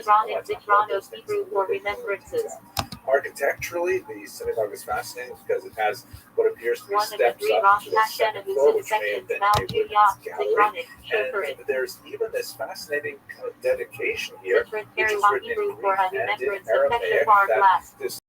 surprising. A lot of times about those things Hebrew a for little bit more in remembrances. detail. Architecturally, the synagogue is fascinating because it has what appears to be One of the steps three up Rosh to the second floor, which may have sections, been Mal a Judya, women's gallery. Zichronik, And there's even this fascinating kind of dedication here, Sitran which is Keriwa written in Hebrew Greek for a and in remembrance of Aramaic, Peshafar that glass. this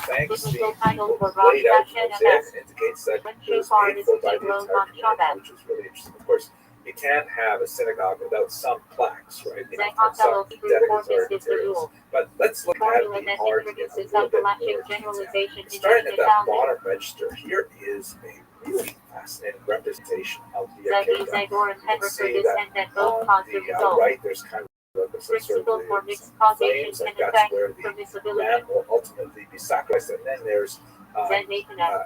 thanks the Biblical title people for who Rosh laid out the Hashanah mosaic Best. and indicates that When it was shofar paid is for to by be the blown entire on community, Shabbat. which was really interesting. Of course, you can't have a synagogue without some plaques, right? You have to have Zechotelo some Hebrew for dedicatory this is the materials. rule. But let's look at Formula the that art in a introduces little bit Appalachian more detail. generalization Starting into at that Italian. bottom register, here is a really fascinating representation of the Zagi, Akedah. Zagor, and You can Heber for see this that and that both on cause the the result. right, there's kind of some sort Principle of for mixed some causation flames, like and that's effect, where the permissibility. ram will ultimately be sacrificed. And then there's Abraham,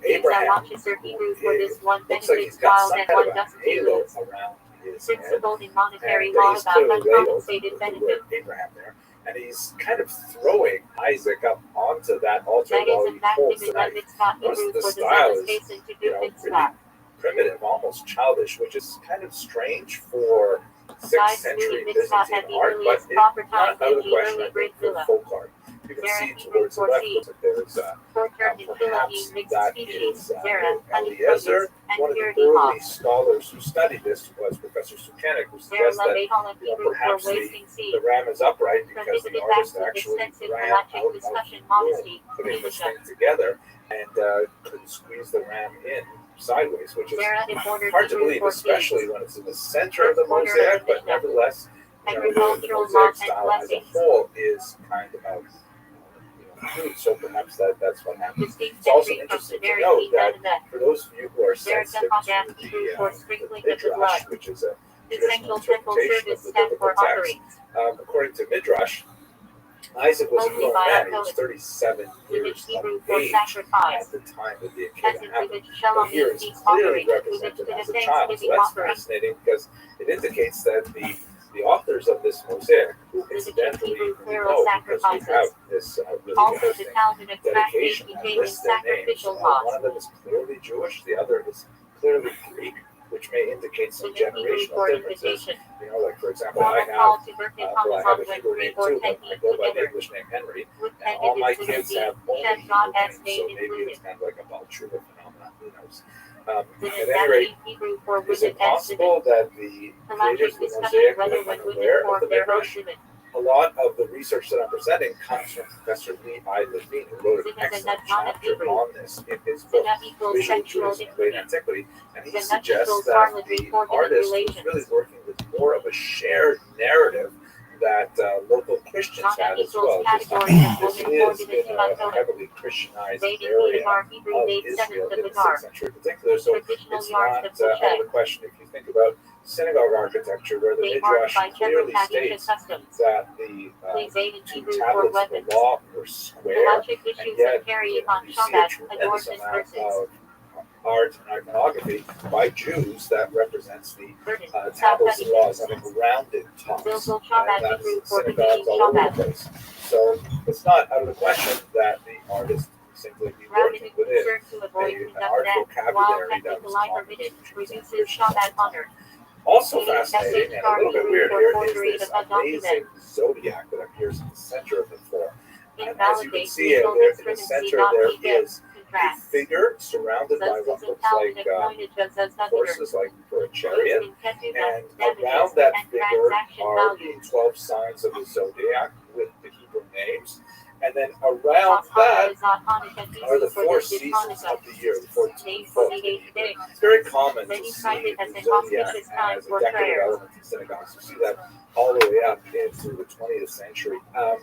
Abraham, Hebrew for this one looks like benefits he's got while some that kind one of a doesn't halo lose. around his head. Principle in monetary And law he's about clearly labeled uncompensated with the benefit. word Abraham there. And he's kind of throwing Isaac up onto that altar That is while a he fact holds given the that knife. mitzvah Notice Hebrew the for the style zealous is, hasten to do really mitzvah. primitive, almost childish, which is kind of strange for 6th century Byzantine art, but it's not out of the question, I think, for folk art. You can see towards the left, looks like there's perhaps that is Eliezer, one of the early scholars who studied this was Professor Sukenik, who suggests that perhaps the ram is upright because the artist actually ran out of room putting this thing together and couldn't squeeze the ram in sideways, which is hard to believe, especially when it's in the center of the mosaic, but nevertheless, the mosaic style as a whole is kind of food, so perhaps that's what happened. It's also interesting to note that for those of you who are sensitive to the Midrash, which is a traditional interpretation of the biblical text, according to Midrash, Isaac was a grown man. He was 37 years of age at the time that the Akedah happened. But here he's clearly represented as a child. So that's fascinating because it indicates that the authors of this mosaic, who incidentally we know because we have this really interesting dedication that lists their names. One of them is clearly Jewish, the other is clearly Greek, which may indicate some generational differences. Like for example, I have a Hebrew name too, but I go by the English name Henry, and all my kids have only Hebrew names, so maybe it's kind of like a Balchuva phenomenon, who knows. At any rate, is it possible that the creators of the mosaic were unaware of the Midrash? A lot of the research that I'm presenting comes from Professor Levi Levine, who wrote an excellent chapter on this in his book, Visual Judaism in Late Antiquity, and he suggests that the artist was really working with more of a shared narrative that local Christians had as well. This is in a heavily Christianized area of Israel in the 6th century in particular, so it's not out of the question if you think about synagogue architecture, where the Midrash clearly states that the two tablets of the law were square, and yet you see a tremendous amount of art and iconography by Jews that represents the tablets of the law as having rounded tops, and that's synagogues all over the place. So it's not out of the question that the artist simply be working within an art vocabulary that was common to Jews and Christians at the time. Also fascinating and a little bit weird here is this amazing zodiac that appears in the center of the floor. And as you can see, in the center there is a figure surrounded by what looks like horses, like for a chariot, and around that figure are the 12 signs of the zodiac with the Hebrew names. And then around that are the 4 seasons of the year, the 14 books. It's very common to see the zodiac as a decorative element in synagogues. You see that all the way up into the 20th century.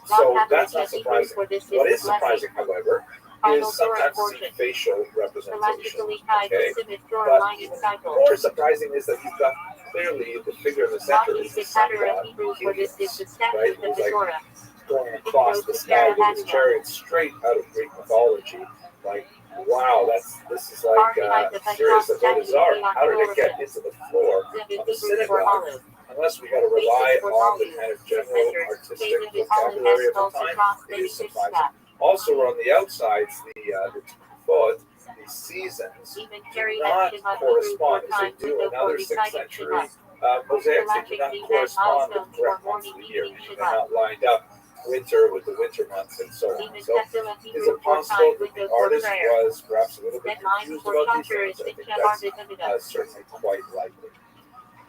So that's not surprising. What is surprising, however, is sometimes to see facial representation. Okay? But even more surprising is that you've got clearly the figure in the center is the sun god, Helios, right? Who's like going across the sky with his chariot straight out of Greek mythology. Like, wow, this is like serious Avodah. How did it get into the floor of the synagogue? Unless we got to rely on the kind of general artistic vocabulary of the time, it is surprising. Also, on the outsides, the foot, the seasons do not correspond as they do in other 6th century Mosaics, they do not correspond with correct months of the year. They're not lined up winter with the winter months and so on. So is it possible that the artist was perhaps a little bit confused about these things? I think that's certainly quite likely.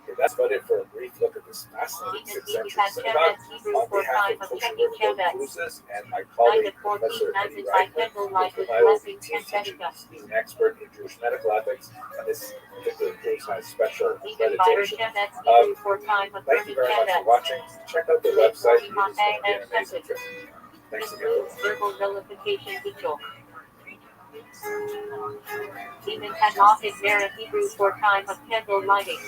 Okay, that's about it for a brief look at this fascinating 6th century synagogue. On behalf of Kosher Cruises and my colleague, Professor Eddie Reichman, with whom I will be teaching. He's an expert in Jewish medical ethics, and this particular case has special meditation. Thank you very much for watching. Check out the website. It's going to be an amazing trip. Thanks again. Even Hanoch is there a Hebrew for time of candle lighting.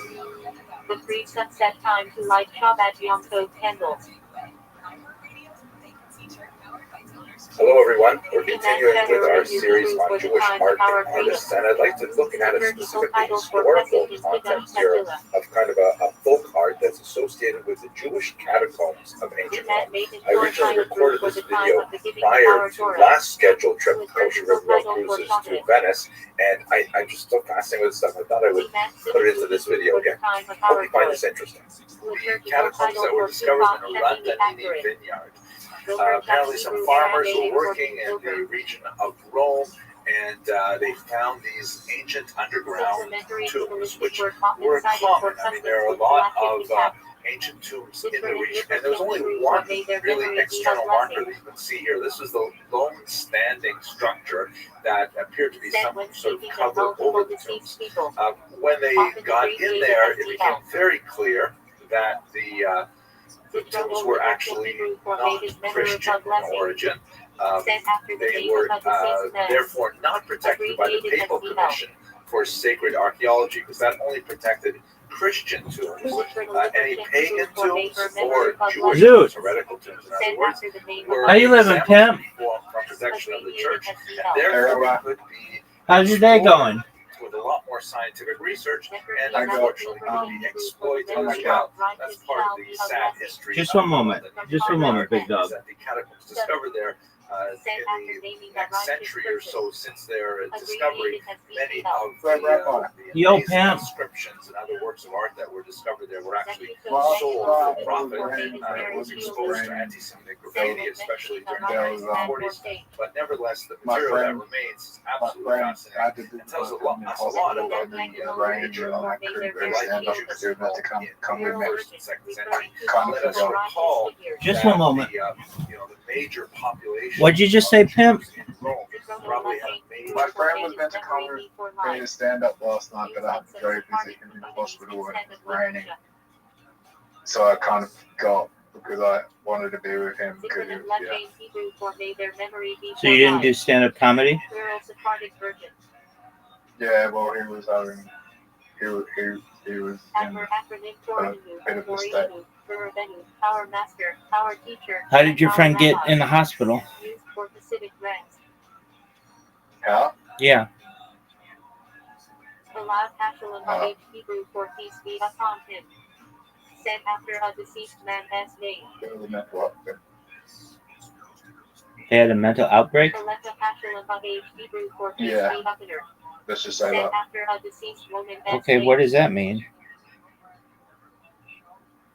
The pre-sunset time to light Shabbat Yom Tov candles. Hello everyone, we're continuing with our series on Jewish art and artists, and I'd like to look at a specific historical context here of kind of a folk art that's associated with the Jewish catacombs of ancient Rome. I originally recorded this video prior to last scheduled trip of Kosher Road Cruises to Venice, and I'm just so fascinated with stuff. I thought I would put it into this video again. Hope you find this interesting. The catacombs that were discovered in the Rantanini vineyard. Apparently some farmers were working in the region of Rome, and they found these ancient underground tombs, which were common. I mean, there are a lot of ancient tombs in the region, and there was only one really external marker that you can see here. This was the lone standing structure that appeared to be some sort of cover over the tombs. When they got in there, it became very clear that the tombs were actually not Christian in origin. They were therefore not protected by the Papal Commission for Sacred Archaeology, because that only protected Christian tombs. Any pagan tombs or Jewish tombs, heretical tombs, in other words, were how you living, Pimp? from protection of the church, and therefore could be How's your day going? with a lot more scientific research, and unfortunately could be exploited as well. That's part of the sad history. Just one moment. Just one moment, big dog. That the catacombs discovered there in the next century or so since their discovery, many of the amazing inscriptions and other works of art that were discovered there were actually sold for profit. It was exposed to anti-Semitic graffiti, especially during the 1940s. But nevertheless, the material that remains is absolutely fascinating. It tells us a lot about the nature of life in the first and second century. Let us recall Just one moment. the major population. What'd you just say, Pimp? My friend was meant to come with me to stand up last night, but I'm very busy in the hospital and it was raining. So I kind of forgot because I wanted to be with him. Because, So you didn't do stand-up comedy? Yeah, well, he was in a bit of a state. How did your friend get in the hospital? How? Yeah. They had a mental outbreak? Yeah. Let's just say that. Okay, what does that mean?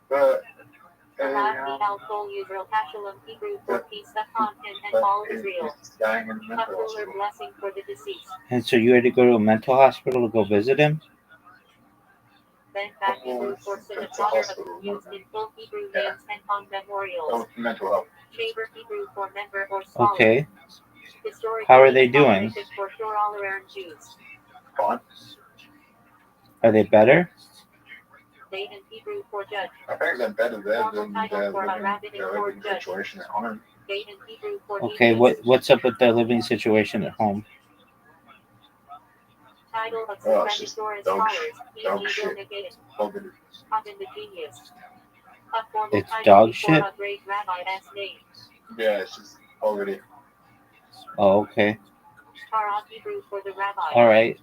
But he's dying in the mental hospital. And so you had to go to a mental hospital to go visit him? Well, it's a hospital. Yeah. Oh, mental health. Okay. How are they doing? Fine. Are they better? I think they're better there than their living situation at home. Okay, what's up with their living situation at home? Oh, it's just dog shit. Poverty. It's dog shit? Yeah, it's just poverty. Oh, okay. All right.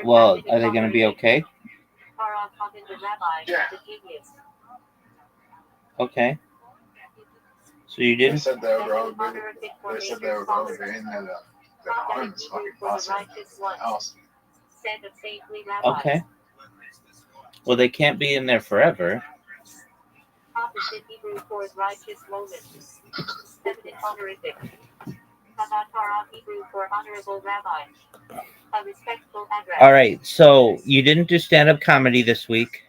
Well, are they going to be okay? Yeah. Okay. So you They didn't? said they were renovating their home is fucking awesome. House. Okay. Well, they can't be in there forever. Opposite Hebrew for righteous moment. Feminine honorific. Kavatara Hebrew for honorable rabbi. A respectful address. All right, so you didn't do stand-up comedy this week.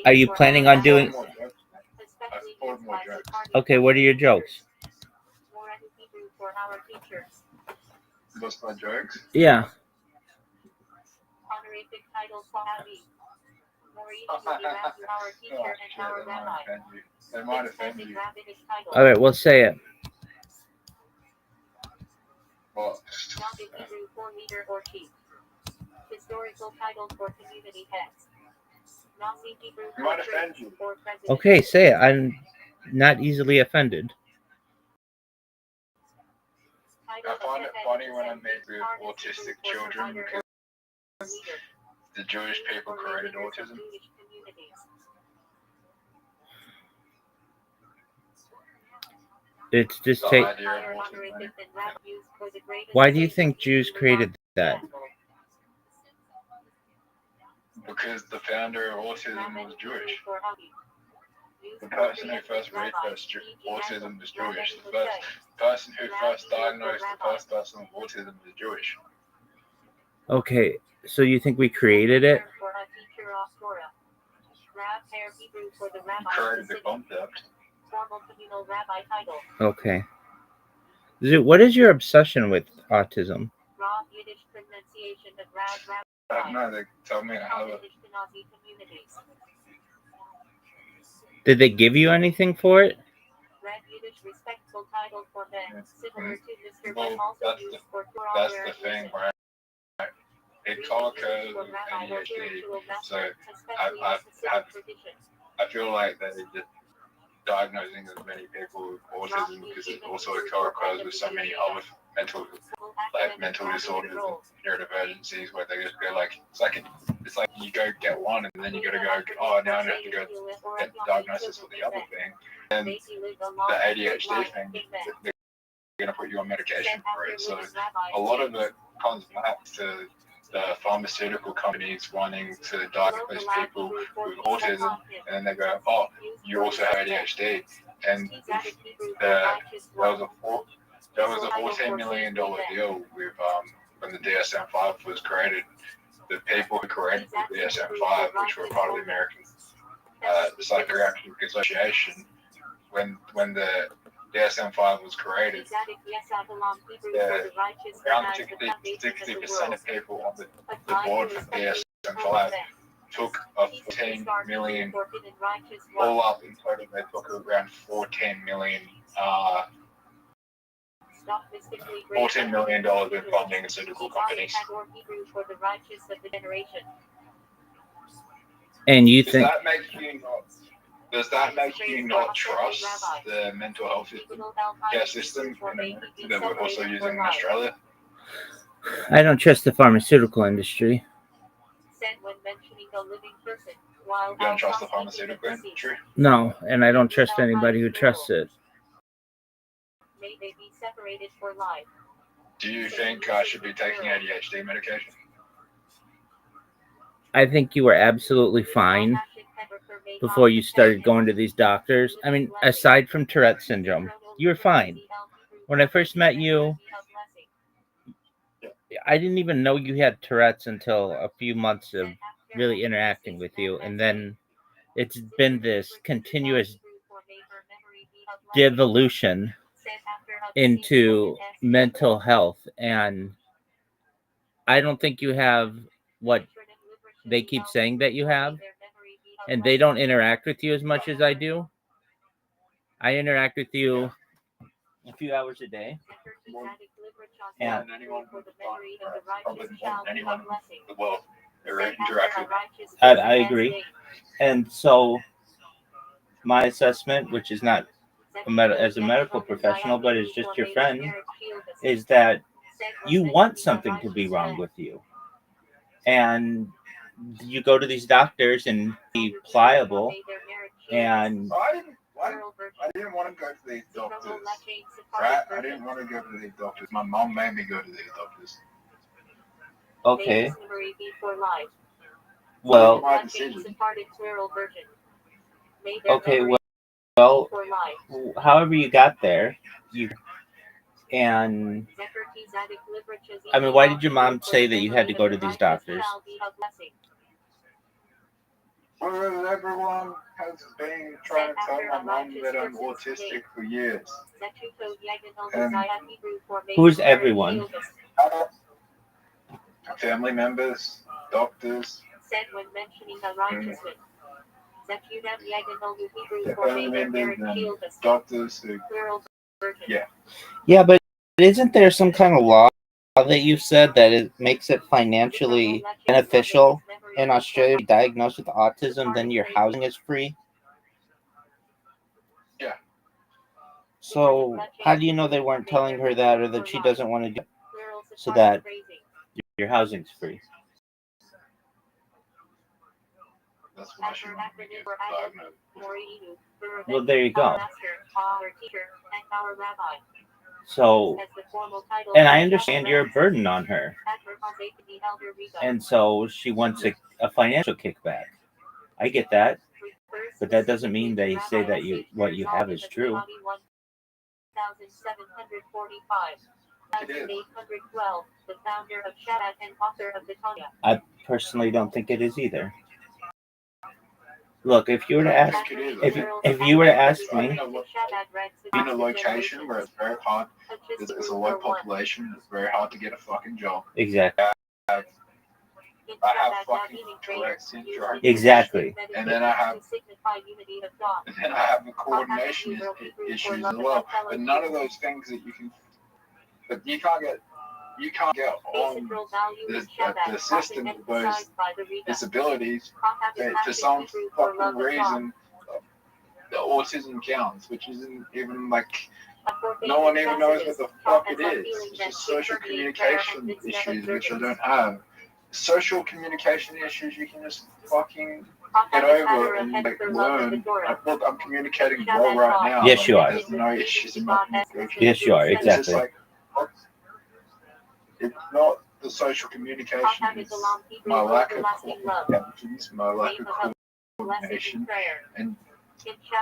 Are you planning on doing? Okay, what are your jokes? What's my jokes? Yeah. Honorific title Sahabi. They might offend you. All right, we'll say it. What? Not in Hebrew for leader or chief. Historical title for community heads. Nazi Hebrew They might for offend you. or president. Okay, say it. I'm not easily offended. Title I find it of funny when I head meet with autistic children because the Jewish people created autism. It's just The take. idea of autism. Why do you think Jews created that? Because the founder of autism was Jewish. The person who first researched autism was Jewish. The first person who first diagnosed the first person with autism was Jewish. Okay, so you think we created it? Created the concept. Okay. What is your obsession with autism? No, they tell me I have it. Did they give you anything for it? Well, that's the thing, right? It co-occurs with ADHD, so I feel like that it just diagnosing as many people with autism because it also co-occurs with so many other mental disorders and neurodivergencies where they just go like it's like you go get one and then you gotta go now I have to go get the diagnosis for the other thing, and the ADHD thing they're gonna put you on medication for it. So a lot of it comes back to the pharmaceutical companies wanting to diagnose people with autism, and then they go, oh, you also have ADHD, and there was a $14 million deal with when the DSM-5 was created. The people who created the DSM-5, which were part of the American Psychiatric Association, when the DSM-5 was created, around 60% of people on the board for DSM-5 took a 14 million, all up in total, they took around 14 million in funding pharmaceutical companies. And you Does think that make you not trust the mental health care system that we're also using in Australia? I don't trust the pharmaceutical industry. You don't trust the pharmaceutical industry? No, and I don't trust anybody who trusts it. Do you think I should be taking ADHD medication? I think you were absolutely fine before you started going to these doctors. I mean, aside from Tourette syndrome, you were fine. When I first met you, I didn't even know you had Tourette's until a few months of really interacting with you. And then it's been this continuous devolution into mental health. And I don't think you have what they keep saying that you have. And they don't interact with you as much as I do. I interact with you a few hours a day. And anyone in the world interact with me. I agree. And so my assessment, which is not as a medical professional, but is just your friend, is that you want something to be wrong with you. And you go to these doctors and be pliable. And I didn't want to go to these doctors. Right? I didn't want to go to these doctors. My mom made me go to these doctors. Okay. Well, my decision. okay, well, however you got there, and I mean, why did your mom say that you had to go to these doctors? Well, everyone has been trying to tell my mom that I'm autistic for years. And Who's everyone? Family members, doctors. Said when mentioning a righteousness. Family members and doctors who, yeah. Yeah, but isn't there some kind of law that you said that it makes it financially beneficial in Australia to be diagnosed with autism, then your housing is free? Yeah. So how do you know they weren't telling her that, or that she doesn't want to do it so that your housing's free? That's why she wanted to get diagnosed. Well, there you go. So, and I understand you're a burden on her, and so she wants a financial kickback. I get that, but that doesn't mean they say that what you have is true. I personally don't think it is either. Look, if you were to ask, if you were to ask me, in a location where it's very hard, there's a low population, it's very hard to get a fucking job. Exactly. I have fucking Tourette syndrome. Exactly. And then I have the coordination issues as well. But none of those things that you can, but you can't get on the system of those disabilities. For some fucking reason, the autism counts, which isn't even like, no one even knows what the fuck it is. It's just social communication issues, which I don't have. Social communication issues you can just fucking get over and like learn. Like, look, I'm communicating well right now. Yes, you are. There's no issues in my communication. Yes, you are. It's just Exactly. like, it's not the social communication, it's my lack of coordination, my lack of coordination, and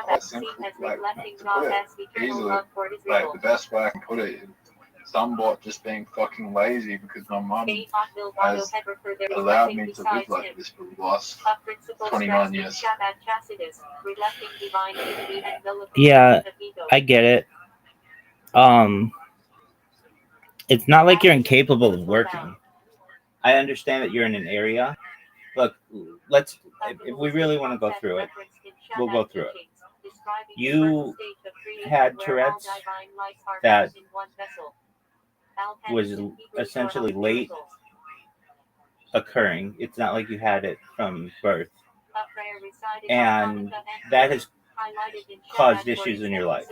quite simple, like, to put it easily, like, the best way I can put it is somewhat just being fucking lazy, because my mum has allowed me to live like this for the last 29 years. Yeah, I get it. It's not like you're incapable of working. I understand that you're in an area. Look, if we really want to go through it, we'll go through it. You had Tourette's that was essentially late occurring. It's not like you had it from birth. And that has caused issues in your life.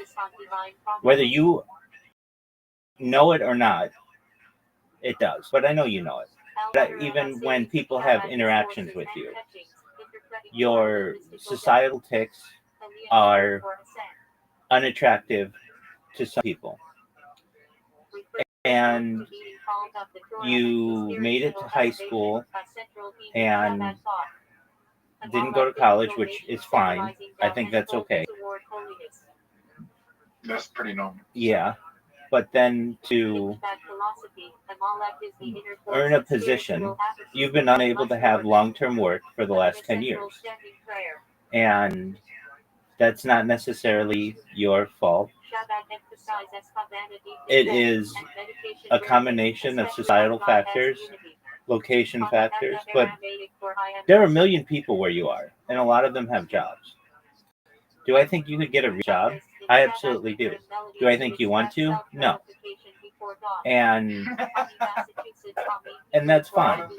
Whether you know it or not, it does. But I know you know it. But even when people have interactions with you, your societal tics are unattractive to some people. And you made it to high school and didn't go to college, which is fine. I think that's okay. That's pretty normal. Yeah. But then to earn a position, you've been unable to have long-term work for the last 10 years. And that's not necessarily your fault. It is a combination of societal factors, location factors, but there are a million people where you are, and a lot of them have jobs. Do I think you could get a job? I absolutely do. Do I think you want to? No. And that's fine.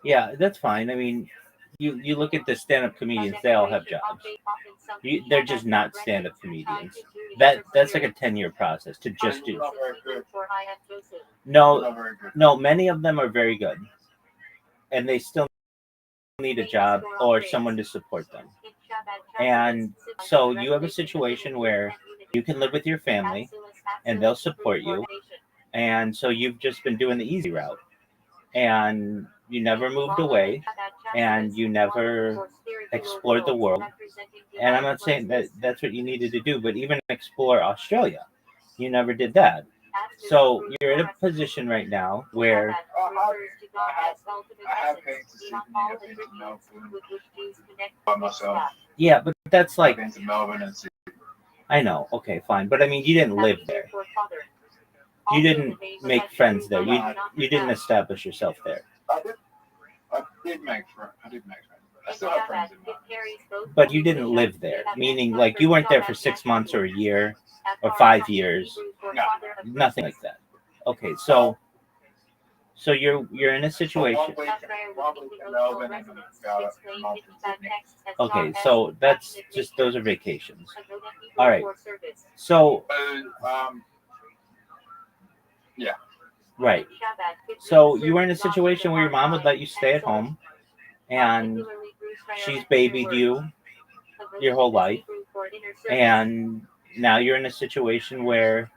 Yeah, that's fine. I mean, you look at the stand-up comedians; they all have jobs. They're just not stand-up comedians. That's like a 10-year process to just do. No, many of them are very good, and they still need a job or someone to support them. And so you have a situation where you can live with your family, and they'll support you. And so you've just been doing the easy route, and you never moved away. and you never explored the world. And I'm not saying that that's what you needed to do, but even explore Australia, you never did that. So you're in a position right now where I have been to Sydney, I've been to Melbourne by myself. yeah, but that's I've like, been to Melbourne and Sydney. I know, okay, fine, but I mean, you didn't live there. You didn't make friends there. You didn't establish yourself there. I did make friends. I still have friends in Melbourne. But you didn't live there, meaning like you weren't there for 6 months or a year or 5 years. No. Nothing like that. Okay, so you're in a situation. 1 week in Melbourne and about a month in Sydney. Okay, so that's just, those are vacations. All right. So Yeah. right. So you were in a situation where your mom would let you stay at home, and she's babied you your whole life, and now you're in a situation where,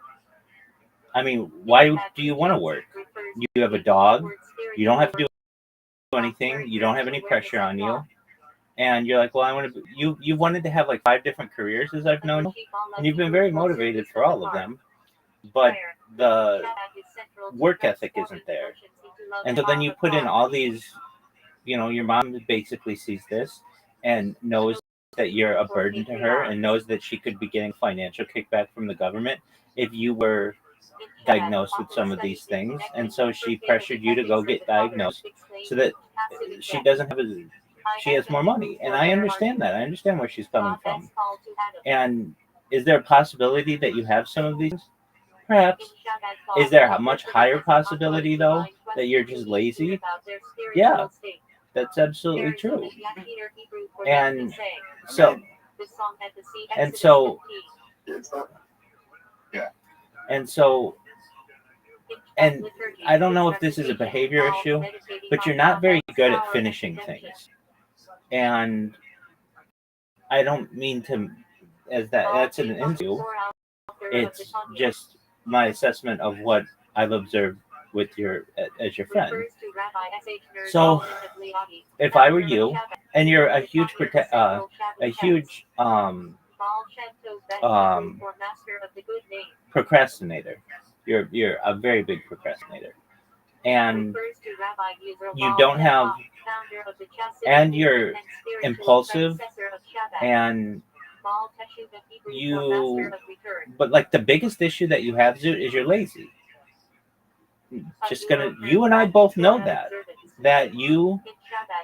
I mean, why do you want to work? You have a dog. You don't have to do anything. You don't have any pressure on you. And you're like, well, I want to. You wanted to have like 5 different careers, as I've known, and you've been very motivated for all of them, but the work ethic isn't there. And so then you put in all these. Your mom basically sees this and knows that you're a burden to her, and knows that she could be getting financial kickback from the government if you were diagnosed with some of these things. And so she pressured you to go get diagnosed so that she doesn't have she has more money. And I understand that. I understand where she's coming from. And is there a possibility that you have some of these? Perhaps. Is there a much higher possibility, though, that you're just lazy? Yeah, that's absolutely true. And so, Yeah. And I don't know if this is a behavior issue, but you're not very good at finishing things. And I don't mean to, that's an insult. It's just my assessment of what I've observed with as your friend. So if I were you, and you're a huge procrastinator, you're a very big procrastinator, and you don't have, and you're impulsive, and but like the biggest issue that you have, Zoot, is you're lazy. You and I both know that you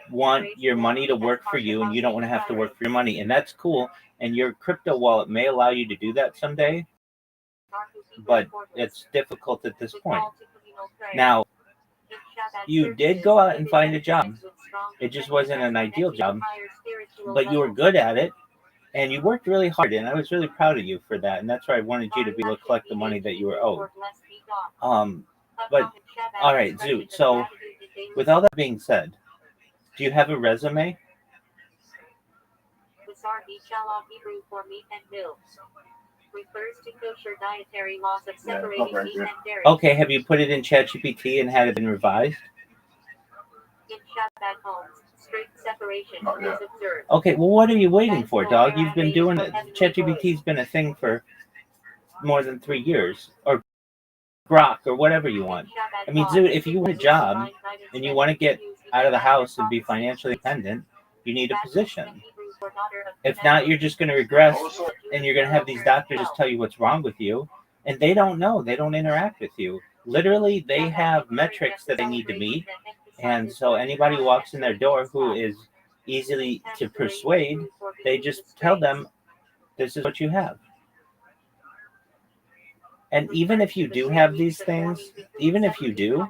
want your money to work for you, and you don't want to have to work for your money, and that's cool. And your crypto wallet may allow you to do that someday, but it's difficult at this point. Now, you did go out and find a job. It just wasn't an ideal job, but you were good at it, and you worked really hard, and I was really proud of you for that, and that's why I wanted you to be able to collect the money that you were owed. But, all right, Zoot, so with all that being said, do you have a resume? Okay, have you put it in ChatGPT and had it been revised? Okay, well, what are you waiting for, dog? You've been doing it. ChatGPT's been a thing for more than 3 years, or Grok, or whatever you want. I mean, Zoot, if you want a job and you want to get out of the house and be financially independent, you need a position. If not, you're just going to regress, and you're going to have these doctors just tell you what's wrong with you, and they don't know. They don't interact with you. Literally, they have metrics that they need to meet, and so anybody who walks in their door who is easily to persuade, they just tell them, this is what you have. And even if you do have these things, even if you do,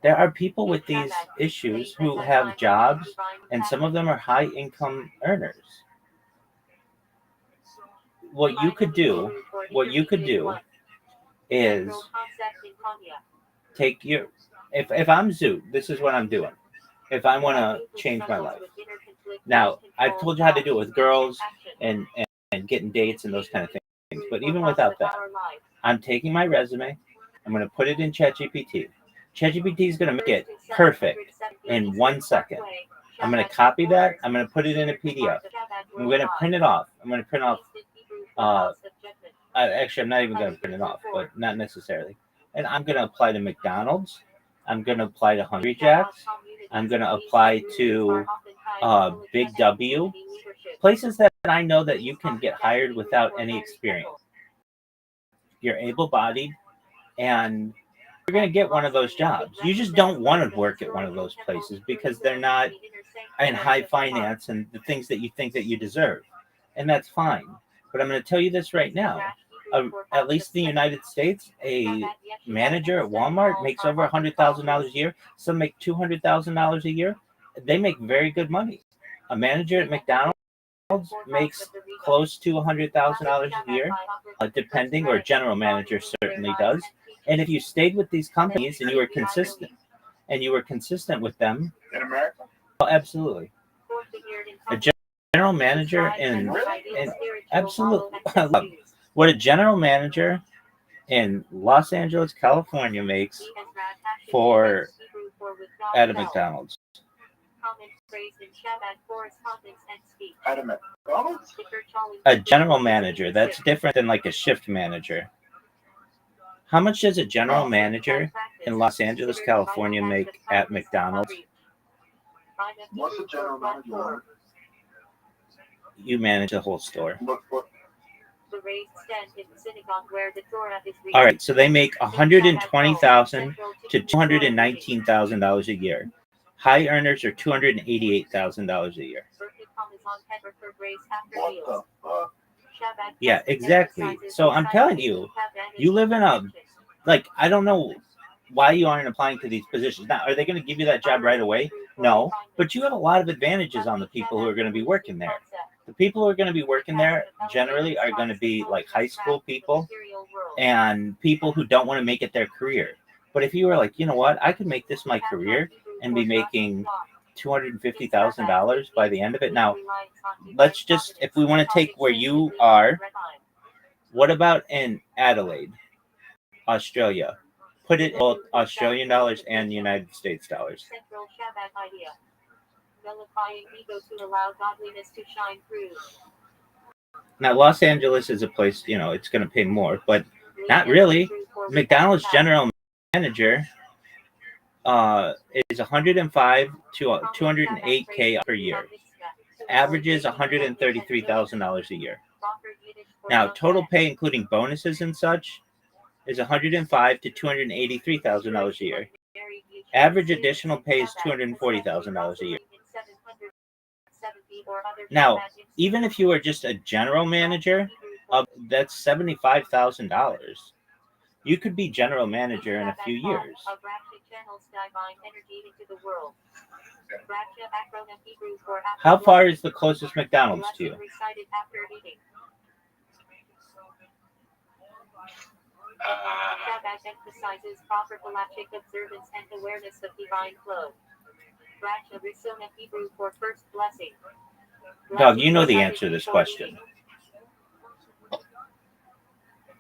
there are people with these issues who have jobs, and some of them are high income earners. What you could do is take your, if I'm Zoot, this is what I'm doing. If I want to change my life. Now, I've told you how to do it with girls and getting dates and those kind of things. But even without that, I'm taking my resume, I'm going to put it in ChatGPT. ChatGPT is going to make it perfect in 1 second. I'm going to copy that. I'm going to put it in a PDF. I'm going to print it off. I'm going to print off. Actually, I'm not even going to print it off, but not necessarily. And I'm going to apply to McDonald's. I'm going to apply to Hungry Jack's. I'm going to apply to Big W. Places that I know that you can get hired without any experience. You're able-bodied, and you're going to get one of those jobs. You just don't want to work at one of those places because they're not in high finance and the things that you think that you deserve. And that's fine. But I'm going to tell you this right now. At least in the United States, a manager at Walmart makes over $100,000 a year. Some make $200,000 a year. They make very good money. A manager at McDonald's makes close to $100,000 a year, depending, or a general manager certainly does. And if you stayed with these companies and you were consistent with them, In America? well, absolutely. A general manager in absolutely. What a general manager in Los Angeles, California makes at a McDonald's. At a McDonald's? A general manager, that's different than like a shift manager. How much does a general manager in Los Angeles, California make at McDonald's? What's a general manager? You manage the whole store. What? All right, so they make $120,000 to $219,000 a year. High earners are $288,000 a year. What the fuck? Yeah, exactly. So I'm telling you, you live in a, like, I don't know why you aren't applying to these positions. Now, are they going to give you that job right away? No, but you have a lot of advantages on the people who are going to be working there. The people who are going to be working there generally are going to be like high school people and people who don't want to make it their career. But if you were like, you know what, I could make this my career and be making $250,000 by the end of it. Now, let's just, if we want to take where you are, what about in Adelaide, Australia? Put it in both Australian dollars and United States dollars. Now, Los Angeles is a place, you know, it's going to pay more, but not really. McDonald's general manager is 105 to 208K per year. Averages $133,000 a year. Now, total pay, including bonuses and such, is $105 to $283,000 a year. Average additional pay is $240,000 a year. Now, even if you were just a general manager, that's $75,000. You could be general manager in a few years. How far is the closest McDonald's to you? Shabbat emphasizes proper galactic observance and awareness of divine flow. Bracha Risona Hebrew for first blessing. Doug, you know the answer to this question.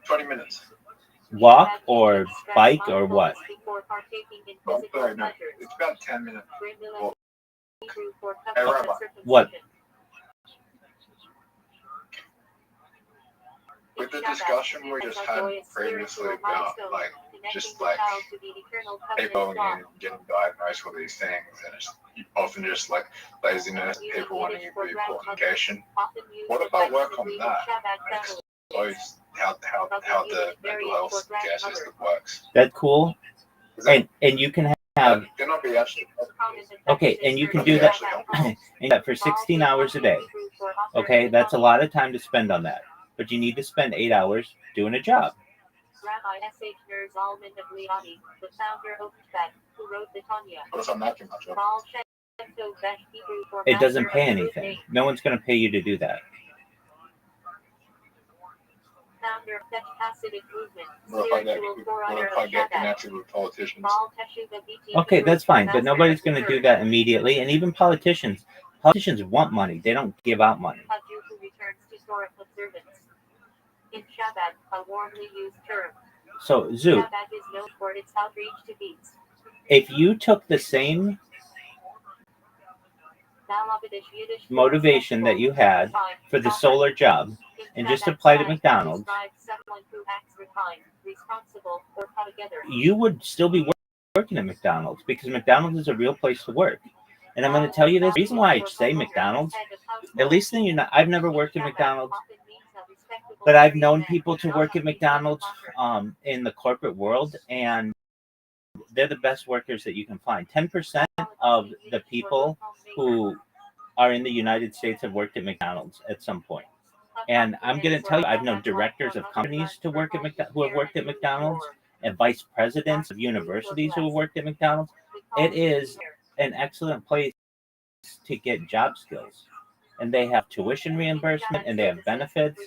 20 minutes. Walk or bike or what? Oh, sorry, no. It's about 10 minutes. Well, what? With the discussion we just had previously about people getting diagnosed with these things, and it's often just like laziness, people wanting to be qualification. What about work on that? Expose how the mental health care system works. That's cool. And you can have okay, and you can do that for 16 hours a day. Okay, that's a lot of time to spend on that. But you need to spend 8 hours doing a job. Rabbi S.H. Ner Zalman of Liadi, the founder of Shbet, who wrote the Tanya. It doesn't pay anything. No one's going to pay you to do that. Founder of the Hasidic movement, What if I get connected with politicians? Okay, that's fine, but nobody's going to do that immediately. And even politicians want money. They don't give out money. In Shabbat, a warmly used term. So, Zoo, Shabbat is known for its outreach to beats. If you took the same motivation that you had for the solar job and just apply to McDonald's, you would still be working at McDonald's because McDonald's is a real place to work. And I'm going to tell you this, the reason why I say McDonald's, at least I've never worked at McDonald's, but I've known people to work at McDonald's in the corporate world, and they're the best workers that you can find. 10% of the people who are in the United States have worked at McDonald's at some point. And I'm going to tell you, I've known directors of companies who have worked at McDonald's, and vice presidents of universities who have worked at McDonald's. It is an excellent place to get job skills. And they have tuition reimbursement and they have benefits.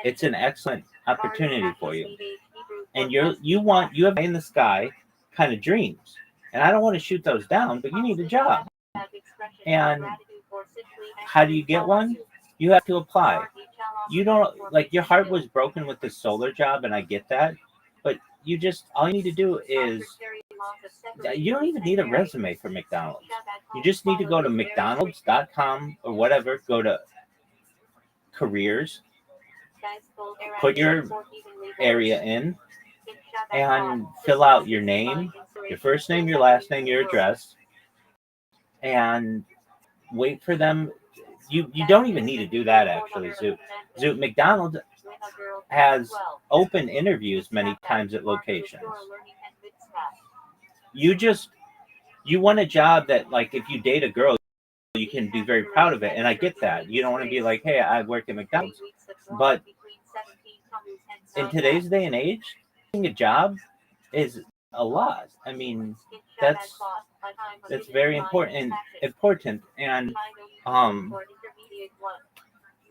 It's an excellent opportunity for you. And you have in the sky kind of dreams. And I don't want to shoot those down, but you need a job. And how do you get one? You have to apply. You don't, like, your heart was broken with this solar job, and I get that. But all you need to do is, you don't even need a resume for McDonald's. You just need to go to McDonald's.com or whatever, go to careers, put your area in, and fill out your name, your first name, your last name, your address, and wait for them. You don't even need to do that, actually, Zoot. McDonald's has open interviews many times at locations. You want a job that, like, if you date a girl, you can be very proud of it, and I get that. You don't want to be like, hey, I work at McDonald's. But in today's day and age, getting a job is a lot. I mean, that's very important. And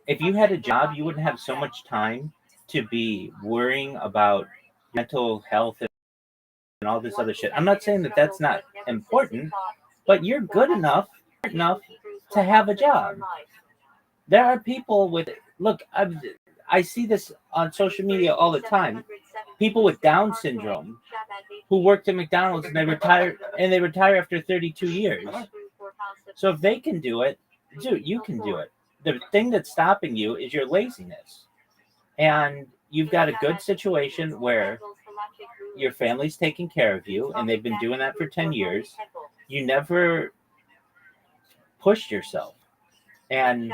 if you had a job, you wouldn't have so much time to be worrying about mental health and all this other shit. I'm not saying that that's not important, but you're good enough to have a job. There are people I see this on social media all the time. People with Down syndrome who worked at McDonald's and they retire after 32 years. So if they can do it, dude, you can do it. The thing that's stopping you is your laziness. And you've got a good situation where your family's taking care of you, and they've been doing that for 10 years. You never pushed yourself. And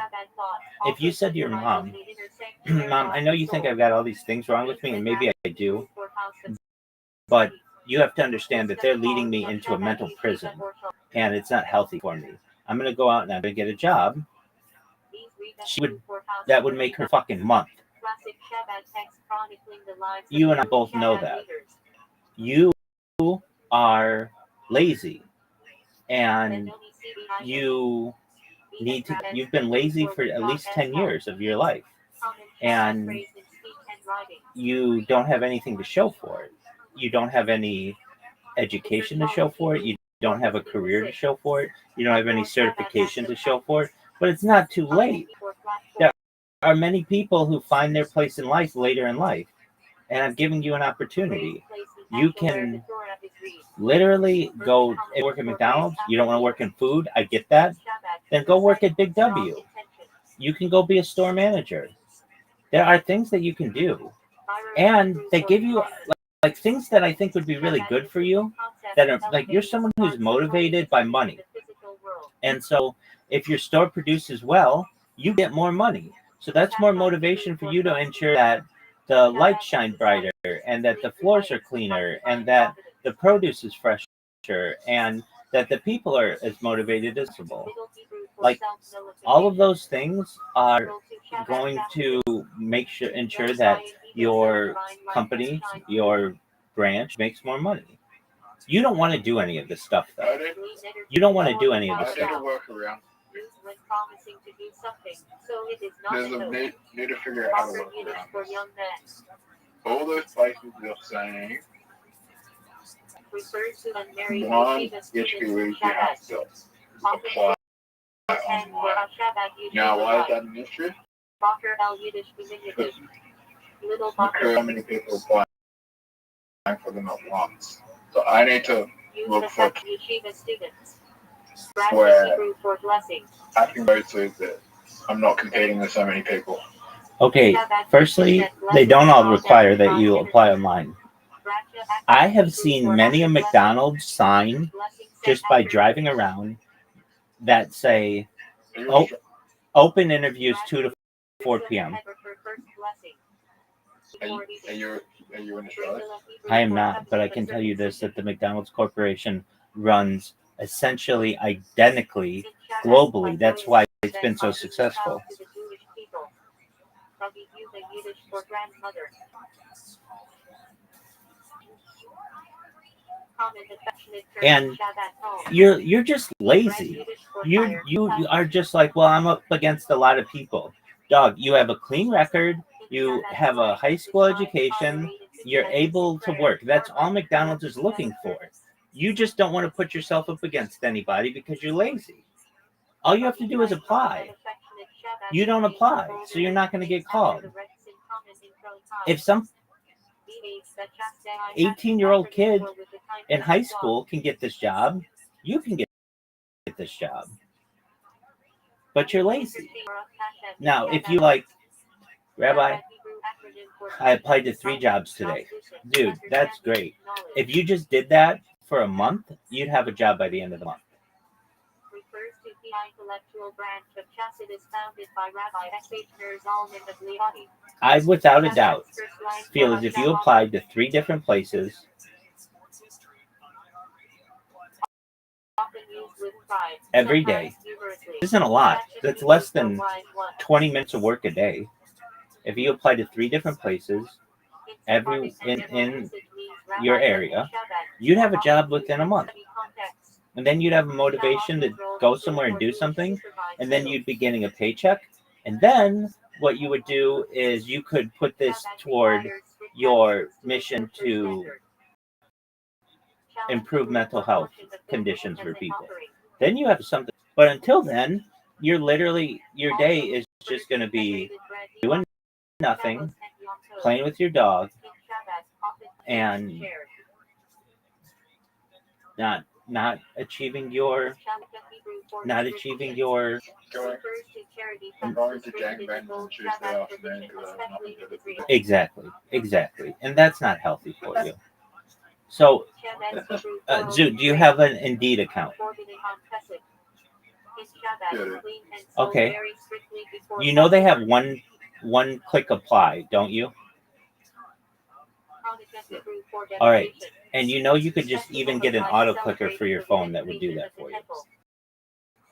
if you said to your mom, Mom, I know you think I've got all these things wrong with me, and maybe I do, but you have to understand that they're leading me into a mental prison, and it's not healthy for me. I'm going to go out and I'm going to get a job. That would make her fucking month. You and I both know that. You are lazy, and you've been lazy for at least 10 years of your life, and you don't have anything to show for it. You don't have any education to show for it. You don't have a career to show for it. You don't have any certification to show for it. But it's not too late. There are many people who find their place in life later in life, and I'm giving you an opportunity. You can literally go and work at McDonald's. You don't want to work in food. I get that. Then go work at Big W. You can go be a store manager. There are things that you can do. And they give you like things that I think would be really good for you, that are like, you're someone who's motivated by money. And so if your store produces well, you get more money. So that's more motivation for you to ensure that the lights shine brighter, and that the floors are cleaner, and that the produce is fresher, and that the people are as motivated as possible. Like, all of those things are going to ensure that your company, your branch makes more money. You don't want to do any of this stuff, though. You don't want to do any of this stuff. There's a need to figure out how to work around this. All those places you're saying, one HPV has to apply online. Now, why is that an issue? Because so many people applying for them at once. So I need to look for where I can go to that I'm not competing with so many people. Okay, firstly, they don't all require that you apply online. I have seen many a McDonald's sign just by driving around that say, "Oh, open interviews 2 to 4 p.m." Are you in Australia? I am not, but I can tell you this, that the McDonald's Corporation runs essentially identically globally. That's why it's been so successful. And you're just lazy. You are just like, well, I'm up against a lot of people. Dog, you have a clean record, you have a high school education, you're able to work. That's all McDonald's is looking for. You just don't want to put yourself up against anybody because you're lazy. All you have to do is apply. You don't apply, so you're not going to get called. If some 18-year-old kid in high school can get this job, you can get this job. But you're lazy. Now, if you like, Rabbi, I applied to 3 jobs today. Dude, that's great. If you just did that for a month, you'd have a job by the end of the month. I, without a doubt, feel as if you applied to 3 different places every day. This isn't a lot. That's less than 20 minutes of work a day. If you apply to 3 different places in your area, you'd have a job within a month. And then you'd have a motivation to go somewhere and do something. And then you'd be getting a paycheck. And then what you would do is you could put this toward your mission to improve mental health conditions for people. Then you have something. But until then, you're literally, your day is just going to be doing nothing, playing with your dog, and not achieving your Going to gangbang on Tuesday afternoon because I have nothing to do. Exactly, and that's not healthy for you. So, Zoo, do you have an Indeed account? Okay. You know they have one click apply, don't you? All right. And you know you could just even get an auto clicker for your phone that would do that for you.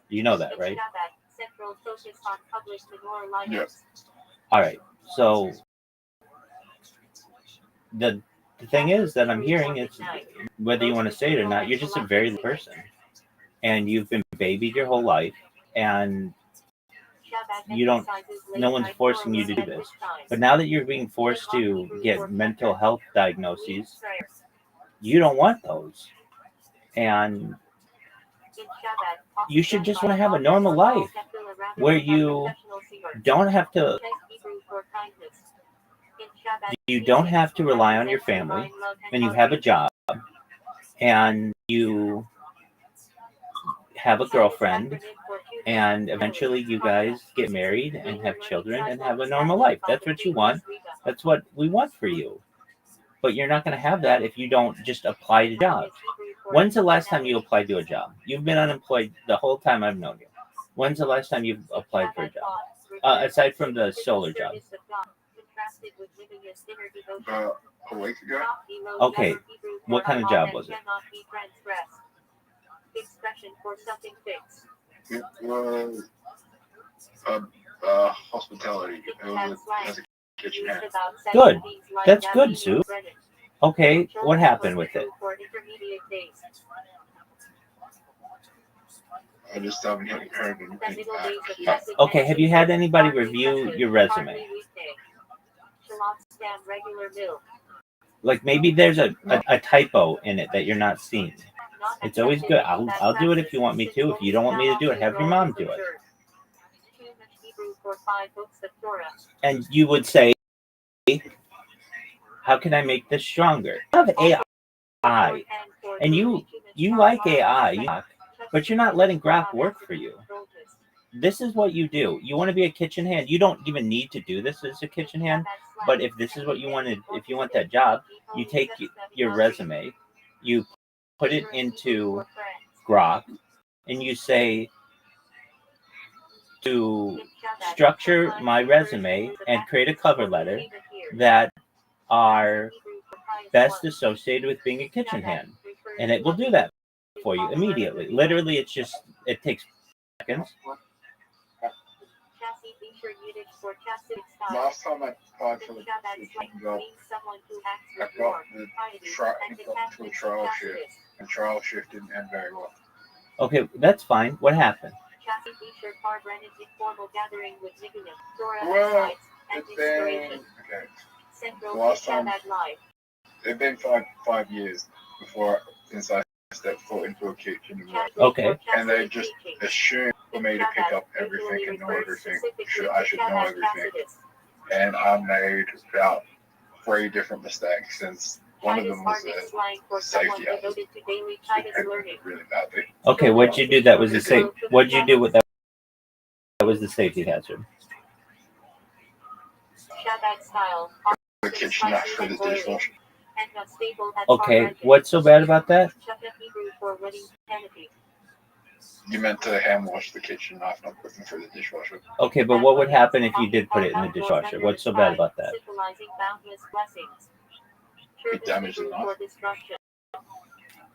You know that, right? Yes. All right. So the thing is that I'm hearing is, whether you want to say it or not, you're just a very good person. And you've been babied your whole life, and no one's forcing you to do this. But now that you're being forced to get mental health diagnoses, you don't want those. And you should just want to have a normal life where you don't have to rely on your family, and you have a job, and you have a girlfriend, and eventually you guys get married and have children and have a normal life. That's what you want. That's what we want for you. But you're not going to have that if you don't just apply to jobs. When's the last time you applied to a job? You've been unemployed the whole time I've known you. When's the last time you've applied for a job? Aside from the solar job. A week ago. Okay. What kind of job was it? It was hospitality. It was as a kitchen hand. Good. That's good, Sue. Okay, what happened with it? I just haven't heard anything back. Okay, have you had anybody review your resume? Like maybe there's a typo in it that you're not seeing. It's always good. I'll do it if you want me to. If you don't want me to do it, have your mom do it. And you would say, how can I make this stronger? I have AI. And you like AI. but you're not letting Grok work for you. This is what you do. You want to be a kitchen hand. You don't even need to do this as a kitchen hand, but if this is what you wanted, if you want that job, you take your resume, you put it into Grok, and you say to structure my resume and create a cover letter that are best associated with being a kitchen hand, and it will do that for you immediately. Literally, it takes seconds. Last time I applied for the kitchen job, I got to a trial shift, and trial shift didn't end very well. Okay, that's fine. What happened? Well, it's been last time. It's been 5 years since I stepped foot into a kitchen. Okay. And they just assume for me to pick up everything and know everything. I should know everything. And I made about 3 different mistakes, since one of them was a safety hazard. Really badly. Okay, what'd you do that was the safe? What'd you do with that was the safety hazard? The kitchen knife for the dishwasher. Okay, what's so bad about that? You meant to hand wash the kitchen knife, not put them through the dishwasher. Okay, but what would happen if you did put it in the dishwasher? What's so bad about that? It damaged the knife.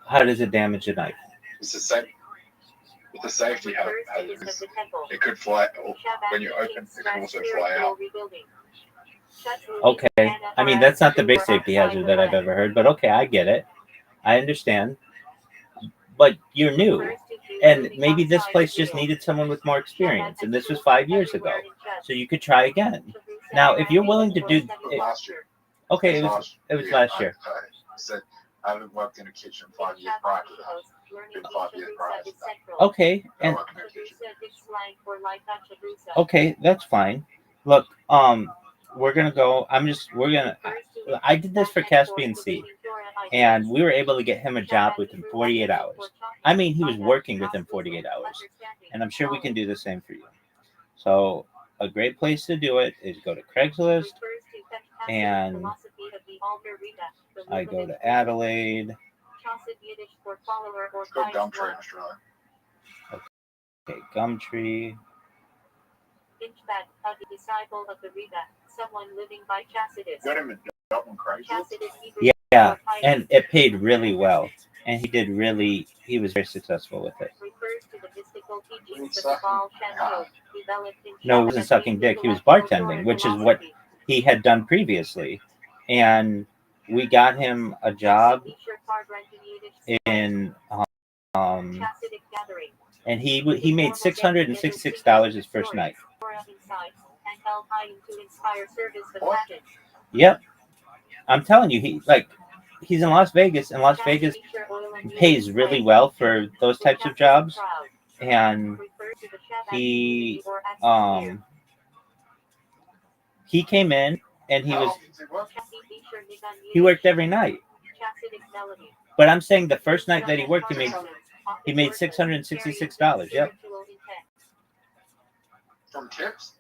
How does it damage the knife? It's the same. With the safety hazard, it could fly. When you open, it can also fly out. Okay, I mean, that's not the big safety hazard that I've ever heard, but okay, I get it. I understand. But you're new, and maybe this place just needed someone with more experience, and this was 5 years ago, so you could try again. Now, if you're willing to do it, okay, it was last year. I said I haven't worked in a kitchen 5 years prior to that. Been 5 years prior to that. Okay, and okay, that's fine. Look, we're gonna go. I did this for Caspian Sea, and we were able to get him a job within 48 hours. I mean, he was working within 48 hours, and I'm sure we can do the same for you. So a great place to do it is go to Craigslist, and I go to Adelaide. Let's go Gumtree, Australia. Okay, Gumtree. Got him a job on Craigslist. Yeah, and it paid really well, and he was very successful with it. No, he wasn't sucking dick. He was bartending, which is what he had done previously, and we got him a job in and he made $666 his first night. Yep, I'm telling you, he's in Las Vegas, and Las Vegas pays really well for those types of jobs, and he came in, and he worked every night. But I'm saying the first night that he worked, he made $666. Yep. From tips?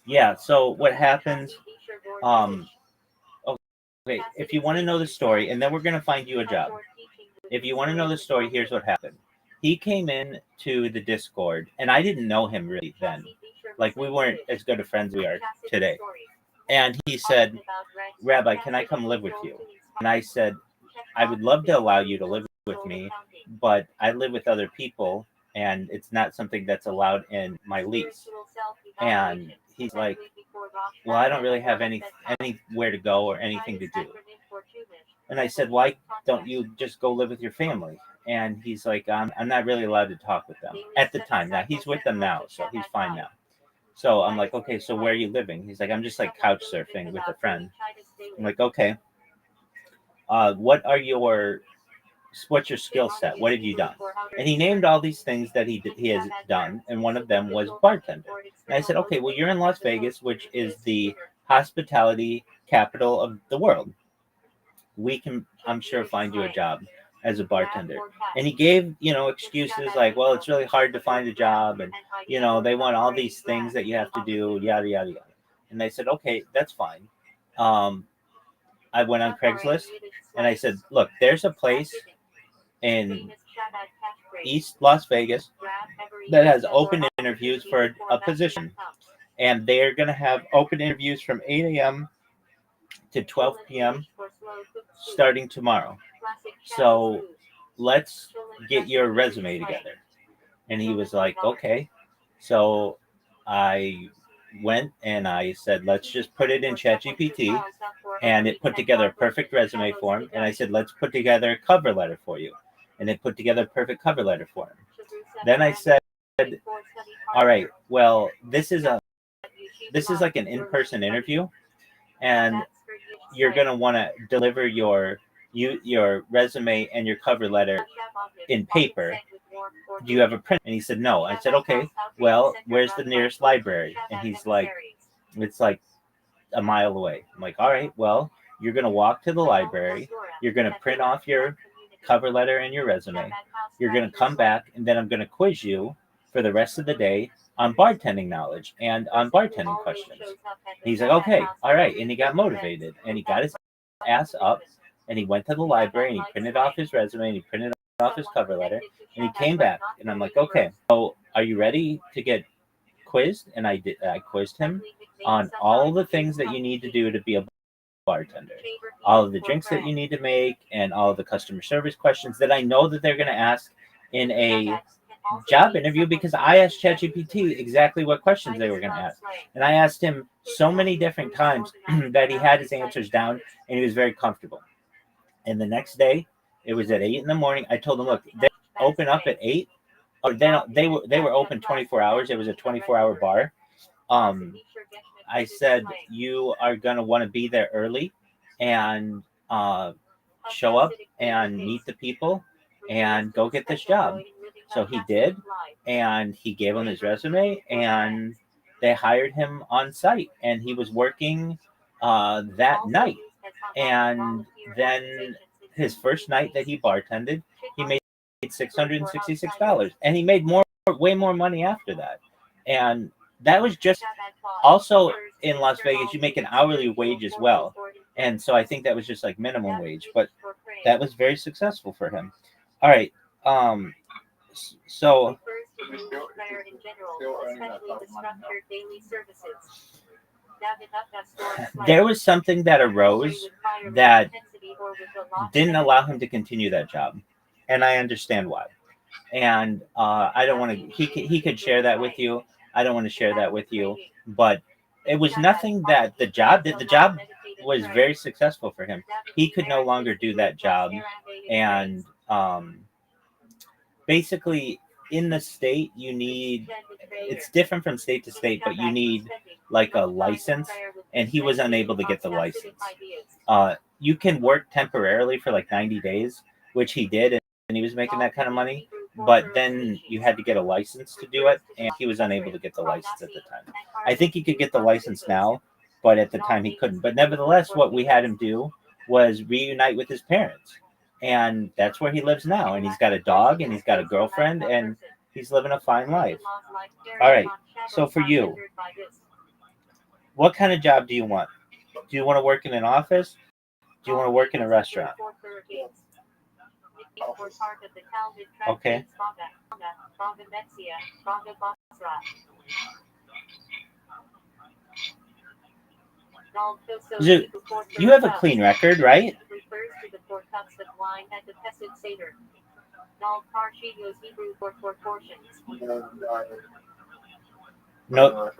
Yeah. So what happens? Okay. If you want to know the story, and then we're gonna find you a job. If you want to know the story, here's what happened. He came in to the Discord, and I didn't know him really then. Like, we weren't as good of friends as we are today. And he said, "Rabbi, can I come live with you?" And I said, "I would love to allow you to live with me, but I live with other people, and it's not something that's allowed in my lease." And he's like, "Well, I don't really have anywhere to go or anything to do." And I said, "Why don't you just go live with your family?" And he's like, I'm not really allowed to talk with them at the time. Now he's with them now, so he's fine now. So I'm like, "Okay, so where are you living?" He's like, "I'm just like couch surfing with a friend." I'm like, "Okay. What's your skill set? What have you done?" And he named all these things that he has done, and one of them was bartender. And I said, "Okay, well, you're in Las Vegas, which is the hospitality capital of the world. We can, I'm sure, find you a job." as a bartender. And he gave, excuses like, well, it's really hard to find a job, and they want all these things that you have to do, yada yada yada. And I said, okay, that's fine. I went on Craigslist and I said, look, there's a place in East Las Vegas that has open interviews for a position, and they're going to have open interviews from 8 a.m. to 12 p.m. starting tomorrow. So let's get your resume together. And he was like, okay. So I went and I said, let's just put it in ChatGPT, and it put together a perfect resume for him. And I said, let's put together a cover letter for you. And it put together a perfect cover letter for him. Then I said, all right, well, this is like an in-person interview, and you're going to want to deliver your resume and your cover letter in paper. Do you have a print? And he said, no. I said, okay, well, where's the nearest library? And he's like, it's like a mile away. I'm like, all right, well, you're going to walk to the library. You're going to print off your cover letter and your resume. You're going to come back, and then I'm going to quiz you for the rest of the day on bartending knowledge and on bartending questions. He's like, okay, all right. And he got motivated, and he got his ass up, and he went to the library, and he printed off his resume, and he printed off his cover letter, and he came back, and I'm like, okay, so are you ready to get quizzed? And I quizzed him on all the things that you need to do to be a bartender, all of the drinks that you need to make, and all of the customer service questions that I know that they're going to ask in a job interview, because I asked ChatGPT exactly what questions they were going to ask. And I asked him so many different times that he had his answers down, and he was very comfortable. And the next day, it was at 8 in the morning. I told him, look, they open up at 8. Or then they were open 24 hours. It was a 24-hour bar. I said, you are going to want to be there early and show up and meet the people and go get this job. So he did, and he gave him his resume, and they hired him on site, and he was working that night. And then his first night that he bartended, he made $666, and he made way more money after that. And that was just also in Las Vegas, you make an hourly wage as well. And so I think that was just like minimum wage, but that was very successful for him. All right. So there was something that arose that didn't allow him to continue that job, and I understand why. And I don't want to. He could share that with you. I don't want to share that with you, but it was nothing that the job did. The job was very successful for him. He could no longer do that job, and basically in the state you need, it's different from state to state, but you need like a license, and he was unable to get the license. You can work temporarily for like 90 days, which he did, and he was making that kind of money, but then you had to get a license to do it, and he was unable to get the license at the time. I think he could get the license now, but at the time he couldn't. But nevertheless, what we had him do was reunite with his parents, and that's where he lives now. And he's got a dog, and he's got a girlfriend, and he's living a fine life. All right, so for you, what kind of job do you want? Do you want to work in an office? Do you want to work in a restaurant? Okay. So you have a clean record, right? No.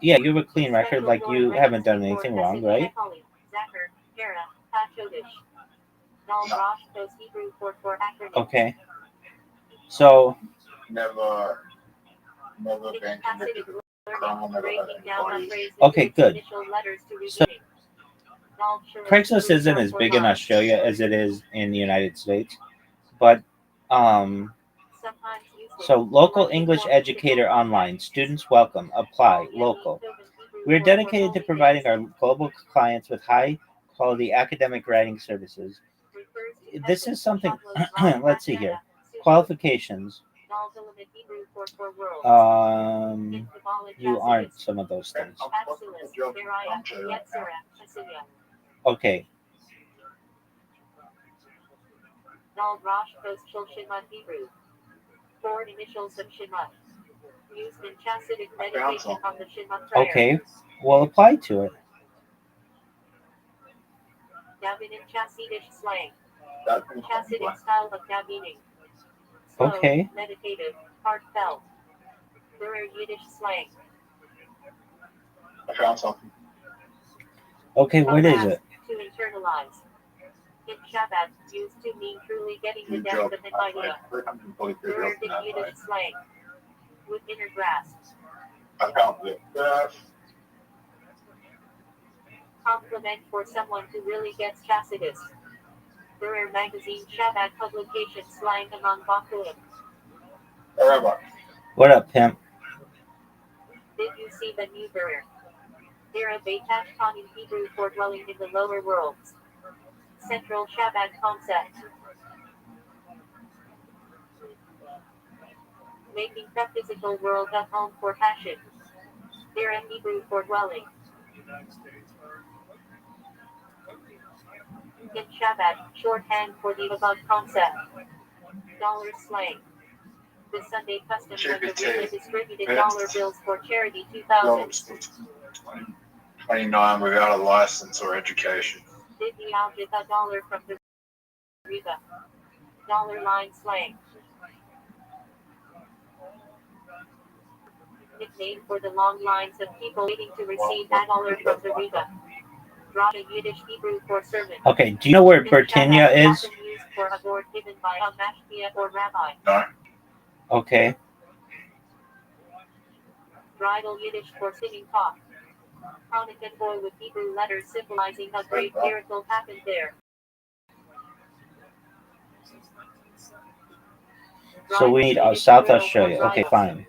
Yeah, you have a clean record, like you haven't done anything wrong, right? Okay. So Never been convicted of crime, never had employees. okay, good. So Craigslist isn't as big in Australia as it is in the United States, but so local English educator online, students welcome, apply, local. We're dedicated to providing our global clients with high quality academic writing services. this is something. Let's see here. Qualifications. You aren't some of those things. Okay. Dal Rosh Post Shimon Hebrew. 4 initials of Shema. Used in Chassidic meditation on the Shema prayer. Okay. Well, apply to it. Davening Chassidic slang. Chassidic style of davening. Slow, Okay. meditative, heartfelt. Durer Yiddish slang. I found something. Okay, what is it? To internalize. In Shabbat, used to mean truly getting the depth of an idea. Durer Yiddish slang. With inner grasp. I found it. Compliment for someone who really gets Chassidus. Durer magazine Shabbat publication slang among Bakulim. What up, pimp? Did you see the new Durer? Dera Beitash Khan in Hebrew for dwelling in the lower worlds. Central Shabbat concept. Making the physical world a home for passion. Dera Hebrew for dwelling. In Shabbat, shorthand for the above concept. Dollar slang. The Sunday custom when the Rita distributed dollar bills for charity 2000. 29 without a license or education. Did the object a dollar from the Rita? Dollar line slang. Nickname for the long lines of people waiting to receive a dollar from the Rita. Drasha Yiddish Hebrew for sermon. Okay, do you know where Britannia is? Often used for a word given by a mashpia or rabbi. No. Okay. Bridal Yiddish for singing talk. Hanukkah boy with Hebrew letters symbolizing a great miracle happened there. So we need South Australia. Okay, fine.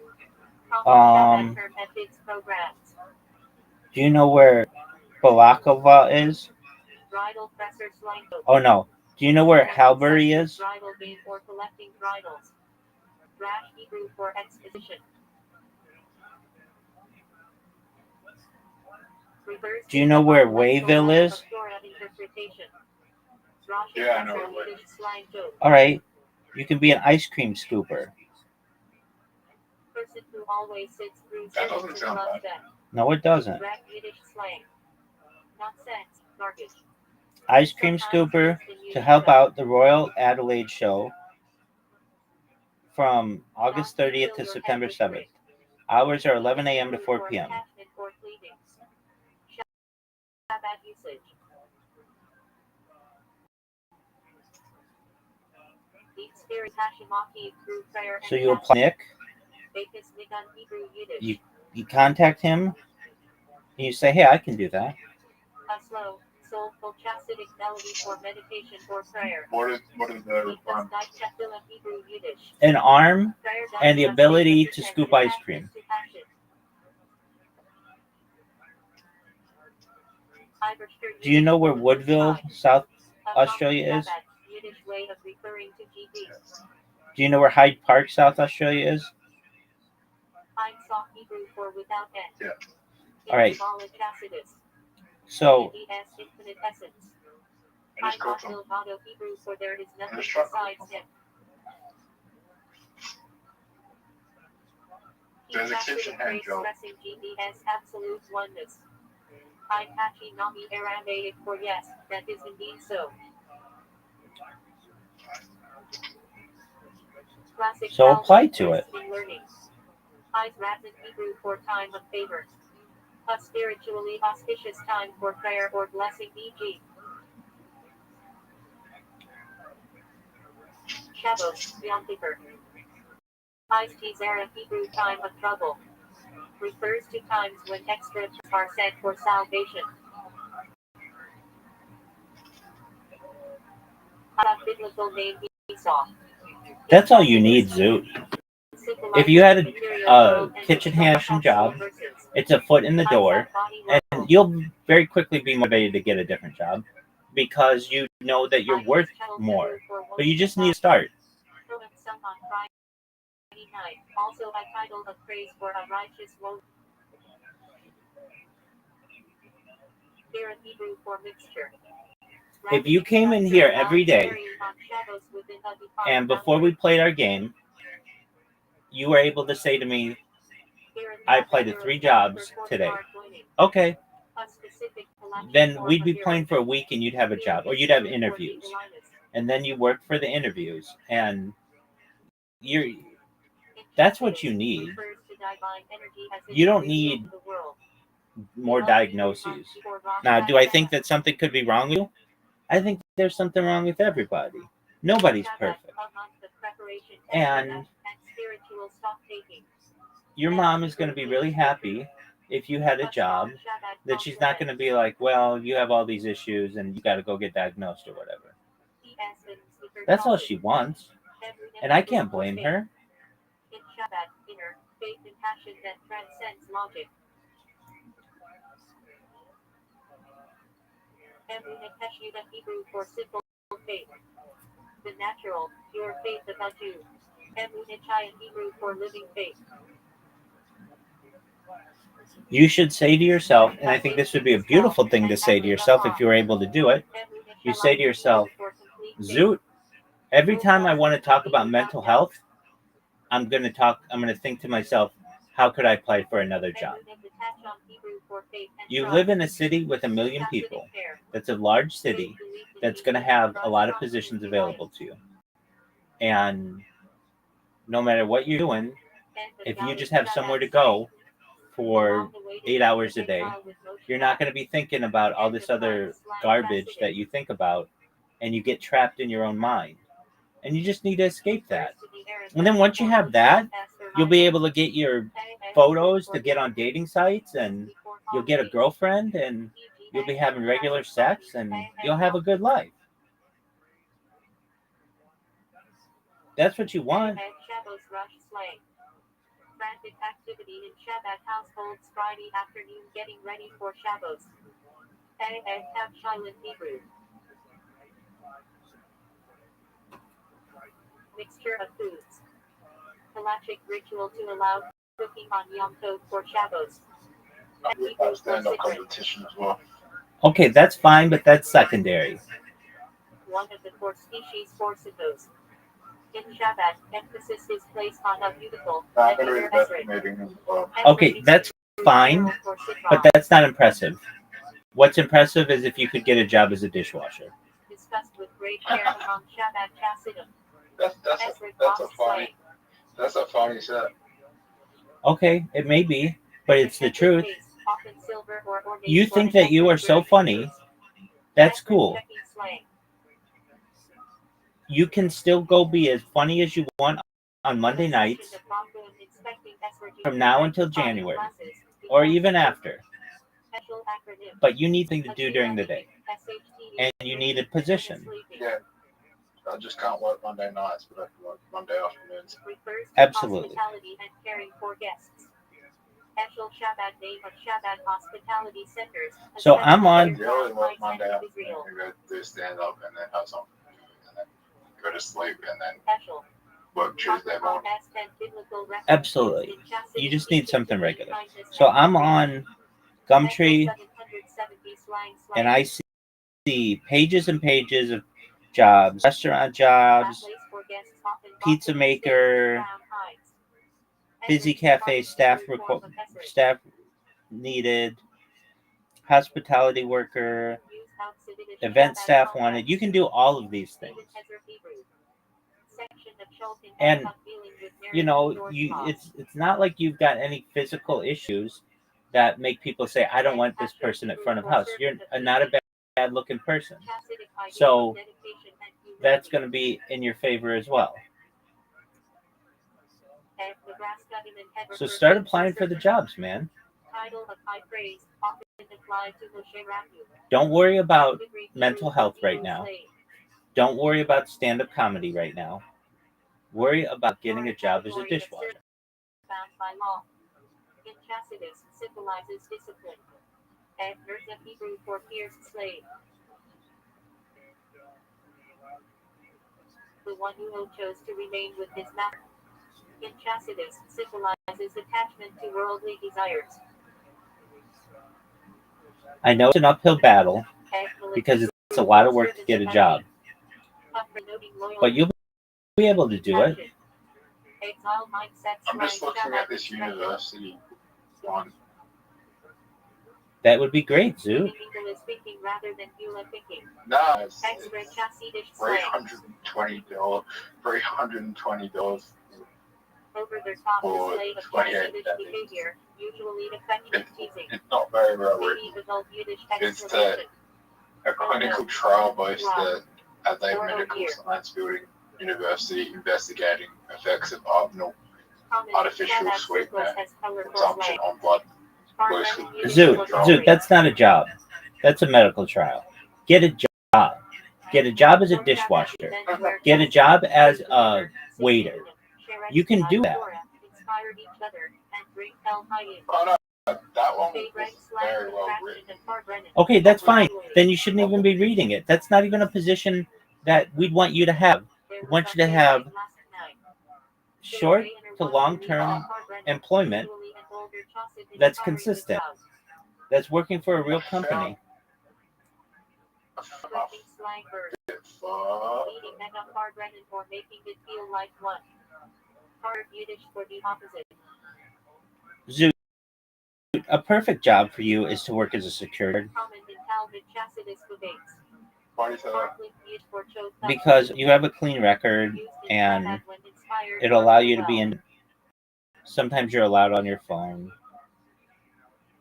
Do you know where Balakova is? Oh no. Do you know where Halbury is? Bridal game for collecting bridles. Rash Hebrew for exposition. Do you know where Wayville is? Yeah, I know where Wayville is. All right. You can be an ice cream scooper. Person who always sits through That doesn't sound bad. No, it doesn't. Yiddish slang. Nonsense. Garbage. Ice cream scooper to help out the Royal Adelaide show from August 30th to September 7th. Hours are 11 a.m. to 4 p.m. Shabbat usage. So you apply Nick, you contact him, and you say, hey, I can do that. A slow, soulful Chassidic melody for meditation or prayer. What is the requirement? An arm and the ability to scoop ice cream. Do you know where Woodville, South Australia is? Do you know where Hyde Park, South Australia is? Yeah. All right. So, I just got some. Just try. There's a kitchen hand job. Absolute oneness. Apache Nami Aramaic for yes, that is indeed so. Classic so apply to it. Eyes rapid Hebrew for time of favor. A spiritually auspicious time for prayer or blessing, e.g. Shabbos, Yom Kippur. Eyes Tizera Hebrew time of trouble. Refers to times when extra are set for salvation. A biblical name Esau. That's all you need, Zoot. If you had a kitchen hand job, it's a foot in the door, and you'll very quickly be motivated to get a different job because you know that you're worth more. But you just need to start. Also, I titled a praise for a righteous woman. Hebrew for mixture. If you came in here every day and before we played our game, you were able to say to me, I applied to 3 jobs today. Okay. Then we'd be playing for a week and you'd have a job, or you'd have interviews. And then you work for the interviews, and that's what you need. You don't need more diagnoses. Now, do I think that something could be wrong with you? I think there's something wrong with everybody. Nobody's perfect. And your mom is going to be really happy if you had a job that she's not going to be like, well, you have all these issues and you got to go get diagnosed or whatever. That's all she wants. And I can't blame her. In Shabbat, inner faith and passion that transcends logic. Hebrew for simple faith. The natural, pure faith about you. Hebrew for living faith. You should say to yourself, and I think this would be a beautiful thing to say to yourself if you were able to do it. You say to yourself, Zoot, every time I want to talk about mental health, I'm going to think to myself, how could I apply for another job? You live in a city with 1 million people. That's a large city that's going to have a lot of positions available to you. And no matter what you're doing, if you just have somewhere to go for 8 hours a day, you're not going to be thinking about all this other garbage that you think about, and you get trapped in your own mind. And you just need to escape that. And then once you have that, you'll be able to get your photos to get on dating sites, and you'll get a girlfriend, and you'll be having regular sex, and you'll have a good life. That's what you want. Frantic activity in Shabbat households Friday afternoon getting ready for Shabbos. Hebrew. Mixture of foods. Halachic ritual to allow cooking on Yom Tov for Shabbos. Stand-up competition as well. Okay, that's fine, but that's secondary. One of the 4 species forcicos. In Shabbat, emphasis is placed on a beautiful, okay, that's fine, but that's not impressive. What's impressive is if you could get a job as a dishwasher. Discussed with great care among Shabbat Chassidim. That's a funny set. Okay, it may be, but it's the truth. You think that you are so funny, that's cool. You can still go be as funny as you want on Monday nights from now until January, or even after. But you need things to do during the day, and you need a position. Yeah, I just can't work Monday nights, but I can work Monday afternoons. Absolutely. So I'm on. You only work Monday afternoon. You go do stand up and then have something to do, and then go to sleep and then work Tuesday morning. Absolutely. You just need something regular. So I'm on Gumtree, and I see pages and pages of jobs, restaurant jobs, pizza maker, busy cafe staff needed, hospitality worker, event staff wanted. You can do all of these things. And you know, it's not like you've got any physical issues that make people say, I don't want this person at front of house. You're not a bad looking person. So that's going to be in your favor as well. So start applying for the jobs, man. Don't worry about mental health right now. Don't worry about stand-up comedy right now. Worry about getting a job as a dishwasher. Symbolizes discipline. Hebrew for pierced slave. The one who chose to remain with his master. In Chasidus symbolizes attachment to worldly desires. I know it's an uphill battle because it's a lot of work to get a job, but you'll be able to do it. I'm just looking at this university one. That would be great, Zoo. No, it's $320. $320 over the top for display of 28 Yiddish days. behavior, usually effective teasing. It's not very well written. It's a clinical trial based at the Medical Science Building University investigating effects of artificial sweetener consumption on blood. Zoo, that's not a job. That's a medical trial. Get a job. Get a job as a dishwasher. Get a job as a waiter. You can do that. Oh no, that one was very well written. Okay, that's fine. Then you shouldn't even be reading it. That's not even a position that we'd want you to have. We want you to have short to long-term employment that's consistent, that's working for a real company. Zoo, a perfect job for you is to work as a security guard. Because you have a clean record and it'll allow you to be in. Sometimes you're allowed on your phone.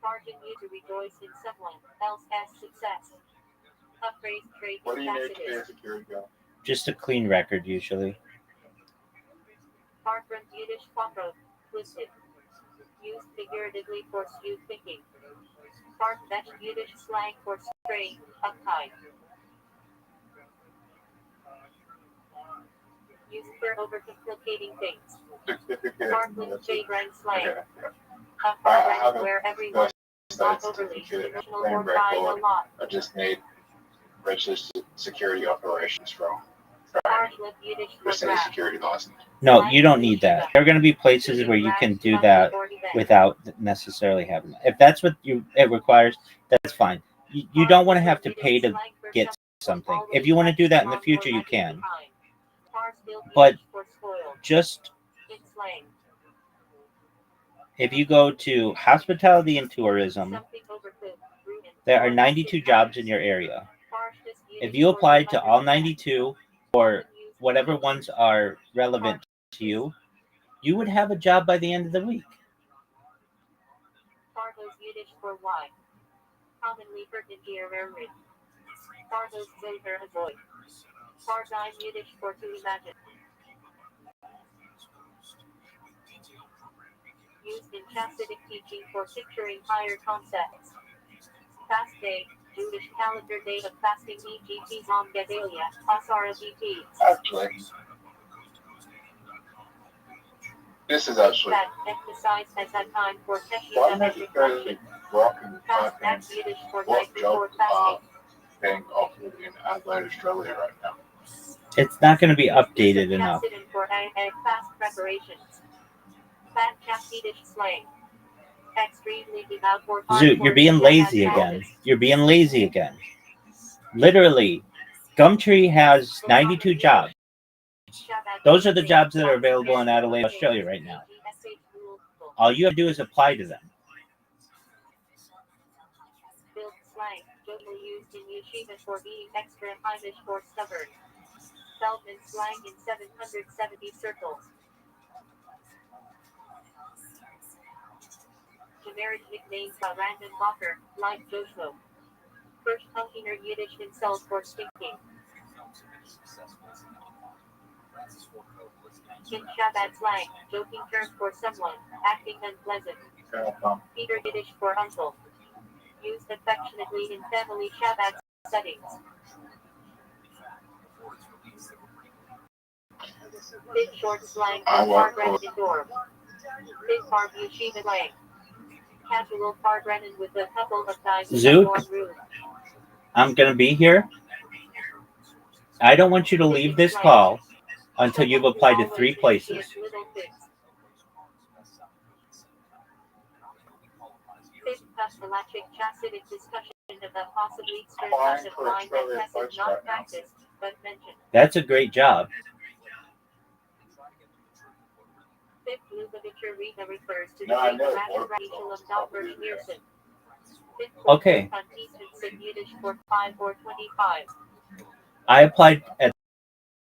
What do you need to be a security guard? Just a clean record, usually. Used figuratively for skewed thinking. Far-fetched Yiddish slang for straight, uptight. Used for overcomplicating things. Far-fetched vagrant slang. A far where everyone is not overly emotional or crying a lot. I just need registered security operations from security license. No, you don't need that. There are going to be places where you can do that without necessarily having that. If that's what it requires, that's fine. You don't want to have to pay to get something. If you want to do that in the future, you can. But just if you go to hospitality and tourism, there are 92 jobs in your area. If you apply to all 92 or whatever ones are relevant to you, you would have a job by the end of the week. Fargo's Yiddish for why. Commonly heard in here early. Fargo's Zover avoid. Farzine Yiddish for to imagine. Used in Chassidic teaching for picturing higher concepts. Fast day, Jewish calendar day of fasting EGT Zom Gedalia, Asara GT. Actually, this is actually. That emphasized as a time for Why Teshuvah not and you guys reflection. rocking the Fast back act Yiddish for what night before jobs are fasting. being offered in Adelaide, Australia right now? It's not going to be updated enough. Chassidim for fast preparations. Fat Chassidish slang. Extremely devout for Zoot, you're being lazy again. You're being lazy again. Literally, Gumtree has 92 jobs. Those are the jobs that are available in Adelaide, Australia right now. All you have to do is apply to them. Built slang, generally used in yeshiva for being extra Heimish or stubborn. Feldman slang in 770 circles. Generic nicknames by random mocker, like Joshua. First Punkiner Yiddish insult for stinking. In Shabbat slang, joking term for someone, acting unpleasant. Peter Yiddish for uncle. Used affectionately in family Shabbat settings. Big short slang for Fargren indoor. Big farm yeshiva slang. Casual Fargren with a couple of guys in the dorm room. I'm going to be here. I don't want you to leave this call until you've applied to 3 places. That's a great job. Okay. I applied at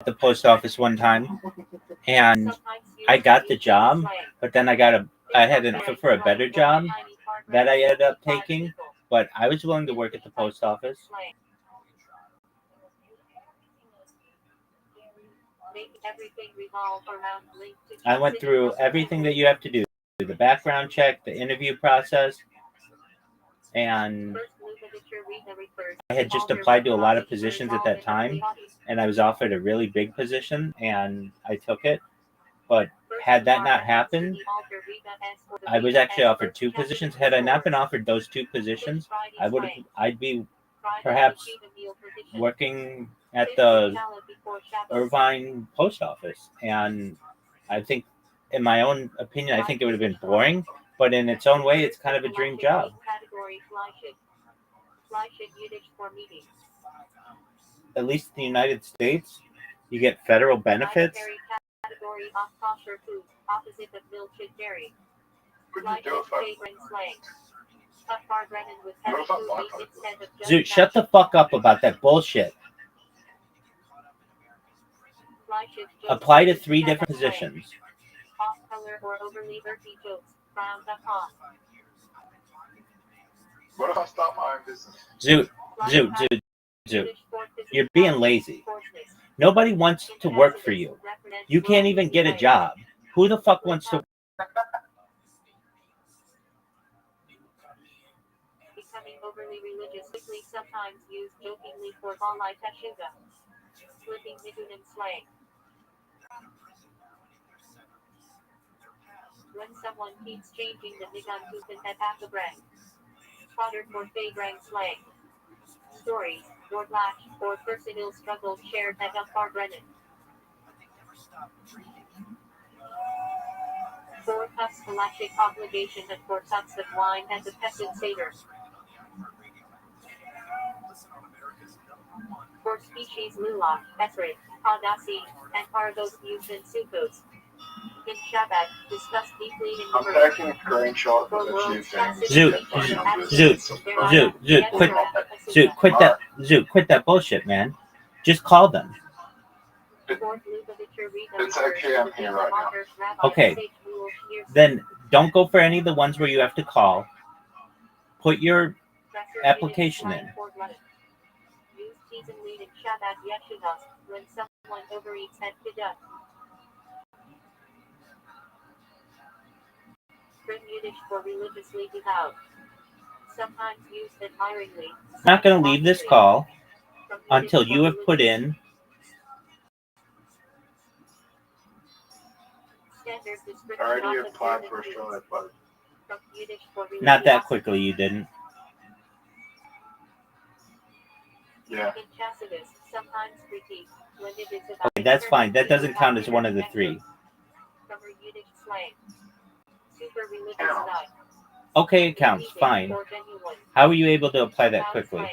the post office one time, and I got the job, but then I had an offer for a better job that I ended up taking, but I was willing to work at the post office. I went through everything that you have to do, the background check, the interview process, and I had just applied to a lot of positions at that time, and I was offered a really big position, and I took it. But had that not happened, I was actually offered 2 positions. Had I not been offered those 2 positions, I'd be perhaps working at the Irvine post office. And I think, in my own opinion, I think it would have been boring, but in its own way, it's kind of a dream job. At least in the United States, you get federal benefits. Dude, shut the fuck up about that bullshit. Apply to 3 different positions. What if I start my own business? Dude, you're being lazy. Nobody wants to work for you. You can't even get a job. Who the fuck wants to? Becoming overly religious, sometimes used jokingly for Balai Tashuga. Flipping Nigunan slang. When someone keeps changing the Nigan Tupan at Akabrang. Fodder for Fagrang slang. Stories, or latch, or personal struggles shared at Upar Brennan. 4 cups galactic obligation and 4 cups of wine and the peasant Seder. 4 species Lula, Esri, Hadasi, and Argos used in Sukos. In Shabbat, discussed deeply in I'm taking a screenshot of Zoot, quit that bullshit, man. Just call them. It's okay, I'm here right now. Okay, then don't go for any of the ones where you have to call. Put your application in. When someone overeats at Kiddush. Yiddish for religiously devout. Sometimes used admiringly. I'm not going to leave this call until you have put in I already applied for Australia, but not that quickly. You didn't. Yeah. Okay, that's fine. That doesn't count as one of the 3. Okay, it counts. Fine. How were you able to apply that quickly?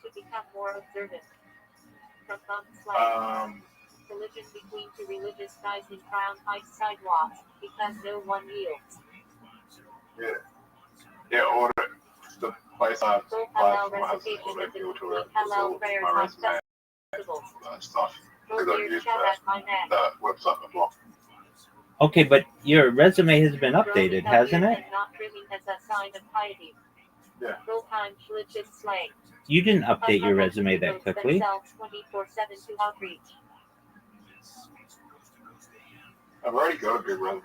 To become more observant. Collision between 2 religious guys in Crown Heights sidewalks because no one yields. Yeah, or the place I applied for my husband will make you to it. So my resume and stuff. Because I've used that website before. Okay, but your resume has been updated, hasn't it? Yeah. You didn't update your resume that quickly. I've already got a good resume.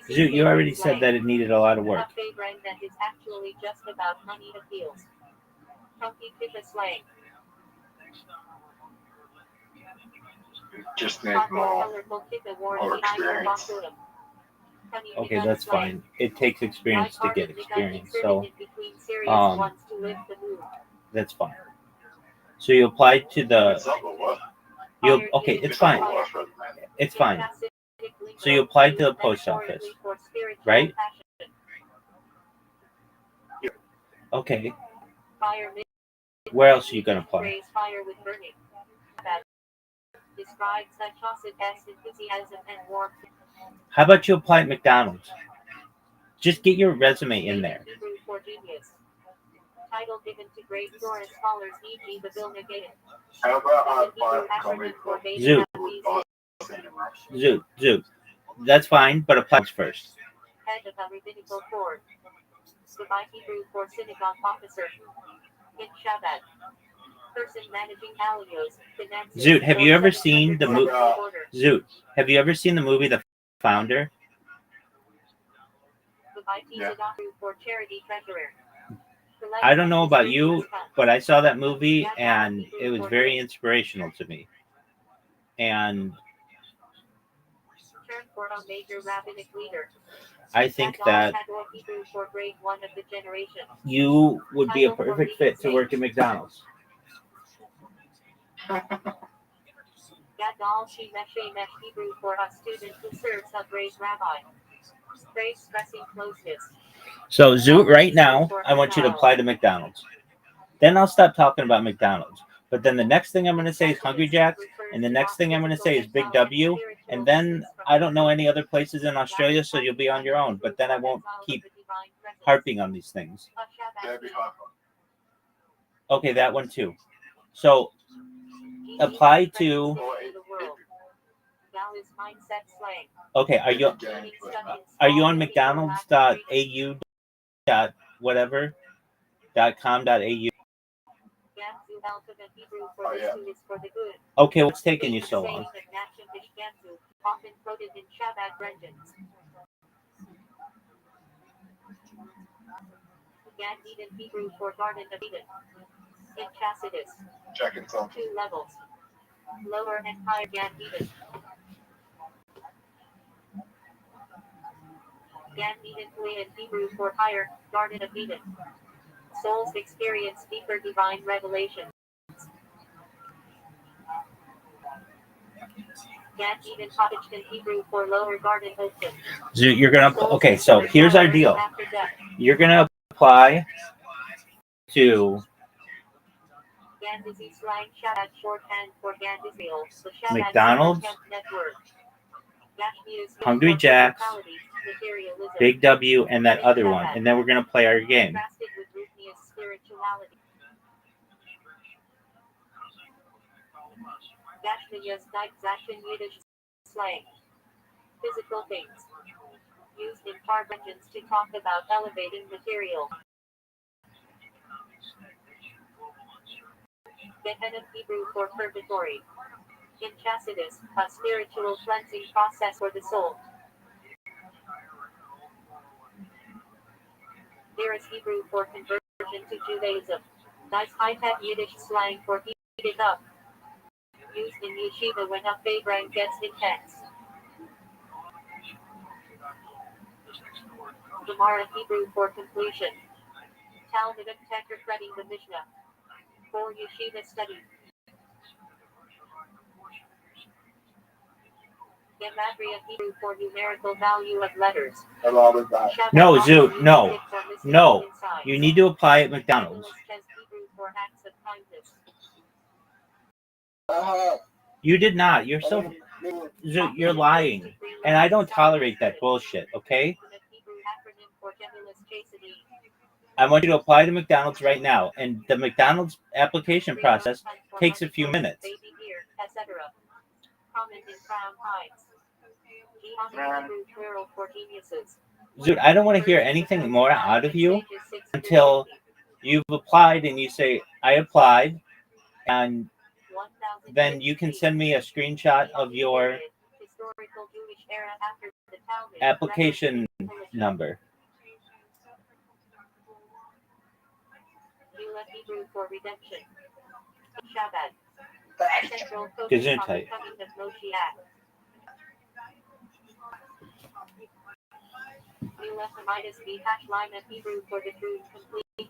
You already said that it needed a lot of work. That is actually just about money appeals. Just need more experience. Okay, that's fine. It takes experience to get experience, so that's fine. So you applied to the. It's not the what? Okay, it's fine. It's fine. So you applied to the post office, right? Yeah. Okay. Where else are you gonna apply? How about you apply at McDonald's? Just get your resume in there. Title given to great tourist scholars, e.g. the Bill Gates. How about I apply for comedy club? Zoot. That's fine, but apply first. Head of a rabbinical court. Goodbye Hebrew for synagogue officer. In Shabbat. Person managing alios. Zoot, have you ever seen the movie? Zoot, have you ever seen the movie The Founder? Yeah. For charity treasurer. I don't know about you, but I saw that movie and it was very inspirational to me. And I think that you would be a perfect fit to work at McDonald's. Gadol Shemeshe Mesh Hebrew for a student who serves a great rabbi. Praise stressing closeness. So, Zoot, right now, I want you to apply to McDonald's. Then I'll stop talking about McDonald's. But then the next thing I'm going to say is Hungry Jack's, and the next thing I'm going to say is Big W, and then I don't know any other places in Australia, so you'll be on your own. But then I won't keep harping on these things. Okay, that one too. So, apply to. Okay, are you on McDonald's.au whatever.com.au? Okay, what's taking you so long? Gan Eden Hebrew for Garden of Eden. In Chasidus. Checking something. 2 levels. Lower and higher Gan Eden. Gan Eden in Hebrew for higher, Garden of Eden. Souls experience deeper divine revelation. Gan Eden Cottage in Hebrew for lower garden open. So you're gonna okay. So here's our deal. You're gonna apply to McDonald's, Hungry Jack's, Big W, and that other one, and then we're gonna play our game. Physical things used in car engines to talk about elevating material. Gehenna Hebrew for purgatory. In Chasidus, a spiritual cleansing process for the soul. There is Hebrew for conversion to Judaism. Nice high-tech Yiddish slang for heat it up. Used in yeshiva when a favorite gets intense. Gemara Hebrew for completion. Talmudic interpreting the Mishnah. For yeshiva study. Gematria Hebrew for numerical value of letters. No, Zoot, no. You need to apply at McDonald's. You did not. You're so. Zoot, you're lying. And I don't tolerate that bullshit, okay? I want you to apply to McDonald's right now. And the McDonald's application process takes a few minutes. Dude, I don't want to hear anything more out of you until you've applied and you say, I applied, and then you can send me a screenshot of your application number. Gesundheit.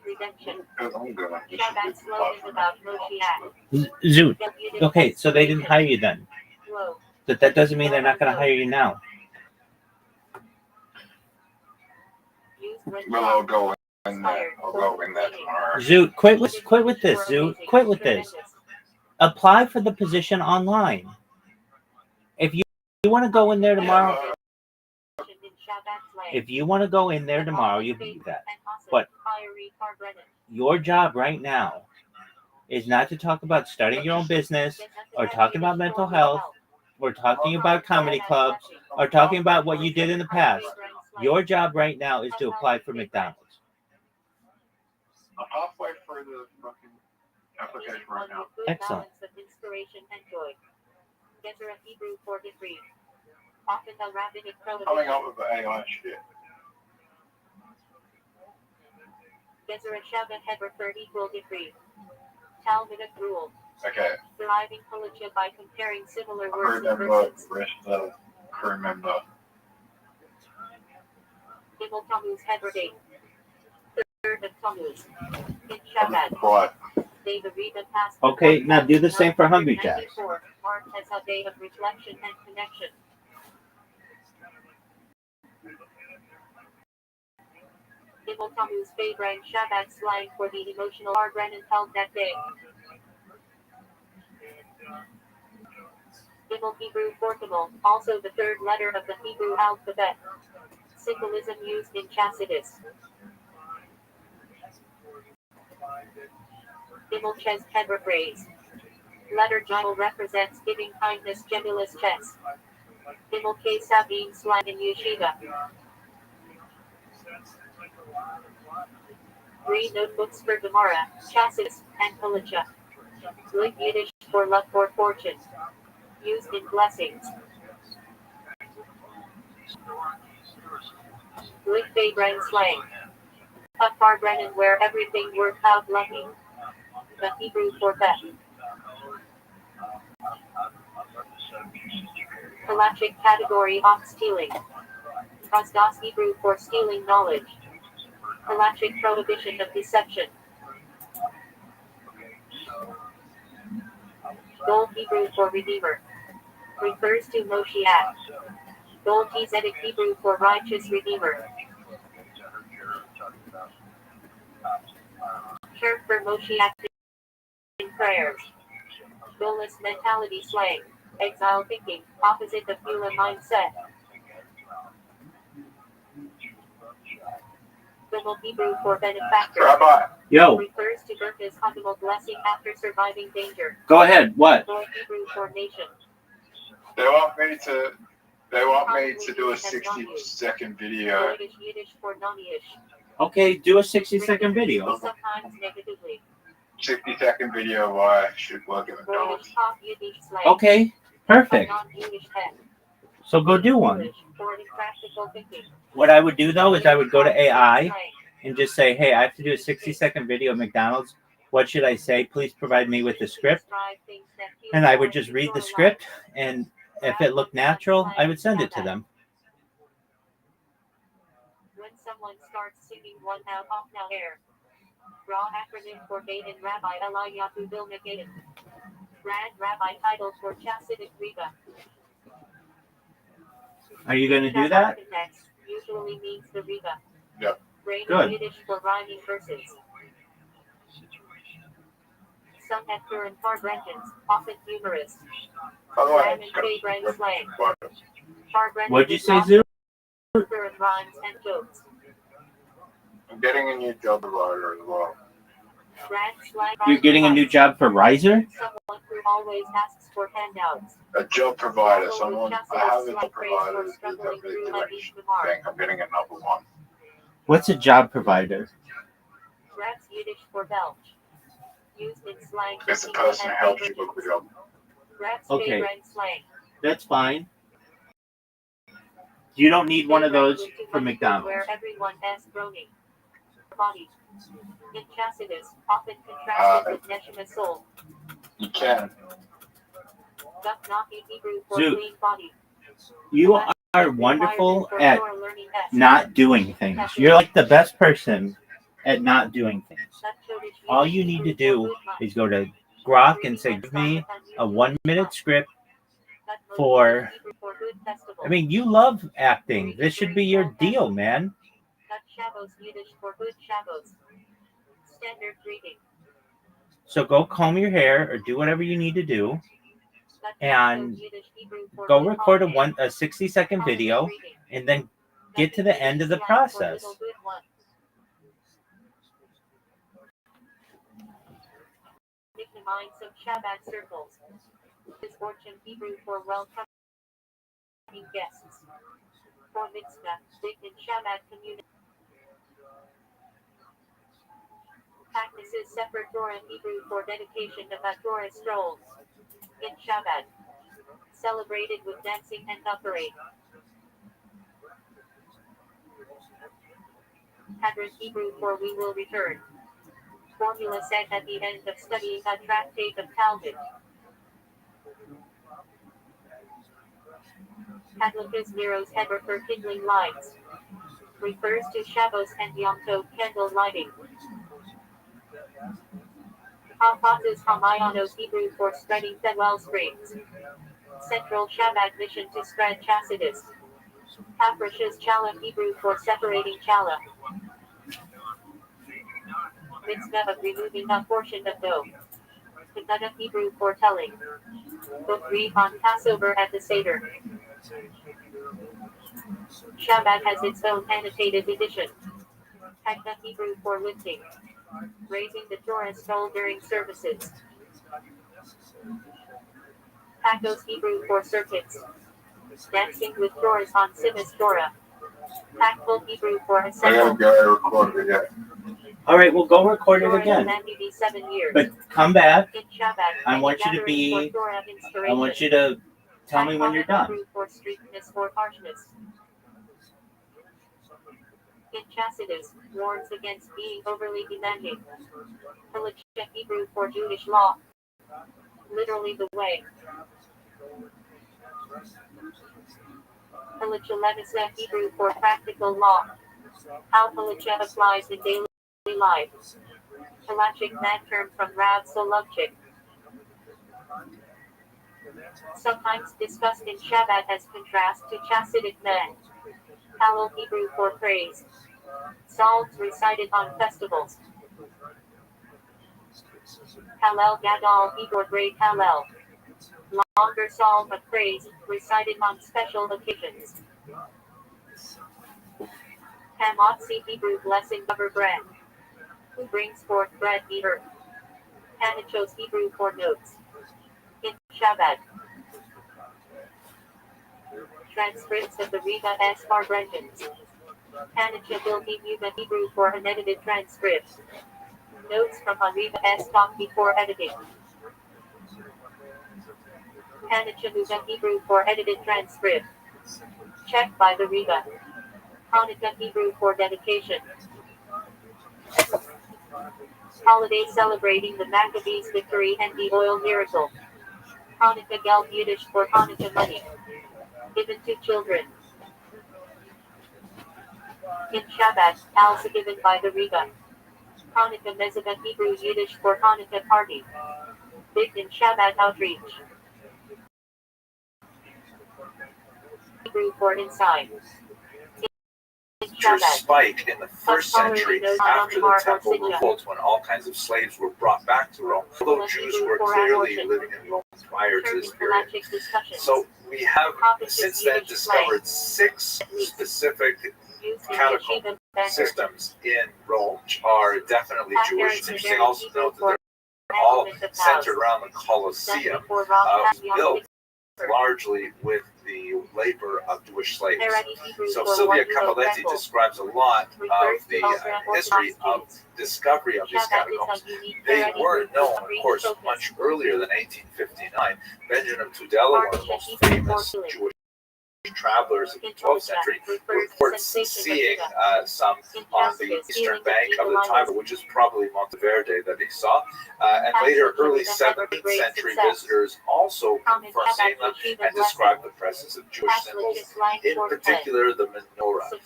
redemption. I'm good. Shabbat slogan about Moshiach. Zoot. Okay, so they didn't hire you then. Whoa. But that doesn't mean they're not going to hire you now. Well, I'll go in there. I'll go in there tomorrow. Zoot, quit with this, Zoot. Quit with this. Apply for the position online. If you want to go in there tomorrow, if you want to go in there tomorrow, you can do that. But your job right now is not to talk about starting your own business or talking about mental health or talking about comedy clubs or talking about what you did in the past. Your job right now is to apply for McDonald's. I'm halfway through the fucking application right now. Excellent. Coming up with the AI shit. Talmudic rule. Okay. Deriving Halacha by comparing similar Crew words and member, verses. rest of crew member. Gimel Tammuz Hebrate. Third of Tammuz. In I'm Shabbat. quiet. Day the Reba passed. Okay, now do the same for Hungry Jacks. Marked as a day of reflection and connection. Gimel Tammuz Fabrang Shabbat slang for the emotional Arbrennen held that day. Gimel Hebrew Fortimal, also the third letter of the Hebrew alphabet. Symbolism used in Chasidus. Gimel Ches Hebra phrase. Letter Gimel represents giving kindness Gemulus Ches. Gimel K Sabine slang in Yeshiva. 3 notebooks for Gemara, Chasidus, and Halacha. Lig Yiddish for luck or fortune. Used in blessings. Lig Fabrang slang. A Farbrennen where everything worked out lucky. The Hebrew for bet. Halachic category of stealing. Prosdos Hebrew for stealing knowledge. Halachic prohibition of deception. Gold Hebrew for redeemer. Refers to Moshiach. Gold Hezedic Hebrew for righteous redeemer. Shirt for Moshiach in prayers. Goalless mentality slang. Exile thinking, opposite of Beulah mindset. Gimel Hebrew for benefactor. Rabbi. Yo, Refers to Berka's Hagimel blessing after surviving danger. go ahead. What? Gold Hebrew for nation. They want me to do a 60-second video. Yiddish for non-Yiddish. Okay, do a 60-second video. Sometimes negatively. 60-second video why I should work at McDonald's. Goyish talk Yiddish slang. Okay, perfect. Non-Yiddish head. So go do one. English for impractical thinking. What I would do though is I would go to AI and just say, hey, I have to do a 60-second video at McDonald's. What should I say? Please provide me with the script. And I would just read the script, and if it looked natural, I would send it to them. When someone starts singing one out off now air. Raw acronym for Gaiden Rabbi Eliyahu Vilna Gaiden. Rad Rabbi title for Chassidic Reba. Are you going to do that? Context usually means the Reba. Yep. Brain Good. Yiddish for rhyming verses. Some Hector and Farbrengens, often humorous. Rhyme and Fabrang slang. Farbrengen What'd you is say, often Zoo? Hector and rhymes and jokes. I'm getting a new job provider as well. Brand slang. You're getting a new job for Riser? Someone who always asks for handouts. A job provider. Someone I have a job provider who's a big thing. I'm getting another one. What's a job provider? Rats Yiddish for belch. Used in slang. It's the person who helps you book the job. Rats Okay. Fabrang slang. That's fine. You don't need one of those for McDonald's. Where everyone has groaning. Body. In Chasidus, often contrasted with Neshama soul. You can. Duck Naki Hebrew for Zoot. clean body. You are wonderful at not doing things. You're like the best person at not doing things. All you need to do is go to Grok and say, give me a 1-minute script for, I mean, you love acting. This should be your deal, man. So go comb your hair or do whatever you need to do and go record a 60-second video and then get to the end of the process. Minds of Shabbat circles. Is fortune Hebrew for welcoming guests. For mitzvah, big in Shabbat community. Practices separate Torah Hebrew for dedication of a Torah strolls. In Shabbat. Celebrated with dancing and upgrade. Hadron Hebrew for we will return. Formula said at the end of studying a tractate of Talmud. Hadlakas Nero's header for kindling lights. Refers to Shabbos and Yom Tov candle lighting. Hafatas Hamayanos Hebrew for spreading the wellsprings. Central Shabbat mission to spread Chassidus. Hafrashas Chala Hebrew for separating Chala. Mitzvah of removing a portion of dough. Kedah Hebrew for telling. Book read on Passover at the Seder. Shabbat has its own annotated edition. Haggadah Hebrew for lifting. Raising the Torah scroll during services. Hakos Hebrew for circuits. Dancing with Torahs on Simas Torah. Hakful Hebrew for assemble. All right, we'll go record it again. But come back. I want you to tell me when you're done. In Chassidus, warns against being overly demanding. Halacha Hebrew for Jewish law. Literally the way. Halacha Levisa Hebrew for practical law. How halacha applies in daily life. Halachic man term from Rav Solovchik. Sometimes discussed in Shabbat as contrast to Chassidic man. Hallel Hebrew for praise. Psalms recited on festivals. Hallel Gadol Hebrew Great Hallel. Longer psalm of praise, recited on special occasions. Hamotzi Hebrew blessing over bread. Who brings forth bread eater. Panachos Hebrew for notes. In Shabbat. Transcripts of the Riva S. Brengens. Panacha Bilgi Yuga Hebrew for unedited transcripts. Notes from Ariva S. talk before editing. Panacha Muga Hebrew for edited transcript. Checked by the Riva. Hanukkah Hebrew for dedication. Holiday celebrating the Maccabees' victory and the oil miracle. Hanukkah Geld Yiddish for Hanukkah money. Given to children. In Shabbat, also given by the Riga. Hanukkah Mezavah Hebrew Yiddish for Hanukkah party. Big in Shabbat outreach. Hebrew for inside. Spike in the first century after the temple revolt, when all kinds of slaves were brought back to Rome, although Jews were clearly living in Rome prior to this period. So we have since then discovered 6 specific catacomb systems in Rome, which are definitely Jewish. It's interesting also to note that they're all centered around the Colosseum, built largely with the labor of Jewish slaves. So Sylvia Cappelletti describes a lot of the history of discovery of these catacombs. They were known, of course, much earlier than 1859. Benjamin Tudela, one of the most famous Jewish travelers in the 12th century report seeing some on the eastern bank of the Tiber, which is probably Monteverde that he saw. And later, early 17th century visitors also confirmed seeing them and described the presence of Jewish symbols, in particular the menorah. The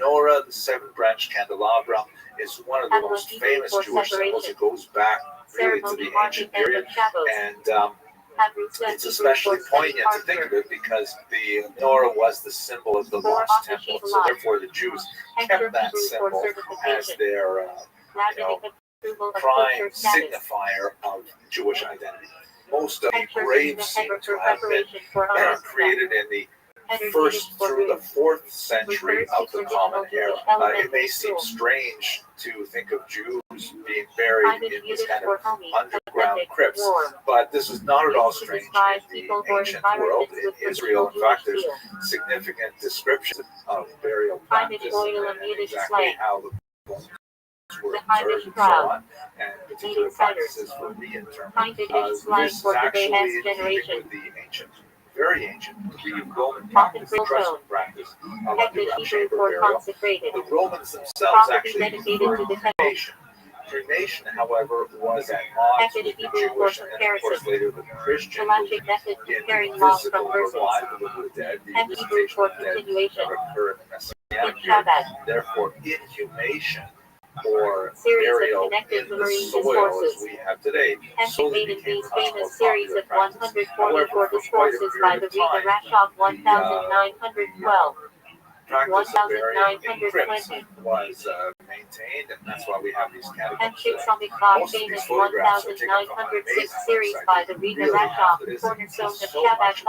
menorah, the seven-branch candelabra, is one of the most famous Jewish symbols. It goes back really to the ancient period, and it's especially poignant to think of it because the menorah was the symbol of the lost temple. So therefore, the Jews kept that symbol as their prime signifier of Jewish identity. Most of the graves seem to have been created in the 1st through the 4th century of the Common Era. It may seem strange to think of Jews being buried in this kind of underground crypts, but this is not at all strange in the ancient world. In Israel, in fact, there's significant descriptions of burial practice and exactly how the bones were observed and so on, and particular practices for reinterment. This is actually in keeping with the ancient, very ancient Greek-Roman practice, the Etruscan practice of underground chamber burial. The Romans themselves actually preferred cremation. Cremation, however, was at odds with the Jewish and then, of course, later the Christian belief in the physical revival of the dead, the visitation of the dead that occur in the Messianic period. Therefore, inhumation or burial in the soil as we have today slowly became a much more popular practice. However, for quite a period of time, the practice of burying in crypts was maintained, and that's why we have these catacombs today. Most of these photographs are taken from an amazing website. Really have it is so much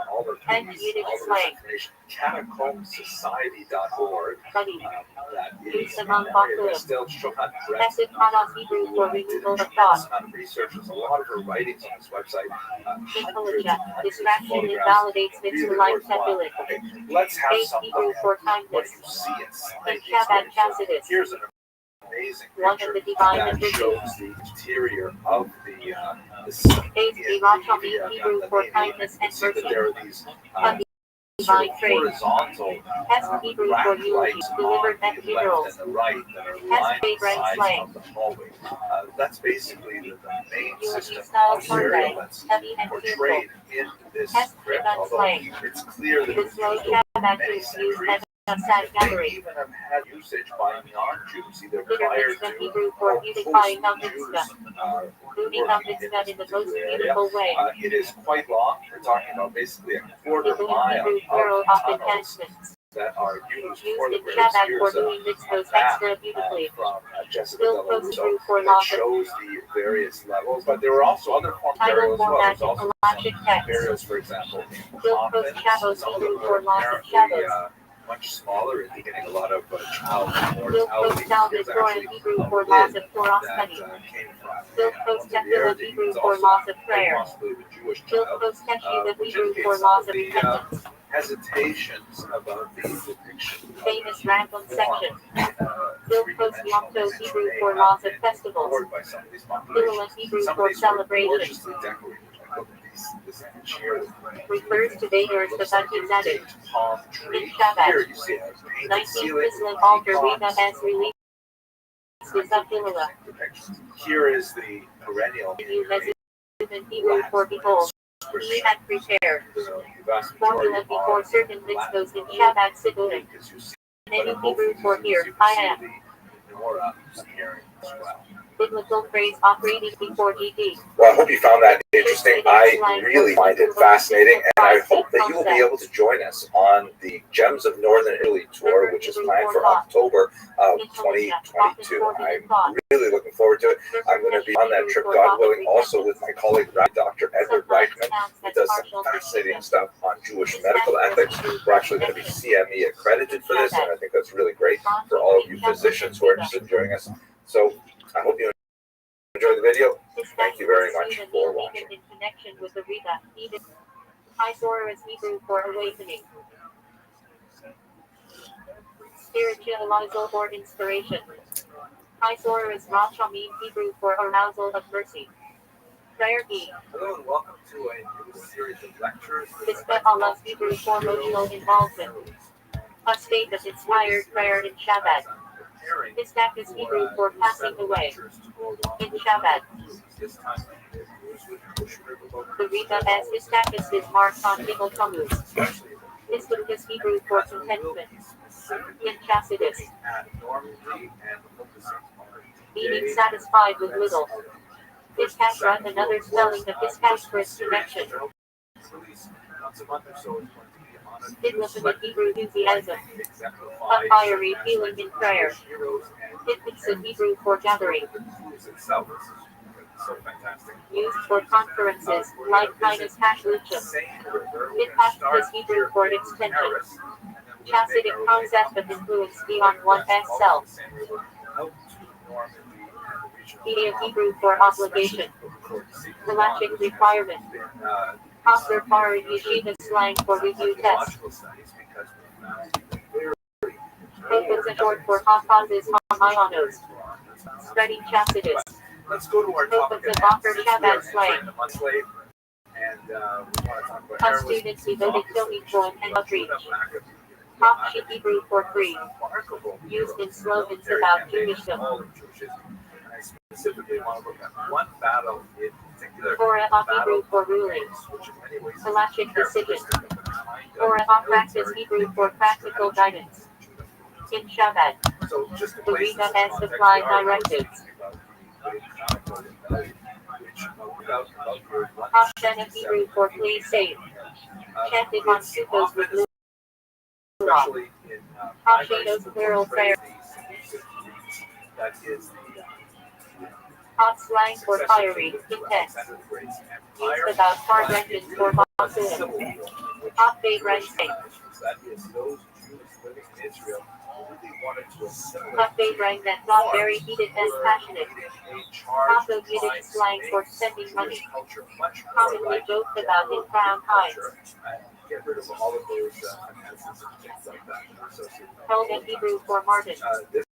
all the things, all the information. Catacombsociety.org. That is an area that still Shohan Brett did a tremendous amount of research. There's a lot of her writings on this website. Hundreds and hundreds of photographs. Really worthwhile. Okay, let's have some look at what do you see inside these crypts. Here's an amazing picture that shows the interior of the you see that there are these sort of horizontal rack lights on the left and the right that are lined the sides of the hallway. That's basically the main system of burial that's portrayed in this crypt, although it's clear that it was used over many centuries. They even have had usage by non-Jews, either prior to or post-Jews working in this particular area. It is quite long. We're talking about basically a quarter mile of tunnels that are used for the graves. Here's a map from Jessica Della Russo that shows the various levels, but there were also other forms of burial as well. There's also some burials, for example, in coffins. Some of them were apparently much smaller, indicating a lot of child mortality. There's actually a lid that came from Monteverde. It's also possibly the Jewish child, which indicates some of the hesitations about the depiction of Famous random section. three-dimensional miniature may have been ignored by some of these populations. Some of these were gorgeously decorated. Look at this image here. Refers to Vader's the Baptized. Palm tree. In Shabbat. Here you see a painted 19 ceiling. Muslim altar Rita has released with Abdullah. Here is the perennial In Hebrew for behold, he had prepared formula before certain mitzvos in Shabbat Siburim. And in Hebrew for here, I am. Biblical phrase operating before GD. Well, I hope you found that interesting. I really find it fascinating, and I hope that you will be able to join us on the Gems of Northern Italy tour, which is planned for October of 2022. I'm really looking forward to it. I'm going to be on that trip, God willing, also with my colleague, Dr. Edward Reichman, who does some fascinating stuff on Jewish medical ethics. We're actually going to be CME accredited for this, and I think that's really great for all of you physicians who are interested in joining us. So I hope you enjoy the video. Thank you very much for watching. In connection with the Rita, Isora is Hebrew for awakening. Spiritualizal or inspiration. Isora is Racham in Hebrew for arousal of mercy. Prayer E. Hello and welcome to a new series of lectures. Biscuit Allah Hebrew for emotional involvement. A state of inspired prayer in Shabbat. Istak is Hebrew for passing away. In Shabbat. The Rita as Istakis is marked on Gimel Tammuz. Istak is Hebrew for contentment. In Chassidus. Being satisfied with little. Iskashra, another spelling of Iskashra's connection. Idlifim in Hebrew enthusiasm. A fiery feeling in prayer. Idlifs in Hebrew for gathering. Used for conferences, like minus hashluchim. Idpash is Hebrew for extension. Chassidic concept of influence beyond one's self. Media Hebrew for obligation. Halachic requirement. Hafler Par Yeshiva slang for review test. Opens a short for Hafaz's Hamayanos. Spreading Chassidus. Let's go to our topic. Opens a Bakr Shabbat slang. And we want to talk about A student devoted to equal and outreach. Hafshi Hebrew for free. Used in slogans about Jewishdom. Specifically want to look at one battle in particular. Torah Hebrew for ruling. Halachic decision. Torah practice Hebrew for practical guidance. In Shabbat. The Rita and supply directives. Hashana Hebrew for please save. Chanted on Sukkos with Lulav. Hashanos plural prayer. That is Hot slang for fiery, intense. Used about far regions for monsoon. Hot bay ranking. that is those Jews living in Israel really wanted to assimilate. Hot bay rank that got very heated and passionate. Also Yiddish slang for spending money. Commonly joked about in Crown Heights. Get rid of all of those offenses and things like that that are associated with Held in Hebrew for Martin. this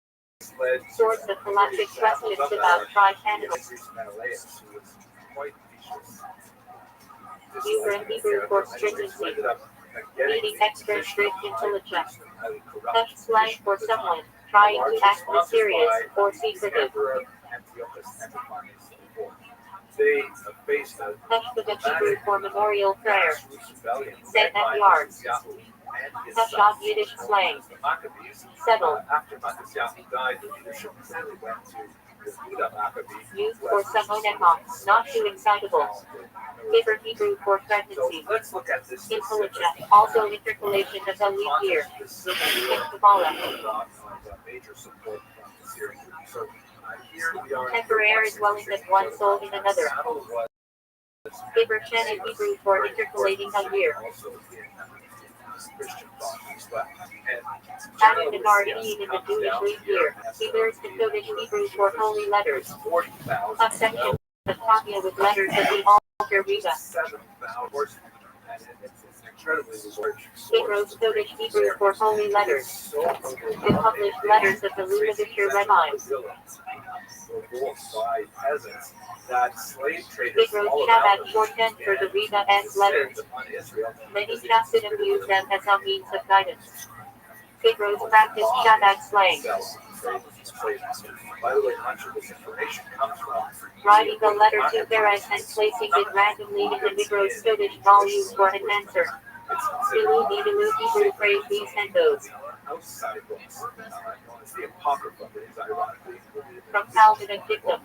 led Source of halachic questions about tribe animals. User in Hebrew for stringency. Meaning extra strict intelligence. Such slang for someone trying to act mysterious or secretive. They faced a Teshuvah Hebrew for memorial prayer. Set at yards. Teshuvah Yiddish slang. Settle. After Maccabee died, the leadership suddenly went to Yehuda Maccabee. Used for Samonekon, not too excitable. Paper Hebrew for pregnancy. So let's look at this. Intelligent, also interpolation of a leap year. In Kabbalah. Major support from the Syrian group. So here we are. Temporary dwelling of one soul in another. Paper Chen in Hebrew for interpolating a year. Christian thought as well. Added an R-E in the Jewish leap year. Hebrews decoded Hebrew for holy letters. A section of Tanya with letters of the altar Riva. Hebrews coded Hebrew for holy letters. The published letters of the Lubavitcher rabbis. By peasants that slave traders Hebrews all Shabbat around shorthand for the Riva and letters. on Israel. Many Chassidim use them as a means of guidance. Hebrews practice Shabbat slang. By the way, much of this information comes from Writing a letter to Perez and placing it randomly in the Hebrew Scottish volume for an answer. Dilu Hebrew phrase these and those. outside books, known as the Apocrypha, that is ironically included From Calvin and Dictum.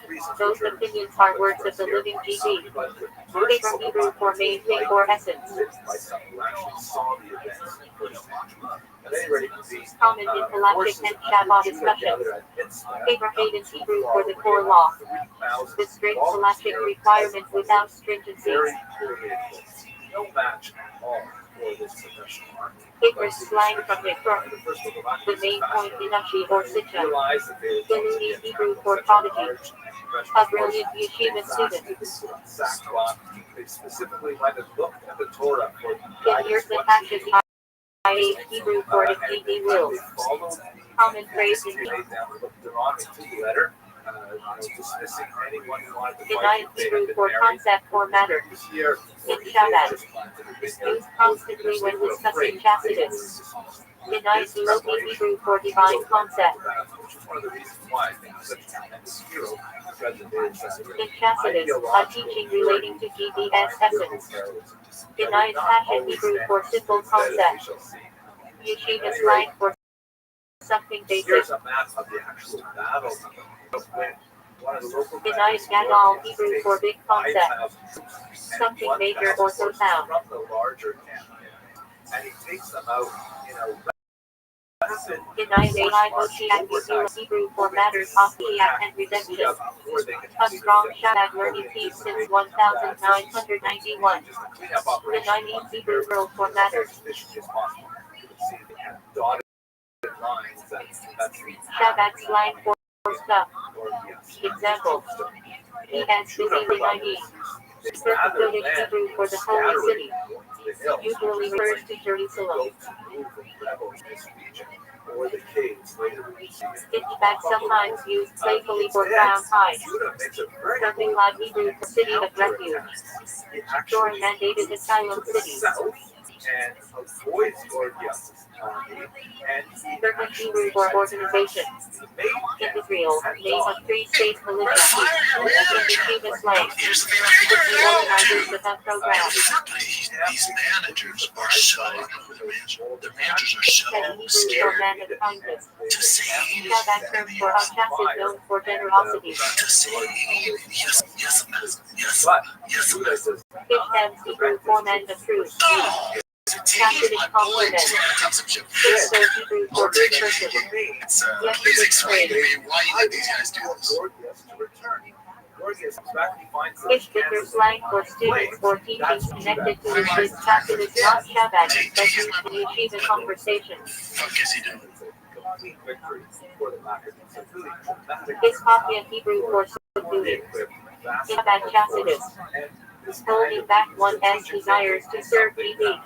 reasons Those which are opinions are words of the living GD. but the They first from Hebrew for main thing or essence. by someone who actually saw the events firsthand. At any rate, these Common in Halachic and Shabbat discussions. Abraham in Hebrew for the core law. The strict Halachic requirement without stringencies. very poorly equipped. No match at all for this professional army. Hebrew slang from the Torah. The first book of The main point in Ashi or Sitcha. realized that they Galuni Hebrew for prodigy. A brilliant yeshiva student. Sackcloth. They specifically went and looked at the Torah for In guidance. years that passion I Hebrew for the GD rules. Common phrase in They made down the Deuteronomy to the letter. dismissing anyone who wanted to The fight ninth if they Hebrew had been for married concept or matter. this year, In or if they Shabbat. just planted a Used vineyard, constantly when discussing Chasidus. The ninth Loki Hebrew for divine concept. which is one of the reasons why I think such a tremendous hero thread the day of Saturday. In Chasidus, a teaching relating to GBS essence. The ninth Passion Hebrew for simple concept. Yeshiva slang for something basic. Here's a map of the actual battle. The ninth Gadol Hebrew for big concept. Something major or profound. From the larger campaign, and he takes them out in a rapid. The ninth AI Moshiach Hebrew for matters of Mashiach and redemption. A strong Shabbat learning piece since 1991. The 90th Hebrew world for matters. Shabbat slang for stuff. Example. He has busy the 90s. Coded Hebrew for the holy city. Usually refers to Jerusalem. Hitchback sometimes used playfully for crown high. Something like Hebrew for city of refuge. Or mandated asylum city. And avoids Gorgias' Certain Hebrew for organization. In Israel, name of three-state militia. In Yeshiva slang. The organizers of that program. These managers are so, the managers are so Hebrew for scared man of kindness. to say Shabbat term for Chassid known for generosity. to say yes, yes, yes, yes, yes. Hishtam's Hebrew for man of truth. Chassidic compliment. So Hebrew for good person. Please explain to me why you let these guys do this. Ishbitzer slang for students or teachings connected to his Chassid is not Shabbat, but used in yeshiva conversation. Fuck is he doing? His copy of Hebrew for subdued. Shabbat Chassidus. Holding back one's desires to serve DD.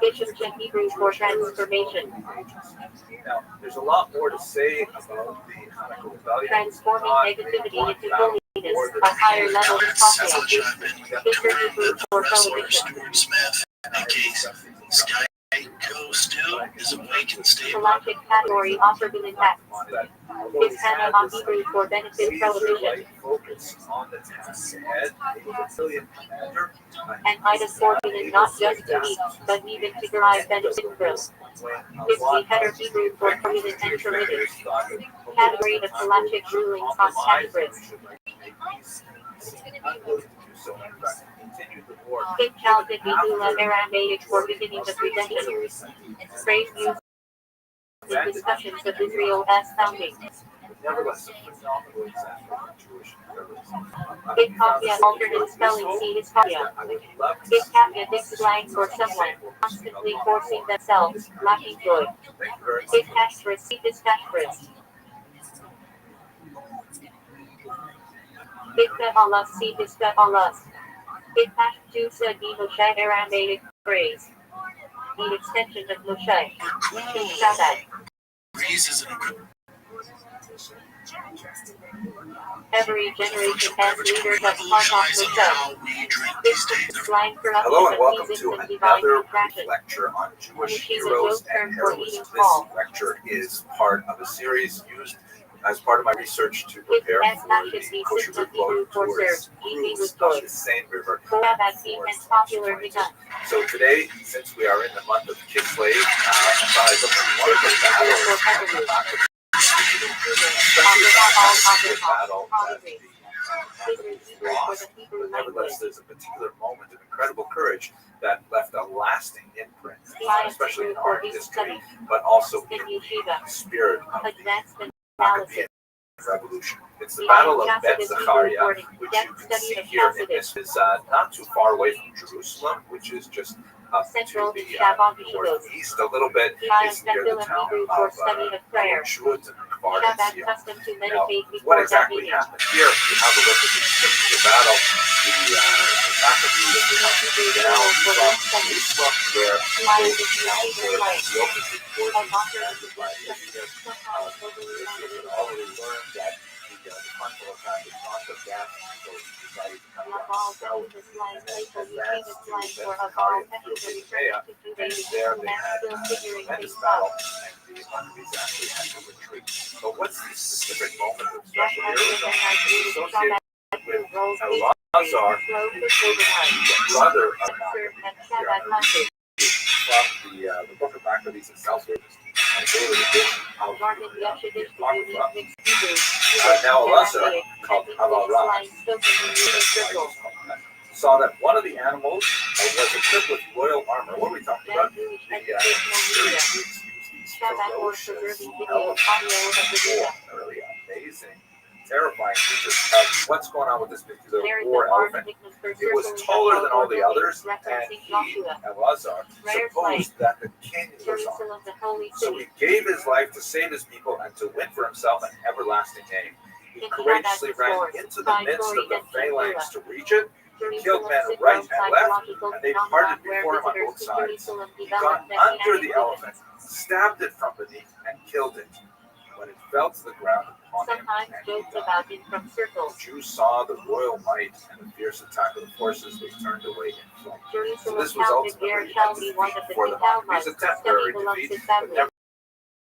Bishopship Hebrew for transformation. Now, there's a lot more to say about the Hanukkah rebellion. Transforming negativity into holiness, a higher level of copy. Bishop Hebrew for prohibition. Stuart Smith, in case Skyco still is awake and stable. Galactic category operable impact. His Hannah on Hebrew for benefit prohibition. And item fortunate not just to eat, but even to derive benefit from. His header Hebrew for permanent and permitted. Category of galactic rulings on categories. King Chalkid Bihula Aramaic for beginning of redemption. Phrase used in discussions of Israel's founding. Hitkafia alternate spelling C Hitkafia. Hitkafia is slang for someone constantly forcing themselves, lacking joy. Hitkashfris C Hitkashfris. Hitka Allah C Hitka Allah. Hitkash Jusa di Moshe Aramaic phrase. The extension of Moshe. Shabbat. Breeze in a good Every generation has leaders of contact with how we drink these days. slang for Hello and upkeep welcome of seasons to and divine another contraction. lecture on Jewish Which is a heroes joke term and for heroism. eating This small. lecture is part of a series used as part of my research to prepare His for passions the be kosher system boat Hebrew for tours serve, easy cruise with of joy. the Seine River. Korabak team and popular Mikan. So today, since we are in the month of Kislev, I looked at one of the battles, battle that the lost, but nevertheless, there's a particular moment of incredible courage that left a lasting imprint, especially in art history, but also in the spirit of the Advancement Maccabean Revolution. It's the Battle of Bet Zachariah, which you can see here in this is not too far away from Jerusalem, which is just up to Central the northeast a little bit. It's near the town of Shut and Kfar Shabbat Etzion. custom to Now, meditate what before that exactly meeting. happened here? We have a look at the description of the battle. The Maccabees get out from Jerusalem, where the council of Antiochus reported that by Lydius, we already learned that the advanced to Zephaniah and Isaiah, and there they had a tremendous battle, and the armies actually had to retreat. But what's the specific moment of special here is associated with Elazar, the brother of Malcolm, from the book of Maccabees itself, and early edition of the Apocrypha. Now Elazar, called Havarah, saw that one of the animals was equipped with royal armor. What are we talking about? The ferocious elephant, really amazing, terrifying creatures. What's going on with this particular war elephant? It was taller than all the others, and he, Elazar, supposed that the king was on it. So he gave his life to save his people and to win for himself an everlasting name. He courageously ran into the midst of the phalanx to reach it. He killed men right and left, and they parted before him on both sides. He got under the elephant, stabbed it from beneath, and killed it. When it fell to the ground upon him, the Jews saw the royal might and the fierce attack of the forces. They turned away in flight. So this was ultimately a defeat for the Maccabees, a temporary defeat, but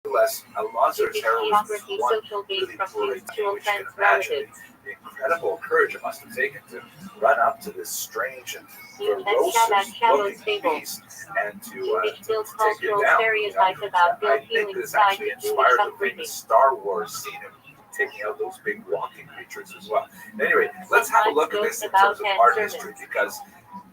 nevertheless, Elazar's heroism was one really great thing, which you can imagine the incredible courage it must have taken to run up to this strange and ferocious looking beast and to take it down. I think this actually inspired the famous Star Wars scene of taking out those big walking creatures as well. Anyway, let's have a look at this in terms of art history, because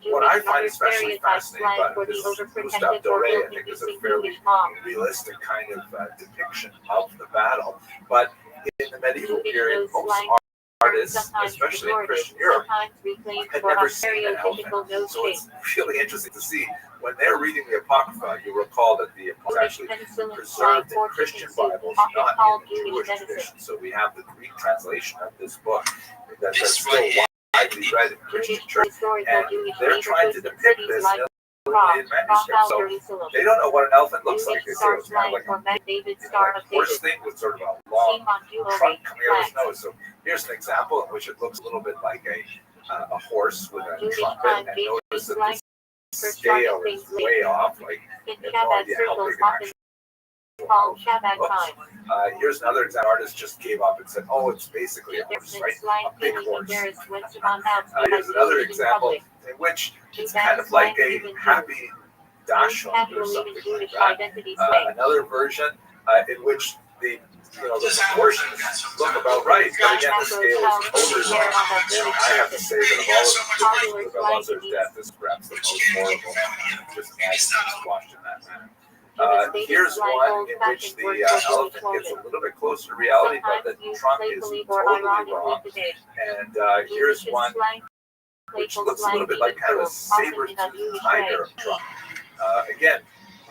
what I find especially fascinating about this Gustave Doré, I think, is a fairly realistic kind of depiction of the battle. But in the medieval period, most artists, especially in Christian Europe, had never seen an elephant. So it's really interesting to see when they're reading the Apocrypha. You recall that the Apocrypha is actually preserved in Christian Bibles, not in the Jewish tradition. So we have the Greek translation of this book that's still widely read in Christian church, and they're trying to depict this in manuscript. So they don't know what an elephant looks like. They say it's kind of like a horse thing with sort of a long trunk coming out of his nose. So here's an example in which it looks a little bit like a horse with a trumpet, and notice that the scale is way off. Like, you have no idea how big an actual here's another example. Artist just gave up and said, "Oh, it's basically a horse, right? A big horse." Here's another example in which it's kind of like a happy dachshund or something like that. Another version in which the proportions look about right, but again, the scale is totally wrong. I have to say that of all of the Elazar's death, this is perhaps the most horrible. Just imagine he's washed in that manner. Here's one in which the elephant gets a little bit closer to reality, but the trunk is totally wrong. And here's one which looks a little bit like kind of a saber-toothed tiger trunk. Again,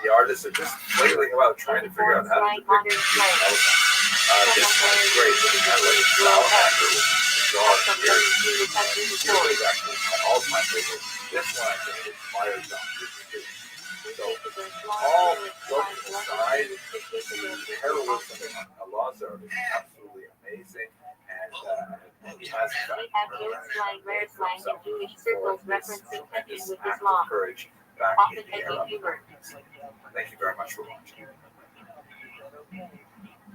the artists are just flailing about trying to figure out how to depict the elephant. This one's great. It's kind of like a salamander with the dog here. Here is actually my all-time favorite. This one I think is fire jump. So, all joking aside, the heroism of Elazar is absolutely amazing, and he has rare slang in Jewish circles referencing tension with Islam, courage back in the era. Thank you very much for watching.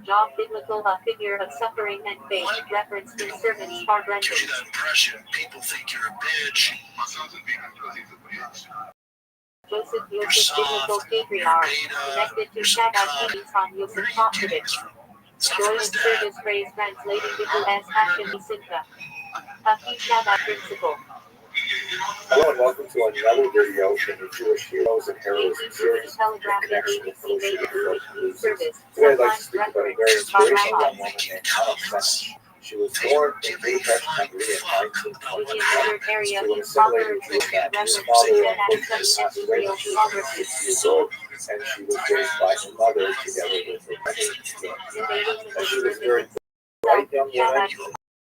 Job biblical, a figure of suffering and faith, referenced in servants are rendered. Give you that impression. People think you're a bitch. Joseph biblical patriarch, connected to Shabbat Keys on Yosef Popovich. Joy and service phrase translating into as Hashem Simcha. Hafi Shabbat principle. Hello and welcome to another video from the Jewish Heroes and Heroism series in connection with Fellowship of Blues. Today I'd like to speak about a very inspirational young woman named Anna French. She was born in Budapest, Hungary in 1921. She was assimilated Jewish that her father unfortunately passed away when she was 6 years old, and she was raised by her mother together with her mother. She was a very bright young woman.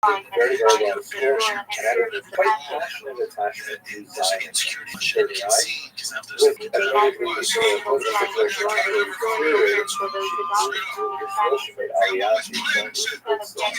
very, very well in school, and had a quite passionate attachment to Zionism. 39, with a very good political situation deteriorated, she moved to Israel. She made Aliyah. She joined the good stuff.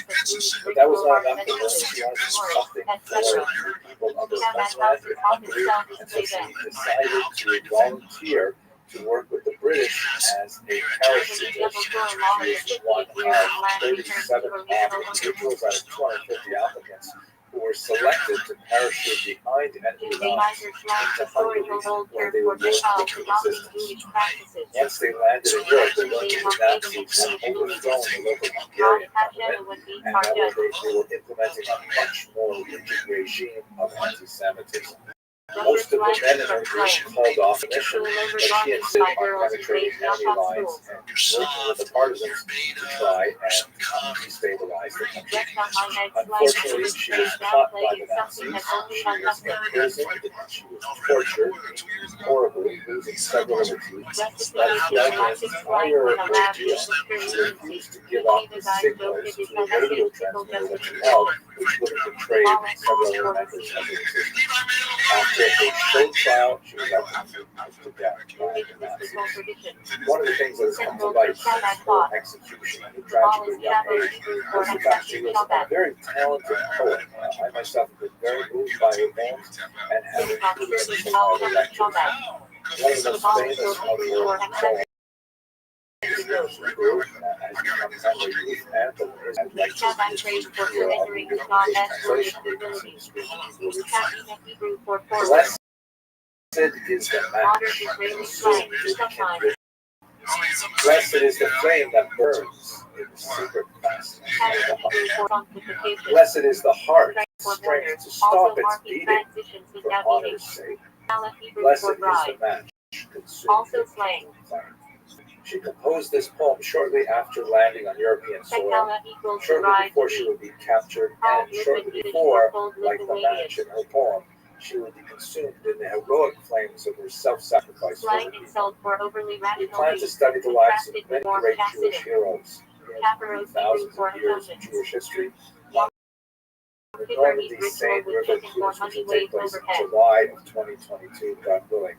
But that was not enough for her. She wanted to do something for the people of the homeland in Hungary, and so she decided to volunteer to work with the British as a parachutist. She was one of 37 individuals out of 250 applicants who were selected to parachute behind enemy lines into Hungary, where they were working with resistance. Once they landed in Europe, they learned that the Nazis had overthrown the local Hungarian government, and that they were implementing a much more rigid regime of anti-Semitism. Most of the men in her group called off mission, but she insisted on penetrating enemy lines and working with the partisans to try and destabilize the country. Unfortunately, she was caught by the Nazis. She was imprisoned. She was tortured horribly, losing several of her teeth. But throughout the entire ordeal, she refused to give up the signals to the radio transmitter that she held, which would have betrayed several other members of the resistance. After a short trial, she was executed to death by the Nazis. One of the things that has come to light since her execution at a tragically young age was the fact she was a very talented poet. I myself have been very moved by her poems and have included them in my lectures. One of the most famous of her poems, Blessed is the flame that burns in the secret fast. Blessed is the heart, strength to stop its beating for honor's sake. Blessed is the match consumed in flame. She composed this poem shortly after landing on European soil, shortly before she would be captured, and shortly before, like the match in her poem, she would be consumed in the heroic flames of her self-sacrifice for her people. We plan to study the lives of many great Jewish heroes in thousands of years of Jewish history. The Normandy Seine River cruise, which will take place in July of 2022, God willing.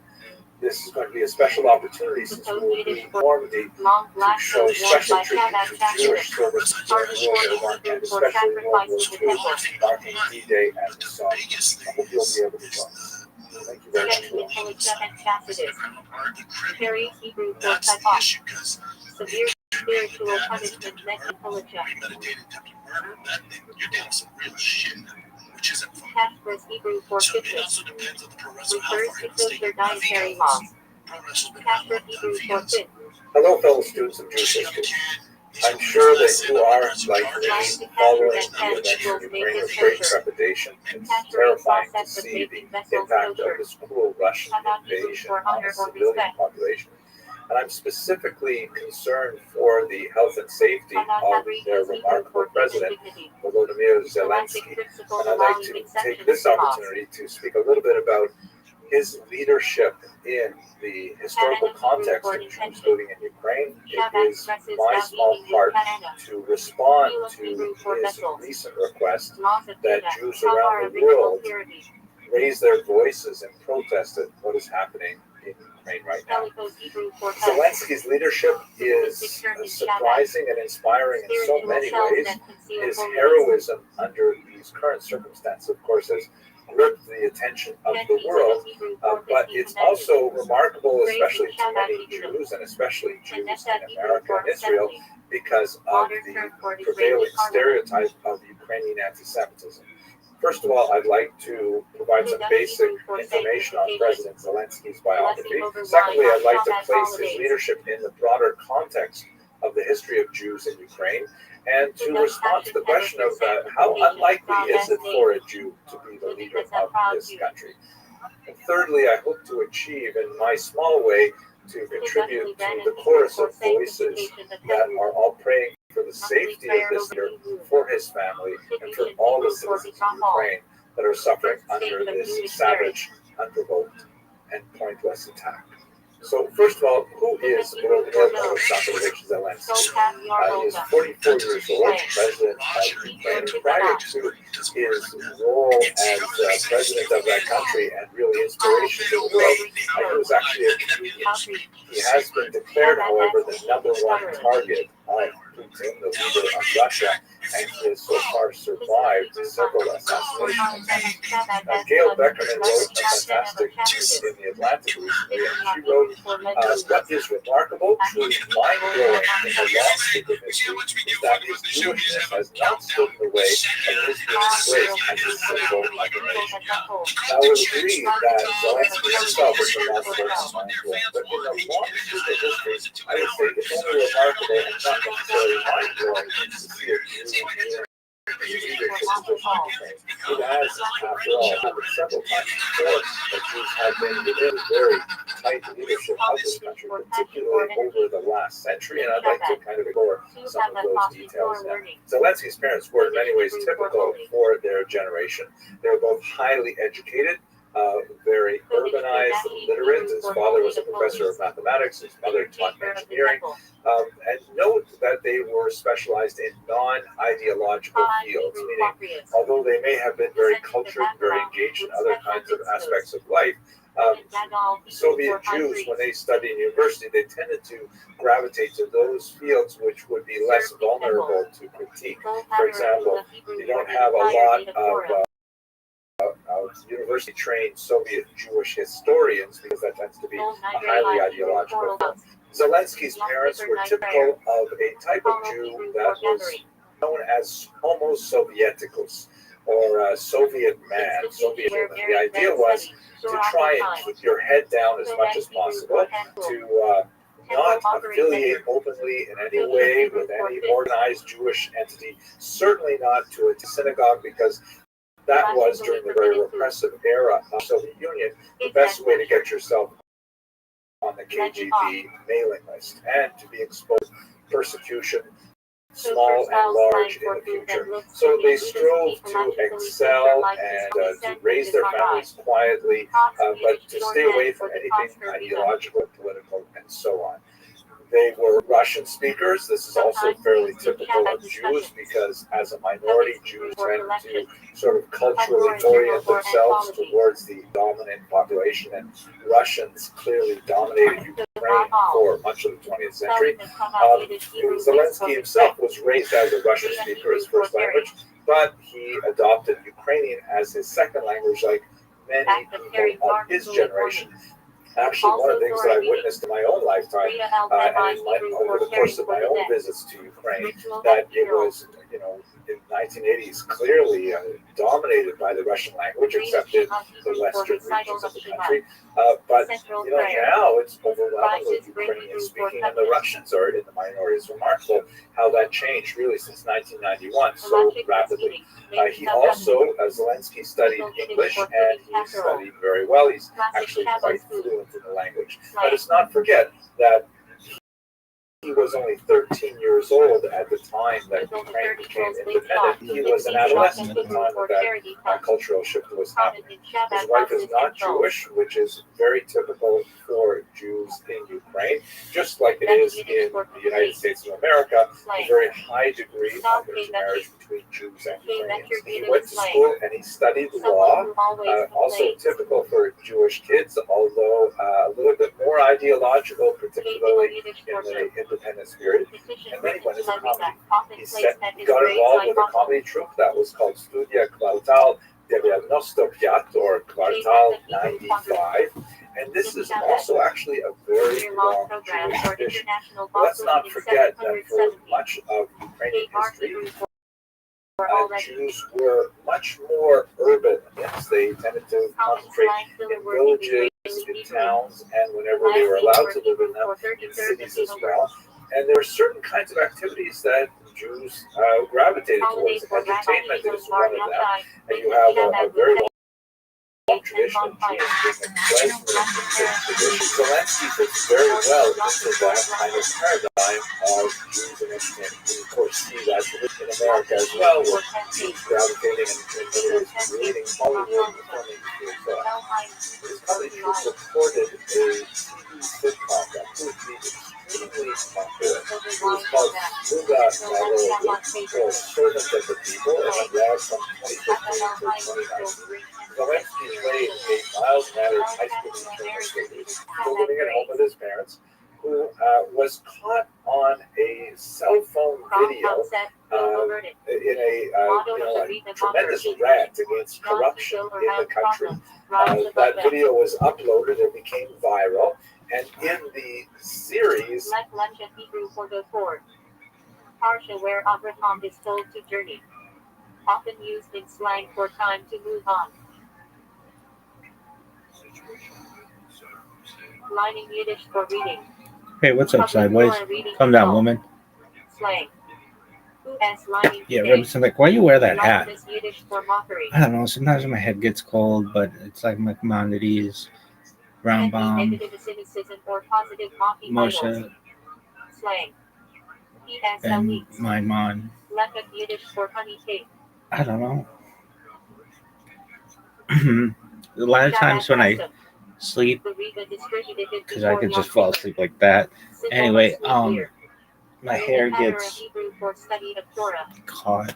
This is going to be a special opportunity since we will be in Normandy to show special tribute to Jewish service during World War I and especially World War II, marking D-Day and the Somme. I hope you'll be able to join us. Thank you very Carries Hebrew for Typhon. Severe spiritual punishment meant in Premeditated attempted murder, that thing, you're doing some real shit, which isn't fun. Casper's Hebrew for So it fitness. also depends on the progress of how Refers far to you stay. kosher dietary laws. Progress has been Casper around Hebrew for vegans. fit. Hello, fellow students of Jewish history. I'm sure that you are, like me, following the events in Ukraine with great trepidation. It's terrifying to see the impact of this cruel Russian invasion on the civilian population. And I'm specifically concerned for the health and safety of their remarkable president, Volodymyr Zelensky. And I'd like to take this opportunity to speak a little bit about his leadership in the historical context of Jews living in Ukraine. It is my small part to respond to his recent request that Jews around the world raise their voices and protest at what is happening in Ukraine right now. Zelensky's leadership is surprising and inspiring in so many ways. His heroism under these current circumstances, of course, has gripped the attention of the world, but it's also remarkable, especially to many Jews, and especially Jews in America and Israel, because of the prevailing stereotype of Ukrainian anti-Semitism. First of all, I'd like to provide some basic information on President Zelensky's biography. Secondly, I'd like to place his leadership in the broader context of the history of Jews in Ukraine, and to respond to the question of how unlikely is it for a Jew to be the leader of this country. And thirdly, I hope to achieve in my small way to contribute to the chorus of voices that are all praying for the safety of this leader, for his family, and for all the citizens of Ukraine that are suffering under this savage, unprovoked, and pointless attack. So first of all, who is Volodymyr Alexandrovich Zelensky? He is 44 years old, president of Ukraine. Prior to his role as president of that country and really inspiration to the world, he was actually a comedian. He has been declared, however, the number one target of Putin, the leader of Russia, and he has so far survived several assassinations. Gail Beckerman wrote a fantastic piece in The Atlantic recently, and she wrote, what is remarkable, truly mind-blowing in the long sweep of history, is that his Jewishness has not stood in the way of his disgrace as a symbol of the nation. Now, I would agree that Zelensky himself is remarkable and mind-blowing, but in the long sweep of history, I would say it's only remarkable and not necessarily mind-blowing to see a Jew leadership position. It has, after all, happened several times before that Jews have been within very tight leadership of this country, particularly over the last century, and I'd like to kind of explore some of those details now. Zelensky's parents were in many ways typical for their generation. They were both highly educated, very urbanized, literate. His father was a professor of mathematics, his mother taught engineering. And note that they were specialized in non-ideological fields, meaning although they may have been very cultured, very engaged in other kinds of aspects of life, Soviet Jews, when they studied in university, they tended to gravitate to those fields which would be less vulnerable to critique. For example, you don't have a lot of university-trained Soviet Jewish historians because that tends to be a highly ideological field. Zelensky's parents were typical of a type of Jew that was known as Homo Sovieticus, or Soviet man, Soviet Jew. And the idea was to try and keep your head down as much as possible, to not affiliate openly in any way with any organized Jewish entity, certainly not to a synagogue, because that was, during the very repressive era of the Soviet Union, the best way to get yourself on the KGB mailing list and to be exposed to persecution, small and large, in the future. So they strove to excel and to raise their families quietly, but to stay away from anything ideological, political, and so on. They were Russian speakers. This is also fairly typical of Jews because as a minority, Jews tend to sort of culturally orient themselves towards the dominant population, and Russians clearly dominated Ukraine for much of the 20th century. Zelensky himself was raised as a Russian speaker, his first language, but he adopted Ukrainian as his second language, like many people of his generation. Actually, one of the things that I witnessed in my own lifetime, and over the course of my own visits to Ukraine, that it was, in the 1980s, clearly dominated by the Russian language, except in the western regions of the country. But now it's overwhelmingly Ukrainian speaking, and the Russians are in the minority. It's remarkable how that changed really since 1991 so rapidly. He also, Zelensky, studied English, and he studied very well. He's actually quite fluent in the language. Let us not forget that he was only 13 years old at the time that Ukraine became independent. He was an adolescent at the time that cultural shift was happening. His wife is not Jewish, which is very typical for Jews in Ukraine, just like it is in the United States of America, a very high degree of intermarriage between Jews and Ukrainians. He went to school and he studied law, also typical for Jewish kids, although a little bit more ideological, particularly in the independence period. And then he went into comedy. He got involved with a comedy troupe that was called Studia Kvartal 95, or Kvartal 95. And this is also actually a very long Jewish tradition. Let's not forget that for much of Ukrainian history, Jews were much more urban. Yes, they tended to concentrate in villages, in towns, and whenever they were allowed to live in them, in cities as well. And there were certain kinds of activities that Jews gravitated towards. Entertainment is one of them. And you have a very long tradition of Jews being a pleasant tradition. Zelensky fits very well into that kind of paradigm of Jews and of course see that in America as well, with Jews gravitating and creating Hollywood and the film industry as well. This company just reported a TV sitcom that proved to be extremely popular. It was called Sluga Narodu, or Servant of the People, and it ran from 2015 to 2019. Zelensky played a mild-mannered high school teacher still living at home with his parents, who was caught on a cell phone video in a tremendous rant against corruption in the country. That video was uploaded and became viral, and in the series, Parsha, where Abraham is told to journey, often used in slang for time to move on. Lining Yiddish for reading. Hey, what's up, Sideways? Come down, woman. Slang. Lining Yeah, Robinson, like, why you wear that hat? Yiddish for mockery. I don't know. Sometimes my head gets cold, but it's like Maimonides, Rambam, Negative cynicism or positive mocking Moshe, slang. and Maimon. Lepek Yiddish for honey cake. I don't know. A lot of times when I sleep, because I could just fall asleep like that. Anyway, my hair gets caught,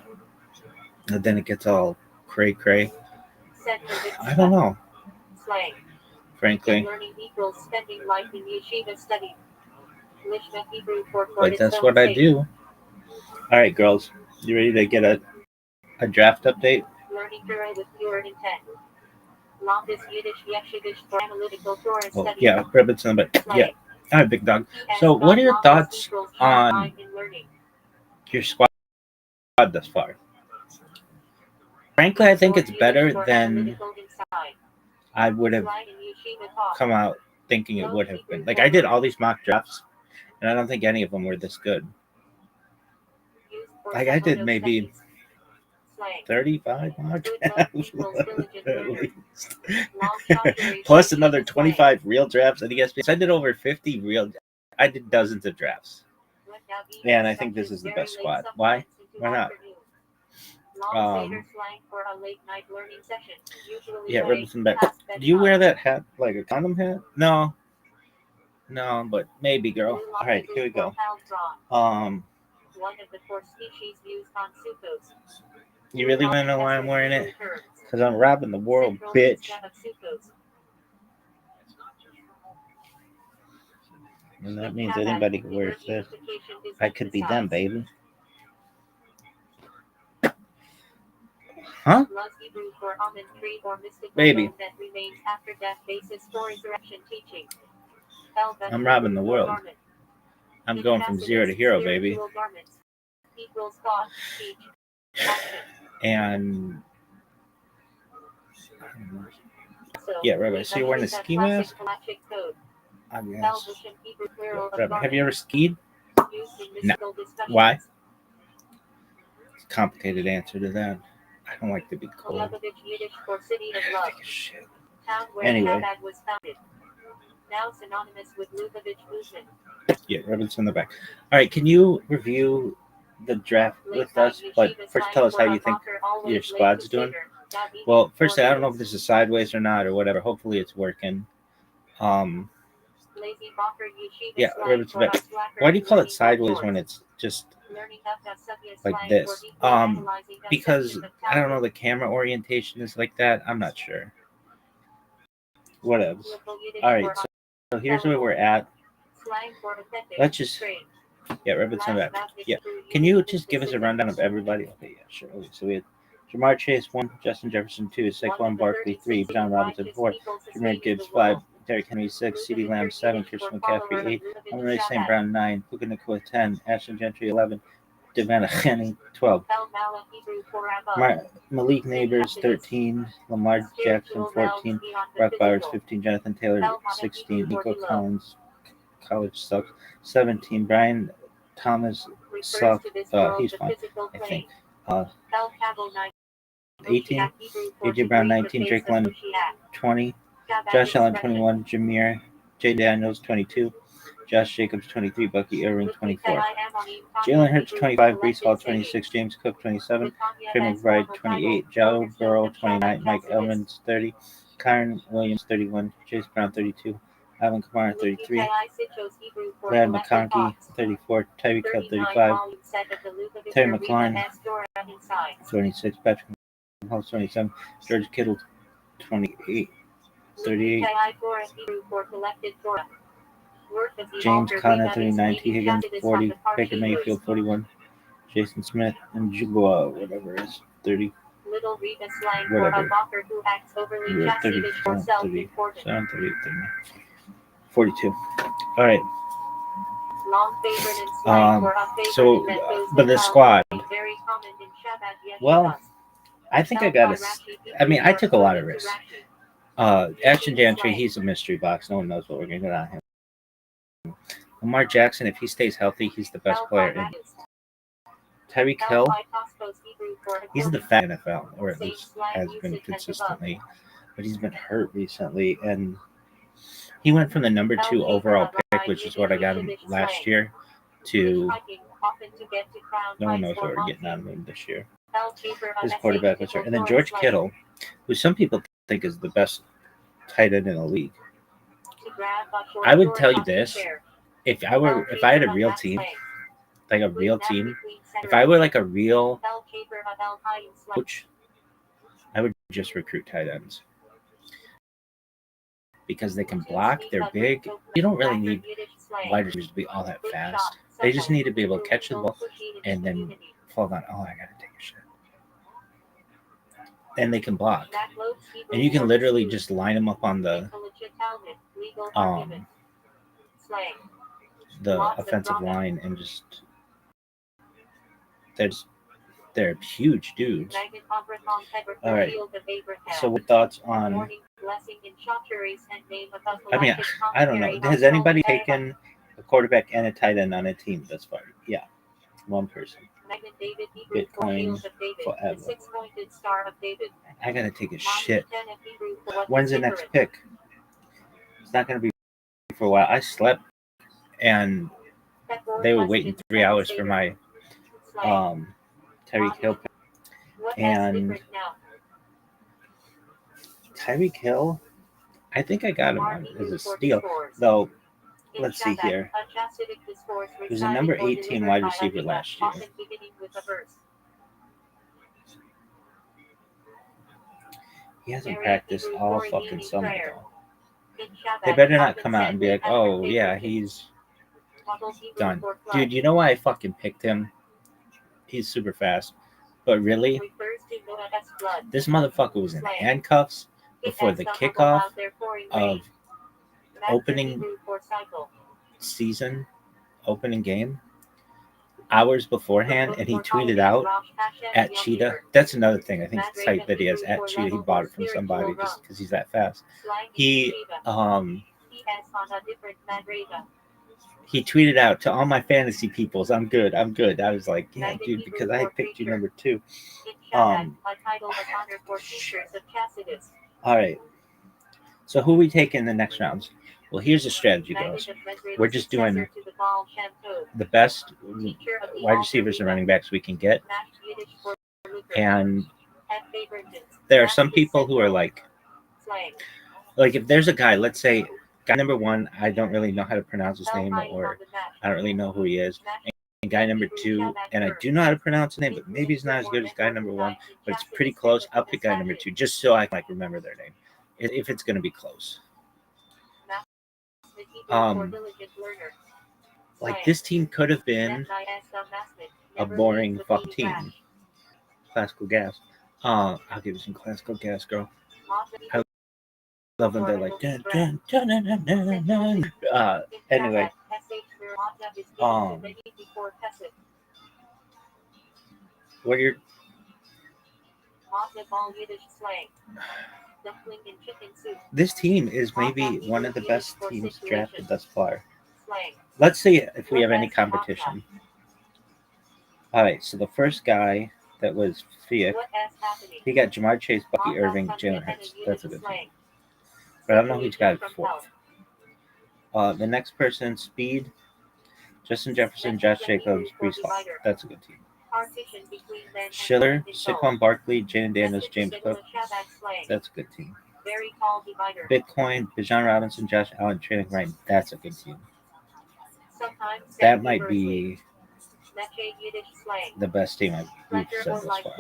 and then it gets all cray. I don't know. Frankly, but that's what I do. All right, girls, you ready to get a draft update? Learning Torah with pure intent. Longest Yiddish Yeshivish for analytical Torah Oh, study. yeah, ribbons on the butt. Yeah. All right, big dog. So, what are your thoughts on your squad thus far? Frankly, I think it's better than I would have come out thinking it would have been. Like, I did all these mock drafts, and I don't think any of them were this good. Like, I did maybe 35 mock drafts at least. Plus another 25 real drafts. I guess I did over 50 real. I did dozens of drafts. And I think this is the best squad. Why? Why not? Yeah, Robinson back. Do you wear that hat like a condom hat? No, but maybe, girl. All right, here we go. One of the 4 species used on sukkos. You really want to know why I'm wearing it? Because I'm robbing the world, bitch. And that means anybody who wears this, I could be them, baby. Huh? Baby. I'm robbing the world. I'm going from zero to hero, baby. And yeah, Rabbi, so you're wearing a ski mask? I guess. Rabbi, have you ever skied? No. Why? It's a complicated answer to that. I don't like to be cold. I take a shit. Anyway. Now synonymous with Lubavitch movement. Yeah, Robinson in the back. All right, can you review the draft with us? But first, tell us how you think your squad's doing. Well, first, I don't know if this is sideways or not or whatever. Hopefully, it's working. Yeah, Robinson back. Why do you call it sideways when it's just like this? Because I don't know, the camera orientation is like that. I'm not sure. Whatever. All right, so here's where we're at. Let's just, yeah, Robinson back. Yeah, can you just give us a rundown of everybody? Okay, yeah, sure. Okay, so we had Jamar Chase 1, Justin Jefferson 2, Saquon Barkley 3, John Robinson 4, Jameer Gibbs 5, Derrick Henry 6, CeeDee Lamb 7, Christian McCaffrey 8, Amon-Ra St. Brown 9, Puka Nacua 10, Ashton Gentry 11, Devin Henning 12, Malik Neighbors 13, Lamar Jackson 14, Brock Bowers 15, Jonathan Taylor 16, Nico Collins, college sucks, 17, Brian Thomas sucks, he's fine, I think. 18, AJ Brown 19, Drake London 20, Josh Allen 21, Jameer J. Daniels 22, Josh Jacobs 23, Bucky Irving 24, Jalen Hurts 25, Breece Hall 26, James Cook 27, Trey McBride 28, Joe Burrow 29, Mike Evans 30, Kyron Williams 31, Chase Brown 32, Alvin Kamara 33, Brad McConkey 34, Tyreek Hill 35, Terry McLaurin 26, Patrick Mahomes 27, George Kittle 28, 38, James Conner 39, T. Higgins 40, Baker Mayfield 41, Jason Smith and Jugua, whatever it is, 30. Whatever. You're at 37, 38, 38, 42. All right. So, but the squad. Well, I think I got I took a lot of risks. Ashton Gantry, he's a mystery box. No one knows what we're going to get on him. Lamar Jackson, if he stays healthy, he's the best player in Tyreek Hill, he's the fat NFL, or at least has been consistently, but he's been hurt recently, and he went from the number 2 overall pick, which is what I got him last year, to no one knows what we're getting out of him this year. His quarterback was hurt, and then George Kittle, who some people think is the best tight end in the league. I would tell you this: if I had a real team. If I were like a real coach, I would just recruit tight ends because they can block, they're big. You don't really need wide receivers to be all that fast. They just need to be able to catch the ball and then fall down. Oh, I gotta take a shit. And they can block. And you can literally just line them up on the offensive line and just they're huge dudes. All right. So what thoughts on? I don't know. Has anybody taken a quarterback and a tight end on a team thus far? Yeah, one person. Bitcoin forever. I gotta take a shit. When's the next pick? It's not gonna be for a while. I slept, and they were waiting 3 hours for my Tyreek Hill pick. And Tyreek Hill, I think I got him on as a steal. Though, let's see here. He was a number 18 wide receiver last year. He hasn't practiced all fucking summer, though. They better not come out and be like, oh, yeah, he's done. Dude, you know why I fucking picked him? He's super fast. But really, this motherfucker was in handcuffs before the kickoff of opening season, opening game, hours beforehand, and he tweeted out at Cheetah. That's another thing. I think it's tight that he has at Cheetah. He bought it from somebody just because he's that fast. He tweeted out to all my fantasy peoples, I'm good. I was like, yeah, dude, because I picked you number 2. All right. So who we take in the next rounds? Well, here's the strategy, girls. We're just doing the best wide receivers and running backs we can get. And there are some people who are like if there's a guy, let's say guy number 1, I don't really know how to pronounce his name, or I don't really know who he is. And guy number 2, and I do know how to pronounce his name, but maybe he's not as good as guy number 1, but it's pretty close. I'll pick guy number 2 just so I can remember their name, if it's going to be close. This team could have been a boring fuck team. Classical gas. I'll give you some classical gas, girl. I love when they're like dun, dun, dun, dun, dun, dun, dun. Anyway, what you're this team is maybe one of the best teams drafted thus far. Let's see if we have any competition. All right, so the first guy that was Fiat. He got Jamar Chase, Bucky Irving, Jalen Hurts. That's a good team. But I don't know who's got it fourth. The next person, Speed, Justin Jefferson, Josh Jacobs, Brees Hall. That's a good team. Schiller, Saquon Barkley, Jaden Daniels, James Cook. That's a good team. Bitcoin, Bijan Robinson, Josh Allen, Training Wright. That's a good team. That might be the best team we've said thus far.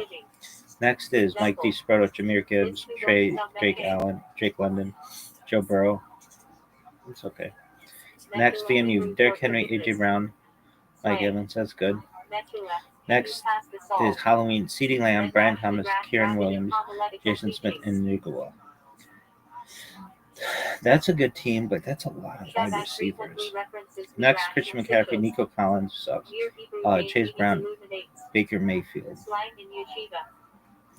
Next is Mike D. Sproto, Jahmyr Gibbs, Drake London, Joe Burrow. It's okay. Next, VMU, Derrick Henry, AJ Brown, Mike Evans. That's good. Next is Halloween, CeeDee Lamb, Brian Thomas, Kieran Williams, Jason Smith, and Nugawa. That's a good team, but that's a lot of wide receivers. Next, Christian McCaffrey, Nico Collins sucks. Chase Brown, Baker Mayfield.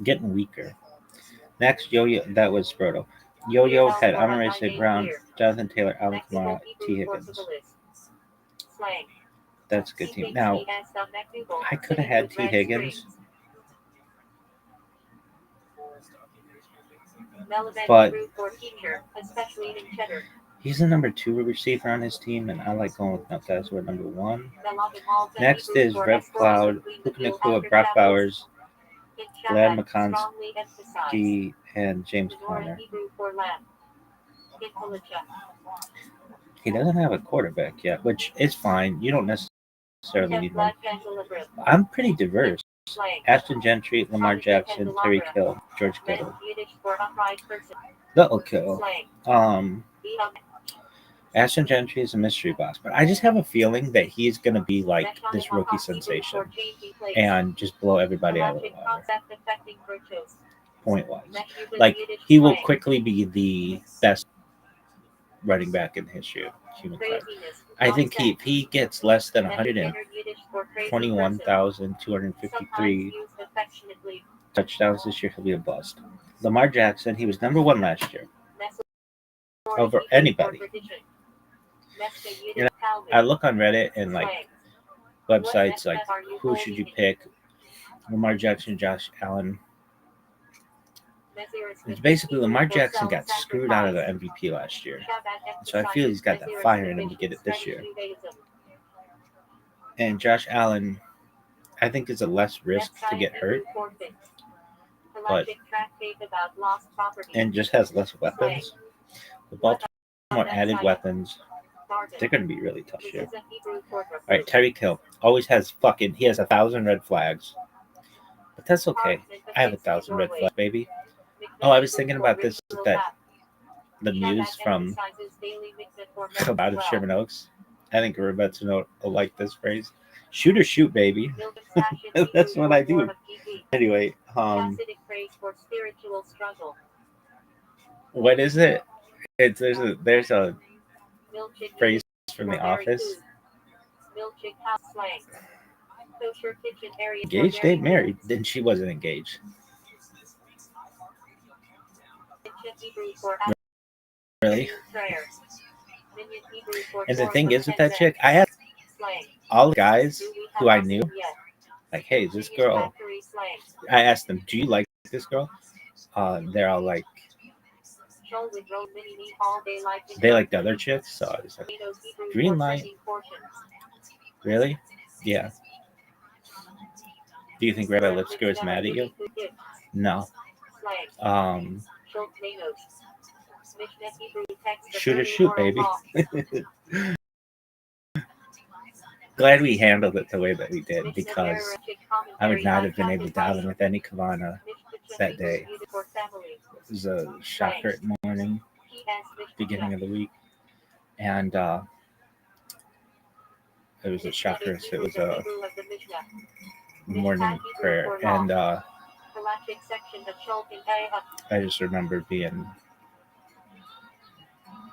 Getting weaker. Next, Yo-Yo, that was Sproto. Yo-Yo had Amon-Ra St. Brown, Jonathan Taylor, Alvin Kamara, T. Higgins. That's a good team. Now, I could have had T. Higgins, but he's the number 2 receiver on his team, and I like going with guys who are number 1. Next is Rev Cloud, Puka Nacua, Brock Bowers, Glad McConkey, and James Conner. He doesn't have a quarterback yet, which is fine. You don't necessarily need one. I'm pretty diverse. Ashton Gentry, Lamar Jackson, Tyreek Hill, George Kittle. That'll kill. Ashton Gentry is a mystery box, but I just have a feeling that he's going to be like this rookie sensation and just blow everybody out of the water. Point-wise. Like, he will quickly be the best running back in the history of humankind. I think if he gets less than 121,253 touchdowns this year, he'll be a bust. Lamar Jackson, he was number 1 last year over anybody. You know, I look on Reddit and like websites like who should you pick? Lamar Jackson, Josh Allen. It's basically Lamar Jackson got screwed out of the MVP last year. So I feel he's got that fire in him to get it this year. And Josh Allen, I think is a less risk to get hurt. But and just has less weapons. The Baltimore added weapons. They're going to be really tough here. All right, Tyreek Hill always has he has 1,000 red flags. But that's okay. I have 1,000 red flags, baby. Oh, I was thinking about this, that the muse from out of Sherman Oaks. I think we're about to know like this phrase. Shoot or shoot, baby. That's what I do. Anyway, what is it? There's a phrase from The Office. Engaged ain't married. Then she wasn't engaged. Really? And the thing is with that chick, I asked all the guys who I knew, like, hey, this girl, I asked them, do you like this girl? They're all like, they like the other chicks, so I was like, green light. Really? Yeah. Do you think Rabbi Lipsker is mad at you? No. Shoot or shoot, baby. Glad we handled it the way that we did, because I would not have been able to dial in with any Kavana that day. It was a shocker morning, beginning of the week, and it was a shocker. So it was a morning prayer, and I just remember being.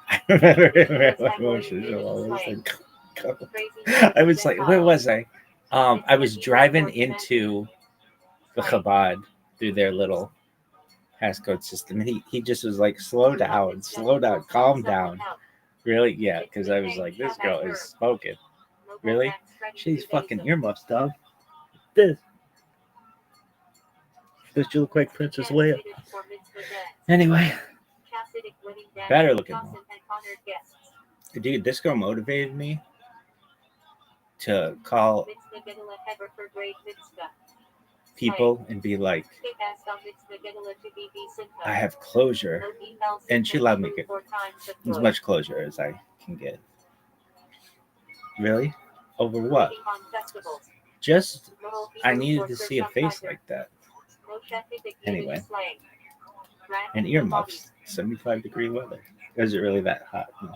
I remember my emotions. I was like, where was I? I was driving into the Chabad through their little passcode system, and he just was like, slow down, calm down. Really? Yeah, because I was like, this girl is smoking. Really? She's fucking earmuffs, dog. This. But you look like Princess Leia. Anyway, better looking one. Dude, this girl motivated me to call people and be like, I have closure. And she allowed me to get as much closure as I can get. Really? Over what? Just, I needed to see a face like that. Anyway. And earmuffs. 75-degree weather. Is it really that hot? No.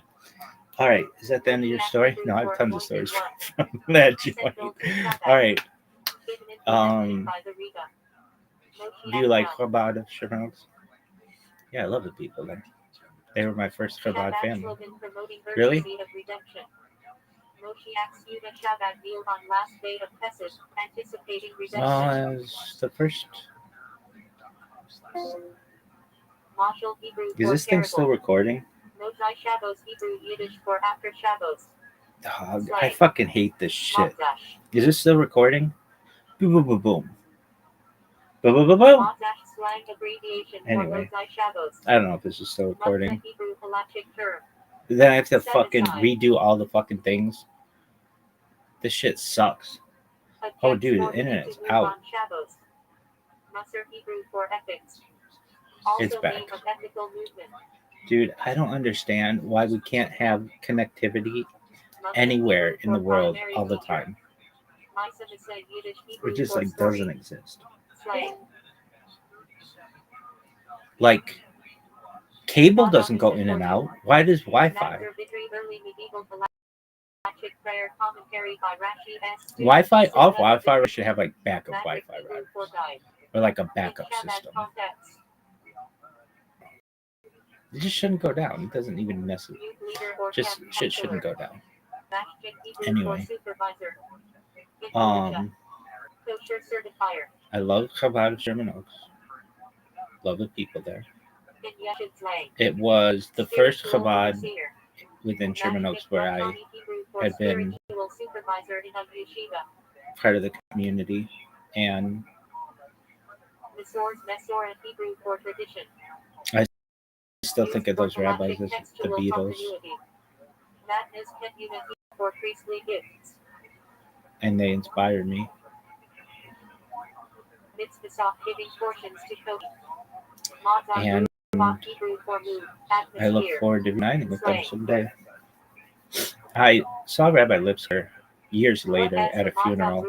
All right. Is that the end of your story? No, I have tons of stories from that joint. All right. Do you like Chabad of Sherman Oaks? Yeah, I love the people there. They were my first Chabad family. Really? The first. Is this thing still recording? I fucking hate this shit. Is this still recording? Boom, boom, boom, boom. Boom, boom, boom, boom. Anyway, I don't know if this is still recording. Then I have to fucking redo all the fucking things. This shit sucks. Oh, dude, the internet's out. It's back. Dude, I don't understand why we can't have connectivity anywhere in the world all the time. It just like doesn't exist. Like, cable doesn't go in and out. Why does Wi-Fi? Wi-Fi, off Wi-Fi should have like backup Wi-Fi routers. Or like a backup system. It just shouldn't go down. It doesn't even necessarily. Just shit shouldn't go down. Anyway. I love Chabad of Sherman Oaks. Love the people there. It was the first Chabad within Sherman Oaks where I had been part of the community, and I still think of those rabbis as the Beatles. And they inspired me. And I look forward to uniting with them someday. I saw Rabbi Lipsker years later at a funeral,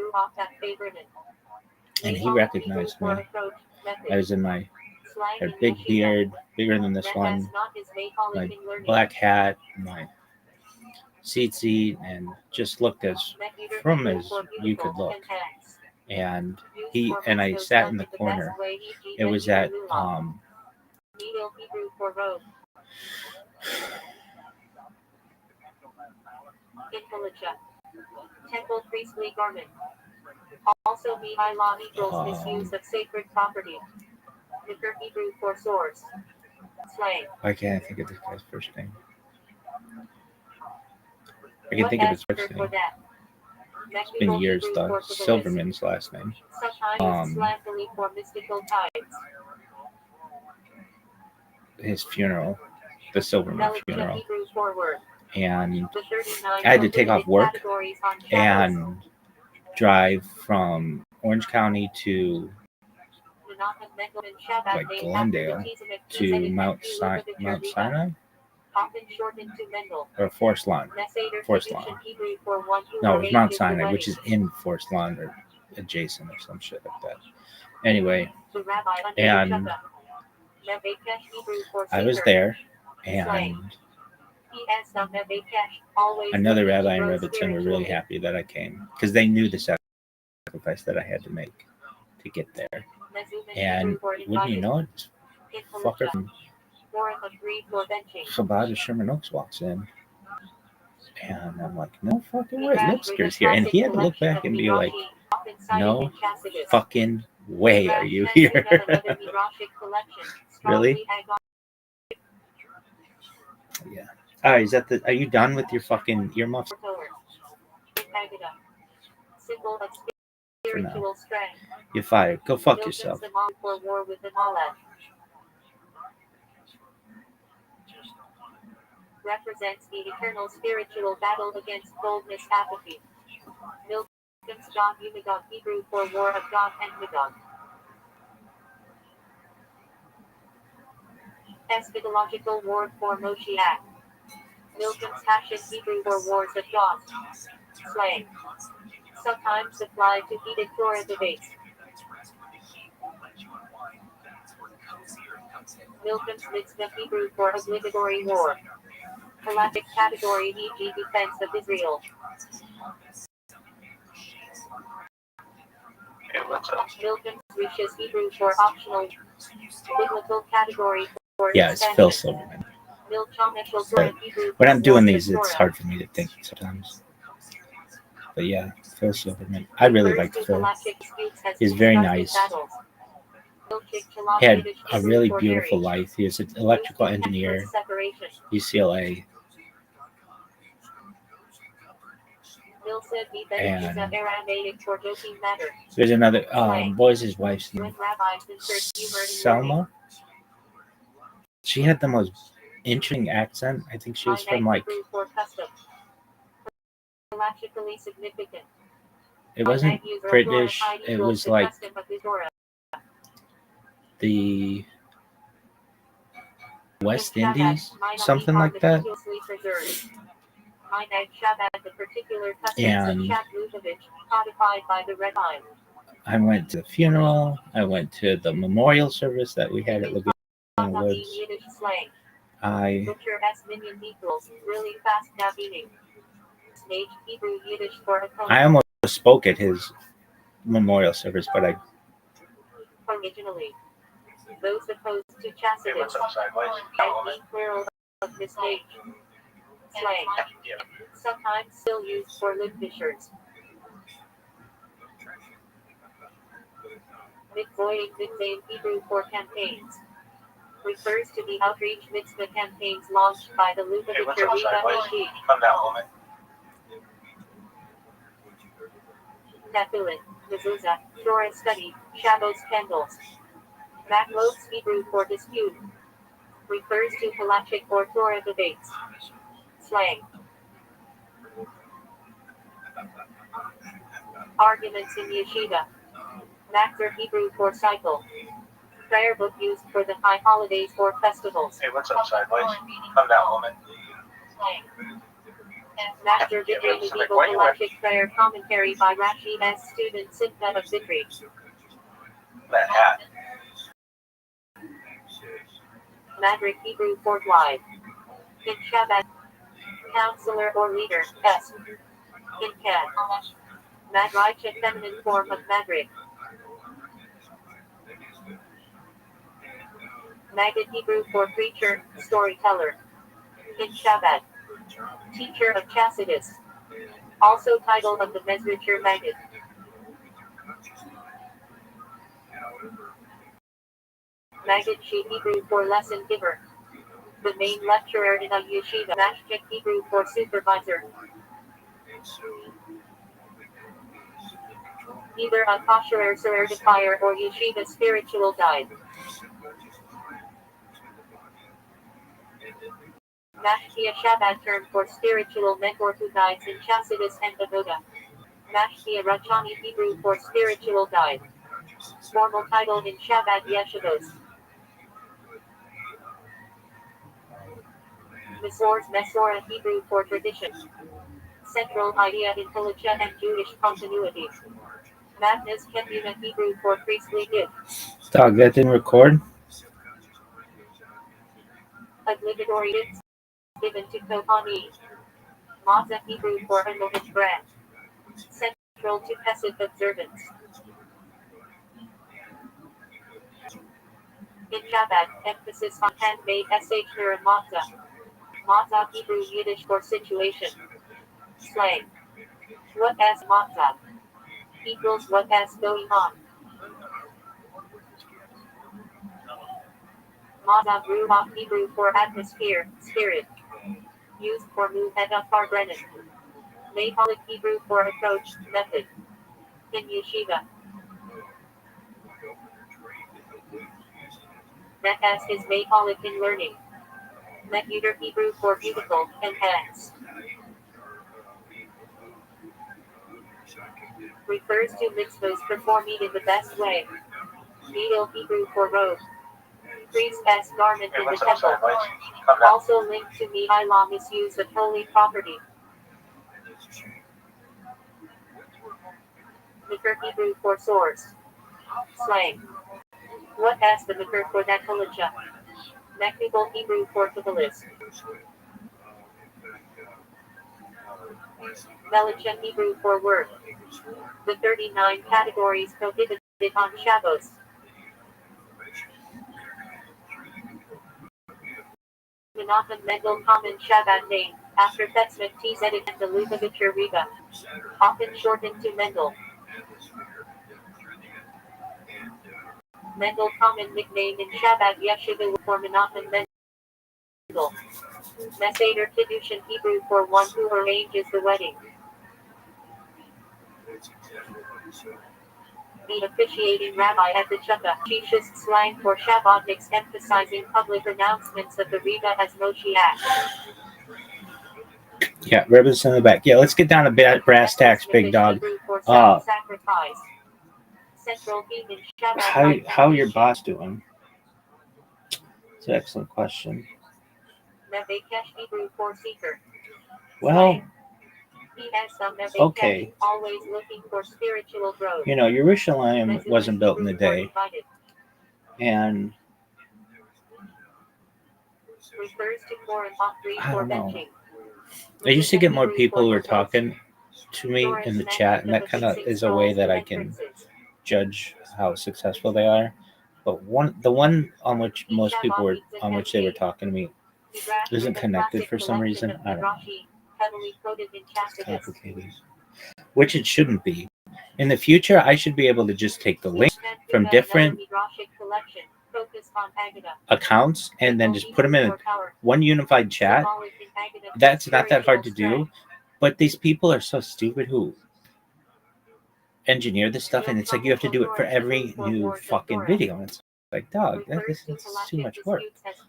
and he recognized me. I was in my big beard, bigger than this one, my black hat, my tzitzit, and just looked as frum as you could look. And I sat in the corner. It was at Temple priestly garment. Also, Mihai law equals misuse of sacred property. Nicker Hebrew for source. Slang. Why can't I think of this guy's first name? I can think of his first name. It's been years though. Silverman's last name. His funeral, the Silverman funeral, and I had to take off work and drive from Orange County to like Glendale to Mount Sinai. Or Forest Lawn. No, it was Mount Sinai, which is in Forest Lawn or adjacent or some shit like that. Anyway, and I was there, and another rabbi and Rebbitzin were really happy that I came because they knew the sacrifice that I had to make to get there. And wouldn't you know it, fucker from Chabad of Sherman Oaks walks in, and I'm like, no fucking way, Lipsker's here. And he had to look back and be like, no fucking way are you here. Really? Yeah. All right, are you done with your fucking earmuffs? for now. spiritual strength. You're fired. Go fuck Milton's yourself. the model for war with the knowledge. Represents the eternal spiritual battle against boldness, apathy. Milton's John Unigog, Hebrew for war of God and Magog. Eschatological war for Moshiach. Milton's Hashem, Hebrew for wars of God. Slang. Sometimes applied to heated Torah debates. Milton's mitzvah, Hebrew for obligatory war. Halachic category, e.g. defense of Israel. Hey, what's up? Milton's Rishas, Hebrew for optional. Biblical category for Yeah, it's Phil Silverman. Milchonical Torah, Hebrew When for I'm doing wars of these, it's Torah. hard for me to think sometimes. But yeah, Phil Silverman. I really like Phil. He's very nice. He had a really beautiful life. He was an electrical engineer, UCLA. And there's another, what is his wife's name? Selma. She had the most interesting accent. I think she was from like, it wasn't British, it was like the West Indies, something like that. And I went to the funeral. I went to the memorial service that we had at Laguna Woods. I almost spoke at his memorial service, but I originally. Those opposed to chastity. Hey, what's up, sideways? Plural of mistake. Slang. Sometimes still used for lip fishers. Mikvoy nickname Hebrew for campaigns. Refers to the outreach mitzvah campaigns launched by the Hey, what's Lubavitcher up, Riva sideways? Mishi. Come down, woman. Tefillin, mezuzah, Torah study, Shabbos candles. Maclos Hebrew for dispute. Refers to halachic or Torah debates. Slang. Arguments in yeshiva. Maczer Hebrew for cycle. Prayer book used for the high holidays or festivals. Hey, what's up, sideways? Come down, woman. Maczer Vidri medieval halachic prayer commentary by Rashi S. Student Simcha of Vidri. That hat. Madrik Hebrew for wide. In Shabbat. Counselor or leader, S. In Kat. Madrich, a feminine form of Madrik. Maggid Hebrew for preacher, storyteller. In Shabbat. Teacher of Chasidus. Also title of the Mezritcher Maggid. Maggid She Hebrew for lesson giver. The main lecturer in a yeshiva. Mashchik Hebrew for supervisor. Either a kosher certifier or yeshiva spiritual guide. Mashkia Shabbat term for spiritual mentor who guides in Chasidus and Avoda. Mashkia Rachani Hebrew for spiritual guide. Formal title in Shabbat Yeshivos. Mesora Hebrew for tradition. Central idea in Halacha and Jewish continuity. Madness Kemuna Hebrew for priestly gift. Dog, that didn't record. Obligatory gifts given to Kohani. Matzah Hebrew for anointed bread. Central to Pesach observance. In Shabbat, emphasis on handmade sh matzah. Matzah Hebrew Yiddish for situation. Slang. What as matzah equals what as going on. Matzah Ruach Hebrew for atmosphere, spirit. Used for move et afar brennen. Mayhalik Hebrew for approach, method. in yeshiva. Mechas is Mahalik in learning. Mechuter Hebrew for beautiful, enhance. Refers to mitzvahs performing in the best way. Needle Hebrew for robe. Priestess garment in the temple. Also linked to Mihai misuse of holy property. Makar Hebrew for source. Slang. What has the Makar for that Kalacha? Technical Hebrew for Kabbalist. Melacha Hebrew for word. The 39 categories prohibited on Shabbos. Menachem Mendel common Shabbat name, after Fetzman T. Zedek and the Lubavitcher Riga. Often shortened to Mendel. Mendel common nickname in Shabbat Yeshiva for Menachem Mendel. Meseder Kiddushin Hebrew for one who arranges the wedding. The officiating rabbi at the Chuppah, Shisha's slang for Shabbatniks emphasizing public announcements of the Riga as Moshiach. Yeah, ribbons in the back. Yeah, let's get down to brass tacks, big dog. How your boss doing? It's an excellent question. Well, okay. Always looking for spiritual growth. You know, Yerushalayim wasn't built in a day. And I don't know. I used to get more people who are talking to me in the chat, and that kind of is a way that I can judge how successful they are. But the one on which most people were they were talking to me isn't connected for some reason. I don't know. It's complicated. Which it shouldn't be. In the future, I should be able to just take the link from different accounts and then just put them in one unified chat. That's not that hard to do, but these people are so stupid who engineer this stuff, and it's like you have to do it for every new fucking video. And it's like, dog, this is too much work.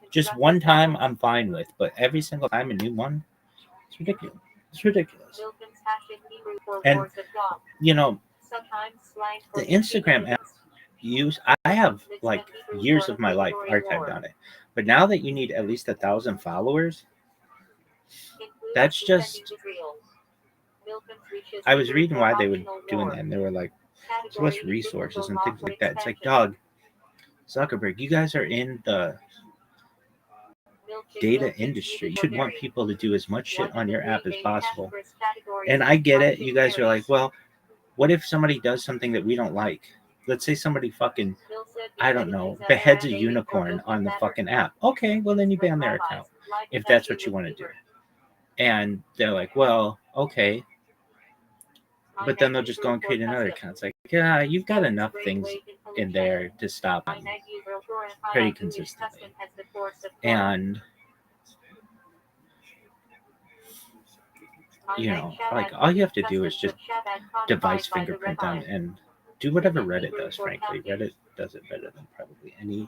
Just one time I'm fine with, but every single time a new one, it's ridiculous. It's ridiculous. And you know, the Instagram app I have like years of my life archived on it, but now that you need at least 1,000 followers, that's just. I was reading why they were doing that, and they were like, "It's less resources and things like that." It's like, dog, Zuckerberg, you guys are in the data industry. You should want people to do as much shit on your app as possible. And I get it. You guys are like, well, what if somebody does something that we don't like? Let's say somebody fucking, I don't know, beheads a unicorn on the fucking app. Okay, well then you ban their account if that's what you want to do. And they're like, well, okay. But then they'll just go and create another account. It's like, yeah, you've got enough things in there to stop them pretty consistently. And, you know, like all you have to do is just device fingerprint them and do whatever Reddit does, frankly. Reddit does it better than probably any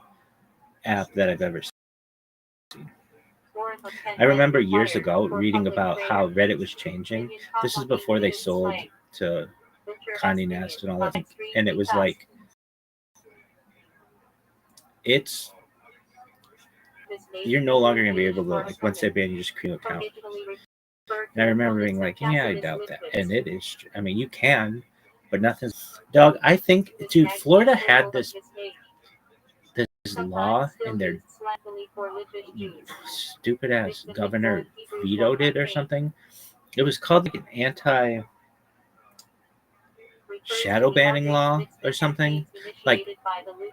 app that I've ever seen. I remember years ago reading about how Reddit was changing. This is before they sold to Condé Nast and all that. And it was like, you're no longer going to be able to, like, once they ban you, just create an account. And I remember being like, yeah, I doubt that. And it is, I mean, you can, but nothing's, dog, I think, dude, Florida had this law and their stupid ass governor vetoed it or something. It was called like an anti-shadow banning law or something. Like,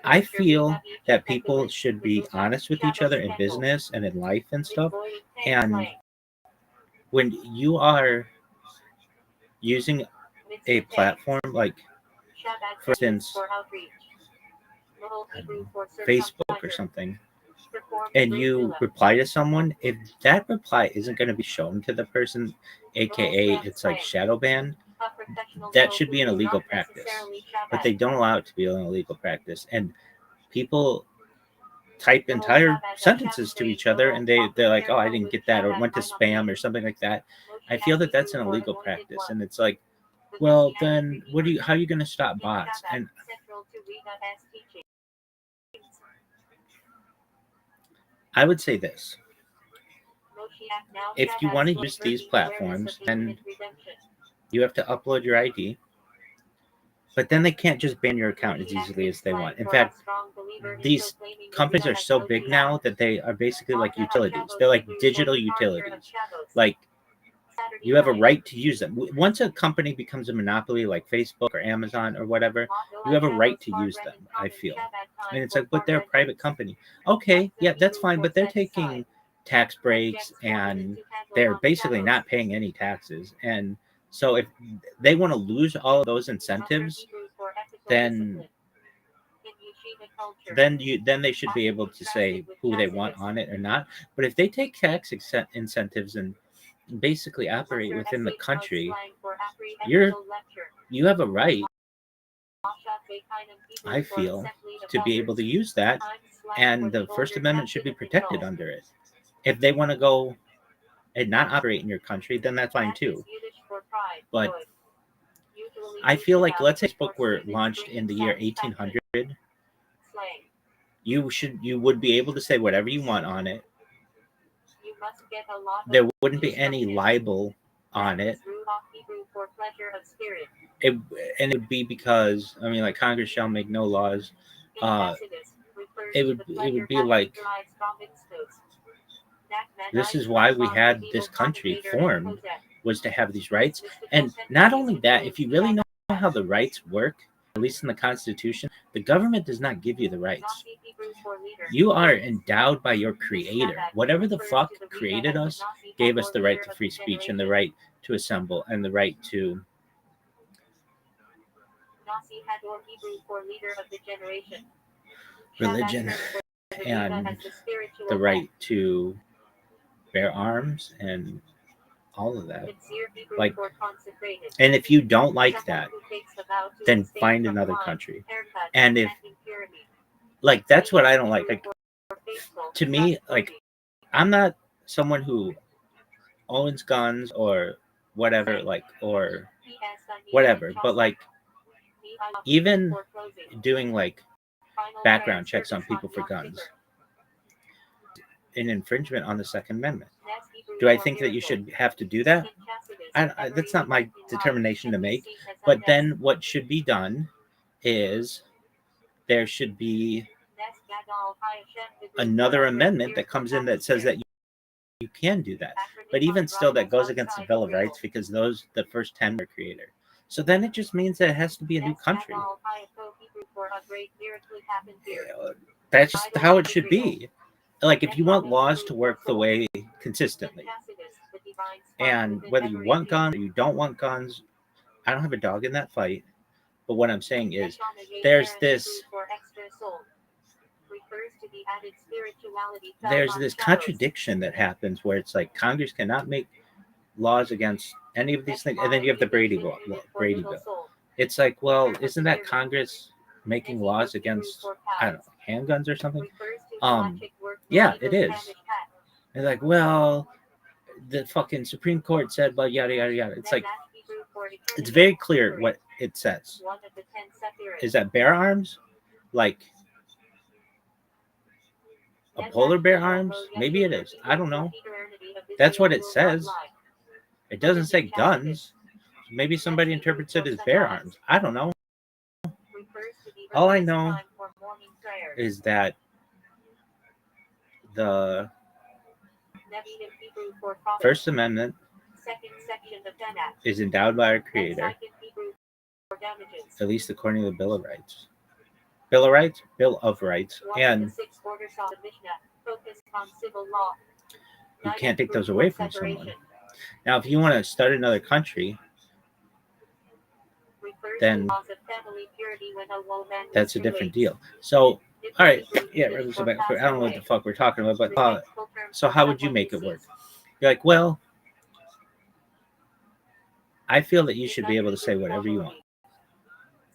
I feel that people should be honest with each other in business and in life and stuff. And when you are using a platform like, for instance, Facebook or something, and you reply to someone, if that reply isn't going to be shown to the person, aka it's like shadow ban, that should be an illegal practice, but they don't allow it to be an illegal practice. And people type entire sentences to each other, and they're like, oh, I didn't get that, or went to spam or something like that. I feel that that's an illegal practice, and it's like, well, then how are you going to stop bots? And I would say this: if you want to use these platforms, then you have to upload your ID. But then they can't just ban your account as easily as they want. In fact, these companies are so big now that they are basically like utilities. They're like digital utilities. Like, you have a right to use them. Once a company becomes a monopoly like Facebook or Amazon or whatever, you have a right to use them, I feel. And it's like, but they're a private company. Okay, yeah, that's fine, but they're taking tax breaks and they're basically not paying any taxes. And so if they want to lose all of those incentives, then they should be able to say who they want on it or not. But if they take tax incentives and basically operate within the country, you have a right, I feel, to be able to use that, and the First Amendment should be protected under it. If they want to go and not operate in your country, then that's fine too. But I feel like, let's say Facebook were launched in the year 1800, you would be able to say whatever you want on it. There wouldn't be any libel on it. And it would be because, I mean, like, Congress shall make no laws. It would be like, this is why we had this country formed, was to have these rights. And not only that, if you really know how the rights work, at least in the Constitution, the government does not give you the rights. You are endowed by your creator. Whatever the fuck created us gave us the right to free speech and the right to assemble and the right to religion and the right to bear arms and all of that. Like, and if you don't like that, then find another country. And if, like, that's what I don't like. Like, to me, like, I'm not someone who owns guns or whatever, like, or whatever, but like, even doing like background checks on people for guns, an infringement on the Second Amendment. Do I think that you should have to do that? That's not my determination to make. But then what should be done is there should be another amendment that comes in that says that you can do that. But even still, that goes against the Bill of Rights, because the first 10 were created. So then it just means that it has to be a new country. That's just how it should be. Like, if you want laws to work the way consistently, and whether you want guns or you don't want guns, I don't have a dog in that fight. But what I'm saying is, there's this contradiction that happens where it's like Congress cannot make laws against any of these things, and then you have the Brady Bill. It's like, well, isn't that Congress making laws against, I don't know, handguns or something? Yeah, it is. And like, well, the fucking Supreme Court said, but yada yada yada. It's like, it's very clear what it says. Is that bear arms, like a polar bear arms? Maybe it is. I don't know. That's what it says. It doesn't say guns. Maybe somebody interprets it as bear arms. I don't know. All I know is that the First Amendment is endowed by our Creator, at least according to the Bill of Rights. Bill of Rights, and you can't take those away from someone. Now, if you want to start another country, then that's a different deal. So, all right, yeah, I don't know what the fuck we're talking about, but so how would you make it work? You're like, well, I feel that you should be able to say whatever you want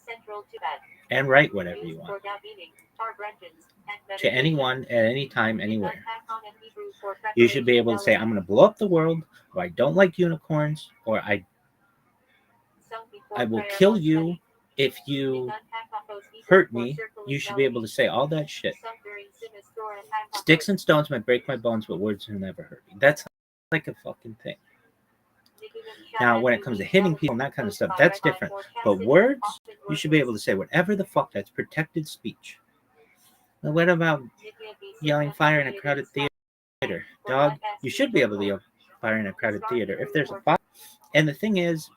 Central Tibet. and write whatever you Used want for davening, tarbrengans, and to meditation. anyone at any time, anywhere. Unpack on a Hebrew for You should be preparation able to say, element. I'm going to blow up the world, or I don't like unicorns, or I Sung before will prayer kill on you study. if In you Unpack Akos Hebrew hurt for me. circling You should be able to say all that shit. Sung during Simas Torah and Sticks and stones might break my bones, but words will never hurt me. That's like a fucking thing. Now, when it comes to hitting people and that kind of stuff, that's different. But words, you should be able to say whatever the fuck. That's protected speech. Now, what about yelling fire in a crowded theater? Dog, you should be able to yell fire in a crowded theater if there's a fire. And the thing is,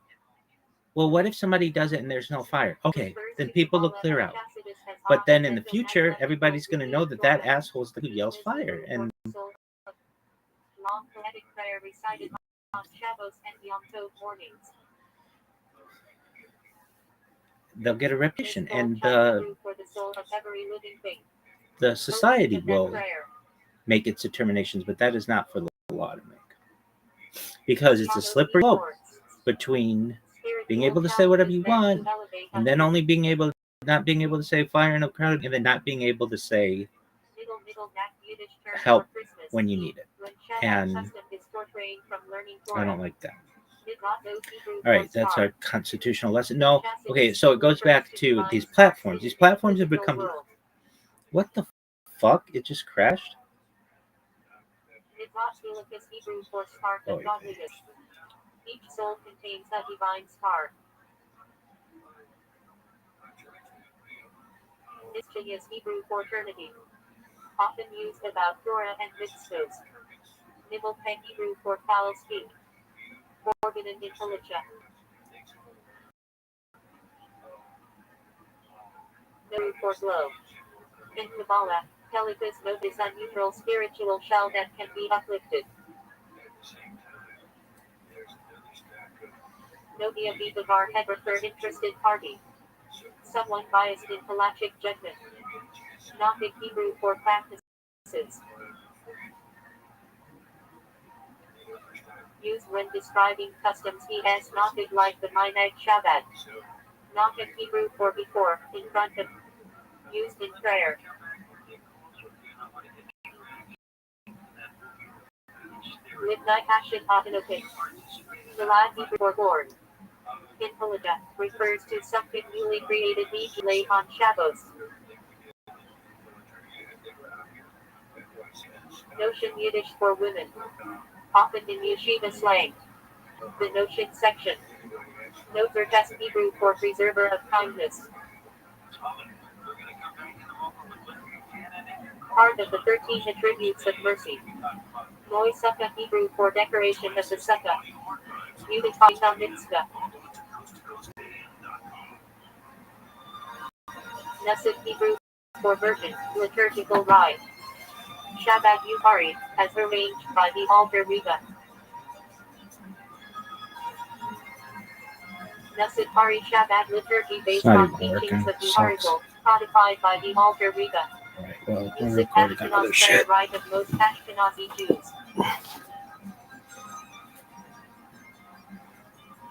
well, what if somebody does it and there's no fire? Okay, then people will clear out. But then in the future, everybody's going to know that that asshole's the who yells fire. And long poetic prayer recited on Shabbos and Yom Tov mornings. they'll get a reputation. And For the soul of every living thing. the society will make its determinations, but that is not for the law to make. Because it's a slippery slope between being able to say whatever you want and then only not being able to say fire in a crowd, and then not being able to say help when you need it. And I don't like that. All right, that's our constitutional lesson. No, okay, so it goes back to these platforms. These platforms have become... What the fuck? It just crashed? Oh, okay. Each soul contains a divine star. Nishcha is Hebrew for eternity, often used about Torah and mitzvahs. Nibble pen Hebrew for foul speak, forbidden intelligence. No for glow. In Kabbalah, Telicus note is a neutral spiritual shell that can be uplifted. Novia Vivavar Heber third interested party. Someone biased in halachic judgment. Gnostic Hebrew for practices. Used when describing customs he as Gnostic like the Minag Shabbat. Gnostic Hebrew for before, in front of. Used in prayer. Midnight Hashin Adenopik. Gilad Hebrew for born. Intelligent refers to something newly created usually on Shabbos. Notion Yiddish for women. Often in yeshiva slang. The notion section. Notes are just Hebrew for preserver of kindness. Part of the 13 attributes of mercy. Noi Sukkah Hebrew for decoration of the Sukkah. Yudhika Mitzvah. Nusuk Hebrew for virgin, liturgical rite. Shabbat Yuhari, as arranged by the Alter Rebbe. Nusuk Hari Shabbat liturgy based on teachings of the Arizal, codified by the Alter Rebbe. Alright, well, we're Music recording that other Ashkenaz shit. prayer rite of most Ashkenazi Jews.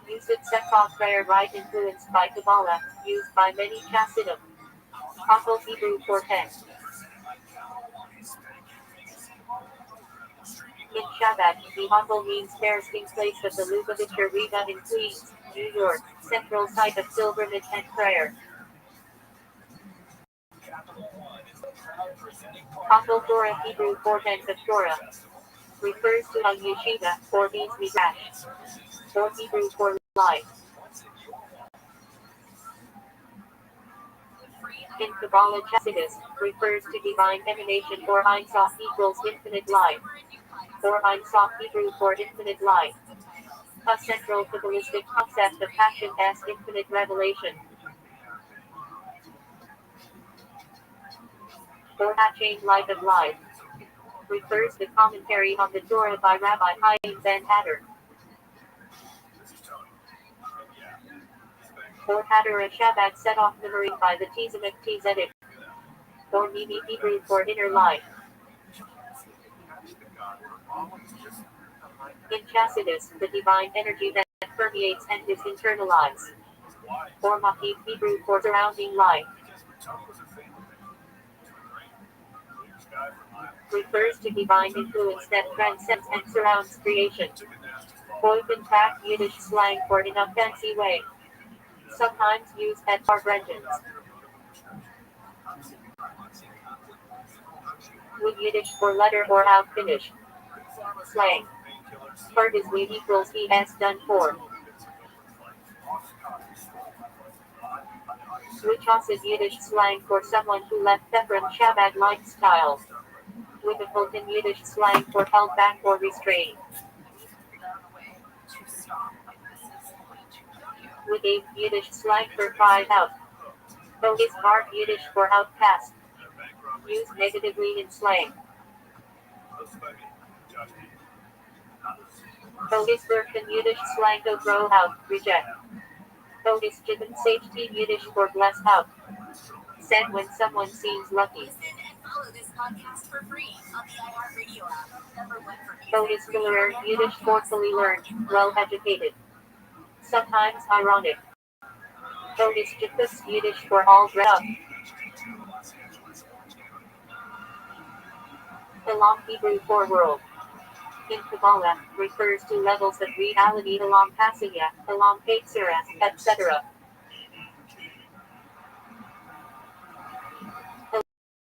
Music Sekov prayer rite influenced by Kabbalah, used by many Chassidim. Hakol Hebrew for 10. In Shabbat, the Hakol means resting place of the Lubavitcher Riva in Queens, New York, central site of pilgrimage and prayer. Hakol Torah Hebrew for 10 of Torah. Refers to a yeshiva, or means midrash. Or Hebrew for life. In Kabbalah Chassidus, refers to divine emanation or Ein Sof equals infinite life. Or Ein Sof Hebrew for infinite life. A central Kabbalistic concept of passion as infinite revelation. Or Hachain light of life. Refers to commentary on the Torah by Rabbi Chaim Ben Hatter. Or Hatter a Shabbat set off memory by the Tzedek Tzedek. Or Mimi Hebrew for inner life. In Chassidus, the divine energy that permeates and is internalized. Or Makiv Hebrew for surrounding life. Refers to divine influence that transcends and surrounds creation. Boyfriend Yiddish slang for in a fancy way. Sometimes used at bar branches. With Yiddish for letter or out finish. Slang. Part is we equals es done for. Wichos is Yiddish slang for someone who left Hebron Shabbat lifestyle. Without in Yiddish slang for held back or restrained. With a Yiddish slang for cried out. Though is hard Yiddish for outcast. Used negatively in slang. Though is in Yiddish slang to throw out, reject. Though is Jibbin sage tea Yiddish for blessed out. Said when someone seems lucky. Though is filler Yiddish for fully learned, well educated. Sometimes ironic. Though is Jibbis Yiddish for all read up. Elam Hebrew for world. In Kabbalah, refers to levels of reality Elam Pasiya, Elam Ketzera, etc.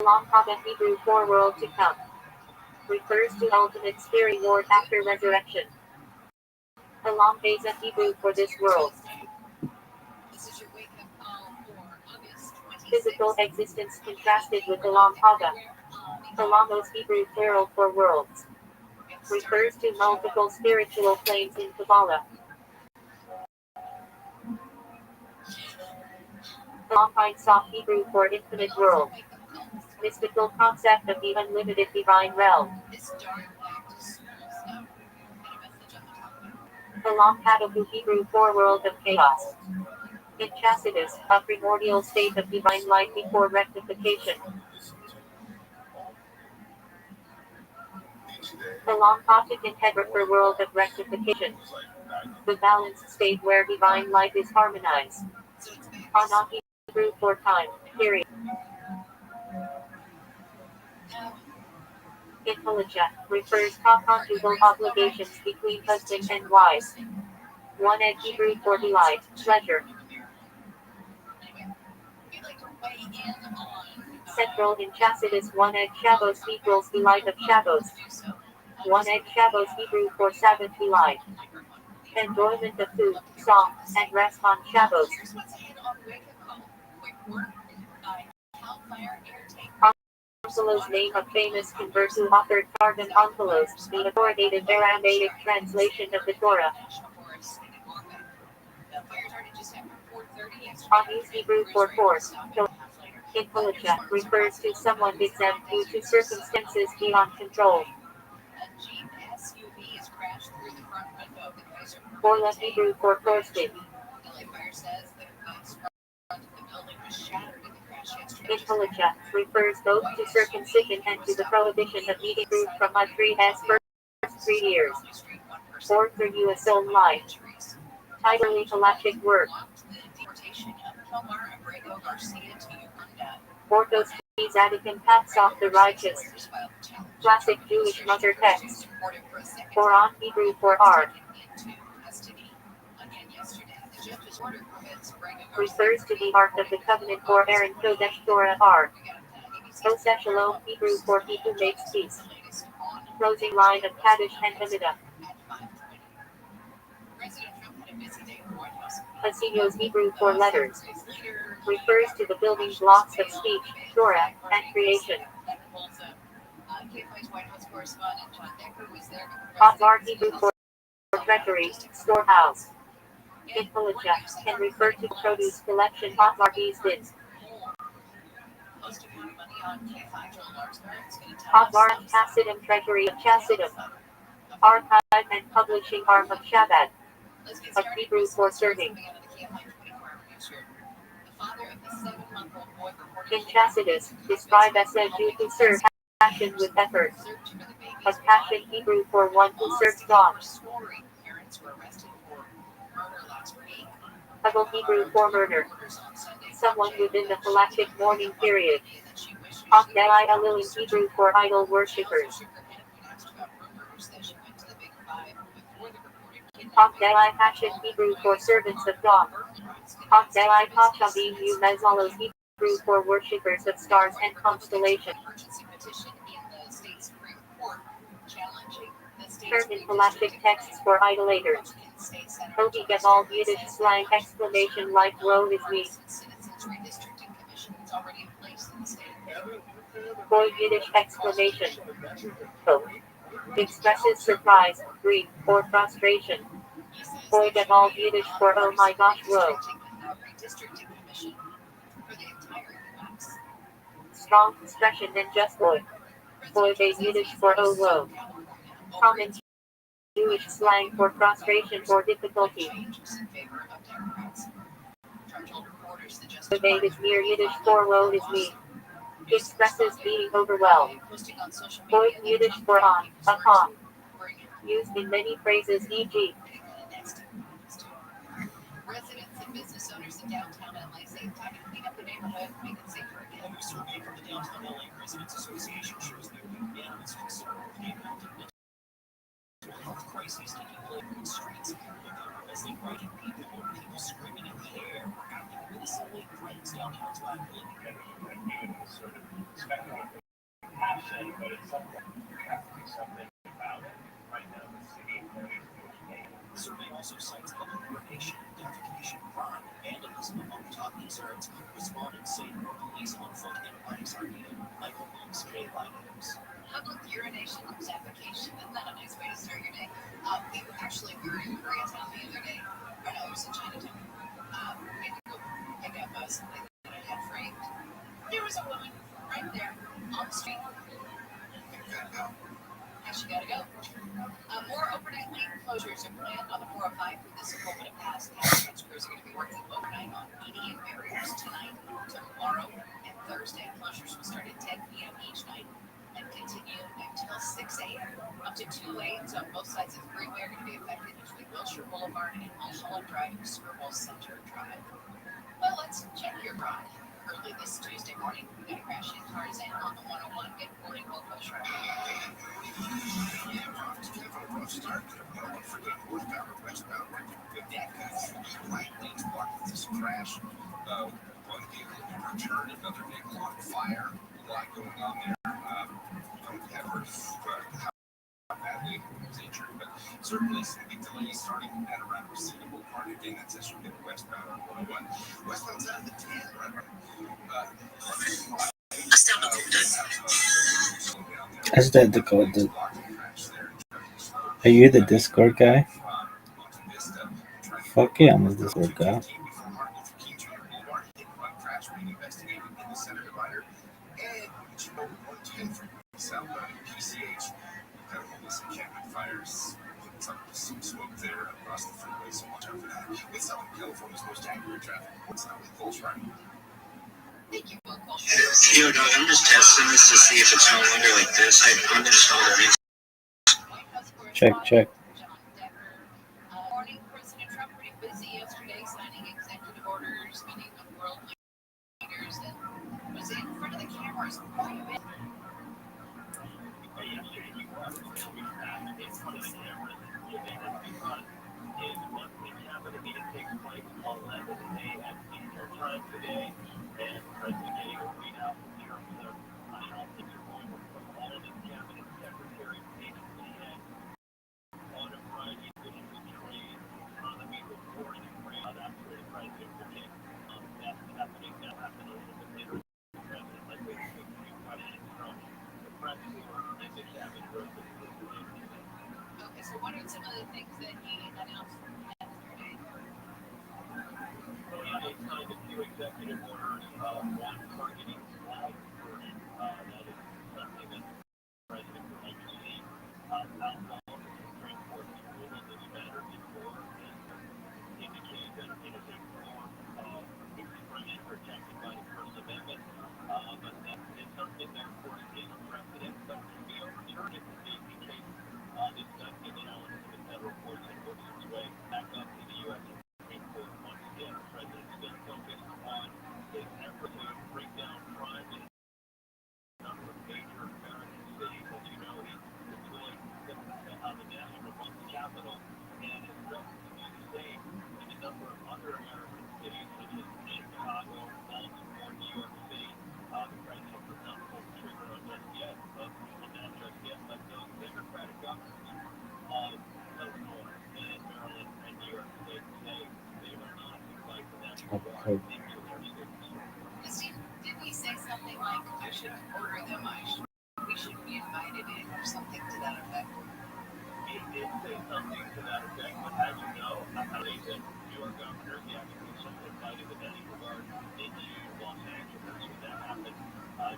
Elam Haba Hebrew for world to come. Refers to ultimate spirit Lord after resurrection. Elam Beza Hebrew for this world. Physical existence contrasted with Elam Haba. Elamos Hebrew plural for worlds. Refers to multiple spiritual planes in Kabbalah. Elam Ein Sof Hebrew for infinite world. Mystical concept of the unlimited divine realm. Elam Hadabu Hebrew for world of chaos. In Chasidus, a primordial state of divine light before rectification. Elam Patik in Hebrew for world of rectification. The balanced state where divine light is harmonized. Ana Hebrew for time, period. Intelligent refers to conjugal obligations between husband and wife. One egg Hebrew for delight, pleasure. Central in Chasidus one egg Shabbos equals delight of Shabbos. One egg Shabbos Hebrew for Sabbath delight. Enjoyment of food, song, and rest on Shabbos. Onkelos name of famous convert who authored Targum Onkelos, the authoritative Aramaic translation of the Torah. Anis Hebrew for force. Intelligent refers to someone exempt due to circumstances beyond control. Boila Hebrew for forested. Intelligent refers both to circumcision and to the prohibition of eating fruit from a tree as first 3 years. Or for you a soul life. Tightly halachic word. Orthos Zadok pats off the righteous. Classic Jewish mother text. Quran Hebrew for art. Refers to the Ark of the Covenant for Aaron Kodesh Torah Ark. Oseh Shalom Hebrew for he who makes peace. Closing line of Kaddish and Hamidah. Hasidus Hebrew for letters. Refers to the building blocks of speech, Torah, and creation. Hotbar Hebrew for treasury, storehouse. Intelligent can refer to produce collection Hotbar bins. Hotbar Chassidim treasury of Chassidim. Archive and publishing arm of Shabbat. Of Hebrew for serving. In Chasidus, describe as a Jew who serves passion with effort. Of passion Hebrew for one who serves God. Double Hebrew for murder. Someone within the galactic mourning period. Akdai Alil in Hebrew for idol worshippers. Akdai Hashem Hebrew for servants of God. Akdai Kachavim U Mezalos Hebrew for worshippers of stars and constellations. Term in galactic texts for idolaters. Obi Gaval Yiddish slang exclamation like woe is me. Boy Yiddish exclamation. Oh. Expresses surprise, grief, or frustration. Boy Gaval Yiddish for oh my gosh whoa. Strong expression than just boy. Boy Base Yiddish for oh whoa. Common Jewish slang for frustration or difficulty. Boy is near Yiddish for woe is me. Expresses being overwhelmed. Boy Yiddish for on, upon. Used in many phrases e.g. Residents and business owners in downtown LA say time to clean up the neighborhood, make it safer again. A new survey from the Downtown LA Residents Association shows that unanimous concern with the amount of mental health crises taking place in the streets. As they write in people or people screaming in the air or acting innocently threatens downtown's viability. Passion, but it's something you have to do something about it. Right now, the city the survey also cites public urination, defecation, crime, vandalism among top concerns. Respondents say more police on foot and bikes are needed. Michael Wilkes, K-Line News. Public urination and defecation. Isn't that a nice way to start your day? We were in Koreatown the other day. Or no, it was in Chinatown. We had to go pick up something that I had framed. There was a woman right there on the street. Yeah, she gotta go. More overnight lane closures are planned on the 405 through this moment of past. County crews are going to be working overnight on median barriers tonight, tomorrow, and Thursday. Closures will start at 10 p.m. each night and continue until 6 a.m. Up to 2 lanes on both sides of the freeway are going to be affected between Wilshire Boulevard and Mulholland Drive and Skirbo Center Drive. Well, let's check your ride. Early this Tuesday morning, we got a crash in Tarzan on the 101 Good-Morning Gold Coast Road. Rabbi Rothschild, northbound or westbound, right lanes blocked with this crash. One vehicle overturned, another vehicle on fire. A lot going on there. Don't have heard how badly he was injured, but certainly some big delays starting at around Reseda Boulevard. Again, that's as you get westbound on 101. Westbound's out of the 10, right? That's the code. Are you the Discord guy? Fuck yeah, I'm the Discord guy. Smoke there across the freeway, so watch out for that. It's not California's most accurate traffic. It's not with Pulse, right? Thank you, Yo, dog, I'm just testing this to see if it's no longer like this. I uninstalled everything. Check. Morning, President Trump pretty busy yesterday signing executive orders, meeting with world leaders, and was in front of the cameras quite a bit. Okay, so what are some of the things that he announced yesterday? He signed a few executive orders, one targeting flag burning. That is something that the president would like to see. Outlaw the Supreme Court has ruled on this matter before and indicated that it is a form of expression protected by the First Amendment. But that is something that, of course, is a precedent, but can be overturned if the case this does get challenged to the federal courts and works its way back up to the U.S. Supreme Court once again. Right. Steve, didn't he say something like, I shouldn't order them, we should be invited in, or something to that effect? He did say something to that effect, but as you know, I think that New York governor, he actually somewhat invited the National Guard into Los Angeles when that happened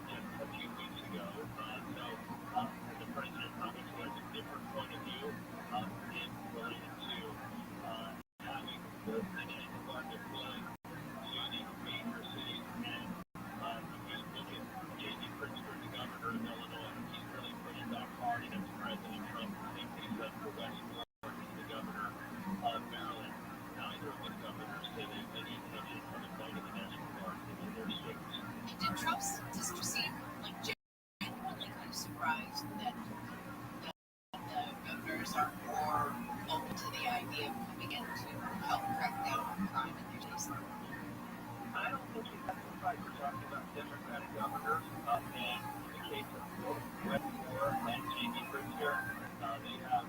just a few weeks ago. The president obviously has a different point of view in related to having the National Guard deployed to these major cities. And you just look at J.B. Pritzker, the governor of Illinois. He's really pushed back hard against President Trump. Same thing he's done for Wes Moore, he's the governor of Maryland. Neither of these governors say they have any intention of inviting the National Guard into their states. Did Trump's sister seem like genuinely kind of surprised that the governors are more open to the idea of coming in to help crack down on crime in their states? I don't think he's that surprised. We're talking about Democratic governors, and in the case of both Wes Moore and J.B. Pritzker, they have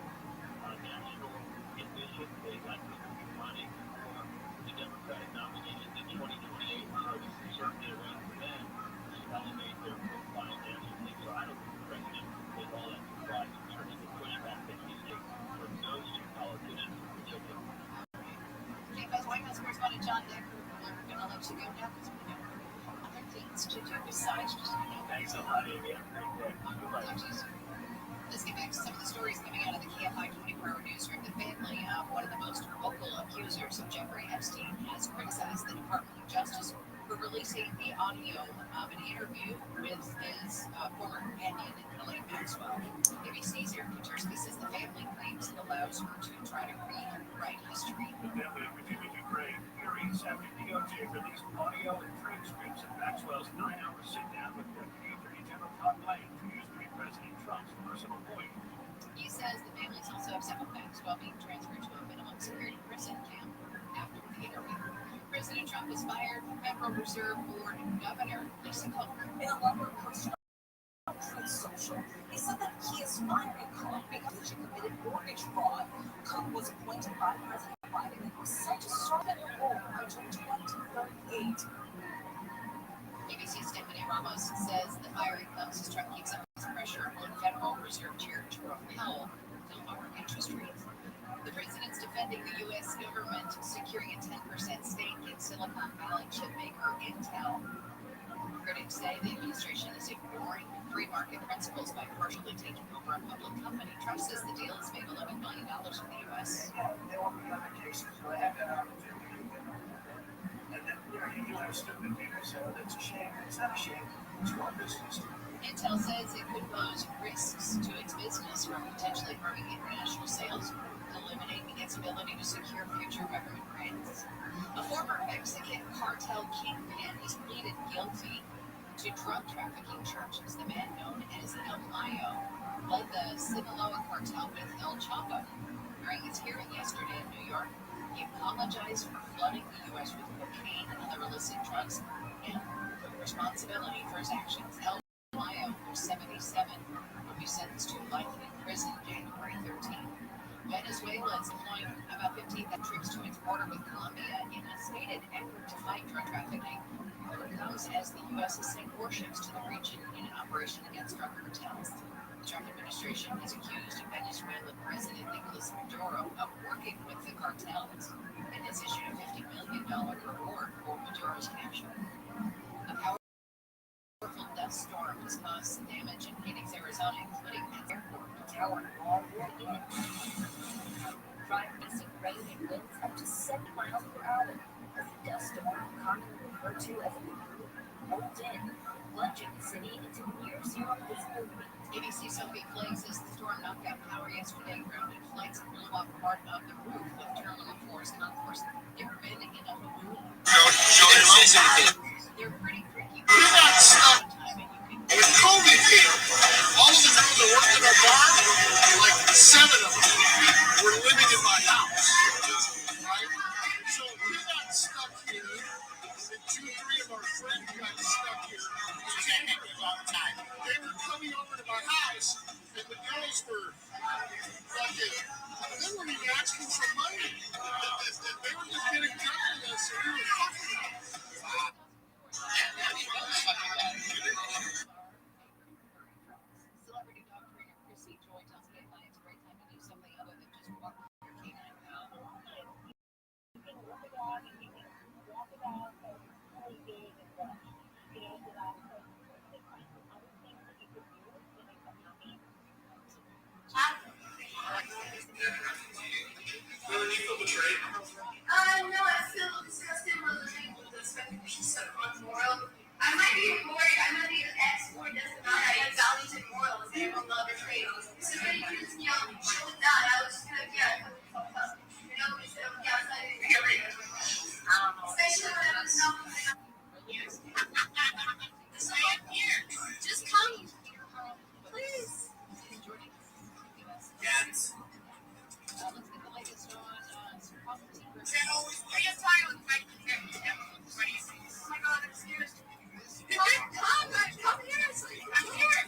national ambition. They likely will be running for the Democratic nominations in 2028, so this is certainly a way for them to elevate their profile nationally. So I don't think the president is all that surprised in terms of the pushback that he's getting from those two politicians in particular. Okay, guys, White House correspondent John Decker, we're going to let you go now because we have other things to do besides just, Thanks a lot, Amy. Have a great day. Goodbye. Let's get back to some of the stories coming out of the KFI 24-hour newsroom. The family of one of the most vocal accusers of Jeffrey Epstein has criticized the Department of Justice for releasing the audio of an interview with his former companion, Ghislaine Maxwell. ABC's Eric Kuczynski says the family claims it allows her to try to rewrite history. The family of Virginia Dupre furious after DOJ released audio and transcripts of Maxwell's 9-hour sit-down with Deputy Attorney General Todd Blank, who used to be President Trump's personal lawyer. He says the families also upset with Maxwell being transferred to a minimum security prison camp after the interview. President Trump was fired from Federal Reserve Board Governor Lisa Coker. In a letter posted on Truth Social, he said that he is firing Cook because she committed mortgage fraud. Cook was appointed by President Biden and was set to serve in the role until 2038. ABC's Stephanie Ramos says the firing comes as Trump keeps up his pressure on Federal Reserve Chair Jerome Powell to lower interest rates. The president's defending the U.S. government securing a 10% stake in Silicon Valley chipmaker Intel. Critics say the administration is ignoring free market principles by partially taking over a public company. Trump says the deal has made $11 million for the U.S. There will be other cases where I have that opportunity with them. And then, you understood that people said, well, that's a shame. It's not a shame. It's our business. Intel says it could pose risks to its business from potentially harming international sales, eliminating its ability to secure future government grants. A former Mexican cartel kingpin has pleaded guilty to drug trafficking charges. The man known as El Mayo led the Sinaloa cartel with El Chapo. During his hearing yesterday in New York, he apologized for flooding the U.S. with cocaine and other illicit drugs and took responsibility for his actions. El Mayo, who's 77, will be sentenced to life in prison January 13th. Venezuela is deploying about 15 troops to its border with Colombia in a stated effort to fight drug trafficking. It comes as the U.S. has sent warships to the region in an operation against drug cartels. The Trump administration has accused Venezuelan President Nicolas Maduro of working with the cartels and has issued a $50 million reward for Maduro's capture. A powerful dust storm has caused some damage in Phoenix, Arizona, including at the airport. Tower all morning. Drive facing rain and winds up to 70 miles per hour. As the dust storm, commonly referred to as a rolled in, plunging the city into near zero visibility. ABC Sophie Clay says the storm knocked out power yesterday, grounded flights, and blew off part of the roof of Terminal 4's concourse. Never been in a balloon. They're pretty tricky. You're not stuck. When COVID hit, all of the girls that worked in our bar, like 7 of them, were living in my house. Right? So we're not stuck here. And 2 or 3 of our friends got stuck here. They were coming over to my house, and the girls were fucking, they weren't even asking for money. They were just getting drunk with us, and we were fucking them. You feel betrayed? No, I feel disgusted more than thankful with the speculation so unmoral. I might be worried, I might be an ex-war, doesn't matter. I have values and morals, and I will love betrayal. So many kids, chill with that. I was just kind of, instead of outside of really. Especially when I was not. I am here. Just come. Please. Yes. Oh my God, I'm scared. Come here. I'm here.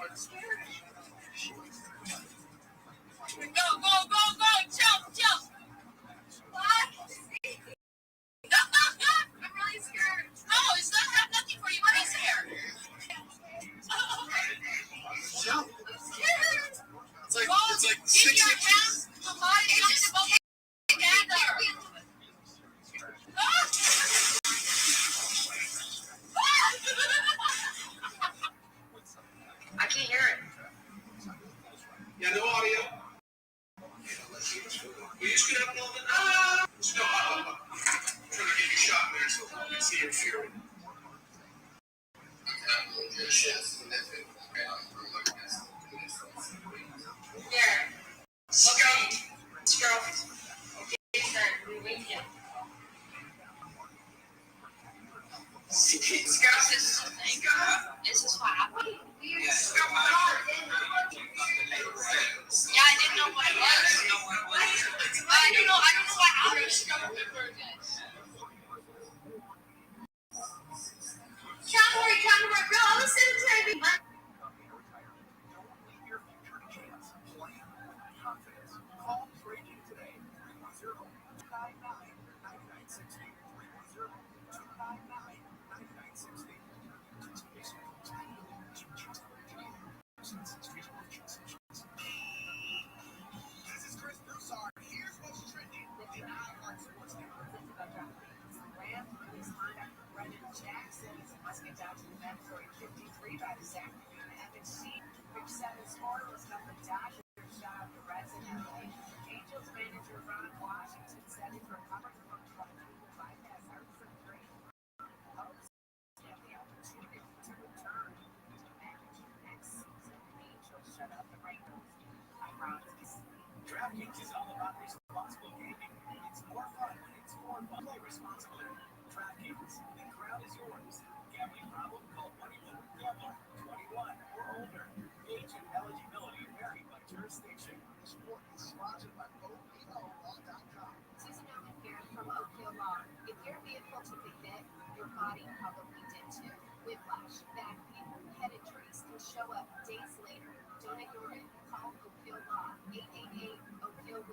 I'm scared. Go. Jump. What? I'm really scared. No, it's not have nothing for you. What is there? Jump. I'm scared. It's like 6 inches. The body is just together. I can't hear it. Yeah, no audio. We just get up a little bit. No, I'm trying to get you shot there so you can see your fear. There. Okay. Girl. This is what happened. Yeah, I didn't know what it was. I don't know what happened. Cavalry, bro, listen to me. DraftKings is all about responsible gaming. It's more fun when it's more fun. Play responsibly. DraftKings, the crowd is yours. Gambling problem? Call 1-800-GAMBLER. 21 or older. Age and eligibility vary by jurisdiction. Sport is sponsored by OPLaw.com. Susan Owen here from OPL Law. If your vehicle took a hit, your body probably did too. Whiplash, back pain, head injuries can show up days later. Don't ignore it. Call OPL Law. 888-OPL-1.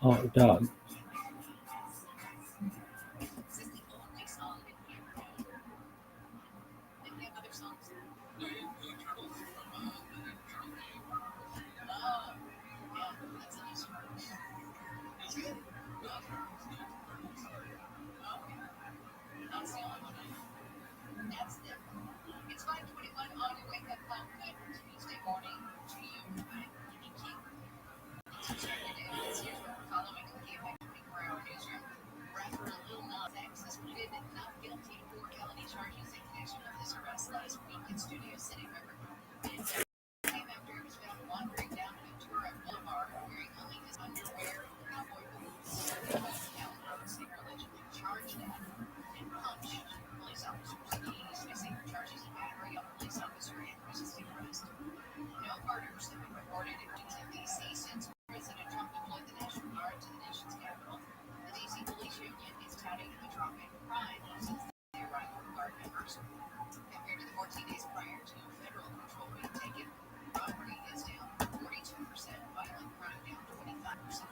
Oh, dog. It's 5:21 on your wake up call. Good Tuesday morning to you. Following the KFX 24-hour newsroom, rapper Lil Nas X is pleaded not guilty for felony charges in connection with his arrest last week in Studio City. River. It came after he was found wandering down Ventura Boulevard wearing only his underwear and cowboy boots. They were allegedly charged at and punched police officers. He's facing charges of battery on a police officer and resisting arrest. No murders have been reported in D.C. since President Trump deployed the National Guard to the nation's capital. The D.C. Police Union is touting the drop in crime since the arrival of Guard members. Compared to the 14 days prior to federal control being taken, robbery is down 42%, violent crime down 25%.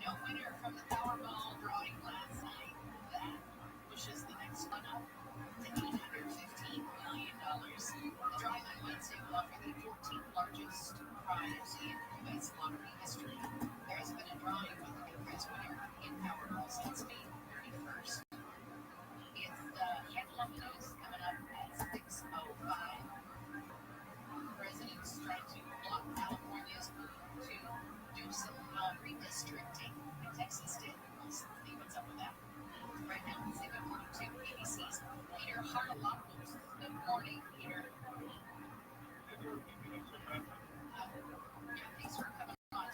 No winner from the Powerball drawing last night. That pushes the next one up to $815 million. The drawing on Wednesday will offer the 14th largest prize in U.S. lottery history. There has been a drawing with the new prize winner in Powerball since May 31st. It's the headline news coming up at 6:05. President's trying to block California's move to do some redistricting. Texas did. We'll see what's up with that. Right now, it's good morning to ABC's Peter Hartlockels. Good morning, Peter. Thanks for coming on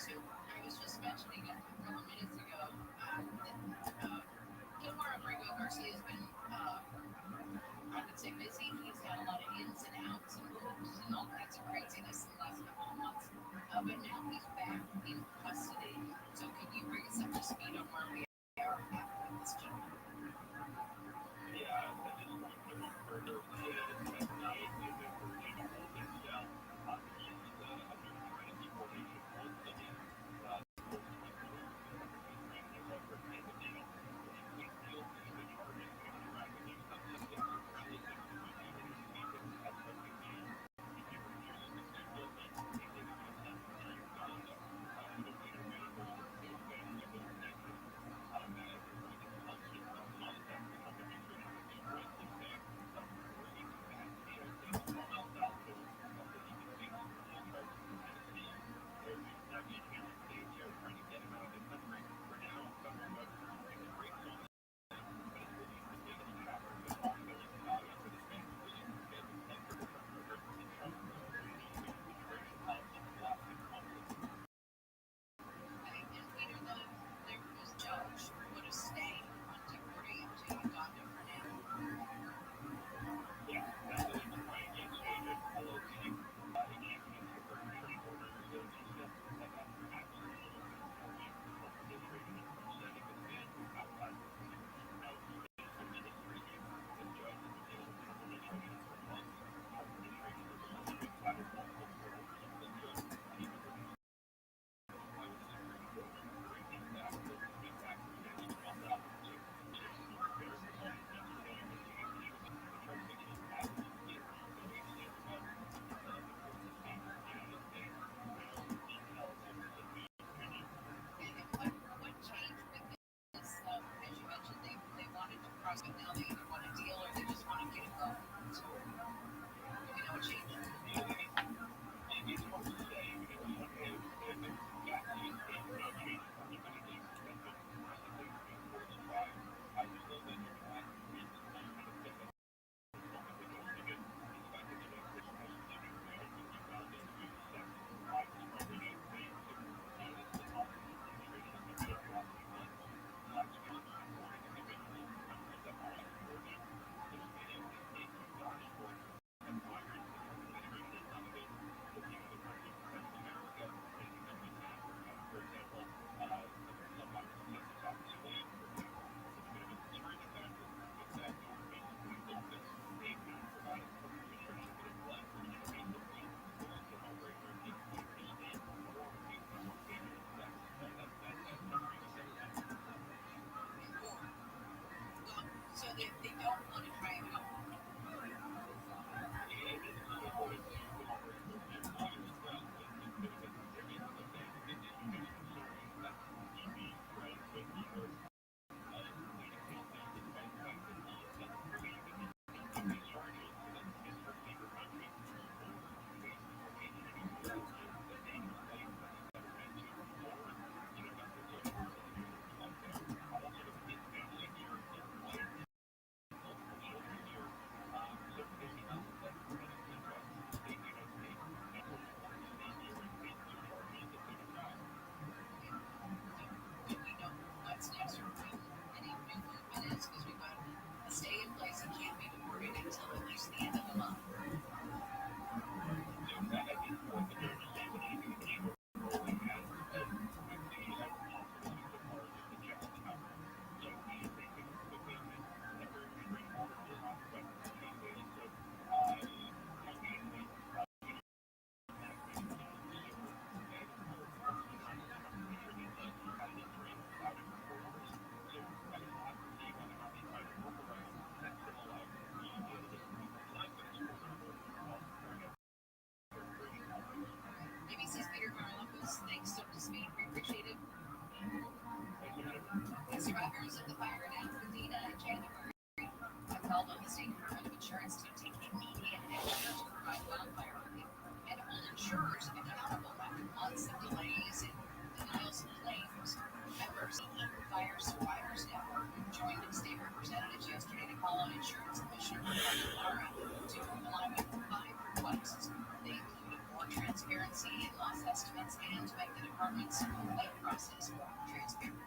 department's complaint process more transparent.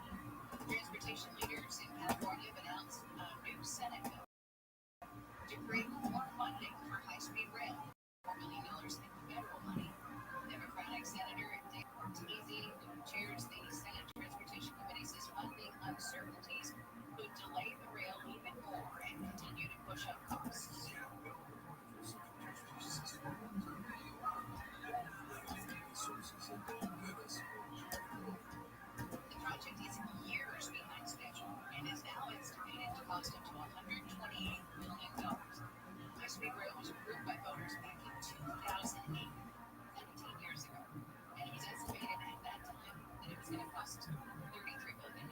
Transportation leaders in California have announced a new Senate bill to create more funding for high-speed rail, $4 million in federal money. Democratic Senator Dave Ortiz, who chairs the Senate Transportation Committee, says funding uncertainties could delay the rail even more and continue to push up costs. The project is years behind schedule and is now estimated to cost up to $128 million. High-speed rail was approved by voters back in 2008, 17 years ago, and it was estimated at that time that it was going to cost $33 billion.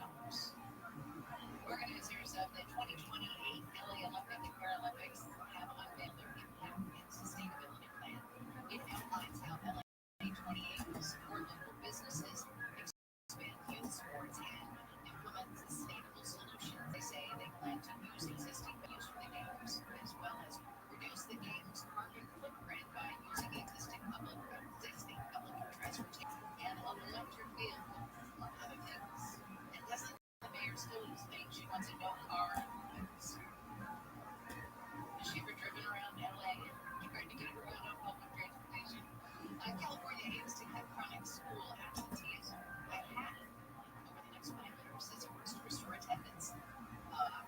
Organizers of the 2028 LA Olympic and Paralympics have unveiled their impact and sustainability plan. It outlines how LA 28 will support local businesses, expand youth sports, and implement sustainable solutions. They say they plan to use existing venues for the games, as well as reduce the games' carbon footprint by using existing public transportation and an electric vehicle, among other things. And doesn't the mayor still think she wants a no-car Olympics? Has she ever driven around LA and tried to get around on public transportation? California aims to cut chronic school absenteeism by half over the next 5 years as it works to restore attendance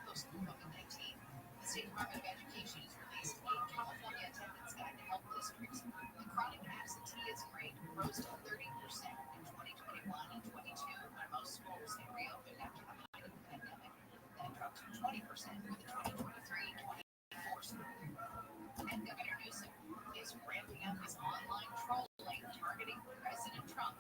post-COVID-19. The State Department of Education has released a California attendance guide to help districts. The chronic absenteeism rate rose to 30% in 2021 and 22 when most schools had reopened after the height of the pandemic. That dropped to 20% for the 2023-24 school year. And Governor Newsom is ramping up his online trolling targeting President Trump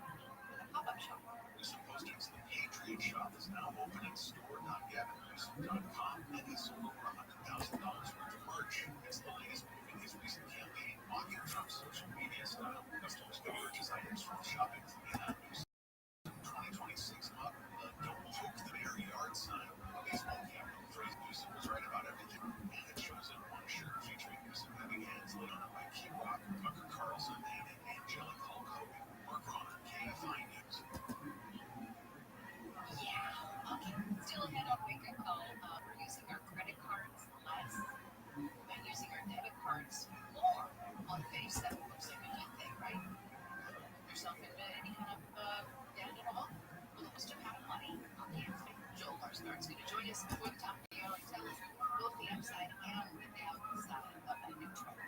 with a pop-up shop. Recent postings, the Patriot Shop is now open at store.gavinewsom.com and has sold over $100,000 worth of merch. It's the latest move in his recent campaign, mocking Trump's social media style. Customers can purchase items from shopping and Newsom 2026 model, the Don't Poke the Bear yard sign. A baseball cap phrase Newsom was right about everything, and it shows in one shirt featuring Newsom having hands laid on him by K-Rock, Tucker Carlson, and angelic Hulk Hogan. Mark Ron, KFI News. Yeah, okay. Still ahead on Wake Up Call. We're using our credit cards less and using our debit cards more. On face, that looks like a good thing, right? Yourself into any kind of debt at all? Well, the most amount of money on the upside. Joel Larsgaard's going to join us before the top of the hour and tell us both the upside and the downside of that new trend.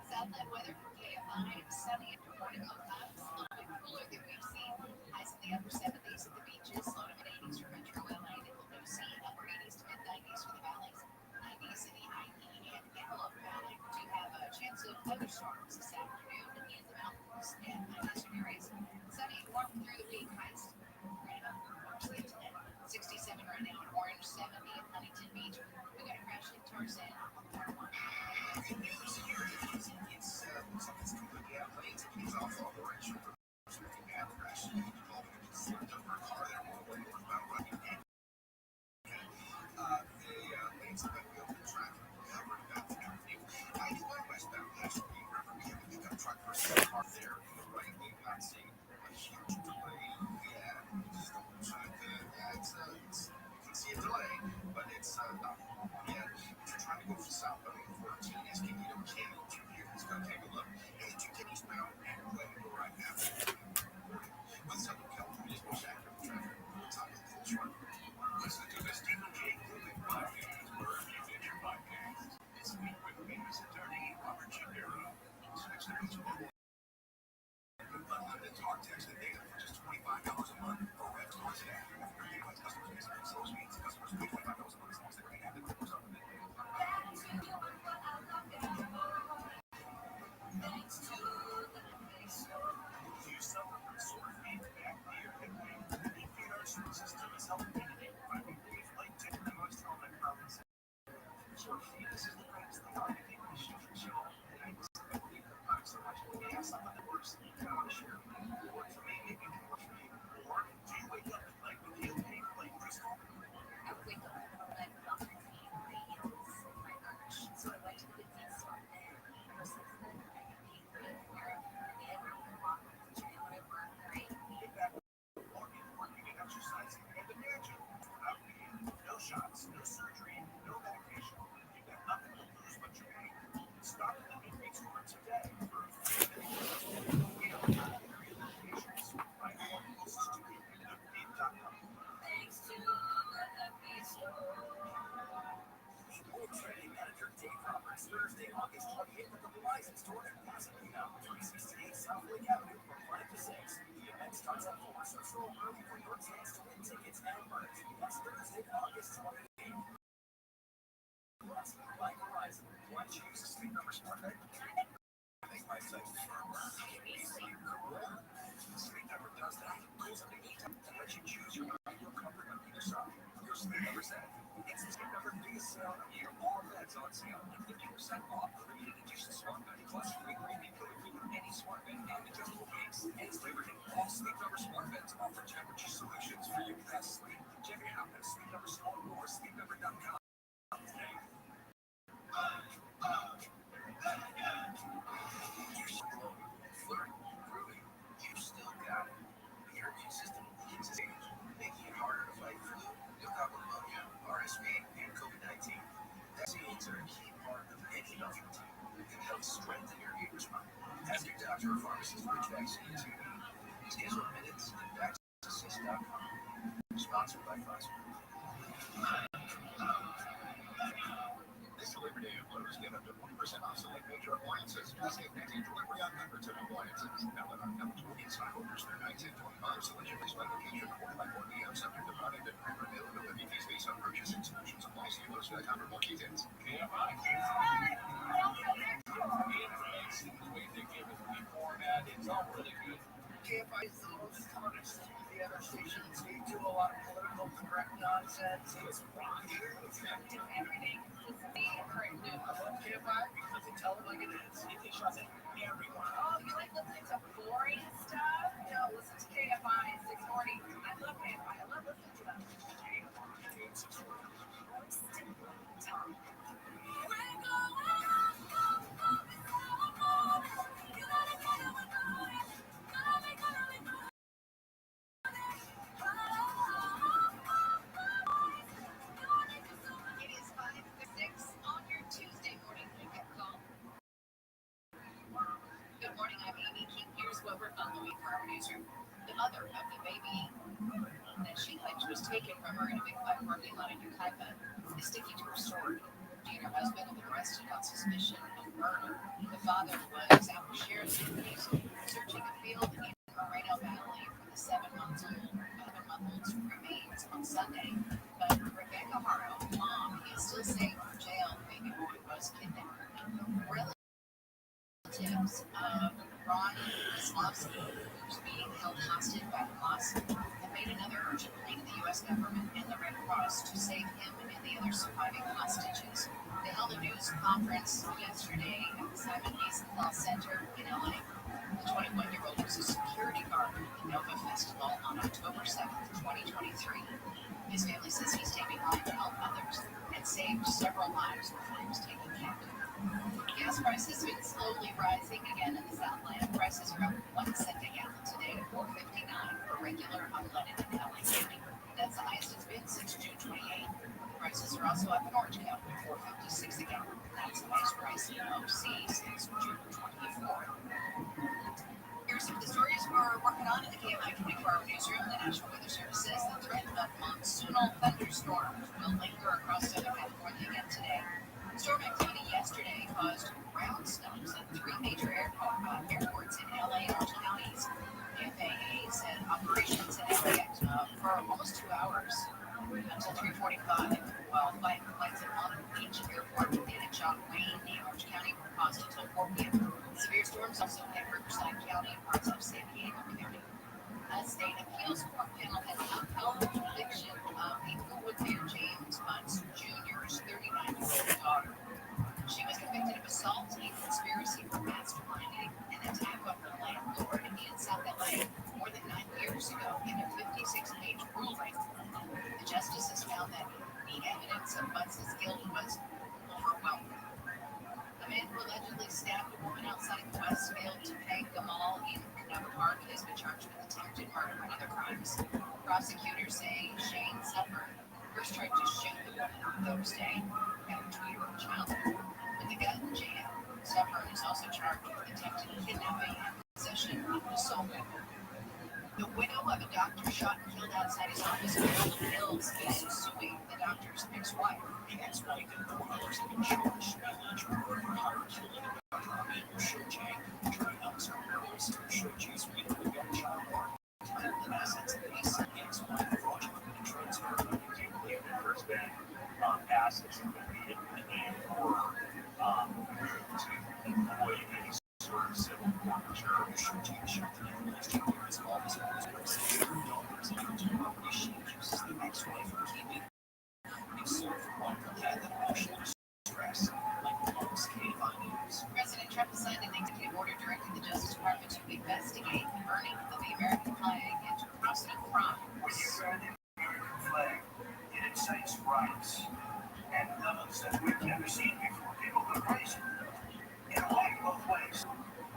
Southland weather for KFI. Sunny and morning low clouds. A little bit cooler than we've seen. Highs in the upper 70s at the beaches. Low to mid 80s for Metro LA. Nickel no C. Upper 80s to mid 90s for the valleys. 90s in the IE and Antelope Valley. We do have a chance of thunderstorms this afternoon in the mountains and eastern areas. Sunny and warm through the week. Highs right about mostly at 10. 67 right now in Orange. 70 at Huntington Beach. We got a crash in Tarzan on the 101. Good news here. It's something's completely out of place. It's off all the right shoulder. Bad crash involving a concealed Denver car that won't wait northbound running. The lanes have been built in traffic. Covered that avenue. 91 westbound last week. Reverend pickup truck versus a car there in the right lane. Not seeing a huge delay. Yeah, just double check that. You can see a delay, but it's not long yet. If you're trying to go south on 14, Escondido Canyon, let's go take a look. Hey, you can eastbound and go right now. With Southern California's most accurate traffic, top of the cool front. Listen to this DJ Cooling Podcast, wherever you get your podcasts. This week with famous attorney Robert Shapiro. Switch to Pittsburgh. Unlimited talk, text, and data for just $25 a month. For Red Store today. Customers miss slow speeds. Customers pay $25 a month as long as they bring it up. vaccines. These are minutes and vaccinassist.com, sponsored by Pfizer. This Labor Day at Lowe's, get up to 40% off select major appliances. Save next day delivery on hundreds of appliances. Now that I'm eligible inside orders through 1925, selection based by location, order by 4 p.m. subject to product and print availability. Fees based on purchase exclusions apply. See Lowe's.com for more details. KFI is the most honest. The other stations do a lot of political correct nonsense. It's rock. Do everything. I love KFI because they tell it like it is. It shows it everyone. Oh, you like listening to boring stuff? No, listen to KFI 640. I love KFI. I love listening to them. KFI 640. Tom. It is 5:06 on your Tuesday morning wake-up call. Good morning, I'm Amy King. Here's what we're following for our newsroom. The mother of the baby that she claims was taken from her in a Big Five parking lot in Yucaipa is sticking to her story. She and her husband have been arrested on suspicion of murder. The father was out with sheriff's deputies searching a field in Moreno Valley for the 7-month-old's remains on Sunday. But Rebecca Haro, mom, is still safe from jail. The baby boy was kidnapped. Relatives of Ron Wislavsky, who's being held hostage by Hamas, have made another urgent plea to the U.S. government and the Red Cross to save him and the other surviving hostages. They held a news conference yesterday at the Simon Wiesenthal Center in L.A. The 21-year-old was a security guard at the Nova Festival on October 7th, 2023. His family says he stayed behind to help others and saved several lives before he was taken captive. Gas prices have been slowly rising again in the Southland. Prices are up 1 cent a gallon today to $4.59 for regular unleaded in LA County. That's the highest it's been since June 28. Prices are also up in Orange County to $4.56 a gallon. That's the highest price in OC since June 24. Here's some of the stories we're working on in the KMI 24-hour newsroom. The National Weather Service says the threat of monsoonal thunderstorms will linger across Southern California again today. Storm activity yesterday caused ground stops at 3 major airports in LA and Orange counties. The FAA said operations at LAX for almost 2 hours until 3:45, while flights at Long Beach Airport and John Wayne in Orange County were paused until 4 p.m. Severe storms also hit Riverside County and parts of San Diego County. A state appeals court panel has upheld the conviction of Inglewood Mayor James Bunce Jr.'s 39-year-old daughter. She was convicted of assault and conspiracy for masterminding an attack on her landlord in South LA more than 9 years ago in a 56-page ruling. The justices found that the evidence of Bunce's guilt was overwhelming. A man who allegedly stabbed a woman outside the Westfield Topanga Mall in Canova Park has been charged with attempted murder and other crimes. Prosecutors say Shane Suffer first tried to shoot the woman on Thursday at a 2-year-old child with a gun in jail. Suffer is also charged with attempted kidnapping and possession of an assault weapon. The widow of a doctor shot and killed outside his office in Golden Hills is suing the doctor's ex-wife. The ex-wife and 4 others have been charged as alleged murder for hire killing of Dr. Ahmed Khashoggi. During Elmsford Rose, Khashoggi's widow and young child were entitled to assets of the ex-wife fraudulently transferred. The first been assets that would be in the name for to avoid any sort of civil forfeiture. Khashoggi shot the last 2 years of all his $6 into property she accuses the ex-wife of keeping. He sued for one death and emotional distress, like the Fox KFI News. President Trump has signed an executive order directing the Justice Department to investigate the burning of the American flag and to prosecute crimes. When you burn the American flag, it incites riots at levels that we've never seen before. People go crazy. It'll work both ways.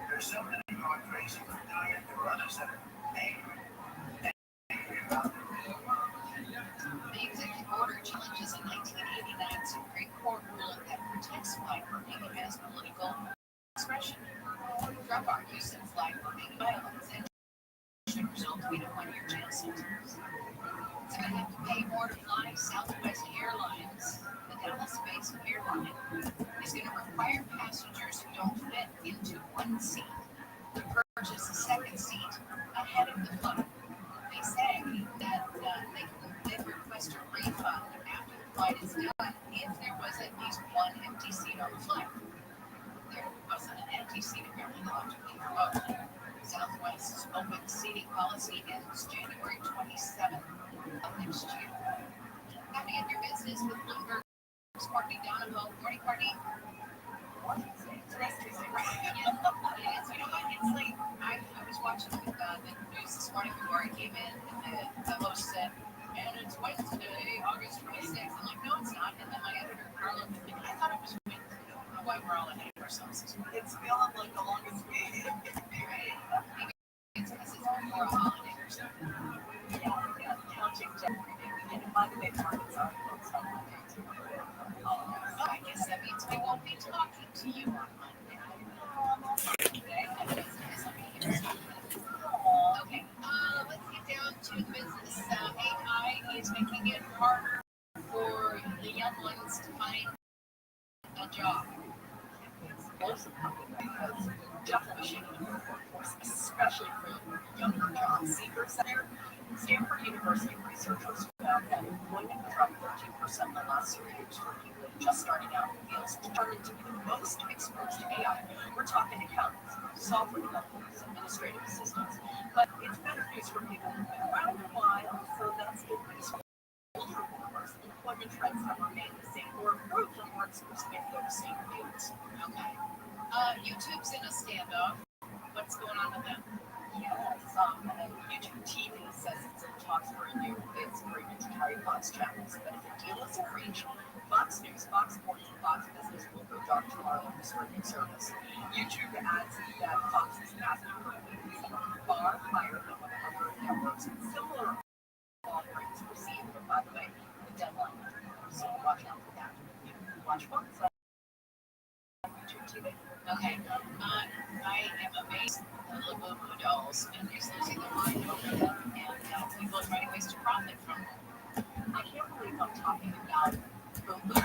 There's some that are going crazy for doing it. There are others that are angry about it. The executive order challenges a 1989 Supreme Court ruling that protects flag burning as political expression. Trump argues that flag burning violates could result in a 1-year jail sentence. So I have to pay more to fly Southwest Airlines. The Dallas-based airline is going to require passengers who don't fit into one seat to purchase a second seat ahead of the flight. They say that they can request a refund after the flight is done if there was at least one empty seat on the flight. There wasn't an empty seat apparently logically for both. Southwest's open seating policy ends January 27th of next year. Happy to end your business with Bloomberg's Courtney Donahoe. Morning, Courtney. Today's Tuesday, right? Yeah, it is. You know what? It's like I was watching the news this morning before I came in, and the host said, and it's Wednesday, August 26th. I'm like, no, it's not. And then my editor, Carla, was like, I thought it was Wednesday. I don't know why we're all ahead of ourselves. It's feeling like the longest week. Right. Maybe it's because it's before a holiday or something. Yeah, counting down. And by the way, targets are closed on Monday, too. Oh, I guess that means we won't be talking to you on Monday. Okay, let's get down to the business. AI is making it harder for the young ones to find a job. Because definitely shaping the workforce, especially for younger job seekers there. Stanford University researchers found that employment dropped 13% in the last 3 years for people just starting out in fields determined to be the most exposed to AI. We're talking accountants, software developers, administrative assistants, but it's better news for people who've been around a while, so that's good news for older workers. Employment trends have remained the same or improved from work in those same fields. Okay. YouTube's in a standoff. What's going on with them? Yes, YouTube TV says it's in talks for a new bids agreement to carry Fox channels, but if the deal isn't reached, Fox News, Fox Sports, and Fox Business will go dark tomorrow in the streaming service. YouTube adds that Fox's asking for movies are far higher than what other networks with similar offerings receive. But by the way, the deadline, so watch out for that. Watch Fox on YouTube TV. Okay, I am amazed at the little boo dolls and they're losing their mind over them, and people are finding ways to profit from them. I can't believe I'm talking about the boo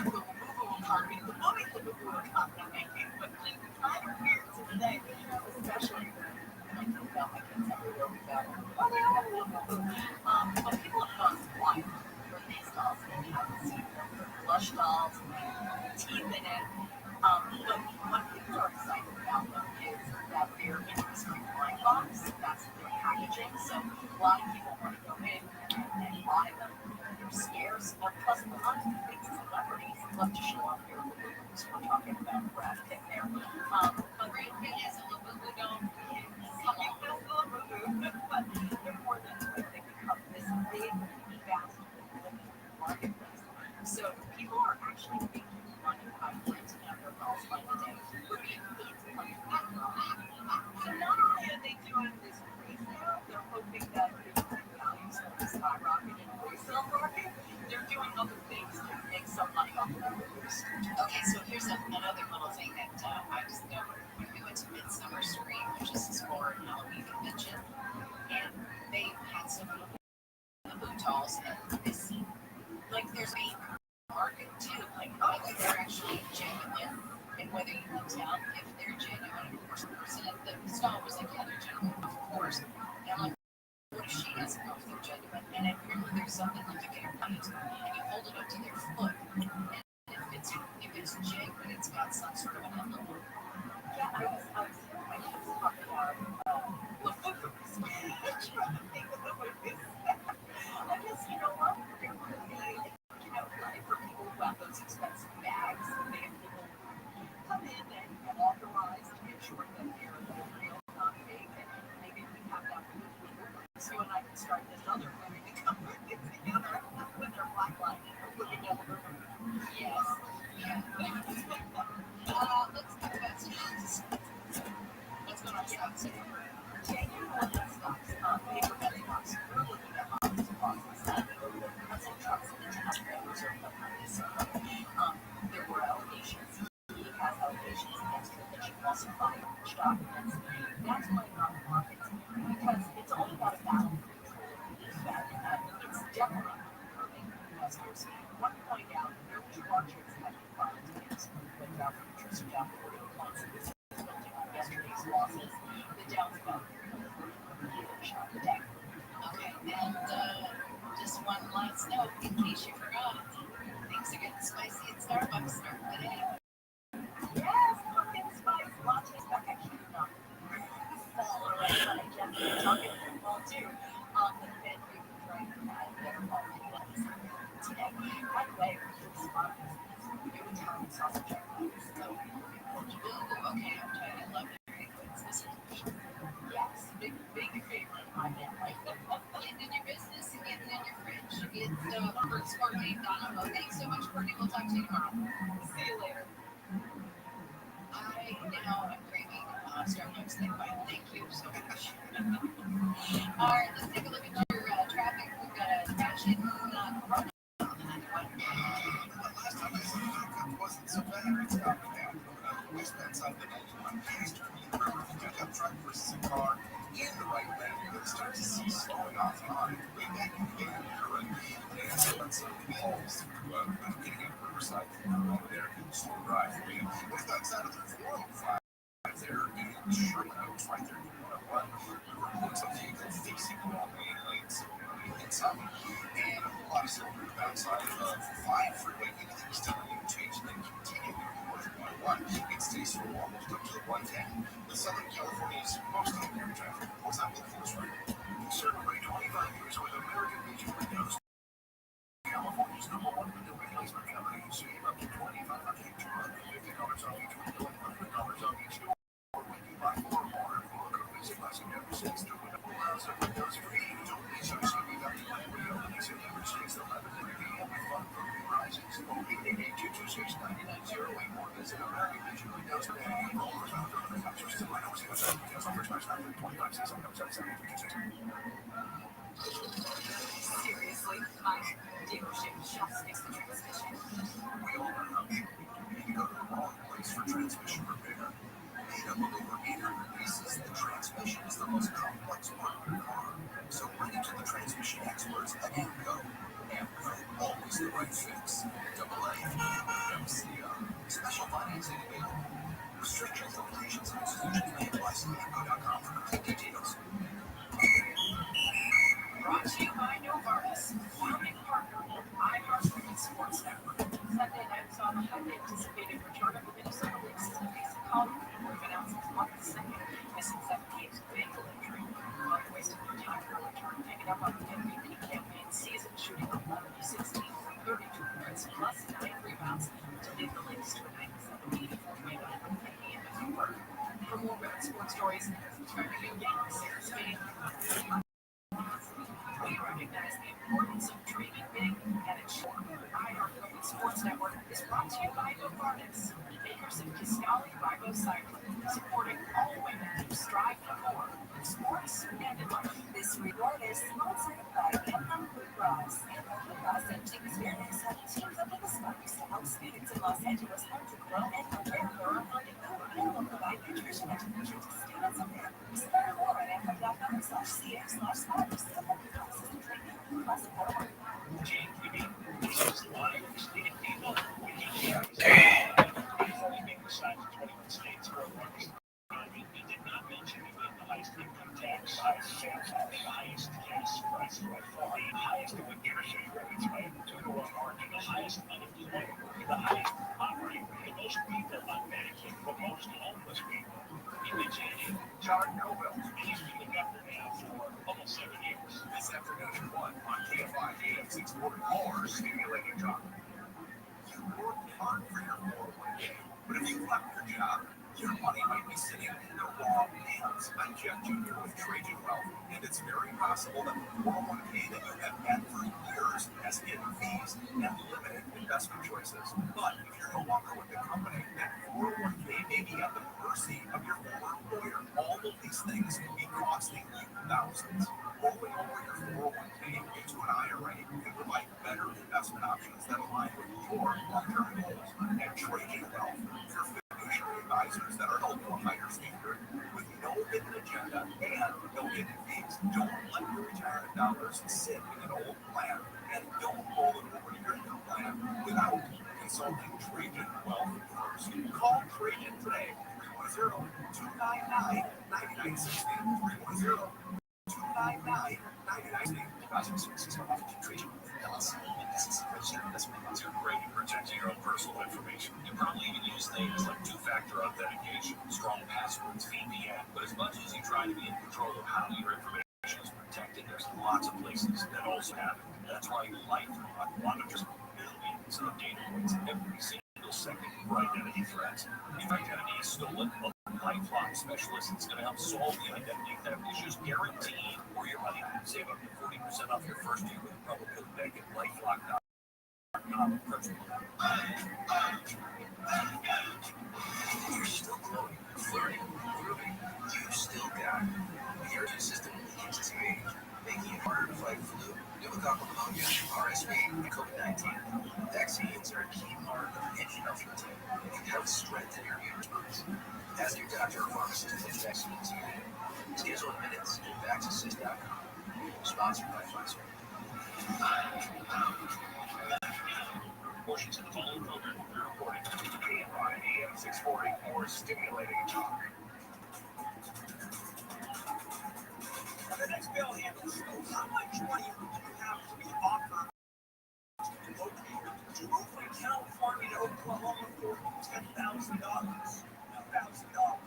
market, the movie the boo economy, but it's kind of weird today, especially when I think about my kids everywhere we go. Oh, they have a little boo. But people have gone blind for these dolls and you haven't seen them. They're plush dolls, teeth in it. But what people are excited about them is that they're in this blind box. That's their packaging. So a lot of people want to go in and buy them. They're scarce. Plus, a lot of big celebrities love to show off their boo-boos. We're talking about Brad Pitt there. But Brad Pitt has a little boo-boo doll. But they're more than what they become this big, vast, marketplace. So people are actually making money by renting out their dolls by the day. We're being paid money. So not only are they doing this resale, they're hoping that the values will skyrocket in the resale market. They're doing other things to make some money off of them. Okay, so here's another little thing that I discovered when we went to Midsummer Scream, which is this horror and Halloween convention, and they had some of the boo dolls, and this, like, there's a market too, like whether they're actually genuine and whether you can tell if they're genuine. Of course, the person at the stall was like, yeah, they're genuine, of course. And I'm like, what if she doesn't know if they're genuine? And apparently there's something like you get your plate and you hold it up to their foot, and if it's genuine, it's got some sort of an emblem. Yeah, I was talking about the footprints. Trying to think of what it is. I guess, you know what? There would be, like for people who have those expensive bags, they have people who come in and get authorized to make sure that they're real, not fake, and maybe we have that with so you and I can start this other movie to come together with their black light and looking at the movie. Yes. Yeah. Let's talk about stocks. What's going on with stocks? Taking one of the stocks, paper shot a day. Okay, and just one last note in case you forgot. Things are getting spicy at Starbucks starting today. Yes, pumpkin spice lattes back at Q. All right, Jeff, talking football too. On the menu, right? Better quality ones today. By the way, this spot is new Italian sausage. So, okay, I'm trying to love it. This is yes, big favorite of my family. Getting in your business and getting in your fridge. It's Robert's Courtney Donna. Well, thanks so much, Courtney. We'll talk to you tomorrow. See you later. I'm craving Starbucks thing, but thank you so much. All right, let's take a look at your traffic. We've got a fashion Corona. Last time I saw it wasn't so bad. It's not bad. Westbound side of the 91 eastern pickup truck versus a car in the right lane. You're going to start to see slowing off on way back in the right. And so on some walls getting up Riverside over there in the store drive for you. Westbound side of the 405 there in Sherman Oaks right there in 101. Some vehicles facing the wrong lanes. And some, and a lot of silver outside of 5 freeway. Anything still need to change and then continue towards 101. It stays so almost up to the 110. The Southern California's most ordinary traffic. What's that look for us right? Celebrate 25 years with American Legion windows. California's #1 window replacement company. Save up to $2,550 off each window and $100 off each door. When you buy 4 or more, look at this classic number 6 to windows of windows free. Don't be so silly about the plan. We only use it number 6 11 p.m. with fun from Horizons. 888-226-9908 or visit American Legion windows today. All those out there in the house are still in house. Details on first class 25 6 on 7 Seriously, my dealership just fixed the transmission. We all know how you go to the wrong place for transmission repair. Made up of over 800 pieces, the transmission is the most complex part of your car. So bring it to the transmission experts at AMCO. AMCO, always the right fix. AA, MCO. Special financing available. Restrictions, limitations, and exclusions may apply. See AMCO.com for complete details. Brought to you by Novartis, founding partner of iHeartRadio Sports Network. Sunday night saw the highly anticipated return of the Minnesota Lynx to the face of Colorado, who announced his month second, missing 7 games with ankle injury. Mark wasted no time for a return, picking up on the MVP campaign season, shooting 11 of 16 for 32 points plus 9 rebounds to lead the Lynx to a 97-84 win at the end of the work. For more Red Sports stories, subscribe to Game Sarah Spain. We recognize the importance of dreaming big and ensure iHeartRadio Sports Network is brought to you by Novartis, makers of Kisqali Ribociclib, supporting all women who strive for more in sports and in life. This report is sponsored by Anthem Blue Cross. Anthem Blue Cross and Team Experience have teamed up with the Sparks to help students in Los Angeles learn to grow and prepare for a finding food. And will provide nutrition education to students and families. Learn more at anthem.com/cx/Sparks. We did not mention the highest income tax, the highest gas prices by far, the highest of interest rates by a 2-to-1 margin, the highest unemployment, the highest poverty rate, the most people on Medicaid, the most homeless people. Imagine John Noble. He's been the governor now for almost 7 years. This afternoon at 1 on KFI AM 640. More stimulating talk. You worked hard for your 401k, but if you left your job, your money might be sitting in the wrong hands. I'm Jeff Jr. with Trajan Wealth, and it's very possible that the 401k that you have had for years has hidden fees and limited investment choices. But if you're no longer with the company, that 401k may be at the mercy of your former employer. All of these things can be costing you thousands. Rolling over your 401k into an IRA can provide better investment options that align with your long-term goals. At Trajan Wealth, your fiduciary advisors that are held to a higher standard with no hidden agenda and no hidden fees. Don't let your retirement dollars sit in an old plan, and don't roll it over to your new plan without consulting Trajan Wealth first. Call Trajan today, 310-299-9960, 310-299-9960. Deposit services are offered to trade LLC and SEC registered investment accounts are great at protecting your own personal information. You probably even use things like two-factor authentication, strong passwords, VPN. But as much as you try to be in control of how your information is protected, there's lots of places that also have it. That's why LifeLock monitors billions of data points every single second for identity threats. If your identity is stolen, a LifeLock specialist is going to help solve the identity theft issues, guaranteed for your money. Save up to 40% off your first year with promo code BEG at LifeLock.com. You're still glowing, flirting, grooving. You still got it. The immune system keeps its age, making it harder to fight flu, pneumococcal pneumonia, RSV, and COVID-19. Vaccines are a key part of any healthy routine. It can help strengthen your immune response. Ask your doctor or pharmacist which vaccines you need. Schedule in minutes at VaxAssist.com. Sponsored by Pfizer. Portions of the following program will be recorded. KMI AM 640 for stimulating talk. The next bill handles how much money you have to be offered to locate to move from California to Oklahoma for $10,000. $1,000.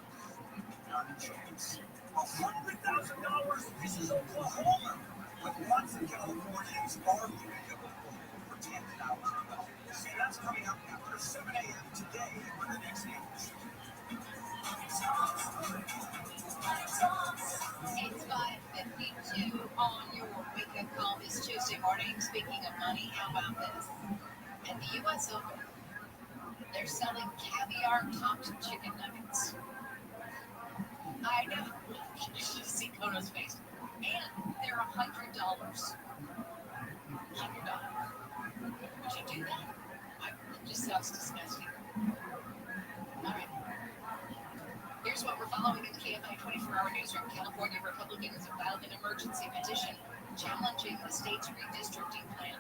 Not a chance. $100,000. This is Oklahoma. But lots of Californians are moving to Oklahoma for $10,000. See, that's coming up after 7 a.m. today on the next news. It's 5:52 on your wake-up call this Tuesday morning. Speaking of money, how about this? At the U.S. Open, they're selling caviar-topped chicken nuggets. I know. You should see Kono's face. And they're $100. $100. Would you do that? It just sounds disgusting. All right. Here's what we're following in the KFI 24-hour newsroom. California Republicans have filed an emergency petition challenging the state's redistricting plan.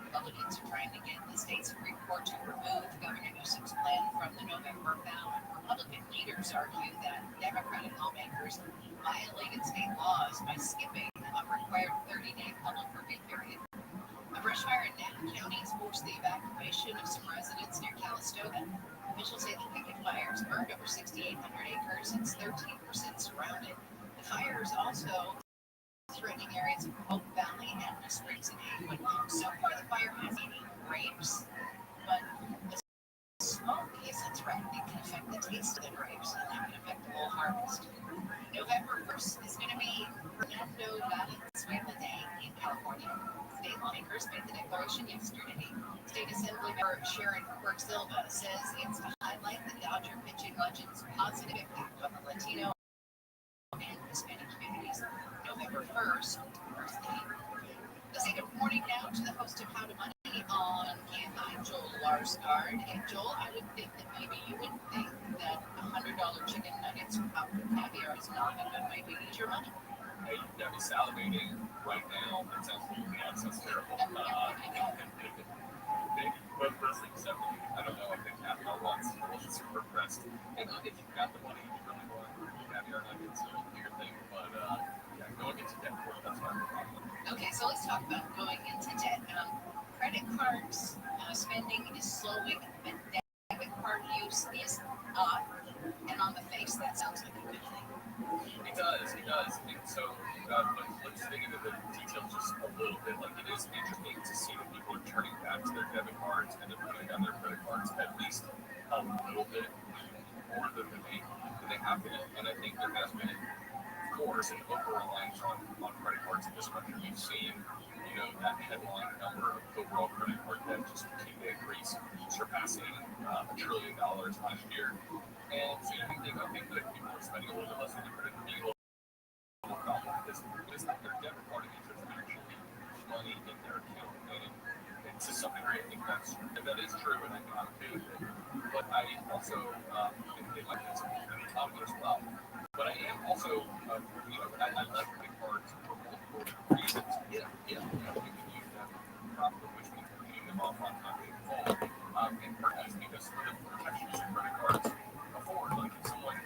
Republicans are trying to get the state Supreme Court to remove Governor Newsom's plan from the November ballot. Republican leaders argue that Democratic lawmakers violated state laws by skipping a required 30-day public review period. A brush fire in Napa County has forced the evacuation of some residents near Calistoga. Officials say the picket fires burned over 6,800 acres and 13% surrounded. The fire is also threatening areas of Hope Valley, Edna Springs, and Haywood. So far, the fire has any grapes, but the smoke isn't threatening. It can affect the taste of the grapes, and that can affect the whole harvest. November 1st is going to be Fernando Valenzuela Day in California. State lawmakers made the declaration yesterday. State Assembly Member Sharon Quirk Silva says it's to highlight the Dodger pitching legend's positive impact on the Latino and Hispanic communities. November 1st, birthday. Let's say good morning now to the host of How to Money on KFI, Joel Larsgaard. And Joel, I would think that maybe you would think that $100 chicken nuggets without caviar is not a good way to use your money. Hey, you've got me salivating right now. That sounds terrible. Maybe both those things separately. I don't know. I think caviar wants super pressed. And if you've got the money, you really want caviar nuggets, do your thing. But yeah, going into debt for it, that's not a problem. Okay, so let's talk about going into debt. Credit cards spending is slowing, but debit card use is up. And on the face, that sounds like a good thing. It does. And so let's dig into the details just a little bit. Like, it is interesting to see that people are turning back to their debit cards and they're putting down their credit cards at least a little bit more than they have been. And I think there has been, of course, an over-reliance on credit cards in this country. We've seen, that headline number of overall credit card debt just continue to increase, surpassing $1 trillion last year. And so I think people are spending a little bit less on their credit card. The problem is that their debit card interest is actually money in their account. And to some degree, I think that is true, and I'm okay with it. But I also, it might be something as well. But I am also, I love credit cards for multiple reasons. You can use them properly, which means paying them off on time in full. And perhaps because of the protections of credit cards afford, like if someone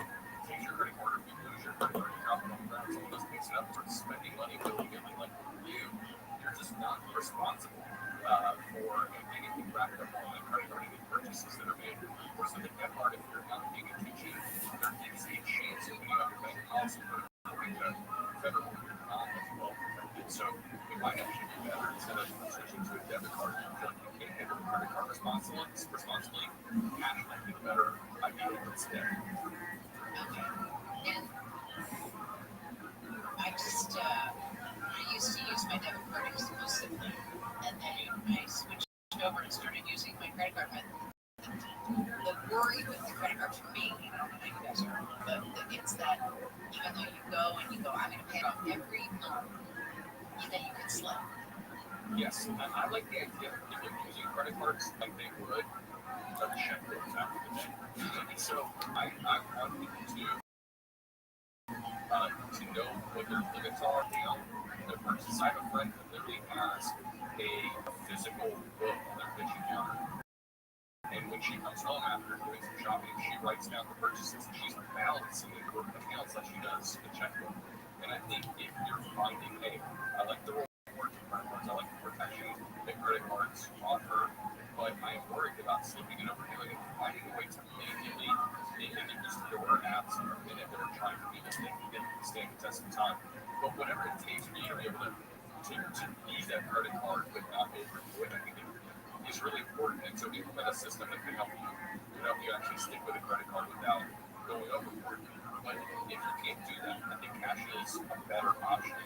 takes your credit card, or if you lose your credit card, you drop it on the ground, someone else picks it up and starts spending money with choices that are made. Whereas with a debit card, if you're not paying attention, there is a chance that when you have your bank policy for according to federal, you're not as well protected. So it might actually be better instead of switching to a debit card. If you feel like you can't handle the credit card responsibly, cash might be the better idea instead. Okay. And I used to use my debit card exclusively, and then I switched over and started using my credit card. But the worry with the credit card for me, I don't know how you guys are, but it's that even though you go, I'm going to pay off every loan that you can slip. Yes, and I like the idea of people using credit cards like they would a checkbook after the day. And so I want people to know what their limits are on the purchase. I have a friend who literally has a physical book on their kitchen counter. And when she comes home after doing some shopping, she writes down the purchases and she's balancing the accounts like she does the checkbook. And I think if you're finding, hey, I like the rewards of credit cards, I like the protection that credit cards offer, but I am worried about slipping and overdoing it, finding a way to manually use the order apps in a minute that are trying to be mistaken that can stand the test of time. But whatever it takes for you to be able to use that credit card without overdoing it, I think is really important. And so implement a system that can help you actually stick with a credit card without going overboard. But if you can't do that, I think cash is a better option.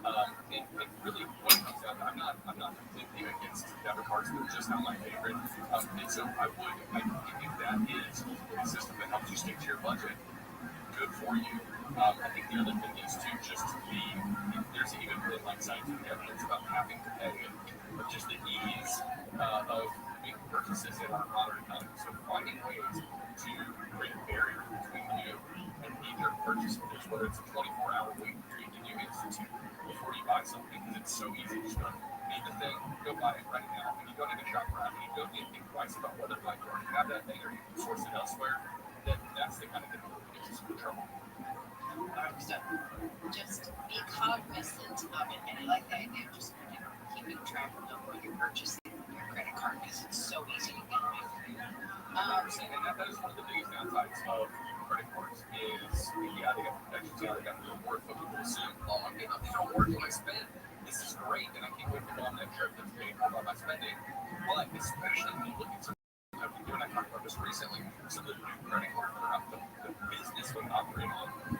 And really, what it comes down to, I'm not completely against debit cards. They're just not my favorite. And so I think if that is a system that helps you stick to your budget, good for you. I think the other thing is to just there's even been like scientific evidence about having to pay, but just the ease of making purchases in our modern economy. So finding ways to create a barrier between you and either purchasing this, whether it's a 24-hour wait between you institute before you buy something, because it's so easy to just go, need the thing, go buy it right now. And you don't need to shop around, and you don't need to think twice about whether or not you already have that thing or you can source it elsewhere. That's the kind of thing that gets us in trouble. So just be cognizant of it, and I like the idea of just keeping track of what you're purchasing your credit card because it's so easy to get away from. And that is one of the biggest downsides of credit cards is, yeah, they got the protections, yeah, they got the rewards, but people assume, oh, I'm getting these rewards when I spend. This is great, and I can't wait to go on that trip that's paid for by my spending. But especially when you look at some, you and I talked about this recently, some of the new credit cards that are out, the business would operate on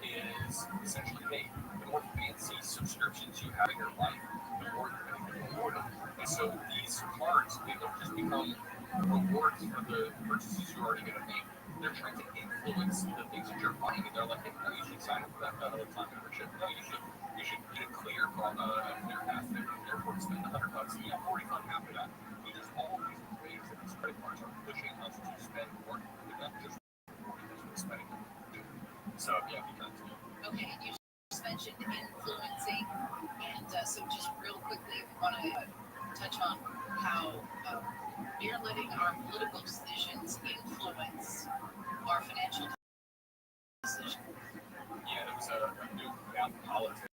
is essentially, hey, the more fancy subscriptions you have in your life, the more you're going to get rewarded. And so these cards, they don't just become rewards for the purchases you're already going to make. They're trying to influence the things that you're buying, and they're like, hey, no, you should sign up for that time membership. No, you should get a clear pass at the airport, spend $100, and you have 40 on half of that. So there's all these ways that these credit cards are pushing us to spend more, but not just rewarding us with spending. So yeah, because okay, you just mentioned influencing, and so just real quickly, we want to touch on how we're letting our political decisions influence our financial decisions. Yeah, there's a new about politics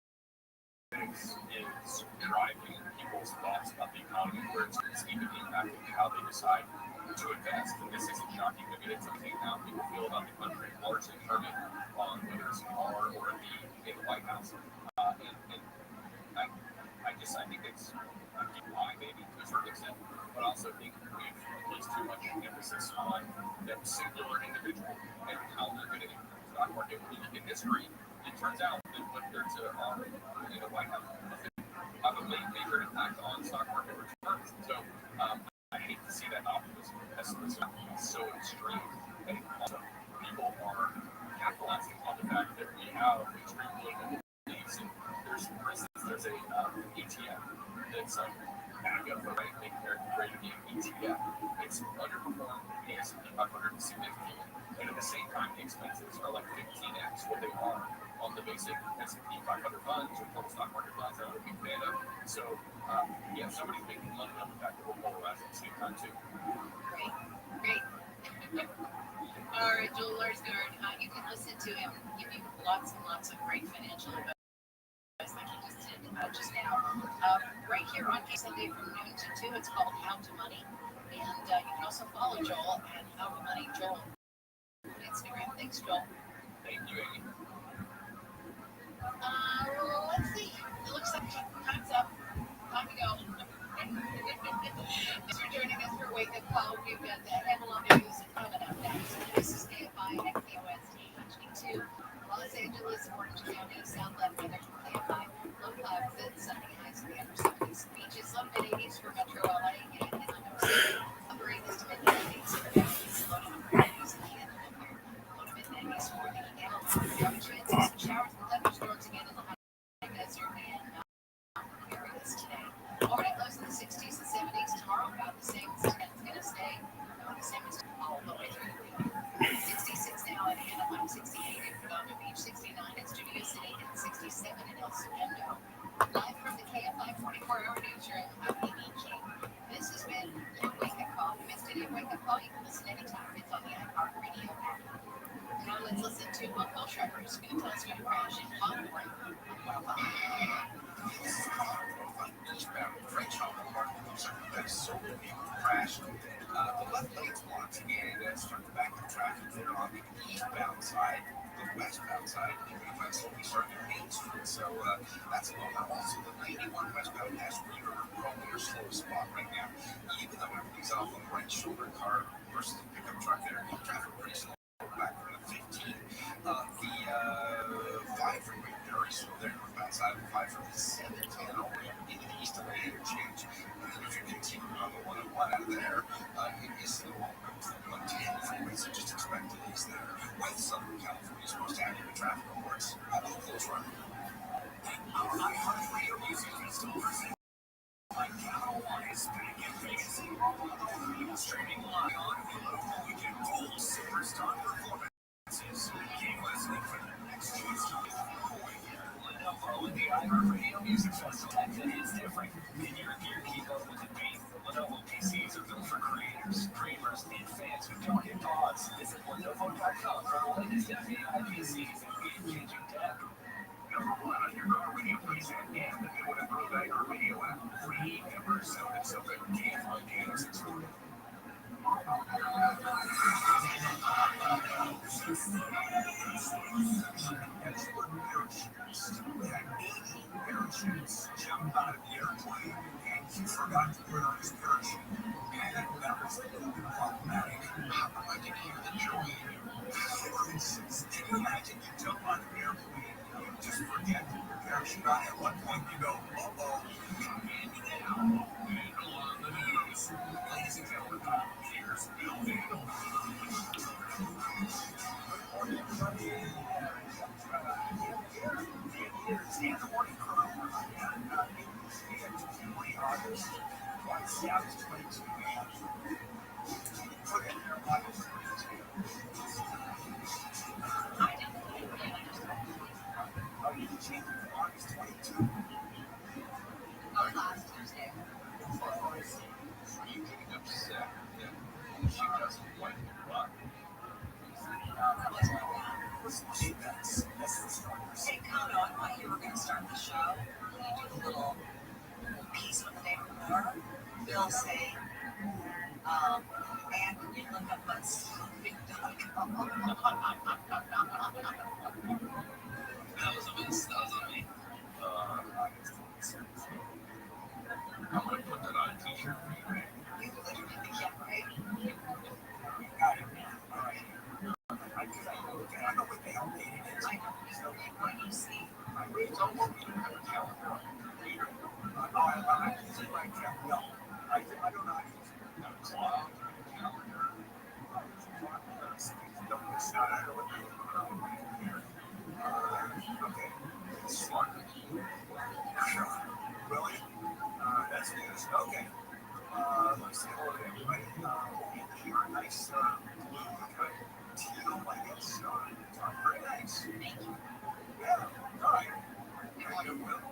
is driving people's thoughts about the economy, where it's even impacting how they decide to invest. And this isn't shocking. I mean, it's something how people feel about the country, largely determined on whether it's a car or a B in the White House. And I think it's why maybe to a certain extent, but I also think we've placed too much emphasis on that singular individual and how they're going to influence the stock market. When you look at history, it turns out that when there's in the White House, have a major impact on stock market returns. So I hate to see that optimism and pessimism so extreme. And also, people are capitalizing on the fact that we have extreme political beliefs. And for instance, there's a ETF that's backup for Make America Great Again ETF. It's underperformed the S&P 500 significantly. And at the same time, the expenses are like 15x what they are on the basic S&P 500 funds or total stock market funds that I'm a big fan of. So, yeah, somebody's making money on the fact that we're polarized at the same time, too. Great. All right, Joel Larsgaard, you can listen to him give you lots and lots of great financial advice like he just did just now. Right here on Sunday from noon to 2, it's called How to Money. And you can also follow Joel and How to Money Joel on Instagram. Thanks, Joel. Thank you, Amy. Let's see. It looks like time's up. Time to go. Thanks for joining us for Wake Up Call. We've got the headline news coming up next. This is KFI and KOST HD2. Los Angeles, Orange County, South left weather from KFI. Low clouds and sunny highs in the upper 70s. Beaches, low mid 80s for Metro LA and Inland City. Upper 80s to mid 90s for the mountains. Low to upper 90s in the inland here. Low to mid 90s for the Antelope. There are chances of showers and thunderstorms again in the high desert and mountain areas today. Overnight lows in the 60s and 70s. Tomorrow about the same as tonight's going to stay. About the same as all the way through the week. 66 now in Anaheim, 68 in Redondo Beach, 69 in Studio City, and 67 in El Segundo. Live from the KFI 24-hour newsroom, I'm Amy King. This has been your Wake Up Call. If you missed any Wake Up Call, you can listen anytime. It's on the iHeartRadio app. Now let's listen to Paul Schreiber, who's going to tell us when to crash in Convoy. Eastbound French Harbor Park looks like we've got so many people crashed. The left lane's blocked and starting to back up traffic there on the eastbound side. The westbound side, we've slowly starting to Main Street, so that's a bummer. Also, the 91 westbound past River probably your slowest spot right now. Even though everybody's off on the right shoulder, car versus the pickup truck there, traffic pretty slow. Back from the 15. The 5 freeway very slow there, northbound side of the 5 from the 710 all the way up into the east of the interchange. And then if you continue on the 101 out of there, it is slow all the way to the 110 freeway, so just expect delays there. With Southern California's most accurate traffic reports, I'm a close run. Our iHeartRadio Music Festival presents like Capital One is back in Vegas. Streaming live on Hulu, you can full superstar performances. Keep listening for the next chance to be Lenovo and the iHeartRadio Music Festival. It's different. In your gear, keep up with the beat. Lenovo PCs are built for creators, dreamers, and fans who don't hit pause. Visit Lenovo.com for the latest AI PCs and game-changing tech. Number one on your radio preset and the new and improved iHeartRadio app. Free members sound and so good. Can't find games excluded. Expert parachutists had 80 parachutes jump out of the airplane, and he forgot to put on his parachute. And that was a little bit problematic. I can hear the joy in you. For instance, can you imagine you jump on an airplane and you just forget to put your parachute on? At one point you go, uh-oh. And now, and on the news. Ladies and gentlemen, here's Bill Dale. And the morning crew. August 22. Put in your August 22. I didn't oh, you changed it for August 22? Oh, last Tuesday. Are you getting upset that she doesn't like your luck? That's the story. Hey, Kono, I thought you were going to start the show. Will you do a little piece with the name of the word? They'll say, and you look up what's big dog. That was a miss. That was on me. I'm going to put that on a t-shirt for you, right? You literally can't, right? You got it. All right. I know what the hell date it is. I know. So when you see, I really don't want me to have a calendar on your computer. I can see my calendar. No, I don't know how to use it. A clock, a calendar. Don't miss out. I know what you're looking on my computer. Okay. Smart. Really? That's news. Okay. Let's say hello to everybody. Here, nice blue, good teal, I guess. Very nice. Thank you. Yeah. All right. How you doing, Will?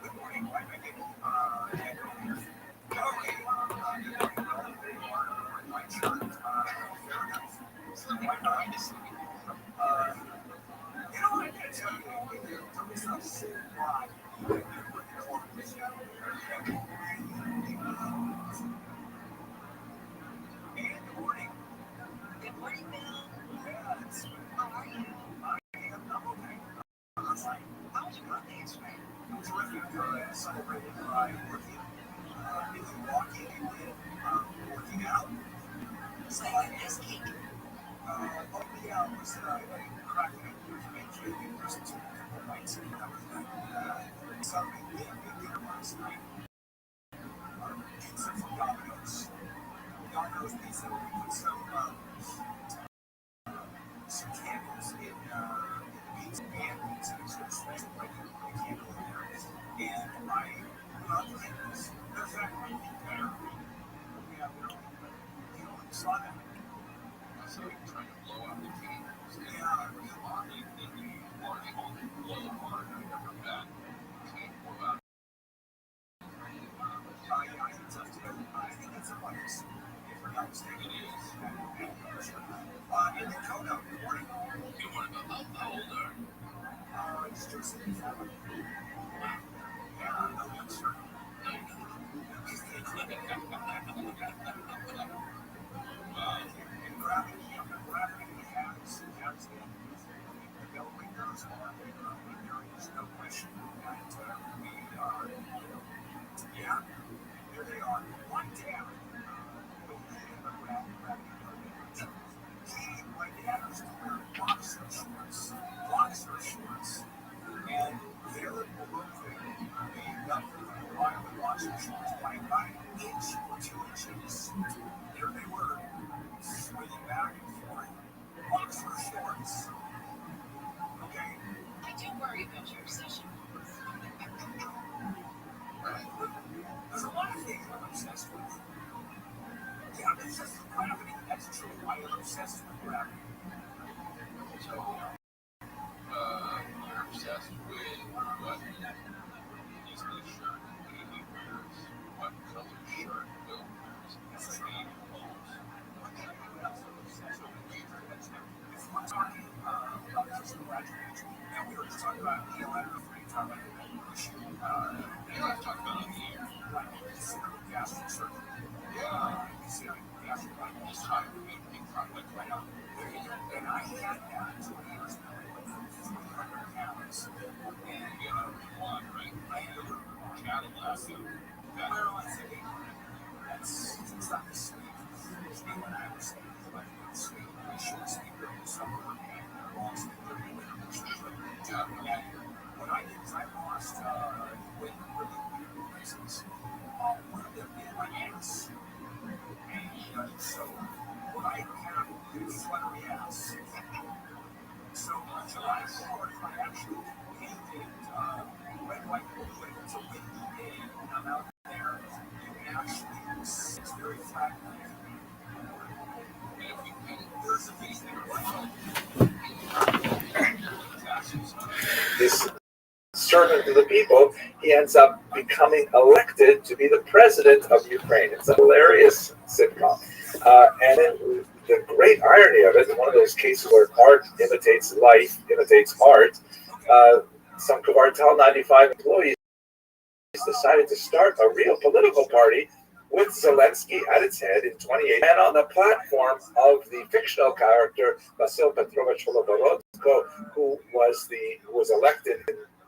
Good morning. Why did I get okay. Good morning, Will. My shirt. Fair enough. So my mind is sleeping. celebrated by working, walking, working out. So this cake. Was cracking up the presents a couple nights and that was that. Celebrated dinner last night. Pizza from Domino's. Domino's pizza. We put some candles in pizza and pizza. So it's like a candle in there. And I love candles. Does that make me better? Yeah, you know, saw that. So you're trying to blow out the candles. Yeah, they only blow apart. I never got can't blow out. I think it's a virus. If we're not mistaken, it is. And the Kono, good morning. You want to know how old are you? It's just 7. Yeah, I'm no youngster. Grabbing the hats the Delaware girls are there is no question that we are, yeah, there they are. One down. My dad used to wear boxer shorts, and they're below the nothing while the boxer shorts by an inch or 2 inches. There they were, swinging back and forth. Boxer shorts. Okay. I do worry about your obsession. There's a lot of things I'm obsessed with. Yeah, I'm obsessed with gravity. That's true. I am obsessed with gravity. So, you're obsessed with what is the shirt he wears, what color shirt Bill wears, the name clothes. if we're talking about just graduation, and we were just talking about, I don't know if we talk about the issue, I've talked about it on the air. like consider gastric surgery. Consider gastric bypass. Just talking about being product right now. And I had that 2 years ago. I went from 300 pounds. And you know what you want, right? I had a little Cadillac. well, I think it's not the sleep. It's not what I was saying. But it's sleep. I should sleep during the summer and long sleep during the winter. What I did is I lost weight really weird reasons. One of them being my ass. And so what I have is fluttery ass. So on July 4th, I actually painted red, white, blue, and it's a windy day, and I'm out there. You can actually, it's very flat. And if we paint There's a piece there. This servant of the people, he ends up becoming elected to be the president of Ukraine. It's a hilarious sitcom. And then the great irony of it, in one of those cases where art imitates life, imitates art, some Kvartal 95 employees decided to start a real political party with Zelensky at its head in 2018, and on the platform of the fictional character Vasil Petrovich Holoborodko, who was elected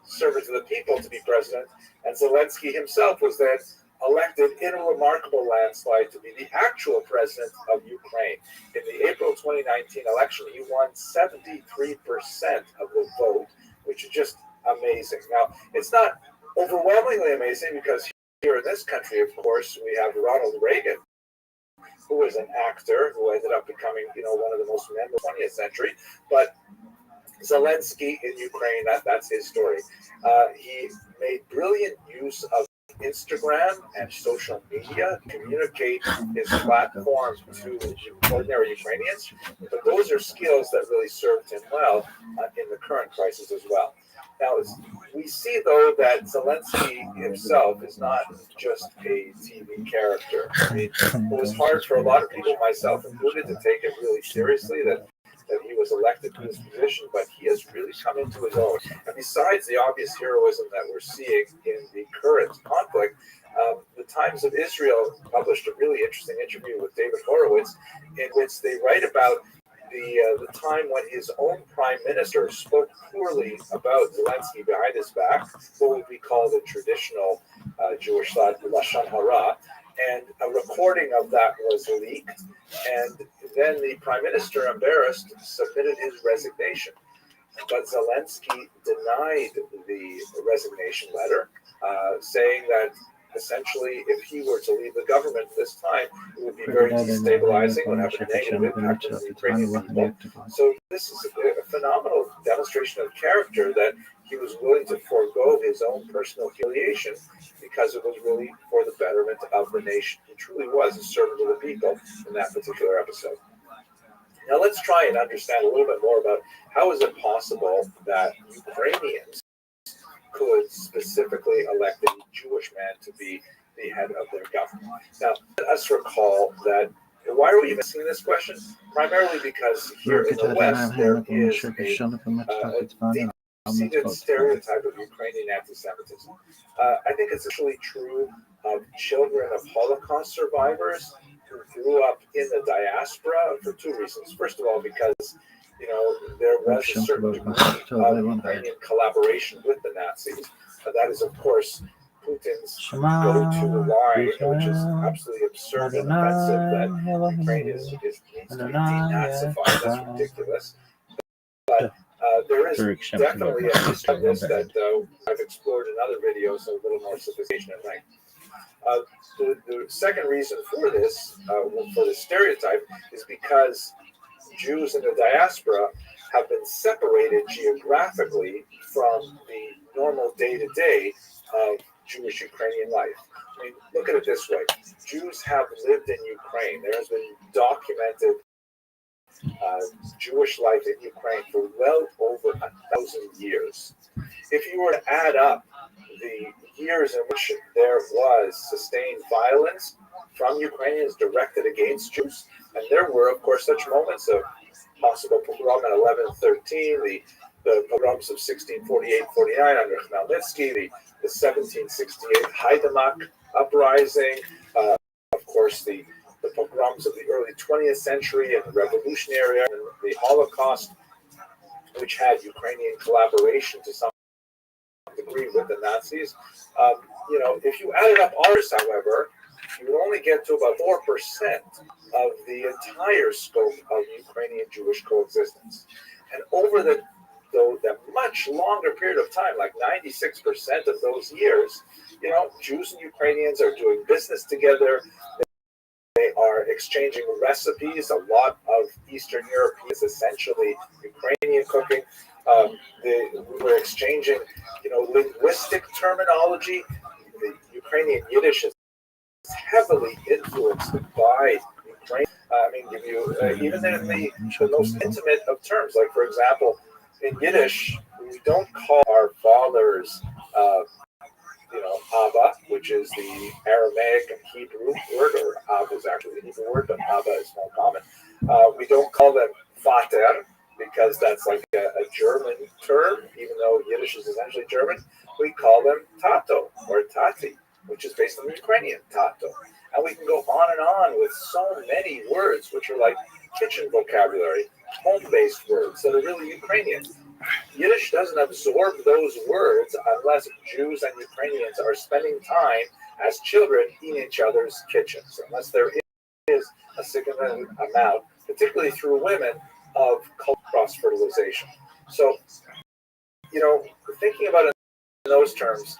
servant of the people to be president, and Zelensky himself was then elected in a remarkable landslide to be the actual president of Ukraine. In the April 2019 election, he won 73% of the vote, which is just amazing. Now, it's not overwhelmingly amazing because here in this country, of course, we have Ronald Reagan, who was an actor who ended up becoming, one of the most memorable 20th century. But Zelensky in Ukraine, that's his story. He made brilliant use of Instagram and social media to communicate his platform to ordinary Ukrainians. But those are skills that really served him well in the current crisis as well. Now, we see, though, that Zelensky himself is not just a TV character. I mean, it was hard for a lot of people, myself included, to take it really seriously that he was elected to this position, but he has really come into his own. And besides the obvious heroism that we're seeing in the current conflict, the Times of Israel published a really interesting interview with David Horowitz, in which they write about the time when his own prime minister spoke poorly about Zelensky behind his back, what would be called a traditional Jewish lashon hara, and a recording of that was leaked, and then the prime minister, embarrassed, submitted his resignation. But Zelensky denied the resignation letter, saying that essentially, if he were to leave the government this time, it would be very destabilizing, would have a negative impact on the Ukrainian people. So this is a phenomenal demonstration of character that he was willing to forego his own personal humiliation because it was really for the betterment of the nation. He truly was a servant of the people in that particular episode. Now let's try and understand a little bit more about how is it possible that Ukrainians could specifically elect a Jewish man to be the head of their government. Now, let us recall that, why are we even asking this question? Primarily because here in the West, there is a deep-seated stereotype of Ukrainian anti-Semitism. I think it's actually true of children of Holocaust survivors who grew up in the diaspora for two reasons. First of all, because there was a certain degree of Ukrainian collaboration with the Nazis. That is, of course, Putin's go-to line, which is absolutely absurd and offensive, that Ukraine needs to be denazified. That's ridiculous. But there is definitely a history of this that I've explored in other videos, a little more sophistication and length. The second reason for this, for the stereotype, is because Jews in the diaspora have been separated geographically from the normal day-to-day of Jewish Ukrainian life. I mean, look at it this way. Jews have lived in Ukraine. There has been documented Jewish life in Ukraine for well over 1,000 years. If you were to add up the years in which there was sustained violence from Ukrainians directed against Jews, and there were, of course, such moments of possible pogrom in 1113, the pogroms of 1648-49 under Khmelnytsky, the 1768 Haidamach uprising, of course, the pogroms of the early 20th century and the Revolutionary Era and the Holocaust, which had Ukrainian collaboration to some degree with the Nazis. If you added up ours, however, you would only get to about 4% of the entire scope of Ukrainian Jewish coexistence. And over the much longer period of time, like 96% of those years, Jews and Ukrainians are doing business together. They are exchanging recipes. A lot of Eastern Europe is essentially Ukrainian cooking. We're exchanging, linguistic terminology. The Ukrainian Yiddish is heavily influenced by Ukraine. Even in the most intimate of terms, like for example, in Yiddish, we don't call our fathers, Abba, which is the Aramaic and Hebrew word, or Abba is actually the Hebrew word, but Abba is more common. We don't call them Vater, because that's like a German term, even though Yiddish is essentially German. We call them Tato or Tati, which is based on the Ukrainian Tato. And we can go on and on with so many words which are like kitchen vocabulary, home-based words that are really Ukrainian. Yiddish doesn't absorb those words unless Jews and Ukrainians are spending time as children in each other's kitchens, unless there is a significant amount, particularly through women, of cross-fertilization. So, thinking about it in those terms,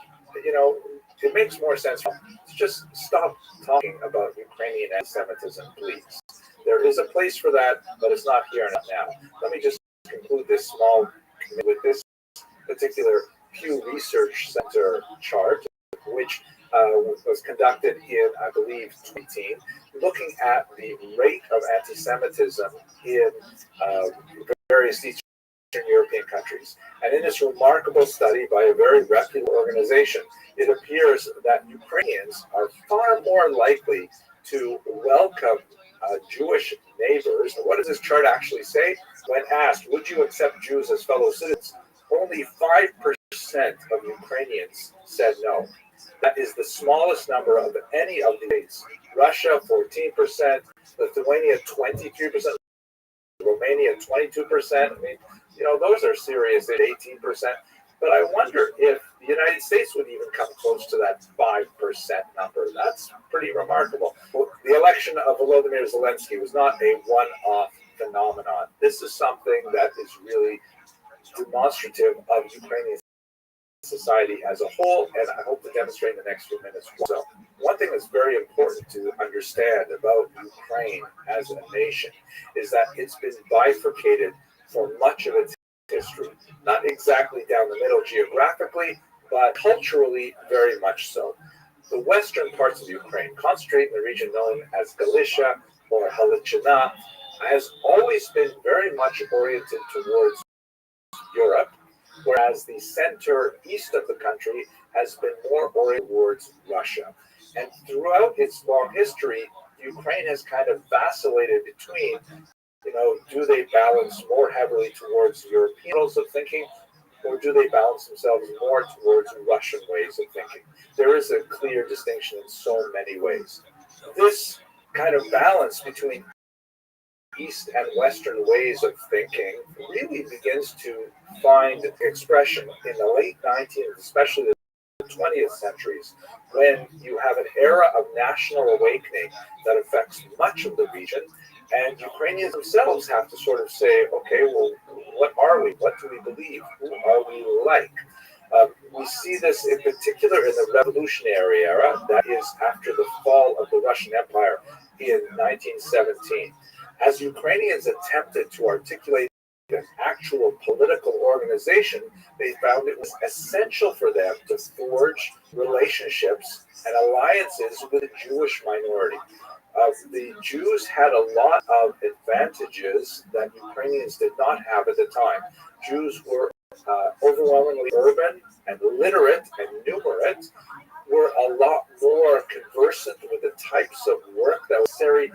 it makes more sense to just stop talking about Ukrainian anti-Semitism, please. There is a place for that, but it's not here and now. Let me just conclude this small with this particular Pew Research Center chart, which was conducted in, I believe, 2018, looking at the rate of anti-Semitism in various Eastern European countries. And in this remarkable study by a very reputable organization, it appears that Ukrainians are far more likely to welcome Jewish neighbors. What does this chart actually say? When asked, would you accept Jews as fellow citizens? Only 5% of Ukrainians said no. That is the smallest number of any of the states. Russia, 14%, Lithuania, 23%, Romania 22%. I mean, those are serious at 18%. But I wonder if the United States would even come close to that 5% number. That's pretty remarkable. The election of Volodymyr Zelensky was not a one-off phenomenon. This is something that is really demonstrative of Ukrainian society as a whole, and I hope to demonstrate in the next few minutes. So, one thing that's very important to understand about Ukraine as a nation is that it's been bifurcated for much of its history. Not exactly down the middle geographically, but culturally very much so. The western parts of Ukraine, concentrate in the region known as Galicia or Halichina, has always been very much oriented towards Europe, whereas the center east of the country has been more oriented towards Russia. And throughout its long history, Ukraine has kind of vacillated between, do they balance more heavily towards European ways of thinking, or do they balance themselves more towards Russian ways of thinking? There is a clear distinction in so many ways. This kind of balance between East and Western ways of thinking really begins to find expression in the late 19th, especially the 20th centuries, when you have an era of national awakening that affects much of the region, and Ukrainians themselves have to sort of say, okay, well, what are we? What do we believe? Who are we like? We see this in particular in the revolutionary era, that is after the fall of the Russian Empire in 1917. As Ukrainians attempted to articulate an actual political organization, they found it was essential for them to forge relationships and alliances with the Jewish minority. The Jews had a lot of advantages that Ukrainians did not have at the time. Jews were overwhelmingly urban and literate and numerate, were a lot more conversant with the types of work that was necessary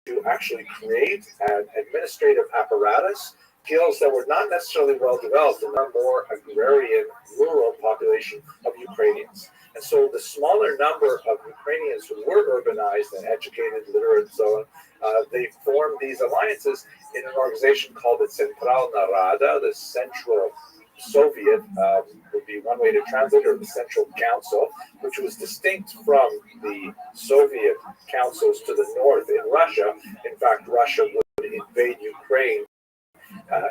to actually create an administrative apparatus, skills that were not necessarily well developed in our more agrarian, rural population of Ukrainians. And so the smaller number of Ukrainians who were urbanized and educated, literate, and so on, they formed these alliances in an organization called the Centralna Rada, the Central Soviet, would be one way to translate, or the Central Council, which was distinct from the Soviet councils to the north in Russia. In fact, Russia would invade Ukraine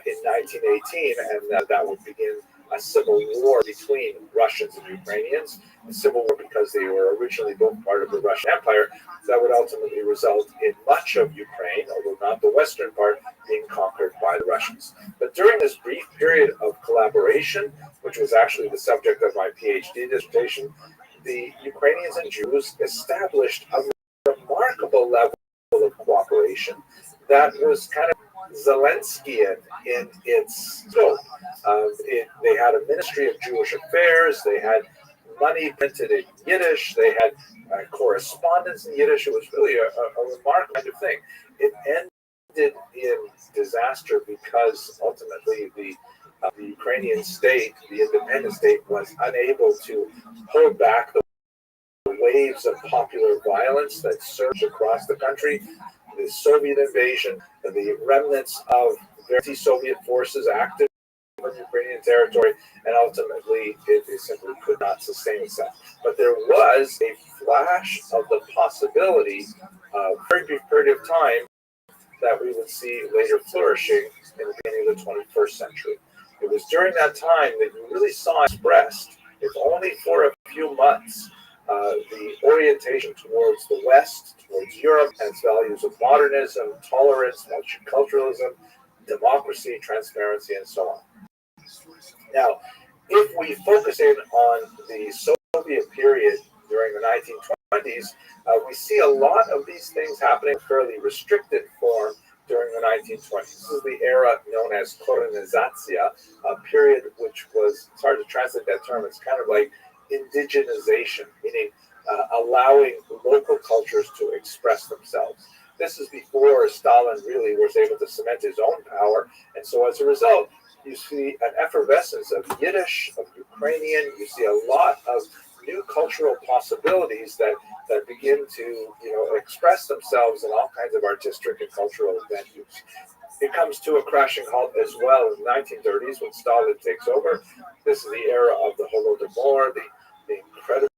in 1918, and that would begin a civil war between Russians and Ukrainians. A civil war because they were originally both part of the Russian Empire that would ultimately result in much of Ukraine, although not the western part, being conquered by the Russians. But during this brief period of collaboration, which was actually the subject of my PhD dissertation, the Ukrainians and Jews established a remarkable level of cooperation that was kind of Zelenskyan in its scope. They had a Ministry of Jewish Affairs, they had money printed in Yiddish, they had correspondence in Yiddish. It was really a remarkable kind of thing. It ended in disaster because ultimately the Ukrainian state, the independent state, was unable to hold back the waves of popular violence that surged across the country. The Soviet invasion, the remnants of anti-Soviet forces active in Ukrainian territory, and ultimately it simply could not sustain itself. But there was a flash of the possibility of a very brief period of time that we would see later flourishing in the beginning of the 21st century. It was during that time that you really saw expressed, if only for a few months, the orientation towards the West, towards Europe, and its values of modernism, tolerance, multiculturalism, democracy, transparency, and so on. Now, if we focus in on the Soviet period during the 1920s, we see a lot of these things happening in fairly restricted form during the 1920s. This is the era known as Korenizatsiya, a period which was, it's hard to translate that term, it's kind of like indigenization, meaning allowing local cultures to express themselves. This is before Stalin really was able to cement his own power, and so as a result, you see an effervescence of Yiddish, of Ukrainian. You see a lot of new cultural possibilities that begin to express themselves in all kinds of artistic and cultural venues. It comes to a crashing halt as well in the 1930s when Stalin takes over. This is the era of the Holodomor, the incredibly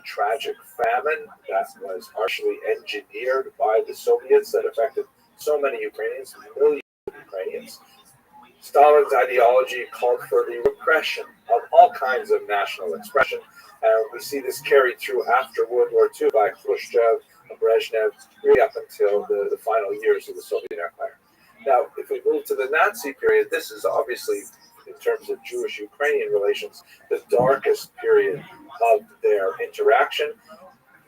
tragic famine that was partially engineered by the Soviets that affected so many Ukrainians, millions of Ukrainians. Stalin's ideology called for the repression of all kinds of national expression. We see this carried through after World War II by Khrushchev and Brezhnev, really up until the final years of the Soviet Empire. Now, if we move to the Nazi period, this is obviously, in terms of Jewish-Ukrainian relations, the darkest period of their interaction.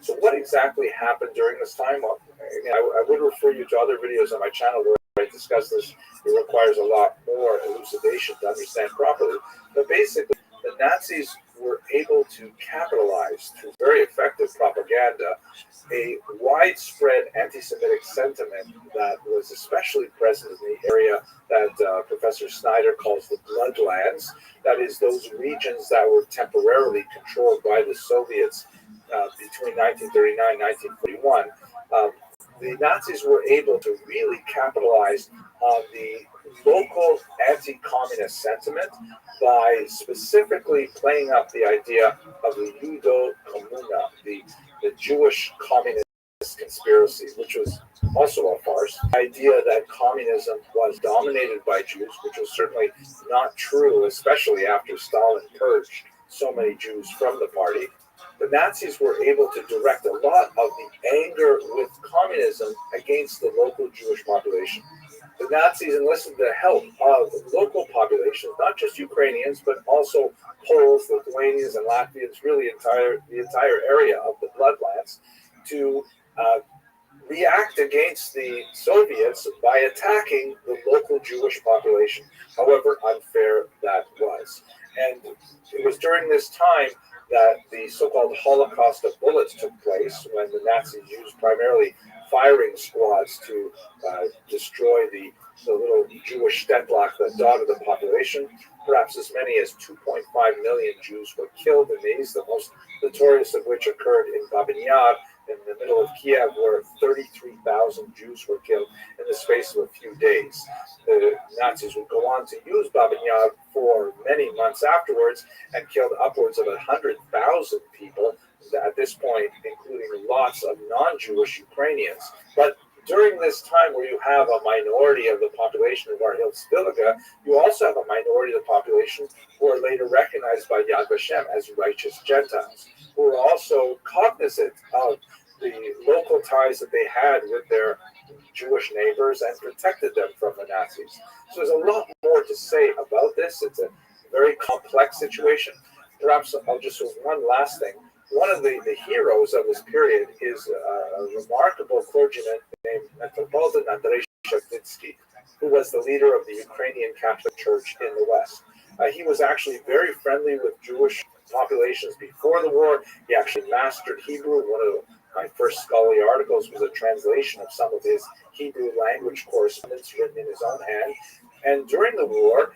So what exactly happened during this time? Well, I would refer you to other videos on my channel where I discuss this. It requires a lot more elucidation to understand properly. But basically, the Nazis were able to capitalize through very effective propaganda a widespread anti-Semitic sentiment that was especially present in the area that Professor Snyder calls the bloodlands. That is, those regions that were temporarily controlled by the Soviets between 1939 and 1941. The Nazis were able to really capitalize on the local anti-communist sentiment by specifically playing up the idea of the Judo-Kommuna, the Jewish communist conspiracy, which was also a farce. The idea that communism was dominated by Jews, which was certainly not true, especially after Stalin purged so many Jews from the party. The Nazis were able to direct a lot of the anger with communism against the local Jewish population. The Nazis enlisted the help of local populations, not just Ukrainians, but also Poles, Lithuanians, and Latvians, really the entire area of the bloodlands, to react against the Soviets by attacking the local Jewish population, however unfair that was. And it was during this time that the so-called Holocaust of bullets took place, when the Nazis used primarily firing squads to destroy the little Jewish Stetlach that dotted the population. Perhaps as many as 2.5 million Jews were killed in these, the most notorious of which occurred in Babin Yar, in the middle of Kiev, where 33,000 Jews were killed in the space of a few days. The Nazis would go on to use Babin Yar for many months afterwards and killed upwards of 100,000 people at this point, including lots of non-Jewish Ukrainians. But during this time where you have a minority of the population of our Hills-Viliga, you also have a minority of the population who are later recognized by Yad Vashem as righteous Gentiles, who are also cognizant of the local ties that they had with their Jewish neighbors and protected them from the Nazis. So there's a lot more to say about this. It's a very complex situation. Perhaps I'll just say one last thing. One of the heroes of this period is a remarkable clergyman named Metropolitan Andrei Sheptitsky, who was the leader of the Ukrainian Catholic Church in the West. He was actually very friendly with Jewish populations before the war. He actually mastered Hebrew. One of my first scholarly articles was a translation of some of his Hebrew language correspondence written in his own hand. And during the war,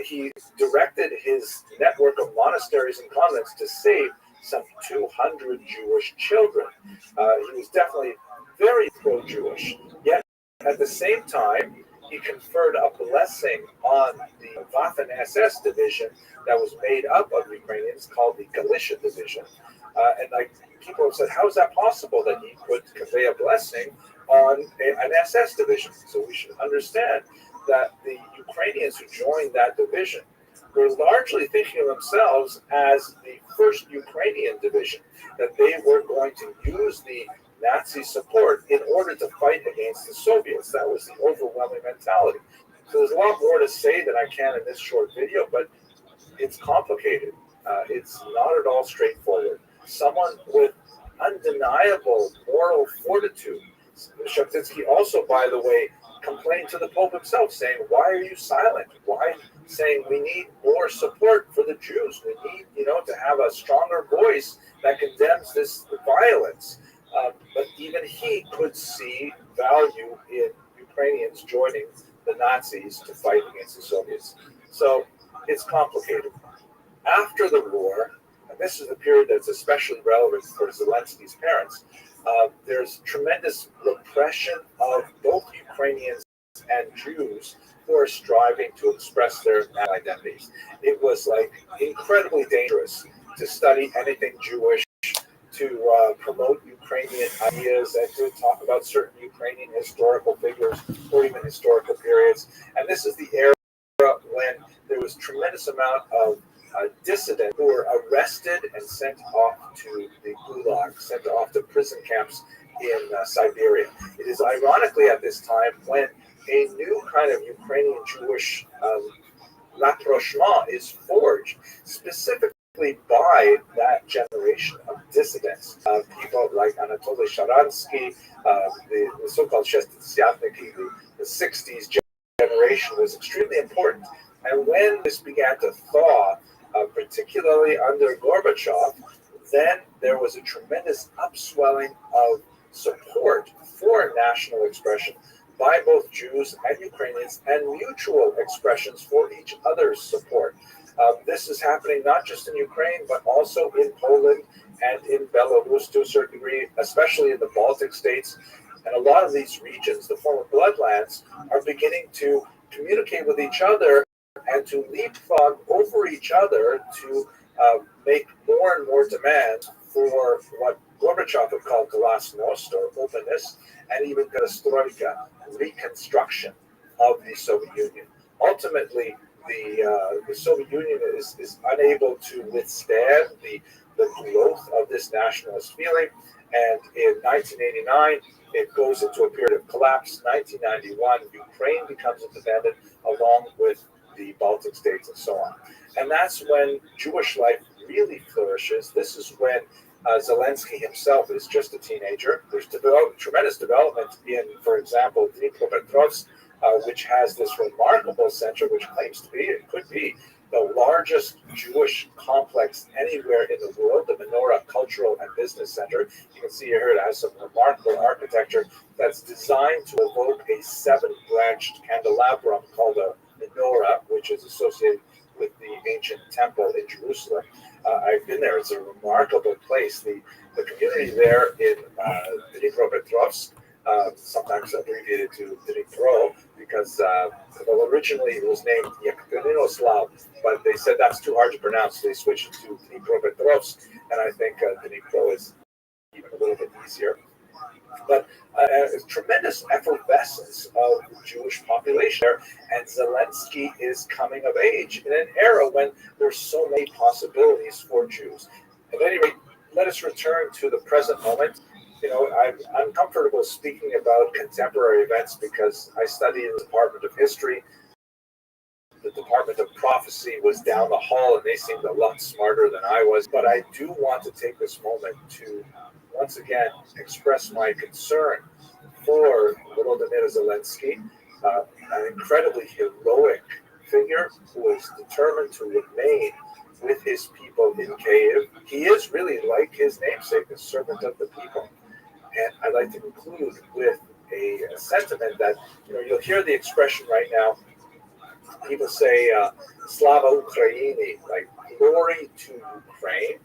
he directed his network of monasteries and convents to save some 200 Jewish children. He was definitely very pro-Jewish, yet at the same time, he conferred a blessing on the Waffen-SS division that was made up of Ukrainians called the Galicia division. And people have said, how is that possible that he could convey a blessing on an SS division? So we should understand that the Ukrainians who joined that division were largely thinking of themselves as the first Ukrainian division, that they were going to use the Nazi support in order to fight against the Soviets. That was the overwhelming mentality. So there's a lot more to say than I can in this short video, but it's complicated. It's not at all straightforward. Someone with undeniable moral fortitude. Sheptitsky also, by the way, complained to the Pope himself, saying, why are you silent? Why? Saying we need more support for the Jews. We need, to have a stronger voice that condemns this violence. But even he could see value in Ukrainians joining the Nazis to fight against the Soviets. So it's complicated. After the war, and this is the period that's especially relevant for Zelensky's parents, there's tremendous repression of both Ukrainians and Jews who are striving to express their national identities. It was like incredibly dangerous to study anything Jewish, to promote Ukrainian ideas, and to talk about certain Ukrainian historical figures or even historical periods. And this is the era when there was tremendous amount of dissidents who were arrested and sent off to the Gulag, sent off to prison camps in Siberia. It is ironically at this time when a new kind of Ukrainian Jewish rapprochement is forged, specifically by that generation of dissidents, people like Anatoly Sharansky, the so-called Shestisyatniki, the 60s generation was extremely important. And when this began to thaw, particularly under Gorbachev, then there was a tremendous upswelling of support for national expression by both Jews and Ukrainians, and mutual expressions for each other's support. This is happening not just in Ukraine, but also in Poland and in Belarus to a certain degree, especially in the Baltic states. And a lot of these regions, the former bloodlands, are beginning to communicate with each other and to leapfrog over each other to make more and more demands for what Gorbachev would call glasnost, or openness, and even perestroika, reconstruction of the Soviet Union. Ultimately, the Soviet Union is unable to withstand the growth of this nationalist feeling, and in 1989, it goes into a period of collapse. 1991, Ukraine becomes independent along with the Baltic states and so on. And that's when Jewish life really flourishes. This is when Zelensky himself is just a teenager. There's tremendous development in, for example, Dnipropetrovsk, which has this remarkable center, which claims to be, it could be, the largest Jewish complex anywhere in the world, the Menorah Cultural and Business Center. You can see here it has some remarkable architecture that's designed to evoke a seven-branched candelabrum called a menorah, which is associated with the ancient temple in Jerusalem. I've been there. It's a remarkable place. The community there in Dnipropetrovsk, sometimes abbreviated to Dnipro, because well, originally it was named Yekaterinoslav, but they said that's too hard to pronounce. So they switched it to Dnipropetrovsk, and I think Dnipro is even a little bit easier. But a tremendous effervescence of the Jewish population there, and Zelensky is coming of age in an era when there's so many possibilities for Jews. At any rate, let us return to the present moment. You know, I'm comfortable speaking about contemporary events because I studied in the Department of History. The Department of Prophecy was down the hall, and they seemed a lot smarter than I was. But I do want to take this moment to once again express my concern for Volodymyr Zelensky, an incredibly heroic figure who is determined to remain with his people in Kyiv. He is really like his namesake, a servant of the people. And I'd like to conclude with a sentiment that, you know, you'll hear the expression right now. People say, Slava Ukraini, like glory to Ukraine.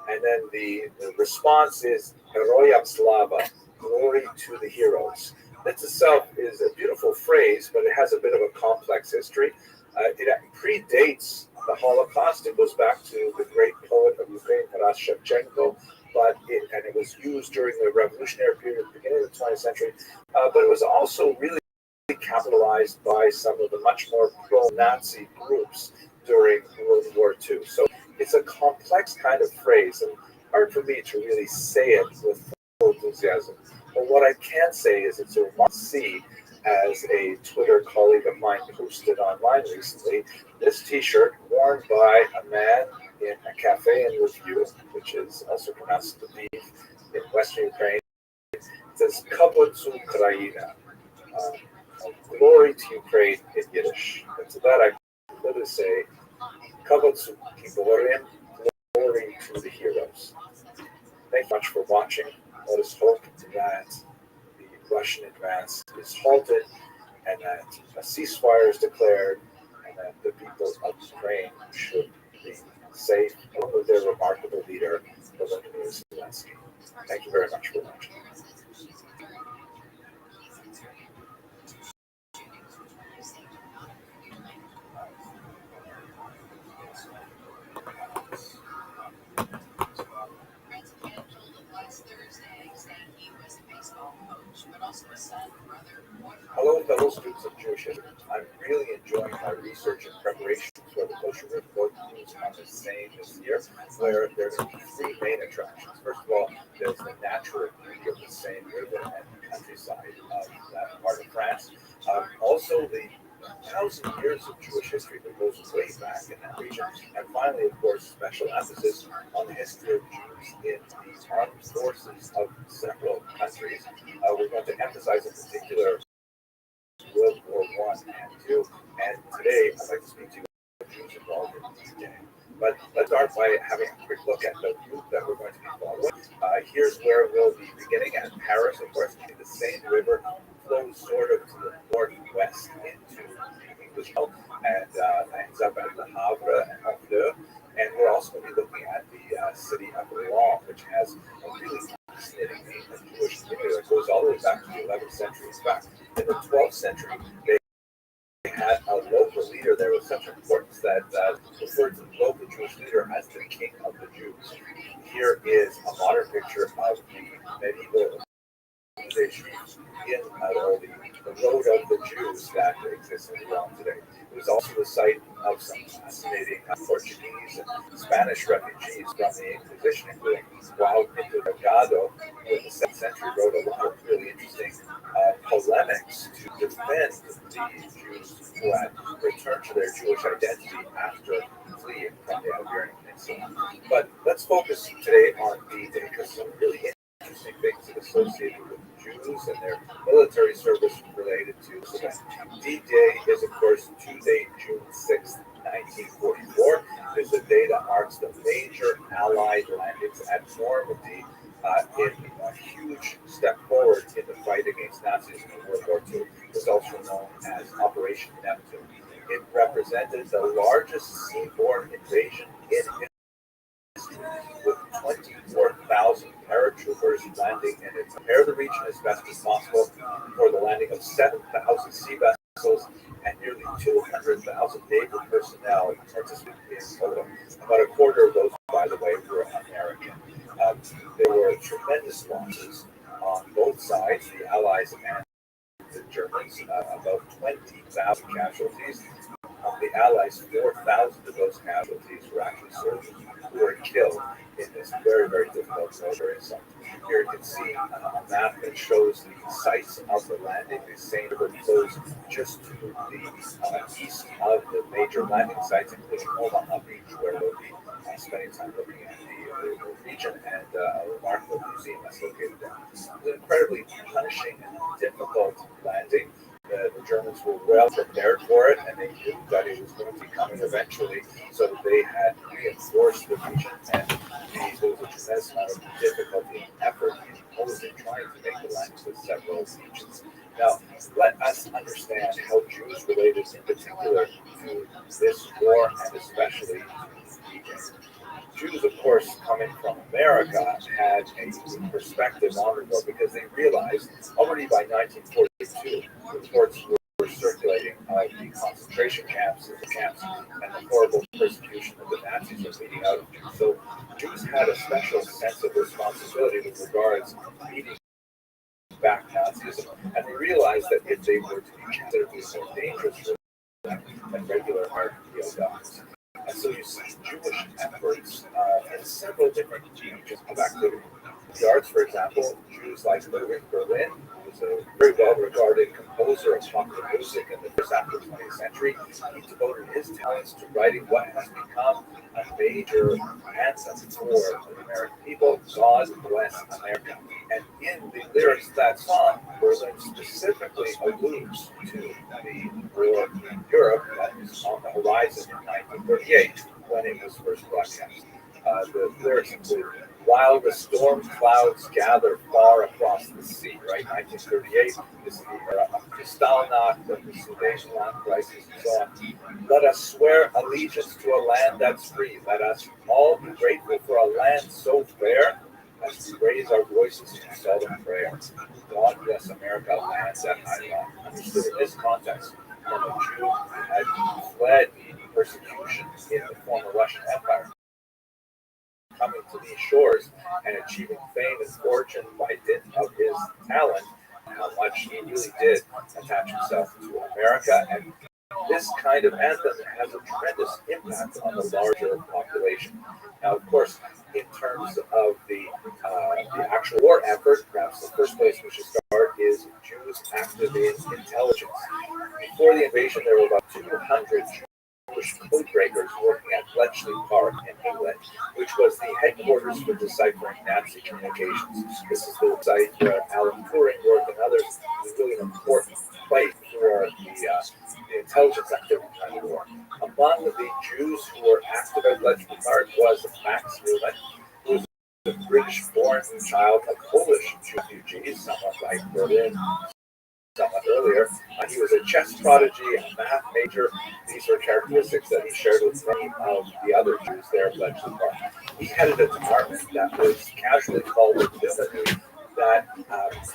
And then the response is Heroyam Slava, glory to the heroes. That itself is a beautiful phrase, but it has a bit of a complex history. It predates the Holocaust. It goes back to the great poet of Ukraine, Taras Shevchenko, but it was used during the revolutionary period at the beginning of the 20th century. But it was also really capitalized by some of the much more pro-Nazi groups during World War II. So it's a complex kind of phrase, and hard for me to really say it with full enthusiasm. But what I can say is it's a must-see, as a Twitter colleague of mine posted online recently. This T-shirt worn by a man in a cafe in Lviv, which is also pronounced Lviv in Western Ukraine. It says "Kavod to Ukraina," glory to Ukraine in Yiddish. And to that I could say "Kavod to Giborim," glory to the heroes. Thank you much for watching. Let us hope that the Russian advance is halted, and that a ceasefire is declared, and that the people of Ukraine should be safe, along with their remarkable leader, Volodymyr Zelensky. Thank you very much for watching. Hello, fellow students of Jewish history. I'm really enjoying my research and preparation for the Kosher River Book on the same this year, where there's three main attractions. First of all, there's the natural beauty of the Seine River and the countryside of that part of France. Also, the 1,000 years of Jewish history that goes way back in that region. And finally, of course, special emphasis on the history of Jews in the armed forces of several countries. We're going to emphasize in particular World War I and II. And today, I'd like to speak to you about Jews involved in D-Day. But let's start by having a quick look at the route that we're going to be following. Here's where we'll be beginning at Paris. Of course, the Seine River flows sort of to the northwest into the English Gulf and ends up at Le Havre and Honfleur. And we're also going to be looking at the city of Rouen, which has a really fascinating ancient Jewish community that goes all the way back to the 11th century. In fact, in the 12th century, they had a local leader there with such importance that referred to the local Jewish leader as the king of the Jews. Here is a modern picture of the medieval organization in the road of the Jews that exists in Rome today. It was also the site of some fascinating Portuguese and Spanish refugees from the Inquisition, including João Pinto Delgado, who in the 7th century wrote a lot of really interesting polemics to defend the Jews who had returned to their Jewish identity after fleeing from the Iberian Peninsula. But let's focus today on D-Day because some really interesting things associated with Jews and their military service related to this event. D-Day is, of course, Tuesday, June 6th, 1944. It is the day that marks the major Allied landings at Normandy in a huge step forward in the fight against Nazis in World War II. It was also known as Operation Neptune. It represented the largest seaborne invasion in history, with 24,000 paratroopers landing in it. Prepare the region as best as possible for the landing of 7,000 sea vessels and nearly 200,000 naval personnel participated in total. About a quarter of those, by the way, were American. There were tremendous losses on both sides, the Allies and the Germans, about 20,000 casualties. The Allies, 4,000 of those casualties were actually soldiers who were killed in this very, very difficult military assault. Here you can see a map that shows the sites of the landing. The Seine River flows just to the east of the major landing sites, including Omaha Beach, where we'll be spending time looking at the region and a remarkable museum that's located there. It was an incredibly punishing and difficult landing. The Germans were well prepared for it, and they knew that it was going to be coming eventually. So they had reinforced the region, and there was a tremendous amount of difficulty and effort imposed in trying to make the landings with several regions. Now, let us understand how Jews related in particular to this war, and especially D-Day. Jews, of course, coming from America, had a perspective on the war because they realized already by 1942 reports were circulating of the concentration camps and the horrible persecution that the Nazis were leading out of Jews. So Jews had a special sense of responsibility with regards to beating back Nazism, and they realized that if they were to be considerably more dangerous for them than regular American POWs. And so you see Jewish efforts in several different regions of activity. The arts, for example, Jews like Ludwig Berlin, who was a very well-regarded composer of popular music in the first half of the 20th century, he devoted his talents to writing what has become a major anthem for the American people, God Bless America. And in the lyrics of that song, Berlin specifically alludes to the war in Europe that was on the horizon in 1938 when it was first broadcast. The lyrics include, while the storm clouds gather far across the sea, right? 1938, this is the era of Kristallnacht, the Sudetenland crisis, and so on. Let us swear allegiance to a land that's free. Let us all be grateful for a land so fair as we raise our voices in solemn prayer. God bless America, land that I love. Understood in this context, when a Jew had fled persecution in the former Russian Empire, coming to these shores and achieving fame and fortune by dint of his talent how much he really did attach himself to America, and this kind of anthem has a tremendous impact on the larger population. Now, of course, in terms of the actual war effort, perhaps the first place we should start is Jews active in intelligence. Before the invasion, there were about 200 Jewish code breakers working at Bletchley Park in England, which was the headquarters for deciphering Nazi communications. This is the site where Alan Turing worked and others. It was really an important place for the intelligence activity during the war. Among the Jews who were active at Bletchley Park was Max Newman, who was a British-born child of Polish refugees, somewhat like Berlin. Somewhat earlier, he was a chess prodigy, a math major. These are characteristics that he shared with many of the other Jews there at Bletchley Park. He headed a department that was casually called the Newman, that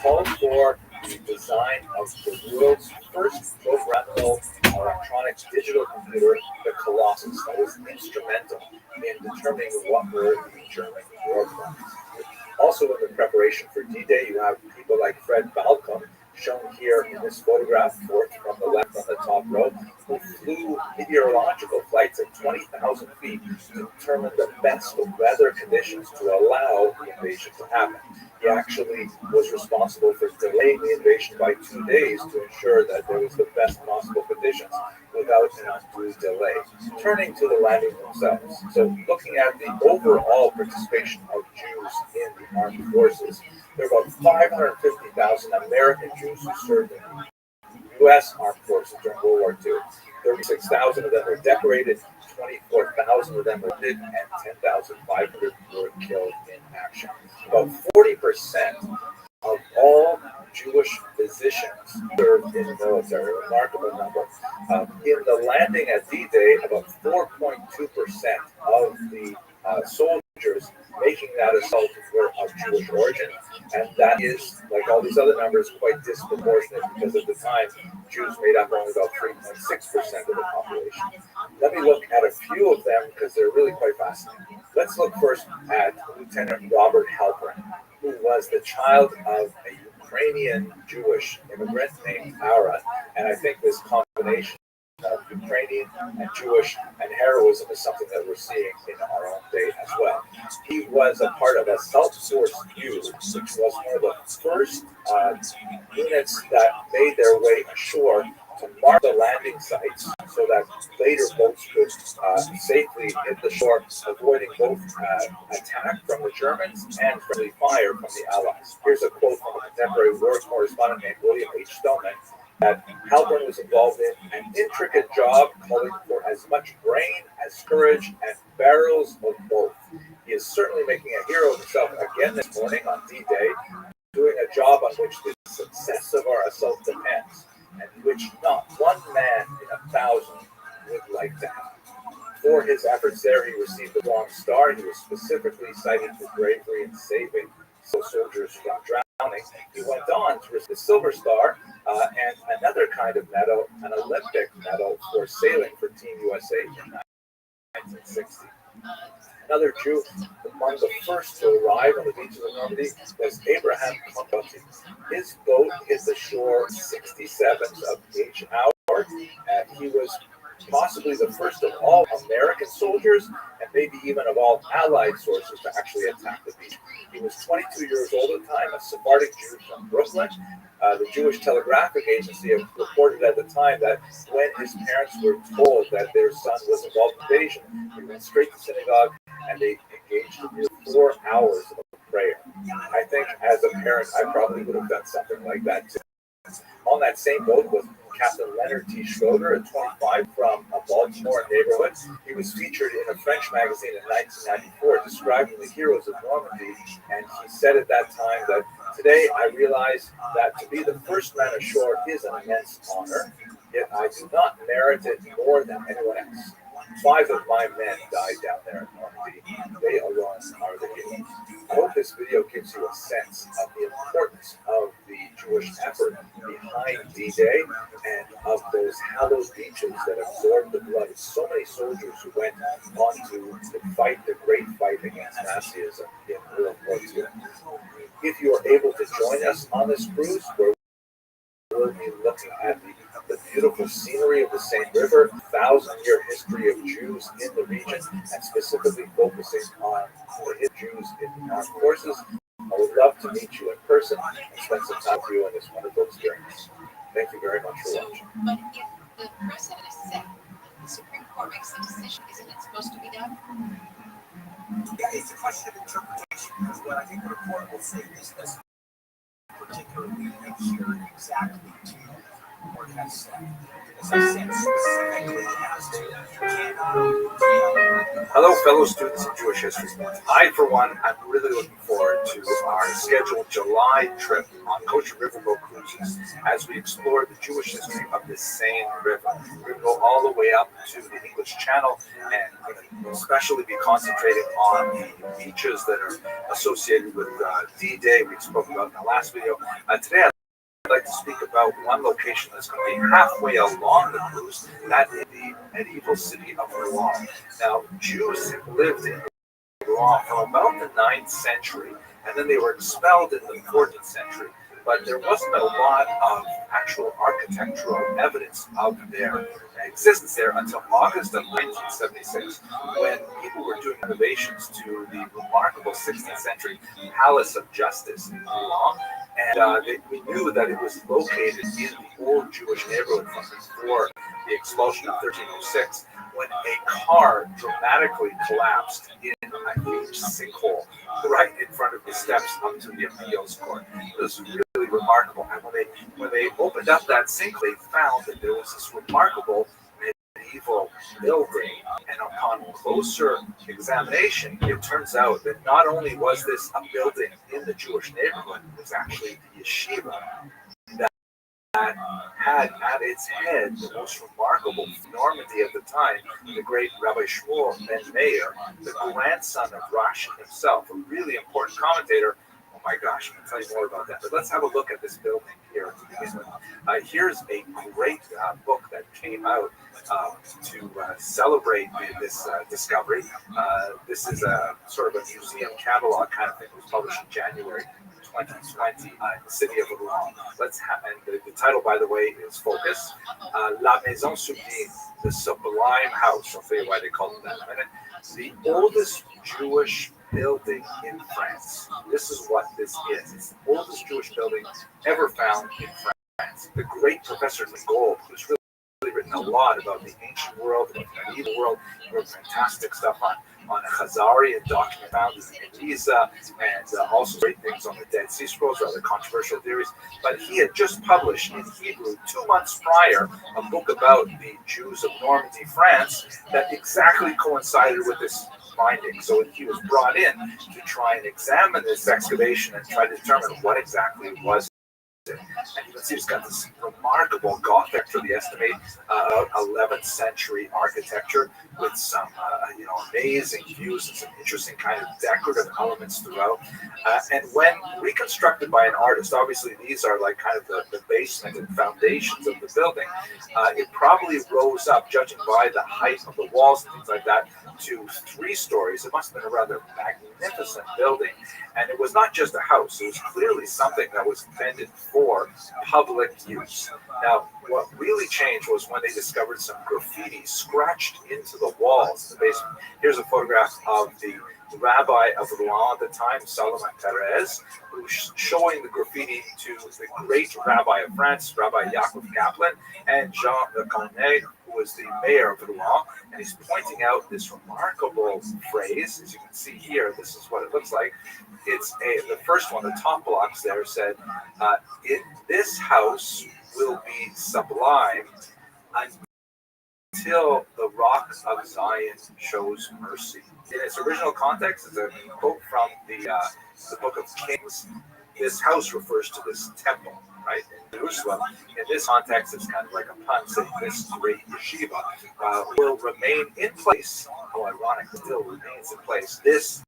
called for the design of the world's first programmable electronic digital computer, the Colossus, that was instrumental in determining what were the German war plans. Also, in the preparation for D-Day, you have people like Fred Balcom, shown here in this photograph, fourth from the left on the top row, who flew meteorological flights at 20,000 feet to determine the best weather conditions to allow the invasion to happen. He actually was responsible for delaying the invasion by 2 days to ensure that there was the best possible conditions without an undue delay. Turning to the landing themselves, so looking at the overall participation of Jews in the armed forces, there are about 550,000 American Jews who served in the U.S. armed forces during World War II. 36,000 of them were decorated, 24,000 of them were wounded, and 10,500 were killed in action. About 40% of all Jewish physicians served in the military, a remarkable number. In the landing at D-Day, about 4.2% of the soldiers making that assault were of Jewish origin, and that is, like all these other numbers, quite disproportionate because at the time, Jews made up only about 3.6% of the population. Let me look at a few of them because they're really quite fascinating. Let's look first at Lieutenant Robert Halpern, who was the child of a Ukrainian Jewish immigrant named Ara, and I think this combination of Ukrainian and Jewish and heroism is something that we're seeing in our own day as well. He was a part of a South Force U, which was one of the first units that made their way ashore to mark the landing sites so that later boats could safely hit the shore, avoiding both attack from the Germans and friendly fire from the Allies. Here's a quote from a contemporary war correspondent named William H. Stoneman, that Halpern was involved in an intricate job calling for as much brain as courage and barrels of both. He is certainly making a hero of himself again this morning on D-Day, doing a job on which the success of our assault depends, and which not one man in 1,000 would like to have. For his efforts there, he received the Bronze Star. He was specifically cited for bravery in saving soldiers from drowning. He went on to receive the Silver Star and another kind of medal, an Olympic medal for sailing for Team USA in 1960. Another Jew, among the first to arrive on the beaches of Normandy, was Abraham Condotti. His boat hit the shore 67th of each hour, and he was possibly the first of all American soldiers, and maybe even of all Allied sources, to actually attack the beach. He was 22 years old at the time, a Sephardic Jew from Brooklyn. The Jewish Telegraphic Agency reported at the time that when his parents were told that their son was involved in invasion, they went straight to synagogue and they engaged in 4 hours of prayer. I think as a parent, I probably would have done something like that too. On that same boat was Captain Leonard T. Schroeder, at 25, from a Baltimore neighborhood. He was featured in a French magazine in 1994 describing the heroes of Normandy, and he said at that time that, "Today I realize that to be the first man ashore is an immense honor, yet I do not merit it more than anyone else. 5 of my men died down there in Normandy. They alone are the heroes." I hope this video gives you a sense of the importance of the Jewish effort behind D-Day and of those hallowed beaches that absorbed the blood of so many soldiers who went on to fight the great fight against Nazism in World War II. If you are able to join us on this cruise, where at the beautiful scenery of the Seine River, 1,000-year history of Jews in the region, and specifically focusing on the Jews in the armed forces. I would love to meet you in person and spend some time with you on this wonderful experience. Thank you very much for watching. But if the precedent is set, the Supreme Court makes the decision, isn't it supposed to be done? Yeah, it's a question of interpretation. Because what I think what a court will say is this particularly adhere exactly to what has said. As I said, specifically as to Hello, fellow students of Jewish history. I, for one, I'm really looking forward to our scheduled July trip on Kosher Riverboat Cruises as we explore the Jewish history of the Seine River. We're going to go all the way up to the English Channel and we'll especially be concentrating on the beaches that are associated with D-Day we spoke about in the last video. Today, I'd like to speak about one location that's going to be halfway along the cruise, that is the medieval city of Rouen. Now, Jews lived in Rouen from about the 9th century, and then they were expelled in the 14th century. But there wasn't a lot of actual architectural evidence of their existence there until August of 1976, when people were doing renovations to the remarkable 16th century Palace of Justice in Rouen. And we knew that it was located in the old Jewish neighborhood from before the expulsion of 1306, when a car dramatically collapsed in a huge sinkhole right in front of the steps up to the appeals court. It was really remarkable. And when they opened up that sinkhole, they found that there was this remarkable medieval building. And upon closer examination, it turns out that not only was this a building in the Jewish neighborhood, it was actually the yeshiva that had at its head the most remarkable Normandy at the time, the great Rabbi Shmuel ben Meir, the grandson of Rashi himself, a really important commentator. Oh my gosh, I can tell you more about that. But let's have a look at this building here to begin with. Here's a great book that came out to celebrate this discovery. This is a sort of a museum catalog kind of thing. It was published in January 2020 in the city of Rouen. And the title, by the way, is Focus. La Maison Sublime, the Sublime House. I'll tell you why they call it that in a minute. The oldest Jewish building in France. This is what this is. It's the oldest Jewish building ever found in France. The great Professor Legault, who's really written a lot about the ancient world, the medieval world, wrote fantastic stuff on Khazarian document found in Giza, and also great things on the Dead Sea Scrolls, rather controversial theories. But he had just published in Hebrew 2 months prior a book about the Jews of Normandy, France, that exactly coincided with this finding. So he was brought in to try and examine this excavation and try to determine what exactly it was. And you can see it's got this remarkable Gothic, for the estimate, 11th century architecture with some, amazing views and some interesting kind of decorative elements throughout. And when reconstructed by an artist, obviously these are like kind of the basement and foundations of the building. It probably rose up, judging by the height of the walls and things like that, to 3 stories. It must have been a rather magnificent building. And it was not just a house. It was clearly something that was intended for public use. Now, what really changed was when they discovered some graffiti scratched into the walls of the basement. Here's a photograph of the rabbi of Rouen at the time, Solomon Perez, who's showing the graffiti to the great rabbi of France, Rabbi Yaakov Kaplan, and Jean Le Cornet, who was the mayor of Rouen. And he's pointing out this remarkable phrase. As you can see here, this is what it looks like. It's the first one, the top blocks there said, in this house will be sublime until the rock of Zion shows mercy. In its original context, it's a quote from the book of Kings. This house refers to this temple, right, in Jerusalem. In this context, it's kind of like a pun saying this great yeshiva will remain in place. How ironic, it still remains in place. This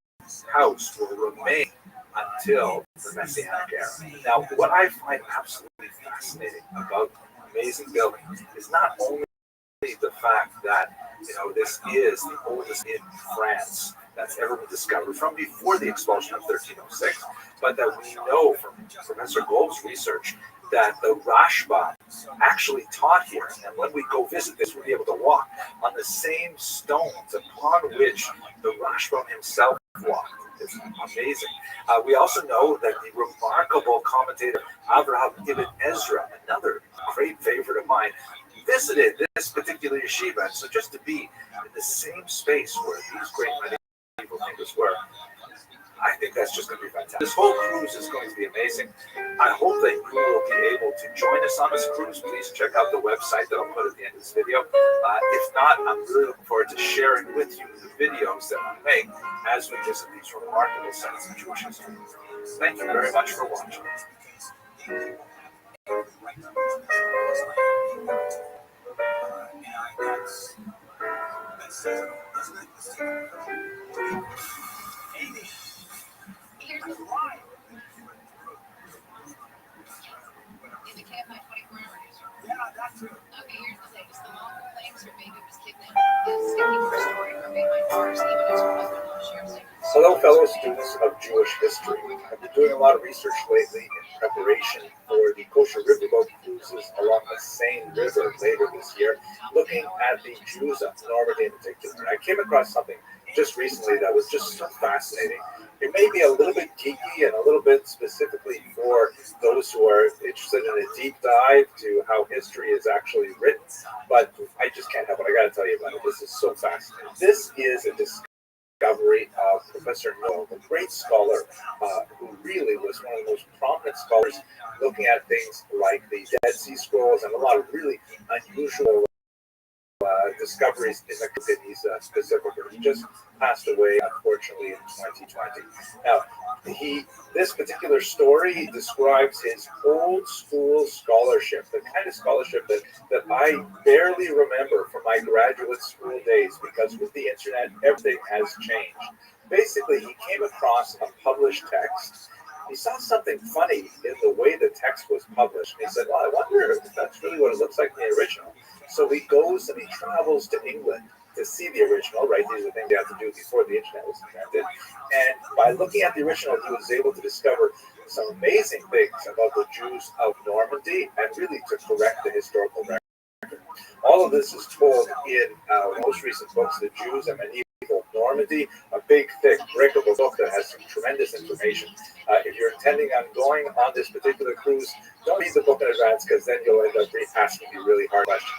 house will remain until the Messianic era. Now, what I find absolutely fascinating about amazing building is not only the fact that this is the oldest in France that's ever been discovered from before the expulsion of 1306, but that we know from Professor Gold's research that the Rashba actually taught here. And when we go visit this, we'll be able to walk on the same stones upon which the Rashbam himself walked. It's amazing. We also know that the remarkable commentator Avraham Ibn Ezra, another great favorite of mine, visited this particular yeshiva. And so just to be in the same space where these great medieval thinkers were, I think that's just going to be fantastic. This whole cruise is going to be amazing. I hope that you will be able to join us on this cruise. Please check out the website that I'll put at the end of this video. If not, I'm really looking forward to sharing with you the videos that we make as we visit these remarkable sites in Jewish history. Thank you very much for watching. Here's the why. Is it Cat My 24 Hour News? Yeah, that's it. Okay, here's the latest. The mom claims her baby was kidnapped. The sticking her story remain my first, even as her husband will share secrets. Hello, fellow students of Jewish history. I've been doing a lot of research lately in preparation for the kosher riverboat cruises along the Seine River later this year, looking at the Jews of Normandy in particular. And I came across something just recently that was just so fascinating. It may be a little bit geeky and a little bit specifically for those who are interested in a deep dive to how history is actually written, but I just can't help it. I got to tell you about it. This is so fascinating. This is a discovery of Professor Noel, a great scholar who really was one of the most prominent scholars looking at things like the Dead Sea Scrolls and a lot of really unusual discoveries in the Geniza specifically. He just passed away, unfortunately, in 2020. Now, this particular story describes his old school scholarship, the kind of scholarship that I barely remember from my graduate school days, because with the internet, everything has changed. Basically, he came across a published text. He saw something funny in the way the text was published. And he said, well, I wonder if that's really what it looks like in the original. So he goes and he travels to England to see the original, right? These are things you have to do before the internet was invented. And by looking at the original, he was able to discover some amazing things about the Jews of Normandy and really to correct the historical record. All of this is told in most recent books, The Jews and Medieval Normandy, a big, thick, breakable book that has some tremendous information. If you're intending on going on this particular cruise, don't read the book in advance, because then you'll end up asking me really hard questions.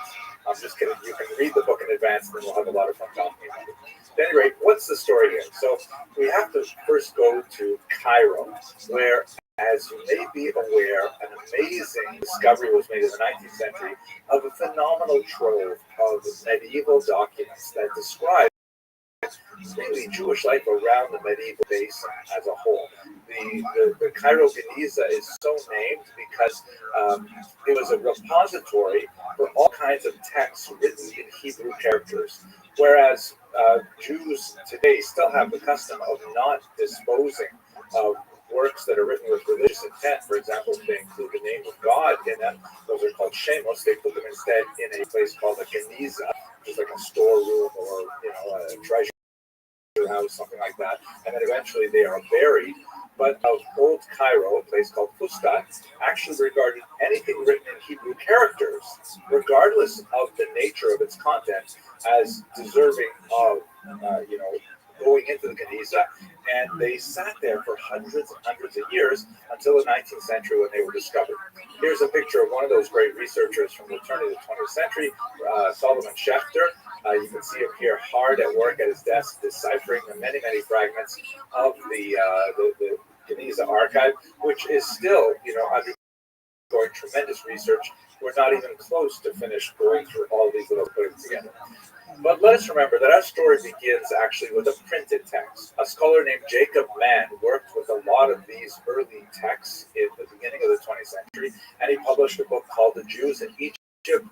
I'm just kidding. You can read the book in advance, and then we'll have a lot of fun talking about it. At any rate, what's the story here? So we have to first go to Cairo, where, as you may be aware, an amazing discovery was made in the 19th century of a phenomenal trove of medieval documents that describe really Jewish life around the medieval basin as a whole. The Cairo Geniza is so named because it was a repository for all kinds of texts written in Hebrew characters, whereas Jews today still have the custom of not disposing of works that are written with religious intent. For example, if they include the name of God in them, those are called shemos. They put them instead in a place called a Geniza, which is like a storeroom or a treasure house, something like that, and then eventually they are buried. But of old Cairo, a place called Fustat, actually regarded anything written in Hebrew characters, regardless of the nature of its content, as deserving of, going into the Geniza, and they sat there for hundreds and hundreds of years until the 19th century when they were discovered. Here's a picture of one of those great researchers from the turn of the 20th century, Solomon Schechter. You can see him here hard at work at his desk, deciphering the many, many fragments of the Geniza archive, which is still, undergoing tremendous research. We're not even close to finish going through all these little putting together. But let us remember that our story begins actually with a printed text. A scholar named Jacob Mann worked with a lot of these early texts in the beginning of the 20th century, and he published a book called The Jews in Egypt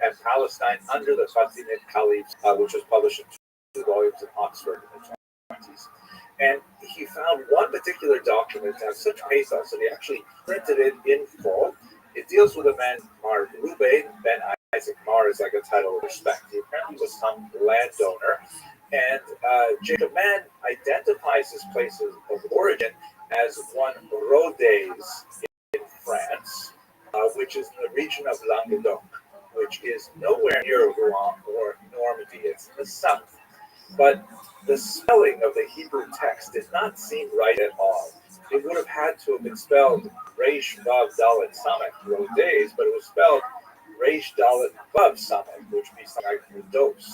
and Palestine under the Fatimid Caliphs, which was published in 2 volumes in Oxford in the 20s. And he found one particular document that has such pathos that he actually printed it in full. It deals with a man, Mar Ruben Ben Isaac. Mar is like a title of respect. He apparently was some landowner. And Jacob Mann identifies his place of origin as one Rodez in France. which is in the region of Languedoc, which is nowhere near Rouen or Normandy. It's in the south. But the spelling of the Hebrew text did not seem right at all. It would have had to have been spelled Reish Vav Dalet Samet, Rodez, but it was spelled Reish Dalet Vav Samet, which would be something like Rodos.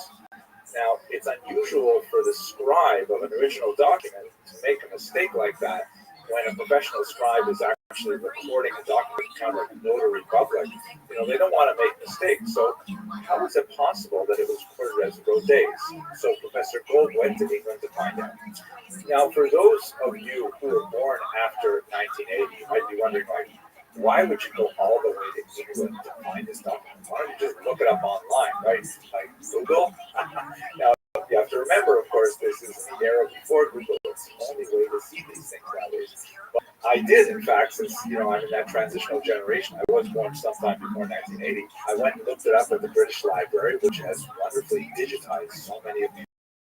Now, it's unusual for the scribe of an original document to make a mistake like that when a professional scribe is actually recording a document, kind of like a notary public. They don't want to make mistakes. So how is it possible that it was recorded as Rodez? So Professor Gold went to England to find out. Now, for those of you who were born after 1980, you might be wondering, why would you go all the way to England to find this document? Why don't you just look it up online, right? Like Google? Now, you have to remember, of course, this is the era before Google. It's the only way to see these things nowadays. But I did, in fact, since I'm in that transitional generation. I was born sometime before 1980. I went and looked it up at the British Library, which has wonderfully digitized so many of these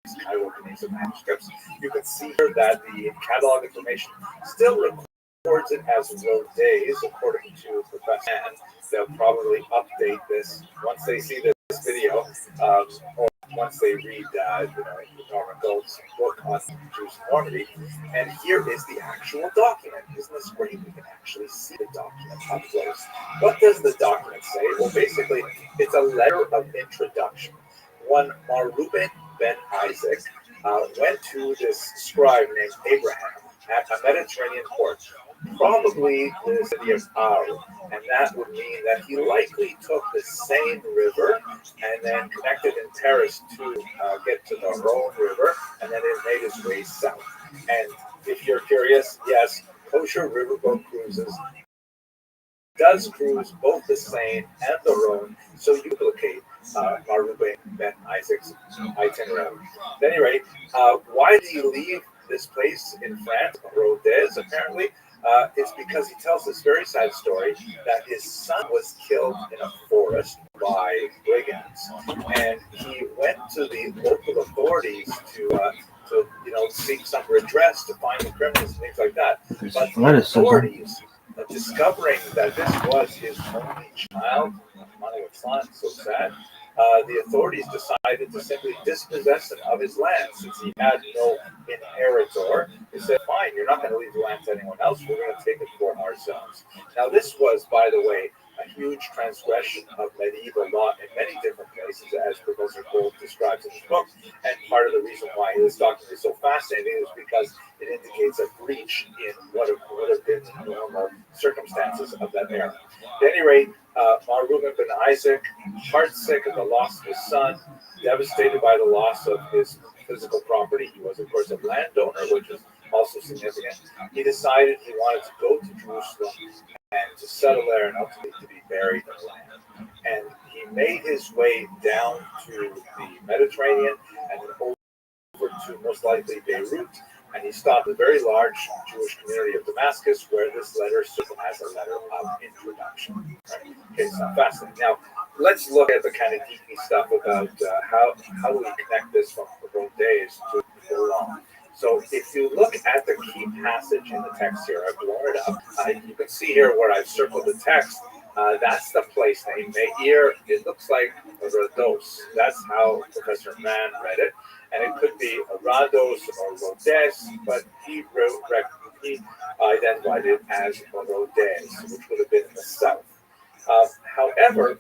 skywalker of manuscripts. You can see here that the catalog information still records it as Rodez, according to Professor Mann. They'll probably update this once they see this video, or once they read Norman Gold's book on Jews in Normandy. And here is the actual document. Isn't this great? We can actually see the document up close. What does the document say? Well, basically, it's a letter of introduction. One Reuben ben Isaac went to this scribe named Abraham at a Mediterranean port, probably the city of Ar, and that would mean that he likely took the same river and then connected in terrace to get to the Rhone River, and then it made his way south. And if you're curious, yes, kosher riverboat cruises does cruise both the Seine and the Rhone, so you duplicate Reuben ben Isaac's itinerary. At any rate, why did he leave this place in France, Rodez, apparently? It's because he tells this very sad story that his son was killed in a forest by brigands, and he went to the local authorities to seek some redress, to find the criminals and things like that. But the authorities, discovering that this was his only child, so sad, the authorities decided to simply dispossess him of his land since he had no inheritor. They said, fine, you're not going to leave the land to anyone else. We're going to take it for ourselves. Now, this was, by the way, a huge transgression of medieval law in many different places, as Professor Gold describes in his book. And part of the reason why this document is so fascinating is because it indicates a breach in what would have been the normal circumstances of that era. At any rate, Reuben ben Isaac, heartsick at the loss of his son, devastated by the loss of his physical property. He was, of course, a landowner, which is also significant. He decided he wanted to go to Jerusalem and to settle there and ultimately to be buried in the land. And he made his way down to the Mediterranean and then over to most likely Beirut. And he stopped a very large Jewish community of Damascus, where this letter serves as a letter of introduction. Right? Okay, so fascinating. Now, let's look at the kind of geeky stuff about how do we connect this from Rodez to Rouen. So if you look at the key passage in the text here, I've blown it up. You can see here where I've circled the text. That's the place name. Meir, it looks like Rodos. That's how Professor Mann read it. And it could be Rados or Rodez, but he identified it as Rodez, which would have been in the south. However,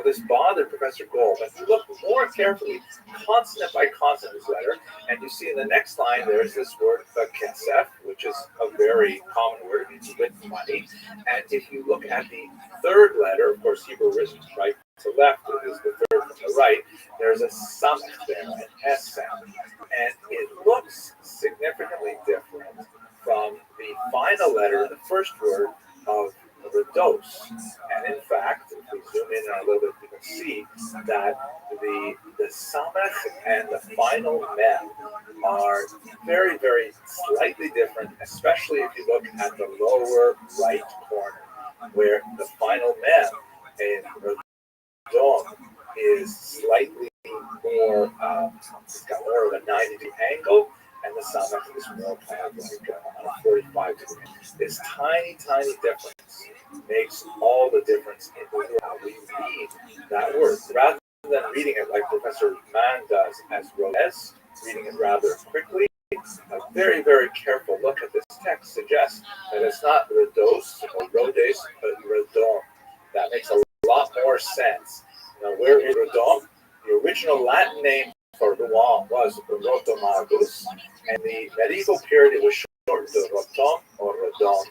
this bothered Professor Gold. If you look more carefully, consonant by consonant in this letter, and you see in the next line, there's this word kesef, which is a very common word. It means with money. And if you look at the third letter, of course, Hebrew written right to left, it is the third from the right, there's a samech there, an S sound. And it looks significantly different from the final letter, the first word of Rodos. And in fact, if we zoom in a little bit, you can see that the samech and the final mem are very, very slightly different, especially if you look at the lower right corner, where the final mem in Rodom is slightly more, it's got more of a 90-degree angle, and the samech is more kind of like on a 45 degree. This tiny, tiny difference makes all the difference in how we read that word. Rather than reading it like Professor Mann does as Rhodes, reading it rather quickly, a very, very careful look at this text suggests that it's not Rhodos or Rhodes, but Rodon. That makes a lot more sense. Now, where is Rodon? The original Latin name for Rouen was Rotomagus, and the medieval period it was shortened to Roton or Rodon.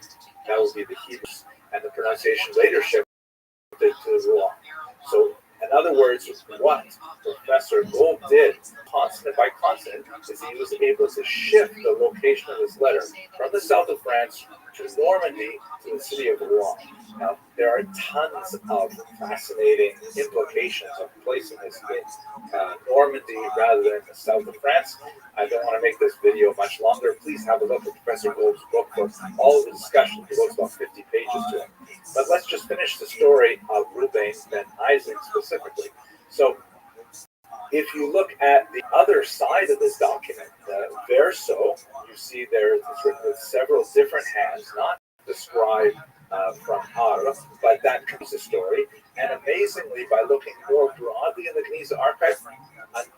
That would be the Hebrews, and the pronunciation later shifted to Rouen. So, in other words, what Professor Gould did, consonant by consonant, is he was able to shift the location of his letter from the south of France to Normandy to the city of Rouen. Now, there are tons of fascinating implications of placing this in Normandy rather than the south of France. I don't want to make this video much longer. Please have a look at Professor Gould's book for all of the discussion. He wrote about 50 pages to it. But let's just finish the story of Ruben ben Isaac specifically. So, if you look at the other side of this document, the verso, you see there it's written with several different hands, not described from Ara, but that comes the story. And amazingly, by looking more broadly in the Geniza archive,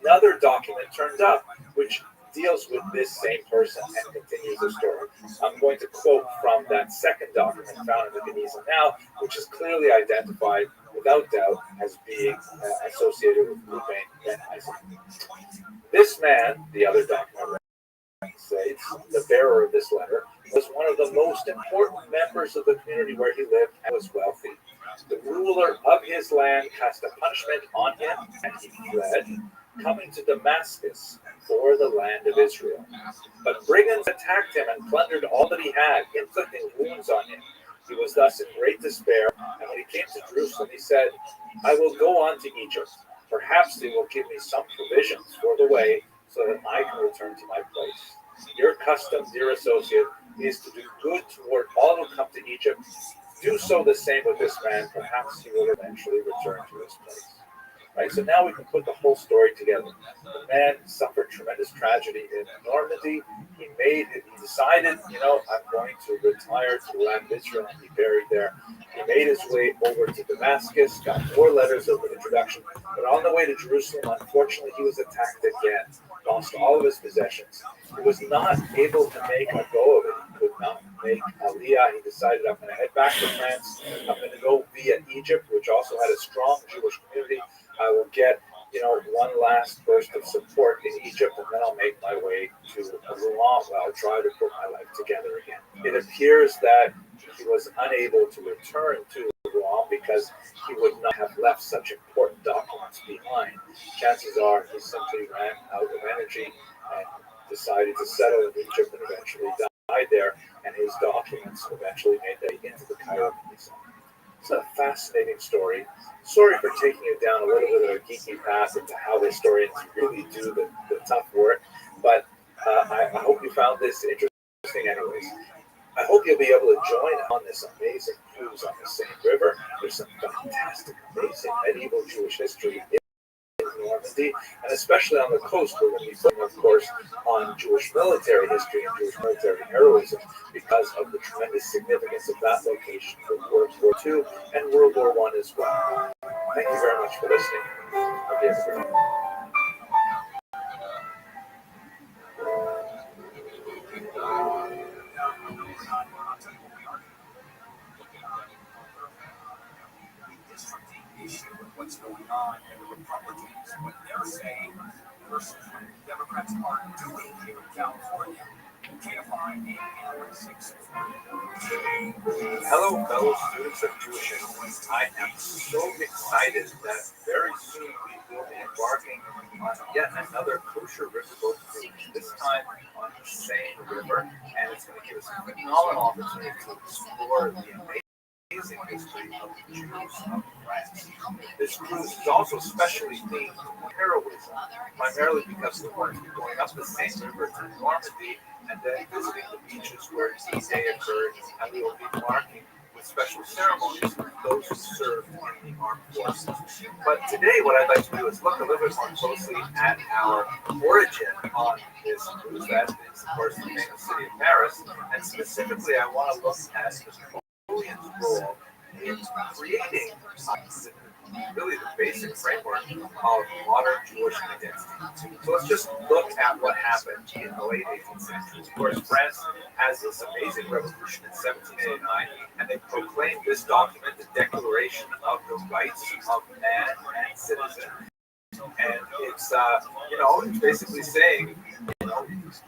another document turned up, which deals with this same person and continues the story. I'm going to quote from that second document found in the Geniza now, which is clearly identified, without doubt, as being associated with Ruben ben Isaac. This man, the other document states, the bearer of this letter, was one of the most important members of the community where he lived and was wealthy. The ruler of his land cast a punishment on him, and he fled, coming to Damascus for the land of Israel. But brigands attacked him and plundered all that he had, inflicting wounds on him. He was thus in great despair, and when he came to Jerusalem, he said, I will go on to Egypt. Perhaps they will give me some provisions for the way, so that I can return to my place. Your custom, dear associate, is to do good toward all who come to Egypt. Do so the same with this man. Perhaps he will eventually return to his place. Right, so now we can put the whole story together. The man suffered tremendous tragedy in Normandy. He decided, I'm going to retire to the land of Israel and be buried there. He made his way over to Damascus, got 4 letters of introduction, but on the way to Jerusalem, unfortunately, he was attacked again, lost all of his possessions. He was not able to make a go of it. He could not make Aliyah. He decided, I'm going to head back to France. I'm going to go via Egypt, which also had a strong Jewish community. I will get, one last burst of support in Egypt, and then I'll make my way to Rouen. I'll try to put my life together again. It appears that he was unable to return to Rouen because he would not have left such important documents behind. Chances are he simply ran out of energy and decided to settle in Egypt and eventually died there, and his documents eventually made their way into the Cairo Museum. It's a fascinating story. Sorry for taking you down a little bit of a geeky path into how historians really do the tough work, but I hope you found this interesting anyways. I hope you'll be able to join on this amazing cruise on the Seine River. There's some fantastic, amazing medieval Jewish history in Normandy, and especially on the coast, we're going to be focusing, of course, on Jewish military history and Jewish military heroism because of the tremendous significance of that location for World War II and World War I as well. Thank you very much for listening. Hope you have a great day. Issue with what's going on in the Republicans, what they're saying versus what the Democrats are doing here in California. KFI 816. Hello, fellow students of Jewish history. I am so excited that very soon we will be embarking on yet another kosher riverboat cruise, this time on the Seine River, and it's going to give us a phenomenal opportunity to explore the amazing history of the Jews of France. This cruise is also specially themed with heroism, primarily because we're going to be going up the Seine River to Normandy and then visiting the beaches where D-Day occurred, and we will be marking with special ceremonies those who served in the armed forces. But today, what I'd like to do is look a little bit more closely at our origin on this cruise. That is, of course, the famous city of Paris, and specifically, I want to look at Napoleon's role in creating really the basic framework of modern Jewish identity. So let's just look at what happened in the late 18th century. Of course, France has this amazing revolution in 1789, and they proclaimed this document, the Declaration of the Rights of Man and Citizen. And it's, it's basically saying,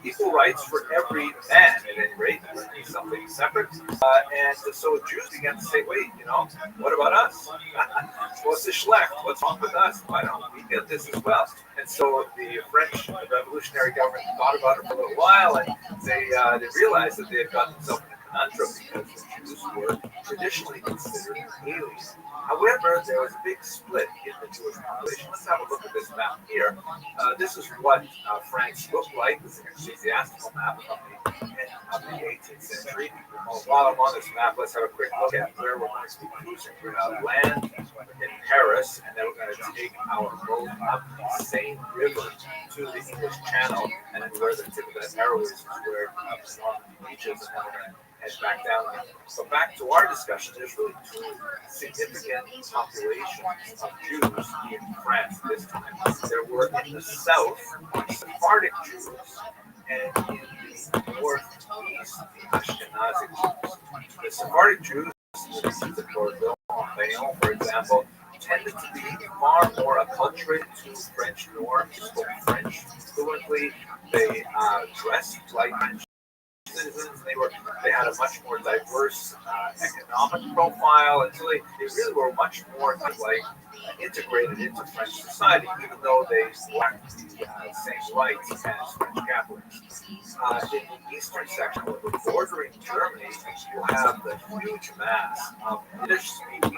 equal rights for every man at any rate. That would be something separate. And so Jews began to say, wait, what about us? What's the schlecht? What's wrong with us? Why don't we get this as well? And so the French revolutionary government thought about it for a little while, and they realized that they had gotten themselves in a conundrum because the Jews were traditionally considered aliens. However, there was a big split in the Jewish population. Let's have a look at this map here. This is what France looked like. This is an ecclesiastical map of the 18th century. While I'm on this map, let's have a quick look at where we're going to be cruising. We're going to land in Paris, and then we're going to take our boat up the Seine River to the English Channel, and then where the tip of that arrow is where Normandy beaches, and then we're going to head back down there. So back to our discussion, there's really two significant populations of Jews in France this time. There were in the south Sephardic Jews, and in the northeast the Ashkenazic Jews. The Sephardic Jews, the Bordeaux, Bayonne, for example, tended to be far more acculturated to French norms, spoke French fluently. They dressed like French citizens. They had a much more diverse economic profile, and so they really were much more integrated into French society, even though they lacked the same rights as French Catholics. In the eastern section, bordering Germany, you have the huge mass of Yiddish-speaking,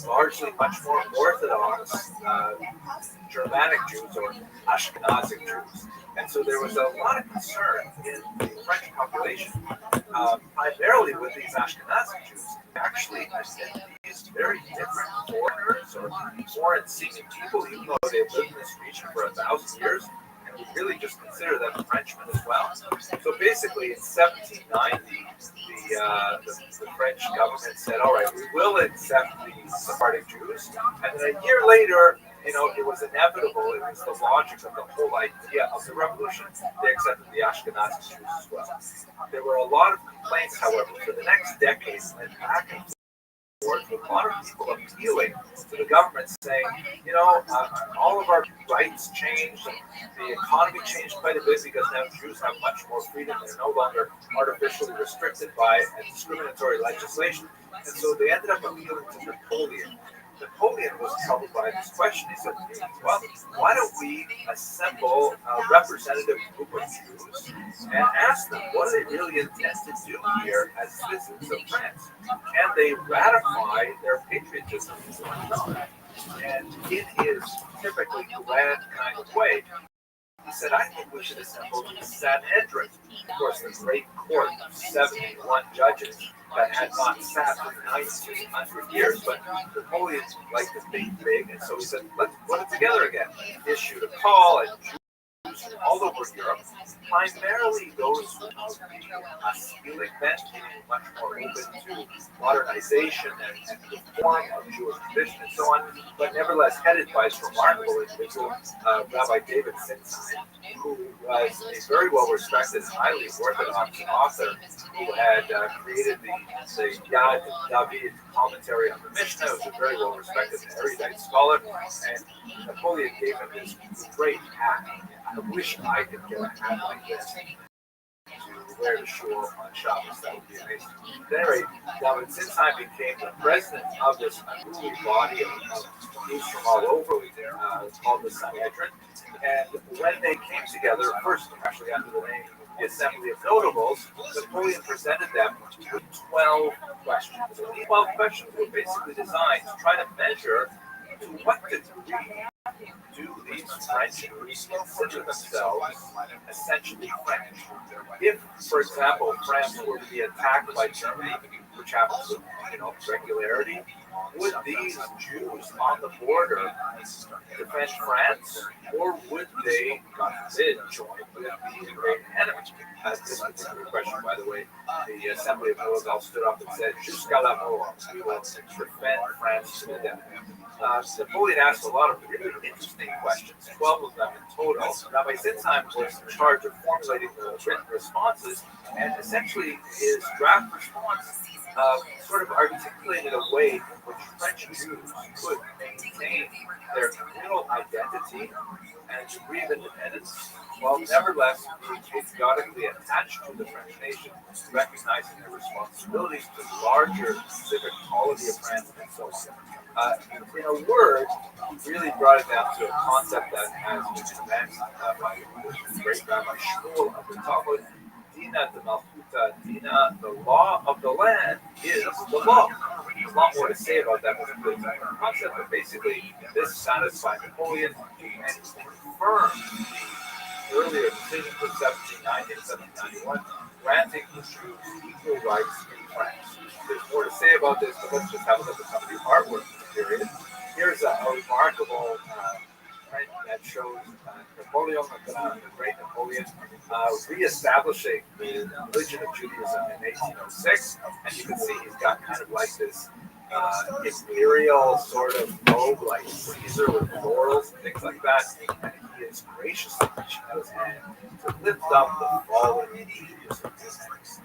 largely much more Orthodox Germanic Jews or Ashkenazic Jews. And so there was a lot of concern in the French population, primarily with these Ashkenazic Jews. Actually, these very different foreigners or foreign-seeking people, even though they've lived in this region for 1,000 years, and we really just consider them Frenchmen as well. So basically, in 1790, the French government said, all right, we will accept the Sephardic Jews. And then a year later, it was inevitable, it was the logic of the whole idea of the revolution. They accepted the Ashkenazi Jews as well. There were a lot of complaints, however, for the next decades, and back and forth, with a lot of people appealing to the government saying, all of our rights changed, the economy changed quite a bit because now Jews have much more freedom. They're no longer artificially restricted by discriminatory legislation. And so they ended up appealing to Napoleon. Napoleon was troubled by this question. He said, well, why don't we assemble a representative group of Jews and ask them what do they really intend to do here as citizens of France? Can they ratify their patriotism? And in his typically grand kind of way, he said, I think we should assemble the Sanhedrin. Of course, the great court of 71 judges that had not sat for 900 years, but Napoleon liked to think big, and so he said, let's put it together again. He issued a call, and Jews from all over Europe, primarily those who are Hasidic bent, much more open to modernization and reform of Jewish tradition and so on, but nevertheless headed by this remarkable individual, Rabbi David Sinsheim, who was a very well-respected, highly Orthodox author who had created the Yad David commentary on the Mishnah. He was a very well-respected erudite scholar, and Napoleon gave him this great hat. I wish I could get a hat like this to wear to shul on Shabbos. That would be amazing. At any rate, David Sinsheim became the president of this unruly body of Jews from all over called the Sanhedrin. And when they came together, first actually under the name the Assembly of Notables, Napoleon presented them with 12 questions. So these 12 questions were basically designed to try to measure to what degree do these French Jews consider themselves essentially French. If, for example, France were to be attacked by Germany, which happens with regularity, would these Jews on the border defend France, or would they, God forbid, join with the great enemy? This particular question, by the way, the Assembly of Louisville stood up and said, "Jusqu'à la mort, we will defend France to the death." Napoleon asked a lot of really interesting questions, 12 of them in total. Rabbi Zinsheim was in charge of formulating the written responses, and essentially his draft response sort of articulated a way in which French Jews could maintain their communal identity and degree of independence, while nevertheless being patriotically attached to the French nation, recognizing their responsibilities to the larger civic polity of France and so on. In a word, he really brought it down to a concept that has been advanced by the great Rabbi Shmuel of the Talmud, Dina de Malchuta, Dina, the law of the land is the law. There's a lot more to say about that particular concept, but basically this satisfied Napoleon and confirmed the earlier decision from 1790 and 1791, granting the Jews equal rights in France. There's more to say about this, but let's just have a look at some of the artwork from the period. Here's a remarkable print that shows Napoleon, the great Napoleon, reestablishing the religion of Judaism in 1806, and you can see he's got kind of like this imperial sort of robe, like Caesar with laurels and things like that, and he is graciously reaching out his hand to lift up the fallen Judaism.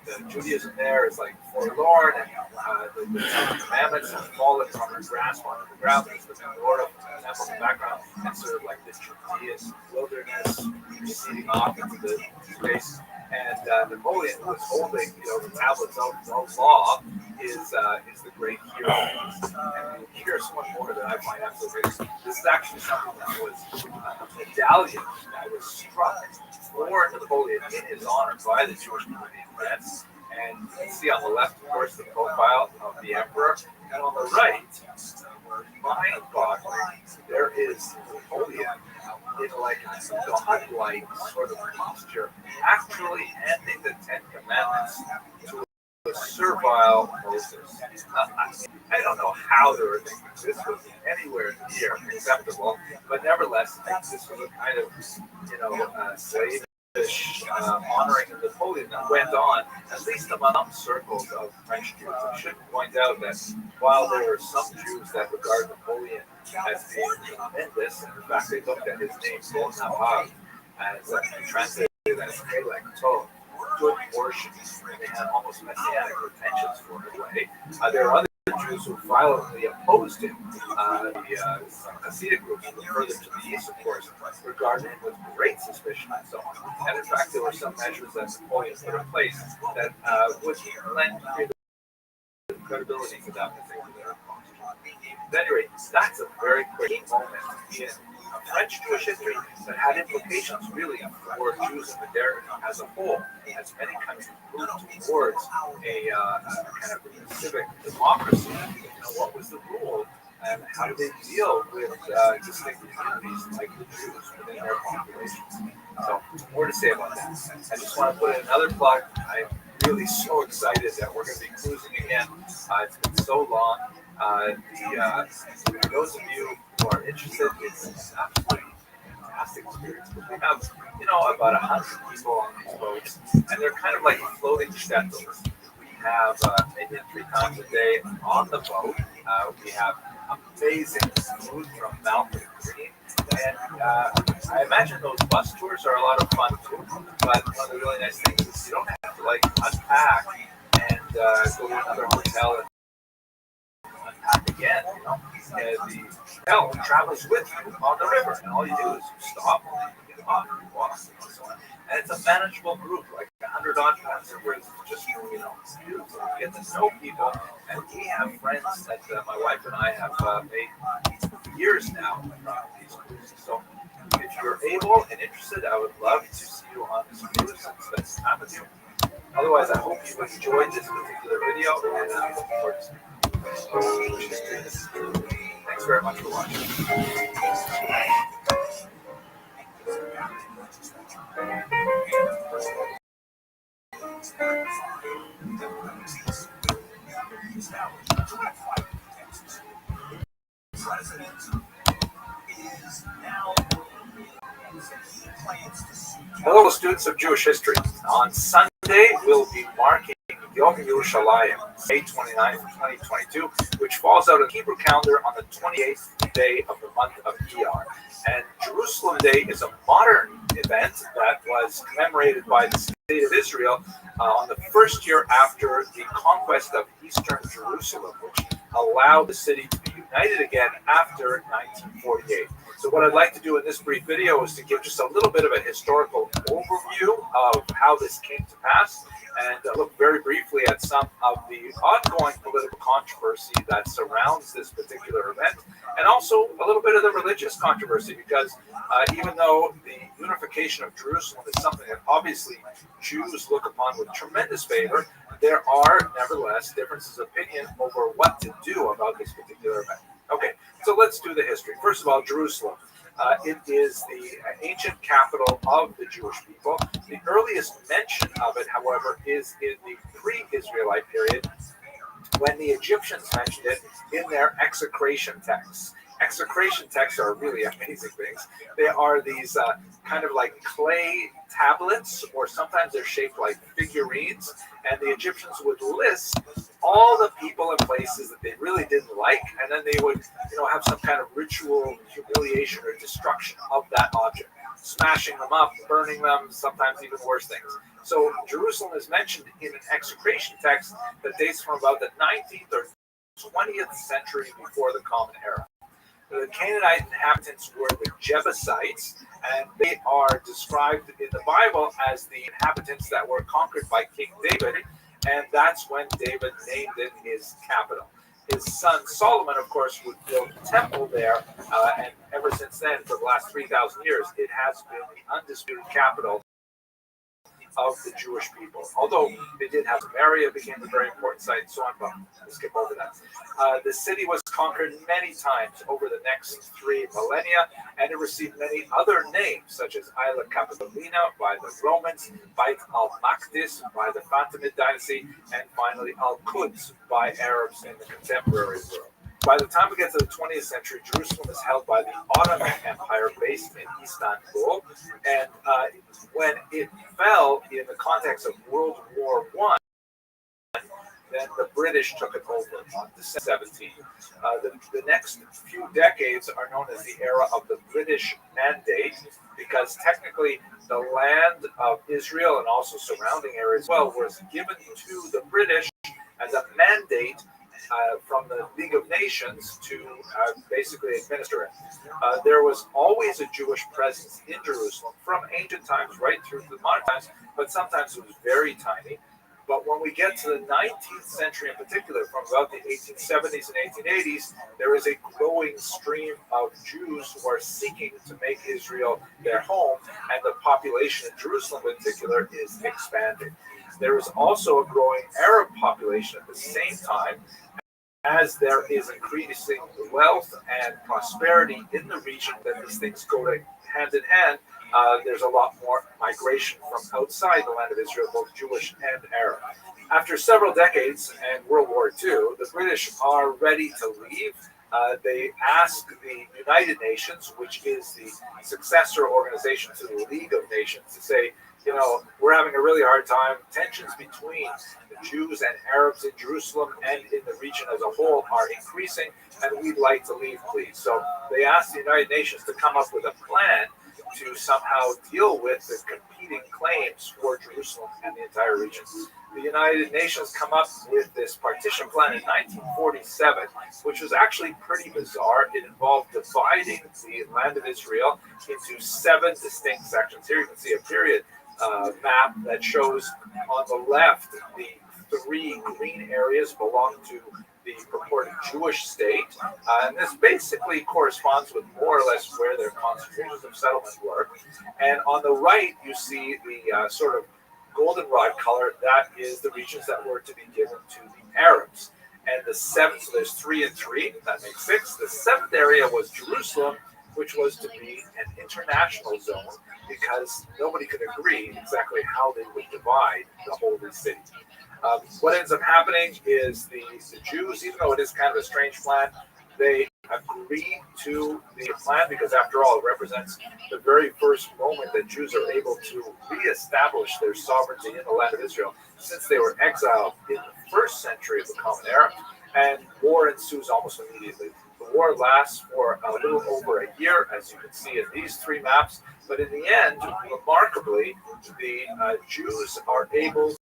The Judaism there is like forlorn, and the Ten Commandments have fallen from her grasp onto the ground. There's the menorah from the temple in the background, and sort of like the Judean wilderness receding off into the space. And Napoleon, who is holding, the tablets of law, is the great hero. And here's one more that I find absolutely great. This is actually something that was a medallion that was struck for Napoleon in his honor by the Jewish community in France. And you can see on the left, of course, the profile of the emperor, and on the right, behind God, there is Napoleon in like a godlike sort of posture, actually handing the Ten Commandments to a servile Moses. I don't know how they were thinking this was anywhere near acceptable, but nevertheless, I think this was a kind of, slavish honoring of Napoleon that went on, at least among some circles of French Jews. I should point out that while there were some Jews that regard Napoleon as being tremendous, and in fact they looked at his name Bonaparte as translated as Electo, good portions, and they had almost messianic pretensions for the way. There are other Jews who violently opposed him. The Hasidic groups further to the east, of course, regarded him with great suspicion and so on. And in fact, there were some measures that Napoleon put in place that would lend credibility to that particular posture. At any rate, that's a very quick moment in French Jewish history that had implications really for Jews in Modernity as a whole, as many countries moved towards a kind of civic democracy. What was the rule, and how do they deal with distinct communities like the Jews within their populations? So, more to say about that. I just want to put in another plug. I'm really so excited that we're going to be cruising again. It's been so long. For those of you who are interested, it's an absolutely fantastic experience. We have, about 100 people on these boats, and they're kind of like floating shtetls. We have maybe 3 times a day on the boat. We have amazing food from Mountain Green, and I imagine those bus tours are a lot of fun too. But one of the really nice things is you don't have to unpack and go to another hotel and unpack again. The hotel travels with you on the river, and all you do is you stop and you get off and walk and so on. And it's a manageable group, like 100 odd passengers. Just beautiful. You get to know people, and we have friends that my wife and I have made for years now on these cruises. So if you're able and interested, I would love to see you on this cruise and spend some time with you. Otherwise, I hope you enjoyed this particular video, and I look forward to seeing you. Thanks very much for watching. President is now. Hello, students of Jewish history. On Sunday, we'll be marking Yom Yerushalayim, May 29th, 2022, which falls out of the Hebrew calendar on the 28th day of the month of Iyar. And Jerusalem Day is a modern event that was commemorated by the state of Israel on the first year after the conquest of eastern Jerusalem, which allowed the city to be united again after 1948. So what I'd like to do in this brief video is to give just a little bit of a historical overview of how this came to pass and look very briefly at some of the ongoing political controversy that surrounds this particular event, and also a little bit of the religious controversy, because even though the unification of Jerusalem is something that obviously Jews look upon with tremendous favor, there are nevertheless differences of opinion over what to do about this particular event. Okay, so let's do the history. First of all, Jerusalem. It is the ancient capital of the Jewish people. The earliest mention of it, however, is in the pre-Israelite period, when the Egyptians mentioned it in their execration texts. Execration texts are really amazing things. They are these kind of like clay tablets, or sometimes they're shaped like figurines, and the Egyptians would list all the people and places that they really didn't like, and then they would, have some kind of ritual humiliation or destruction of that object, smashing them up, burning them, sometimes even worse things. So Jerusalem is mentioned in an execration text that dates from about the 19th or 20th century before the Common Era. The Canaanite inhabitants were the Jebusites, and they are described in the Bible as the inhabitants that were conquered by King David, and that's when David named it his capital. His son Solomon, of course, would build a temple there, and ever since then, for the last 3,000 years, it has been the undisputed capital of the Jewish people. Although they did have Samaria, became a very important site, and so on, but we'll skip over that. The city was conquered many times over the next 3 millennia, and it received many other names, such as Isla Capitolina by the Romans, Beit al-Maqdis by the Fatimid dynasty, and finally Al-Quds by Arabs in the contemporary world. By the time we get to the 20th century, Jerusalem is held by the Ottoman Empire based in Istanbul, and when it fell in the context of World War I, then the British took it over on December 17th. The next few decades are known as the era of the British Mandate, because technically the land of Israel and also surrounding areas as well was given to the British as a mandate from the League of Nations to basically administer it. There was always a Jewish presence in Jerusalem from ancient times right through to the modern times, but sometimes it was very tiny. But when we get to the 19th century in particular, from about the 1870s and 1880s, there is a growing stream of Jews who are seeking to make Israel their home, and the population in Jerusalem in particular is expanding. There is also a growing Arab population at the same time, as there is increasing wealth and prosperity in the region. That these things go hand in hand. There's a lot more migration from outside the land of Israel, both Jewish and Arab. After several decades and World War II, the British are ready to leave. They ask the United Nations, which is the successor organization to the League of Nations, to say, we're having a really hard time. Tensions between the Jews and Arabs in Jerusalem and in the region as a whole are increasing, and we'd like to leave, please. So they asked the United Nations to come up with a plan to somehow deal with the competing claims for Jerusalem and the entire region. The United Nations come up with this partition plan in 1947, which was actually pretty bizarre. It involved dividing the land of Israel into 7 distinct sections. Here you can see a period map that shows on the left the 3 green areas belong to the purported Jewish state, and this basically corresponds with more or less where their concentrations of settlement were. And on the right, you see the sort of goldenrod color. That is the regions that were to be given to the Arabs. And the 7th, so there's 3 and 3, that makes 6. The 7th area was Jerusalem, which was to be an international zone, because nobody could agree exactly how they would divide the holy city. What ends up happening is the Jews, even though it is kind of a strange plan, they agree to the plan because, after all, it represents the very first moment that Jews are able to reestablish their sovereignty in the land of Israel since they were exiled in the first century of the Common Era, and war ensues almost immediately. The war lasts for a little over a year, as you can see in these three maps, but in the end, remarkably, the Jews are able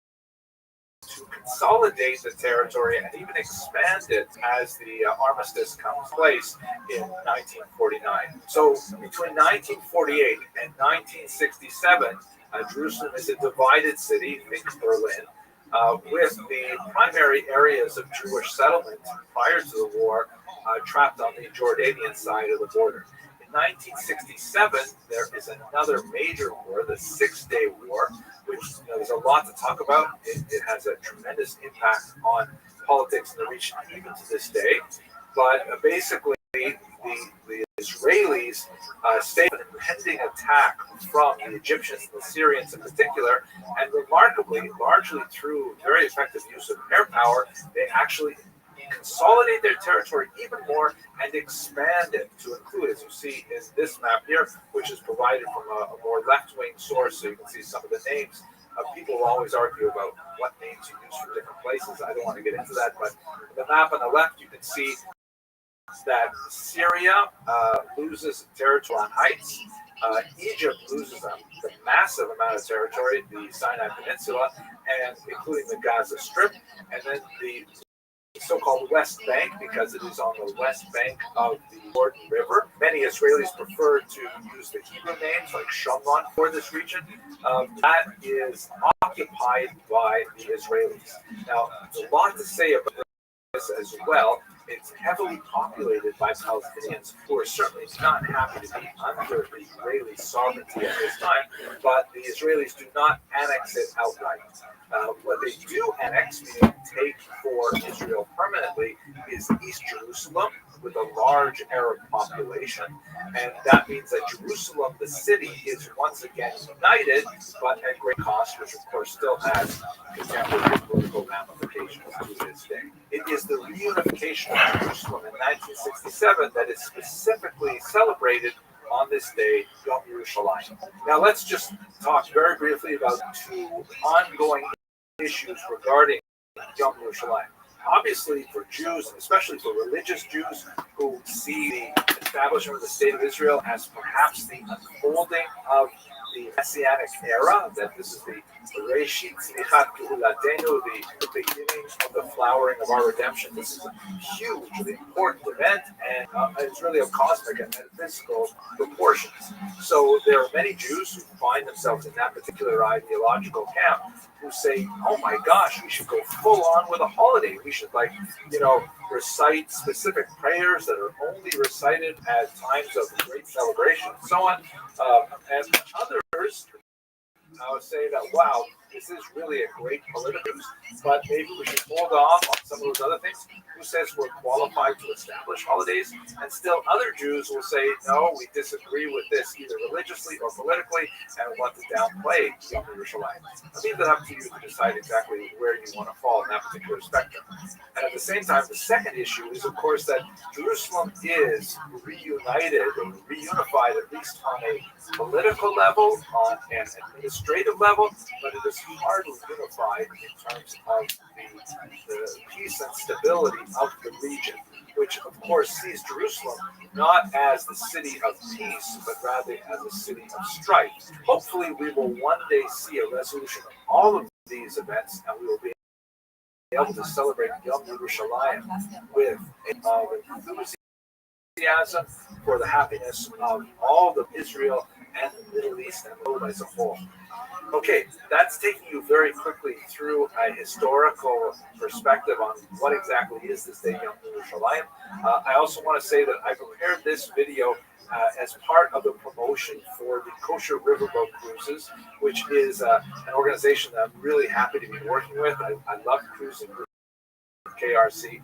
to consolidate the territory and even expand it as the armistice comes place in 1949. So between 1948 and 1967, Jerusalem is a divided city, think Berlin, with the primary areas of Jewish settlement prior to the war trapped on the Jordanian side of the border. In 1967, there is another major war, the Six-Day War, which there's a lot to talk about. It has a tremendous impact on politics in the region even to this day. But basically, the Israelis staged an impending attack from the Egyptians and the Syrians in particular, and remarkably, largely through very effective use of air power, they actually consolidate their territory even more and expand it to include, as you see in this map here, which is provided from a more left-wing source, so you can see some of the names. People will always argue about what names you use for different places. I don't want to get into that, but the map on the left, you can see that Syria loses territory on Heights. Egypt loses a massive amount of territory, the Sinai Peninsula, and including the Gaza Strip, and then the so-called West Bank, because it is on the west bank of the Jordan River. Many Israelis prefer to use the Hebrew names like Shomron for this region. That is occupied by the Israelis. Now, there's a lot to say about this as well. It's heavily populated by Palestinians who are certainly not happy to be under Israeli sovereignty at this time, but the Israelis do not annex it outright. What they do annex, meaning take for Israel permanently, is East Jerusalem with a large Arab population. And that means that Jerusalem, the city, is once again united, but at great cost, which of course still has contemporary political ramifications to this day. It is the reunification of Jerusalem in 1967 that is specifically celebrated on this day, Yom Yerushalayim. Now let's just talk very briefly about two ongoing issues regarding Yom Yerushalayim. Obviously, for Jews, and especially for religious Jews who see the establishment of the State of Israel as perhaps the unfolding of the Messianic era, that this is the Reshit Tzmichat Gehulatenu, the beginning of the flowering of our redemption. This is a hugely important event, and it's really of cosmic and metaphysical proportions. So there are many Jews who find themselves in that particular ideological camp who say, oh my gosh, we should go full on with a holiday. We should, recite specific prayers that are only recited at times of great celebration and so on. And others say that, wow, this is really a great political use, but maybe we should hold off on some of those other things. Who says we're qualified to establish holidays? And still other Jews will say, no, we disagree with this either religiously or politically and want to downplay Yom Yerushalayim. I leave that up to you to decide exactly where you want to fall in that particular spectrum. And at the same time, the second issue is, of course, that Jerusalem is reunited or reunified, at least on a political level, on an administrative level, but it is hardly unified in terms of the peace and stability of the region, which of course sees Jerusalem not as the city of peace, but rather as a city of strife. Hopefully we will one day see a resolution of all of these events, and we will be able to celebrate Yom Yerushalayim with enthusiasm for the happiness of all of Israel and the Middle East and the world as a whole. Okay, that's taking you very quickly through a historical perspective on what exactly is this day Yom Yerushalayim. I also want to say that I prepared this video as part of the promotion for the Kosher Riverboat Cruises, which is an organization that I'm really happy to be working with. I love cruising with KRC.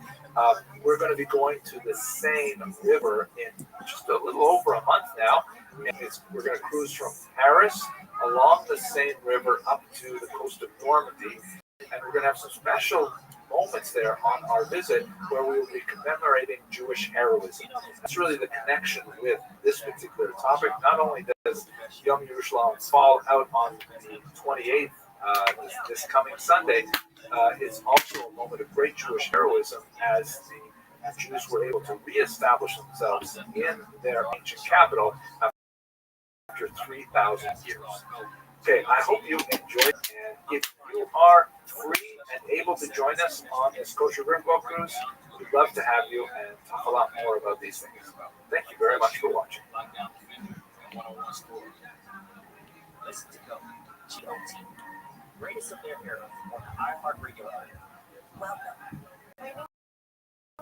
We're going to be going to the same river in just a little over a month now. And we're going to cruise from Paris along the Seine River up to the coast of Normandy. And we're going to have some special moments there on our visit where we will be commemorating Jewish heroism. That's really the connection with this particular topic. Not only does Yom Yerushalayim fall out on the 28th, this coming Sunday, it's also a moment of great Jewish heroism as the Jews were able to reestablish themselves in their ancient capital after 3,000 years. Okay, I hope you enjoyed, and if you are free and able to join us on this Kosher Riverboat Cruise, we'd love to have you and talk a lot more about these things. Thank you very much for watching. Listen to Go, GOT, greatest of their era on the iHeartRadio app. Welcome. My name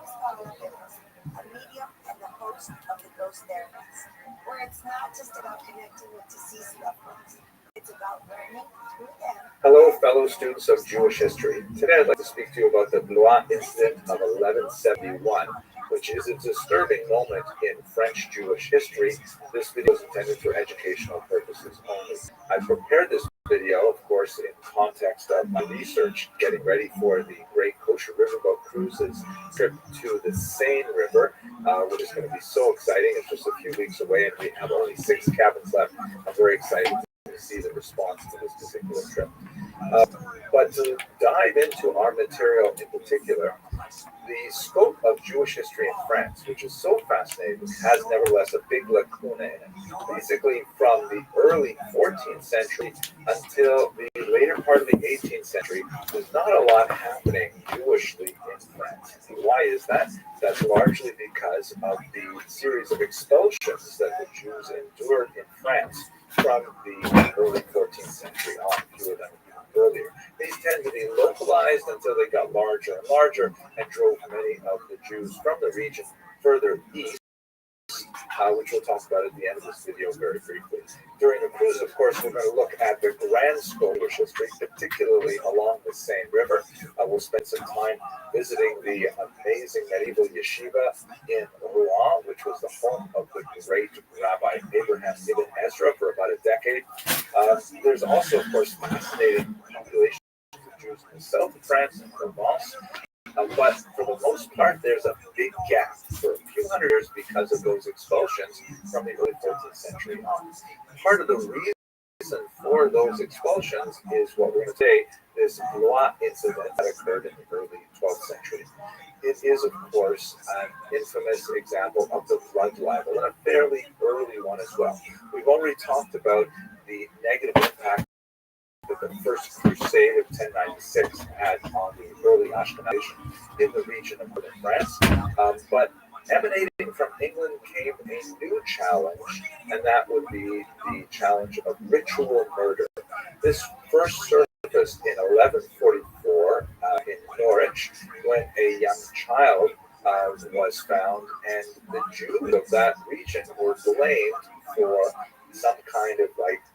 is Paula Bills, a medium and the host of the Ghost Therapies, where it's not just about connecting with deceased loved ones. It's about learning through them. Hello, fellow students of Jewish history. Today I'd like to speak to you about the Blois incident of 1171, which is a disturbing moment in French Jewish history. This video is intended for educational purposes only. I prepared this video, of course, in context of my research, getting ready for the Great Kosher Riverboat Cruises trip to the Seine River, which is going to be so exciting. It's just a few weeks away, and we have only 6 cabins left. I'm very excited to see the response to this particular trip. But to dive into our material in particular, the scope of Jewish history in France, which is so fascinating, has nevertheless a big lacuna in it. Basically, from the early 14th century until the later part of the 18th century, there's not a lot happening Jewishly in France. And why is that? That's largely because of the series of expulsions that the Jews endured in France from the early 14th century on, few of them earlier. These tend to be localized until they got larger and larger and drove many of the Jews from the region further east, which we'll talk about at the end of this video very briefly. During the cruise, of course, we're going to look at the grand scope of history, particularly along the Seine River. We'll spend some time visiting the amazing medieval yeshiva in Rouen, which was the home of the great Rabbi Abraham Ibn Ezra for about a decade. There's also, of course, fascinating populations of Jews in the south of France and Provence. But for the most part, there's a big gap for a few hundred years because of those expulsions from the early 14th century on. Part of the reason for those expulsions is what we're going to say, this Blois incident that occurred in the early 12th century. It is, of course, an infamous example of the blood libel, and a fairly early one as well. We've already talked about the negative impact that the First Crusade of 1096 had on the early Ashkenazim in the region of northern France. But emanating from England came a new challenge, and that would be the challenge of ritual murder. This first surfaced in 1144 in Norwich, when a young child was found, and the Jews of that region were blamed for some kind of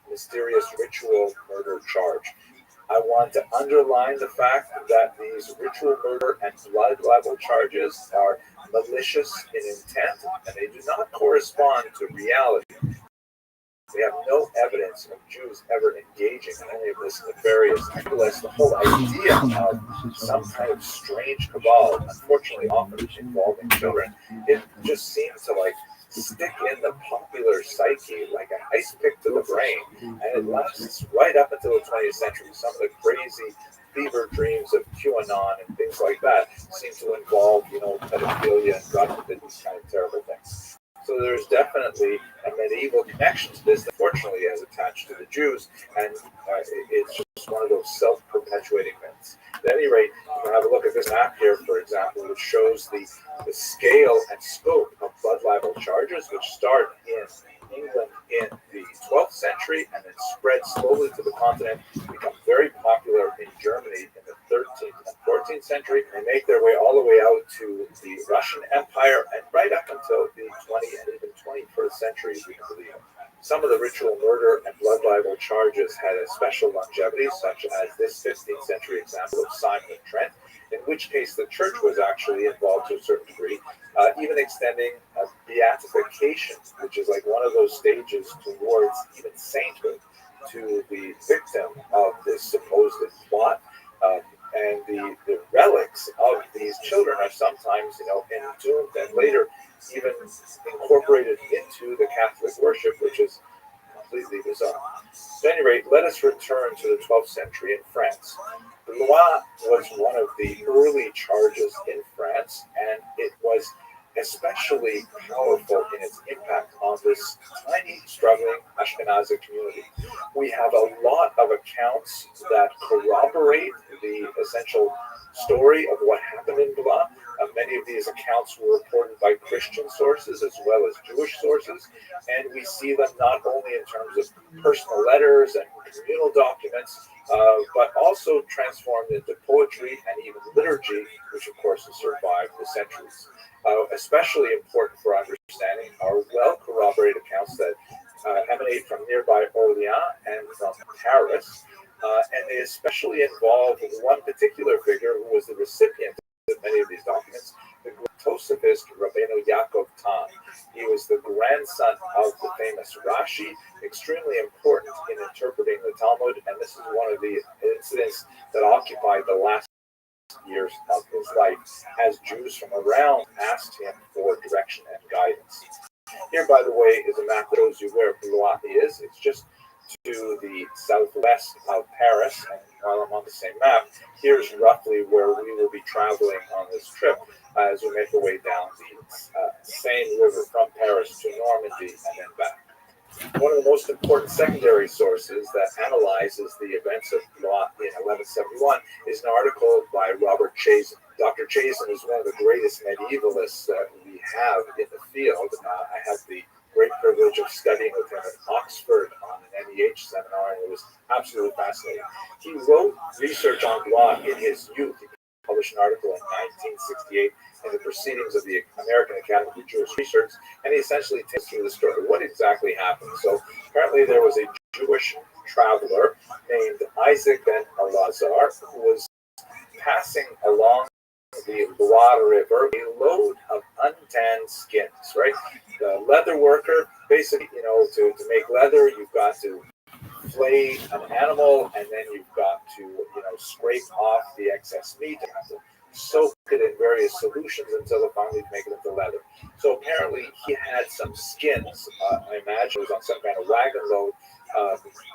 mysterious ritual murder charge. I want to underline the fact that these ritual murder and blood libel charges are malicious in intent, and they do not correspond to reality. We have no evidence of Jews ever engaging in any of this nefarious. Nevertheless, the whole idea of some kind of strange cabal, unfortunately often involving children, it just seems to stick in the popular psyche like an ice pick to the brain, and it lasts right up until the 20th century. Some of the crazy fever dreams of QAnon and things like that seem to involve, pedophilia and God forbid these kind of terrible things. So there's definitely a medieval connection to this that fortunately is attached to the Jews, and it's just one of those self-perpetuating myths. At any rate, you can have a look at this map here, for example, which shows the scale and scope of blood libel charges, which start in England in the 12th century and then spread slowly to the continent, become very popular in Germany in the 13th and 14th century, and make their way all the way out to the Russian Empire and right up until the 20th and even 21st century, we believe. Some of the ritual murder and blood libel charges had a special longevity, such as this 15th century example of Simon of Trent, in which case the church was actually involved to a certain degree, even extending a beatification, which is one of those stages towards even sainthood, to the victim of this supposed plot. And the relics of these children are sometimes, entombed and later even incorporated into the Catholic worship, which is completely bizarre. At any rate, let us return to the 12th century in France. Blois was one of the early charges in France, and it was especially powerful in its impact on this tiny, struggling Ashkenazi community. We have a lot of accounts that corroborate the essential story of what happened in Blois. Many of these accounts were reported by Christian sources as well as Jewish sources, and we see them not only in terms of personal letters and communal documents, but also transformed into poetry and even liturgy, which of course has survived the centuries. Especially important for understanding are well-corroborated accounts that emanate from nearby Orléans and from Paris, and they especially involve one particular figure who was the recipient of many of these documents, the great Tosafist Rabbeinu Yaakov Tan. He was the grandson of the famous Rashi, extremely important in interpreting the Talmud, and this is one of the incidents that occupied the last years of his life as Jews from around asked him for direction and guidance. Here, by the way, is a map that shows you where Blois is. It's just to the southwest of Paris, and while I'm on the same map, here's roughly where we will be traveling on this trip as we make our way down the Seine River from Paris to Normandy and then back. One of the most important secondary sources that analyzes the events of Blois in 1171 is an article by Robert Chazen. Dr. Chazen is one of the greatest medievalists that we have in the field. I had the great privilege of studying with him at Oxford on an NEH seminar, and it was absolutely fascinating. He wrote research on Blois in his youth. He published an article in 1968 in the Proceedings of the American Academy of Jewish Research, and he essentially takes through the story. What exactly happened? So apparently there was a Jewish traveler named Isaac ben Elazar who was passing along the Loire River, a load of untanned skins, right? The leather worker, basically, to make leather, you've got to flay an animal, and then you've got to, scrape off the excess meat. You have to soak it in various solutions until it finally make it into leather. So apparently he had some skins, I imagine it was on some kind of wagon load,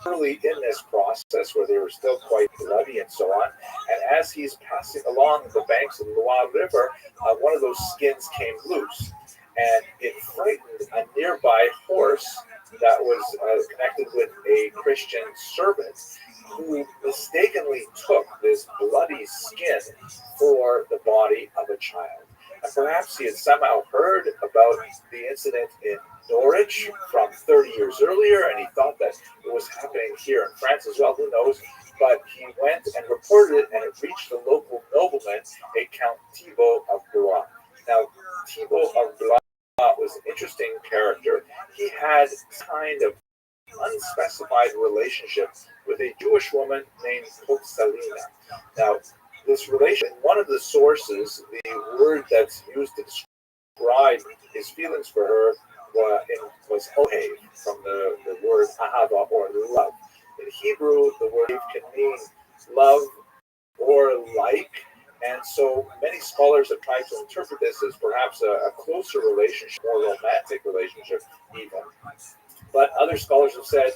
early in this process where they were still quite bloody and so on. And as he's passing along the banks of the Loire River, one of those skins came loose, and it frightened a nearby horse that was connected with a Christian servant who mistakenly took this bloody skin for the body of a child. And perhaps he had somehow heard about the incident in Norwich from 30 years earlier, and he thought that it was happening here in France as well, who knows. But he went and reported it, and it reached the local nobleman, a Count Thibault of Blois. Now, Thibault of Blois was an interesting character. He had kind of unspecified relationship with a Jewish woman named Salina. Now, this relation, one of the sources, the word that's used to describe his feelings for her was ohev, from the word ahava, or love. In Hebrew, the word can mean love or like, and so many scholars have tried to interpret this as perhaps a closer relationship, more romantic relationship even. But other scholars have said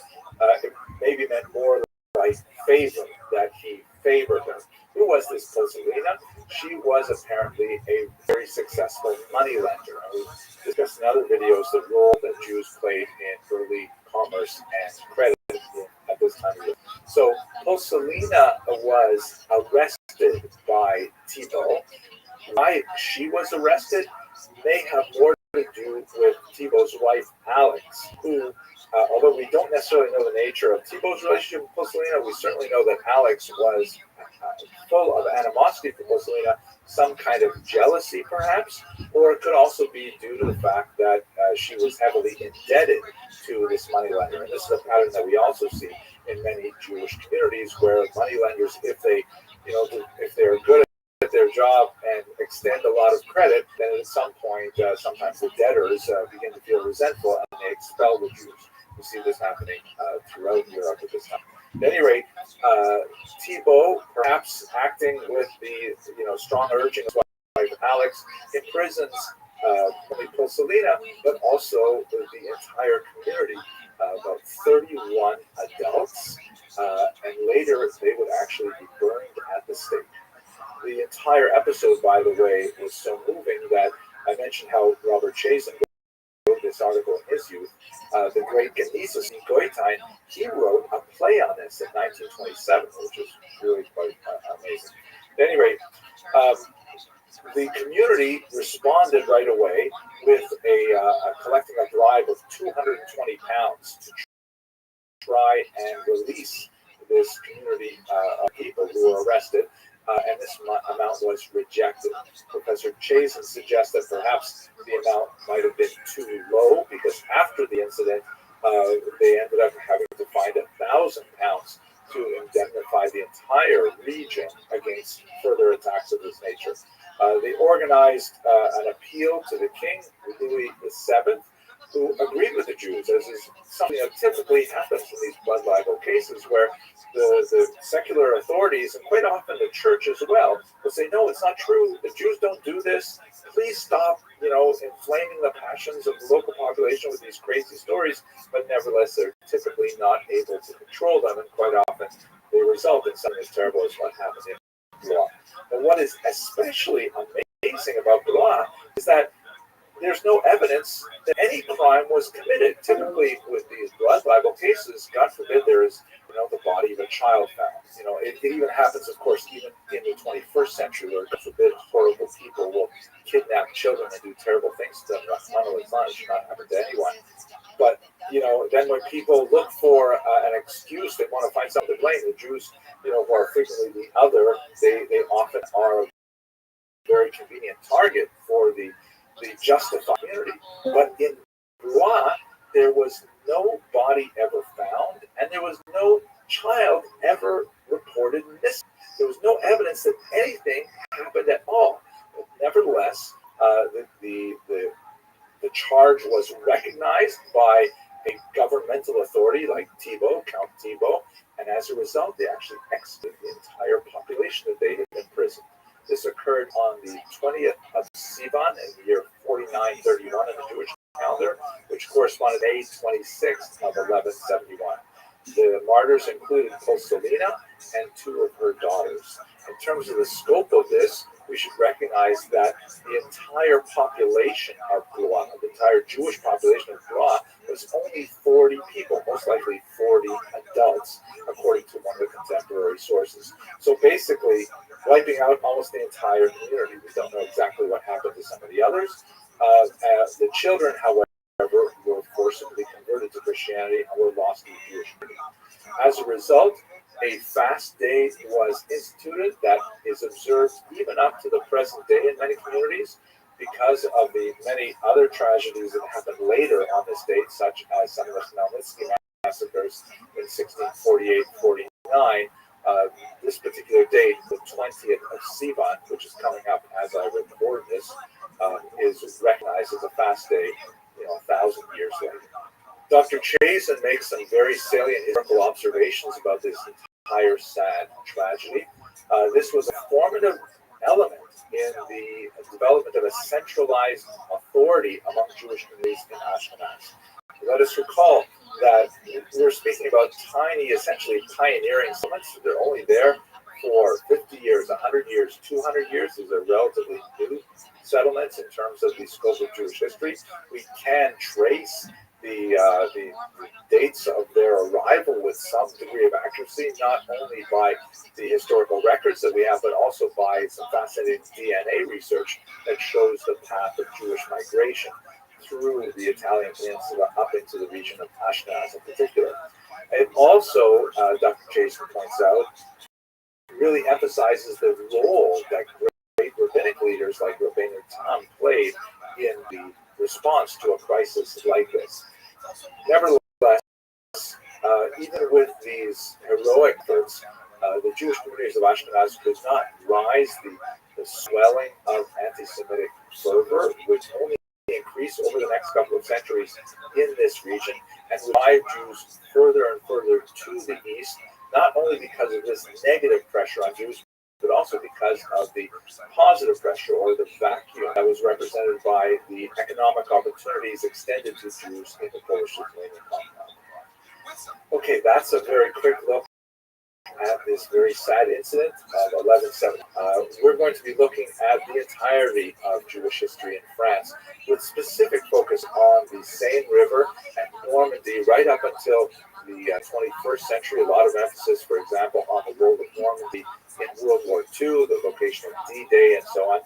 it maybe meant more like favor, that he favored her. Who was this Poselina? She was apparently a very successful moneylender. And we've discussed in other videos the role that Jews played in early commerce and credit at this time. So Poselina was arrested by Thibault. Why she was arrested may have more to do with Thibault's wife, Alex, who, although we don't necessarily know the nature of Thibault's relationship with Poselina, we certainly know that Alex was full of animosity for Poselina, some kind of jealousy perhaps, or it could also be due to the fact that she was heavily indebted to this moneylender. And this is a pattern that we also see in many Jewish communities where moneylenders, if they're good at their job and extend a lot of credit, then at some point, sometimes the debtors begin to feel resentful and they expel the Jews. We see this happening throughout Europe at this time. At any rate, Thibault, perhaps acting with the strong urging of his wife Alex, imprisons only Polselina, but also the entire community, about 31 adults, and later they would actually be burned at the stake. The entire episode, by the way, was so moving that I mentioned how Robert Chazen wrote this article in his youth. The great Genesius Goitein, he wrote a play on this in 1927, which is really quite amazing. At any rate, the community responded right away with collecting a bribe of 220 pounds to try and release this community of people who were arrested, and this amount was rejected. Professor Chazen suggests that perhaps the amount might have been too low because after the incident, they ended up having to find £1,000 to indemnify the entire region against further attacks of this nature. They organized an appeal to the king, Louis VII, who agreed with the Jews, as is something that typically happens in these blood libel cases, where the secular authorities, and quite often the church as well, will say, no, it's not true. The Jews don't do this. Please stop, inflaming the passions of the local population with these crazy stories. But nevertheless, they're typically not able to control them, and quite often they result in something as terrible as what happened in Blois. But what is especially amazing about Blois is that there's no evidence that any crime was committed. Typically, with these blood libel cases, God forbid there is, the body of a child found. It even happens, of course, even in the 21st century, where God forbid horrible people will kidnap children and do terrible things to them. It should not happen to anyone. But then when people look for an excuse, they want to find something to blame. The Jews, who are frequently the other, they often are a very convenient target for the justified community. But in Blois, there was no body ever found, and there was no child ever reported missing. There was no evidence that anything happened at all. But nevertheless, the charge was recognized by a governmental authority like Thibault, Count Thibault, and as a result, they actually exited the entire population that they had imprisoned. This occurred on the 20th of Sivan in the year 4931 in the Jewish calendar, which corresponded to May 26th of 1171. The martyrs included Polselina and two of her daughters. In terms of the scope of this, we should recognize that the entire population of Blois, the entire Jewish population of Blois, was only 40 people, most likely 40 adults, according to one of the contemporary sources. So basically, wiping out almost the entire community. We don't know exactly what happened to some of the others. The children, however, were forcibly converted to Christianity and were lost in the Jewish community. As a result, a fast day was instituted that is observed even up to the present day in many communities because of the many other tragedies that happened later on this date, such as some of the Khmelnytsky massacres in 1648-49. This particular date, the 20th of Sivan, which is coming up as I record this, is recognized as a fast day, 1,000 years later. Dr. Chazen makes some very salient historical observations about this entire sad tragedy. This was a formative element in the development of a centralized authority among Jewish communities in Ashkenaz. Let us recall that we're speaking about tiny, essentially pioneering settlements. They're only there for 50 years, 100 years, 200 years. These are relatively new settlements in terms of the scope of Jewish history. We can trace the dates of their arrival with some degree of accuracy, not only by the historical records that we have, but also by some fascinating DNA research that shows the path of Jewish migration through the Italian peninsula up into the region of Ashkenaz in particular. It also, Dr. Chazen points out, really emphasizes the role that great rabbinic leaders like Rabbeinu Tam played in the response to a crisis like this. Nevertheless, even with these heroic efforts, the Jewish communities of Ashkenaz could not rise the swelling of anti-Semitic fervor, which only increase over the next couple of centuries in this region and drive Jews further and further to the east, not only because of this negative pressure on Jews, but also because of the positive pressure or the vacuum that was represented by the economic opportunities extended to Jews in the Polish-Lithuanian compound. Okay, that's a very quick look at this very sad incident of 11/7. We're going to be looking at the entirety of Jewish history in France with specific focus on the Seine River and Normandy right up until the 21st century. A lot of emphasis, for example, on the role of Normandy in World War II, the location of D-Day, and so on.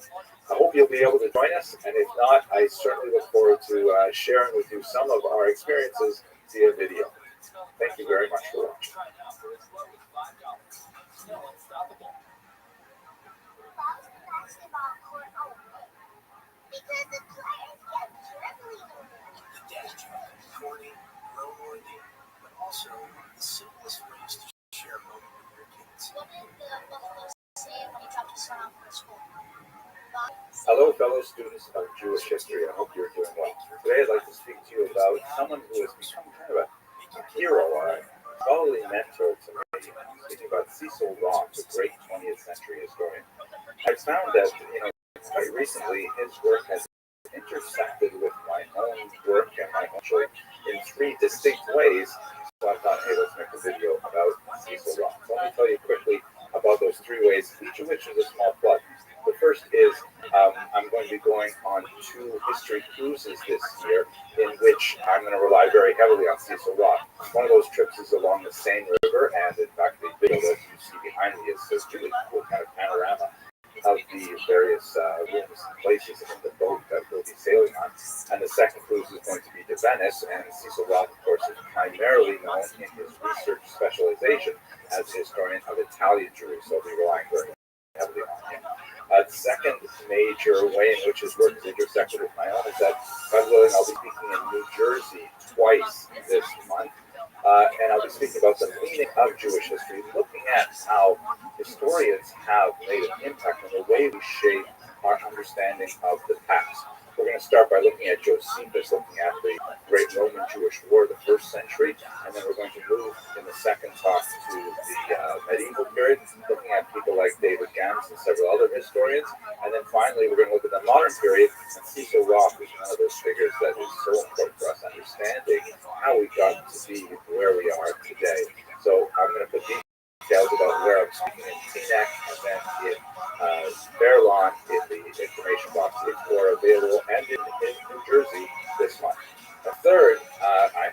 I hope you'll be able to join us, and if not, I certainly look forward to sharing with you some of our experiences via video. Thank you very much for watching. Because the players kept dribbling. The dash, corny, noteworthy, but also the simplest ways to share a moment with your kids. What did the Buffalo say when he dropped his son off for school? Hello, fellow students of Jewish history. I hope you're doing well. Today, I'd like to speak to you about someone who has become kind of a hero, a scholarly mentor to me. I'm speaking about Cecil Roth, the great 20th century historian. I found that, quite recently, his work has intersected with my own work and my own choice in three distinct ways. So I thought, hey, let's make a video about Cecil Roth. So let me tell you quickly about those three ways, each of which is a small plug. The first is I'm going to be going on 2 history cruises this year in which I'm going to rely very heavily on Cecil Roth. One of those trips is along the Seine River, and in fact, the video that you see behind me is this really cool kind of panorama of the various rooms and places in the boat that we'll be sailing on. And the second cruise is going to be to Venice, and Cecil Roth, of course, is primarily known in his research specialization as a historian of Italian Jewry, so I'll be relying very heavily on him. The second major way in which his work is intersected with my own is that, God willing, I'll be speaking in New Jersey twice this month. And I'll be speaking about the meaning of Jewish history, looking at how historians have made an impact on the way we shape our understanding of the past. We're going to start by looking at Josephus, looking at the Great Roman Jewish War, the 1st century, and then we're going to move in the second talk to the medieval period, looking at people like David Gams and several other historians, and then finally we're going to look at the modern period, and Cecil Roth is one of those figures that is so important for us understanding how we got to be where we are today. So I'm going to put details about where I'm speaking in Teaneck and then in Fairlawn in the information box who are available, and in New Jersey this month. The third,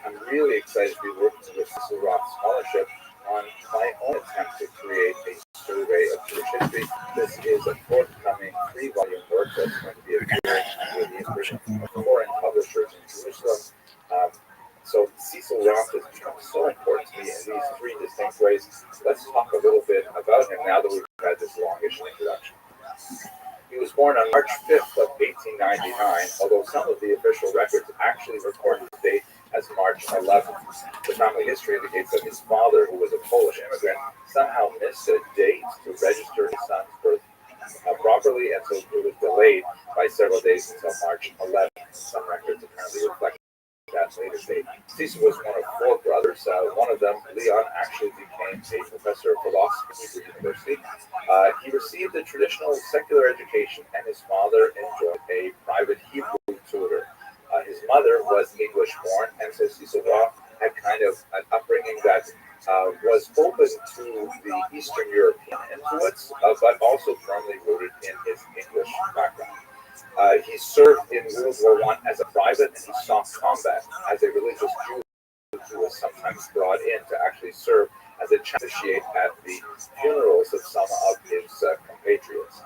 I'm really excited to be working with Cecil Roth Scholarship on my own attempt to create a survey of Jewish history. This is a forthcoming 3-volume work that's going to be appearing with the impression of foreign publishers in Jerusalem. So Cecil Roth has become so important to me in these 3 distinct ways. Let's talk a little bit about him now that we've had this longish introduction. He was born on March 5th of 1899, although some of the official records actually record his date as March 11th. The family history indicates that his father, who was a Polish immigrant, somehow missed a date to register his son's birth properly, and so it was delayed by several days until March 11th. Some records apparently reflect that later date. Cecil was one of 4 brothers. One of them, Leon, actually became a professor of philosophy at Hebrew University. He received a traditional secular education, and his father enjoyed a private Hebrew tutor. His mother was English-born, and so Cecil Roth had kind of an upbringing that was open to the Eastern European influence, but also firmly rooted in his English background. He served in World War I as a private, and he saw combat as a religious Jew who was sometimes brought in to actually serve as a officiate at the funerals of some of his compatriots.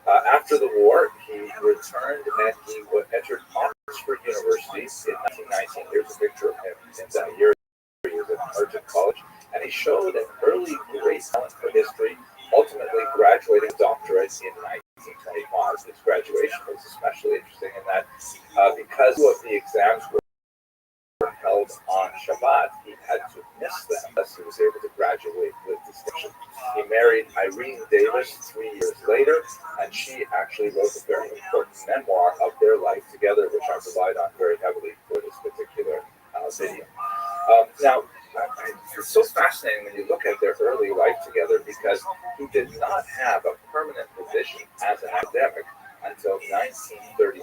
After the war, he returned and he entered Oxford University in 1919. Here's a picture of him in that year. He was at Merton College, and he showed an early great talent for history, ultimately graduating a doctorate in 1925. His graduation was especially interesting in that because of the exams were held on Shabbat, he had to miss them unless he was able to graduate with distinction. He married Irene Davis 3 years later, and she actually wrote a very important memoir of their life together, which I relied on very heavily for this particular video. Now, it's so fascinating when you look at their early who did not have a permanent position as an academic until 1939.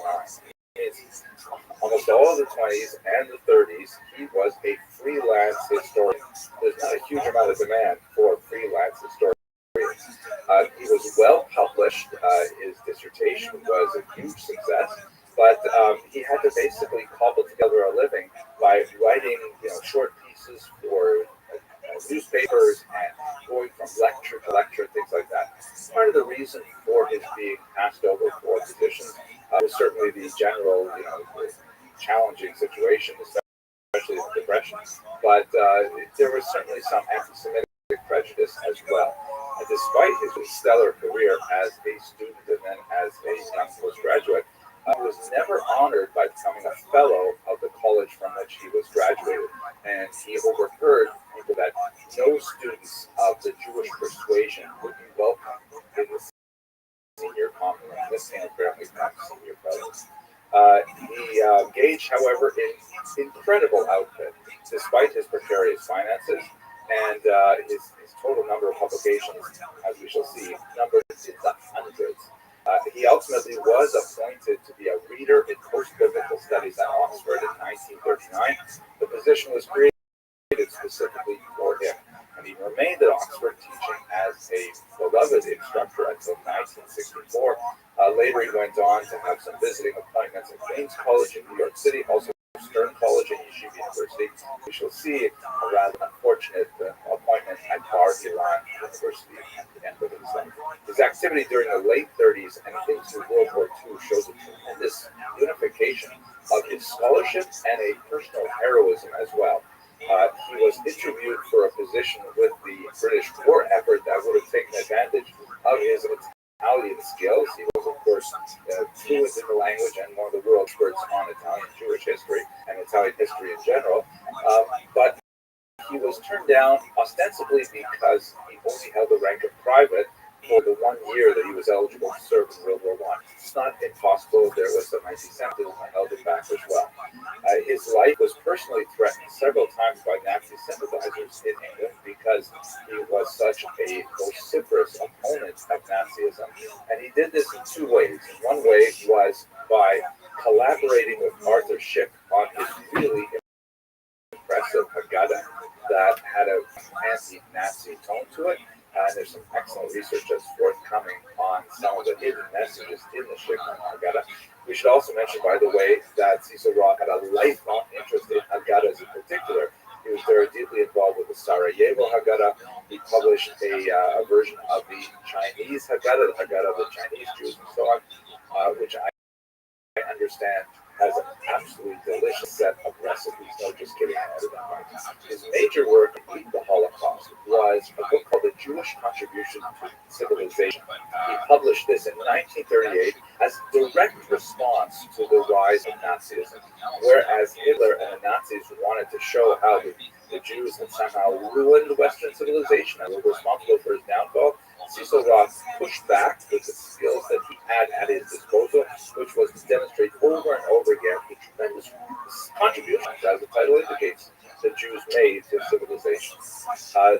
Almost all of the 20s and the 30s, he was a freelance historian. There's not a huge amount of demand for freelance historians. He was well published. His dissertation was a huge success, but he had to basically cobble together a living by writing, short pieces for newspapers and going from lecture to lecture, things like that. Part of the reason for his being passed over for positions was certainly the general, challenging situation, especially the Depression. But there was certainly some anti-Semitic prejudice as well. And despite his stellar career as a student and then as a young postgraduate, he was never honored by becoming a fellow of the college from which he was graduated. And he overheard that no students of the Jewish persuasion would be welcome in the senior common room. This came apparently from senior fellows. He engaged, however, in incredible output, despite his precarious finances, and his total number of publications, as we shall see, numbered in the hundreds. He ultimately was appointed to be a reader in post-biblical studies at Oxford in 1939. The position was created specifically for him, and he remained at Oxford teaching as a beloved instructor until 1964. Later, he went on to have some visiting appointments at Queens College in New York City, also Stern College and Yeshiva University. We shall see a rather unfortunate appointment at Bar Ilan University at the end of his life. His activity during the late 30s and into World War II shows a tremendous unification of his scholarship and a personal heroism as well. He was interviewed for a position with the British war effort that would have taken advantage of his Italian skills. He was, of course, fluent in the language and one of the world experts on Italian Jewish history and Italian history in general. But he was turned down ostensibly because he only held the rank of private for the 1 year that he was eligible to serve in World War I. It's not impossible. There was some anti-Semitism that held him back as well. His life was personally threatened several times by Nazi sympathizers in England because he was such a vociferous opponent of Nazism. And he did this in two ways. One way was by collaborating with Arthur Schick on his really impressive Haggadah that had an anti-Nazi tone to it. There's some excellent research that's forthcoming on some of the hidden messages in the Schick Haggadah. We should also mention, by the way, that Cecil Roth had a lifelong interest in Haggadahs in particular. He was very deeply involved with the Sarajevo Haggadah. He published a version of the Chinese Haggadah, the Haggadah of the Chinese Jews, and so on, which I understand has an absolutely delicious set of recipes. No, just kidding. I added that part. His major work in the Holocaust was a book called The Jewish Contribution to Civilization. He published this in 1938 as a direct response to the rise of Nazism. Whereas Hitler and the Nazis wanted to show how the Jews had somehow ruined Western civilization and were responsible for his downfall, Cecil Roth pushed back with the skills that he had at his disposal, which was to demonstrate over and over again the tremendous contributions, as the title indicates, the Jews made to civilization.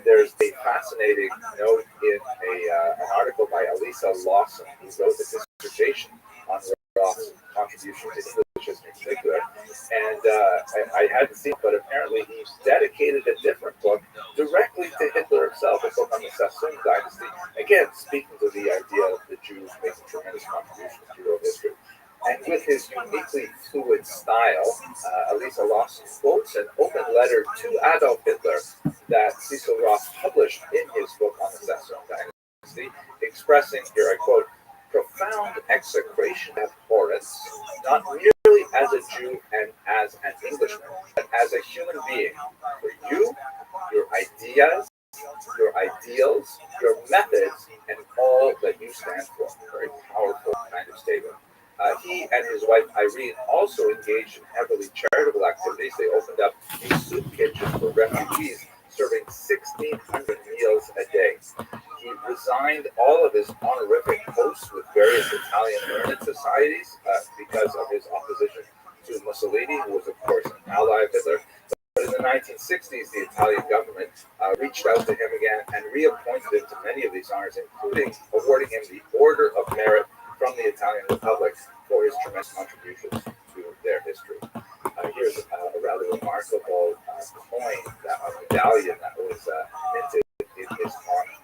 There's a fascinating note in an article by Elisa Lawson, who wrote a dissertation on Roth's contribution to English history in particular. And I hadn't seen it, but apparently he dedicated a different book directly to Hitler himself, a book on the Sassoon dynasty. Again, speaking to the idea of the Jews making tremendous contributions to world history. And with his uniquely fluid style, Elisa Lawson quotes an open letter to Adolf Hitler that Cecil Roth published in his book on the Sassoon dynasty, expressing, here I quote, profound execration and abhorrence, not merely as a Jew and as an Englishman, but as a human being, for you, your ideas, your ideals, your methods, and all that you stand for. Very powerful kind of statement. He and his wife Irene also engaged in heavily charitable activities. They opened up a soup kitchen for refugees, serving 1,600 meals a day. He resigned all of his honorific posts with various Italian learned societies because of his opposition to Mussolini, who was, of course, an ally of Hitler. But in the 1960s, the Italian government reached out to him again and reappointed him to many of these honors, including awarding him the Order of Merit from the Italian Republic for his tremendous contributions to their history. Here's a rather remarkable coin, a medallion that was minted in his honor.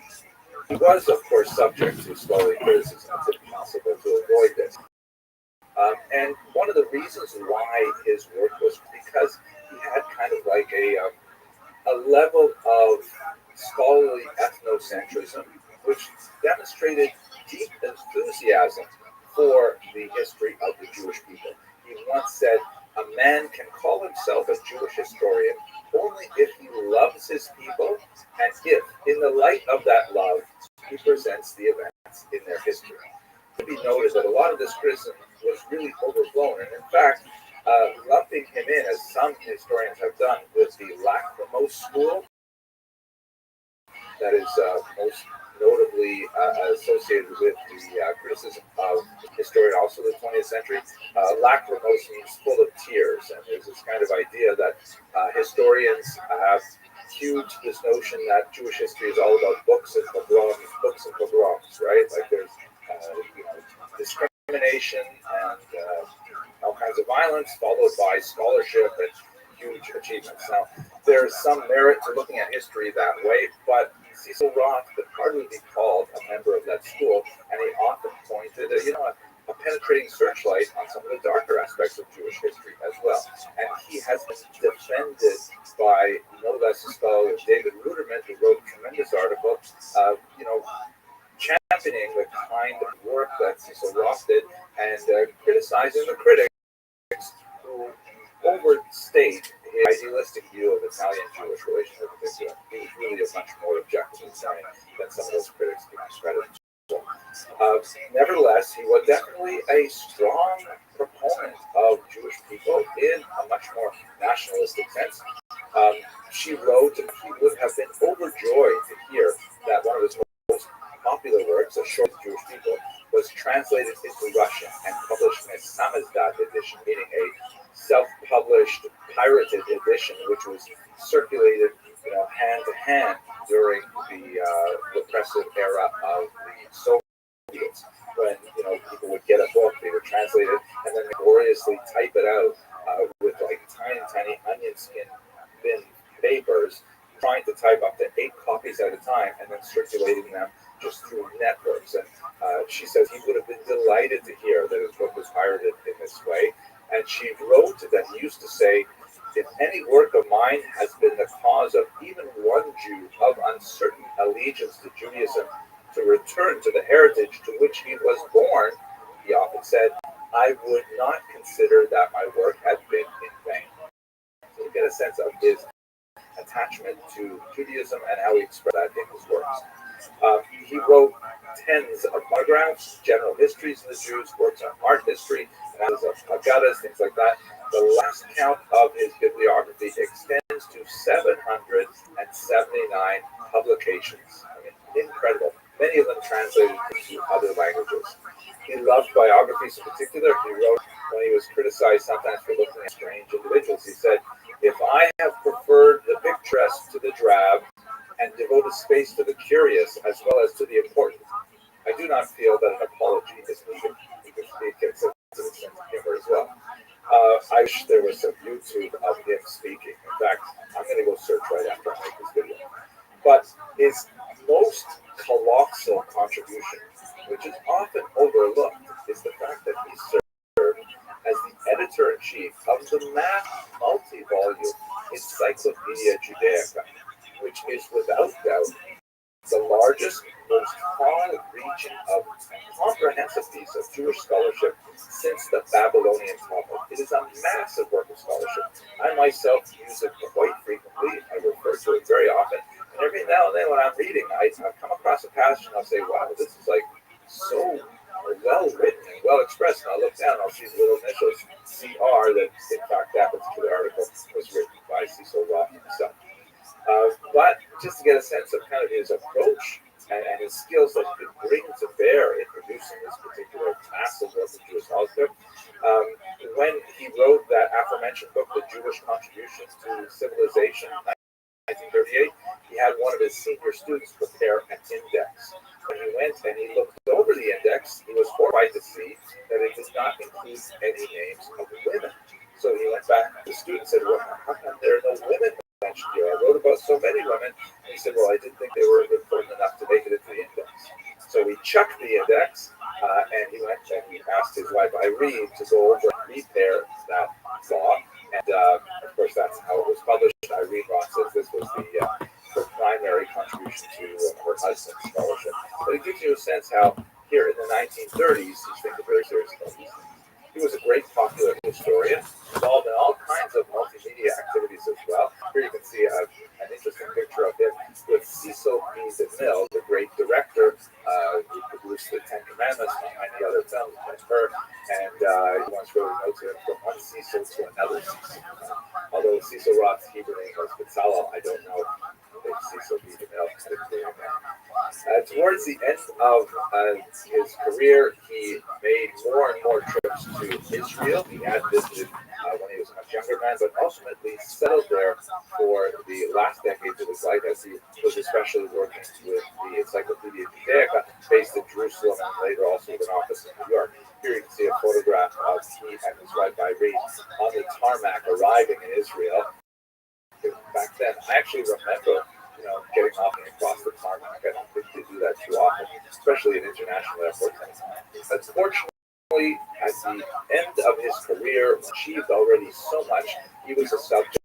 He was, of course, subject to scholarly criticism. It's impossible to avoid this. And one of the reasons why his work was because he had kind of like a level of scholarly ethnocentrism, which demonstrated deep enthusiasm for the history of the Jewish people. He once said, "A man can call himself a Jewish historian only if he loves his people and if, in the light of that love, he presents the events in their history." It should be noted that a lot of this criticism was really overblown, and in fact, lumping him in, as some historians have done, with the lachrymose school, that is most notably associated with the criticism of historian also of the 20th century. Lachrymose means full of tears, and there's this kind of idea that historians have hewed this notion that Jewish history is all about books and pogroms, right? Like there's discrimination and all kinds of violence, followed by scholarship and huge achievements. Now, there's some merit to looking at history that way, but Cecil Roth could hardly be called a member of that school, and he often pointed a penetrating searchlight on some of the darker aspects of Jewish history as well. And he has been defended by no less a scholar David Ruderman, who wrote a tremendous article, championing the kind of work that Cecil Roth did and criticizing the critics who overstate his idealistic view of Italian-Jewish relations in particular. He was really a much more objective Italian than some of those critics give him credit for. Nevertheless, he was definitely a strong proponent of Jewish people in a much more nationalistic sense. She wrote, and he would have been overjoyed to hear that one of his most popular works, A Short Jewish People, was translated into Russian and published in a samizdat edition, meaning a self-published, pirated edition, which was circulated, hand to hand during the repressive era of the Soviets, when people would get a book, they would translate it, and then laboriously type it out with like tiny onion skin thin papers, trying to type up to 8 copies at a time, and then circulating them just through networks. And she says he would have been delighted to hear that his book was pirated in this way. And she wrote that he used to say, "If any work of mine has been the cause of even one Jew of uncertain allegiance to Judaism to return to the heritage to which he was born," he often said, "I would not consider that my work had been in vain." So you get a sense of his attachment to Judaism and how he expressed that in his works. He wrote tens of monographs, general histories of the Jews, works on art history, analysis of Haggadahs, things like that. The last count of his bibliography extends to 779 publications. I mean, incredible. Many of them translated into other languages. He loved biographies in particular. He wrote, when he was criticized sometimes for looking at strange individuals, he said, "If I have preferred the picturesque to the drab, and devoted space to the curious as well as to the important, I do not feel that an apology is needed." He could get some sense of humor as well. I wish there was some YouTube of him speaking. In fact, I'm going to go search right after I make this video. But his most colossal contribution, which is often overlooked, is the fact that he served as the editor-in-chief of the multi-volume Encyclopedia Judaica, which is without doubt the largest, most far-reaching of comprehensive piece of Jewish scholarship since the Babylonian Talmud. It is a massive work of scholarship. I myself use it quite frequently. I refer to it very often. And every now and then when I'm reading, I come across a passage and I'll say, wow, this is like so well written and well expressed. And I'll look down and I'll see the little initials CR that, in fact, that particular article was written by Cecil Roth himself. But just to get a sense of kind of his approach and his skills that he could bring to bear in producing this particular massive work of Jewish scholarship, when he wrote that aforementioned book, The Jewish Contributions to Civilization, 1938, he had one of his senior students prepare an index. When he went and he looked over the index, he was horrified to see that it did not include any names of women. So he went back to the student and said, well, how come there are no women mentioned here? I wrote about so many women. And he said, well, I didn't think they were important enough to make it into the index. So he checked the index, and he went and he asked his wife Irene to go over and repair that law. And of course, that's how it was published. Irene Roth says this was her primary contribution to her husband's scholarship. But it gives you a sense how here in the 1930s, he's thinking very seriously about these things. He was a great popular historian, involved in all kinds of multimedia activities as well. Here you can see an interesting picture of him with Cecil B. DeMille, the great director who produced the Ten Commandments and many other films like her. And he once wrote a note to him from one Cecil to another Cecil. Although Cecil Roth's Hebrew name was Bezalel, I don't know if Cecil B. DeMille had a clear name. Towards the end of his career, he made more and more trips to Israel. He had visited when he was a much younger man, but ultimately settled there for the last decades of his life, as he was especially working with the Encyclopedia Judaica, based in Jerusalem, and later also with an office in New York. Here you can see a photograph of he and his wife Irene on the tarmac arriving in Israel. Back then, I actually remember getting off and across the tarmac. I don't think they do that too often, especially in international airports. Unfortunately, at the end of his career, achieved already so much, he was a subject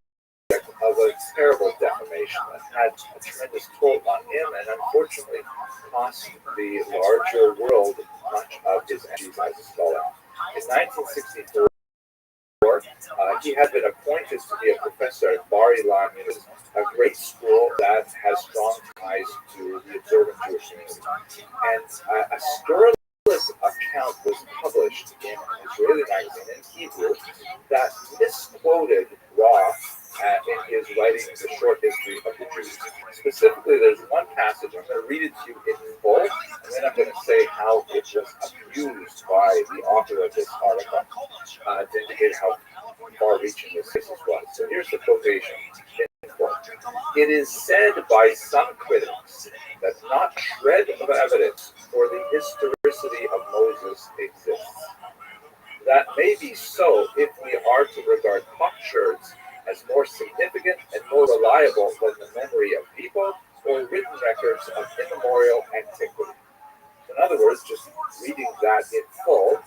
of a terrible defamation that had a tremendous toll on him and unfortunately cost the larger world much of his energies as a scholar. In 1964, he had been appointed to be a professor at Bar Ilan University, a great school that has strong ties to the observant Jewish community. And a scurrilous account was published in an Israeli magazine in Hebrew that misquoted Roth in his writing The Short History of the Jews. Specifically, there's one passage, I'm going to read it to you in full, and then I'm going to say how it was abused by the author of this article to indicate how far-reaching this was. So here's the quotation. It is said by some critics that not a shred of evidence for the historicity of Moses exists. That may be so if we are to regard potsherds as more significant and more reliable than the memory of people or written records of immemorial antiquity. In other words, just reading that in full,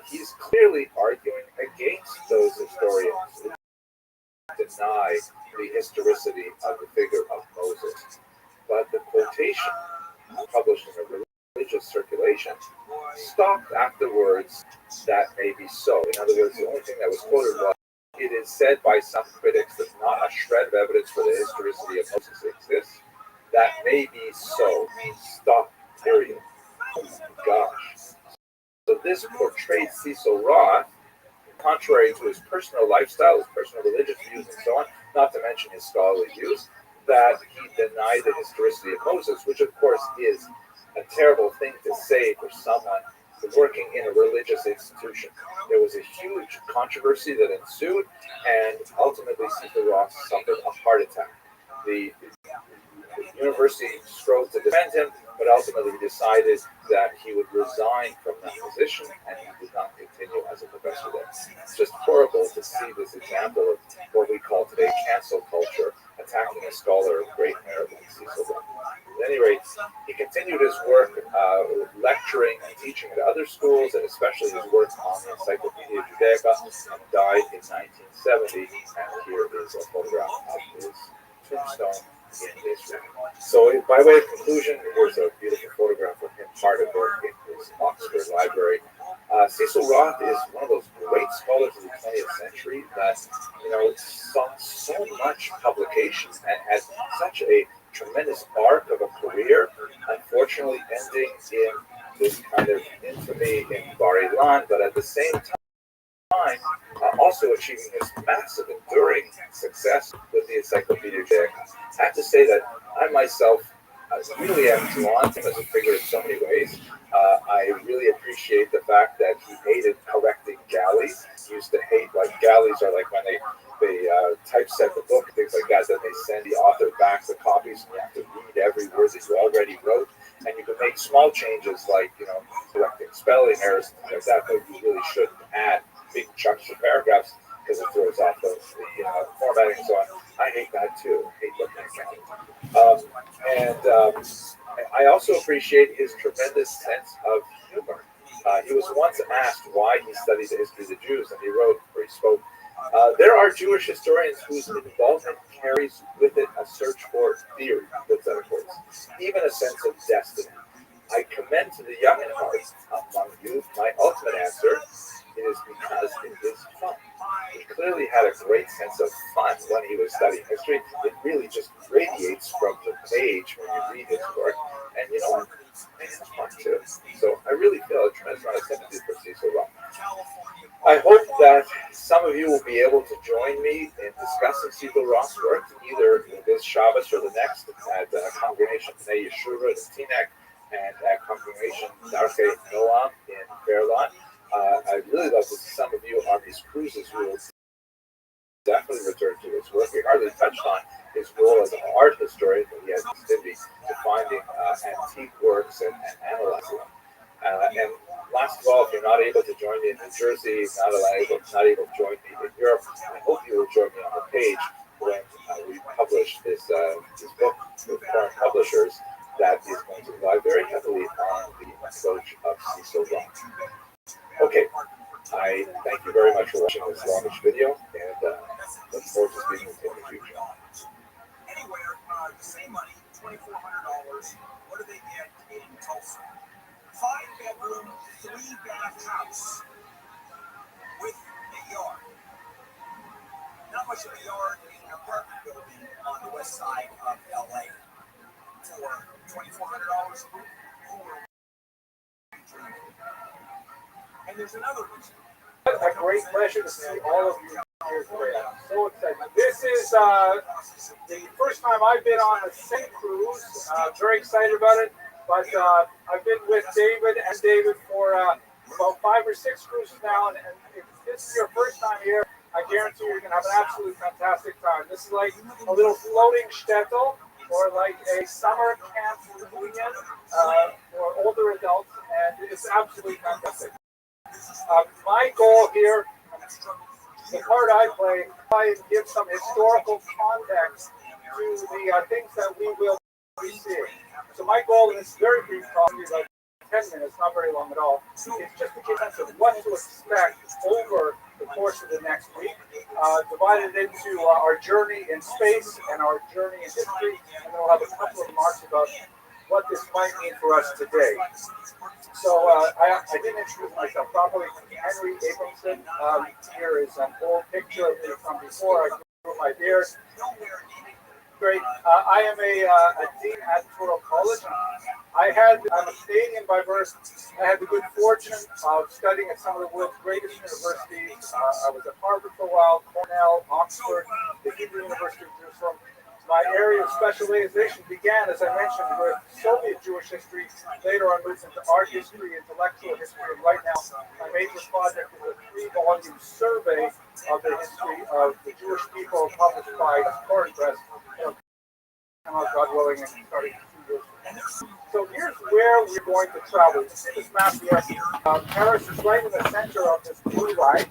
he's clearly arguing against those historians who deny the historicity of the figure of Moses. But the quotation, published in a religious circulation, stopped after words, that may be so. In other words, the only thing that was quoted was, it is said by some critics that not a shred of evidence for the historicity of Moses exists. That may be so. Stop, period. Oh my gosh. So this portrayed Cecil Roth, contrary to his personal lifestyle, his personal religious views, and so on, not to mention his scholarly views, that he denied the historicity of Moses, which of course is a terrible thing to say for someone working in a religious institution. There was a huge controversy that ensued, and ultimately Cecil Roth suffered a heart attack. The university strove to defend him, but ultimately decided that he would resign from that position, and he did not continue as a professor there. It's just horrible to see this example of what we call today cancel culture, attacking a scholar of great merit like Cecil Roth. At any rate, he continued his work lecturing and teaching at other schools, and especially his work on the Encyclopedia Judaica, and died in 1970, and here is a photograph of his tombstone in Israel. So by way of conclusion, here's a beautiful photograph of him, part of work in his Oxford library. Cecil Roth is one of those great scholars of the 20th century that, saw so much publication and had such a tremendous arc of a career, unfortunately ending in this kind of infamy in Bar Ilan, but at the same time, also achieving this massive, enduring success with the Encyclopedia Judaica. I have to say that I myself really am drawn to him as a figure in so many ways. I really appreciate the fact that he hated correcting galleys. He used to hate, galleys are like when they typeset the book, things like that, then they send the author back the copies, and you have to read every word that you already wrote. And you can make small changes like, correcting spelling errors and things like that, but you really shouldn't add big chunks of paragraphs because it throws off the formatting and so on. I hate that too. I hate looking at that. I also appreciate his tremendous sense of humor. He was once asked why he studied the history of the Jews, and he wrote, or he spoke, there are Jewish historians whose involvement carries with it a search for theory, even a sense of destiny. I commend to the young in heart among you my ultimate answer. It is because it is fun. He clearly had a great sense of fun when he was studying history. It really just radiates from the page when you read his work. And you know what? It's fun too. So I really feel a tremendous amount of sympathy for Cecil Roth. I hope that some of you will be able to join me in discussing Cecil Roth's work, either this Shabbos or the next at Congregation Bnei Yeshua in Teaneck and at Congregation Darkei Noam in Fairlawn. I'd really love to see some of you on these cruises who will definitely return to his work. We hardly touched on his role as an art historian, but he has activity to finding antique works and analyzing them. And last of all, if you're not able to join me in New Jersey, not able to join me in Europe, I hope you will join me on the page when we publish this book with foreign publishers that is going to rely very heavily on the approach of Cecil Roth. Okay, I thank you very much for watching this longish video, and look forward to speaking with you in the future. Anywhere, the same money, $2,400. What do they get in Tulsa? 5-bedroom, 3-bath house with a yard. Not much of a yard in an apartment building on the west side of LA. For $2,400, and there's another reason. A great pleasure to see all of you here today. I'm so excited. This is the first time I've been on a same cruise. Very excited about it. But I've been with David for about 5 or 6 cruises now. And if this is your first time here, I guarantee you're going to have an absolutely fantastic time. This is like a little floating shtetl, or like a summer camp reunion for older adults. And it's absolutely fantastic. My goal here, the part I play, try and give some historical context to the things that we will be seeing. So my goal in this very brief talk, like 10 minutes, not very long at all, is just to give a sense of what to expect over the course of the next week, divided into our journey in space and our journey in history, and then we'll have a couple of remarks about what this might mean for us today. So I didn't introduce myself properly. Henry Abramson. Here is an old picture of me from before I grew my beard. Great. I am a dean at Touro College. I'm a Canadian by birth. I had the good fortune of studying at some of the world's greatest universities. I was at Harvard for a while, Cornell, Oxford, the Hebrew University of Jerusalem. My area of specialization began, as I mentioned, with Soviet Jewish history. Later, I moved into art history, intellectual history, and right now, my major project is a 3-volume survey of the history of the Jewish people, published by Foreign Press. God willing, and starting 2 years from now. So here's where we're going to travel. You see this map here. Paris is right in the center of this blue line.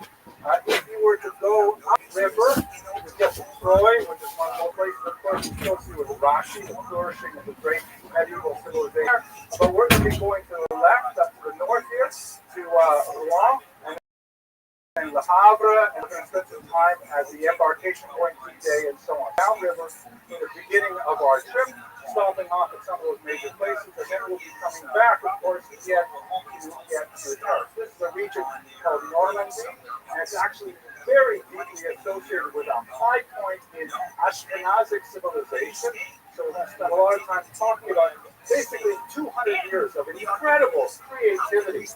If you were to go upriver, you get to Troy, which is one more place, of course, you still see with Rashi, the flourishing of the great medieval civilization. But we're going to be going to the left, up to the north here, to Rouen, and Le Havre, and we're going to spend some time at the embarkation point D-Day and so on. Downriver for the beginning of our trip, stopping off at some of those major places, and then we'll be coming back, of course, to get to Paris. This is a region called Normandy, and it's actually very deeply associated with a high point in Ashkenazic civilization. So we're going to spend a lot of time talking about basically 200 years of incredible creativity,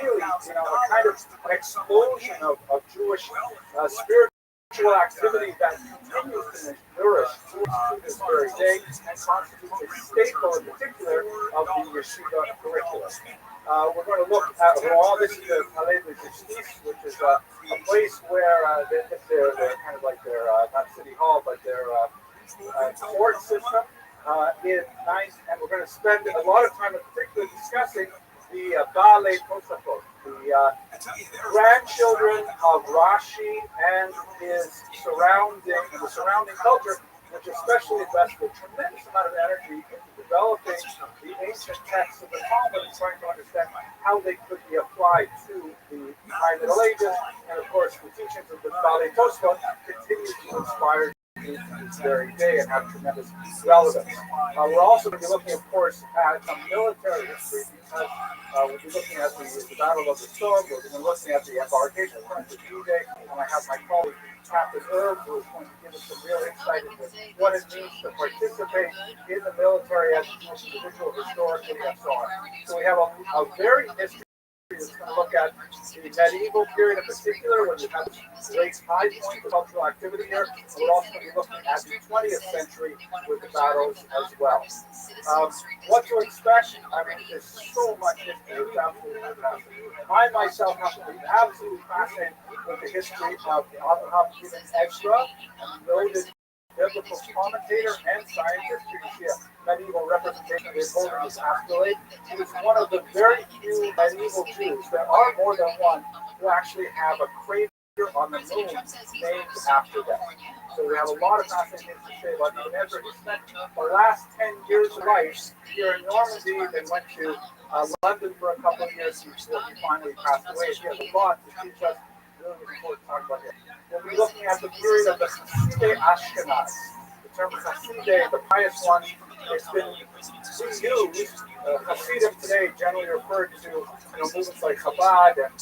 really, a kind of an explosion of Jewish spiritual activity that continues to nourish to this very day and constitutes a staple in particular of the yeshiva curriculum. We're going to look at Rouen. This is the Palais de Justice, which is a place where they're kind of like their, not city hall, but their court system. in nice, and we're going to spend a lot of time in particular discussing the Balei Tosafot, the grandchildren of Rashi and his the surrounding culture, which especially invested a tremendous amount of energy into developing the ancient texts of the Talmud and trying to understand how they could be applied to the High Middle Ages. And of course, the teachings of the Balei Tosafot continue to inspire to this very day and have tremendous relevance. We're also going to be looking, of course, at some military history because we'll be looking at the Battle of the Somme. We're going to be looking at the embarkation of the D-Day, and I have my colleague Captain Herb, who is going to give us some real insight into what it means to participate in the military as an individual historically and so on. So we have a very history. It's going to look at the medieval period in particular, when you have great high point of cultural activity here. And we're also going to be looking at the 20th century with the battles as well. What to expect? I mean, there's so much history. It's absolutely fantastic. I myself have to be absolutely fascinated with the history of Abraham Ibn Ezra, a noted biblical commentator and scientist. You can see a medieval representation of his holiness astrolabe. He was one of the very few medieval Jews, there are more than one, who actually have a crater on the moon named after them. So we have a lot of fascinating things to say about Ibn Ezra. He spent the last 10 years of life here in Normandy, then went to London for a couple of years before he finally passed away. He has a lot to teach us. Really looking forward to talking about him. We'll be looking at the period of the Hasidei Ashkenaz. The term Hasidei, the pious ones, it's been reused. Hasidim today generally referred to movements like Chabad and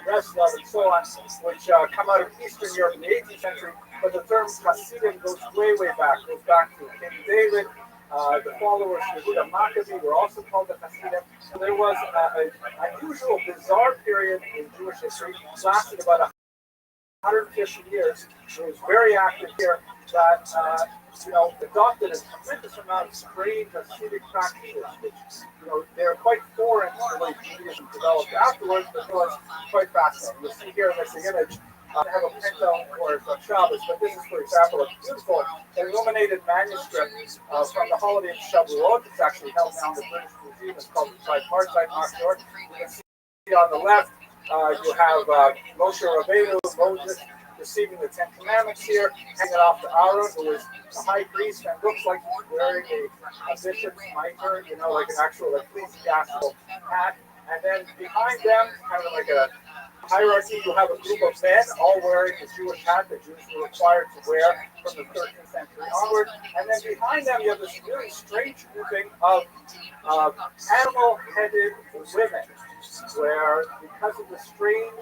Breslov and so on, which come out of Eastern Europe in the 18th century. But the term Hasidim goes way, way back. It goes back to King David. The followers of Yehuda Maccabee were also called the Hasidim. So there was an unusual, bizarre period in Jewish history, lasted about 150 years. It was very active here that adopted a tremendous amount of strange Hasidic practices, which they're quite foreign to the way Judaism developed afterwards, but it was quite fascinating. You'll see here in this image. I have a printout for Shabbos, but this is, for example, a beautiful illuminated manuscript from the holiday of Shavuot. It's actually held now in the British Museum. It's called the Tripartite Machzor. You can see on the left, you have Moshe Rabbeinu, Moses, receiving the Ten Commandments here, hanging off to Aaron, who is the high priest, and looks like he's wearing a bishop's mitre, like an actual ecclesiastical hat. And then behind them, kind of like a hierarchy, you have a group of men all wearing the Jewish hat that Jews were required to wear from the 13th century onward. And then behind them, you have this really strange grouping of animal-headed women, where because of the strange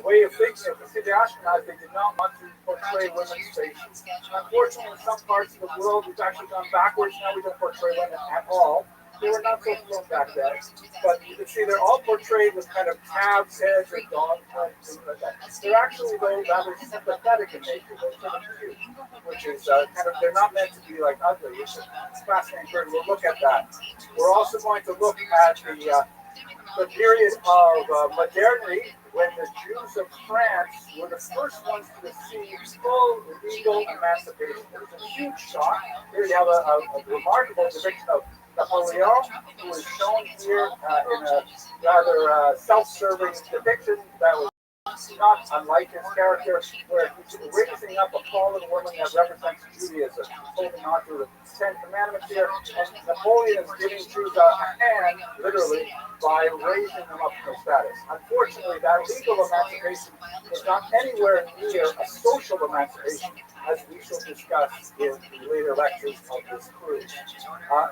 way of thinking of the Hasidei Ashkenaz, they did not want to portray women's faces. Unfortunately, in some parts of the world, we've actually gone backwards. Now we don't portray women at all. They were not so fluent back then. But you can see they're all portrayed with kind of calves' heads or dog heads, things like that. They're actually, though, rather sympathetic in nature. They're sort of cute, which is they're not meant to be like ugly. It's fascinating. We'll look at that. We're also going to look at the period of modernity, when the Jews of France were the first ones to receive full legal emancipation. It was a huge shock. Here you have a remarkable depiction of Napoleon, who is shown here in a rather self-serving depiction that was not unlike his character, where he's raising up a fallen woman that represents Judaism, holding on to the Ten Commandments here, and Napoleon is giving Jews a hand, literally, by raising them up to status. Unfortunately, that legal emancipation was not anywhere near a social emancipation, as we shall discuss in the later lectures of this cruise.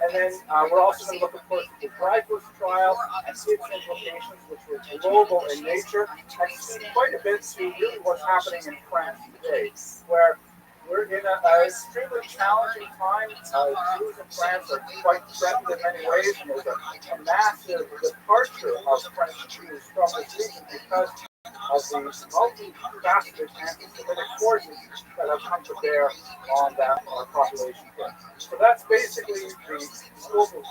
And then we're also going to look, of course, at the Dreyfus trial and its implications, which were global in nature, and speak quite a bit to really what's happening in France today, where we're in an extremely challenging time. Jews in France are quite threatened in many ways, and there's a massive departure of French Jews from this region because of the multifaceted anti-Semitic forces that have come to bear on that population here. So that's basically the scope of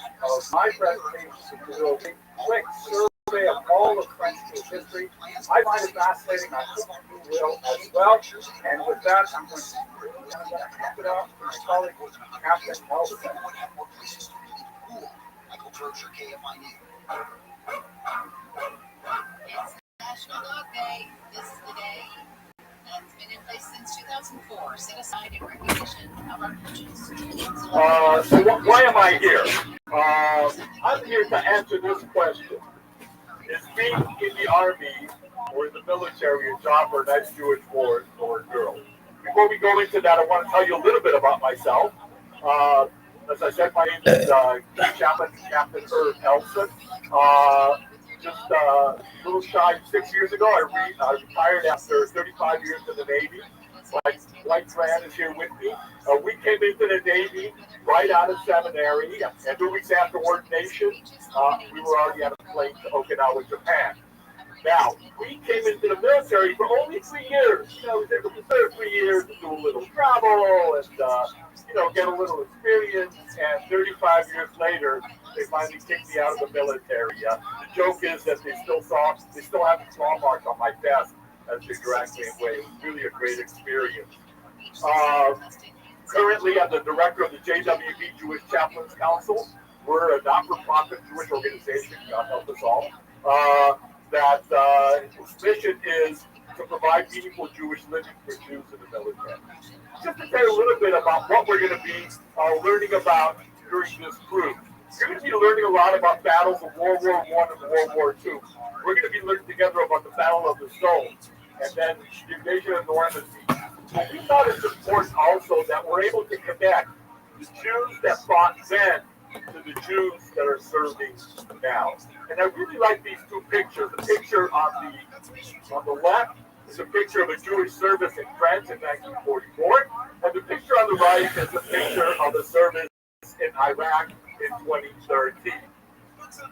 my presentation. To do a quick survey of all of French Jewish history. I find it fascinating. I hope you will as well. And with that, I'm going to Put out my colleague was Captain Nelson. Michael Berger, KFIU. It's National Dog Day. This is the day that's been in place since 2004, set aside in recognition of our coaches. So why am I here? I'm here to answer this question. Is being in the Army or in the military a job for a nice Jewish boy or girl? Before we go into that, I want to tell you a little bit about myself. As I said, my name is Chaplain Captain Herb Elson. Just a little shy of 6 years ago, I retired after 35 years in the Navy. My wife Fran is here with me. We came into the Navy right out of seminary, and 2 weeks after ordination, we were already on a plane to Okinawa, Japan. Now, we came into the military for only 3 years. You know, we did the 3 years to do a little travel and, get a little experience. And 35 years later, they finally kicked me out of the military. The joke is that they still have the claw mark on my desk as they dragged me away. It was really a great experience. Currently, I'm the director of the JWB Jewish Chaplains Council. We're a not-for-profit Jewish organization, God help us all, whose mission is to provide meaningful Jewish living for Jews in the military. Just to tell you a little bit about what we're going to be learning about during this cruise. You're going to be learning a lot about battles of World War I and World War II. We're going to be learning together about the Battle of the Somme and then the invasion of Normandy. But we thought it's important also that we're able to connect the Jews that fought then to the Jews that are serving now. And I really like these two pictures. The picture on the left is a picture of a Jewish service in France in 1944, and the picture on the right is a picture of a service in Iraq in 2013.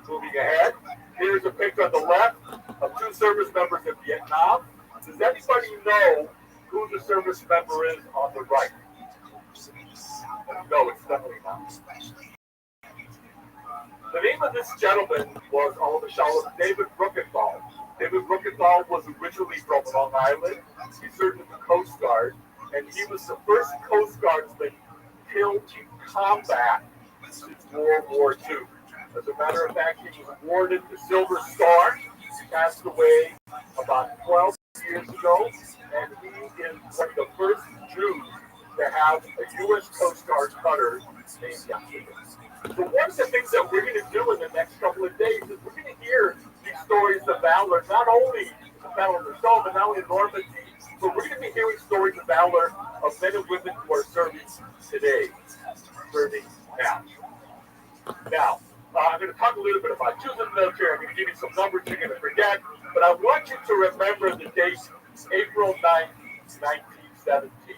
Moving ahead, here's a picture on the left of 2 service members in Vietnam. Does anybody know who the service member is on the right? No, it's definitely not. The name of this gentleman was David Bruckenthal. David Bruckenthal was originally from Long Island. He served in the Coast Guard, and he was the first Coast Guardsman killed in combat since World War II. As a matter of fact, he was awarded the Silver Star. He passed away about 12 years ago, and he is one of the first Jews to have a U.S. Coast Guard cutter named Yahweh. So one of the things that we're going to do in the next couple of days is we're going to hear these stories of valor, not only the Battle of the Somme, but not only in Normandy, but we're going to be hearing stories of valor of men and women who are serving today, serving now. Now, I'm going to talk a little bit about Jews in the military. I'm going to give you some numbers you're going to forget, but I want you to remember the date, April 9th, 1917.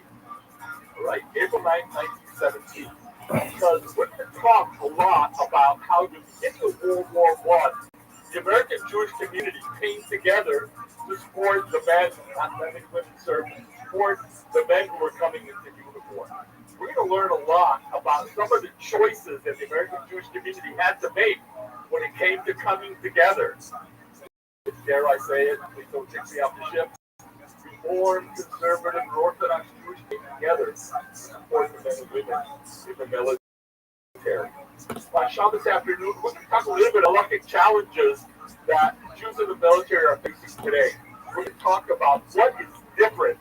All right, April 9th, 1917. Because we're going to talk a lot about how the beginning of World War I, the American Jewish community came together to support the men, not men and women serving, to support the men who were coming into uniform. We're going to learn a lot about some of the choices that the American Jewish community had to make when it came to coming together. Dare I say it, please don't kick me off the ship. Reformed, conservative, and Orthodox Jewish came together to support the men and women in the military. Shabbos afternoon, we're going to talk a little bit about the challenges that Jews in the military are facing today. We're going to talk about what is different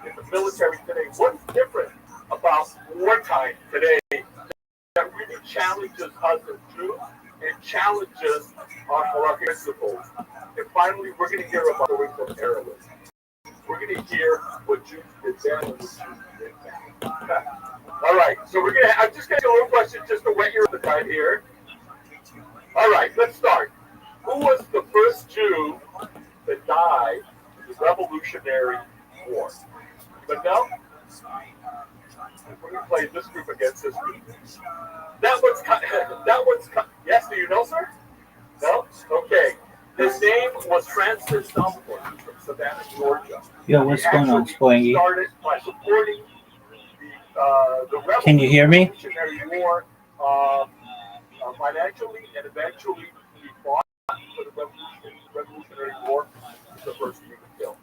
in the military today, what's different about wartime today that really challenges us as Jews and challenges our principles. And finally, we're going to hear about stories of heroism. We're going to hear what Jews did then and what Jews did now. All right, so I'm just going to get a little question just to whet your appetite here. All right, let's start. Who was the first Jew that died in the Revolutionary War? But no? We're going to play this group against this group. That one's cut. Yes, do you know, sir? No? Okay. His name was Francis Dunbar from Savannah, Georgia. Yo, what's going on, Spoingy? Started by supporting the Can you hear me? Revolutionary War financially, and eventually he fought for the Revolutionary War. The first human killed.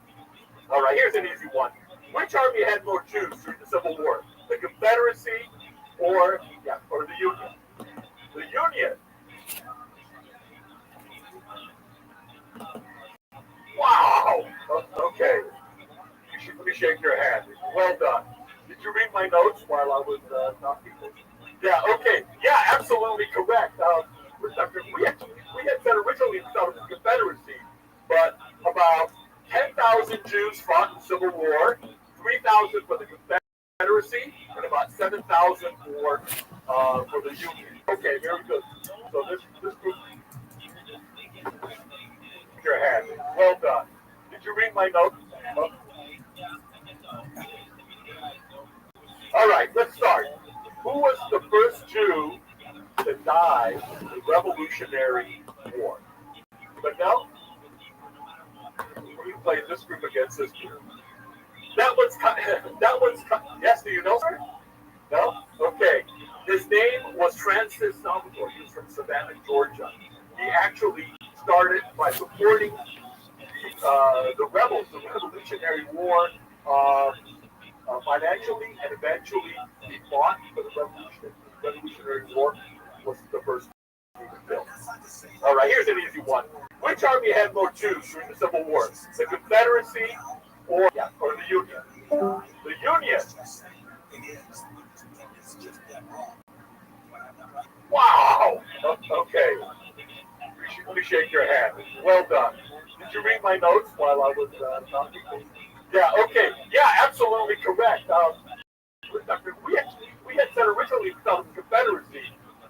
All right, here's an easy one. Which army had more Jews during the Civil War? The Confederacy or the Union? The Union. Wow. Okay. Let me shake your hand. Well done. Did you read my notes while I was talking? Yeah. Okay. Yeah. Absolutely correct. We had said originally we thought it was the Confederacy, but about 10,000 Jews fought in the Civil War, 3,000 for the Confederacy, and about 7,000 for the Union. Okay. Very good. So this group. Your hand. Well done. Did you read my notes? All right, let's start. Who was the first Jew to die in the Revolutionary War? But no, we played this group against this group. That one's yes, do you know her? No? Okay. His name was Francis Salvatore. He was from Savannah, Georgia. He actually started by supporting the rebels, the Revolutionary War, financially, and eventually he fought for the Revolutionary War. Was the first built. All right, here's an easy one. Which army had more Jews during the Civil War? The Confederacy or the Union? The Union. Wow. Okay. Let me shake your hand. Well done. Did you read my notes while I was talking? Yeah. Okay. Yeah. Absolutely correct. We had said originally we thought it was the Confederacy,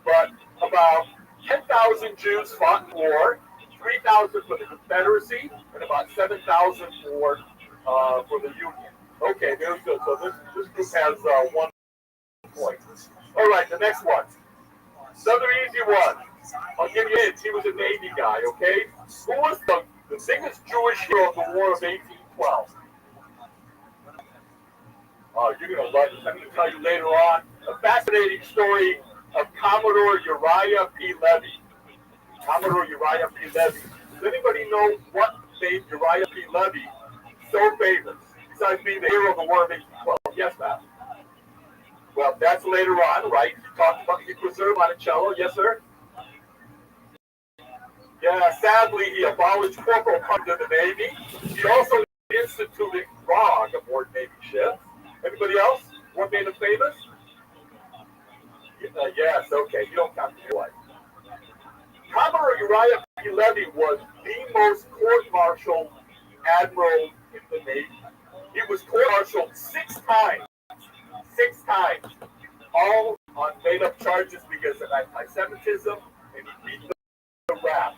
but about 10,000 Jews fought in war, 3,000 for the Confederacy, and about 7,000 for the Union. Okay, very good. So this group has 1 point. All right, the next one. Another easy one. I'll give you hints. He was a Navy guy, okay? Who was the biggest Jewish hero of the War of 1812? Oh, you're going to love this. I'm going to tell you later on a fascinating story of Commodore Uriah P. Levy. Commodore Uriah P. Levy. Does anybody know what made Uriah P. Levy so famous, besides being the hero of the War of 1812? Yes, ma'am. Well, that's later on, right? You talked about the preserve Monticello. Yes, sir? Yeah, sadly, he abolished corporal punishment in the Navy. He also instituted grog aboard Navy ships. Anybody else? What made him famous? Yes, okay. You don't count the wife. Commodore Uriah P. Levy was the most court-martialed admiral in the Navy. He was court-martialed 6 times. 6 times. All on made-up charges because of anti-Semitism, and he beat the rap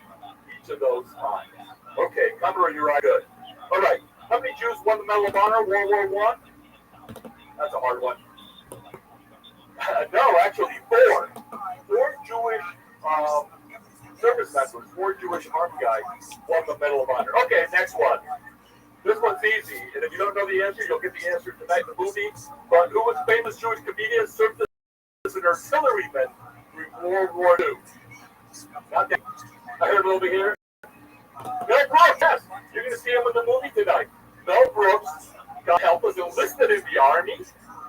each of those times. Okay, Commodore Uriah, good. All right, how many Jews won the Medal of Honor, World War I? That's a hard one. No, actually 4. 4 Jewish service members, 4 Jewish army guys won the Medal of Honor. Okay, next one. This one's easy, and if you don't know the answer, you'll get the answer tonight in the movie. But who was the famous Jewish comedian served as an artilleryman during World War II? Not that. I heard it over here. Mel Brooks, yes. You're going to see him in the movie tonight. Mel Brooks, God help us, enlisted in the Army,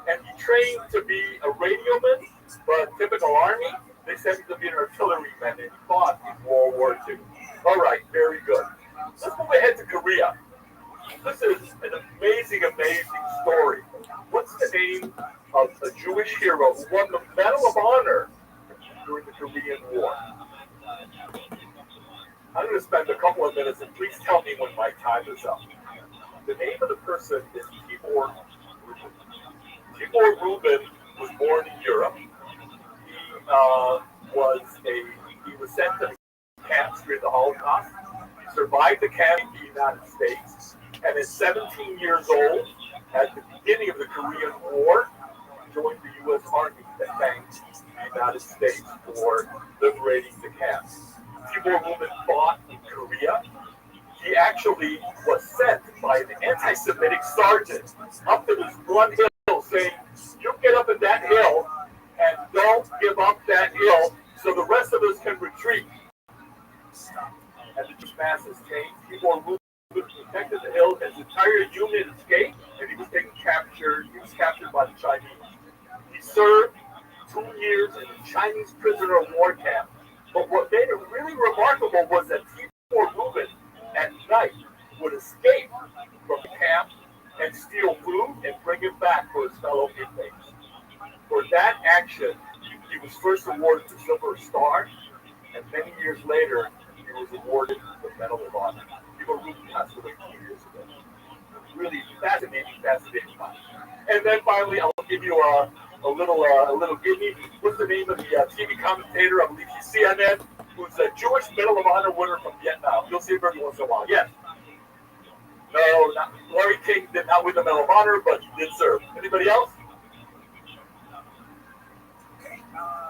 and he trained to be a radioman, but typical Army, they sent him to be an artilleryman, and he fought in World War II. All right, very good. Let's move ahead to Korea. This is an amazing, amazing story. What's the name of a Jewish hero who won the Medal of Honor during the Korean War? I'm going to spend a couple of minutes, and please tell me when my time is up. The name of the person is Tibor Rubin. Tibor Rubin was born in Europe. He was sent to camps during the Holocaust. He survived the camp in the United States. And at 17 years old, at the beginning of the Korean War, he joined the U.S. Army that thanked the United States for liberating the camps. Tibor Rubin fought in Korea. He actually was sent by an anti-Semitic sergeant up to this one hill saying, you get up in that hill and don't give up that hill so the rest of us can retreat. And the Jewish masses came. Tibor Rubin protected the hill. His entire unit escaped, and he was taken captive. served 2 years in a Chinese prisoner of war camp. But what made it really remarkable was that Timur Rubin at night would escape from the camp and steal food and bring it back for his fellow inmates. For that action, he was first awarded the Silver Star, and many years later, he was awarded the Medal of Honor. Timur Rubin passed away 2 years ago. Really fascinating one. And then finally, I'll give you a little gimme. What's the name of the TV commentator? I believe he's CNN, who's a Jewish Medal of Honor winner from Vietnam. You'll see him every once in a while. Yes. No, not Larry King did not win the Medal of Honor, but he did serve. Anybody else?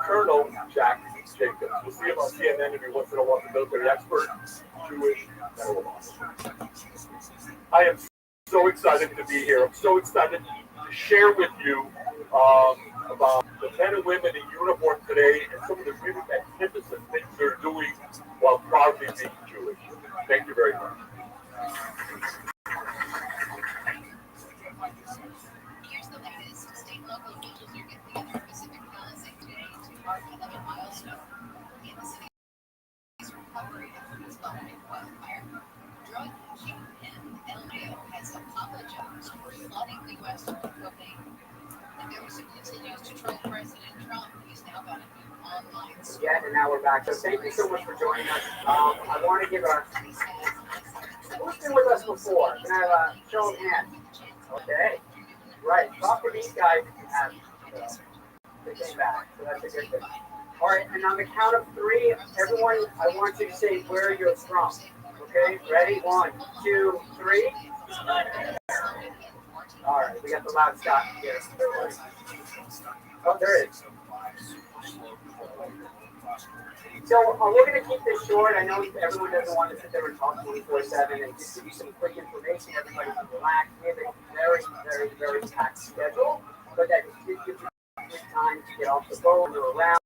Colonel Jack Jacobs. We'll see him on CNN every once in a while. The military expert, Jewish Medal of Honor. I am so excited to be here. I'm so excited to share with you about the men and women in uniform today and some of the really magnificent things they're doing while proudly being Jewish. Thank you very much. Here's the latest. State and local officials are getting together in Pacific Palisades today to mark another milestone in the city's recovery efforts following wildfire. Drug kingpin El Rio has apologized for flooding the West with cocaine. The government continues to troll President Trump. He's now got a new online store. Yeah, and now we're back. So thank you so much for joining us. I want to give a... Who's been with us before? Can I have a show of hands? Okay. Right. Talk for these guys if you have. They came back. So that's a good thing. All right. And on the count of 3, everyone, I want you to say where you're from. Okay. Ready? 1, 2, 3. All right. We got the loud Scott here. Oh, there it is. So we're going to keep this short. I know everyone doesn't want to sit there and talk 24/7, and just give you some quick information. Everybody can relax. We have a very, very, very packed schedule, but that gives you time to get off the boat and go around.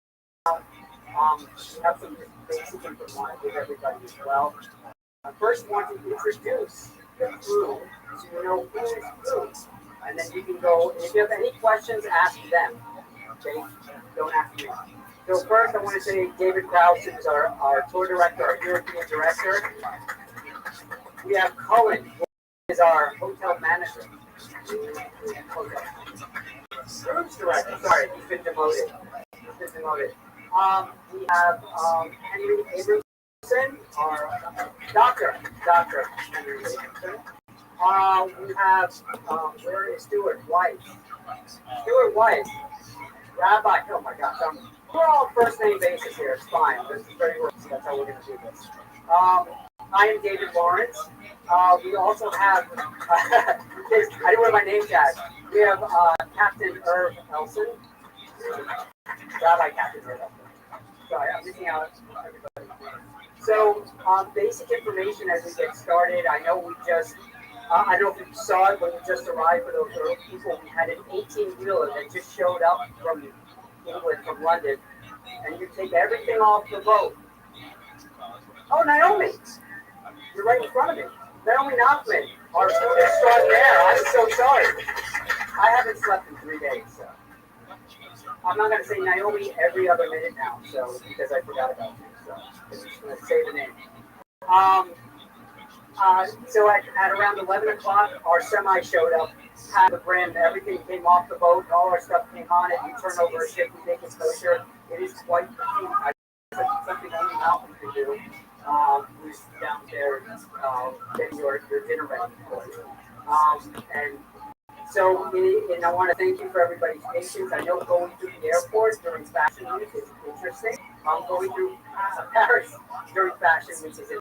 We have some basic information I want to give everybody as well. I first want to introduce the crew so you know who is who, and then you can go. And if you have any questions, ask them. Okay, don't ask me. So first, I want to say David Krause is our tour director, our European director. We have Cullen, who is our hotel manager. Rooms director, sorry, he's been demoted. We have Henry Abramson, our doctor Henry Abramson. We have, where is Stuart White? Rabbi, oh my gosh, we're all first name basis here. It's fine. This is very work. So that's how we're going to do this. I am David Lawrence. We also have, I didn't wear my name tag. We have Captain Irv Elson. Rabbi Captain Irv Elson. Sorry, I'm missing out everybody. So, basic information as we get started. I know we just, I don't know if you saw it when we just arrived for those early people. We had an 18-wheeler that just showed up from England, from London, and you take everything off the boat. Oh, Naomi, you're right in front of me. Naomi Nachman, our food extraordinaire. I'm so sorry. I haven't slept in 3 days, so I'm not going to say Naomi every other minute now, so because I forgot about you. So I'm just going to say the name. So at around 11 o'clock, our semi showed up. Had the brim, everything came off the boat, all our stuff came on it. You turn over a ship, we make it kosher. It is quite something only mountain can do. Who's down there getting your dinner ready, of course. And so, and I want to thank you for everybody's patience. I know going through the airport during Fashion Week is interesting. Going through Paris during Fashion Week is interesting.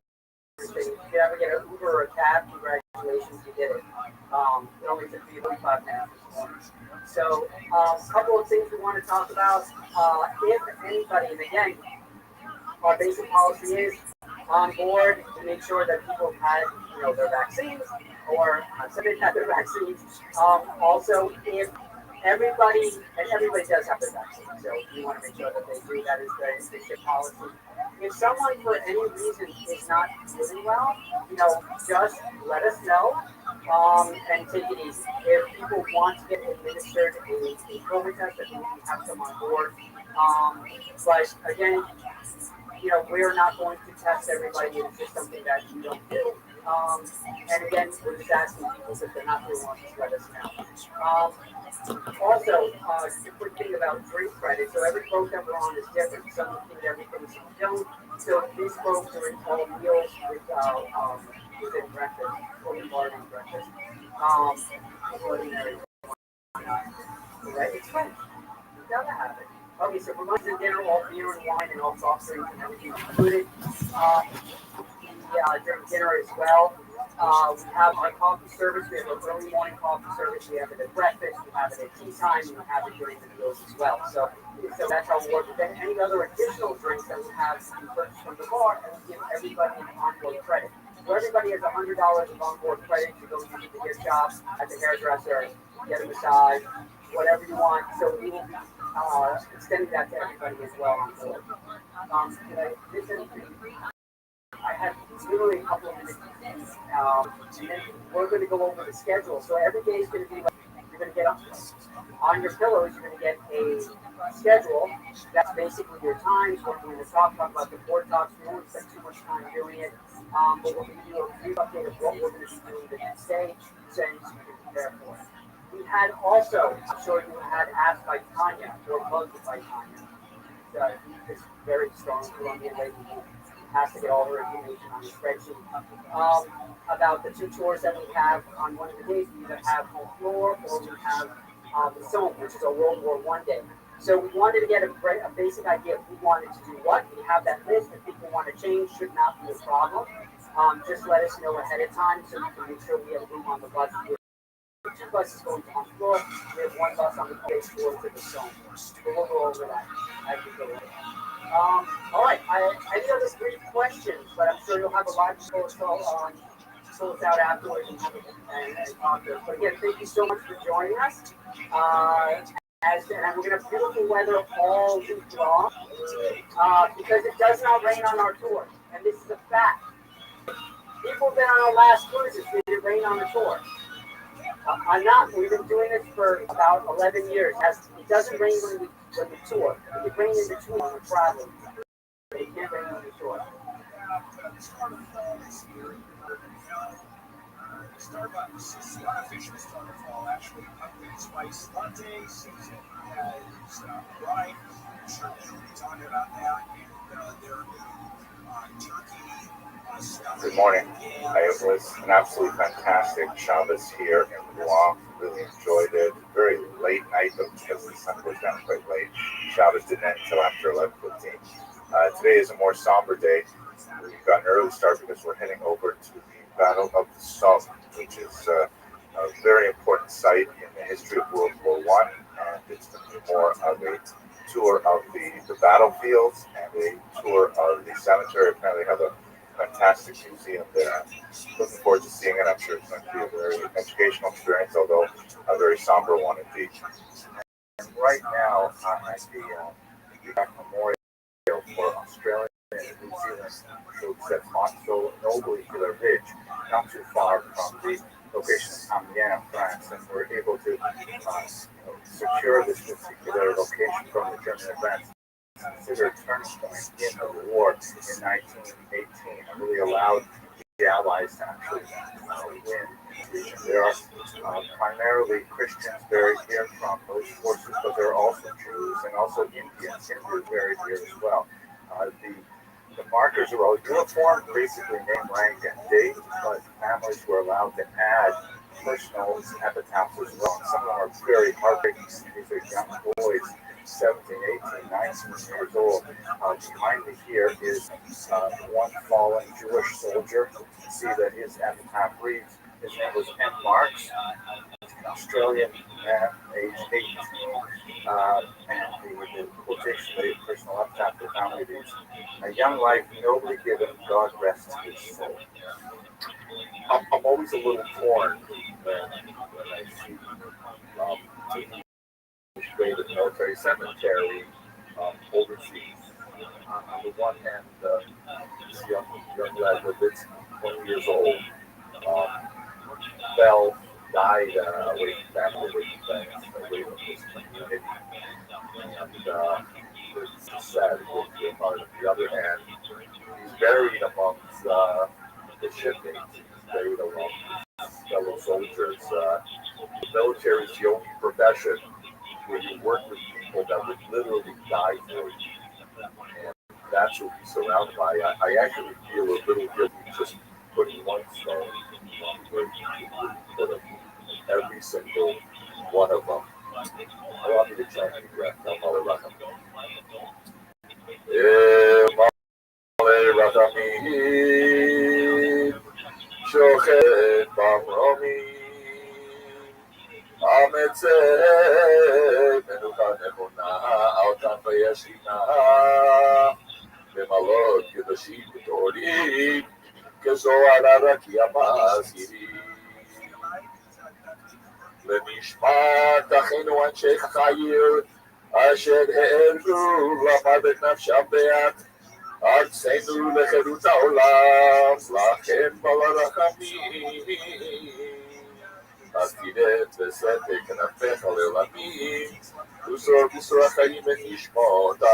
If you ever get an Uber or a cab, congratulations, you did it. It only took me 45 minutes. So, a couple of things we want to talk about. If anybody, and again, our basic policy is on board to make sure that people have had, their vaccines, or somebody had their vaccines. Also, if everybody does have their vaccine, so we want to make sure that they do. That is the basic policy. If someone for any reason is not feeling well, just let us know. and take it easy. If people want to get administered a COVID test, I think we have some on board. But again, we're not going to test everybody. It's just something that we don't do. And again, we're just asking people if they're not doing one, just let us know. Also, a quick thing about drink credit. So every program we're on is different. Some need everything, some don't. So these folks are in all meals within breakfast, or regarding breakfast. Ordinary. Right? It's fun. You gotta have it. Okay, so for lunch and dinner, all beer and wine and all soft drinks and everything included. During dinner as well. We have our coffee service. We have an early morning coffee service. We have it at breakfast. We have it at tea time. And we have it during the meals as well. So that's how we work. But then any other additional drinks that we have we purchase from the bar, and we give everybody an onboard credit. So everybody has $100 of onboard credit to go use it to get jobs at the hairdresser, get a massage, whatever you want. So we will be extending that to everybody as well on board. I have literally a couple of minutes, and then we're going to go over the schedule. So every day is going to be like, you're going to get on your pillows, you're going to get a schedule. That's basically your times. We're going to talk about the board talks. We won't spend too much time doing it, but we're going to do a brief update of what we're going to be doing the next day, so you can prepare for it. We had also, I'm sure you had asked by Tanya, or bugged by Tanya. He's very strong Colombian lady. Has to get all her information on the spreadsheet. About the two tours that we have on one of the days, we either have home floor or we have the Somme, which is a World War I day. So we wanted to get a basic idea of who wanted to do what. We have that list. If people want to change, should not be a problem. Just let us know ahead of time so we can make sure we have room on the bus. We have 2 buses going to home floor. We have 1 bus on the base floor to the Somme. We'll go over that as we go over. All right, any other brief questions, but I'm sure you'll have a lot to fill us out afterwards and talk to us. But again, thank you so much for joining us. And we're going to have beautiful weather all week long because it does not rain on our tour. And this is a fact. People have been on our last cruises, did it rain on the tour? We've been doing this for about 11 years. It doesn't rain when we tour. It can rain in between when we're traveling. But it can't rain on the tour. Starbucks, the unofficial Starbucks fall actually, pumpkin spice latte season has arrived. I'm sure you'll be talking about that and their new turkey. Good morning. It was an absolutely fantastic Shabbos here in Rouen. Really enjoyed it. Very late night, though, because the sun goes down quite late. Shabbos didn't end until after 11:15. Today is a more somber day. We've got an early start because we're heading over to the Battle of the Somme, which is a very important site in the history of World War I, and it's going to be more of a tour of the battlefields and a tour of the cemetery. Apparently have a fantastic museum there. Looking forward to seeing it. I'm sure it's going to be a very educational experience, although a very somber one indeed. And right now, at the memorial for Australia and New Zealand troops at Monceau Noble Ridge, not too far from the location of Amiens, France, and we're able to secure this particular location from the German advance. Considered a turning point in the war in 1918 and really allowed the Allies to actually win the region. There are primarily Christians buried here from those forces, but there are also Jews and also Indians buried here as well. The markers are all uniform, basically name, rank, and date, but families were allowed to add personal epitaphs as well. And some of them are very heartbreaking. These are young boys, 17, 18, 19 years old. Behind me here is one fallen Jewish soldier. You can see that his epitaph reads, his name was M. Marks, an Australian man, age 18. And the quotation, the personal epitaph, the family reads, a young life nobly given, God rest his soul. I'm always a little torn when I see the military cemetery overseas. On the one hand, this young lad was 20 years old. fell, died away from family, away from friends, away from his community. And it's sad to go through. But on the other hand, he's buried amongst the shipmates. He's buried among his fellow soldiers. The military is the only profession where you work with people that would literally die for you. And that's what he's surrounded by. I actually feel a little guilty just putting one stone on where he put him, every single one of them. I want you to chant the breath. רחמים, שוכן במרומים, אמצי מנוחה נכונה, על כנפי השכינה, במעלות קדושים וטהורים, כזוהר הרקיע מזהירים. למשפט אחינו אנשי חיל, אשר העלו למוות נפשם בעד ארצנו לחירות העולם, לכם בעל הרחמים. אז תרד וספק כנפיך לעולמים, וזור בשור החיים את נשמותם.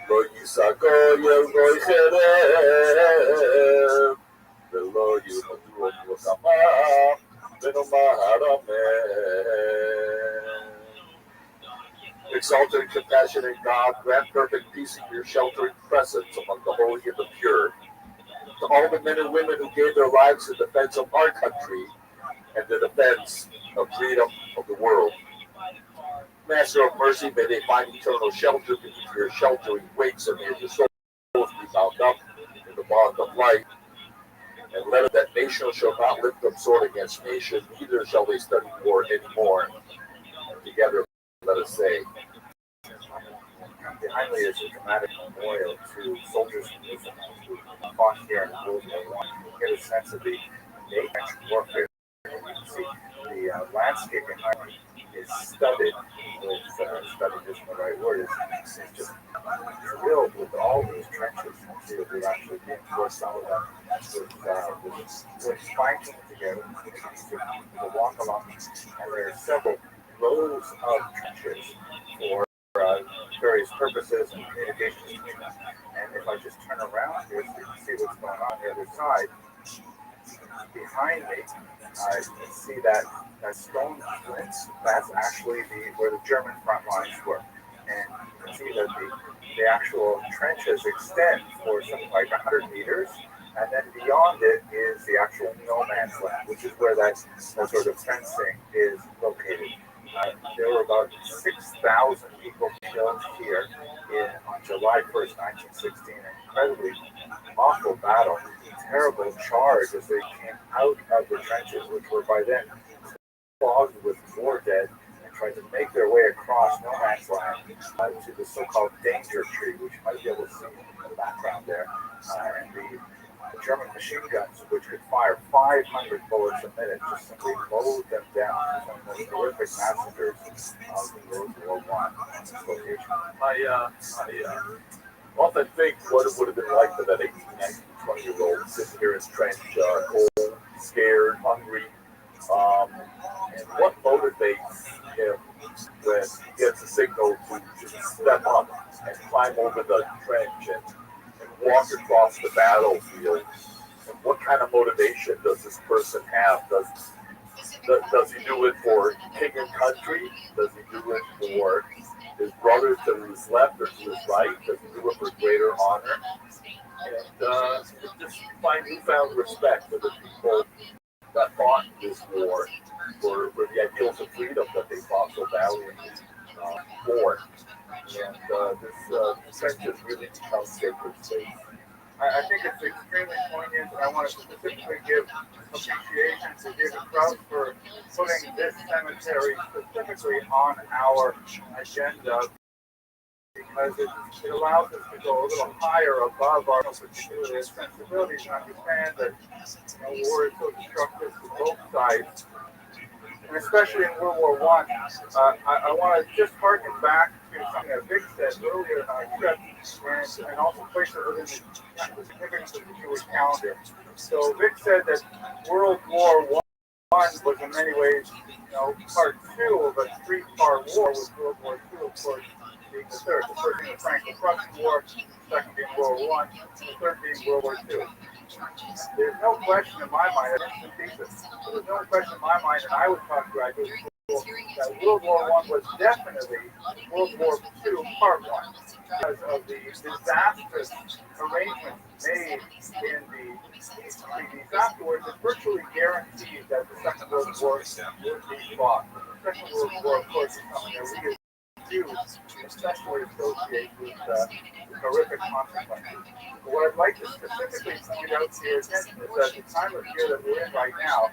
לא יישא גוי גוי חרב, ולא ילמדו עוד מלחמה, ונאמר אמן. Exalted and compassionate God, grant perfect peace in your sheltering presence among the holy and the pure. To all the men and women who gave their lives in defense of our country and the defense of freedom of the world. Master of mercy, may they find eternal shelter beneath your sheltering wings, and may their souls be bound up in the bond of life. And let that nation shall not lift up sword against nation, neither shall they study war anymore. And together let us say, behind me is a dramatic memorial to soldiers and Newfoundland who fought here in World War I. You get a sense of the nature warfare. You can see the landscape behind me is studded with, studded isn't the right word, it's just drilled with all these trenches. You see that we've actually reinforced some of them with spanking together to walk along. And there are several rows of trenches for various purposes and communications between them. And if I just turn around here so you can see what's going on the other side, behind me, you can see that stone flints. That's actually where the German front lines were. And you can see that the actual trenches extend for something like 100 meters. And then beyond it is the actual no man's land, which is where that sort of fencing is located. There were about 6,000 people killed here on July 1st, 1916. An incredibly awful battle, terrible charge as they came out of the trenches, which were by then clogged with war dead, and tried to make their way across no man's land to the so-called danger tree, which you might be able to see in the background there, and the German machine guns, which could fire 500 bullets a minute, just simply mowed them down. One of the most horrific massacres of World War I on this location. I often think what it would have been like for that 18, 19, 20-year-old sitting here in his trench, cold, scared, hungry, and what motivates him when he gets a signal to step up and climb over the trench and walk across the battlefield. And what kind of motivation does this person have? Does he do it for king and country? Does he do it for his brothers to his left or to his right? Does he do it for greater honor? And just find newfound respect for the people that fought this war, for the ideals of freedom that they fought so valiantly for. And this trench has really become sacred space. I think it's extremely poignant, and I want to specifically give appreciation to David Krause for putting this cemetery specifically on our agenda, because it allows us to go a little higher above our particular sensibilities and understand that war is so destructive to both sides. And especially in World War I want to just harken back to something that Vic said earlier in our trip, and also place it within the significance of the Jewish calendar. So Vic said that World War I was in many ways, part two of a three-part war, with World War II, of course, being the third. The first being the Franco-Prussian War, the second being World War I, and the third being World War II. There's no question in my mind, there's no question in my mind, and I would talk to graduates that World War I was definitely World War II Part 1 because of the disastrous arrangements made in the treaties afterwards. It virtually guaranteed that the Second World War would be fought. The Second World War, of course, is something that we as Jews especially associate with horrific consequences. But what I'd like to specifically point out to your attention is that the time of year that we're in right now,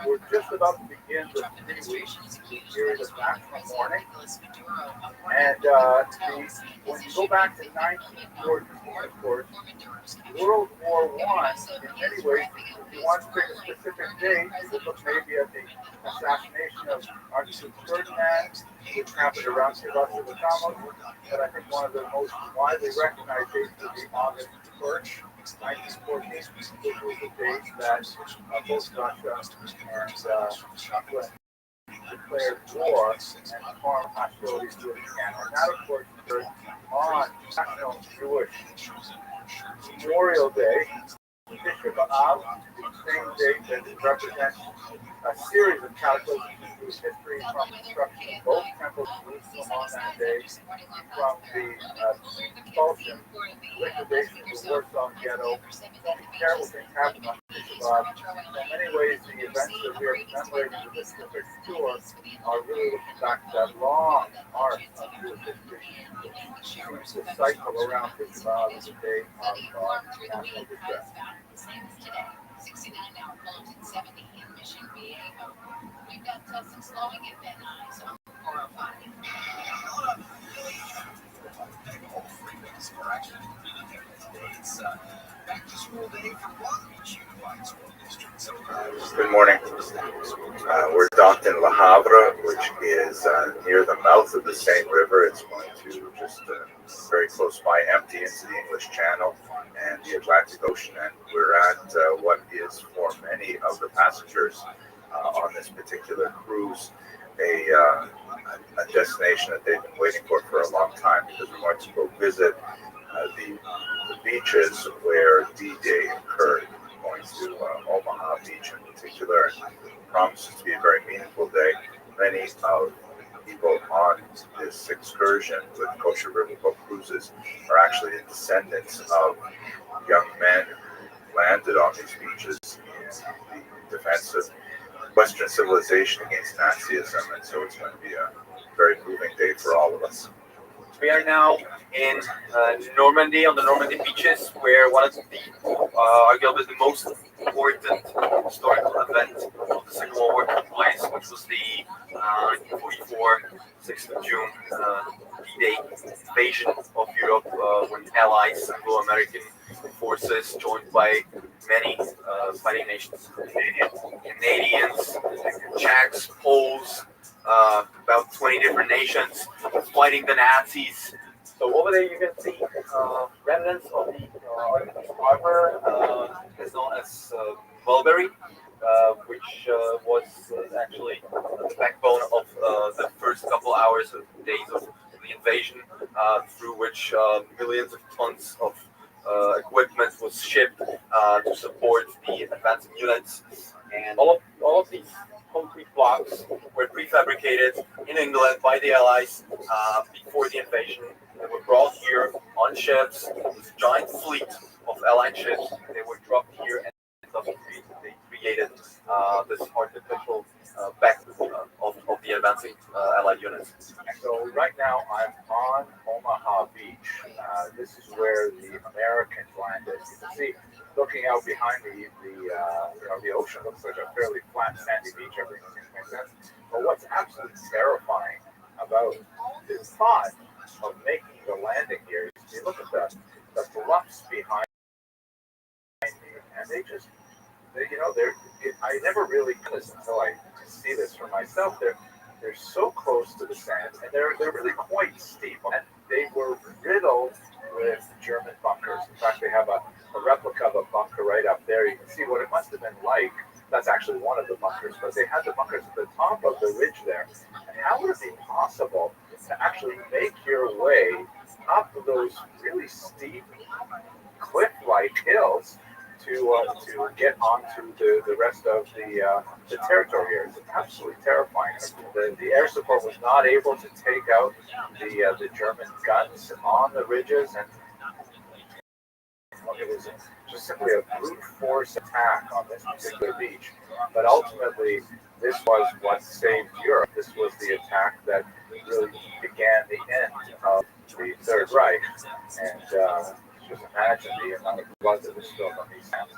we're just about to begin the 3 weeks, the period of maximum mourning. And when you go back to 1914, of course, World War I, in many ways, if you want to pick a specific date, you could look maybe at the assassination of Archduke Ferdinand, which happened around Sebastopol, but I think one of the most widely recognized dates would be August 1st, 1914, which was the date that both Russia and England declared war and foreign hostilities began. And that, of course, occurred on National Jewish Memorial Day, Tisha B'Av, the same date that represents a series of cataclysms in Jewish history, from the destruction of both temples in Jerusalem on that day, from the expulsion, liquidation of the Warsaw Ghetto. So many terrible things happened on Tisha B'Av. In many ways, the events that we are commemorating with this specific tour are really looking back to that long arc of Jewish history, which seems to cycle around Tisha B'Av as a day of national distress. Same as today. 69 now, Fullerton 70 in Mission Viejo. We've got some slowing at Van Nuys on 405. Good morning. We're docked in Le Havre, which is near the mouth of the Seine River. It's going to just very close by empty into the English Channel and the Atlantic Ocean. And we're at what is for many of the passengers on this particular cruise a destination that they've been waiting for a long time, because we're going to go visit the beaches where D-Day occurred. Going to Omaha Beach in particular, and promises to be a very meaningful day. Many of the people on this excursion with Kosher Riverboat Cruises are actually the descendants of young men who landed on these beaches in the defense of Western civilization against Nazism, and so it's going to be a very moving day for all of us. We are now in Normandy, on the Normandy beaches, where one of the, arguably the most important historical event of the Second World War took place, which was the 1944, 6th of June, D-Day invasion of Europe, when Allies, Anglo-American forces, joined by many fighting nations, Canadians, Czechs, Poles, about 20 different nations fighting the Nazis. So over there you can see remnants of the armor, is known as Mulberry, which was actually the backbone of the first couple hours of days of the invasion, through which millions of tons of equipment was shipped to support the advancing units. And all of these concrete blocks were prefabricated in England by the Allies before the invasion. They were brought here on ships, this giant fleet of Allied ships. They were dropped here, and they created this artificial back of the advancing Allied units. So right now I'm on Omaha Beach. This is where the Americans landed. You can see, looking out behind the ocean looks like a fairly flat, sandy beach. Everything makes sense. But what's absolutely terrifying about this thought of making the landing here is you look at the bluffs behind me, and I never really did this until I see this for myself. They're so close to the sand, and they're really quite steep, and they were riddled with German bunkers. In fact, they have a replica of a bunker right up there. You can see what it must have been like. That's actually one of the bunkers, but they had the bunkers at the top of the ridge there. And how would it be possible to actually make your way up those really steep cliff-like hills to get onto the rest of the territory here? It's absolutely terrifying. The air support was not able to take out the German guns on the ridges, and it was just simply a brute force attack on this particular beach. But ultimately, this was what saved Europe. This was the attack that really began the end of the Third Reich. And just imagine the amount of blood that was spilled on these hands.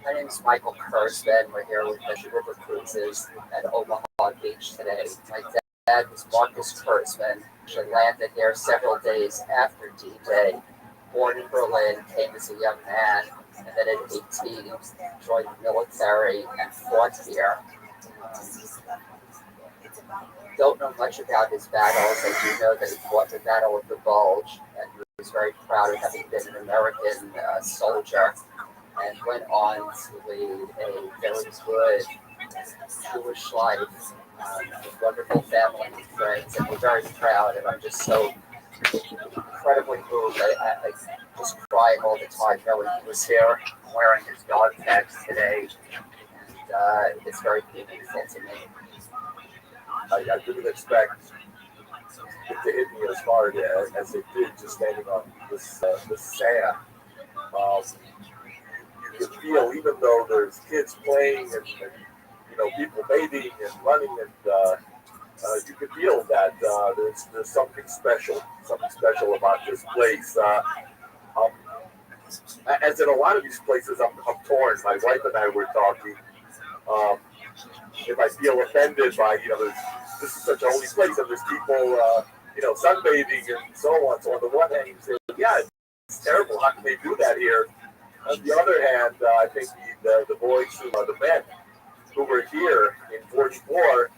My name is Michael Kurzman. We're here with the River Cruises at Omaha Beach today. My dad was Marcus Kurzman. He landed here several days after D-Day. Born in Berlin, came as a young man, and then at 18, joined the military and fought here. Don't know much about his battles. I do know that he fought the Battle of the Bulge, and he was very proud of having been an American soldier, and went on to lead a very good Jewish life with wonderful family and friends, and we're very proud, and I'm just so incredibly moved. I just cry all the time knowing he was here wearing his dog tags today, and it's very meaningful to me. I didn't expect it to hit me as hard as it did, just standing on this sand. You could feel, even though there's kids playing and people bathing and running, and you could feel that there's something special about this place. As in a lot of these places, I'm torn. My wife and I were talking. If I feel offended by, this is such a holy place, and there's people, sunbathing and so on. So on the one hand, you say, yeah, it's terrible. How can they do that here? On the other hand, I think the boys, the men who were here in 44,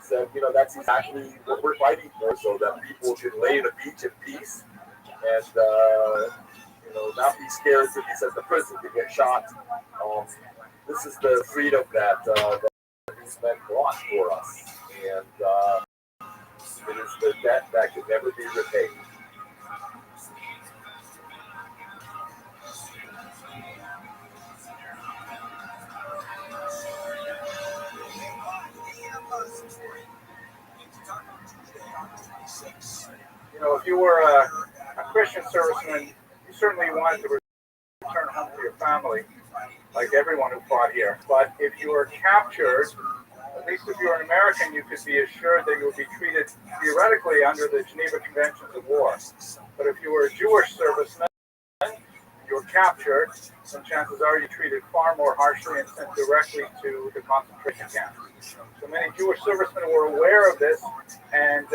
said, that's exactly what we're fighting for, so that people can lay in a beach in peace and, not be scared to be sent to prison to get shot. This is the freedom that these men brought for us, and it is the debt that can never be repaid. If you were a Christian serviceman, you certainly wanted to return home to your family, like everyone who fought here. But if you were captured, at least if you were an American, you could be assured that you would be treated theoretically under the Geneva Conventions of War. But if you were a Jewish serviceman, you were captured, then chances are you're treated far more harshly and sent directly to the concentration camp. So many Jewish servicemen were aware of this and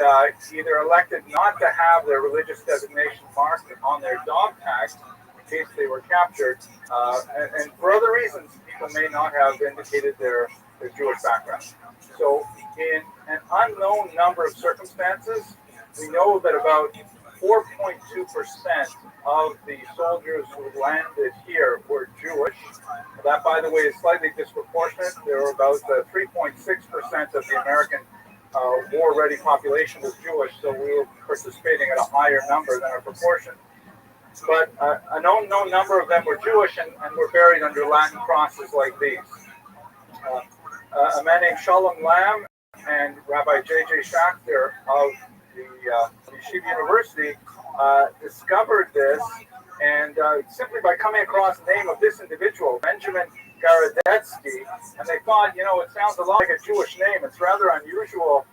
either elected not to have their religious designation marked on their dog tags in case they were captured, and for other reasons, people may not have indicated their Jewish background. So in an unknown number of circumstances, we know that about 4.2% of the soldiers who landed here were Jewish. That, by the way, is slightly disproportionate. There were about 3.6% of the American war-ready population was Jewish, so we were participating at a higher number than our proportion. But an unknown number of them were Jewish and were buried under Latin crosses like these. A man named Shalom Lamb and Rabbi J.J. Schachter of the Yeshiva University discovered this, and simply by coming across the name of this individual, Benjamin Garadetsky, and they thought, it sounds a lot like a Jewish name. It's rather unusual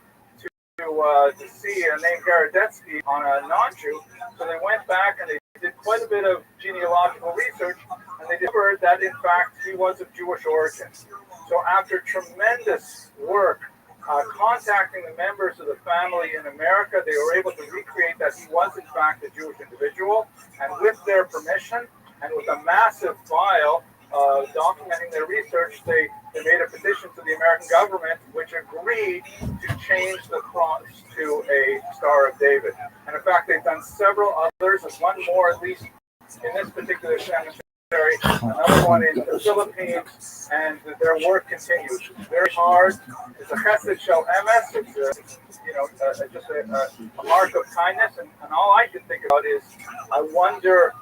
to see a name Garadetsky on a non-Jew. So they went back and they did quite a bit of genealogical research, and they discovered that, in fact, he was of Jewish origin. So after tremendous work, contacting the members of the family in America, they were able to recreate that he was, in fact, a Jewish individual, and with their permission, and with a massive file documenting their research, they made a petition to the American government, which agreed to change the cross to a Star of David. And in fact, they've done several others, and one more at least in this particular cemetery, another one in the Philippines, and their work continues. It's very hard. It's a chesed shel emes. It's just a mark of kindness, and all I can think about is, I wonder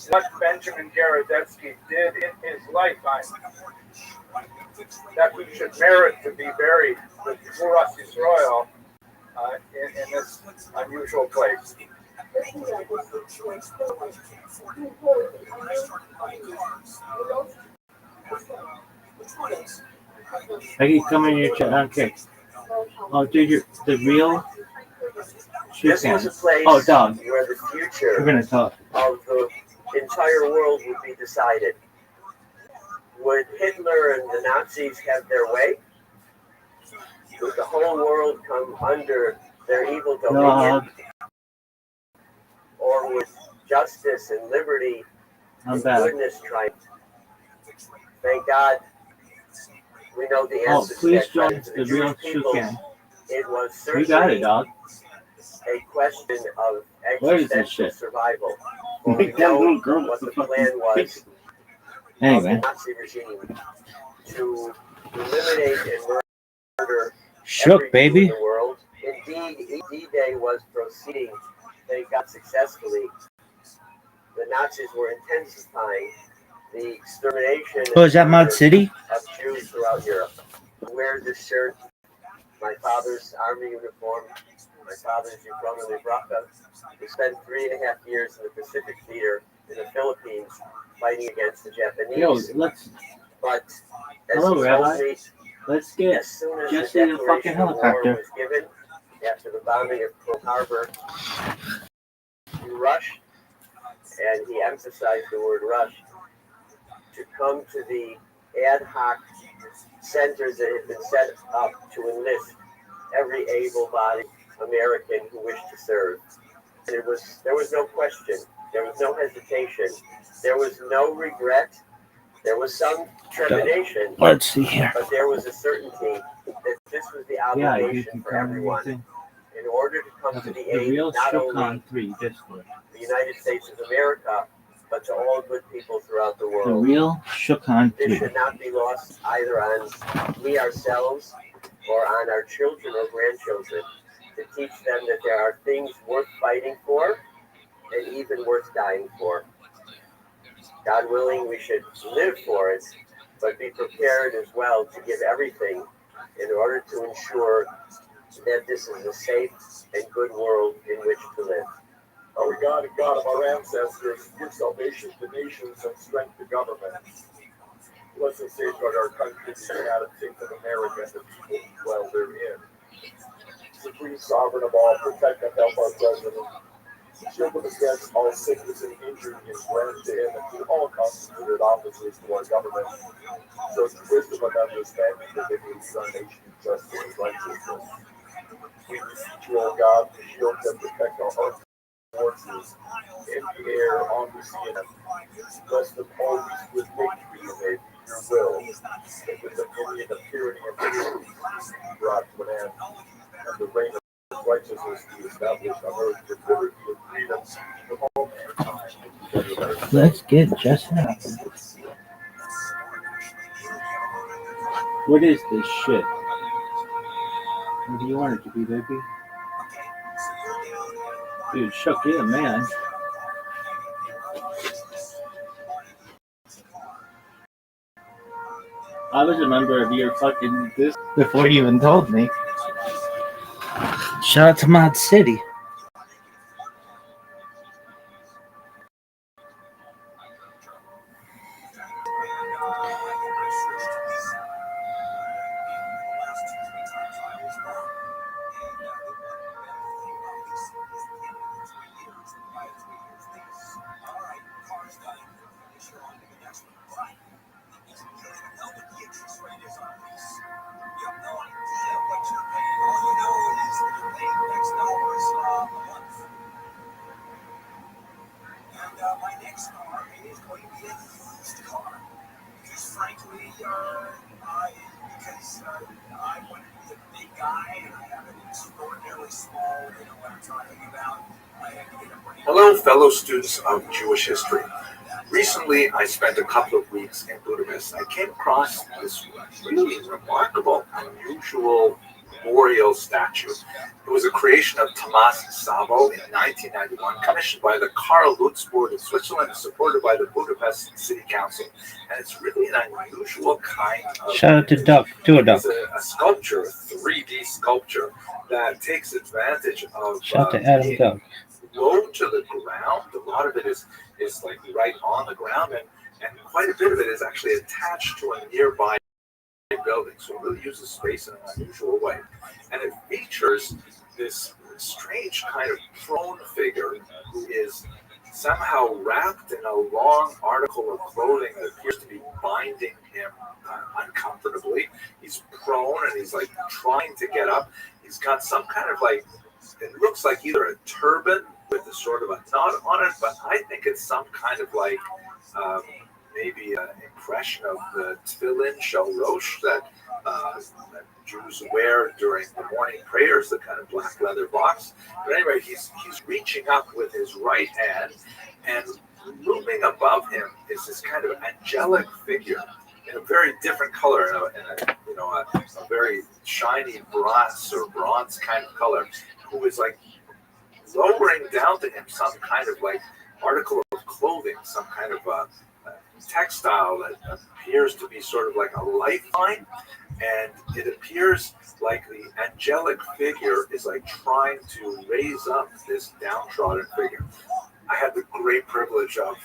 what Benjamin Gorodetsky did in his lifetime that we should merit to be buried with Muras Yisrael in this unusual place. I keep coming in your chat. Okay. Oh, dude, the real. This was a place dog. where the future We're gonna talk. of the entire world would be decided. Would Hitler and the Nazis have their way? Would the whole world come under their evil dominion? Or would justice and liberty and goodness triumph? Thank God we know the answer to that question. For the Jewish people, it was certainly you got it, dog. a question of existential survival. Make that little girl what the plan was anyway. of the Nazi regime to eliminate and murder Shook, baby. in the world. Indeed, D-Day was proceeding, thank God, successfully. The Nazis were intensifying the extermination is that Mud City? Of Jews throughout Europe. I wear this shirt, my father's army uniform, my father's Ukrainian Braka. We spent 3.5 years in the Pacific Theater in the Philippines fighting against the Japanese. But as hello, Rabbi. Me, let's get as soon as Jesse the the fucking helicopter. was given, after the bombing of Pearl Harbor, he rushed, and he emphasized the word rush, to come to the ad hoc centers that had been set up to enlist every able-bodied American who wished to serve. And there was no question, there was no hesitation, there was no regret, there was some trepidation. Let's see here. But there was a certainty that this was the obligation for everyone. In order to come to the aid not only the United States of America, but to all good people throughout the world. The real Shukhan 3. This should not be lost either on we ourselves or on our children or grandchildren, to teach them that there are things worth fighting for and even worth dying for. God willing, we should live for it, but be prepared as well to give everything in order to ensure that this is a safe and good world in which to live. Our God and God of our ancestors, give salvation to nations and strength to governments. Bless and safeguard our country, the United States of America, and the people who dwell therein. Supreme Sovereign of all, protect and help our President. Shield him against all sickness and injury, and grant to him and to all constituted officers to our government such wisdom and understanding that they may lead our nation in justice and righteousness. We beseech you, O God, to shield and protect our hearts. Forces in the air, on the sea, and bless them always with victory in your will, and with the dominion of tyranny and peace be brought to an end, and the reign of righteousness be established on earth with liberty and freedom from all mankind. Let's get Jesse. What is this shit? What do you want it to be, baby? Dude, Chuck, you're the man. I was a member of your fucking this before you even told me. Shout out to Mod City. Hello, fellow students of Jewish history. Recently, I spent a couple of weeks in Budapest. I came across this really remarkable, unusual memorial statue. It was a creation of Thomas Sabo in 1991, commissioned by the Karl Lutz Board of Switzerland, supported by the Budapest City Council. And it's really an unusual kind of... Shout out to Duck, to a Duck. It's a sculpture, a 3D sculpture that takes advantage of Shout to Adam being Duck. low to the ground. A lot of it is like right on the ground, and quite a bit of it is actually attached to a nearby building. So it really uses space in an unusual way. And it features this strange kind of prone figure who is somehow wrapped in a long article of clothing that appears to be binding him uncomfortably. He's prone and he's like trying to get up. He's got some kind of like, it looks like either a turban with a sort of a knot on it, but I think it's some kind of like maybe an impression of the tefillin shalosh that Jews wear during the morning prayers, the kind of black leather box. But anyway, he's reaching up with his right hand, and looming above him is this kind of angelic figure in a very different color, in a very shiny bronze kind of color, who is like lowering down to him some kind of like article of clothing, some kind of textile that appears to be sort of like a lifeline, and it appears like the angelic figure is like trying to raise up this downtrodden figure. I had the great privilege of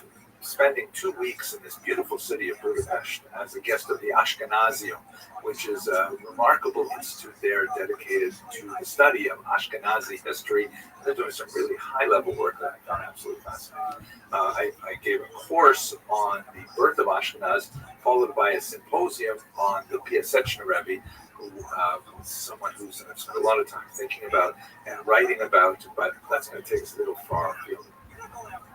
spending 2 weeks in this beautiful city of Budapest as a guest of the Ashkenazium, which is a remarkable institute there dedicated to the study of Ashkenazi history. They're doing some really high-level work that I found absolutely fascinating. I gave a course on the birth of Ashkenaz, followed by a symposium on the Piaseczna Rebbe, who is someone who's spent a lot of time thinking about and writing about, but that's going to take us a little far afield.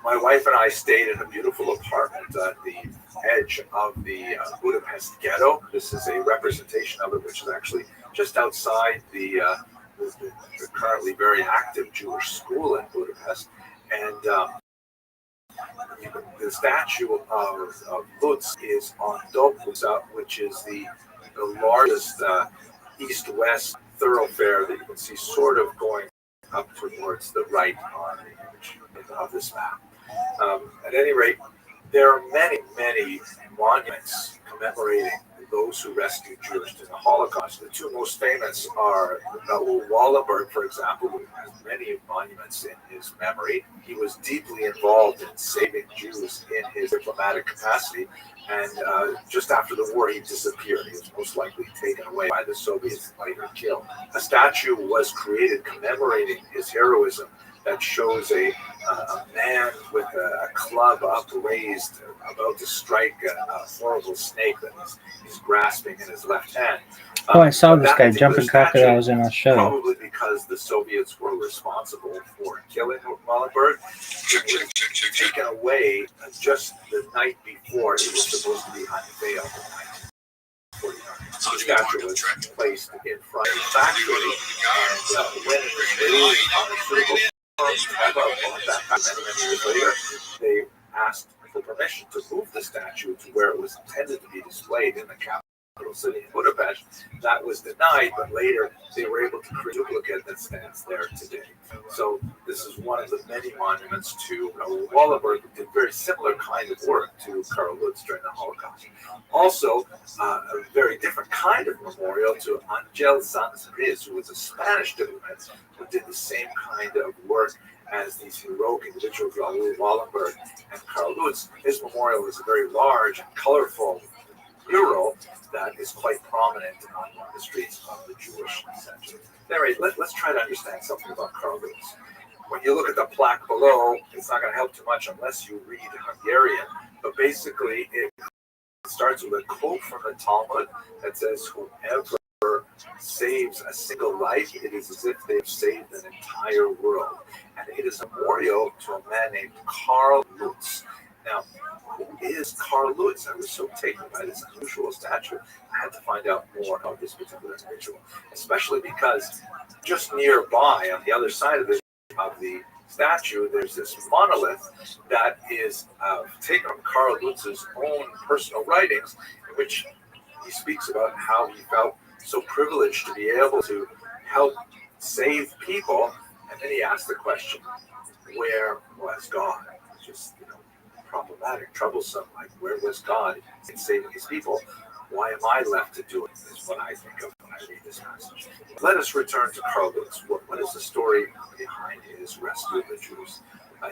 My wife and I stayed in a beautiful apartment at the edge of the Budapest ghetto. This is a representation of it, which is actually just outside the currently very active Jewish school in Budapest. And the statue of Lutz is on Dobuza, which is the largest east-west thoroughfare that you can see sort of going up towards the right on the image of this map. At any rate, there are many, many monuments commemorating those who rescued Jews in the Holocaust. The two most famous are Raoul Wallenberg, for example, who has many monuments in his memory. He was deeply involved in saving Jews in his diplomatic capacity, and just after the war, he disappeared. He was most likely taken away by the Soviets and later killed. A statue was created commemorating his heroism that shows a man with a club upraised, about to strike a horrible snake that he's grasping in his left hand. I saw this guy jumping crocodiles in Australia. Probably because the Soviets were responsible for killing Wallenberg. It was taken away just the night before it was supposed to be unveiled in 1949. The statue was placed in front of the factory, and when it was made, many years later, they asked for permission to move the statue to where it was intended to be displayed in the capital city in Budapest. That was denied, but later they were able to create a duplicate that stands there today. So this is one of the many monuments to Wallenberg, who did very similar kind of work to Karl Lutz during the Holocaust. Also, a very different kind of memorial to Angel Sanz-Briz, who was a Spanish diplomat who did the same kind of work as these heroic individuals, Raoul Wallenberg and Karl Lutz. His memorial is a very large and colorful mural that is quite prominent on the streets of the Jewish center. Anyway, let's try to understand something about Karl Lutz. When you look at the plaque below, it's not going to help too much unless you read Hungarian, but basically it starts with a quote from the Talmud that says, "Whoever saves a single life, it is as if they've saved an entire world." And it is a memorial to a man named Karl Lutz. Now, who is Karl Lutz? I was so taken by this unusual statue. I had to find out more about this particular individual, especially because just nearby, on the other side of the statue, there's this monolith that is taken from Karl Lutz's own personal writings, in which he speaks about how he felt so privileged to be able to help save people. And then he asked the question, where was God? Just, problematic, troublesome. Like, where was God in saving these people? Why am I left to do it? Is what I think of when I read this passage. Let us return to Karl Lutz. What is the story behind his rescue of the Jews?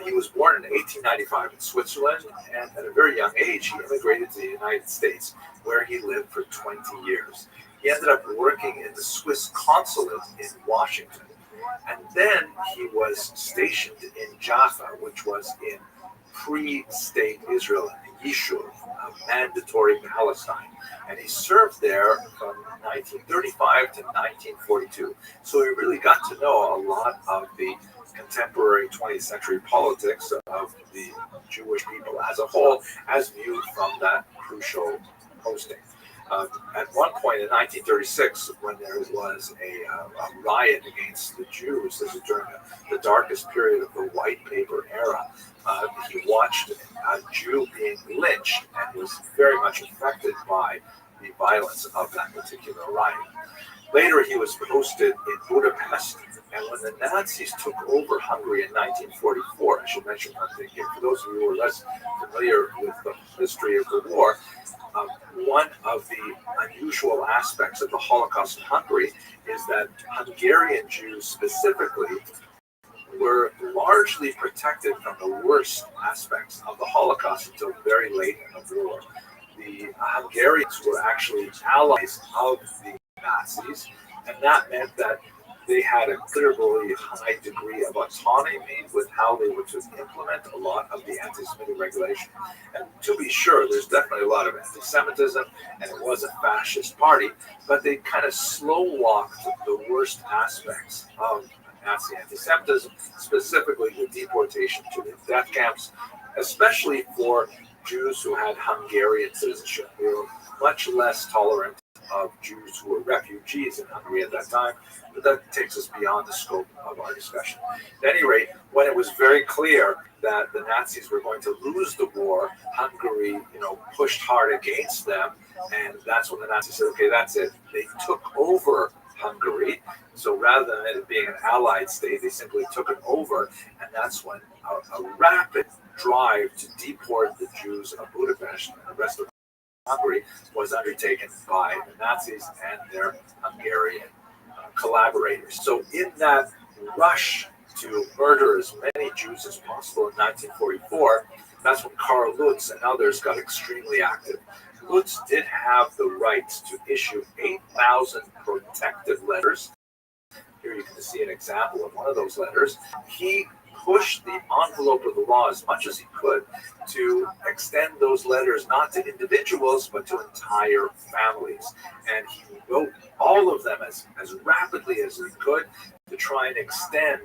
He was born in 1895 in Switzerland, and at a very young age, he immigrated to the United States, where he lived for 20 years. He ended up working in the Swiss consulate in Washington, and then he was stationed in Jaffa, which was in pre-state Israel, Yishuv, mandatory Palestine, and he served there from 1935 to 1942. So he really got to know a lot of the contemporary 20th century politics of the Jewish people as a whole, as viewed from that crucial posting. At one point in 1936, when there was a riot against the Jews, this was during the darkest period of the white paper era, he watched a Jew being lynched and was very much affected by the violence of that particular riot. Later, he was posted in Budapest, and when the Nazis took over Hungary in 1944, I should mention one thing here, for those of you who are less familiar with the history of the war, one of the unusual aspects of the Holocaust in Hungary is that Hungarian Jews specifically were largely protected from the worst aspects of the Holocaust until very late in the war. The Hungarians were actually allies of the Nazis, and that meant that they had a considerably high degree of autonomy with how they were to implement a lot of the anti-Semitic regulation. And to be sure, there's definitely a lot of anti-Semitism, and it was a fascist party, but they kind of slow-walked the worst aspects of Nazi anti-Semitism, specifically the deportation to the death camps, especially for Jews who had Hungarian citizenship. They were much less tolerant of Jews who were refugees in Hungary at that time, but that takes us beyond the scope of our discussion. At any rate, when it was very clear that the Nazis were going to lose the war, Hungary, pushed hard against them, and that's when the Nazis said, okay, that's it. They took over Hungary, so rather than it being an allied state, they simply took it over, and that's when a rapid drive to deport the Jews of Budapest and the rest of Hungary was undertaken by the Nazis and their Hungarian collaborators. So in that rush to murder as many Jews as possible in 1944, that's when Karl Lutz and others got extremely active. Lutz did have the right to issue 8,000 protective letters. Here you can see an example of one of those letters. He pushed the envelope of the law as much as he could to extend those letters not to individuals but to entire families. And he wrote all of them as rapidly as he could to try and extend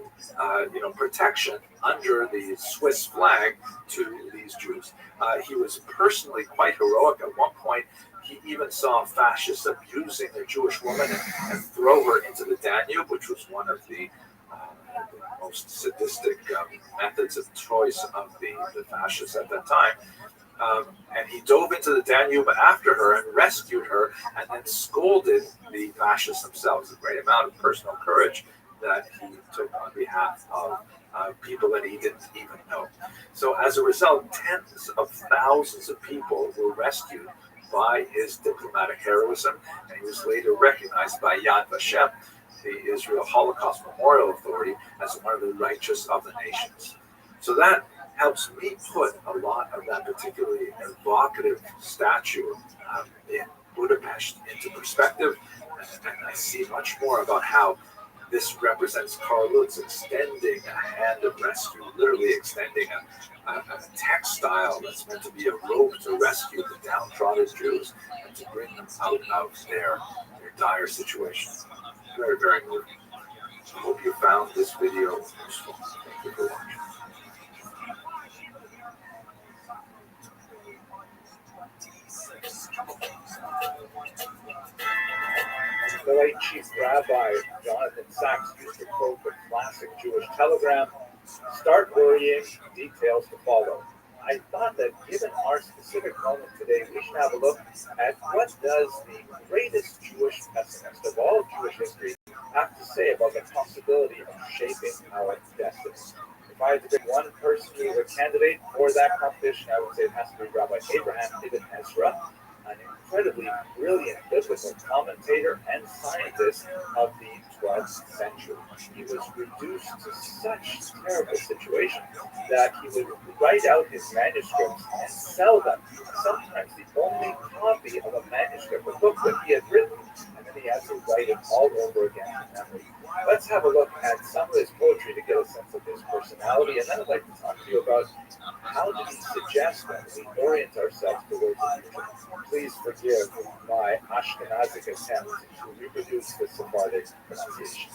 protection under the Swiss flag to these Jews. He was personally quite heroic. At one point, he even saw fascists abusing a Jewish woman and throw her into the Danube, which was one of the most sadistic methods of choice of the fascists at that time. And he dove into the Danube after her and rescued her and then scolded the fascists themselves. A great amount of personal courage that he took on behalf of people that he didn't even know. So as a result, tens of thousands of people were rescued by his diplomatic heroism, and he was later recognized by Yad Vashem, the Israel Holocaust Memorial Authority, as one of the righteous of the nations. So that helps me put a lot of that particularly evocative statue in Budapest into perspective, and I see much more about how this represents Karl Lutz extending a hand of rescue, literally extending a textile that's meant to be a rope to rescue the downtrodden Jews and to bring them out of their dire situation. Very, very moving. I hope you found this video useful. Thank you for watching. The late Chief Rabbi Jonathan Sachs used to quote the classic Jewish telegram, "Start worrying, details to follow." I thought that given our specific moment today, we should have a look at what does the greatest Jewish pessimist of all Jewish history have to say about the possibility of shaping our destiny. If I had to pick one person who is a candidate for that competition, I would say it has to be Rabbi Abraham Ibn Ezra, an incredibly brilliant biblical commentator and scientist of the 12th century. He was reduced to such terrible situation that he would write out his manuscripts and sell them. Sometimes the only copy of a manuscript, a book that he had written, and then he had to write it all over again from memory. Let's have a look at some of his poetry to get a sense of his personality, and then I'd like to talk to you about how did he suggest that we orient ourselves towards the future. Please forgive my Ashkenazic attempt to reproduce the Sephardic pronunciation.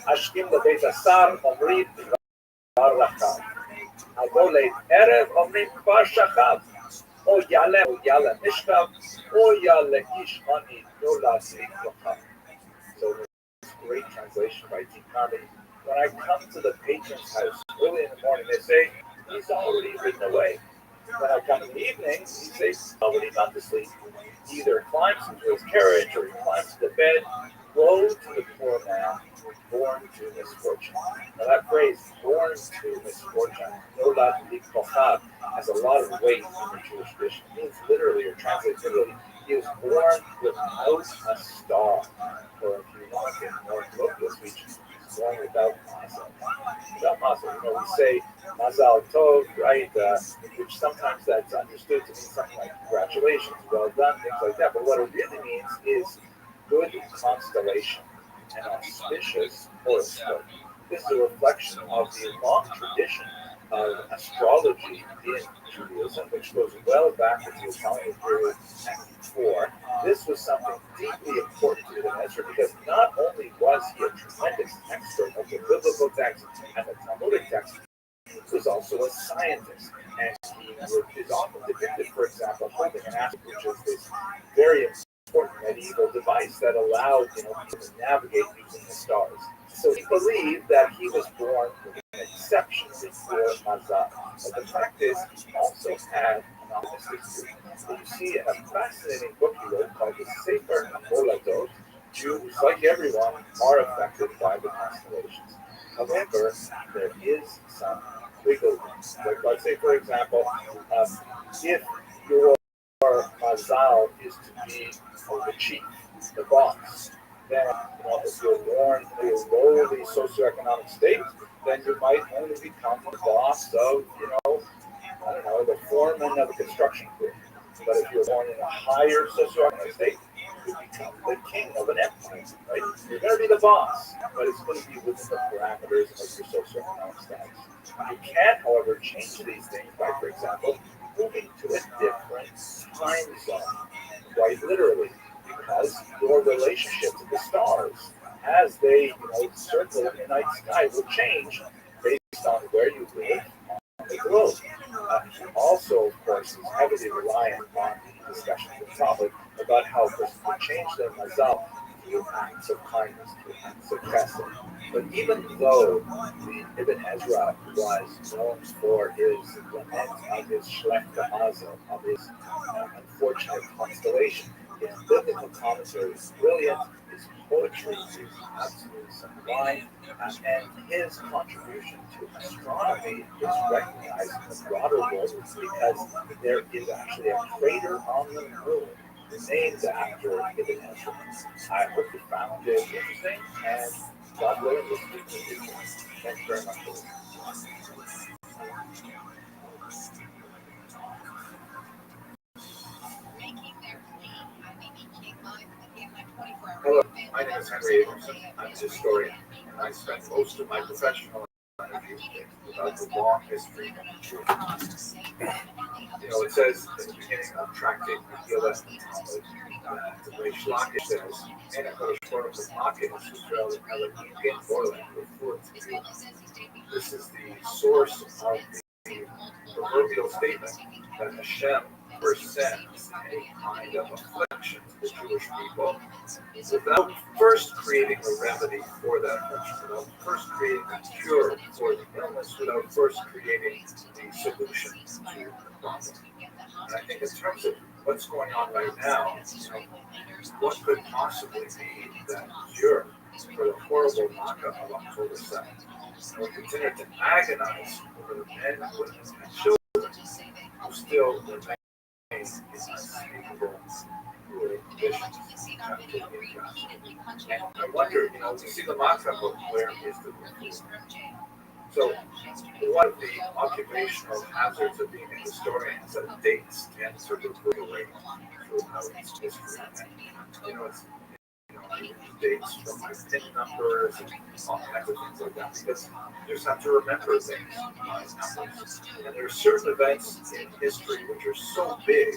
Ashkim lebeit asar omrim kvar rachav. Avol erev omrim kvar shachav. O yale mishkav. O yale ish ani nolad likrochav. So great translation by T. Carney. When I come to the patron's house early in the morning, they say, he's already ridden away. When I come in the evening, he says, he's already gone to sleep. He either climbs into his carriage or he climbs to the bed. Woe to the poor man born to misfortune. Now that phrase, born to misfortune, nolad likrochav, has a lot of weight in the Jewish tradition. It means literally, or translates literally, he was born without a star. Or if you want to get more colloquial speech, he's born without mazal. Without mazal, we say mazal tov, right? Which sometimes that's understood to mean something like congratulations, well done, things like that. But what it really means is good constellation, an auspicious horoscope. This is a reflection of the long tradition of astrology in Judaism, which goes well back to the Italian period and before. This was something deeply important to Ibn Ezra because not only was he a tremendous expert of the biblical text and the Talmudic text, he was also a scientist. And he is often depicted, for example, holding an aspect, which is this very important medieval device that allowed people to navigate using the stars. So he believed that he was born with an exceptionally poor mazal. But the fact is, he also had an optimistic view. You see a fascinating book he wrote called the Sefer HaMoladot. Jews, like everyone, are affected by the constellations. However, there is some wiggle room. Like, let's say, for example, if your mazal is to be the chief, the boss, then if you're born in a lowly socioeconomic state, then you might only become the boss of, the foreman of a construction crew. But if you're born in a higher socioeconomic state, you become the king of an empire, right? You're going to be the boss, but it's going to be within the parameters of your socioeconomic status. You can, however, change these things by, for example, moving to a different time zone, quite literally, because your relationship to the stars, as they circle in the night sky, will change based on where you live on the globe. Also, of course, is heavily reliant on the discussion of the topic about how a person can change their mazal through acts of kindness, through acts of chesed. But even though Ibn Ezra was known for his lament of his shlechta mazal, of his unfortunate constellation, his biblical commentary is brilliant, his poetry is absolutely sublime, and his contribution to astronomy is recognized in the broader world because there is actually a crater on the moon named after Ibn Ezra. I hope you found it interesting, and God willing, we'll speak to you. Thank you very much for listening. Hello, my name is Henry Abramson. I'm a historian, and I spent most of my professional life thinking about the long history of Jewish history. It says in the beginning of tractate Megillah that the Reish Lakish says, "En HaKadosh Baruch Hu Makin Yisrael Elohim Gen Borland Refuah T'Kiyah." This is the source of the proverbial statement that Hashem first sends a kind of affliction to the Jewish people without first creating a remedy for that affliction, without first creating a cure for the illness, without first creating the solution to the problem. And I think in terms of what's going on right now, what could possibly be that cure for the horrible makkah of October 7th? And we continue to agonize over the men, women, and children who still remain in unspeakable conditions. And I wonder, we see the makkah, but where is the roof? So, one of the occupational hazards of being a historian is that dates tend to move away throughout its history. And, dates from my pin numbers and all kinds of things like that, because you just have to remember things by numbers. And there are certain events in history which are so big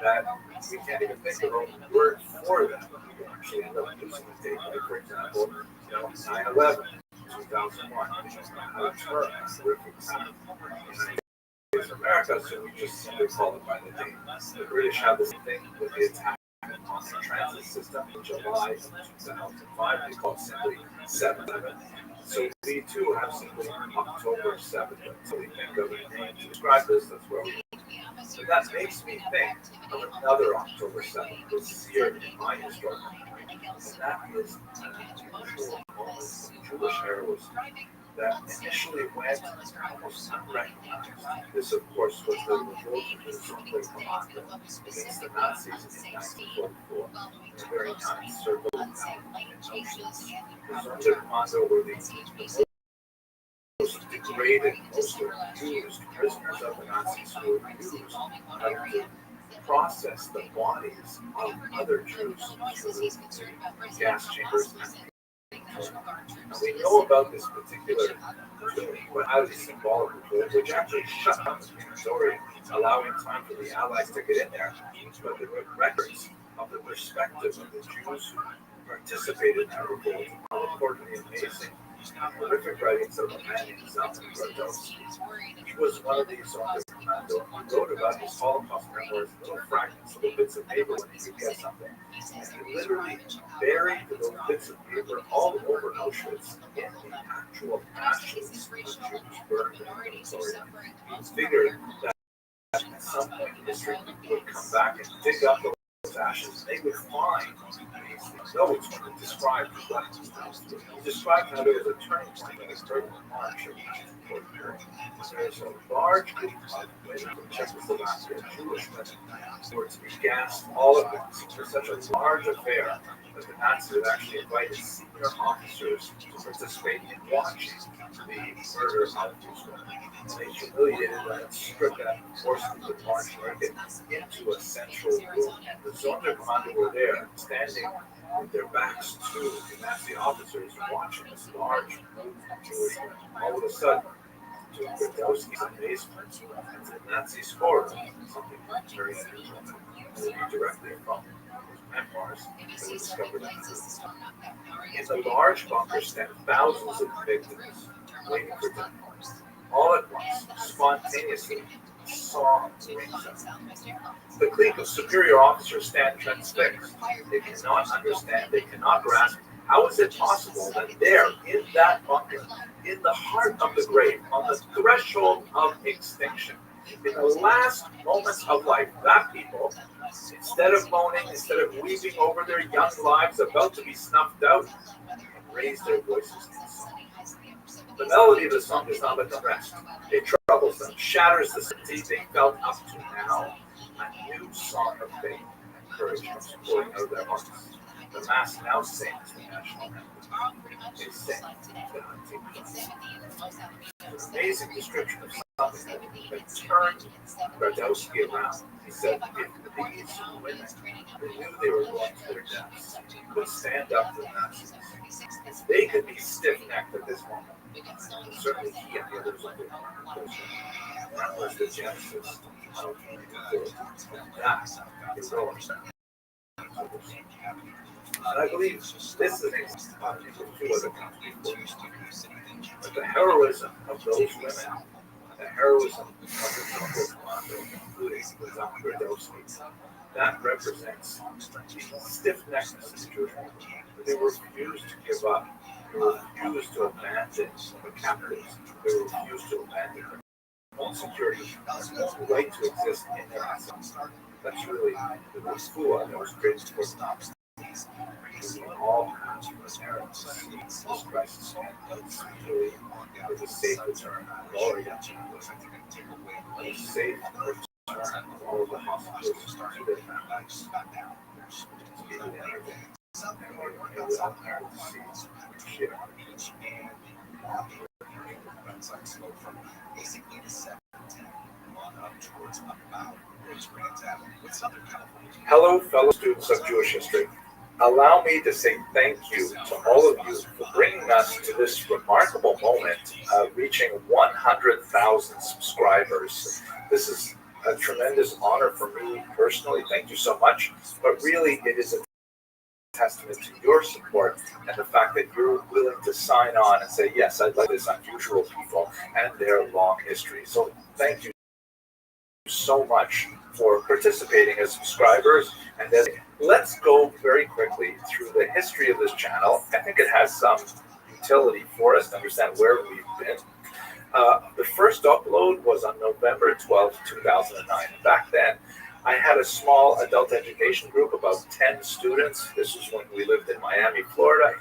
that we can't even think of a word for them. We actually end up using a date, like, for example, 9/11, 2001, a horrific time in America, so we just simply call it by the date. The British have the same thing with the attack on the transit system in July of 2005. They call it simply 7/11. So we too have simply October 7th. So we think of a name to describe this. That's where we. So that makes me think of another October 7th this year in my historical memory. And that is an unusual moment of Jewish heroism that initially went almost unrecognized. This, of course, was the revolt of the Zonder Kommando against the Nazis in 1944. A very nice circle of notions. The Zonder Kommando were the most degraded, most abused prisoners of the Nazis who were used to process the bodies of other Jews through the gas chambers. We know about this particular killing, but highly symbolic report, which actually shut down the crematory, allowing time for the Allies to get in there. But the records of the perspective of the Jews who participated in that revolt are reportedly amazing. Horrific writings of a man named Zalman Brodowski. He was one of these on the commando. He wrote about his Holocaust memoirs, little fragments, little bits of paper when he could get something. And he literally buried the little bits of paper all over Auschwitz in the actual ashes of Jews burned in the crematorium. He figured that at some point in history people would come back and dig up those ashes. They would find these notes when he described what he described how there was a turning point that occurred in March of 1943. There's a large group of women from Czechoslovakia, Jewish women, who were to be gassed all at once. It was such a large affair that the Nazis had actually invited senior officers to participate in watching the murder of these women. And they humiliated them and stripped them and forced them to march naked into a central room. And the Sonderkommando were there, standing with their backs to the Nazi officers, watching this large group of Jewish women. All of a sudden, to Brodowski's amazement and to the Nazis' horror, something very unusual. And we directly from his memoirs that we discovered in the large bunker stand thousands of victims waiting for death. All at once, spontaneously, a song rings out. The clique of superior officers stand transfixed. They cannot understand, they cannot grasp. How is it possible that there, in that bunker, in the heart of the grave, on the threshold of extinction, in the last moments of life, that people, instead of moaning, instead of weeping over their young lives about to be snuffed out, raise their voices in song. The melody of the song does not let them rest. It troubles them, shatters the certainty they felt up to now. A new song of faith and courage comes pouring out of their hearts. The mass now sings the national anthem. They sing the hunting cry. An amazing description of something that turned Brodowski around. He said, if these women who knew they were going to their deaths could stand up to the Nazis, they could be stiff-necked at this moment. And certainly he and the others under that was the genesis of that heroic. And I believe this is an example of two other countries. But the heroism of those women the heroism of the People's Commando, including the overdoses. That represents the stiff-neckedness of the Jewish people. They refused to give up. They refused to abandon the captives. They refused to abandon their own security, the right to exist in their own. That's really the school that was created for them. We all have this crisis, and it's really a safe return of glory. A safe return of all of the hostages to their families. Hello, fellow students of Jewish history. Allow me to say thank you to all of you for bringing us to this remarkable moment of reaching 100,000 subscribers. This is a tremendous honor for me personally. Thank you so much. But really, it is a testament to your support and the fact that you're willing to sign on and say, yes, I'd like this unusual people and their long history. So thank you so much for participating as subscribers. And then let's go very quickly through the history of this channel. I think it has some utility for us to understand where we've been. The first upload was on November 12, 2009. Back then, I had a small adult education group, about 10 students. This was when we lived in Miami, Florida.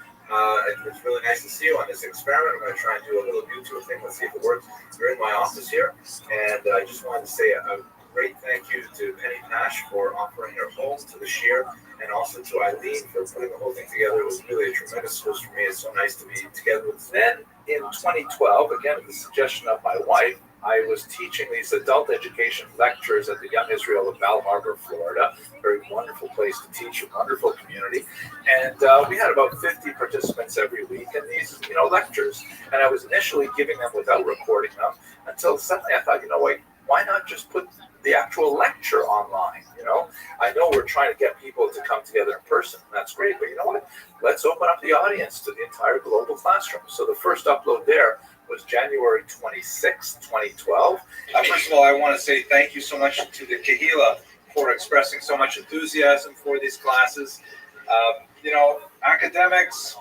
It's really nice to see you on this experiment. I'm going to try and do a little YouTube thing. Let's see if it works. We're in my office here, and I just wanted to say a great thank you to Penny Nash for offering her home to the Shir, and also to Eileen for putting the whole thing together. It was really a tremendous boost for me. It's so nice to be together with them. Then in 2012, again, at the suggestion of my wife, I was teaching these adult education lectures at the Young Israel of Bal Harbour, Florida. Very wonderful place to teach, a wonderful community. And we had about 50 participants every week in these, lectures. And I was initially giving them without recording them until suddenly I thought, why not just put the actual lecture online? I know we're trying to get people to come together in person. That's great, but you know what? Let's open up the audience to the entire global classroom. So the first upload there was January 26, 2012. First of all, I want to say thank you so much to the Kehila for expressing so much enthusiasm for these classes. Academics,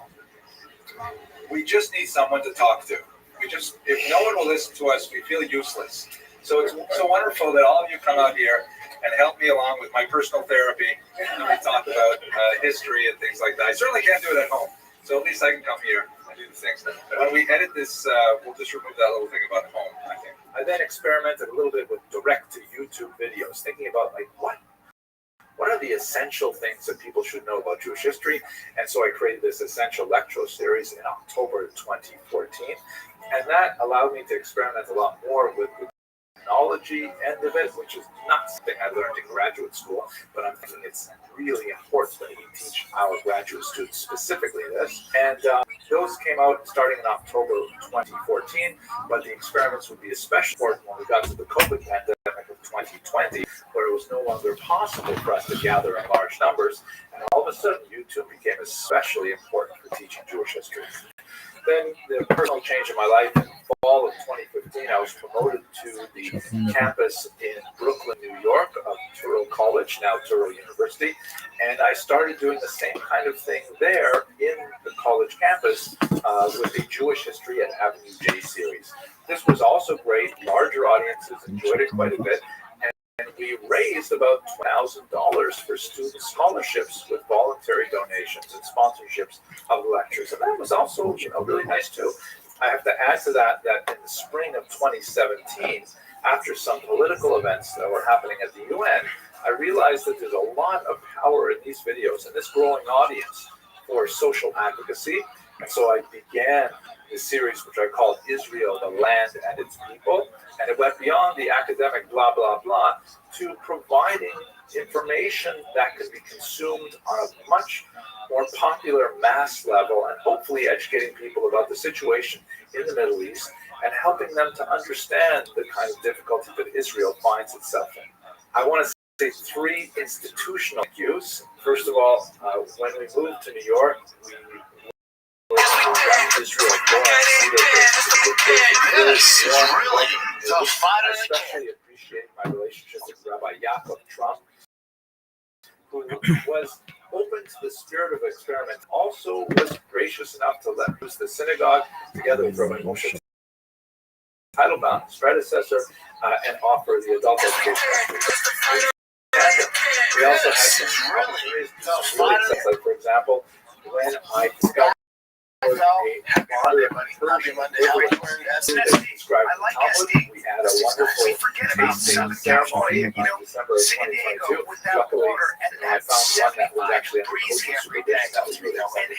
we just need someone to talk to. If no one will listen to us, we feel useless. So it's so wonderful that all of you come out here and help me along with my personal therapy. And we talk about history and things like that. I certainly can't do it at home. So at least I can come here and do the things. When we edit this, we'll just remove that little thing about home, I think. I then experimented a little bit with direct-to-YouTube videos, thinking about, what are the essential things that people should know about Jewish history? And so I created this essential lecture series in October 2014. And that allowed me to experiment a lot more with the technology end of it, which is not something I learned in graduate school, but I'm thinking it's really important that we teach our graduate students specifically this. And those came out starting in October 2014, but the experiments would be especially important when we got to the COVID pandemic of 2020, where it was no longer possible for us to gather in large numbers. And all of a sudden, YouTube became especially important for teaching Jewish history. Then the personal change in my life in fall of 2015, I was promoted to the campus in Brooklyn, New York of Touro College, now Touro University. And I started doing the same kind of thing there in the college campus with the Jewish History at Avenue J series. This was also great. Larger audiences enjoyed it quite a bit. And we raised about $2,000 for student scholarships with voluntary donations and sponsorships of the lectures. And that was also, really nice too. I have to add to that in the spring of 2017, after some political events that were happening at the UN, I realized that there's a lot of power in these videos and this growing audience for social advocacy. And so I began this series, which I called Israel, the Land and Its People. And it went beyond the academic blah, blah, blah to providing information that could be consumed on a much more popular mass level and hopefully educating people about the situation in the Middle East and helping them to understand the kind of difficulty that Israel finds itself in. I want to say 3 institutional cues. First of all, when we moved to New York, we Israel I especially appreciate my relationship with Rabbi Yaakov Trump, who was open to the spirit of experiment, also was gracious enough to let use the synagogue together with Rabbi Moshe Heidelbaum, his predecessor, and offer the adult education. We also had some opportunities to do really things, like, for example, when I discovered we had a wonderful tasting ceremony in December of 2022. Luckily, I found one that was actually under kosher supervision. That was really exciting.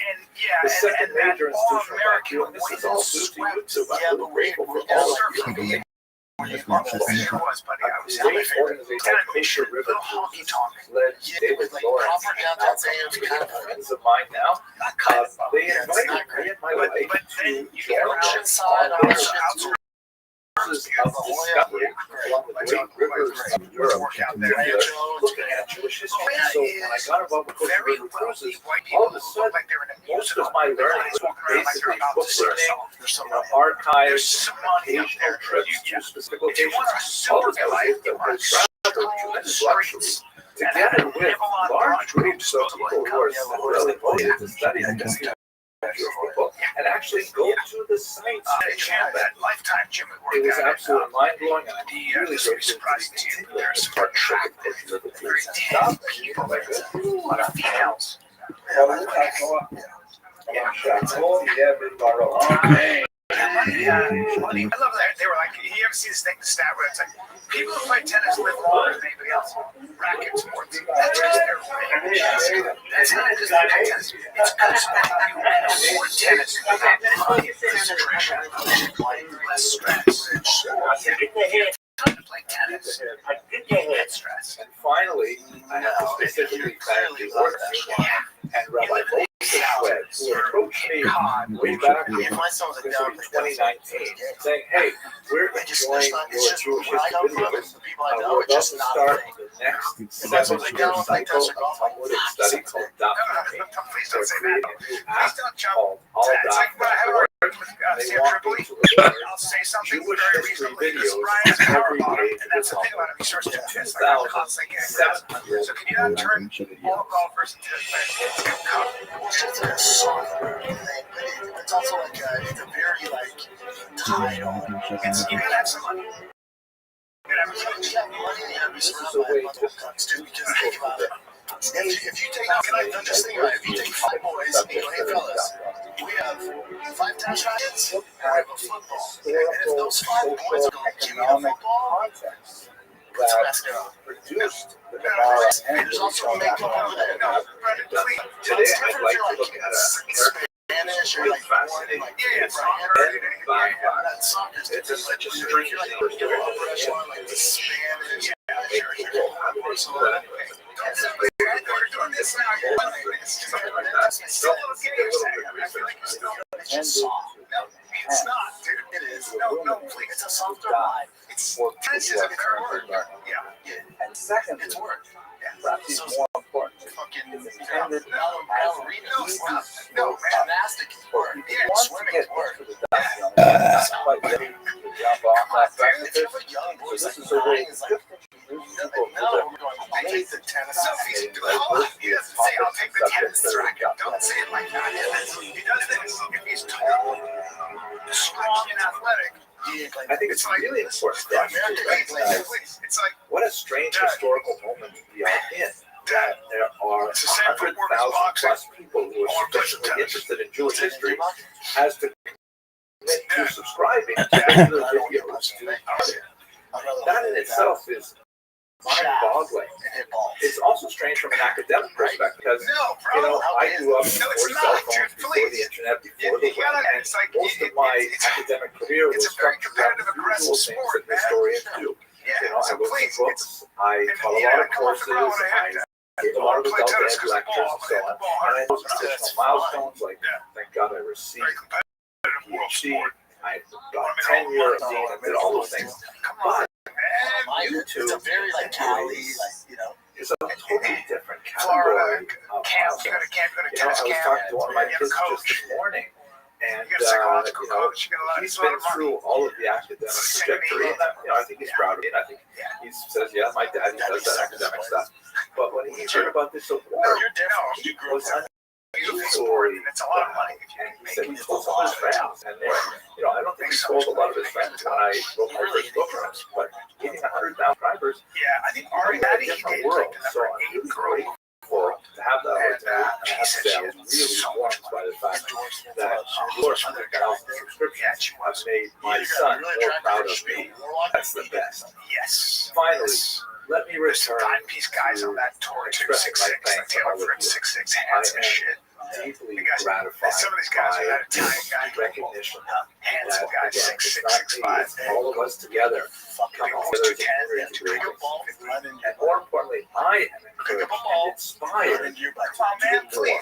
The second major institutional thank you, and this is all due to YouTube. I'm really grateful for all of you. Great organization called Kosher River led David Lawrence and friends of mine now. They invited me and my wife to join us on their cruises of discovery along the great rivers of Europe, looking at Jewish history. So when I got involved with Kosher River Cruises, all of a sudden, most of my learning was basically book learning, archives, occasional trips to specific locations. All of that was travel, tremendous luxury. Together with large groups of people who are really motivated to study and people, and actually go to the sites and that. It was absolutely mind-blowing, and I'm really grateful to continue to partnership with the police and stuff. On a females. Yeah, funny. I love that. They were like, you ever see this thing, the stat where it's like, people who play tennis live longer than anybody else. Rackets more too. That's because they're winning. That's not because they're tennis. It's because you win more tennis. You have money, concentration, less stress. Time to play tennis. Get stress. And finally, I have to specifically thank the organization and Rabbi Rothschild, who approached me way back in 2019, saying, "Hey, we're enjoying your Jewish history videos. We're about to start the next 7-year cycle of Talmudic study called documentary. We're creating a new app called All Doc.org. They want me to record Jewish history videos every day of the Talmud. 2,700 So can you not turn all golfers into It's software thing, but it's also like it's a very like title. It's you gotta have some money. You have money and you have to be surrounded by bubble cuts too, because think about it. If you take, just think about it, if you take 5 boys and you go, hey fellas, we have 5 tennis rackets, and we have a football. And if those 5 boys go, give me a football, put some mascara. Produced the Gemara and There's also a makeup over there. today I'd like to look at a Spanish or like fascinating it's such a strange thing. Spanish. We're doing this now. You're doing this. It's still okay. I feel like you're still. It's just soft. No, it's not, dude. It is. No, please. It's a softer vibe. It's tennis is a better word. Yeah. And secondly, It's work. perhaps even more important, Fucking intended ballerina. No, gymnastics is work. if Yeah, you want to swimming get is work. into the documentary, it's not quite ready to jump off that If you precipice. have a young boy, So this is a way it's like, just introduce people to no, the we're going, I'll take the tennis fascinating He doesn't say, I'll take the tennis subjects that are racket. Don't say it like that. He does this. If he's tall, strong, and athletic, I think it's really important for us to recognize it's like, what a strange historical moment we are in. That there are 100,000 plus people who are sufficiently interested in Jewish history as to commit to subscribing to regular videos to that in itself is mind-boggling. It's also strange from an academic perspective because, you know, I grew up before cell phones, before the internet, before the web, and most of my academic career was from the usual things that historians do. You know, I wrote some books, I taught a lot of courses, I did a lot of adult ed lectures and so on, and I had those professional milestones, like, thank God I received a PhD, I got tenure, I did all those things. But YouTube, it's a very like Cali, like, you know, it's a totally different category of milestones. You know, I was talking to one of my kids just this morning, And he's been through all of the academic trajectory, and I think he's proud of it. I think he says, "Yeah, my dad does that academic stuff." But when he heard about this award, he was unusually glad. And he said he told some of his friends, and I don't think he told a lot of his friends when I wrote my first book on him, but getting 100,000 subscribers, I think Ari had a different world. So I'm really grateful to have that opportunity. And I have to say, I was really warmed by the fact that your 100,000 subscriptions have made my son more proud of me. That's the best. Yes. Finally, let me return timepiece guys on that tour too. 6'6", Taylor for 6'6", handsome shit. Deeply gratified some of these guys are that Italian guy, recognition handsome that, guy, again, 6'6", it's not me, 6'5". it's all of us together come together to create and more importantly, I am encouraged and inspired to do more.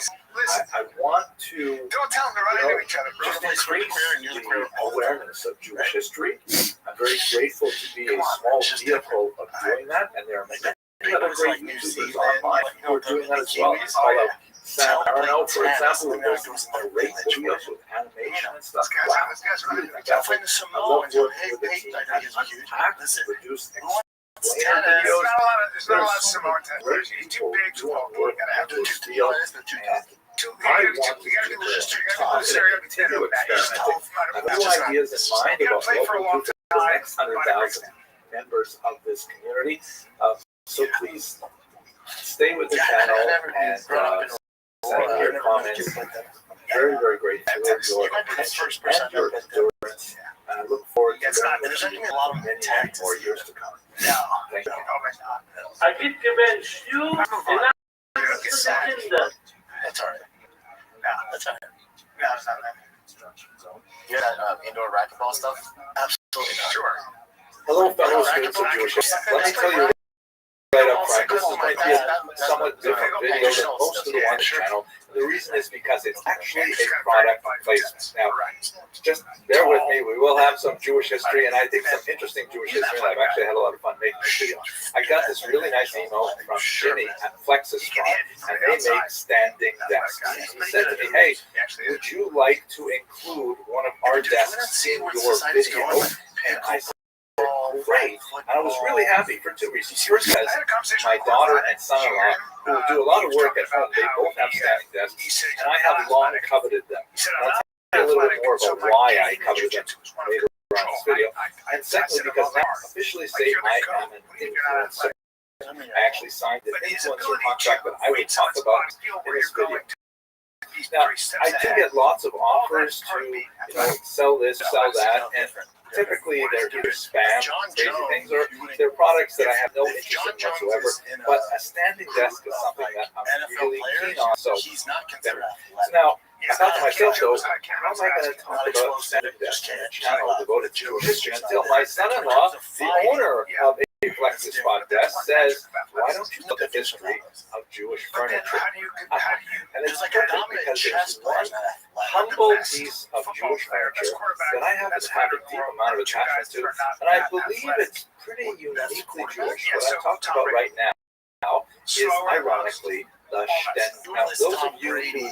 I want to Don't tell them to run into each other, bro. just increase the awareness of Jewish history. I'm very grateful to be a small vehicle of doing that, and there are many other great YouTubers online who are doing that as well. Follow Sam Arno, for example, who does great videos with animation and stuff. Wow. I love working with the team at Unpacked to produce explainer videos. There's not a lot of Samoan Great people doing work in this field, and I want to continue experimenting. I have new ideas in mind about what we'll do for the next 100,000 members of this community. So please stay with the channel and send your comments. Very, very grateful for your attention and your endurance. And I look forward to many more years to come. Thank you. I get convinced you and That's all right. No, that's all right. No, it's not that. You had indoor racquetball stuff? Absolutely not. Sure. Hello, fellow students of Jewish. Let me tell you right up front, this is going to be a somewhat different video than most of the one channel. The reason is because it's actually a product placement. Now, just bear with me. We will have some Jewish history, and I think some interesting Jewish history. I've actually had a lot of fun making this video. I got this really nice email from Jimmy at Flexus Farm, and they make standing desks. He said to me, "Hey, would you like to include one of our desks in your video?" And I said, great. And I was really happy for two reasons. First, because my daughter and son-in-law, who do a lot of work at home, they both have standing desks, and I have long coveted them. And I'll tell you a little bit more about why I coveted them later on this video. And secondly, because now I officially say I am an influencer. I actually signed an influencer contract that I would talk about in this video. Now, I do get lots of offers to sell this, sell that, and typically they're either spam, crazy things, or they're products that I have no interest in whatsoever. But a standing desk is something that I'm really keen on. So now, I thought to myself, though, how am I going to talk about standing desk in a channel devoted to Jewish history until my son-in-law, the owner of a Flexus Spot desk, says, "Why don't you look at the history of Jewish furniture?" And it's perfect because there's one humble piece of Jewish furniture that I happen to have a deep amount of attachment to, and I believe it's pretty uniquely Jewish. What I'm talking about right now is, ironically, the Stender. Now, those of you who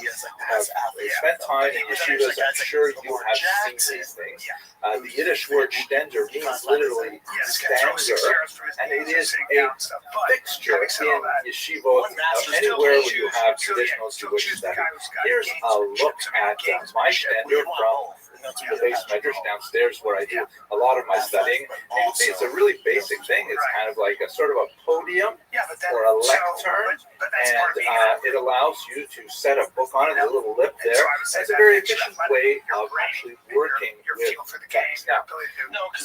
have spent time in yeshivas, I'm sure you have seen these things. The Yiddish word Stender means literally stander, and it is a fixture in yeshivot anywhere where you have traditional Jewish study. Here's a look at my Stender from the base measures downstairs where I do a lot of my studying. You can see it's a really basic thing. It's kind of like a sort of a podium or a lectern, and it allows you to set a book on it, a little lip there. It's a very efficient way of actually working with text. Now,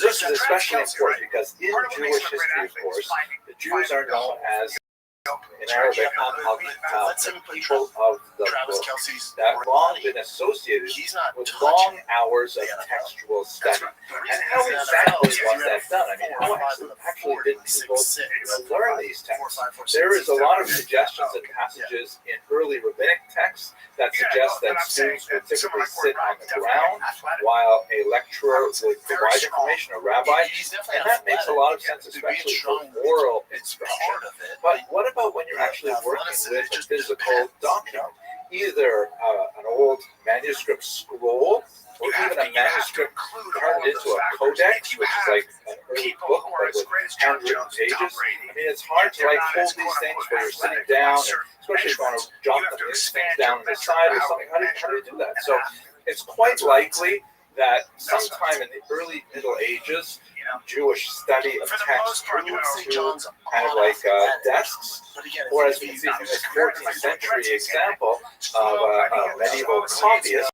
this is especially important because in Jewish history, of course, the Jews are known as, in Arabic, people of the book, that have long been associated with long hours of textual study. And how exactly was that done? I mean, how actually did people learn these texts? There is a lot of suggestions and passages in early rabbinic texts that suggest that students would typically sit on the ground while a lecturer would provide information, a rabbi, and that makes a lot of sense, especially for oral instruction. But what about when you're actually working with a physical document? Either an old manuscript scroll even a manuscript turned into a codex, which is like an early book, but with handwritten pages. I mean, it's hard to like hold these things where you're sitting down, and especially if you want to jot these things down on the side or something. How do you do that? So it's quite likely that sometime in the early Middle Ages, Jewish study of text moved to kind of like desks, whereas we see from this 14th century example of a medieval copyist,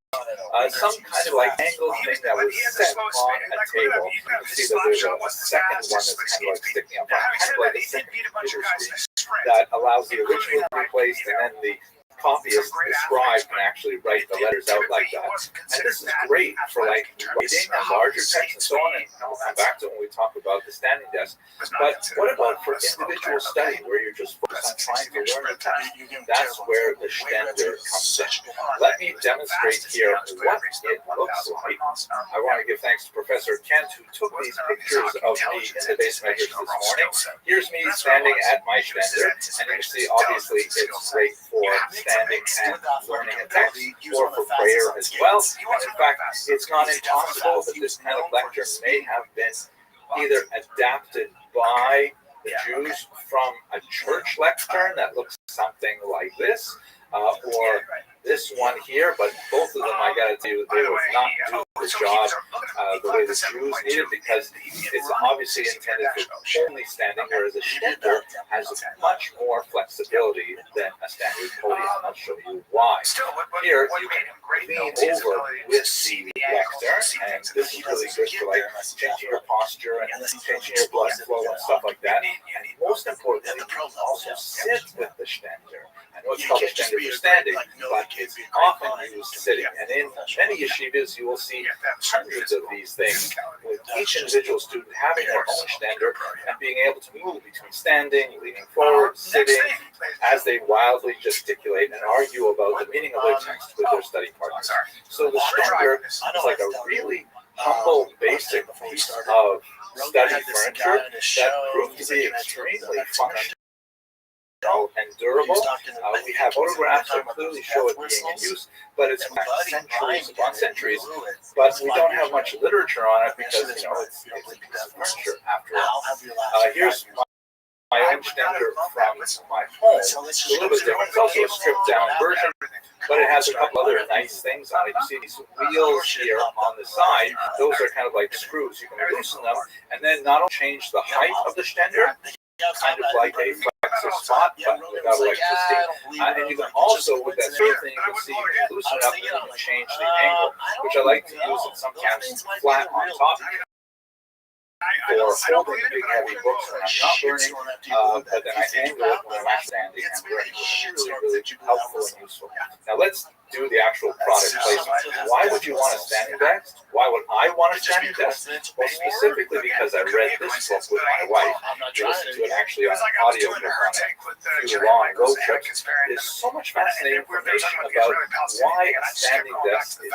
some kind of like angled thing that was set on a table. You can see that there's a second one that's kind of like sticking up, kind of like a second computer screen that allows the original to be placed, and then the copyist, the scribe, can actually write the letters out like that. And this is great for like writing a larger text and so on, and we'll come back to it when we talk about the standing desk. But what about for individual study, where you're just focused on trying to learn the text? That's where the Ständer comes in. Let me demonstrate here what it looks like. I want to give thanks to Professor Kent, who took these pictures of me in the base measures this morning. Here's me standing at my Ständer, and you see obviously it's great for standing and learning a text, or for prayer as well. And in fact, it's not impossible that this kind of lecture may have been either adapted by the Jews from a church lectern that looks something like this, or this one here, but both of them, I gotta tell you, they will not do the job the way the Jews need it, because it's obviously intended for only standing, whereas a Ständer has much more flexibility than a standard podium. I'll show you why. Here, you can lean over with the lectern, and this is really good for like changing your posture and changing your blood flow and stuff like that. And most importantly, you can also sit with the Ständer. I know it's called a Ständer for standing, but it's often used sitting. And in many yeshivas, you will see hundreds of these things, with each individual student having their own Ständer and being able to move between standing, leaning forward, sitting, as they wildly gesticulate and argue about the meaning of their text with their study partners. So the Ständer is like a really humble, basic piece of study furniture that proved to be extremely functional and durable. We have photographs that clearly show it being in use, but it's centuries upon centuries. But we don't have much literature on it because it's a piece of furniture after all. Here's my own Ständer from my home. It's a little bit different. It's also a stripped down version, but it has a couple other nice things on it. You see these wheels here on the side. Those are kind of like screws. You can loosen them and then not only change the height of the Ständer, kind of like a flexor spot, but without electricity. And you can also, with that sort of thing, you can see you can loosen it up and you can change the angle, which I like to use in some camps flat on top. For holding big heavy books when I'm not learning, but then I angle it when I'm standing and learning. It's really helpful and useful. Now let's do the actual product placement. Why would you want a standing desk? Why would I want a standing desk? Well, specifically because I read this book with my wife. We listened to it actually on audio book on it through the long road trips. There's so much fascinating information about why a standing desk is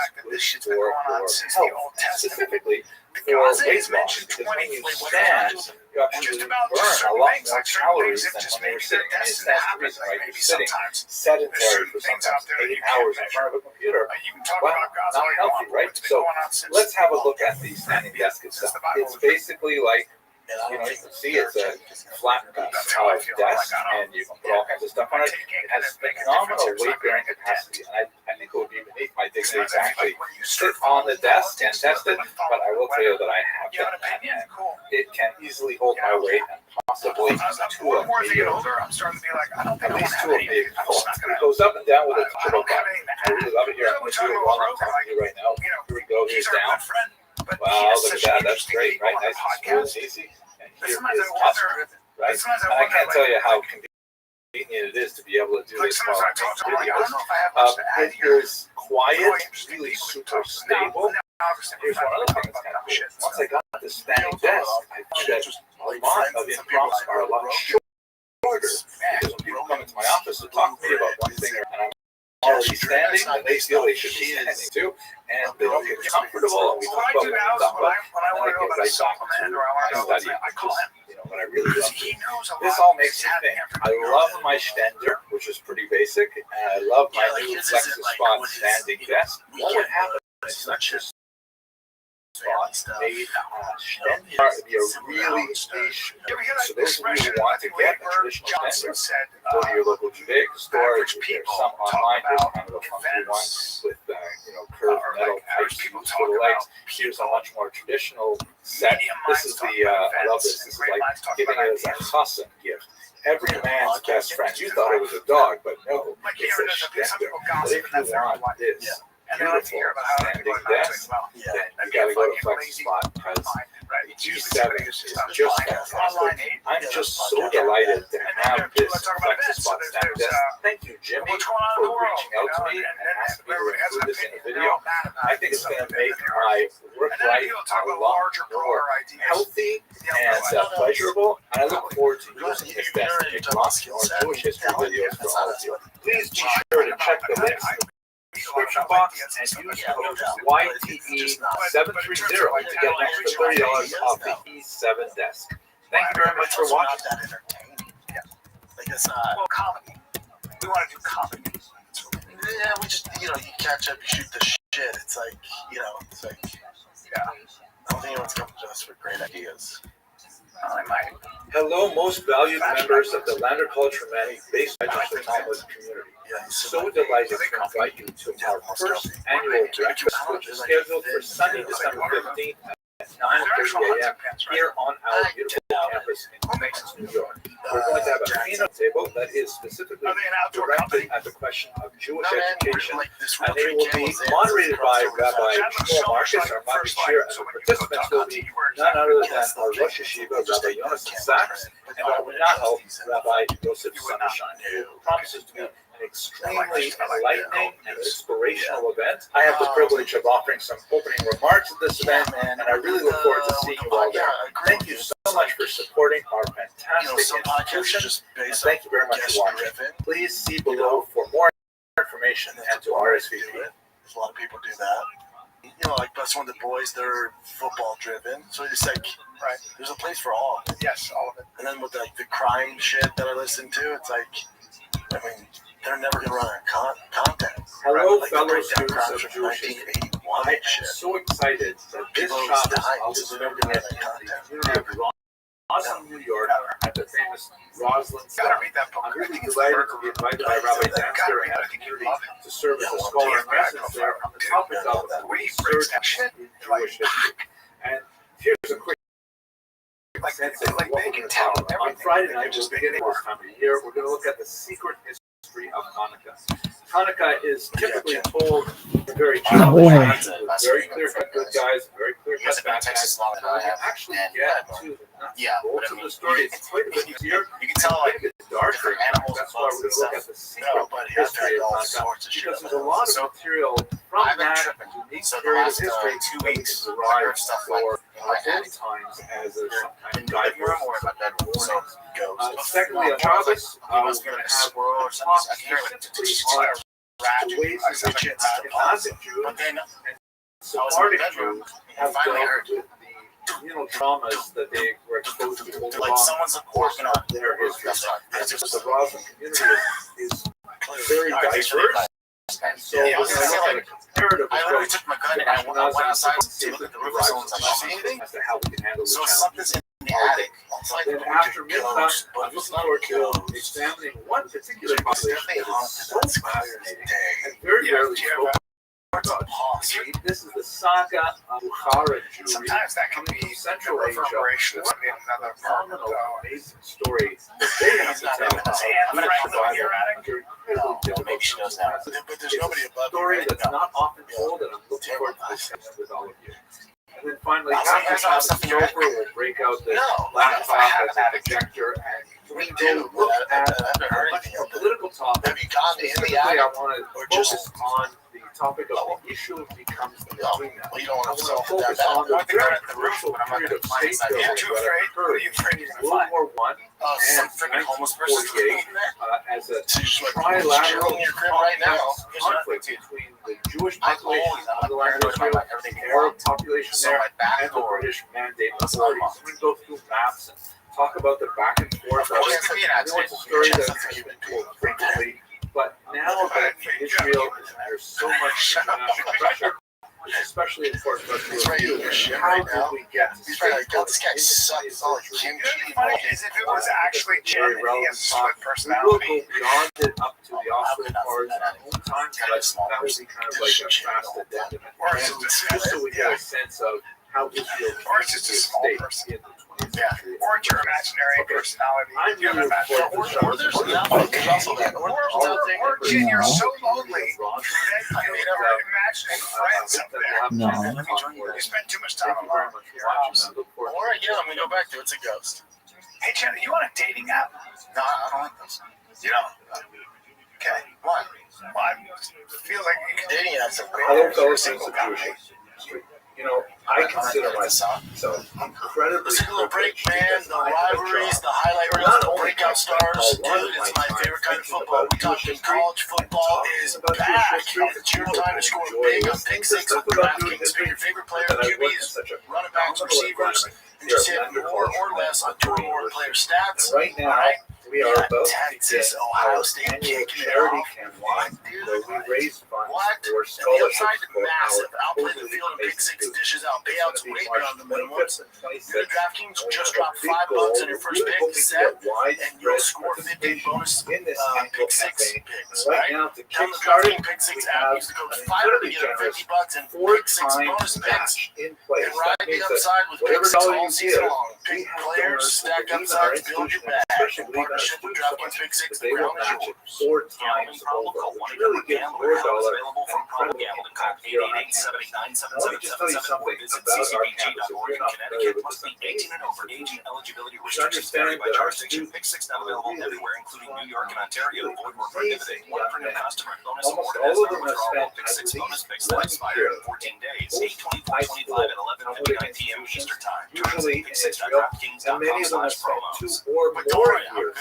good for your health, specifically for weight loss, because when you stand, you actually burn a lot more calories than when you're sitting. I mean, it stands to reason, right? You're sitting sedentary for sometimes 8 hours in front of a computer. Well, not healthy, right? So let's have a look at the standing desk itself. It's basically like, you can see it's a flat piece of desk, and you can put all kinds of stuff on it. It has phenomenal weight-bearing capacity, and I think it would be beneath my dignity to actually sit on the desk and test it, but I will tell you that I have done that, and it can easily hold my weight, and possibly two of me, at least two of me. It goes up and down with a touch of a button. I really love it here. I'm going to do it while I'm talking to you right now. Here we go. Here's down. Wow, look at that. That's great, right? Nice and smooth and easy. And here is up, right? And I can't tell you how convenient it is to be able to do this while I'm making videos. It is quiet, really super stable. Here's one other thing that's kind of cool. Once I got this standing desk, I found that a lot of imprompts are a lot shorter. Because when people come into my office to talk to me about one thing, and I'm already standing, and they feel they should be standing too, and they don't get comfortable, and we talk about what we talk about, and then I get right back to my study, what I really love. This all makes me think. I love my Ständer, which is pretty basic, and I love my new Flexus Spot standing desk. What would happen if such a spot made stem would be a really niche. So those of you who want to get a traditional stem, go to your local Judaica store. There's some online. There's kind of a funky one with curved metal pipes for the legs. Here's a much more traditional set. This is I love this. This is like giving it as a chassan gift. Every man's best friend. You thought it was a dog, but no, it's a shtetl. But if you want this beautiful standing desk, then you gotta go to FlexiSpot because G7 is just fantastic. I'm just so delighted to have this FlexiSpot standing desk. Thank you, Jimmy, for reaching out to me and asking me to include this in the video. I think it's going to make my work life a lot more healthy and pleasurable. And I look forward to using this desk to make lots more Jewish history videos for all of you. Please be sure to check the links in the description box and use code YTE730 to get an extra $30 off the E7 desk. Thank you very much for watching. Because comedy. We want to do comedy. Yeah, we just you catch up, you shoot the shit. It's like yeah. I don't think anyone's coming to us for great ideas. I might. Hello, most valued members of the Lander Culture Manny based registered Talmud community. So delighted to invite you to our first annual breakfast, which is scheduled for Sunday, December 15th at 9:30 a.m. here on our beautiful campus in Queens, New York. We're going to have a keynote table that is specifically directed at the question of Jewish education, and it will be moderated by Rabbi Marcus, our Mavi Shir, and the participants will be none other than our Rosh Yeshiva, Rabbi Yonasan Sachs, and our Menachel, Rabbi Yosef Sonnenschein. It promises to be an extremely enlightening and inspirational event. I have the privilege of offering some opening remarks at this event, and I really look forward to seeing you all there. Thank you so much for supporting our fantastic institution, and thank you very much for watching. Please see below for more information and to RSVP. A lot of people do that. Like that's one of the boys, they're football driven. So it's like, right, there's a place for all of it. Yes, all of it. And then with like the crime shit that I listen to, it's like, I mean, they're never going to run out of content. Hello, right? fellow students of Jewish history. I am so excited that this Shabbos I'll be spending it in the community of Roslyn, New York, at the famous Roslyn Center. I'm really delighted to be invited by Rabbi Dansker and the community to serve as a scholar in residence there on the topic of research in Jewish history. And here's a quick sense of what we're going to talk about. On Friday night, we're beginning this time of the year, we're going to look at the secret history of Hanukkah. Hanukkah is typically told in very challenging, very clear-cut good guys, very clear-cut bad guys. And when you actually get to the nuts and bolts of the story, it's quite a bit easier. You can tell like it's darker. That's why we're going to look at the secret history of Hanukkah, because there's a lot of material from that unique period of history that we can derive for our own times as some kind of guidepost. Secondly, on Shabbos, we're going to have talk specifically on the ways in which Ashkenazic Jews and Sephardic Jews have dealt with the communal traumas that they were exposed to over the course of their history. And the Roslyn community is very diverse. And so we're going to look at a comparative approach to Ashkenazic and see if we can derive some lessons as to how we can handle the challenges. Then after Mincha, I'm looking forward to examining one particular population that is so fascinating and very rarely spoken about. This is the Saga of Bukhara Jewry. Sometimes that can be Central Asia. What a phenomenal, amazing story that they have to tell about survival under incredibly difficult circumstances. It's a story that's not often told, and I'm looking forward to discussing with all of you. And then finally, after Shabbos is over, we'll break out the laptop as a projector and we will look at a much more political topic. Specifically, I want to focus on the topic of the issue becomes between them. I want to focus on the very crucial period of state building that occurred in World War I and 1948 as a trilateral conflict between the Jewish population on the land of Israel, the Arab population there, and the British mandate authorities. I'm going to go through maps and talk about the back and forth of it. I know it's a story that has been told frequently, but now that Israel is under so much international pressure, It's especially important for us to review how did we get to He's probably like, yo, this guy sucks. It's all like kimchi. The funny thing is, if it was actually Jim and he has a split personality, we'll go beyond it up to the Oscar cards at home time, but that would be kind of like a fast addendum. Just so we get a sense of how this feels. Or it's just a small person. Or it's your imaginary personality. I'm really or there's also that. Or Jim, you're so lonely that you never imagining friends up there. No. You spend too much time alone. Or, I'm going to go back to it's a ghost. Hey, Jenna, you on a dating app? No, I don't like those. You don't? Okay. Why? Well, I feel like dating apps are great. I don't go single situation. I consider myself so incredibly. The single break, man, the rivalries, the highlight reels, the breakout stars. Dude, it's my favorite kind of football. We talking college football is back. It's your time to score big on Pick Six with DraftKings. Pick your favorite player, QBs, running backs, receivers, and just hit more or less on two or more player stats. Right now, we are about Texas, Ohio State kicking it off. What, dude? We raise funds And for the upside scholarships for massive. our Outplay the field and Pick Six dishes out payouts way beyond the minimums. Your DraftKings just drop $5 on your first pick set, and you'll score 15 bonus Pick Six picks. Right now, the DraftKings Pick Six app, use the code FIRE to get $50 and Pick Six bonus picks. And ride the upside with Pick Six all season long. Pick players, stack upsides, build your bag. In partnership with DraftKings Pick Six, the crown is yours. 4 times over, which really gives your dollar available from Problem Gambling. Call 888-789-7777 or visit ccbg.org in Connecticut. Must be 18 and over. Age and eligibility restrictions vary by jurisdiction. Pick Six not available everywhere, including New York and Ontario. Void where prohibited. One per new customer. Bonus awarded as no withdrawal. Pick Six bonus picks that expire in 14 days. 8/24/25 at 11:59 p.m. Eastern Time. Usually, and many of them have spent 2 or more years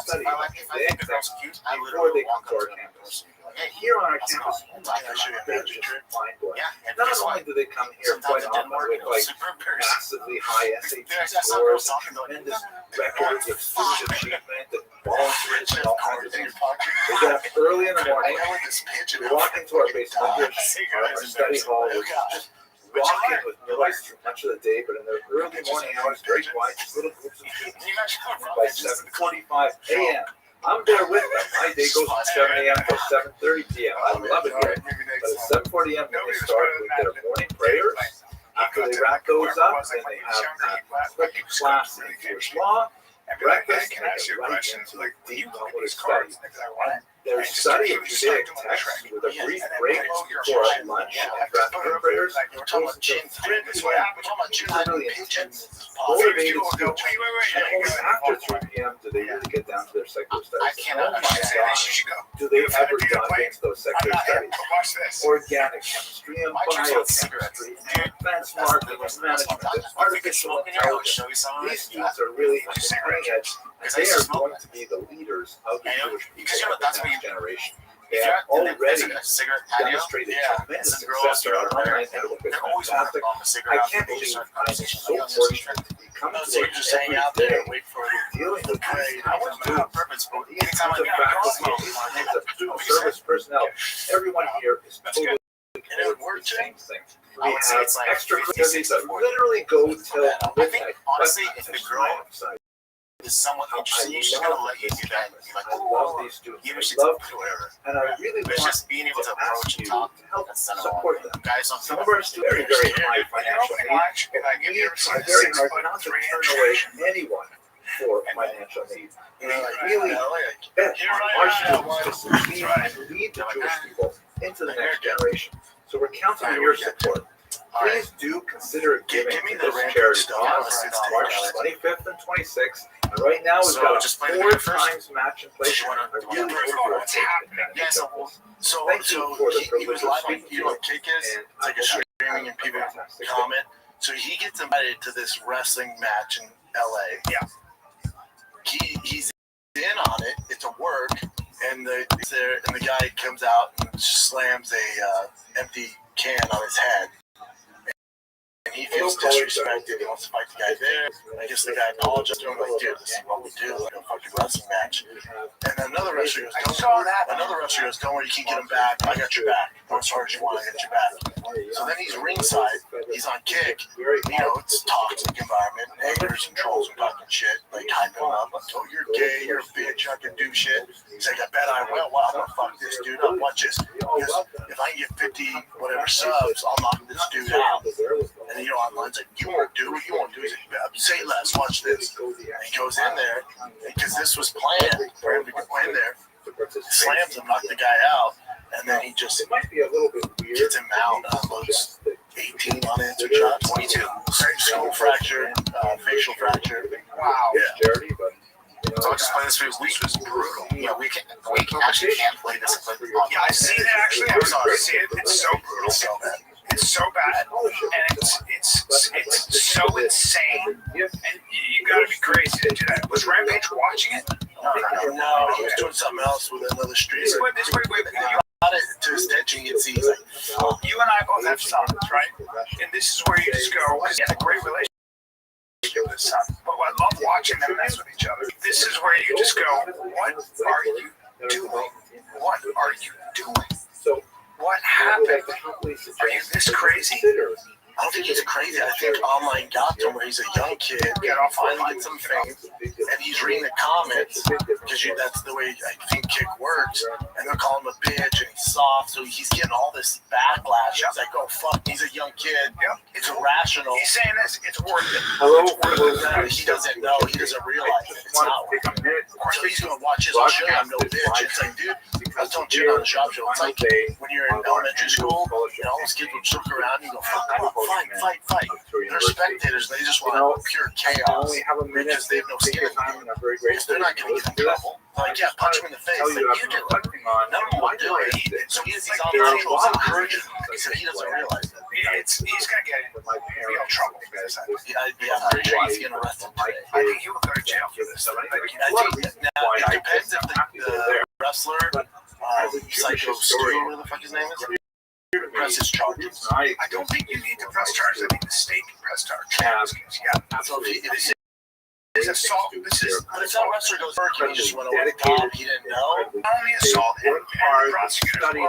studying the exams before they come to our campus. And here on our campus, mind-blowing. Not only do they come here quite often with massively high SAT scores and tremendous records of student achievement and volunteers and all kinds of things. They get up early in the morning, we walk into our basement, our study hall, which is just walking with noise through much of the day, but in the early morning hours, very quiet, just little groups of students. By 7:45 a.m., I'm there with them. My day goes from 7 a.m. to 7:30 p.m. I love it here. But at 7:40 a.m., they start with their morning prayers. After they wrap those up, then they have a quick class in Jewish law, breakfast, and they get right into the deep Talmudic study. Their study of Judaic texts with a brief break before lunch and breakfast prayers goes until 3 p.m. Really intense, motivated students. And only after 3 p.m. do they really get down to their secular studies. Oh my gosh, do they ever dive into those secular studies? Organic chemistry and biochemistry, advanced marketing and management, and artificial intelligence. These students are really at the cutting edge, and they are going to be the leaders of the Jewish people of the next generation. They have already demonstrated tremendous success in our online network. It's fantastic. I can't believe I'm so fortunate to be coming to work every day, dealing with these kinds of students, these kinds of faculty, these kinds of student service personnel. Everyone here is totally committed to the same thing. We have extra activities that literally go till midnight. Honestly, if the girl is somewhat interesting, she's just gonna let you do that. I love these students. I love whoever. And I really want just being able to approach and talk to help support them. Guys, some of our students are very high financial needs, and we try very hard not to turn away anyone for financial needs. And I really bet on our students to succeed and lead the Jewish people into the next generation. So we're counting on your support. Please do consider giving to this charity cause. It's March 25th and 26th. And right now we've got a 4 times match in place. I really hope you're So thank you for the privilege of speaking to you. What kick is? It's like a streaming and people comment. So he gets invited to this wrestling match in LA. Yeah. He's in on it. It's a work, and the guy comes out and slams a empty can on his head. he feels disrespected. He wants to fight the guy there. I guess the guy apologized to him, like, dude, this is what we do, like a fucking wrestling match. And then another wrestler goes, don't worry, you can get him back. I got your back. Go as hard as you want, I got your back. So then he's ringside. He's on kick. You know, it's a toxic environment. Haters and trolls are talking shit, like hyping him up. Like, oh, you're gay, you're a bitch, I can do shit. He's like, I bet I will. Well, I'm gonna fuck this dude up. Watch this. Because if I can get 50 whatever subs, I'll knock this dude out. And you know, online's like, you won't do it. He's like, say less. Watch this. And he goes in there because this was planned for him to go in there. Slams him, knock the guy out, and then he just gets him out. Loads 18 unanswered shots, 22. Skull fracture, facial fracture. Wow. Yeah. So I'll just play this week was brutal. Yeah, we actually can't play this. Yeah, I've seen it actually. I see it. It's so brutal. It's so bad, and it's so insane. And you gotta be crazy to do that. Was Rampage watching it? No, he was doing something else with another streamer. This way, you got it to his attention. You can see he's like, fuck. You and I both have sons, right? And this is where you just go, because you have a great relationship with his son. But I love watching them mess with each other. This is where you just go, what are you doing? What are you doing? What happened? Are you this crazy? I don't think he's crazy. I think online got to him where he's a young kid, finally gets some fame, and he's reading the comments because that's the way I think kick works. And they're calling him a bitch and he's soft, so he's getting all this backlash. He's like, oh fuck, he's a young kid. It's irrational. He's saying this, it's worth it. He doesn't know. He doesn't realize it. It's not worth it. So he's gonna watch his own shit. I'm no bitch. It's like, dude, I was telling Jim on the shop show. It's like when you're in elementary school and all those kids would circle around and you go, fuck, come on. Fight. They're spectators. They just want pure chaos because they have no skin in the game. Because they're not going to get in trouble. Like, yeah, punch him in the face. Like, you do it. None of them will do it. So he's on the controls encouraging him because he doesn't realize it. He's going to get in real trouble for this. Yeah, I'm pretty sure he's getting arrested today. I think he will go to jail for this. I think now it depends if the wrestler, Psycho Stu, whatever the fuck his name is, presses charges. I don't think you need to press charges. I think the state can press charges. Yeah. So if this is assault. But if that wrestler goes back and he just went over the top, he didn't know. Not only assault, and prosecutors will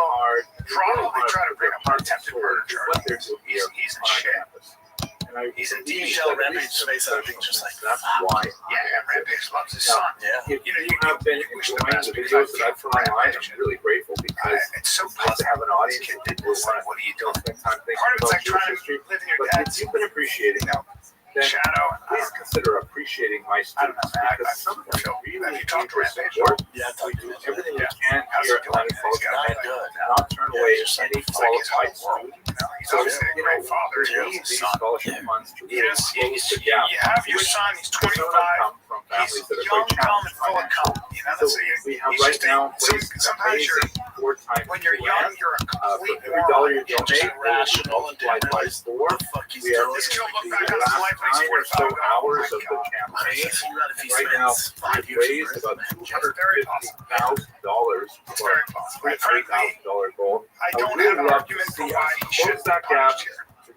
probably try to bring up an attempted murder charge. He's in shit. He's in You tell Rampage's face, I think just like that's why. Yeah, Rampage loves his son. Yeah. You have been wish the best because I've for my life. I'm really grateful because it's so positive to have an audience. What are you doing? Part of it's like trying to live in your dad's. You've been appreciating now. Shadow, please consider appreciating my students because some of them really have you talked to Rampage? Yeah, I talked to him. Everything you can here at Atlantic Falls not turn away any qualified student. He's obviously a great father. He needs these scholarship funds to really close the gap. You have your son, he's 25. He's young, calm, and full of cum. You know, so we have right now sometimes when you're young, you're a complete every dollar you just donate rational and multiplied by 4. We have this kid look back on his life. 9 or so hours of the campaign. Right now, we've raised about $250,000 for a $300,000 goal. I don't have an argument for why he should close that gap.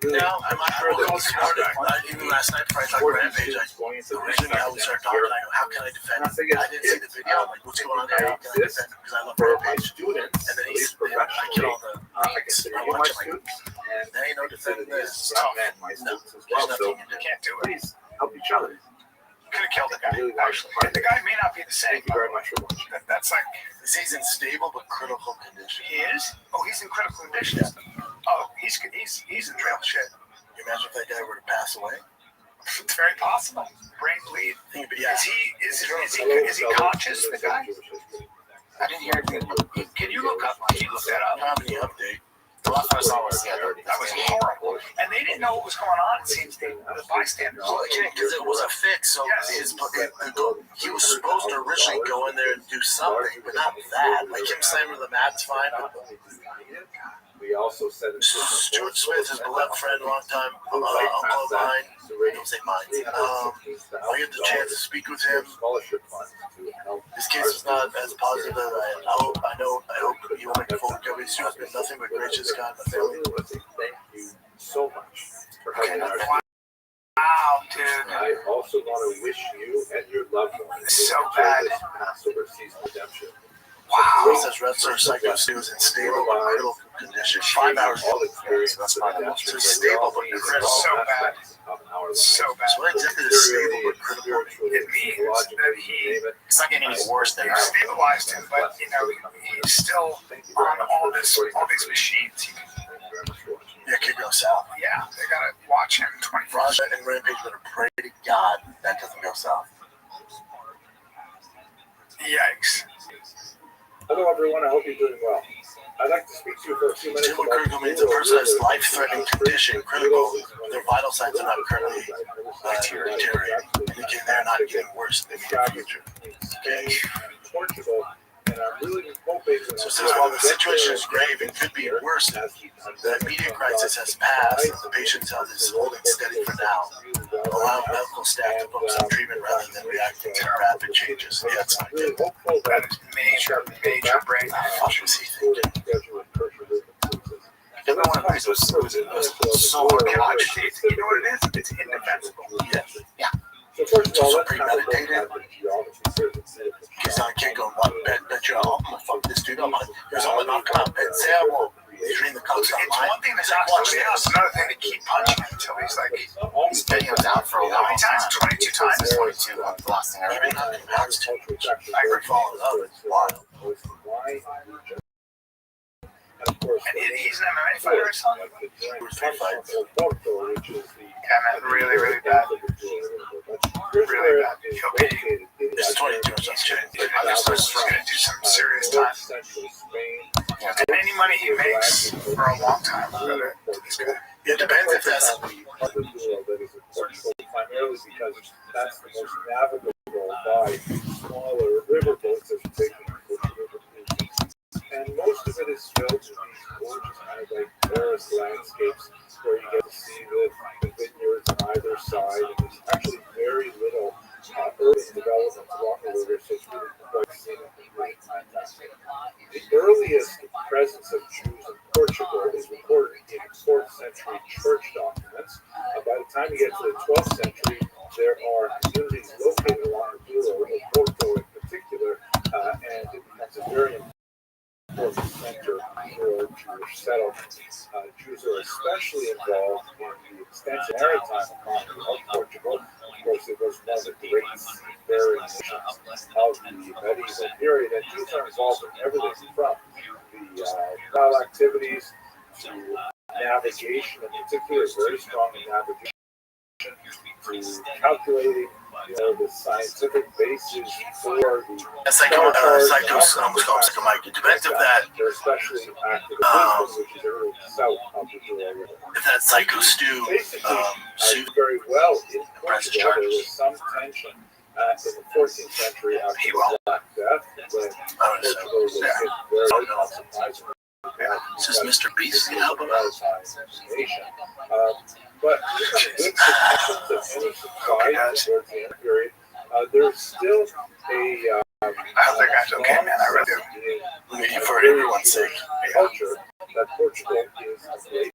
No, I'm not sure that he's smart. Even last night, before I talked to Rampage, originally I would start talking, I go, how can I defend him? I didn't see the video. I'm like, what's going on there? How can I defend him? Because I love Rampage. And then I get all the links. I watch it like, there ain't no defending this. No, there's nothing you can't do it. Please help each other. Could have killed the guy, actually. The guy may not be the same. Thank you very much for watching. That's like... He's in stable but critical condition. He is? Oh, he's in critical condition. Yeah. Oh, he's in real shit. Can you imagine if that guy were to pass away? It's very possible. Brain bleed. Yeah. Is he conscious, the guy? I didn't hear anything. Can you look that up? Not any update. The last time I saw was that was horrible. And they didn't know what was going on, it seems, the bystanders. Well, because it was a fix, so he was supposed to originally go in there and do something, but not that. Like him slamming the mat's fine, but we also said Stuart Smith, his beloved friend, long time uncle of mine. I don't say mine. I get the chance to speak with him. His case is not as positive as I hope. I hope you will make a full recovery. Stuart's been nothing but gracious, kind of family. Thank you so much for having our Wow, dude. I also want to wish you and your loved ones so bad Passover season redemption. Wow. It says Red Source Psycho is in stable but critical condition. 5 hours. All experience. That's not enough. So stable but critical. So bad. So bad. So what exactly is stable but critical? It means that It's not getting any worse than that. Stabilized him, but he's still on all these machines. Yeah, could go south. Yeah, they gotta watch him 24. Raja and Rampage better pray to God that doesn't go south. Yikes. Hello, everyone. I hope you're doing well. I'd like to speak to you for a few minutes. Stable critical means a person has life-threatening condition. Critical, their vital signs are not currently deteriorating, indicating they're not getting worse in the near future. Okay. Portugal. And I'm really hoping so it says while the situation is grave and could be worse, the immediate crisis has passed. The patient's health is holding steady for now, allowing medical staff to focus on treatment rather than reacting to rapid changes. Yeah, it's not good. That is major brain. What was he thinking? Every one of these was so you know what it is? It's indefensible. Yes. Yeah. So first of all, so premeditated. Because I can't go and bet you I'm gonna fuck this dude up. Here's all the knock out and say I will drain the cops out. It's one thing to not punch him, it's another thing to keep punching him until he's like he's been out for a how long many time. times? 22 times. 22 was the last thing I Even remember. nothing happens to I agree following up. It's wild. And he's an MMA fighter or something? Yeah, man, really bad. Really bad. He'll be. It's 22 or something. I'm just going to do some serious time. And any money he makes for a long time, he's good. It depends if that's. Primarily because that's the most navigable by smaller river boats that are taking and most of it is filled with these gorgeous kind of like forest landscapes where you get to see the vineyards on either side. And there's actually very little urban development along the river, so it's really quite scenic and really fantastic. The earliest presence of Jews in Portugal is recorded in 4th century church documents. By the time you get to the 12th century, there are communities located along the Douro, Porto in particular, and it becomes a very important center for Jewish settlements. Jews are especially involved in the extensive maritime economy of Portugal. Of course, it was one of the great seafaring nations of the medieval period, and Jews are involved in everything from the naval activities to navigation, in particular, very strong in navigation, to calculating the scientific basis for the It depends if that they're especially active in Lisbon, which is really south of the Douro River. if that psycho stew suit very well in Portugal. There was some tension in the 14th century after the Black Death when Portugal was hit very hard, not surprisingly. This is Mr. Beast. Can help him out. But with the any surprise towards the end period, there's still a I hope that guy's okay, man. I really do. For everyone's sake. Culture that Portugal is a great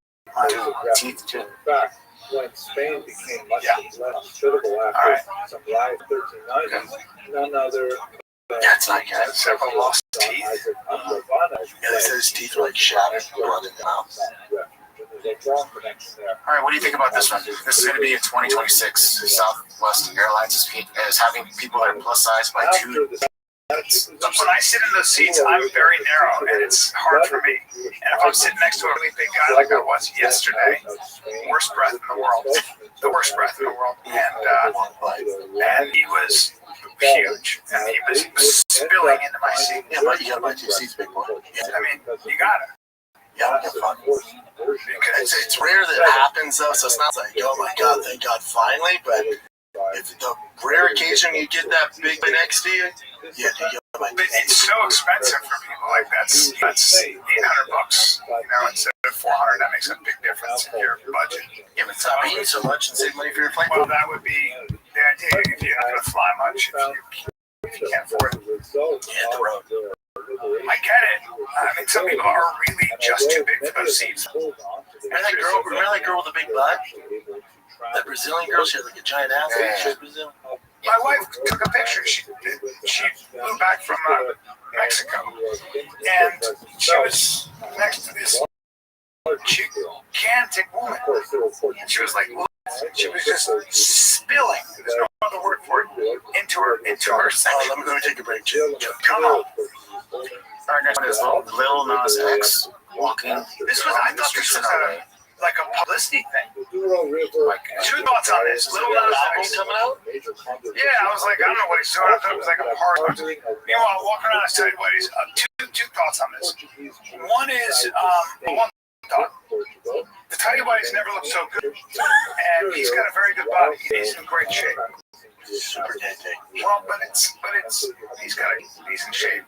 teeth too. In fact, when Spain became much less hospitable after some riots in the 1390s, none other That's not good. several lost teeth. Yeah, they said his teeth were like shattered, blood in the mouth. All right, what do you think about this one? This is going to be in 2026. Southwest Airlines is having people that are plus size by 2. When I sit in those seats, I'm very narrow, and it's hard for me. And if I'm sitting next to a really big guy like I was yesterday, worst breath in the world, the worst breath in the world, and he was huge, and he was spilling into my seat. Yeah, but you gotta buy 2 seats, big boy. I mean, you gotta. Yeah, it's rare that it happens though, so it's not like, oh my god, thank God, finally. But if the rare occasion you get that big next to you, yeah, but it's so expensive for people. Like that's $800, instead of $400. That makes a big difference in your budget. Yeah, but stop eating so much and save money for your flight. Well, that would be the idea if you're not going to fly much. If you can't afford it. Yeah, the road. I get it. I mean, some people are really just too big for those seats. Remember that girl with the big butt? That Brazilian girl, she had like a giant ass. Yeah. Brazil. My wife took a picture. She flew back from Mexico, and she was next to this gigantic woman. And she was like, she was just spilling. There's no other word for it. Into her section. Let me take a break, Jim. Come on. Our next one is Lil Nas X walking. This was, I thought this was like a publicity thing. Like, 2 thoughts on this. Lil Nas X coming out? Yeah, I was like, I don't know what he's doing. I thought it was like a party. Meanwhile, walking around, I said, buddies, two thoughts on this. One is, one thought. The Tidy Whities never looked so good. And he's got a very good body. He's in great shape. Super dead. Well, but he's got a decent shape.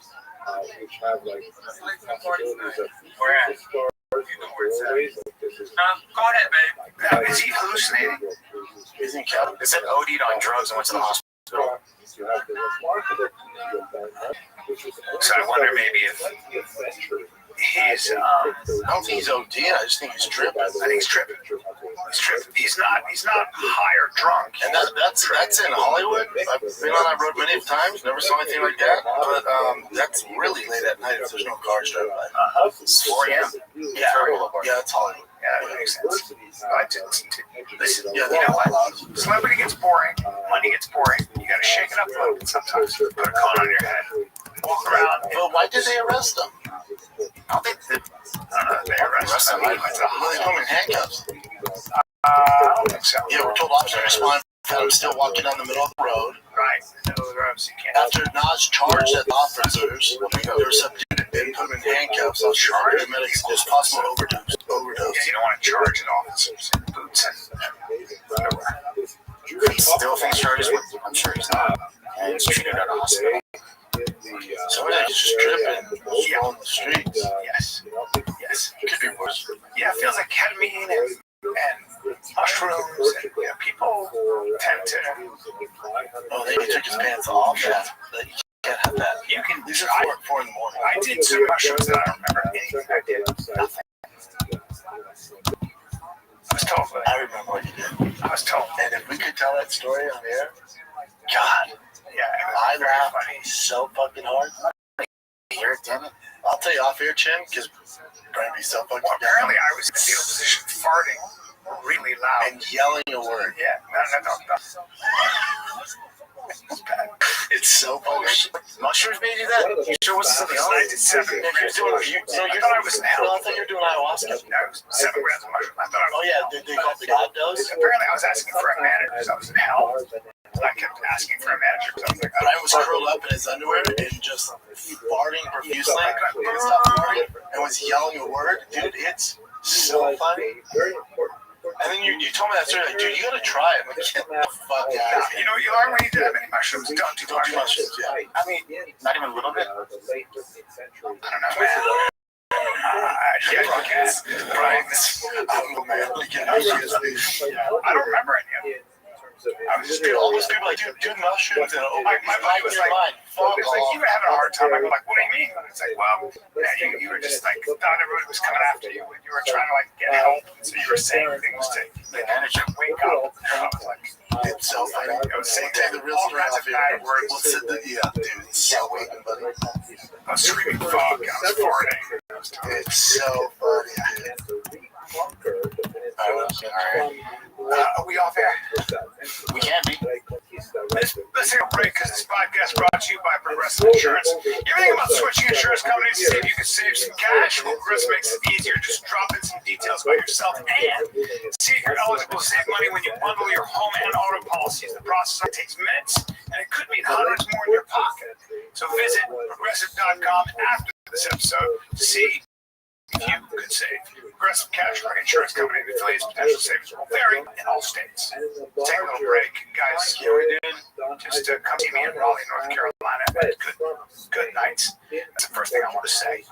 Where at? Go ahead, babe. Now, is he hallucinating? Isn't he? It said OD'd on drugs and went to the hospital. So I wonder maybe if he's, I don't think he's OD. I just think he's tripping. I think he's tripping. He's tripping. He's not high or drunk. And that's in Hollywood. I've been on that road many times. Never saw anything like that. But that's really late at night if there's no cars driving by. It's 4 a.m. Yeah, it's Hollywood. Yeah, that makes sense. Listen, you know what? Celebrity gets boring. Money gets boring. You gotta shake it up a little bit sometimes. Put a cone on your head. Walk around. But why did they arrest him? I don't think they arrest him. They put him in handcuffs. I don't think so. Yeah, we're told officers responded. Found him still walking down the middle of the road. Right, the middle of the road, so you can't. After Nas charged at the officers, they were subdued and put him in handcuffs. I'll charge him at a possible overdose. Yeah, you don't want to charge at officers in boots and he still thinks charges, but I'm sure he's not. And he's treated at a hospital. Somebody just tripping on the streets. Yes. Could be worse. Yeah, it feels like ketamine and mushrooms. And, people tend to. Oh, they took his pants off. Yeah, you can't have that. You can. These are 4 in the morning. I did some mushrooms that I don't remember anything. I did nothing. I was told. I remember what you did. I was told. And if we could tell that story on air, God. Yeah, I laughed so fucking hard. Here, damn it. I'll tell you off air, Chin, because Brian be so fucking. Well, apparently I was in the fetal position farting really loud. And yelling a word. Yeah, no. It's bad. It's so funny. Mushrooms made you that? You sure was something else? I did 7 grams. I thought I was in hell. I thought you were doing ayahuasca. No, it was 7 grams of mushrooms. I thought I was. Oh, yeah, they called the God dose? Apparently I was asking for a manager because I was in hell. I kept asking for a manager because I was like, Brian was curled up in his underwear and just farting profusely. Couldn't stop farting and was yelling a word. Dude, it's so funny. And then you told me that story, like, dude, you gotta try it. I'm like, get the fuck out of here. You know what you learn when you do that many mushrooms? Don't do mushrooms. Yeah. I mean, not even a little bit? I don't know, man. Yeah, Brian, man. I don't remember any of it. I was just all those people like, dude, mushrooms. And my body was like, you were having a hard time. I'm like, what do you mean? It's like, well, yeah, you were just like, thought everybody was coming after you and you were trying to like get help. So you were saying things to the manager, wake up. And I was like, it's so funny. I was saying the real all kinds of bad words. Yeah, dude, it's so weird, buddy. I was screaming fuck. I was farting. It's so funny. Are we off air? We can be. Let's take a break because this podcast brought to you by Progressive Insurance. You're thinking about switching insurance companies to see if you can save some cash? Well, Progressive makes it easier. Just drop in some details about yourself and see if you're eligible to save money when you bundle your home and auto policies. The process takes minutes and it could mean hundreds more in your pocket. So visit progressive.com after this episode to see if you could save. Progressive Casualty Insurance Company and affiliates potential savings will vary in all states. Take a little break, guys. Just come see me in Raleigh, North Carolina. Good nights. That's the first thing I want to say.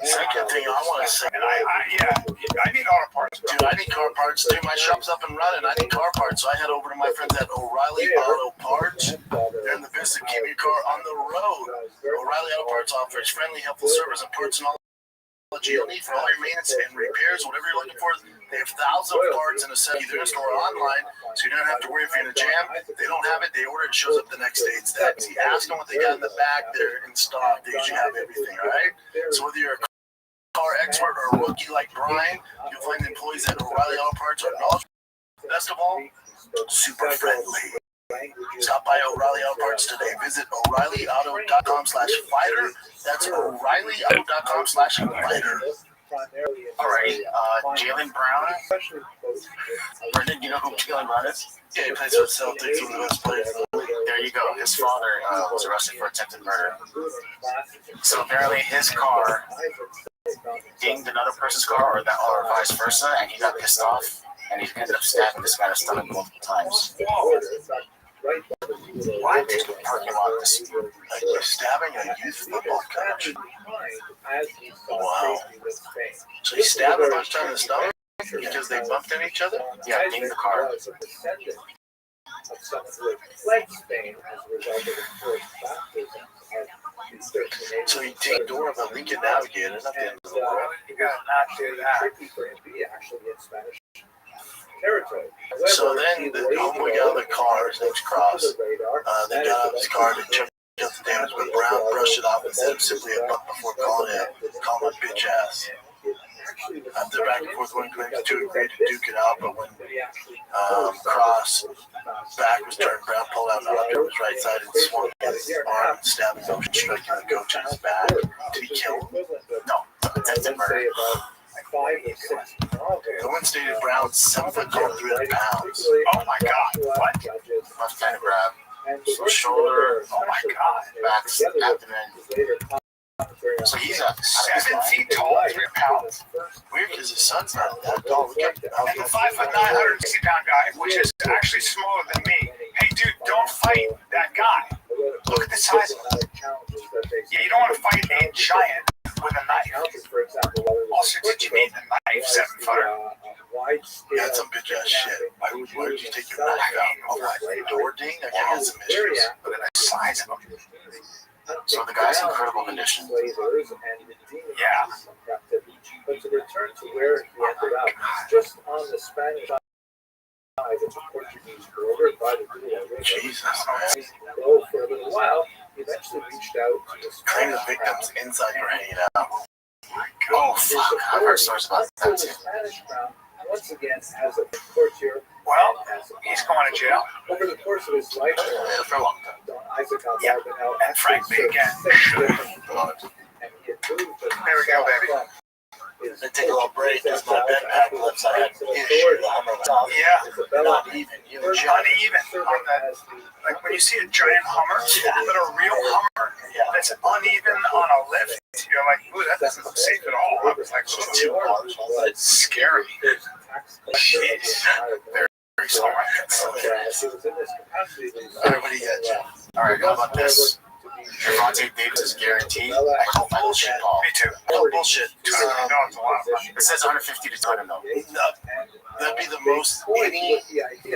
Second thing I want to say, and I need auto parts. Dude, I need car parts too. My shop's up and running. I need car parts, so I head over to my friends at O'Reilly Auto Parts. They're in the business of keeping your car on the road. O'Reilly Auto Parts offers friendly, helpful service and parts and all you'll need for all your maintenance and repairs, whatever you're looking for. They have thousands of parts in a set, either in store or online, so you don't have to worry if you're in a jam. They don't have it, they order it, shows up the next day. It's that easy. Ask them what they got in the back, they're in stock, they usually have everything, all right? So whether you're a car expert or a rookie like Brian, you'll find the employees at O'Reilly Auto Parts are knowledgeable. Best of all, super friendly. Stop by O'Reilly Auto Parts today. Visit O'ReillyAuto.com/fighter. That's O'ReillyAuto.com/fighter. Alrighty, Jaylen Brown. Brendan, you know who Jaylen Brown is? Yeah, he plays for Celtics, one of the best players. There you go. His father was arrested for attempted murder. So apparently his car dinged another person's car, or vice versa, and he got pissed off, and he ended up stabbing this guy's stomach multiple times. What? Parking lot this like stabbing a youth football coach. Wow. So he stabbed a bunch of times in the stomach because they bumped into each other? Yeah, dinged the car. So he take the door of a Lincoln Navigator, not the end of the world. You got not do that. Tricky for him to be actually in Spanish territory. So then the homeboy got out of the car, his name's Cross. They got out of his car to check out the damage, but Brown brushed it off and said simply a buck before calling him a bitch ass. After back and forth, one claims the two agreed to duke it out, but when Cross' back was turned, Brown pulled out an object on his right side and swung his arm, stabbing him, striking the coach in his back. Did he kill him? No, attempted murder. The one stated Brown's 7 foot tall, 300 pounds. Oh my god, what? Left hand grab, shoulder, oh my god, back, abdomen. So he's a 7 feet tall, 300 pounds. Weird because his son's not that tall. And the 5'9", 160-pound guy, which is actually smaller than me. Hey, dude, don't fight that guy. Look at the size of him. Yeah, you don't want to fight a giant with a knife. Also, did you need the knife, 7-footer? That's some bitch ass shit. Why would you take your knife out? Oh, my door ding? I can't get some issues. Look at the size of him. So the guy's in critical condition. Yeah. But to return to where he ended up, just on the Spanish side of the Portuguese border by the Rio River. Jesus, man. Though for a little while, he eventually reached out to the Claim the victims inside were hanging out. Oh, fuck. I've heard stories about that too. Spanish Crown, once again, as a courtier. Well, he's going to jail. Over the course of his life, for a long time. Yeah, and frankly, again, and he had moved. There we go, baby. They take a little break because my bed pack left side had issues. Yeah. Not even. Uneven. Like when you see a giant Hummer, but a real Hummer that's uneven on a lift, you're like, ooh, that doesn't look safe at all. I was like, ooh, that's scary. Shit. Very smart. Everybody got you. All right, how about this? Javante Davis is guaranteed. I call bullshit, Paul. Me too. Bullshit. It says 150 to 200 though. That'd be the most any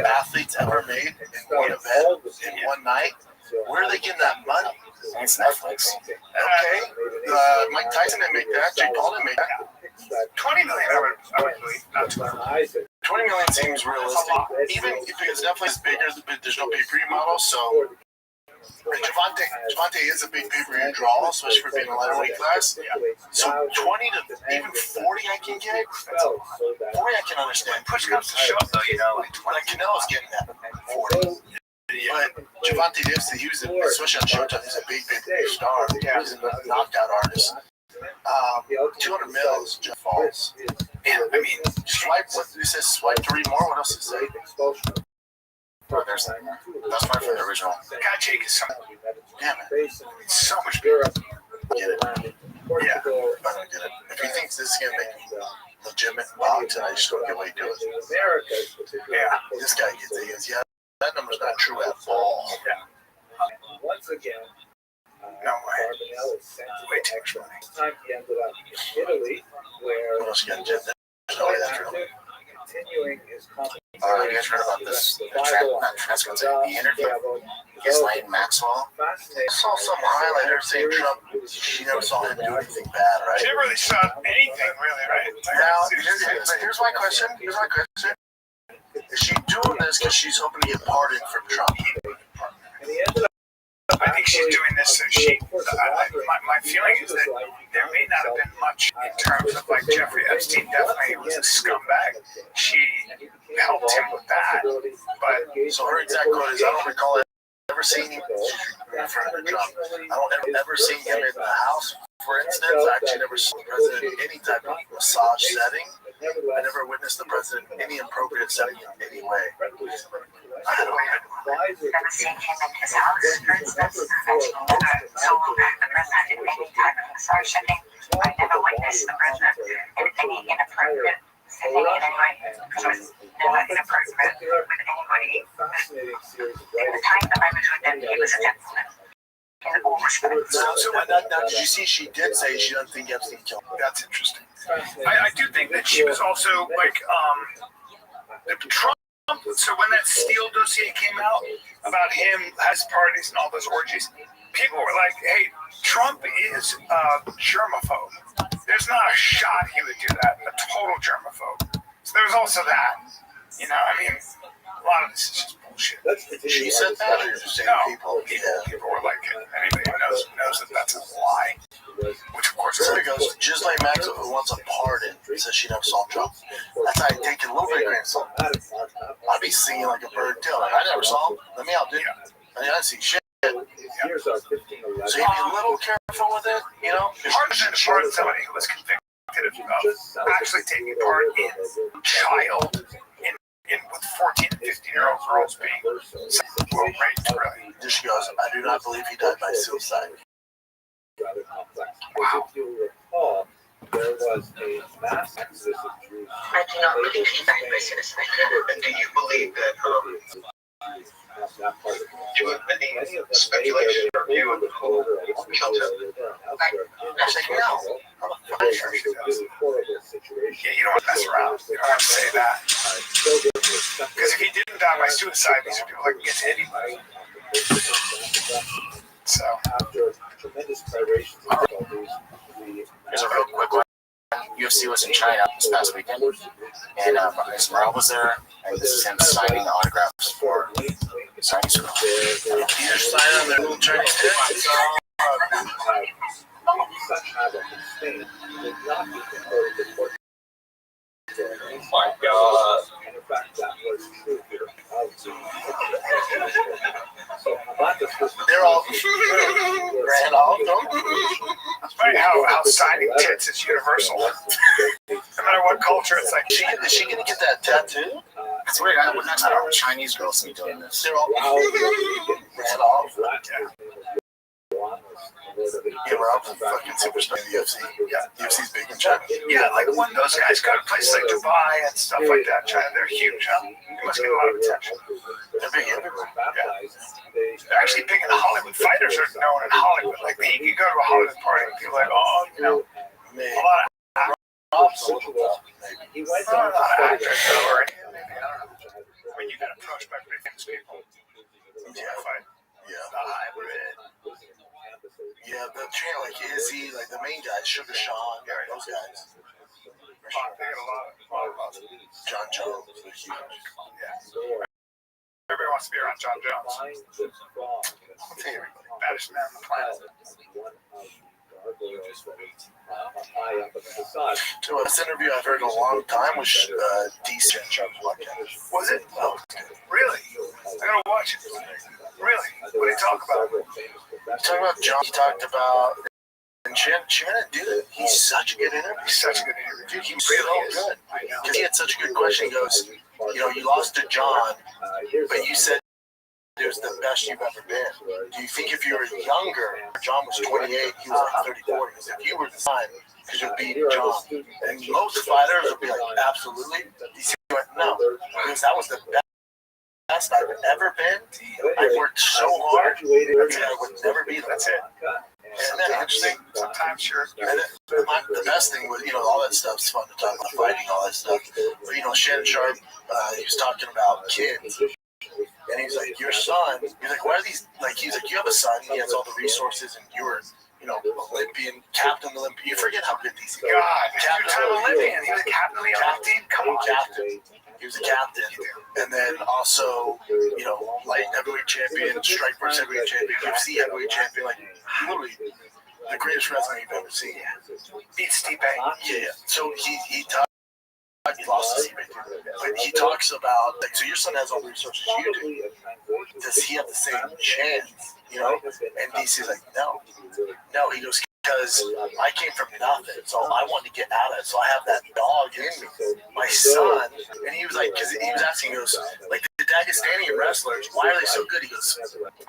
athletes ever made in one event in one night. Where are they getting that money? It's Netflix. Okay. Mike Tyson didn't make that. Jake Paul didn't make that. 20 million, I would believe. Not 20 million seems realistic. Even if it's Netflix is bigger, there's no pay-per-view model, so. And Javante is a big pay-per-view draw, especially for being a lightweight class. So 20 to even 40 I can get. 40 I can understand. Push comes to shove, though, you know. Like Canelo's getting that 40. But Javante Davis, he was, especially on Showtime, he's a big pay-per-view star. He's a knockout artist. 200 mils just falls. Yeah, I mean, swipe. What it says? Swipe to read more. What else does it say? Oh, there's that. That's part from the original. God, Jake is so. Damn it! It's so much bigger. Get it? Yeah. I don't get it. If he thinks this is gonna make him legitimate boxing, I just don't get what he doing. Yeah. This guy gets it. He goes, yeah, that number's not true at all. Yeah. Once again. No way. Way too much money. This time he ended up in Italy, where What else you got, Jet? No way that's real. continuing his competition You guys heard about this? The interview. Ghislaine Maxwell. I saw some highlighter saying Trump, she never saw him do anything bad, right? She never really saw anything, really, right? Now, here's my question. Is she doing this because she's hoping to get pardoned from Trump? I think she's doing this so my feeling is that there may not have been much in terms of like Jeffrey Epstein definitely was a scumbag. She helped him with that. But so her exact quote is, I don't recall ever seeing him in front of Trump. I don't ever seen him in the house, for instance. I actually never saw the president in any type of massage setting. I never witnessed the president in any inappropriate setting in any way. I don't Never seen him in his house, for instance. And she never saw the president in any type of massage setting. I never witnessed the president in any inappropriate setting in any way. He was never inappropriate with anybody. In the time that I was with him, he was a gentleman. In all respects. So now, did you see she did say she doesn't think Epstein killed him? That's interesting. I do think that she was also like Trump. So when that Steele dossier came out about him, his parties and all those orgies, people were like, "Hey, Trump is a germaphobe. There's not a shot he would do that. A total germaphobe." So there was also that. You know, I mean, a lot of this is just bullshit. She said that, or just saying people? People were like, anybody who knows that that's a lie. Which of course, so it goes. Ghislaine Maxwell, who wants a pardon, says she never saw Trump. That's how I take it a little bit of grain of salt. I'd be singing like a bird too. Like, I never saw him. Let me outdo you. I mean, I see shit. So you'd be a little careful with it, you know? Pardon somebody who was convicted of actually taking part in child in with 14 and 15-year-old girls being raped, really. She goes, I do not believe he died by suicide. Wow. There was a mass exodus of Jews. I do not believe he died by suicide. And do you believe that do you have any speculation or view of who killed him? I say no. Yeah, you don't want to mess around. You don't have to say that. Because if he didn't die by suicide, these are people that can get to anybody. So, after tremendous gyrations and difficulties, here's a real quick one. UFC was in China this past weekend, and Ismail was there, and this is him signing autographs for Chinese girls. He just signed on their little Chinese tits. Such havoc in Spain did not be reported to court. Oh my God. And in fact, that was true here. So they're all ran off. It's funny how signing tits is universal. No matter what culture, it's like, is she going to get that tattoo? It's weird. I wouldn't expect our Chinese girls to be doing this. They're all ran off. Yeah, we're all fucking superstar in the UFC. Yeah, UFC's big in China. Yeah, like when those guys go to places like Dubai and stuff like that, China, they're huge, huh? They must get a lot of attention. They're big everywhere. Yeah. They're actually big in Hollywood. Fighters are known in Hollywood. Like, you can go to a Hollywood party and people are like, oh, you know, a lot of actors or anything. I don't know. When you get approached by pretty famous people, Yeah. fight. Yeah. The hybrid. Yeah, the trainer, like Izzy, like the main guys, Sugar Sean, those guys. They get a lot of love. John Jones, they're huge. Yeah. Everybody wants to be around John Jones. I'll tell you everybody. Baddest man on the planet. So this interview I've heard in a long time was decent. Was it? Oh, really? I gotta watch it. Really? What did he talk about? He talked about John. He talked about and Shannon did it. He's such a good interview. He's such a good interview. Dude, he's really so good. Because he had such a good question. He goes, you know, you lost to John, but you said it was the best you've ever been. Do you think if you were younger, John was 28, he was like 34, because if you were the time, because you'd beat John. And most fighters would be like, absolutely. He went, no, because that was the best I've ever been. I worked so hard, I would never be. That's it. And then interesting. Sometimes, sure. And then the best thing was, all that stuff's fun to talk about, fighting, all that stuff. But, Shannon Sharp, he was talking about kids. And he's like, your son, he's like, why are these, he's like, you have a son, he has all the resources, and you were, Olympian, Captain Olympian. You forget how good these guys are. God, Captain Olympian. He was a captain of the Olympic team. Come on. Captain. He was a captain. And then also, light heavyweight champion, Strikeforce heavyweight champion, UFC heavyweight champion, literally the greatest wrestler you've ever seen. Beat Stipe. Yeah. So he lost his Stipe. But he talks about, so your son has all the resources you do. Does he have the same chance? And DC's like, no. No, he goes, because I came from nothing, so I wanted to get out of it. So I have that dog in me. My son, and he was like, because he was asking, he goes, the Dagestani wrestlers, why are they so good? He goes,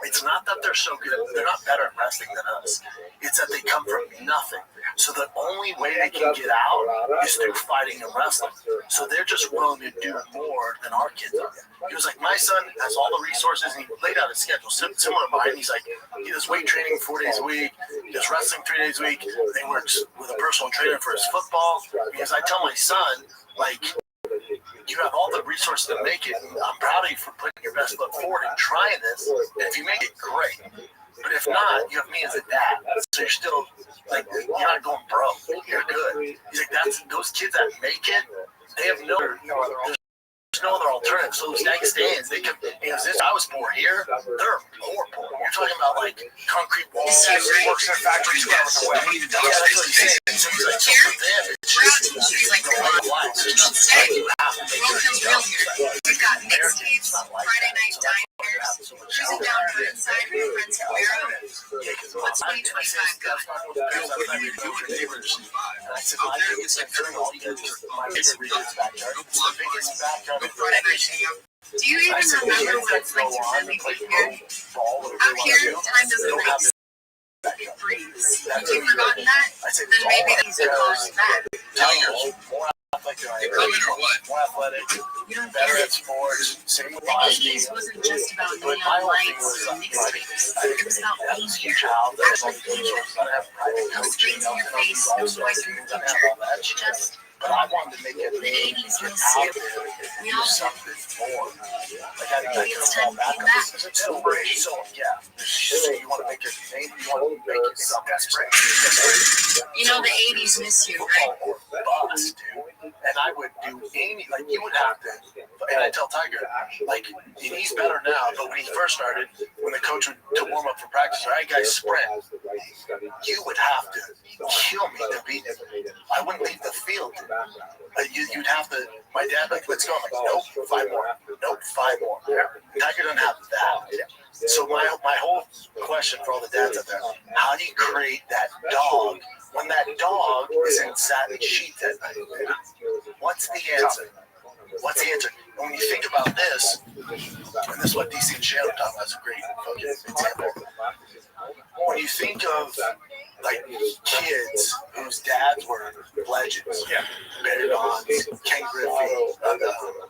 it's not that they're so good, they're not better at wrestling than us. It's that they come from nothing. So the only way they can get out is through fighting and wrestling. So they're just willing to do more than our kids are. He was like, my son has all the resources, and he laid out a schedule similar to mine. He's like, he does weight training 4 days a week, he does wrestling 3 days a week, he works with a personal trainer for his football. Because I tell my son, you have all the resources to make it, and I'm proud of you for putting your best foot forward and trying this, and if you make it, great. But if not, you have me as a dad, so you're still, you're not going broke, you're good. He's like, those kids that make it, they have no other alternative. So those Dagestans, they can, I was poor here, they're poor. You're talking about concrete walls, works in a factory 2 hours away. Yeah, that's what he's saying. So he's like, so for them, it's just life. Instead, welcome real here. We've got mixtapes, Friday night diners, cruising down Burnside with friends from Maryland. What's 2025 got? I said, my biggest concern, all you guys are my favorite region's backyard. It's the biggest backyard. Do you even remember what it's like to really be here? Out here, time doesn't freeze. It freezes. Have you forgotten that? Then maybe these are close to that. Tigers, more athletic. Coming or what? More athletic. Better at sports. Same with The 80s wasn't just about neon lights or mixtapes. It was about being here. Actually being here. No screens in your face, no noise in your future. Just but I wanted to make it. The 80s miss you. We all do. Something more. Maybe it's time to come back. So yeah. So you want to make your name, you want to make it something desperate. The 80s miss you, right? Boss, dude. And I would do any, you would have to, and I tell Tiger, and he's better now, but when he first started, when the coach would to warm up for practice, all right, guys, sprint, you would have to kill me to beat him. I wouldn't leave the field. You'd have to, my dad, let's go. I'm like, nope, 5 more. Nope, 5 more. Tiger doesn't have that. So my whole question for all the dads out there, how do you create that dog when that dog is in satin sheets at night? What's the answer? What's the answer? And when you think about this, and this is what DC and Shannon talk about, is a great fucking example. When you think of kids whose dads were legends, Barry Bonds, Ken Griffey,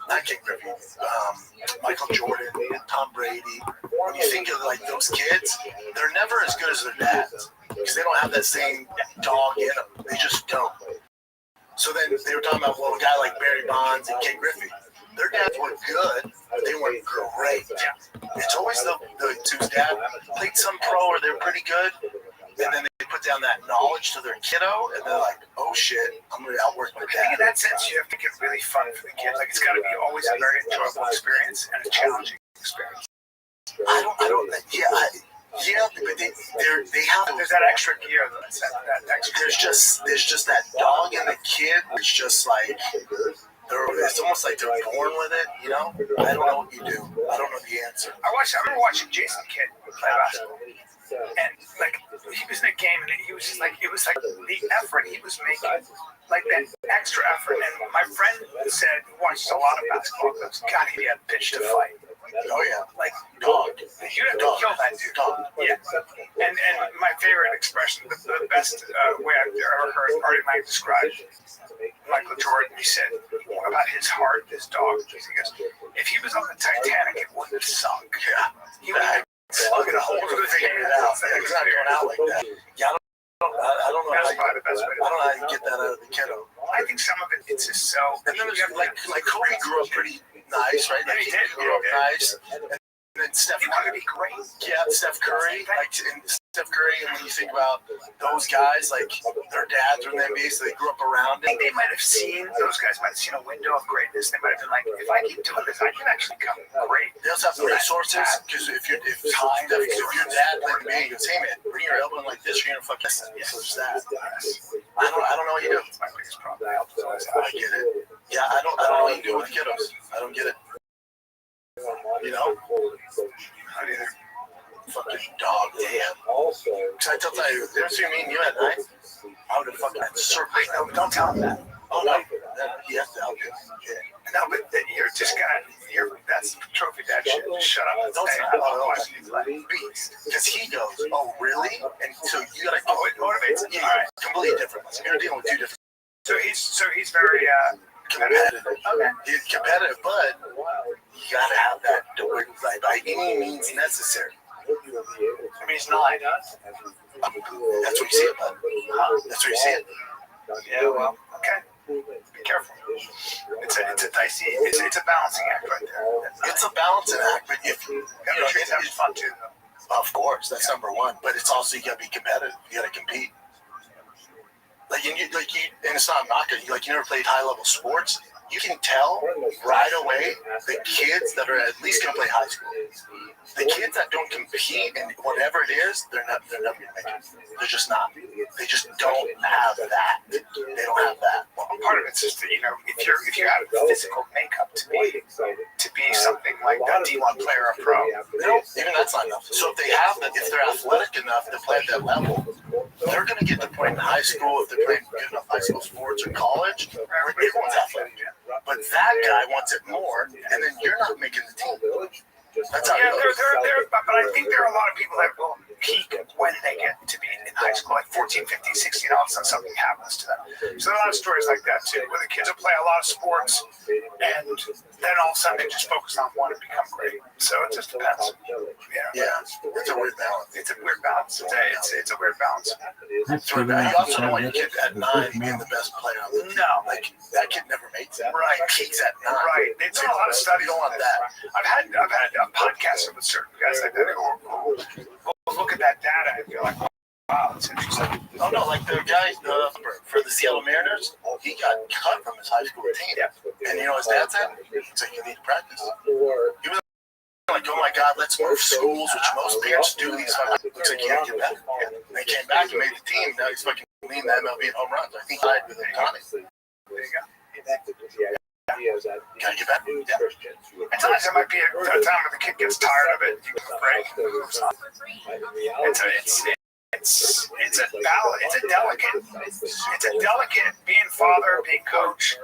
not Ken Griffey, Michael Jordan, Tom Brady. When you think of those kids, they're never as good as their dads because they don't have that same dog in them. They just don't. So then they were talking about, a guy like Barry Bonds and Ken Griffey. Their dads were good, but they weren't great. It's always the whose dad played some pro or they're pretty good, and then they put down that knowledge to their kiddo, and they're like, oh shit, I'm going to outwork my dad. In that sense, you have to get really fun for the kids. It's got to be always a very enjoyable experience and a challenging experience. I don't, yeah, but they have. There's that extra gear. There's just that dog in the kid. It's just it's almost like they're born with it, I don't know what you do. I don't know the answer. I remember watching Jason Kidd play basketball, and he was in a game, and he was just it was the effort he was making, that extra effort. And my friend said he watched a lot of basketball. God, he had pitch to fight. Oh yeah, dog. You have to kill that dude. Dog. Yeah. And my favorite expression, the best way I've ever heard Artie Lang describe Michael Jordan, he said about his heart, his dog. He goes, if he was on the Titanic, it wouldn't have sunk. Yeah. He would have slug it a hole to figure it out. Exactly. not going out like that. Yeah, I don't know That's how you, probably the best way to I don't know how you get that out of the kiddo. I think some of it's just so. And then there's like Kobe grew up pretty nice, right? Like he did. Grew up nice. And then Steph. He wanted to be great. Yeah, Steph Curry. Like and Steph Curry, and when you think about those guys, like their dads were in the NBA, so they grew up around it. They might have seen those guys might have seen a window of greatness. They might have been like, if I keep doing this, I can actually become great. They also have the resources because if your dad played the NBA, you goes, hey man, bring your elbow in like this, you're gonna fuck this. Yeah, so there's that. I don't know what you do. That's my biggest problem. I get it. Yeah, I don't know what you do with kiddos. I don't get it. You know? Not either. Fucking dog, damn. Cause I tell you, you ever see me and you at night? I would have fucking circled. No, don't tell him that. Oh no, he has to help you. Yeah. No, but you're just that's trophy dad shit. Shut up. Don't say that. Otherwise, he's like beats. Because he goes, oh really? And so you gotta. Oh, it motivates him. Yeah, All right. Completely different. You're dealing with two different. So he's very competitive. Okay. He's competitive, but you gotta have that by any means necessary. I mean, he's 9. That's what you see it, bud. That's what you see it. Yeah, well, okay. Be careful. It's a dicey. It's a balancing act right there. It's a balancing act, but if you know, kids having fun too. Of course, that's number one. But it's also you gotta be competitive. You gotta compete. And it's not knocking. You never played high level sports. You can tell right away the kids that are at least gonna play high school. The kids that don't compete in whatever it is, they're never gonna make it. They're just not. They just don't have that. They don't have that. Well, part of it's just that, if you have physical makeup to be something like a D1 player or pro. No, even that's not enough. So if they're athletic enough to play at that level, they're gonna get to the point in high school if they're playing good enough high school sports or college where everyone's athletic. But that guy wants it more, and then you're not making the team. That's how but I think there are a lot of people that will peak when they get to be in high school, like 14, 15, 16, all of a sudden something happens to them. So there are a lot of stories like that too, where the kids will play a lot of sports, and then all of a sudden they just focus on one and become great. So it just depends. Yeah, it's a weird balance. It's a weird balance. It's a weird balance. You also don't want your kid at 9 being the best player on the team. No. Like, that kid never makes it. Right. Peaks at 9. Right. It's a lot of studies. You don't want that. I've had podcasts with certain guys like that who look at that data and be like, wow, it's interesting. Oh no, like the guy for the Seattle Mariners, he got cut from his high school team. And you know his dad said? It's like, you need to practice. He was like, oh my God, let's move schools, which most parents do. He's like, looks like you gotta get back. And they came back and made the team. Now he's fucking leading the MLB in home runs. I think he died with Otani. There you go. Gotta get back. Yeah. And sometimes there might be a time when the kid gets tired of it. You can break. It's a delicate. Being father, being coach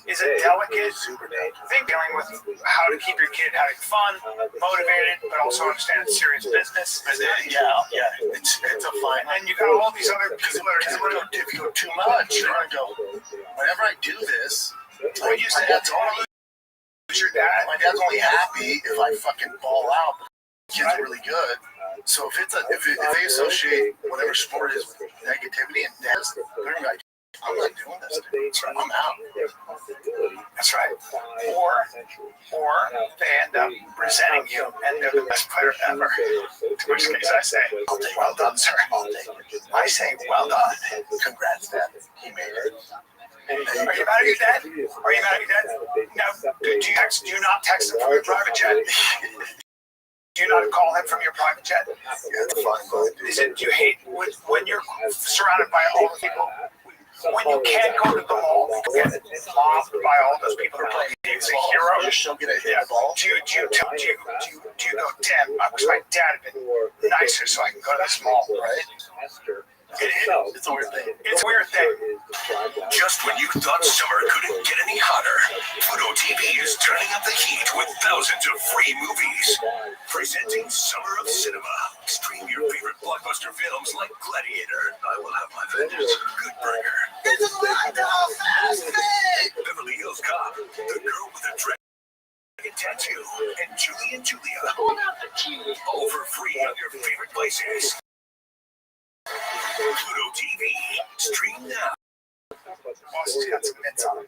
is a delicate thing, dealing with how to keep your kid having fun, motivated, but also understand it's serious business. Yeah. It's a fine. And you got all these other people that are if you go too much, you're gonna go. Whenever I do this, when you say that's all your dad. My dad's only happy if I fucking ball out. The kids are really good. So if they associate whatever sport is with negativity and death, they're gonna be like, I'm not doing this. I'm out. That's right. Or they end up resenting you and they're the best player ever. In which case I say, well done, sir. I say, well done. Congrats, Dad. He made it. Are you mad at your dad? No. Do you not text him from your private jet? Do you not call him from your private jet? Do you hate when you're surrounded by all the people? When you can't go to the mall, you get mobbed by all those people who are playing games. A hero. Just don't get a hit ball. Do you go, damn, I wish my dad had been nicer so I can go to this mall, right? It's a weird thing. It's a weird thing. Just when you thought summer couldn't get any hotter, Pluto TV is turning up the heat with thousands of free movies. Presenting Summer of Cinema. Stream your favorite blockbuster films like Gladiator, I Will Have My Vengeance, Good Burger, This is not the fast thing. Beverly Hills Cop, The Girl with a Dragon Tattoo, and Julie and Julia. All for free on your favorite places. Pluto TV. Stream now. Boston's got some mitts on him.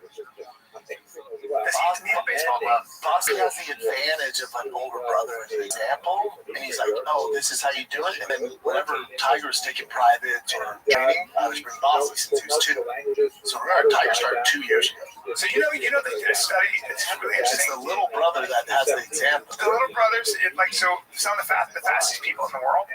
Boston has the advantage of an older brother as an example, and he's like, oh, this is how you do it. And then whenever Tiger's taking private or training, I always bring Boston since he was 2. So remember, Tiger started 2 years ago. So you know they did a study. It's really interesting. It's the little brother that has the example. The little brothers, some of the fastest people in the world,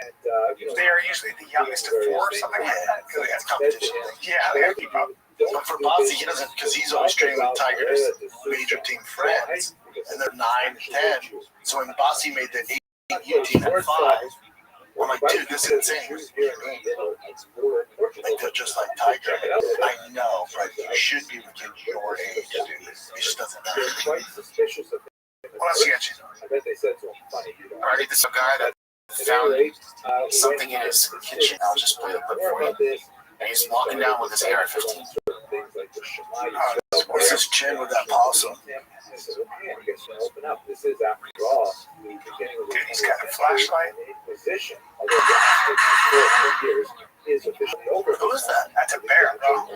they are usually the youngest of 4 or something like that. Because they have competition. Yeah, they got to keep up. But for Boston, he doesn't, because he's always training with Tiger's major team friends, and they're 9 and 10. So when Boston made the 8U team at 5, I'm like, dude, this is insane. Like, they're just like Tiger. I know, but you should be within your age to do this. He just doesn't know. What else you got, you? Alright, this is a guy that found something in his kitchen. I'll just play the clip for you. And he's walking down with his AR-15. What's his chin with that possum? Dude, he's got a flashlight. Who is that? That's a bear, bro.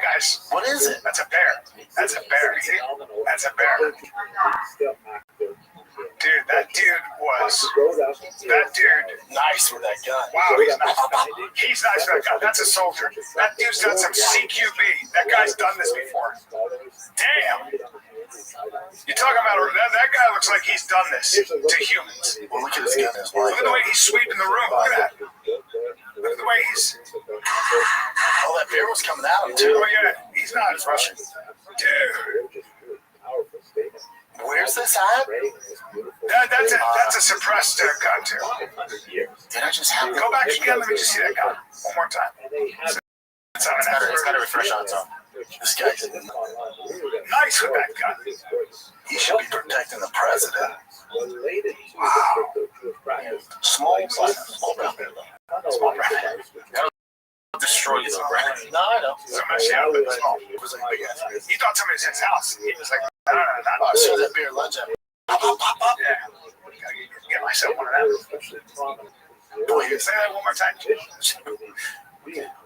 Guys, what is it? That's a bear. That's a bear. That's a bear. Dude, that dude nice with that gun. Wow, he's nice. He's nice with that gun. That's a soldier. That dude's done some CQB. That guy's done this before. Damn. You're talking about that guy looks like he's done this to humans. Well, look at his gun. Look at the way he's sweeping the room. Look at that. Look at the way he's. Oh, that bear was coming out of him too. Oh yeah, he's not as Russian. Dude. Where's this at? That's a suppressed gun too. Did I just have Go back again? Let me just see that gun one more time. It's got a refresh on its own. This guy's nice with that gun. He should be protecting the president. Wow. Small company. Small brand. Destroy his brand. No, I know. It was like big ass. He thought somebody was in his house. He was like, no. I saw that bear lunge at me. Pop. Yeah. Get myself one of them. Boy, say that one more time. I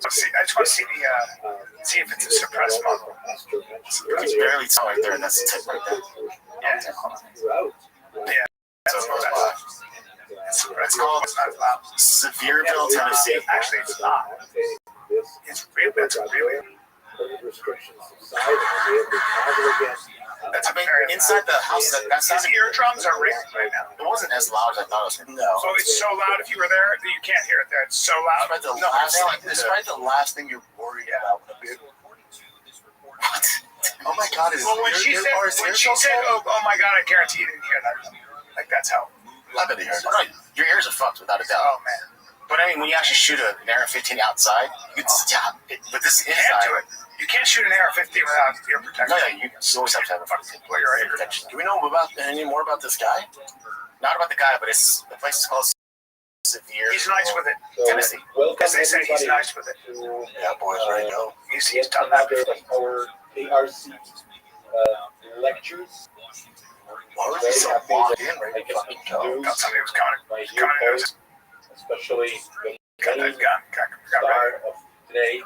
just want to see see if it's a suppressed model. You can barely tell right there, and that's the tip right there. Yeah. It's called. It's not loud. Sevierville, Tennessee. Actually, it's not. It's real. That's really. I mean, inside the house, that's his eardrums are ringing right now. It wasn't as loud as I thought it was going to be. No. So it's so loud if you were there that you can't hear it there. It's so loud. It's probably the last thing you're worried about with a bear. What? Oh my God! Well, when she said, oh my God, I guarantee you didn't hear that. Like that's how. I bet he heard it. No, your ears are fucked without a doubt. Oh man. But I mean, when you actually shoot an AR-15 outside, you can stop it. But this You can't do it. You can't shoot an AR-15 without ear protection. No, you always have to have a fucking ear protection. Do we know any more about this guy? Not about the guy, but the place is called Severe. He's nice with it. Tennessee. As they say, he's nice with it. Yeah, boys, right now. He's done that before. Our ARC lectures. Why was he so locked in right now? Somebody was coming to us. Especially Got that gun. Got star of today,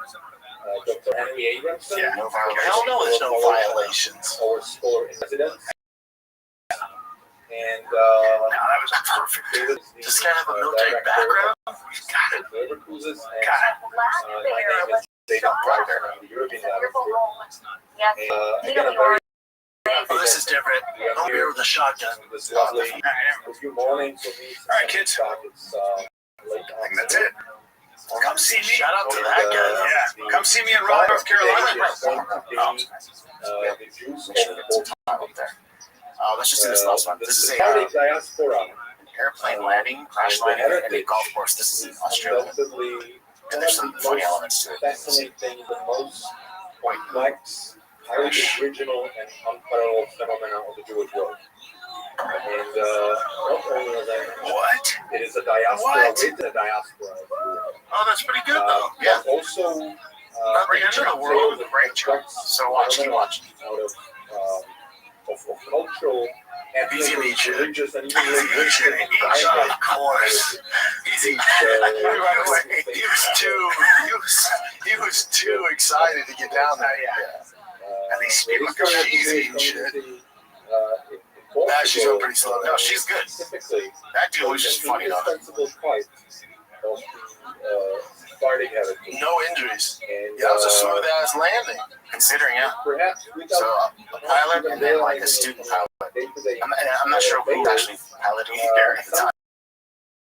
Dr. Henry Abramson. Yeah. No violations. Hell no, there's no violations. Our scholar in residence. And that was perfect. This guy have a military background? Got it. River cruises and Got it. my name is David Proctor. I'm the European Director. Again, Oh, this is different. I'm here with a shotgun. This lovely a few mornings for me. All right, kids. It's late I think that's it. Come see me. Shout out to that guy. Yeah. Come see me in Raleigh, North Carolina. The Jews Up there. Let's just do this last one. This is a diaspora. airplane landing, crash landing, and a golf course. This is in Australia. And there's some funny elements to it. Fascinating, the most complex, highly original, and unparalleled phenomenon of the Jewish world. And not only is What? it is a diaspora within a diaspora. Oh, that's pretty good though. Yeah. Also, Not the end of the world. Great choice. So watch, keep watching. Out of cultural And Easy to eat you. religious and even linguistic Of course. Easy. By the way, he was too excited to get down there. At least people like she's eating shit. Nah, she's going pretty slow. No, she's good. That dude was just funny though. No injuries. Yeah, that was a smooth ass landing. Considering, yeah. Perhaps So a pilot and then like a student pilot. I'm not sure who actually piloted there at the time.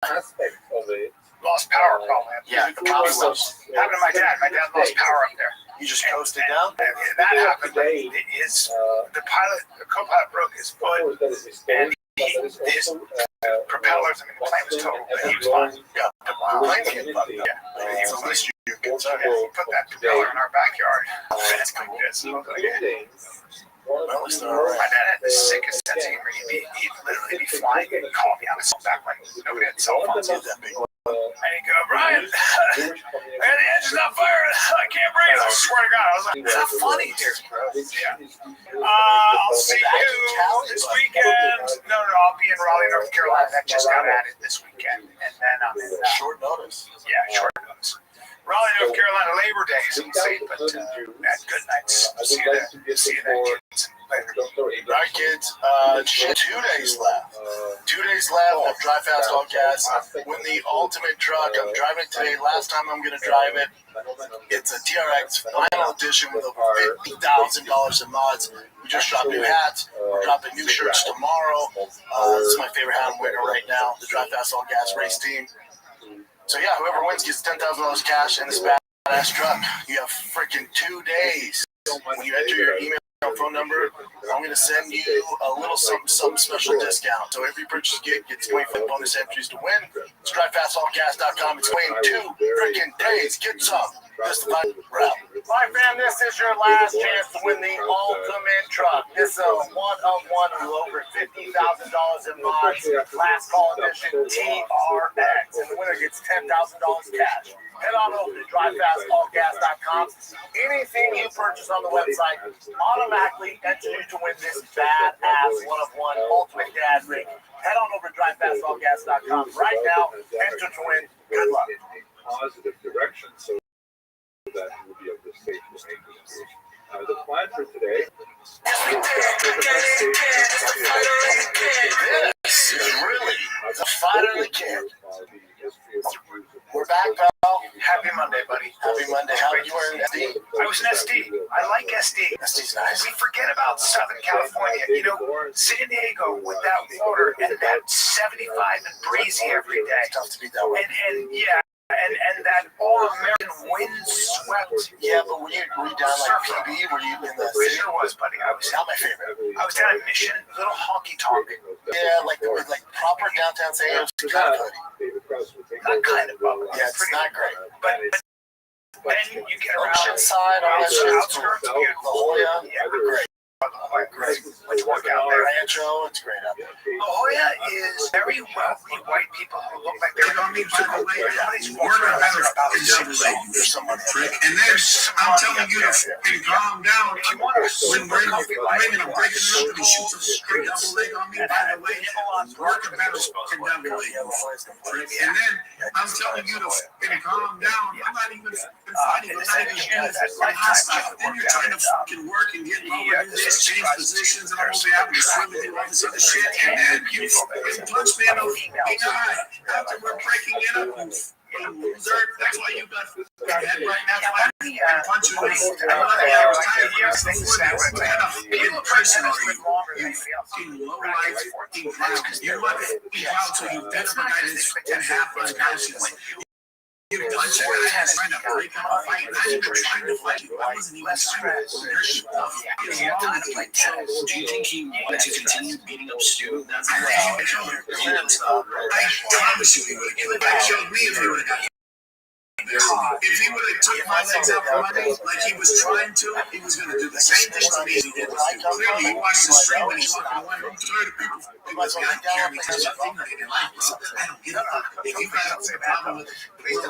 aspect of it. Lost power probably. Yeah, probably was. Happened to my dad. My dad lost power up there. You just coasted down? That happened. The co-pilot broke his foot, and his propellers. I mean, the plane was total, but he was fine. Yeah, the plane came up. Yeah, at least you're good. He put that propeller in our backyard. That's good. Well, it's all right. My dad had the sickest sense of humor. He'd literally be flying and call me on his phone back when nobody had cell phones. That big one. And he'd go, Brian, the engine's not firing. I can't breathe. I swear to God. I was like, is that funny? Yeah. I'll see you this weekend. No, I'll be in Raleigh, North Carolina. That just got added this weekend. And then I'm in short notice. Yeah, short notice. Raleigh, North Carolina, Labor Day is insane, but at good nights. See you there, kids. Right, kids. 2 days left. 2 days left of Drive Fast All Gas. Win the ultimate truck. I'm driving it today. Last time I'm going to drive it. It's a TRX final edition with over $50,000 in mods. We just dropped new hats. We're dropping new shirts tomorrow. This is my favorite hat I'm wearing right now. The Drive Fast All Gas race team. So yeah, whoever wins gets $10,000 cash in this badass truck. You have freaking 2 days. When you enter your email and phone number, I'm going to send you a little some special discount. So every purchase you get gets 25 bonus entries to win. It's DriveFastAllGas.com. It's waiting 2 freaking days. Get some. Just the route. My fam, this is your last chance to win the ultimate truck. This is a one-on-one with over $50,000 in mods. Last call edition TRX. And the winner gets $10,000 cash. Head on over to DriveFastAllGas.com. Anything you purchase on the website automatically enters you to win this badass one-of-one ultimate dad rig. Head on over to DriveFastAllGas.com right now. Enter to win. Good luck. Positive direction, so that you will be able to safely make this move. The plan for today. This is really the fight of the kid. We're back, pal. Happy Monday, buddy. Happy Monday. How did you wear an SD? I was an SD. I like SD. SD's nice. We forget about Southern California. You know, San Diego with that water and that 75 and breezy every day. It's tough to beat that way. And yeah. And that all-American windswept. Yeah, but were you down like PB? Were you in the city? Sure was, buddy. I was not my favorite. I was down in Mission, little honky tonk. Yeah, like proper downtown San Diego kind of hoodie. Not kind of, yeah, it's not great. But then you get around inside all that shit. Outskirts, La Jolla, yeah, great. Great. Let's work out there. Rancho, it's great out there. La Jolla is very wealthy white people who look like they're going to be by the way. Everybody's walking around there about There's someone trick. And then I'm telling you to fucking calm down. If you want to When women are breaking up and he shoots a double leg on me, by the way, work a better fucking double leg. And then I'm telling you to fucking calm down. I'm not even fighting. I'm not even hostile. Then you're trying to fucking work and get lower. Change positions and I'm over having to swim and do all this other shit. And then you punch me in the eye after we're breaking it up. You loser. That's why you got head right now. That's why I punch you in the I was tired of this before this. Get personal. You fucking low life fucking clown. You want to be proud so you better the guy that's fucking half unconscious. You punch a guy that's trying to break up a fight. Not even trying to fight you. I wasn't even trying to hurt you. Do you think he wanted to continue beating up Stu? That's I promise you he would have killed him. I killed me if he would have got If he would have took my legs out from under me like he was trying to, he was going to do the same thing to me as he did. Clearly, he watched the stream and he's walking away from 30 people. He was God carry me because I think they didn't like me. So I don't get it. If you got a problem with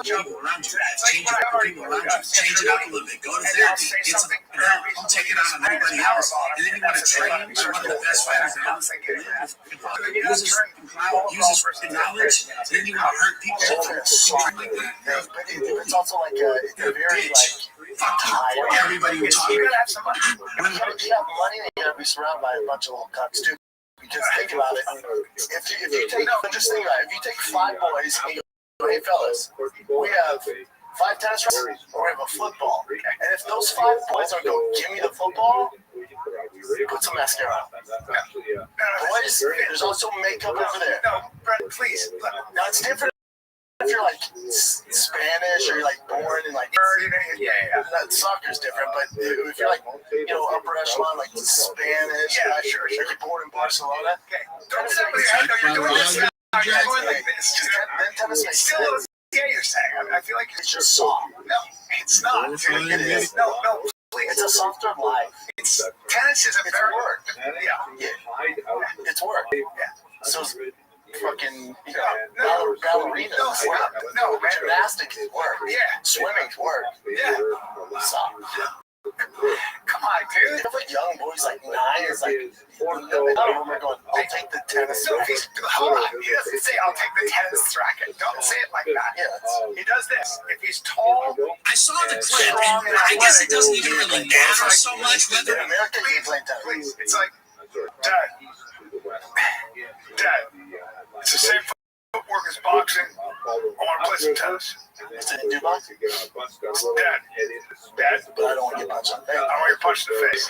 people around you, change it up with people around you. Change it up a little bit. Go to therapy. Get some help. Don't take it out on everybody else. And then you want to train one of the best fighters that ever uses knowledge. And then you want to hurt people. It's also like a very like everybody will talk. You gotta have some money. When you have money, you gotta be surrounded by a bunch of little cucks too. Because think about it, if you take just think about it, if you take 5 boys and you go, hey fellas, we have 5 tennis rackets or we have a football. And if those 5 boys are going, give me the football, put some mascara on. Boys, there's also makeup over there. No, Brett, please. Now it's different if you're like Spanish or you're like born in like soccer's different, but if you're like upper echelon like Spanish, sure, you're born in Barcelona. Okay, don't tell me you're doing this. You're doing like this. Then tennis makes still sense. you're saying. I feel like It's just soft. No, it's not. It is. No, please. It's a softer life. Tennis is a very work. Yeah. It's work. Yeah. So fucking ballerinas work. No, man. Gymnastics work. Yeah. Swimming's work. Yeah. Soft. Come on, dude. You have like young boys like 9 is like we're going, I'll take the tennis. No, hold on. He doesn't say I'll take the tennis racket. Don't say it like that. Yeah, he does this. If he's tall, I saw the clip, and I guess it doesn't even really matter so much whether. In America, you play tennis. Please, it's like, Dad, it's the same footwork as boxing. I want to play some tennis. Is it in Dubai? Dad, but I don't want to get punched in the face. I don't want to get punched in the face.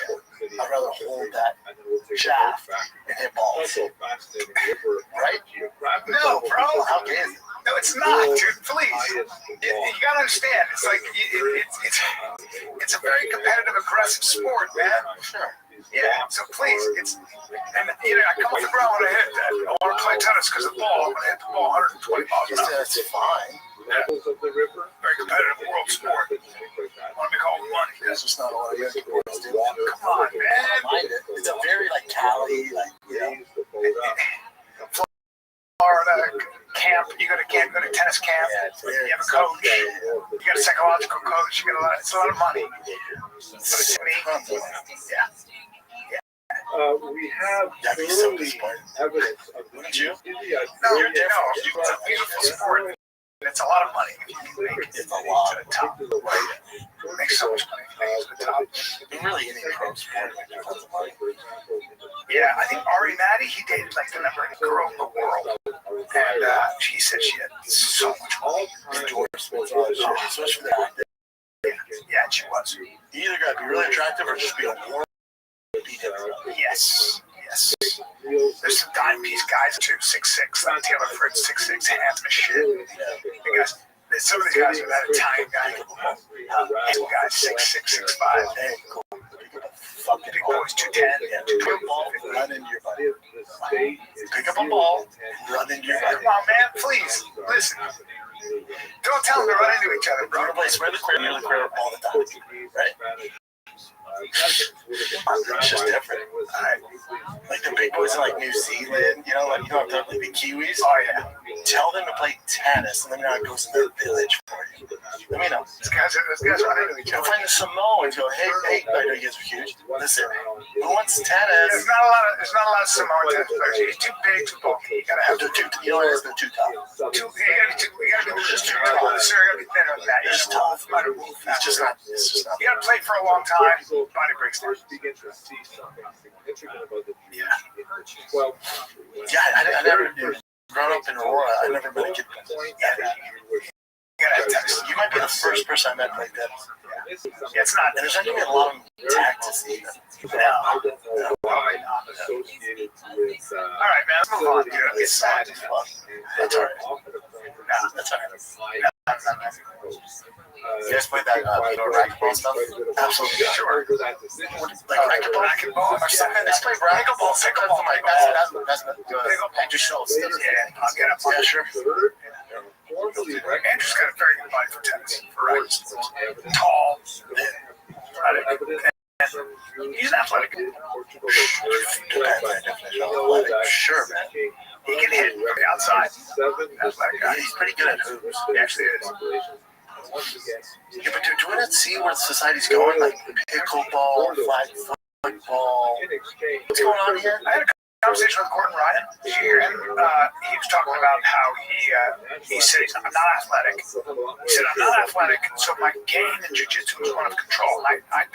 I'd rather hold that shaft and hit balls. Right? No, bro. How gay is it? No, it's not, dude. Please. You gotta understand. It's like it's a very competitive, aggressive sport, man. Sure. Yeah. So please, I come off the ground when I hit that. I want to play tennis because of the ball. I'm gonna hit the ball 120 miles an hour. That's fine. Very competitive world sport. I want to make all the money. That's just not all I get. Come on, man. It's a very like Cali, like Florida camp. You go to tennis camp. You have a coach. You got a psychological coach. It's a lot of money. We have evidence of wouldn't you? No, you're different. It's a beautiful sport. It's a lot of money. It's a lot to the top. It makes so much money to the top. Really, any pro sport. Yeah, I think Ari Maddie, he dated like the number 1 girl in the world. And she said she had so much money. Endorsements, all that shit. Especially for that. Yeah, she was. You either got to be really attractive or just be a warm. Yes. There's some dime piece guys too, 6'6". Taylor Fritz, 6'6", handsome as shit. Because some of the guys are that Italian guy. Some guys 6'6", 6'5". Hey, cool. Fucking big boys, 210. Yeah, pick up a ball, run into your body. Pick up a ball, run into your body. Come on, man, please, listen. Don't tell them to run into each other, bro. We're the queer near the queer all the time, right? It's just different. Like the big boys in like New Zealand, like the Kiwis. Oh yeah. Tell them to play tennis, and then it goes in their village for you. Let me know. Those guys run into each other. Find the Samoans. Go, hey, I know you guys are huge. Listen, who wants tennis? There's not a lot of Samoan tennis players. You're too big, too bulky. You gotta have two. You know what? It's no too tough. You gotta be just too tall. Sir, you gotta be thinner than that. You're just tough. It's just not. You gotta play for a long time. Find a great start. Yeah, I never grown up in Aurora. I never met a kid. You might be the first person I met like that. Yeah, it's not. And there's not even a lot of tactics either. No. All right, man. Let's move on. It's sad as fuck. That's all right. That's all right. You guys played that racquetball stuff? Absolutely. Sure. Like racquetball or something? Let's play racquetball. Pickleball. That's Andrew Schultz. Yeah, I'll get up. Yeah, sure. Andrew's got a very body for tennis, for racquets. Tall, thin, athletic. And he's athletic. Sure, man. He can hit from the outside. Athletic guy. He's pretty good at hoops. He actually is. Yeah, but do we not see where society's going? Like pickleball, flag football. What's going on here? I had a conversation with Gordon Ryan. Did you hear him? He was talking about how he said I'm not athletic. He said I'm not athletic, so my game in jiu-jitsu is one of control. And I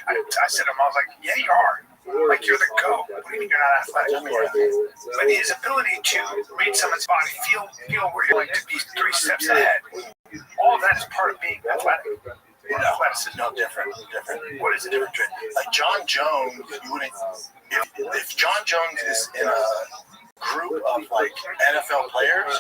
said to him, I was like, yeah, you are. Like, you're the GOAT. What do you mean you're not athletic? But his ability to read someone's body, feel where you're going to be 3 steps ahead, all of that is part of being athletic. No, athleticism, no different. What is the difference? Like John Jones, you wouldn't. If John Jones is in a group of like NFL players,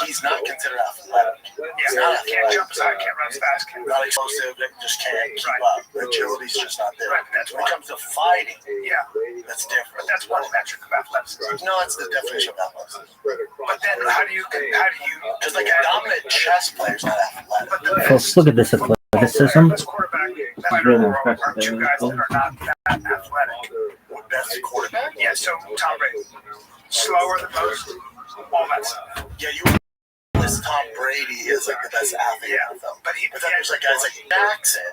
he's not considered athletic. He's not athletic. Can't jump as high, can't run as fast, not explosive, just can't keep up. Agility's just not there. When it comes to fighting, that's different. But that's one metric of athleticism. No, that's the definition of athleticism. But then how do you? Because like a dominant chess player's not athletic. Folks, look at this athleticism. That's quarterback. It's really impressive. Are 2 guys that are not that athletic. That's quarterback. Yeah. So Tom Brady, slower than most. All that stuff. Yeah, you list Tom Brady as like the best athlete in the NFL. But then there's like guys like Jackson,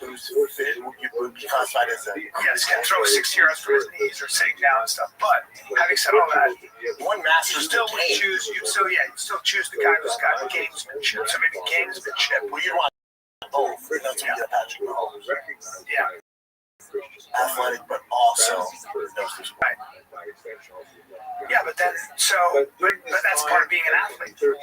who's fit, would be classified as a he's gonna throw 60 yards from his knees or sitting down and stuff. But having said all that, one master still would choose. You'd still choose the guy who's got gamesmanship. So maybe gamesmanship. Well, you'd want both. That's when you get Patrick Mahomes. Yeah. Athletic, but also knows his way. Yeah, but then but that's part of being an athlete. You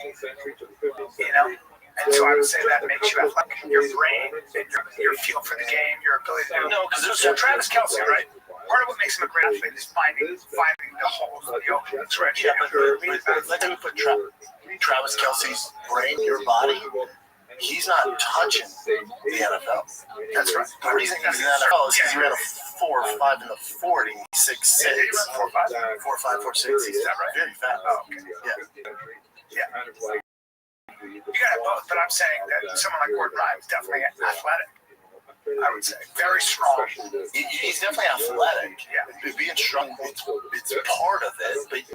know, and so I would say that makes you athletic. Your brain, and your feel for the game, your ability to. No, because so Travis Kelce, right? Part of what makes him a great athlete is finding the holes in the openings, right? Yeah, but let's say we put Travis Kelce's brain in your body. He's not touching the NFL. That's right. The reason he's in the NFL is because he ran a 4.5 in the 40, 6'6". Yeah, he ran 4.5. 4.5, 4.6. He's very fast. Oh, okay. Yeah. You got it both, but I'm saying that someone like Gordon Ryan is definitely athletic. I would say very strong. He's definitely athletic. Yeah. Being strong, it's part of it, but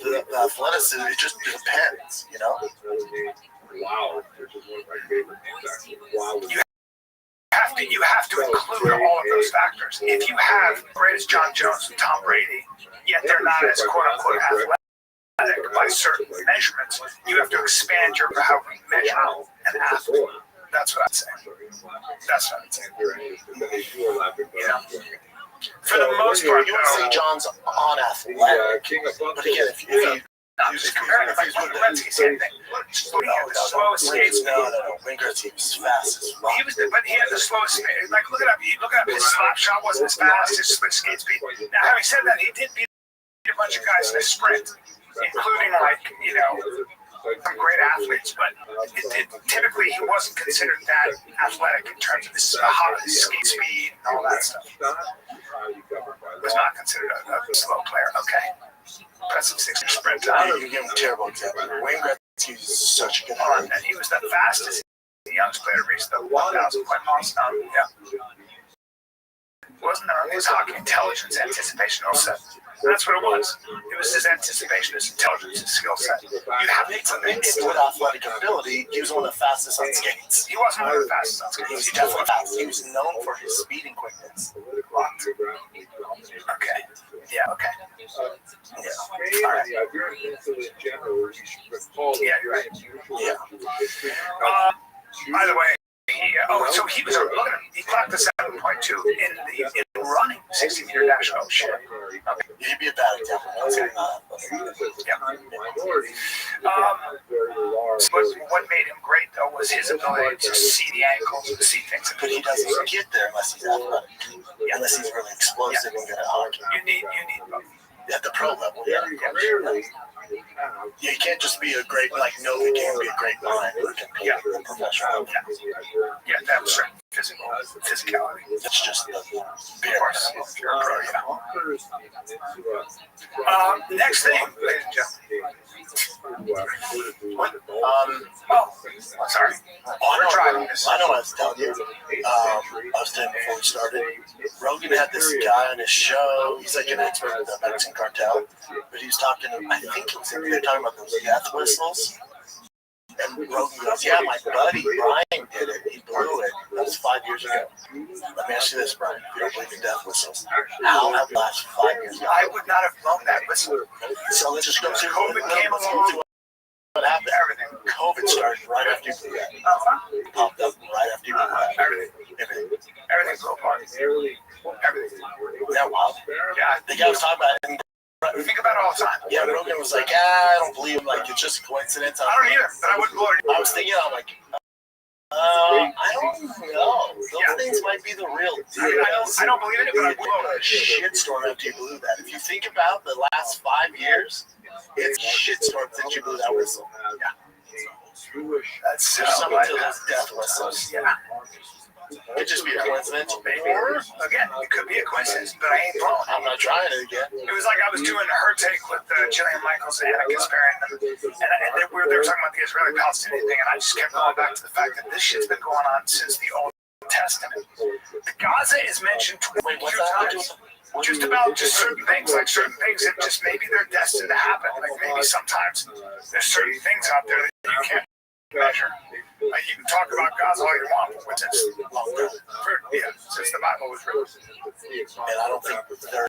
the athleticism, it just depends, you know? Wow, which is one of my favorite things. Wow. You have to include all of those factors. If you have great as John Jones and Tom Brady, yet they're not as quote unquote athletic by certain measurements, you have to expand how we measure an athlete. That's what I'd say. That's what I'd say. You know? For the most part, you would say John's unathletic. But again, if you I'm just comparing it like Gretzky, same thing. The slowest skates. No. Wayne Gretzky was fast as well. But he had the slowest. Like look it up. His slap shot wasn't as fast. His skate speed. Now, having said that, he did beat a bunch of guys in a sprint, including some great athletes. But typically, he wasn't considered that athletic in terms of his skate speed and all that stuff. Was not considered a slow player. Okay. Impressive 6-inch sprint. You give him a terrible example. Wayne Gretzky is such a good athlete. And he was the fastest, the youngest player to reach the 1,000 point milestone. Yeah. Wasn't there his hockey intelligence, anticipation, all set? That's what it was. It was his anticipation, his intelligence, his skill set. You have to mix with athletic ability. He was one of the fastest on skates. He wasn't one of the fastest on skates. He was definitely fast. He was known for his speed and quickness. Okay. Yeah, okay. Yeah. All right. Yeah, you're right. Yeah. By the way, so he was look at him. He clocked the 7.2 in running 60-meter dash. Oh shit. Okay. He'd be a bad example. But what made him great though was his ability to see the ankles and see things. But he doesn't get there unless he's athletic. Unless he's really explosive and good at hockey. You need both. At the pro level, yeah. You can't just be a great, know the game, be a great mind. Yeah, professional. Yeah, that's right. Physicality. That's just the course. You're a pro, yeah. Next thing, ladies and gentlemen. What? Sorry. what I was telling you. I was telling you before we started. Rogan had this guy on his show. He's like an expert in the Mexican cartel, but he was talking. I think it was they were talking about those death whistles. And Rogan goes, "Yeah, my buddy Brian did it. He blew it. That was 5 years ago." Let me ask you this, Brian. If you don't believe in death whistles, how have the last 5 years gone? I would not have blown that whistle. So let's just go through COVID came along. what happened. Everything. COVID started right after you blew that. Popped up right after you blew that. Everything's so apart. Everything. Yeah, wow. Yeah, the guy was talking about it. We think about it all the time. Yeah, Rogan was like, I don't believe him. Like, it's just a coincidence. I don't either, but I wouldn't blow it. I was thinking, I'm like, I don't know. Those things might be the real deal. I don't believe in it, but I would blow it. Shitstorm after you blew that. If you think about the last 5 years, it's shitstorm since you blew that whistle. Yeah. That's There's something to those death whistles. Yeah. Could just be a coincidence, maybe. Or, again, it could be a coincidence, but I ain't blowing it. I'm not trying it again. It was like I was doing her take with Jillian Michaels and Anna Kasparian, and they were talking about the Israeli-Palestinian thing, and I just kept going back to the fact that this shit's been going on since the Old Testament. The Gaza is mentioned 22 times. Just about just certain things that just maybe they're destined to happen. Like maybe sometimes there's certain things out there that you can't measure. Like you can talk about Gaza all you want, but since the Bible was written. And I don't think their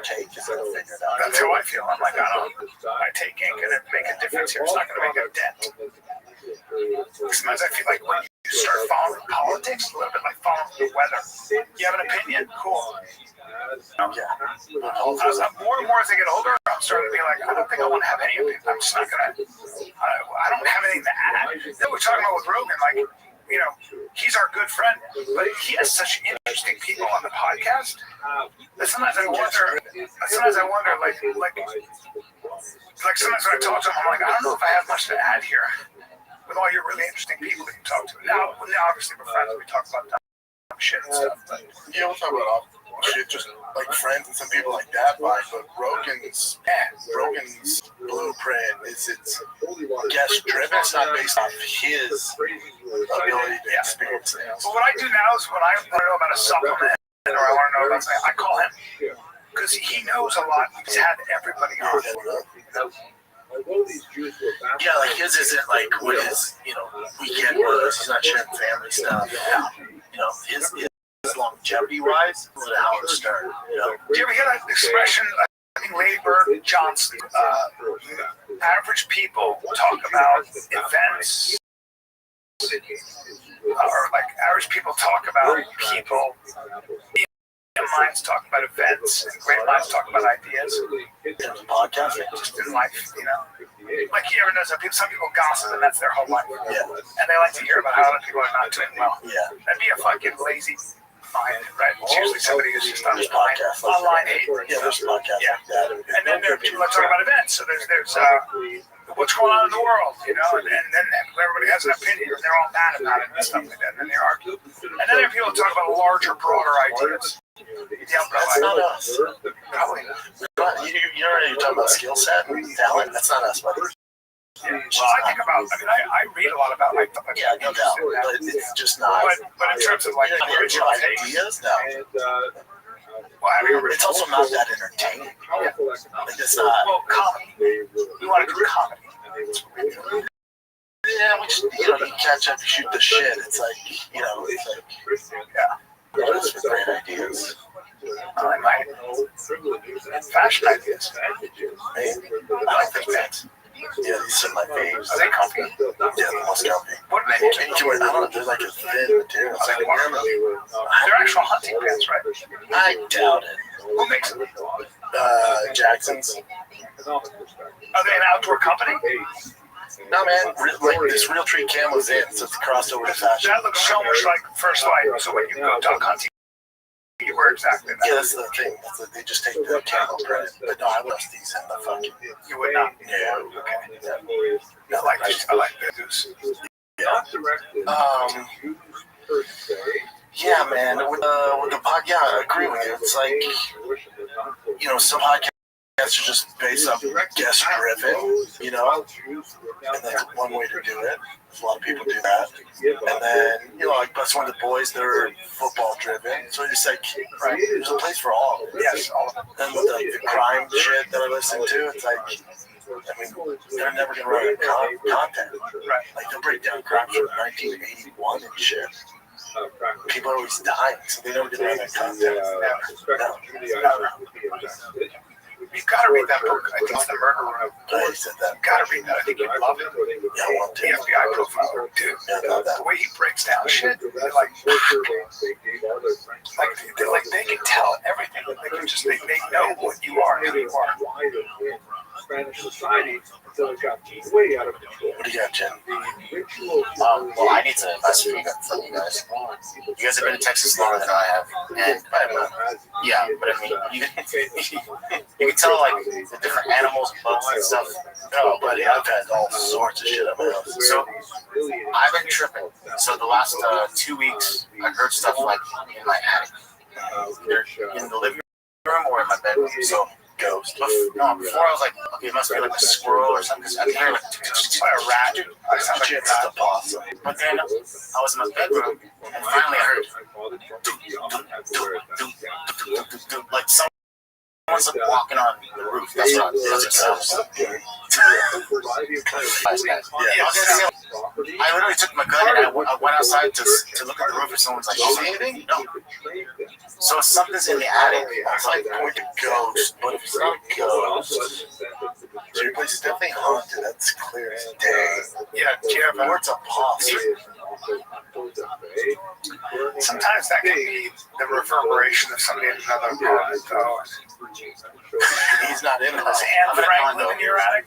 take is going to figure it out. That's how I feel. I'm like, my take ain't going to make a difference here. It's not going to make a dent. Sometimes I feel like when you start following politics, a little bit like following the weather. You have an opinion? Cool. More and more as I get older, I'm starting to be like, I don't think I want to have any opinion. I'm just not going to, I don't have anything to add. Then we're talking about with Rogan, like, you know, he's our good friend, but he has such interesting people on the podcast that sometimes I wonder, like sometimes when I talk to him, I'm like, I don't know if I have much to add here with all your really interesting people that you talk to. Now obviously we're friends, we talk about dumb shit and stuff, but yeah, we'll talk about shit, just like friends and some people like that, but Rogan's blueprint is it's guest driven. It's not based off his ability to experience things. But what I do now is when I want to know about a supplement or I want to know about something, I call him because he knows a lot. He's had everybody on. Yeah, like his isn't like what his weekend was. He's not sharing family stuff. You know, his longevity wise, was a Howard Stern. You know? Do you ever hear that expression? I think Lady Bird Johnson. Average people talk about events, or like average people talk about people. Minds talk about events, and great minds talk about ideas. Podcasting, just in life, you know. Like you ever notice that some people gossip, and that's their whole life. Yeah. And they like to hear about how other people are not doing well. Yeah. That'd be a fucking lazy mind, right? It's usually somebody who's just on online hate. Yeah, there's podcasts like that. And then there are people that talk about events. So there's what's going on in the world, you know, and then everybody has an opinion, and they're all mad about it and stuff like that, and then they argue. And then there are people that talk about larger, broader ideas. Yeah, that's not us. Probably not. You're already talking about skill set and talent. That's not us, buddy. Yeah. Well, I think about. I mean, I read a lot about like. Yeah, no doubt, but it's just not. But in terms of like original ideas, no. Well, I mean, it's also not that entertaining. Yeah. Like it's not. Well, comedy. We want to do comedy. Yeah, we just you catch up, you shoot the shit. It's like Those are great ideas. I might. Fashion ideas. I don't think that. Yeah, these are my faves. Are they comfy? Yeah, the most comfy. What do they make? I don't know, they're like a thin material. They're actual hunting pants, right? I doubt it. Who makes them? Jackson's. Are they an outdoor company? No, man. Like this Real Tree Camo's in, so it's crossed over to fashion. That looks so much like First Light. So when you go duck hunting, you wear exactly that. Yeah, that's the thing. They just take the camo print. But no, I would have these in the fucking. You would not. Yeah. Okay. I like the goose. Yeah. Yeah, man. With the podcast, yeah, I agree with you. It's like, some podcasts guess just based on guest driven, you know, and that's one way to do it. A lot of people do that. And then, you know, like that's one of the boys that are football driven. So it's like, right, there's a place for all of it. Yes, all of it. And with the crime shit that I listen to, it's like, I mean, they're never going to run out of content. Right. Like, they'll break down crimes from 1981 and shit. People are always dying, so they never get around that content. You've got to read that book. I think it's The Murder Room. I said that. You've got to read that. I think you'd love it. Yeah, I want to. The FBI profile, dude. The way he breaks down shit, like they can tell everything. They know what you are and who you are. Spanish society until it got way out of control. What do you got, Jen? Well, I need to invest from you guys. You guys have been in Texas longer than I have, and yeah, but I mean, you can tell like the different animals and bugs and stuff. Oh, buddy, I've had all sorts of shit at my house. So I've been tripping. So the last 2 weeks, I heard stuff like in my attic, either in the living room or in my bedroom. So. Ghost. Before I was like, okay, it must be like a squirrel or something. Because I can hear like a rat. I sound like it's a possum. But then I was in my bedroom, and finally I heard like someone's like walking on the roof. That's what it sounds. I literally took my gun and I went outside to look at the roof. And someone's like, "You see anything?" No. So something's in the attic. It's like going to ghost, but if it's not ghost, so your place is definitely haunted. That's clear as day. Yeah, or it's a possum. Sometimes that can be the reverberation of somebody in another apartment. He's not in it. Does Anne Frank live in your attic?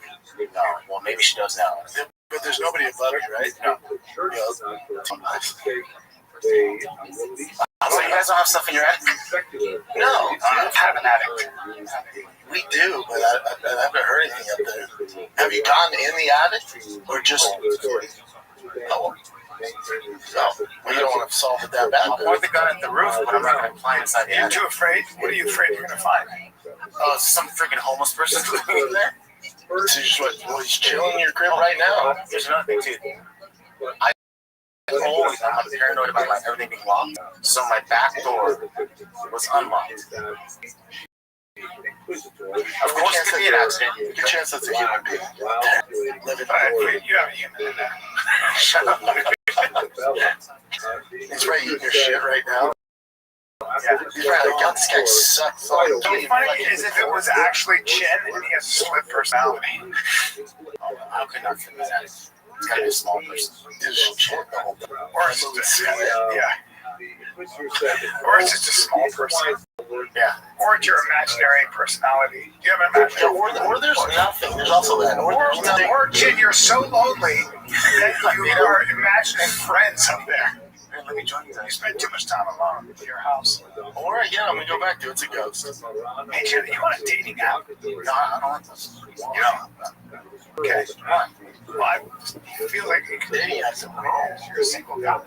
No. Well, maybe she does now. But there's nobody above you, right? No. So you guys don't have stuff in your attic? No, I don't have an attic. We do, but I haven't heard anything up there. Have you gone in the attic, or just? Oh, so we don't want to solve it that bad. I'll point the gun at the roof, but I'm not going to climb inside the attic. You're too afraid? What are you afraid you're going to find? Oh, some freaking homeless person living in there? So he's chilling in your crib right now. There's another thing too. I'm paranoid about everything being locked, so my back door was unlocked. Of course, it could be an accident. Good chance that's a human being. You have a human in there. Shut up. He's right eating your shit right now. Yeah, he's right like, God, this guy sucks. What's funny is if it was actually Chen and he has a split personality. How could not fit that? It's gotta be a small person. Or it's just, or it's just a small person. Yeah. Or it's your imaginary personality. Do you have an imaginary? Or there's nothing. There's also that. Or Chen, you're so lonely that you are imagining friends up there. Let me join you. You spend too much time alone in your house. Or again, I'm gonna go back to it's a ghost. Hey, Chen, you want a dating app? No, I don't want this. You know? Okay. Well, I feel like you could date as you're a single guy.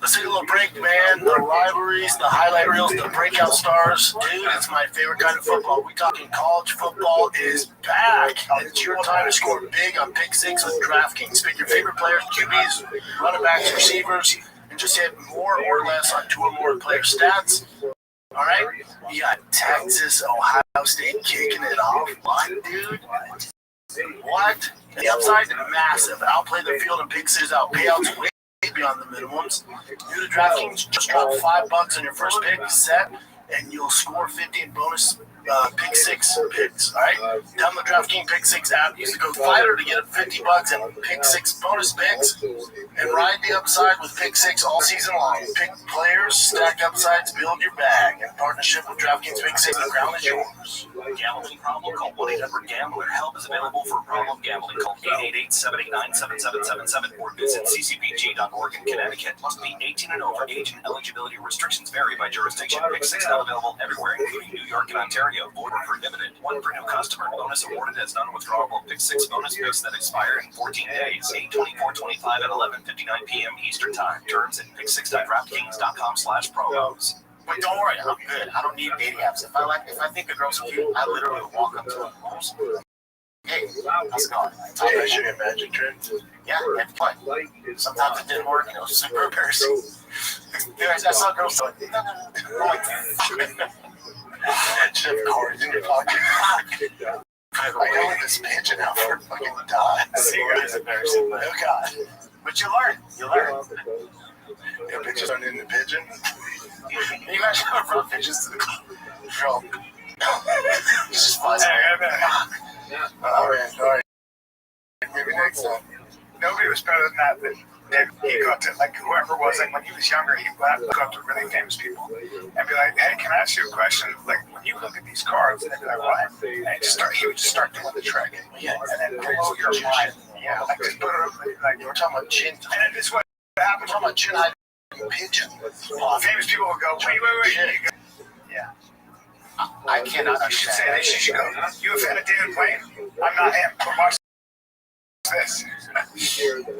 Let's take a little break, man. The rivalries, the highlight reels, the breakout stars. Dude, it's my favorite kind of football. We talking college football is back. It's your time to score big on Pick Six with DraftKings. Pick your favorite players, QBs, running backs, receivers, and just hit more or less on two or more player stats. All right? You got Texas, Ohio State kicking it off. What, dude? What? The upside, massive. Outplay the field and pick six out. Payouts way beyond the minimums. New to DraftKings, just drop $5 on your first pick, set, and you'll score 50 in bonus pick six picks. All right? Download the DraftKings Pick Six app. Use the code FIGHTER to get $50 in pick six bonus picks, and ride the upside with Pick Six all season long. Pick players, stack upsides, build your bag. In partnership with DraftKings Pick Six, the crown is yours. Gambling problem? Call 1-800-GAMBLER. Help is available for problem gambling. Call 888-789-7777 or visit ccpg.org in Connecticut. Must be 18 and over. Age and eligibility restrictions vary by jurisdiction. Pick Six now available everywhere, including New York and Ontario. Void or prohibited. One per new customer. Bonus awarded as non-withdrawable. Pick Six bonus picks that expire in 14 days. 8/24/25 at 11:59 p.m. Eastern Time. Terms at pick6.draftkings.com/promos. But don't worry, I'm good. I don't need dating apps. If I think a girl's cute, I literally will walk up to her. Hey, how's it going? I should imagine trips. Yeah, and fun. Sometimes it didn't work, and it was super embarrassing. Dude, I saw girls like, no. And shit, cards in your pocket. I go in this pigeon out for fucking die. See, guys, embarrassing. Oh God. But you learn. Yeah, bitches aren't in the pigeon. Can you imagine how I brought pigeons to the club? Girl. Just flies All right. Maybe next time. Nobody was better than that. He got to, like, whoever it was, like, when he was younger, he would go up to really famous people and be like, hey, can I ask you a question? Like, when you look at these cards, and they'd be like, what? And he would just start doing the trick. Yeah. And then blow your mind. Yeah. Like, just put it up, like, you were talking about chin. And then this is what happens. Talking about chin high pigeon. Famous people would go, wait. Yeah. I cannot understand. Say this. You should go, you a fan of David Blaine? I'm not him. But watch this.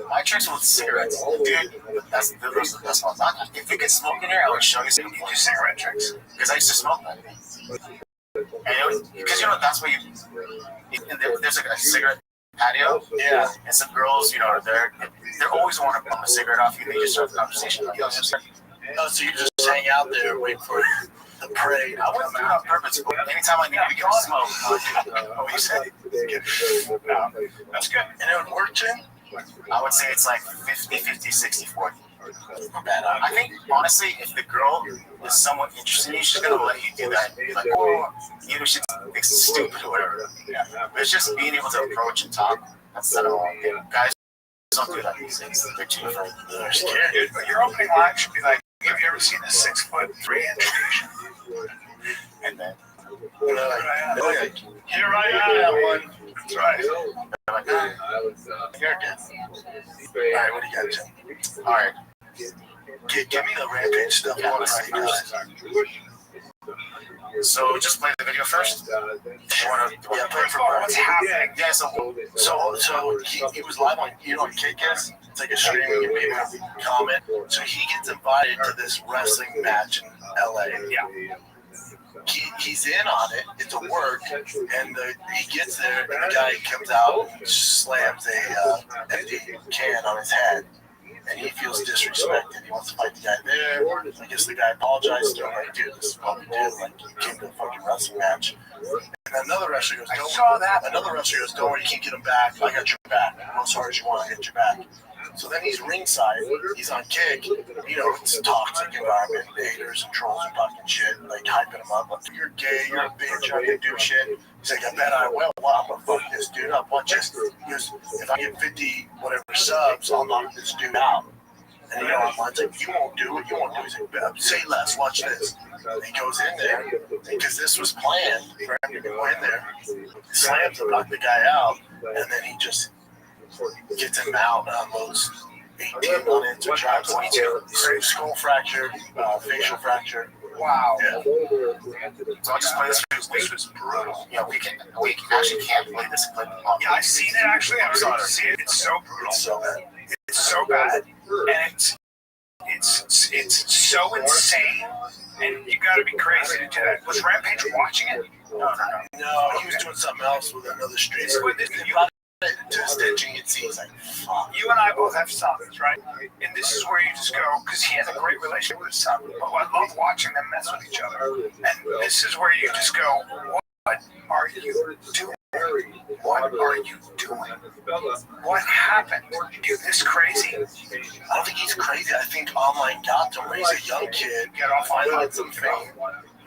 My tricks with cigarettes, dude. Those are the best ones. If you could smoke in here, I would show you some cigarette tricks. Because I used to smoke them. And because that's where there's like a cigarette patio. Yeah. And some girls, they're always want to bum a cigarette off you. They just start the conversation. Oh, so you just hang out there waiting for the prey. I wouldn't do it on purpose, but anytime I need to get a smoke, what you said? No, that's good. And it would work, Jim? I would say it's like 50, 60, 40. I think, honestly, if the girl is somewhat interested in you, she's going to let you do that. Like, even if she thinks it's stupid or whatever. But it's just being able to approach and talk. That's the whole thing. Guys don't do that these days. They're too afraid. They're scared. But your opening line should be like, have you ever seen a 6'3" Asian? And then, here I am, one. That's right. You're good. All right, what do you got, Jim? All right. Give me the Rampage stuff. I want to see guys. So just play the video first. Yeah, play for what's happening. Yeah, so he was live on, on KCast. It's like a streaming and people comment. So he gets invited to this wrestling match in LA. Yeah. He's in on it. It's a work, and he gets there, and the guy comes out and slams a empty can on his head. And he feels disrespected. He wants to fight the guy there. I guess the guy apologized to him, like, dude, this is what we do. Like, you came to a fucking wrestling match. And another wrestler goes, Another wrestler goes, don't worry, you can't get him back. I got your back. Go as hard as you want, I got your back. So then he's ringside. He's on Kick. It's a toxic environment. Haters and trolls are talking shit, like hyping him up. Like, you're gay, you're a bitch, I can do shit. He's like, I bet I will. Well, I'm going to fuck this dude up. Watch this. He goes, if I get 50 whatever subs, I'll knock this dude out. And online's like, you won't do it. He's like, say less. Watch this. And he goes in there because this was planned for him to go in there. Slams him, knock the guy out, and then he just gets him out on those 18 on into try 22. Skull fracture, facial fracture. Wow. Yeah. So I'll just play this. This was brutal. Yeah, we actually can't play this clip. Yeah, I've seen it actually. I've seen it. It's so brutal. It's so bad. It's so bad, and it's so insane, and you got to be crazy to do that. Was Rampage watching it? No, he was doing something else with another street. He brought it to his staging. It seems like, fuck. You and I both have sons, right? And this is where you just go, because he has a great relationship with his son. But I love watching them mess with each other. And this is where you just go, what are you doing? What are you doing? What happened? You this crazy? I don't think he's crazy. I think online got to him. He's a young kid. Get off finally some fame.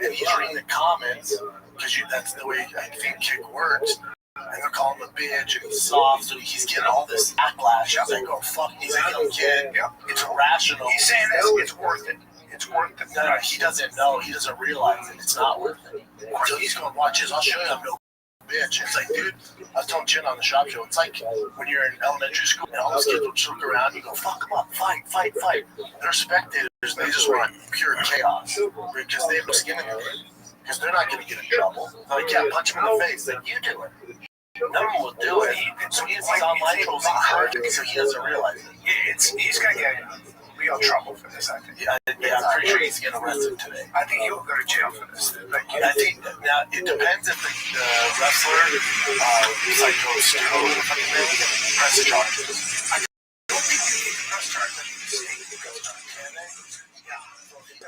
And he's reading the comments, because that's the way I think Kick works. And they're calling him a bitch and he's soft, so he's getting all this backlash. He's like, oh, fuck, he's a young kid. It's irrational. He's saying this, it's worth it. It's worth it. No, he doesn't know. He doesn't realize it. It's not worth it. So he's going, watch this. I'll show you I'm no bitch. It's like, dude, I was telling Chin on the shop show, it's like when you're in elementary school and all those kids will look around, you go, fuck them up, fight. They're spectators, they just want pure chaos because they have skin in the game. Because they're not going to get in trouble. They're like, yeah, punch him in the face. Like, you do it. No one will do it. So he's online trolls encouraging because he doesn't realize it. He's going to get real trouble for this, I think. Yeah, Yeah, I'm pretty sure he's getting arrested today. I think he'll go to jail for this. Like, I think now it depends if the wrestler, Psycho Stu, press the charges. I don't think you need to press charges. I think the state goes on, can they? Yeah.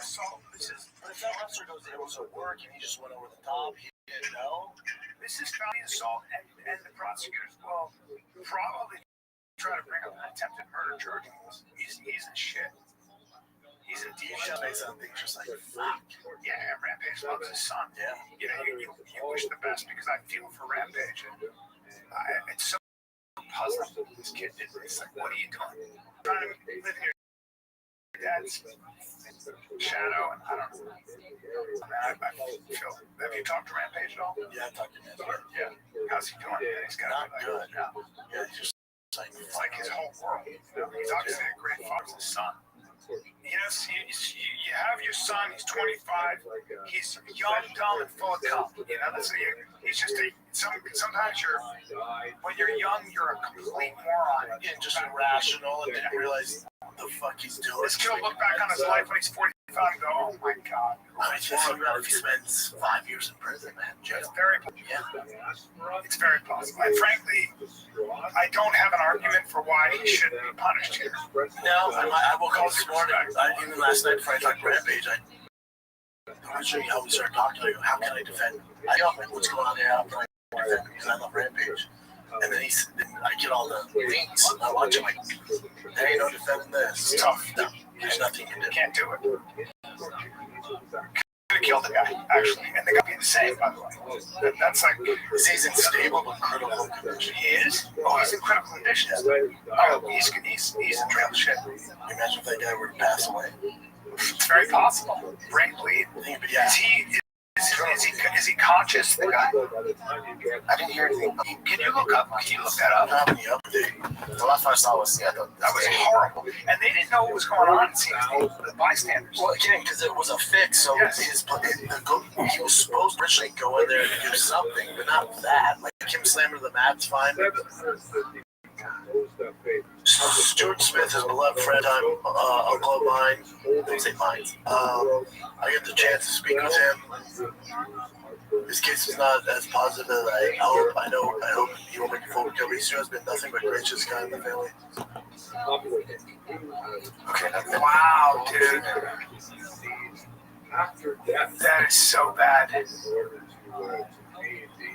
So this is, but if that wrestler goes, it was at work and he just went over the top, he didn't know. This is felony assault, and the prosecutors will probably try to bring up an attempted murder charge. He's a shit. He's a deep shot. Something just like, fuck. Yeah, Rampage loves his son. Yeah. You know, you wish the best because I feel for Rampage. It's so puzzling that this kid did this. Like, what are you doing? Trying to live in your dad's shadow, and I don't know. I feel. Have you talked to Rampage at all? Yeah, I talked to Rampage. Yeah. How's he doing? Yeah, he's got not good. Yeah, he's just like, it's like his whole world. You know? He's obviously a great father to his son. You know, you have your son, he's 25, he's young, dumb, and full of cum. You know, he's just sometimes when you're young, you're a complete moron. And just irrational and didn't realize what the fuck he's doing. This kid will look back on his life when he's 45 and go, oh my God. I mean, if he spends 5 years in prison, man. It's very possible. And frankly, I don't have an argument for why he should be punished here. No, I woke up this morning, even last night before I talked to Rampage, I'm not sure how we started talking to you. How can I defend him? I don't know what's going on there. How can I defend him? Because I love Rampage. And then I get all the links. I watch him like, there ain't no defending this. It's tough. No, there's nothing you can do. Can't do it. Could have killed the guy, actually. And the guy being the same, by the way. That's like, he's in stable but critical condition. He is? Oh, he's in critical condition. Oh, he's in real shit. Imagine if that guy were to pass away. It's very possible. Brain bleed. Yeah. Is he conscious, the guy? I didn't hear anything. Can you look that up? The last one I saw was, that was horrible. And they didn't know what was going on, it seems, the bystanders. Well, again, because it was a fix, so yes. He was supposed to originally go in there and do something, but not that. Like, him slamming to the mat's fine. Stuart Smith is a beloved friend. I'm uncle of mine. Don't say mine. I get the chance to speak with him. His case is not as positive as I hope. I hope he will make a full recovery. He has been nothing but gracious guy in the family. Okay, wow, dude. That is so bad.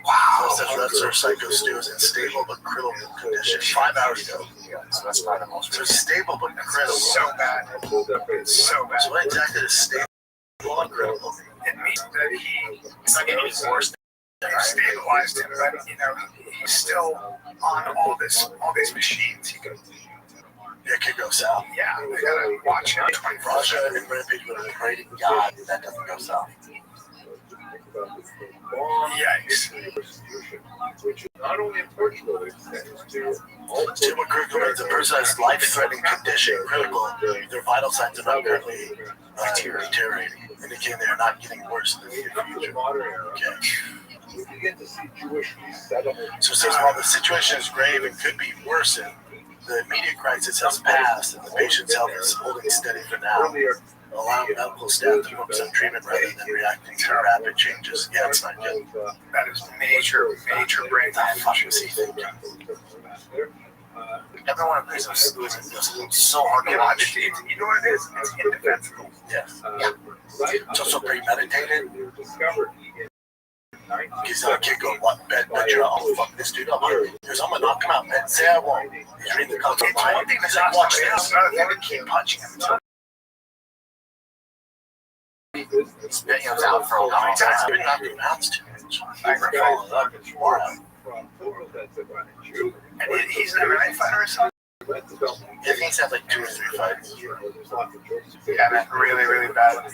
Wow. Wrestler Psycho Stu is in stable but critical condition 5 hours ago. So that's probably the most. So stable but critical. So bad. So bad. So what exactly is stable and critical? It means that it's not getting any worse. They stabilized him, but he's still on all these machines. He could. Yeah, it could go south. Yeah, they gotta watch him. Russia and Rampage would have prayed to God that doesn't go south. Yikes. Which not only unfortunate, extends to Stable critical means a person has life-threatening condition critical. Their vital signs are not currently deteriorating, indicating they are not getting worse in the future. Okay. So it says while the situation is grave and could be worsened, the immediate crisis has passed and the patient's health is holding steady for now, allowing medical staff to focus on treatment rather than reacting to rapid changes. Yeah, it's not good. That is major brain damage. Fuck is he thinking? Everyone agrees it was so hard to watch. You know what it is? It's indefensible. Yes. It's also premeditated. Because that kid go, what, bet you're oh, fuck this dude up. Because I'm going to knock him out, man. Say I won't. He's reading the culture. It's one thing to not watch this. Another thing to keep punching him. He's been out for a long time. I've been knocking him out too much. I'm following up in tomorrow. And he's an MMA fighter or something? Yeah, he's had like 2 or 3 fights. Yeah, man, really, really bad.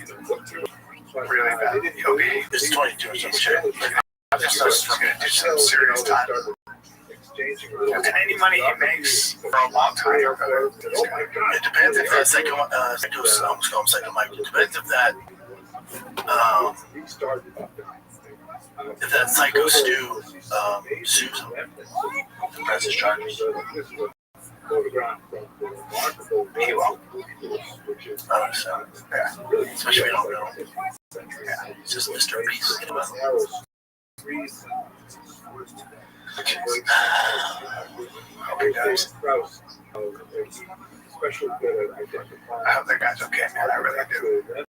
Really bad. He'll be. It's 22 or some shit. Just going to do some serious time. And any money he makes for a long time. It depends if that It depends if that Psycho Stu sues him and presses charges. photographed of the remarkable Yeah. Especially if you don't know. Yeah. He's just Mr. Beast. Okay, guys. I hope that guy's okay, man. I really do.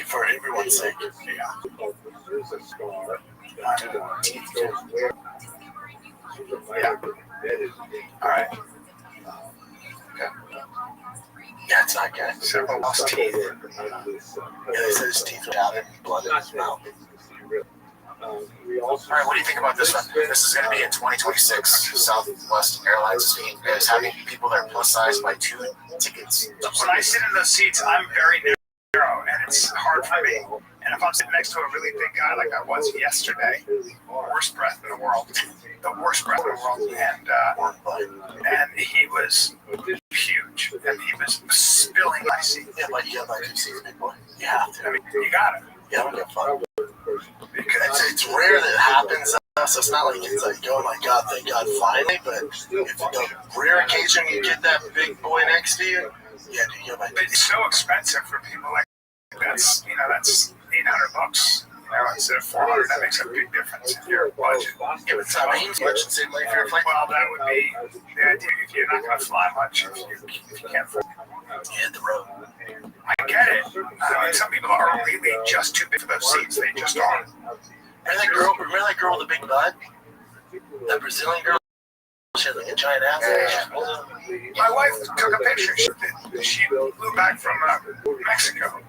For everyone's sake. Yeah. Alright. Okay. Yeah, it's not good. Several lost teeth. Yeah, they said his teeth were out and blood in his mouth. Alright, what do you think about this one? This is going to be in 2026. Southwest Airlines is having people that are plus size buy 2 tickets. When I sit in those seats, I'm very narrow, and it's hard for me. And if I'm sitting next to a really big guy like I was yesterday, worst breath in the world, the worst breath in the world, and he was huge, and he was spilling my seat. Yeah, but you have my 2 seats, big boy. You have to. I mean, you got it. Yeah, I'm gonna have fun. Because it's rare that it happens, so it's not like it's like, oh my god, thank god, finally. But if the rare occasion you get that big boy next to you, yeah, dude, you have it's so expensive for people like that's $800, instead of $400. That makes a big difference in your budget. Yeah, but it's not much the same way for your flight. Well, that would be the idea if you're not going to fly much, if you can't fly. You hit the road. I get it. I mean, some people are really just too big for those seats. They just aren't. Remember that girl with the big butt? That Brazilian girl? She had like a giant ass. My wife took a picture. She flew back from Mexico,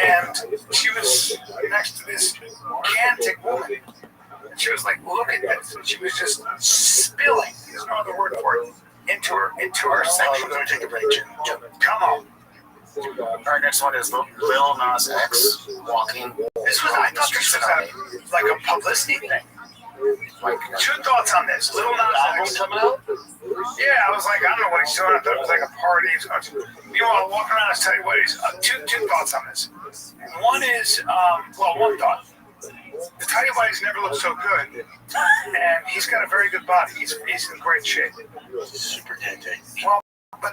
and she was next to this gigantic woman. And she was like, "Look at this!" And she was just spilling. There's no other word for it. Into her section. Let me take a break. Come on. Our next one is Lil Nas X walking. I thought this was like a publicity thing. Like, 2 thoughts on this. Lil Nas X coming out? Yeah, I was like, I don't know what he's doing. I thought it was like a party. Meanwhile, walking around and tell you what he's. Two thoughts on this. One is, one thought. The tiny body's never looked so good, and he's got a very good body. He's in great shape. Super dente. Well, but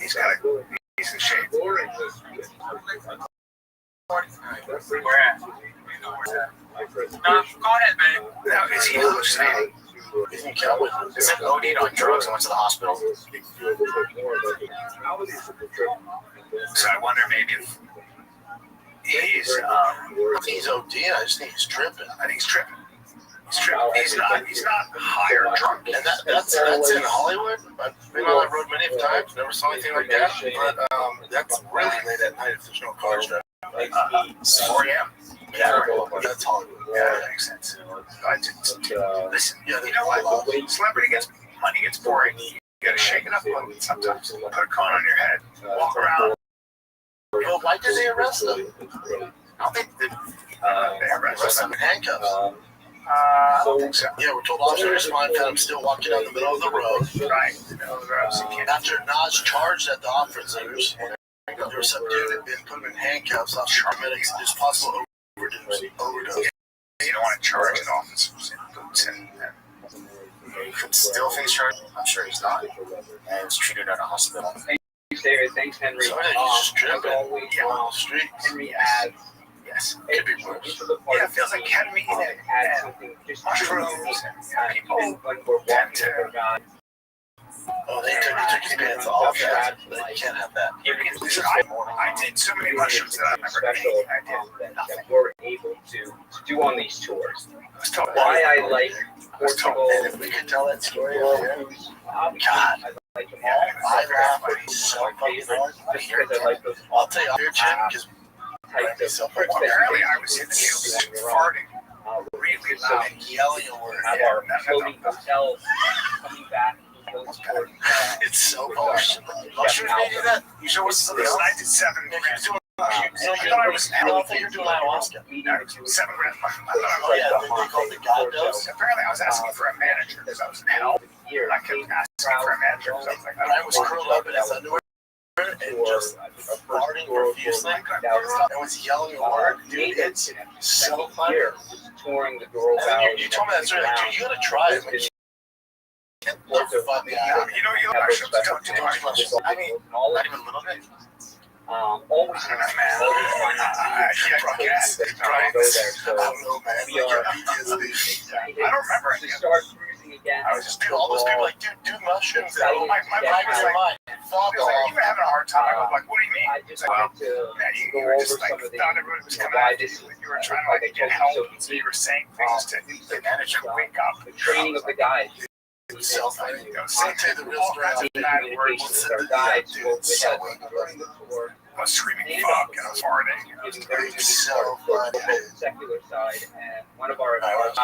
he's got a decent shape. Where at? No, go ahead, man. Now, is he hallucinating? Isn't he OD'd on drugs and went to the hospital? So I wonder maybe if he's OD. I just think he's tripping. I think he's tripping. He's not high or drunk. And that's in Hollywood. I've been on that road many times. Never saw anything like that. But that's really late at night if there's no cars driving. 4 a.m. Yeah, that's Hollywood. Yeah, that makes sense. Listen, you know what? Celebrity money gets boring. You gotta shake it up a little bit sometimes. Put a cone on your head. Walk around. Well, why did they arrest him? I don't think they arrested him in handcuffs. I don't think so. Yeah, we're told officers responded found him still walking down the middle of the road. Right, the middle of the road. After Nas charged at the officers, they were subdued and put him in handcuffs. Paramedics there's possible overdose. You don't want to charge an officer. Still think he's charged? I'm sure he's not. And he's treated at a hospital. Thanks, David. Thanks, Henry. So he's just tripping on the streets. Henry adds. Yes, could be worse. Yeah, it feels like ketamine and mushrooms and people tend to. Oh, they took his pants off. Yeah, you can't have that. I did so many mushrooms that I never ate. I did nothing. We're able to do on these tours. Why I like Portugal. And if we could tell that story, God, I like them all. I laugh, but he's so fucking hard. I'll tell you, you're chatting because. Apparently, I was in the tube farting really loud and yelling a word. Have our floating hotels coming back. It's so bullshit. Mushrooms made you that? You sure what's something else? I did 7 grams. I thought I was hell. I thought you were doing ayahuasca. 7 grams. I thought I was. Yeah, they called the God dose. Apparently, I was asking for a manager because I was in hell. I kept asking for a manager because I was like, I was curled up in his underwear. And just farting profusely and was yelling a word. Dude, it's so funny. Touring the girl. You told me that story. Like, dude, you gotta try it. Like, Yeah, you know, you mushrooms don't do much. I mean, not even a little bit. Always I don't know, man. I guess. Right? I don't know, man. We are. I don't remember To start cruising again. I was just all those people like, dude, do mushrooms. My mind was like, you were having a hard time. I was like, what do you mean? I just wanted to you were just like, thought everybody was coming at you, and you were trying to like get help, so you were saying things to manage to wake up. The training of the guides. Say the real story. Bad words. Our guides with us during the tour. I was screaming fuck and I was farting. It was so funny. The secular side, and one of our guides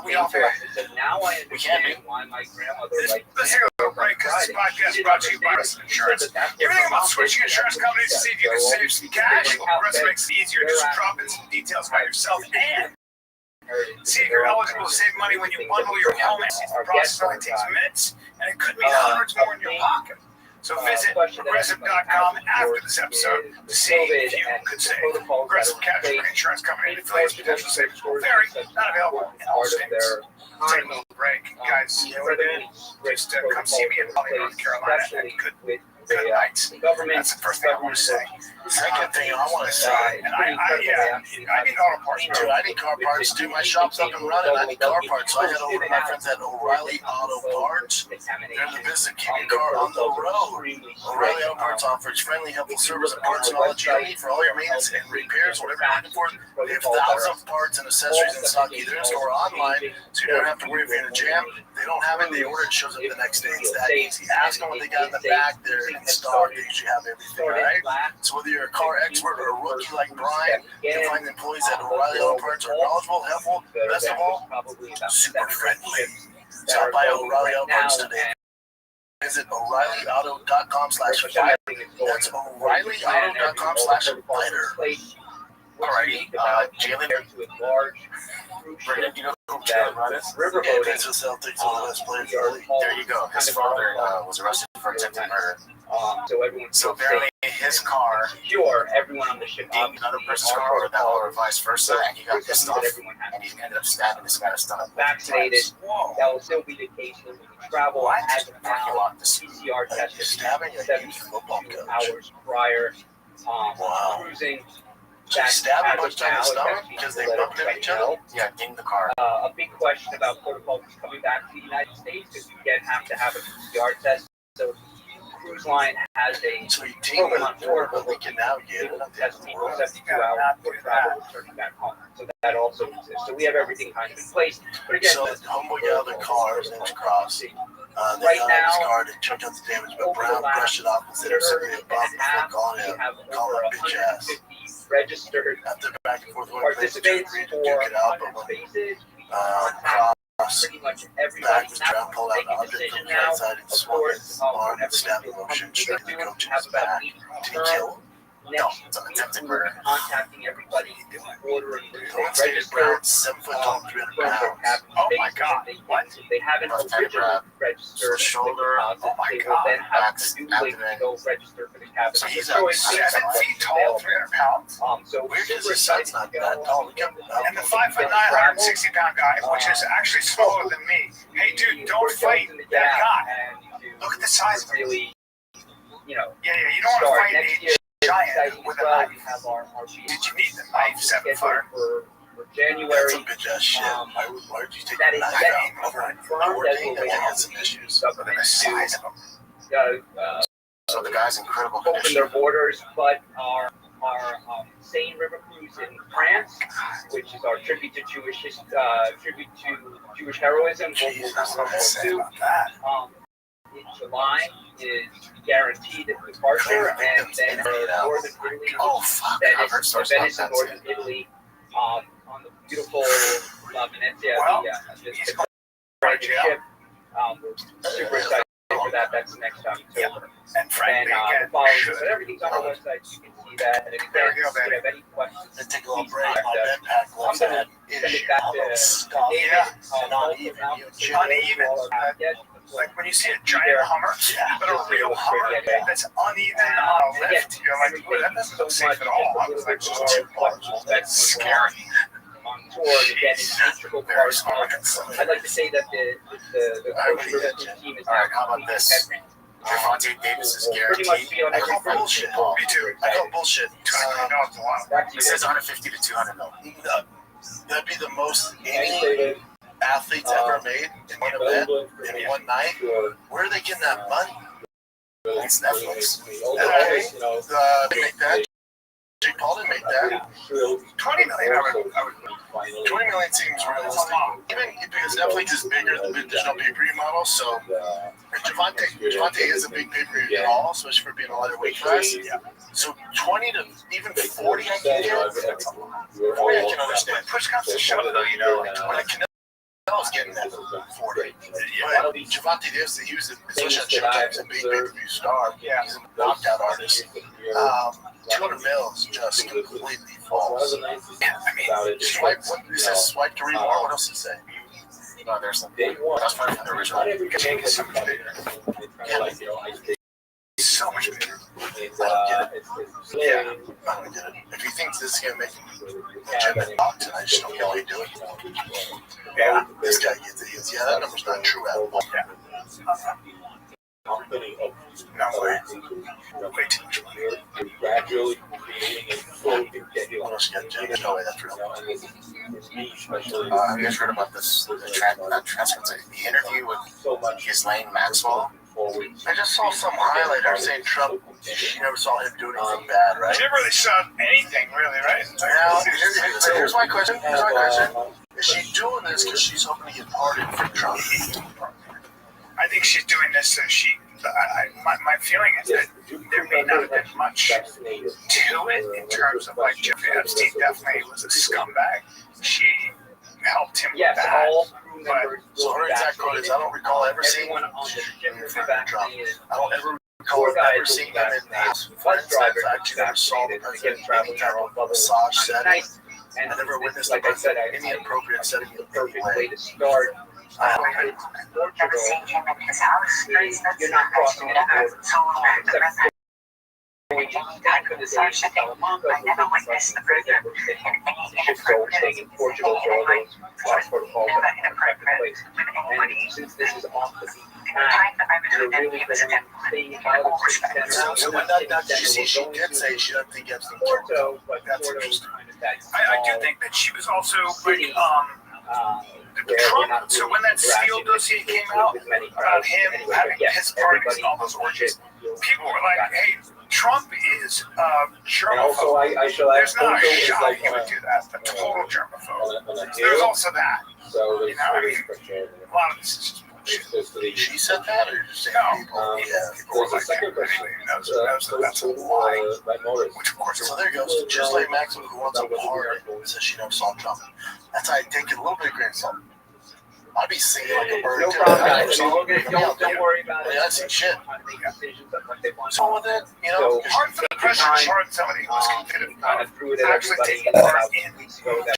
we offer. Now I understand why my grandmother liked. Let's hear it, right? Because this podcast brought to you by Rest Insurance. Everything about switching insurance companies to see if you can save some cash. Rest makes it easier. Just drop in some details about yourself and see if you're eligible to save money when you bundle your policy. The process only takes minutes, and it could mean hundreds more in your pocket. So visit Progressive.com after this episode to see if you could save. Progressive Casualty Insurance Company affiliates potential savings will vary, not available in all states. Take a little break, guys. Just come see me in Raleigh, North Carolina, and good night. That's the first thing I want to say. Second thing I want to say, and I need auto parts too. I need car parts too. My shop's up and running. I need car parts. So I head over to my friends at O'Reilly Auto Parts. They're in the business of keeping your car on the road. O'Reilly Auto Parts offers friendly, helpful service and parts and knowledge you need for all your maintenance and repairs, whatever you're looking for. They have thousands of parts and accessories in stock either in store or online, so you don't have to worry if you're in a jam. They don't have it, they order it, shows up the next day. It's that easy. Ask them what they got in the back. They're in stock. They usually have everything, right? So whether you're a car expert or a rookie like Brian, you can find the employees at O'Reilly Auto Parts are knowledgeable, helpful, best of all, super friendly. Stop by O'Reilly Auto Parts today. Visit O'ReillyAuto.com/fighter. That's O'ReillyAuto.com/fighter. Alrighty, Jalen. You know who Jalen is? Riverboat. There you go. His father was arrested for attempted murder. So apparently his car, everyone on the ship, another person's car, or vice versa, and he got pissed off, and he ended up stabbing this guy in the stomach. Vaccinated. That will still be the case when we travel as of now. PCR test is 72 hours prior. Cruising. Did he stab a bunch of the stomach because they bumped into each other? Yeah, in the car. A big question about protocols coming back to the United States because you again have to have a PCR test. So cruise line has a program on board where we can now test people 72 hours before travel returning back home. So that also exists. So we have everything kind of in place. But again, so the homeboy got out of the car, his name's Cross. They got out of his car to check out the damage, but Brown brushed it off instead of sending it above before calling him a bitch ass. Registered after back and forth participants for spaces. Pretty much everybody was trying to pull out an object from the outside and swung his arm and stabbed the motion straight in the coach's back. Did he kill him? No, it's an attempted murder. Contacting everybody, ordering, registered. 7 foot tall, 300 pounds. Oh my God! What? They haven't originally registered shoulder. Oh my they God! will then have a new link to go register for the cabin. So he's 7 feet tall, 300 pounds. So weird is his son's not that tall. And the 5'9", 160 pound guy, which is actually smaller than me. Hey, dude, don't fight that guy. Look at the size of him. Really, you know. Yeah, you don't want to fight next year. giant with a knife. Did you need the knife, 7 footer? For January. That's some bitch ass shit. Why would you take the knife out over and had some issues with the size of them? So the guy's in critical open condition. their borders, but our Seine River Cruise in France, which is our tribute to Jewish heroism, in July is guaranteed departure, and then northern Italy, Venice and northern Italy, on the beautiful Venezia, the ship. We're super excited for that. That's next October. And frankly, again, but everything's on our website. You can see that. And if you have any questions, take a little break. My bed pack looks at send it back to uneven. Like when you see a giant Hummer, but a real Hummer that's uneven on a lift, you're like, well, that doesn't look safe at all. I was like, that's scary. tour and again an integral part of. I'd like to say that the team is now how about this? Javante Davis is pretty guaranteed. much be on I every call front. bullshit, Paul. Me too. I call bullshit. It says 150 to 200 mil. That'd be the most any athletes ever made in one event in one night. Where are they getting that money? It's Netflix. They make that. Jake Paul didn't make that. 20 million. I would 20 million seems realistic. Even because Netflix is bigger than the additional pay-per-view model, so Javante is a big pay-per-view draw, especially for being a lighter weight class. So 20 to even 40, I can get. 40, I can understand. push comes to shove, though, you know, like When Canelo's getting that 40. But Javante Davis, he was, especially on Showtime, a big pay-per-view star. He's a knockout artist. 200 mil is just completely false. I mean, swipe, it says swipe to read more. What else does it say? No, there's some big one. That's probably from the original. Jake is so much bigger. So much bigger. I don't get it. Yeah, I don't get it. If he thinks this is going to make him legitimate boxing, I just don't get why he do it. Yeah. This guy gets it. He goes, yeah, that number's not true at all. Way too much money. Gradually creating and slowly getting What else you got, Jim? There's no way that's real. Have you guys heard about this? The interview with Ghislaine Maxwell. I just saw some highlighter saying Trump, she never saw him do anything bad, right? I never really saw anything, really, right? Now, here's my question. Is she doing this because she's hoping to get pardoned from Trump? I think she's doing this so she. My feeling is that there may not have been much to it in terms of like Jeffrey Epstein definitely was a scumbag. She helped him with that. So her exact quote is, I don't recall ever seeing him Trump. I don't ever recall ever seeing him in his friends. I actually never saw the president in any type of massage setting. I never witnessed the president in any appropriate setting in any way. I've never seen him in his house. You're not crossing it over. I never witnessed the president in any inappropriate in anybody. Since this is off the So when that you see, she did say she doesn't think Epstein killed him. That's interesting. I do think that she was also like Trump. So when that Steele dossier came out about him having his parties and all those orgies, people were like, "Hey, Trump is germaphobe." There's not a shot he would do that. A total germaphobe. There's also that. You know, I mean, a lot of this is just bullshit. She said that, or just saying people? Yeah, people were like, "Anybody knows that that's a lie." Which of course, so there goes Ghislaine Maxwell, who wants a pardon, says she never saw Trump. That's how I take it a little bit of grain of salt. I'd be singing like a bird. No problem. Don't worry about it. I see shit. So with it, you know, hard for the president, hard somebody who's convicted kind of threw it at actually everybody taking part about weeks ago that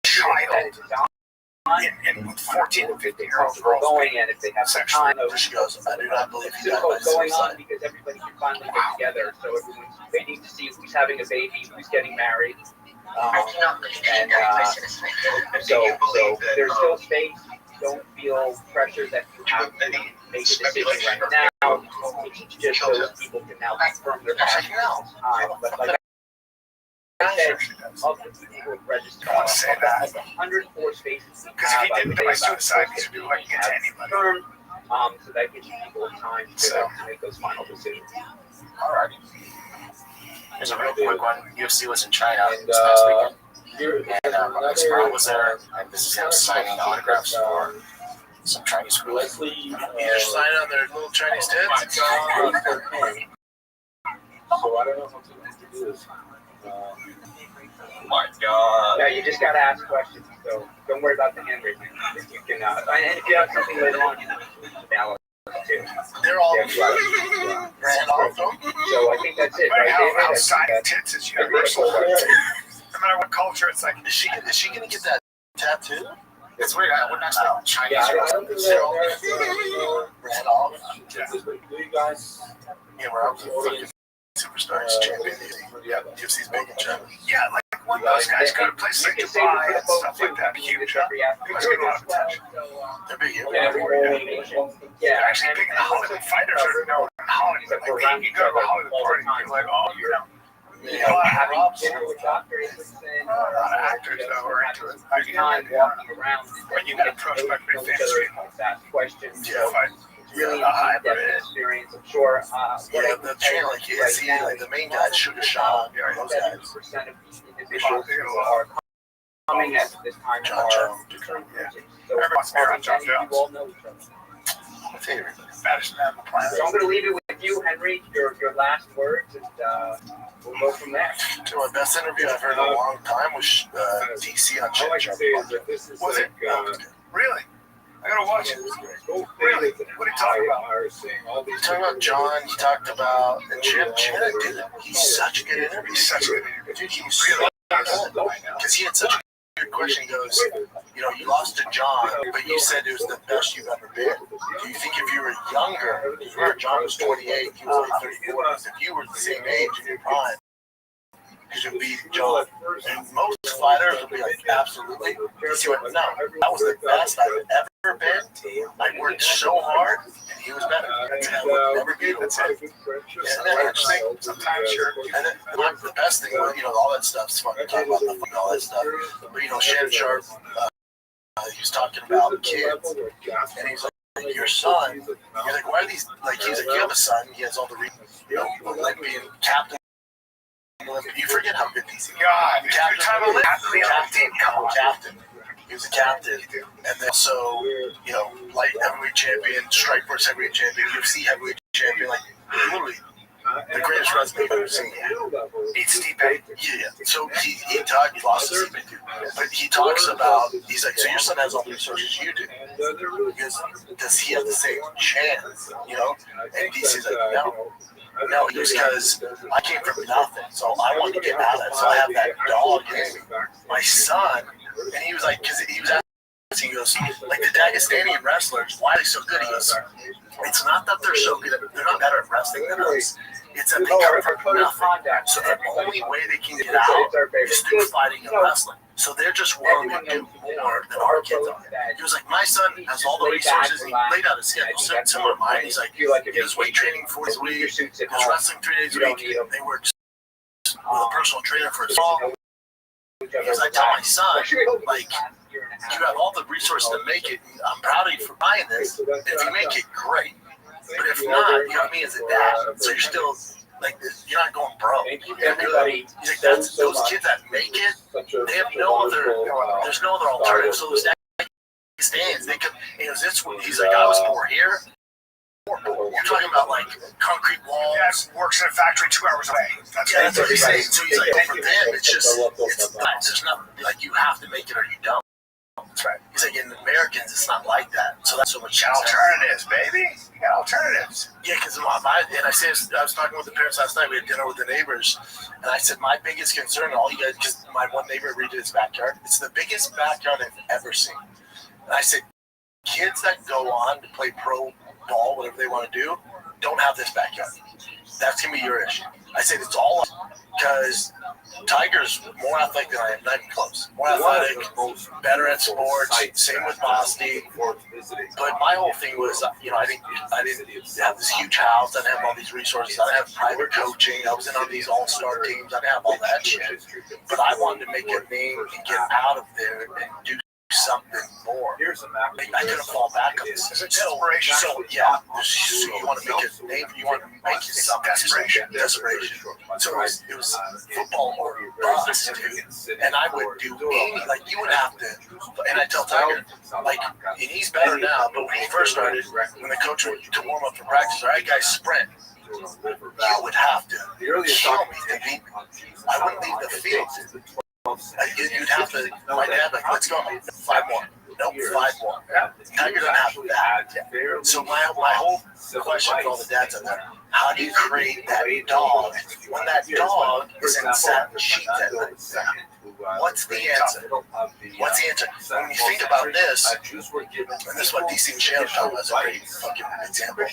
child in 14 and 15-year-olds are going, and if they have some time, she goes, I do not believe he died what's by going on suicide. because everybody can finally get together. So everyone's waiting to see who's having a baby, who's getting married. So there's still space. Don't feel pressure that you have to make a decision right now. It's just so that people can now confirm their passion. But like I said, of the people who have registered, 104 spaces. Because if he didn't die by suicide, these people like get to anybody. So that gives people time to make those final decisions. Alrighty. Here's a real quick one. UFC was in China this past weekend. And this girl was there, and this is him signing autographs for some Chinese food. You're signing on their little Chinese tits? So I don't know how to do this. My God. Yeah, you just gotta ask questions, so don't worry about the hand raising. If you can, and if you have something later on, you can balance too. They're all grand all of them. So I think that's it, right? How signing tits is universal. No matter what culture, it's like, is she gonna get that tattoo? It's weird. I wouldn't expect Chinese. Yeah, I don't think Ran off. Do you guys? Yeah, we're out fucking superstars champion. Yeah, UFC's big in China. yeah, like when those guys go to places like Dubai and stuff like that, huge, they must get a lot of attention. They're big They're actually big Hollywood fighters are known in Hollywood. Like, you go to a Hollywood party and you're like, oh, you're a lot of actors that are into it. When you get approached by pretty famous people, questions. Yeah, Really experience, I'm sure. The channel, like you see, like the main guy, Sugar Sean, those guys. 70% of these individuals who are coming at this time are everyone's around John Jones. You all know each other. Baddest man on the planet. So I'm going to leave it with you, Henry, your last words, and we'll go from there. My best interview I've heard in a long time was DC on Chip Chop. Was it? Really? I gotta watch it. Really? What are you talking about? He talked about John. He talked about and Chip. Dude, he's such a good interview. He's such a good interview. Dude, he was really good because he had such a good question. He goes, you know, you lost to John, but you said it was the best you've ever been. Do you think if you were younger, remember John was 28, he was like 34, if you were the same age in your prime, because you'd beat John? And most fighters would be like, absolutely. He went, no, that was the best I've ever been. I worked so hard, and he was better. And I would never beat him. That's it. Isn't that interesting? Sometimes sure. And then the best thing, you know, all that stuff's fun to talk about, all that stuff. But, you know, Shannon Sharp, he was talking about kids, and he's like, your son, he's like, why are these, like, he's like, you have a son, he has all the reasons, you know, like being captain. You forget how good these God, captain. He was a captain, and then also, you know, light heavyweight champion, Strikeforce heavyweight champion, UFC heavyweight champion, like literally the greatest wrestler I've ever seen. Beats Stipe. Yeah. So he lost to Stipe too, but he talks about, he's like, so your son has all the resources you do. Because does he have the same chance? You know, and DC's like, no. No, it was because I came from nothing, so I wanted to get out of it. So I have that dog in me. My son, and he was like, because he was asking, he goes, like the Dagestani wrestlers, why are they so good? He goes, it's not that they're so good, they're not better at wrestling than us. It's that they come from nothing. So the only way they can get out is through fighting and wrestling. So they're just willing to do more than our kids are. He was like, my son has all the resources, and he laid out his schedule similar to mine. He's like, he does weight training 4 days a week, he does wrestling 3 days a week. They work with a personal trainer for his dog. Because I tell my son, like, you have all the resources to make it. I'm proud of you for buying this. If you make it, great. But if not, you know what I mean, as a dad, so you're still, like, you're not going broke. He's like, those kids that make it, they have no other, there's no other alternative. So those stands, they could, he's like, I was poor here. You're talking about, like, concrete walls. Yeah, works in a factory 2 hours away. That's what he's saying. So he's like, for them, it's just, there's nothing, like, you have to make it or you don't. That's right. He's like, in Americans, it's not like that. So that's so much alternatives, baby. You got alternatives. Yeah, because I was talking with the parents last night. We had dinner with the neighbors, and I said, my biggest concern, all you guys, because my one neighbor redid his backyard. It's the biggest backyard I've ever seen. And I said, kids that go on to play pro ball, whatever they want to do, don't have this backyard. That's going to be your issue. I said, it's all because Tiger's more athletic than I am, not even close. More athletic, better at sports, same with Boston. But my whole thing was, you know, I didn't have this huge house, I didn't have all these resources, I didn't have private coaching, I was in on these all-star teams, I didn't have all that shit. But I wanted to make a name and get out of there and do something more. Here's a map. I couldn't fall back on this. Desperation. So yeah, so you want to make a name. You want to make it something. Desperation. So it was football or bust, dude. And I would do any, like, you would have to. And I tell Tiger, like, and he's better now. But when he first started, when the coach would to warm up for practice, all right, guys, sprint. You would have to kill me to beat me. I wouldn't leave the field. You'd have to, my dad, like, let's go, 5 more. Nope, 5 more. Tiger doesn't have that. So my whole question for all the dads out there, how do you create that dog when that dog is in satin sheets at night? What's the answer? What's the answer? When you think about this, and this is what DC Michelle is talking about as a great fucking example.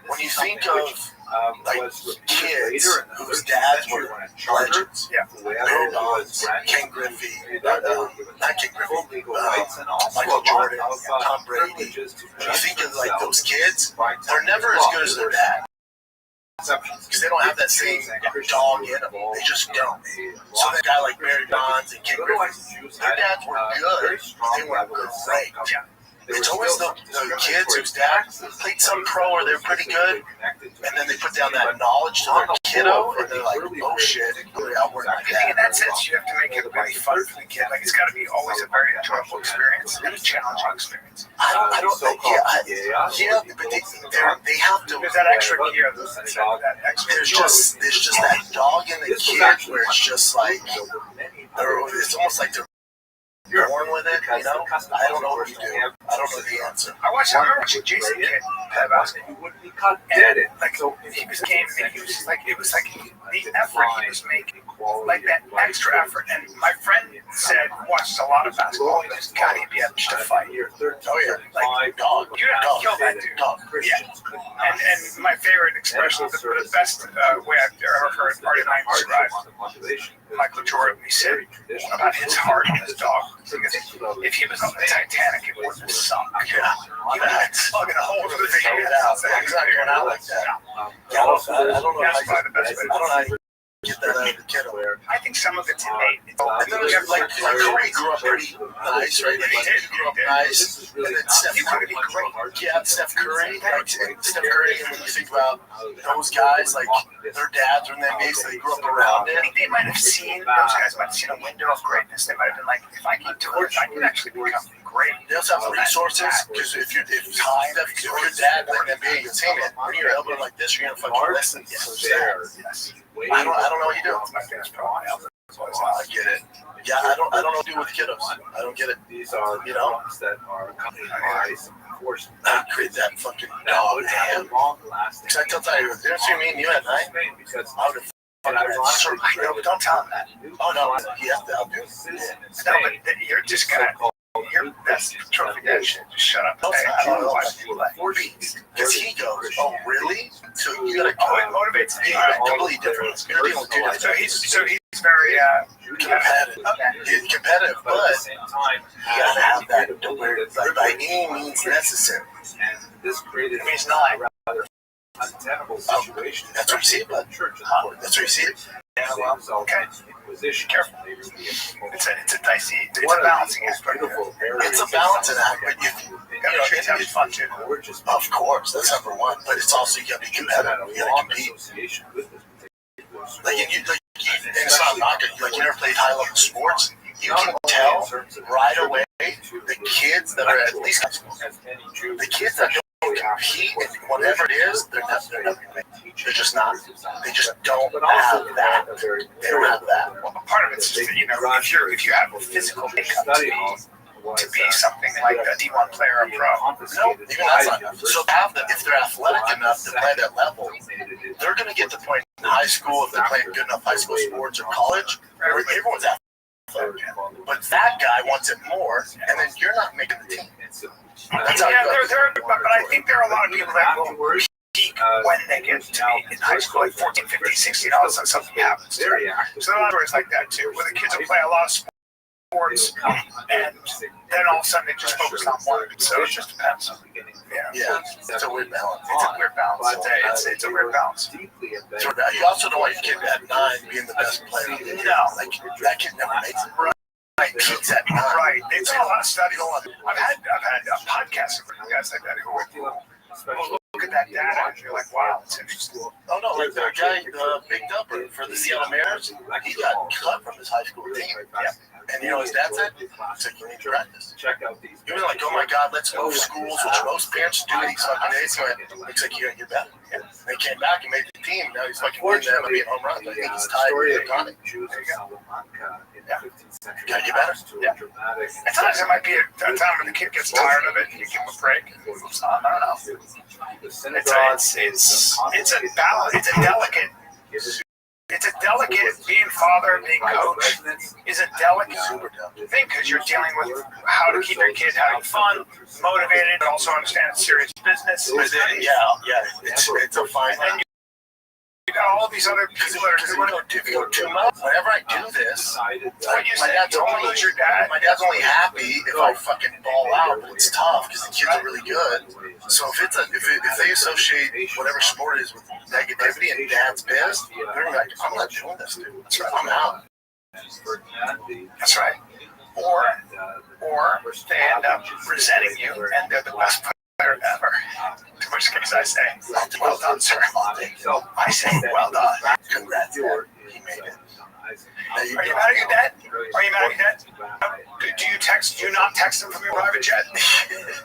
When you think of like kids whose dads were legends, Barry Bonds, Ken Griffey, not Ken Griffey, Michael Jordan, Tom Brady. When you think of like those kids, they're never as good as their dad. Because they don't have that same dog in them. They just don't. So that guy like Barry Bonds and Ken Griffey, their dads were good. They weren't great. It's always the kids whose dad played some pro or they're pretty good, and then they put down that knowledge to their kiddo, and they're like, oh shit, I think in that sense, you have to make it really fun for the kid. Like, it's got to be always a very enjoyable experience and a challenging experience. I don't think, but they have to. There's that extra gear, there's just that dog in the kid where it's just like, it's almost like they're born with it, you know? I don't know what you do. I don't know the answer. I remember watching Jason Kidd play basketball. And like, he was game, and it was like the effort he was making, like that extra effort. And my friend said, watched a lot of basketball. He goes, God, he'd be able to fight. Oh yeah, like dog. You'd have to kill that dude. Yeah. And my favorite expression, the best way I've ever heard Marty Knight describe Michael Jordan, he said about his heart and his dog. Because if he was on the Titanic, it wouldn't have sunk. Yeah. He would have plugging a hole to figure it out. He's not going out like that. I don't know how you get that out of the kiddo. I think some of it's innate. And then there's like Curry grew up pretty nice, right? He grew up nice. And then Steph Curry, Steph Curry. Steph Curry, and when you think about those guys, like their dads were in the NBA, so they grew up around it. They might have seen, those guys might have seen a window of greatness. They might have been like, if I keep doing it, I can actually become great. They also have resources, because if your dad played in the NBA, you'd say, man, when you're elbowing like this, you're going to fucking listen. Yes. I don't know what you do. I get it. Yeah, I don't know what to do with kiddos. I don't get it. These are, you know, that are I create that fucking dog hand. Because I tell you, didn't see me and you at night? Because I would have. I know, but don't tell him that. Oh no, he has to help you. No, but you're just gonna. Your best trophy dad shit. Just shut up. I don't know why you like. Because he goes, oh really? So you gotta go. It motivates me. Completely different. You're dealing with two different. So he's very competitive. He's competitive, but you gotta have that where by any means necessary. And this created I mean, it's not rather untenable situation. That's what you see, but that's what you see. Okay. Inquisition. Careful. It's a dicey. It's a balancing act. It's a balancing act, but you know, it's fun too. Of course, that's number one. But it's also you gotta be competitive. You gotta compete. Like it's not knocking. Like you never played high level sports. You can tell right away the kids that are at least high school, the kids that don't compete in whatever it is, they're just not. They just don't have that. They don't have that. Well, part of it's just that, you know, if you have a physical makeup to be something like a D1 player or pro. No, even that's not. So if they're athletic enough to play that level, they're going to get the point in high school if they're playing good enough high school sports or college. Everyone's athletic. But that guy wants it more, and then you're not making the team. That's how but I think there are a lot of people that will peak when they get to be in high school, like 14, 15, 16, all of a sudden something happens. So there are a lot of stories like that too, where the kids will play a lot of sports, and then all of a sudden they just focus on one. So it just depends. Yeah, it's a weird balance. It's a weird balance. It's a weird balance. You also don't want your kid at 9 being the best player. No, like that kid never makes it. Right, peaks at 9. Right. They've done a lot of studies. I've had podcasts with guys like that who look at that data and you're like, wow, it's interesting. Oh no, like the guy, Big Dumper for the Seattle Mariners, he got cut from his high school team. Yeah. And you know what his dad said? He said, you need to practice. Check out these. He was like, oh my God, let's move schools, which most parents do these fucking days. So it looks like you're better. Yeah. And he came back and made the team. Now he's fucking winning the NBA home runs. I think he's tied with Iconic. There you go. Gotta get better. Yeah. And sometimes it might be a time when the kid gets tired of it and you give him a break and moves on. I don't know. It's a balance. It's a delicate it's a delicate, being father, being coach is a delicate thing because you're dealing with how to keep your kid having fun, motivated, but also understand it's serious business. It's a fine line. You got all these other people that are doing it too much. Whenever I do this, my dad's only happy if I fucking ball out, but it's tough because the kids are really good. So if they associate whatever sport is with negativity and dad's pissed, they're like, I'm not doing this, dude. That's right, I'm out. That's right. Or they end up resenting you and they're the best player ever. In which case I say, well done, sir. So I say, well done. Congrats, Dad. He made it. Are you mad at your dad? Are you mad at your dad? Do you not text him from your private jet?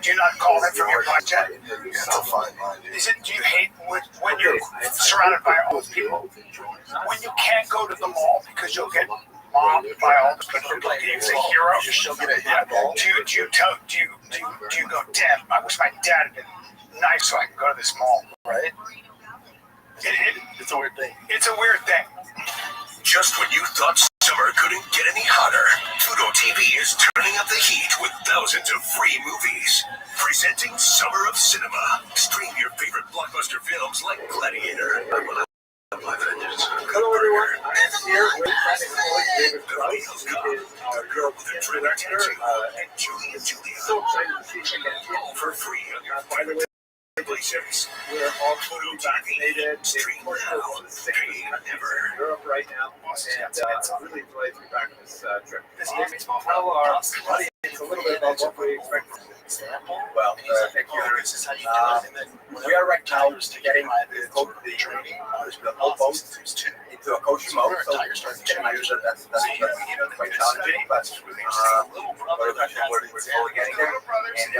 Do you not call him from your private jet? That's a fine line. Do you hate when you're surrounded by all those people? When you can't go to the mall because you'll get mobbed by all those people being a hero? You still get a hit ball. Do you go, damn, I wish my dad had been nice so I could go to this mall, right? It's a weird thing. It's a weird thing. Just when you thought summer couldn't get any hotter, Fudo TV is turning up the heat with thousands of free movies. Presenting Summer of Cinema. Stream your favorite blockbuster films like Gladiator. Hello everyone, I'm here with David Price. He is our girl director, and Julia. So excited to see you again. For free on your By the way, we're all fully vaccinated. It's the 6th in Europe right now, and I'm really delighted to be back on this trip. Tell our audience a little bit about what we expect. Well, thank you. We are right now getting the whole boat into a coaching mode, so getting used to that's quite challenging, but we're slowly getting there. And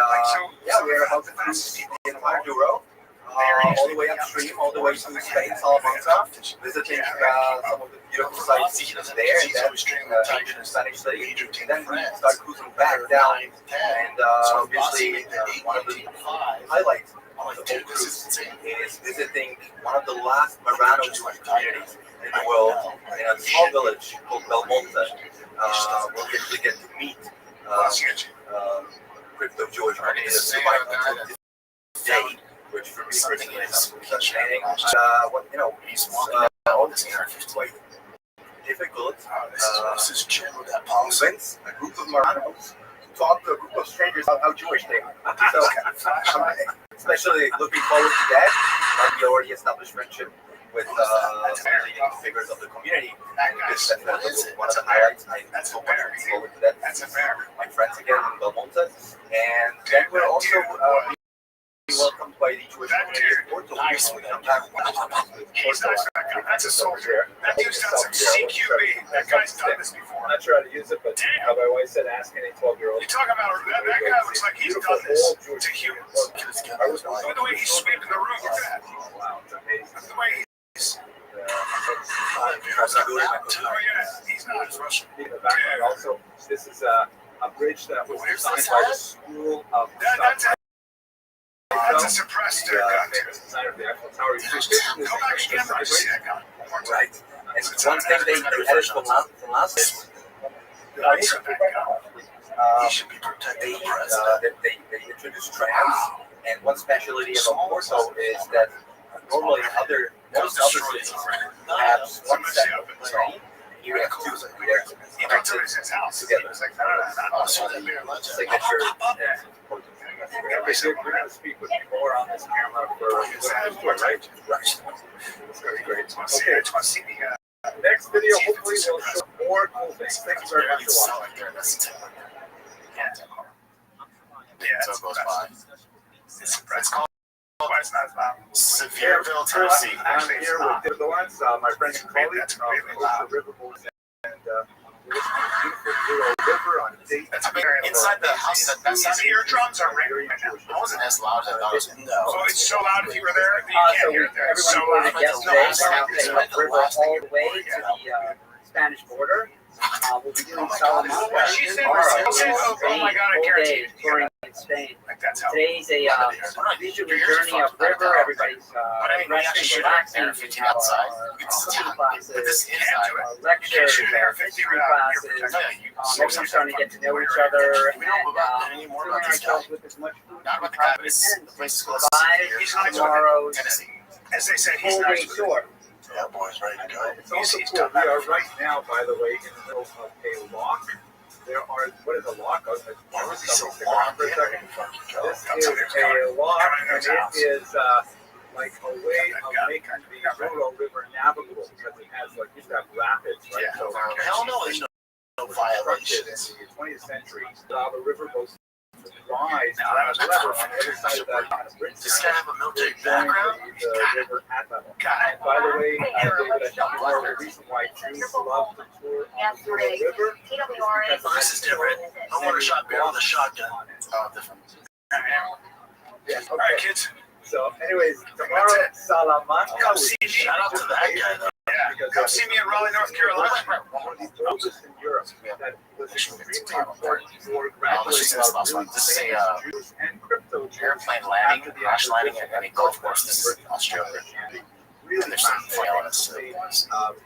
we're about to cruise in Maduro, all the way upstream, all the way to Spain, Salamanca, visiting some of the beautiful sites there, and then ancient Spanish city. And then we start cruising back down, and obviously one of the highlights of the whole cruise is visiting one of the last Marano Jewish communities in the world, in a small village called Belmonte. We'll get to meet crypto Jewish communities that survived until this day, which for me personally is fascinating. All this is quite difficult. This is convince a group of Maranos to talk to a group of strangers about how Jewish they are. So, especially looking forward to that. We already established friendship with leading figures of the community. This is one of the highlights. I so much looking forward to that. My friends again in Belmonte. And then we're also welcomed by the Jewish community of Porto. He's nice. That's a soldier. That dude's done some CQB. That guy's done this before. I'm not sure how to use it, but my wife said ask any 12-year-old. You talk about that guy looks like he's done this to humans. Look at the way he's sweeping the room. Look at that. Wow, it's amazing. Look at the way he's. He's not Russian. In the background, also, this is a bridge that was designed by the School of That's a suppressed gun. Go back again and see that gun. Right. And one thing they added from last is he should be protecting the president. They introduced trams, and one specialty of Porto is that normally most other cities have one set of tram. You have two there together. Signature. We're going to speak with you more on this camera for right? Right. It's going to be great. I just want to see the next video. Hopefully, we'll show more cool things. Thank you very much for watching. It's called Sevierville, Tennessee. I'm here with the ones, my friend and colleague from the Riverboat, and beautiful Blue River on a date. Inside the house. These eardrums are ringing right now. It wasn't as loud as I thought it was. No. Oh, it's so loud if you were there, you can't hear it there. It's so loud. Yesterday, river all the way to the Spanish border. We'll be doing Salamanca She said, tomorrow. oh my God, I guarantee it. Touring in Spain. Like that's how. Today's a leisurely journey upriver. Everybody's But I mean, we actually resting, shoot relaxing. air 15 outside. It's Cooking but classes, this inside. lectures, shoot air 50 history without classes. Yeah, Everyone's starting to get to know each other and any more about filling this guy. ourselves with as much food Not as we about the guy, but possibly it's can the place is to close. survive tomorrow's Tennessee. As they said, he's full nice day with tour. Yeah, boys, ready to go. It's also cool. We are right now, by the way, in the middle of a lock. There are, what is a lock? Why was he so long? For a second. This This is a lock, and it is like a way of making the Rural River navigable because it has like used to have rapids, right? Yeah. So Hell no, there's no violations. in the 20th century, the river goes rise to the level on the other side of that kind of bridge. Does this guy have a military Joins background? the river at level. And by the way, David, I think you know the reason why Jews love to tour on the Rural River is because This is different. I want to shot bear with a shotgun. Oh, different. Yeah, All right, okay. kids. So, anyways, tomorrow, Salamanca. Come see me. Shout out to that guy, though. Yeah, come see me in Raleigh, North Carolina. One of the oldest in Europe that was extremely important for This is this last one. This is a Jews and crypto airplane landing, crash landing at any golf course. This is Australia. And there's some funny elements to it.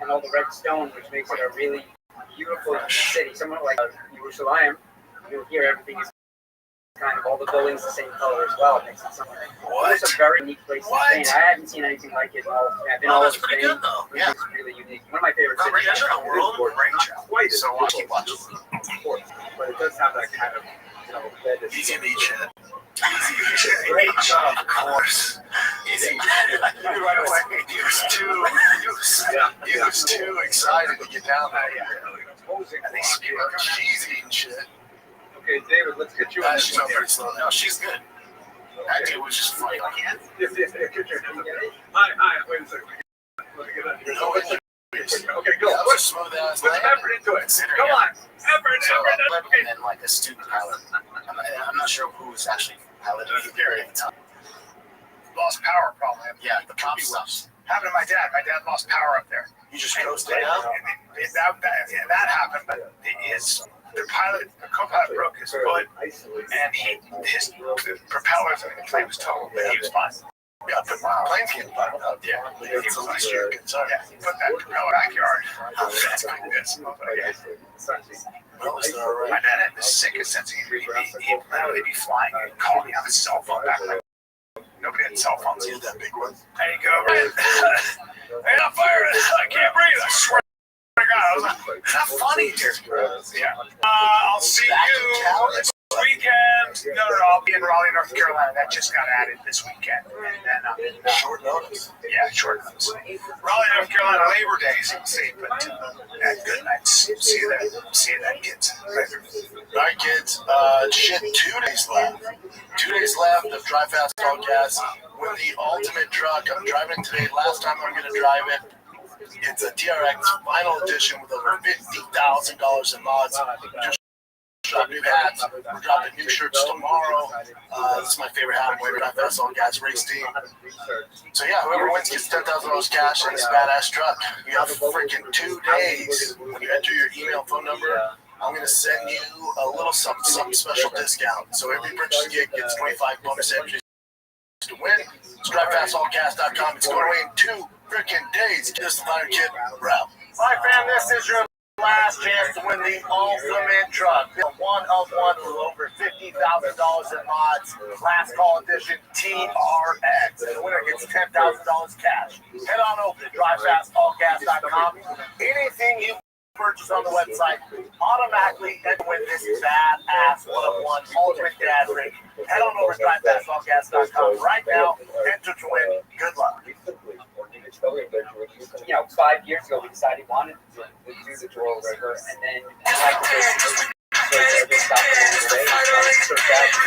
And all the red stone, which makes it a really beautiful city. Somewhat like Jerusalem, you'll hear everything is kind of all the buildings the same color as well. It makes it something. It's a very unique place in Spain. I haven't seen anything like it. I've been all over Spain. Good, though. Yeah, it's really unique. One of my favorite cities. Comprehension of the world. Quite as So watch, keep watching. of course, but it does have that kind of, you know, Easy to eat shit. Easy to eat shit. Of course. Easy. Right away. He was too excited to get down there. And they speak about cheesy and shit. Okay, David, let's get you on She's this not very slow. No, she's good. That dude was just funny. Like, Yes, get your hands up. Hi, wait a second. Let me get that. Okay, go. that was a smooth ass Put land. some effort into it. Considering Come it. on. Effort. And then like a student pilot. I'm not sure who was actually piloting it at the time. Lost power problem. Yeah, the prop stops. Happened to my dad. My dad lost power up there. You just coasted down? That happened, but the co-pilot broke his foot, and his propellers and the plane was totaled, but he was fine. Yeah, the plane's getting fucked up. Yeah, He was at least you're concerned. yeah, he put that propeller backyard. That's like this. Well, it's all right. My dad had the sickest sense of humor. He'd literally be flying and calling out his cell phone back like nobody had cell phones. See that big one? There you go. Hey, I'm firing. I can't breathe. I swear to God. I was like, not funny here. Yeah. I'll see you this weekend. No, I'll be in Raleigh, North Carolina. That just got added this weekend. And then Short notice. yeah, short notice. Raleigh, North Carolina, Labor Day, as you can see. But good nights. See you then, kids. Later. All right, kids. Shit, 2 days left. 2 days left of Drive Fast All Gas with the ultimate truck. I'm driving it today. Last time I'm going to drive it. It's a TRX final edition with over $50,000 in mods. Just dropped new hats. We're dropping new shirts tomorrow. This is my favorite hat. I'm wearing Drive Fast All Gas race team. So yeah, whoever wins gets $10,000 cash in this badass truck. You have freaking 2 days. When you enter your email, phone number, I'm going to send you a little some special discount. So every purchase you get gets 25 bonus entries to win. It's DriveFastAllCast.com. It's going away in 2 freaking days. Just the Fire Kid route. Hi, fam. This is your last chance to win the ultimate truck. One of one with over $50,000 in mods. Last call edition TRX. And the winner gets $10,000 cash. Head on over to DriveFastAllCast.com. Anything you purchase on the website automatically enter win this badass one-of-one ultimate dad rig. Head on over to DriveFastAllCast.com right now. Enter to win. Good luck. You know, 5 years ago, we decided we wanted to do the Rural River, and then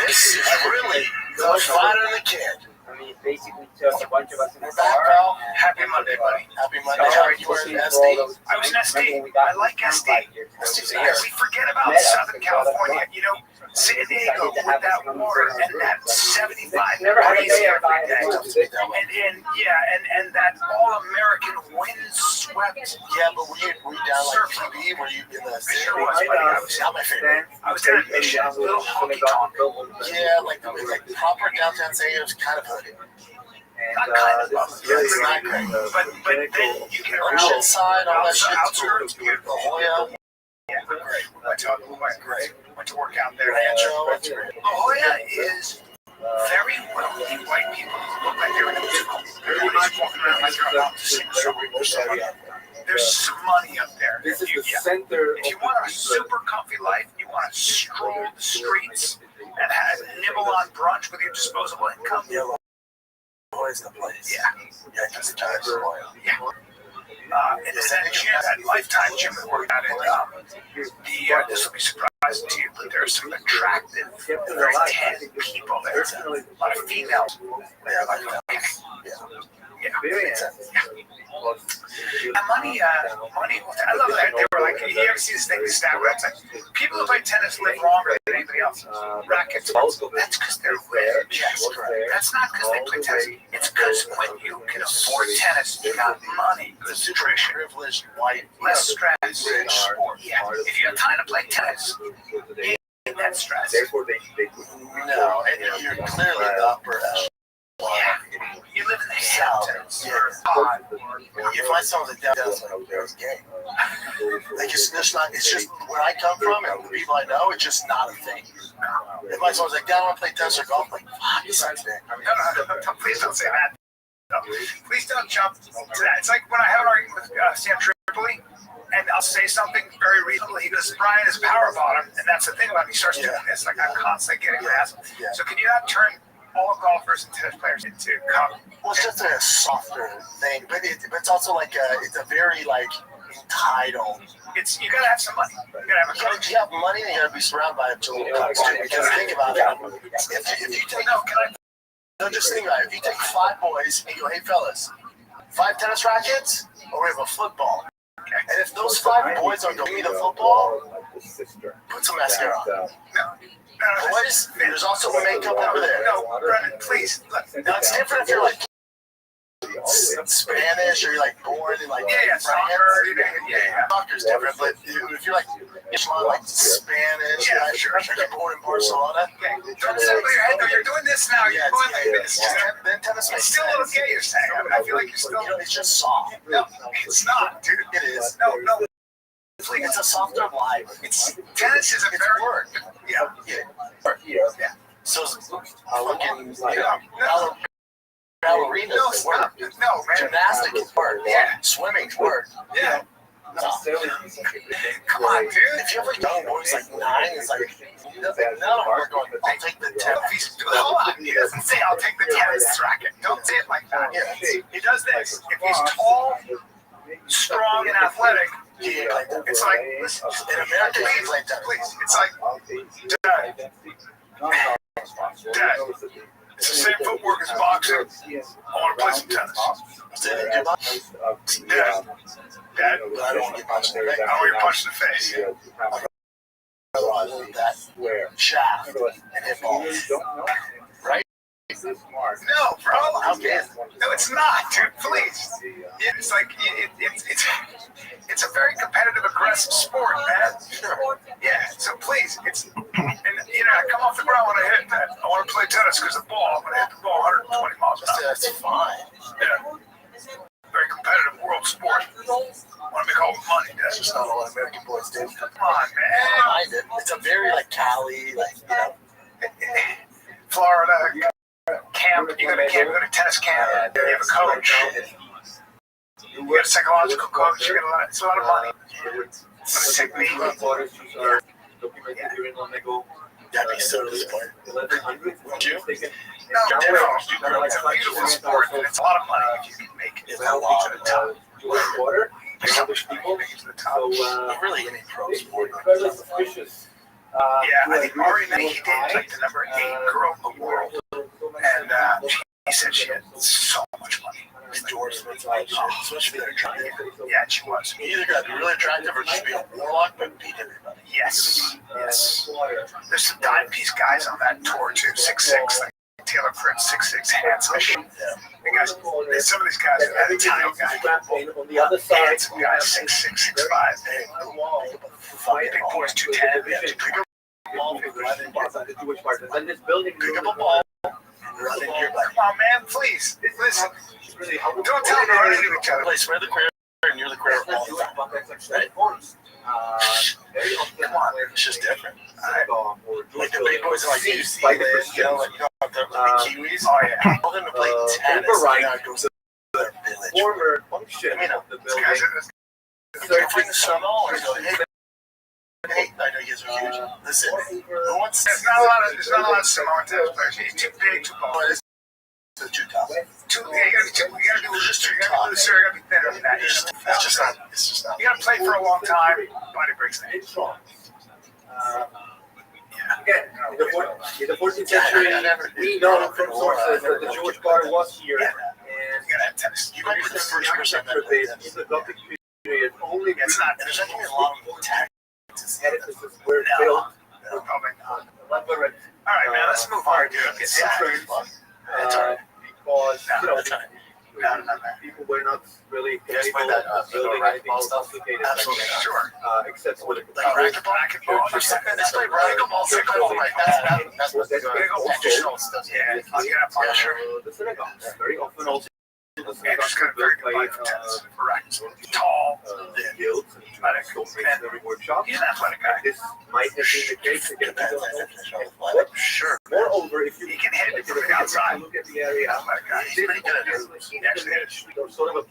This is really the fighter the kid. I mean, it basically took a bunch of us in the car. Happy Monday, buddy. Happy Monday. How are you wearing SD? I was an SD. I like SD. We forget about Southern California. You know, San Diego with that water and that 75 Never had a degrees day every day. And that all-American windswept. Yeah, but were you down like TV? Were you in the city? Sure was, buddy. I was not my favorite. I was down at Mission, a little honky tonk. Yeah, like proper downtown San Diego was kind of hooded. Not kind of. Yeah, it's not great. But then you get around Oceanside, all that shit. outskirts. La Jolla. Yeah, great. Went to work out there. Rancho. La Jolla is very wealthy white people who look like they're in a musical. Everybody's walking around like they're about to sing a song. There's some money up there. This is the center. If you want a super comfy life, you want to stroll the streets and nibble on brunch with your disposable income. Yeah, La Jolla's the place. Yeah, just the time for oil. Yeah. And there's that gym, that Lifetime gym we worked at. This will be surprising to you, but there's some attractive, very tan people there. A lot of females there. Money. I love that. They were like, you ever see this thing, the stat where it's like, people who play tennis live longer than anybody else. Rackets. That's because they're rich. Yes, that's not because they play tennis. It's because when you can afford tennis, you got money. Good nutrition, privileged, white, less stress, rich sport. Yeah. If you have time to play tennis, you ain't that stress. Therefore, they no, and you're clearly the upper echelon. Yeah, you live in the Hamptons. You find someone that does like there's gay. Like it's just where I come from and the people I know, it's just not a thing. If my someone's like, I want to play tennis or golf, I'm like, fuck, besides that. No, please don't say that. No, please don't jump to that. It's like when I have an argument with Sam Tripoli, and I'll say something very reasonable. He goes, Brian is a power bottom, and that's the thing about me. He starts doing this. Like I'm constantly getting harassed. So can you not turn all golfers and tennis players into cup? Well, it's just a softer thing, but it's also like it's a very like entitled. It's you gotta have some money. You gotta have a coach. You have money, and you gotta be surrounded by little cups too. Because think about it, if you take just think about it. If you take 5 boys and you go, hey fellas, 5 tennis rackets, or we have a football. And if those 5 boys are going to give me the football, put some mascara on. Boys, there's also makeup over there. No, Brendan, please. Now it's different if you're like Spanish or you're like born in like France. Soccer's different, but if you're like Spanish, you're born in Barcelona. Don't say with your head though. You're doing this now. You're going like this. Then tennis it's still a little gay. You're saying. I feel like you're still. It's just soft. No, it's not, dude. It is. No. It's a softer vibe. Tennis is a very word. Yeah. So fucking ballerinas work. No, man. Gymnastics work. Yeah. Swimming's work. Yeah. No. Come on, dude. If you have a young boy who's like 9, it's like, no, we're going, I'll take the tennis. Hold on. He doesn't say, I'll take the tennis racket. Don't say it like that. He does this. If he's tall, strong, and athletic, it's like, listen, in America, please. It's like, Dad, it's the same footwork as boxing. I want to play some tennis. Dad, I don't want to get punched in the face. I don't want to get punched in the face. That shaft and hit balls. Right? No, bro. No, it's not, dude. Please. It's like it's a very competitive, aggressive sport, man. Yeah. So please, I come off the ground when I hit that. I want to play tennis because the ball. I'm gonna hit the ball 120 miles an hour. That's fine. Yeah. Very competitive world sport. Want to make all the money, Dad. That's just not all American boys do. Come on, man. It's a very like Cali, like Florida camp. You go to camp. You go to tennis camp. You have a coach. You have a psychological coach. You get it's a lot of money. It's a technique. That'd be so disappointing. Would you? No, it's a beautiful sport, and it's a lot of money if you can make it to the top. There's so much money to make it to the top. Really, any pro sport. I think Ari Nike did like the number 8 girl in the world, and she said she had so much money. Endorsements, especially if they're attractive. Yeah, she was. You either got to be really attractive or just be a warlock, but beat everybody. Yes. There's some dime piece guys on that tour too, 6'6", like Taylor Prince, 6'6", handsome. The guys, some of these guys are that Italian guy. On the other side, Handsome guys, 6'6", 6'5". Big boys, 210. Then this building, pick up a ball. Come on, man, please. Listen. Don't tell me we're running into each other. Place where the queer and you're the queer all the time. Right? Come on, it's just different. Like the big boys are like New Zealand, you know, like you got the Kiwis. Oh yeah. Tell them to play tennis. Right. Goes to their village. Former function of the building. They're playing the snow and go, hey, I know you guys are huge. Listen, who wants? There's not a lot of Samoan tennis players. He's too big, too tall. Too tough. You gotta do just too tough. You gotta be thinner than that. It's just not. You gotta play for a long time. Body breaks down. In the 14th century, we know from sources that the Jewish bar was here, and you gotta have tennis. You might be the first person that in the Gothic period. Only it's not. There's actually a lot of tech. Edifices were built. Probably not. All right, man. Let's move on. Because people were not really capable of building anything more complicated. Absolutely, sure. Except for the racquetball. Let's play racquetball. That's traditional stuff. Yeah, sure. The synagogues very often also. Andrew's got a very good eye for tennis. Correct. Tall, athletic, workshop. He's an athletic guy. This might have been the case again. Sure. Moreover, if you can hit it from the outside, look at the area, athletic guy. He's pretty good at it. He actually hit it. Sort of a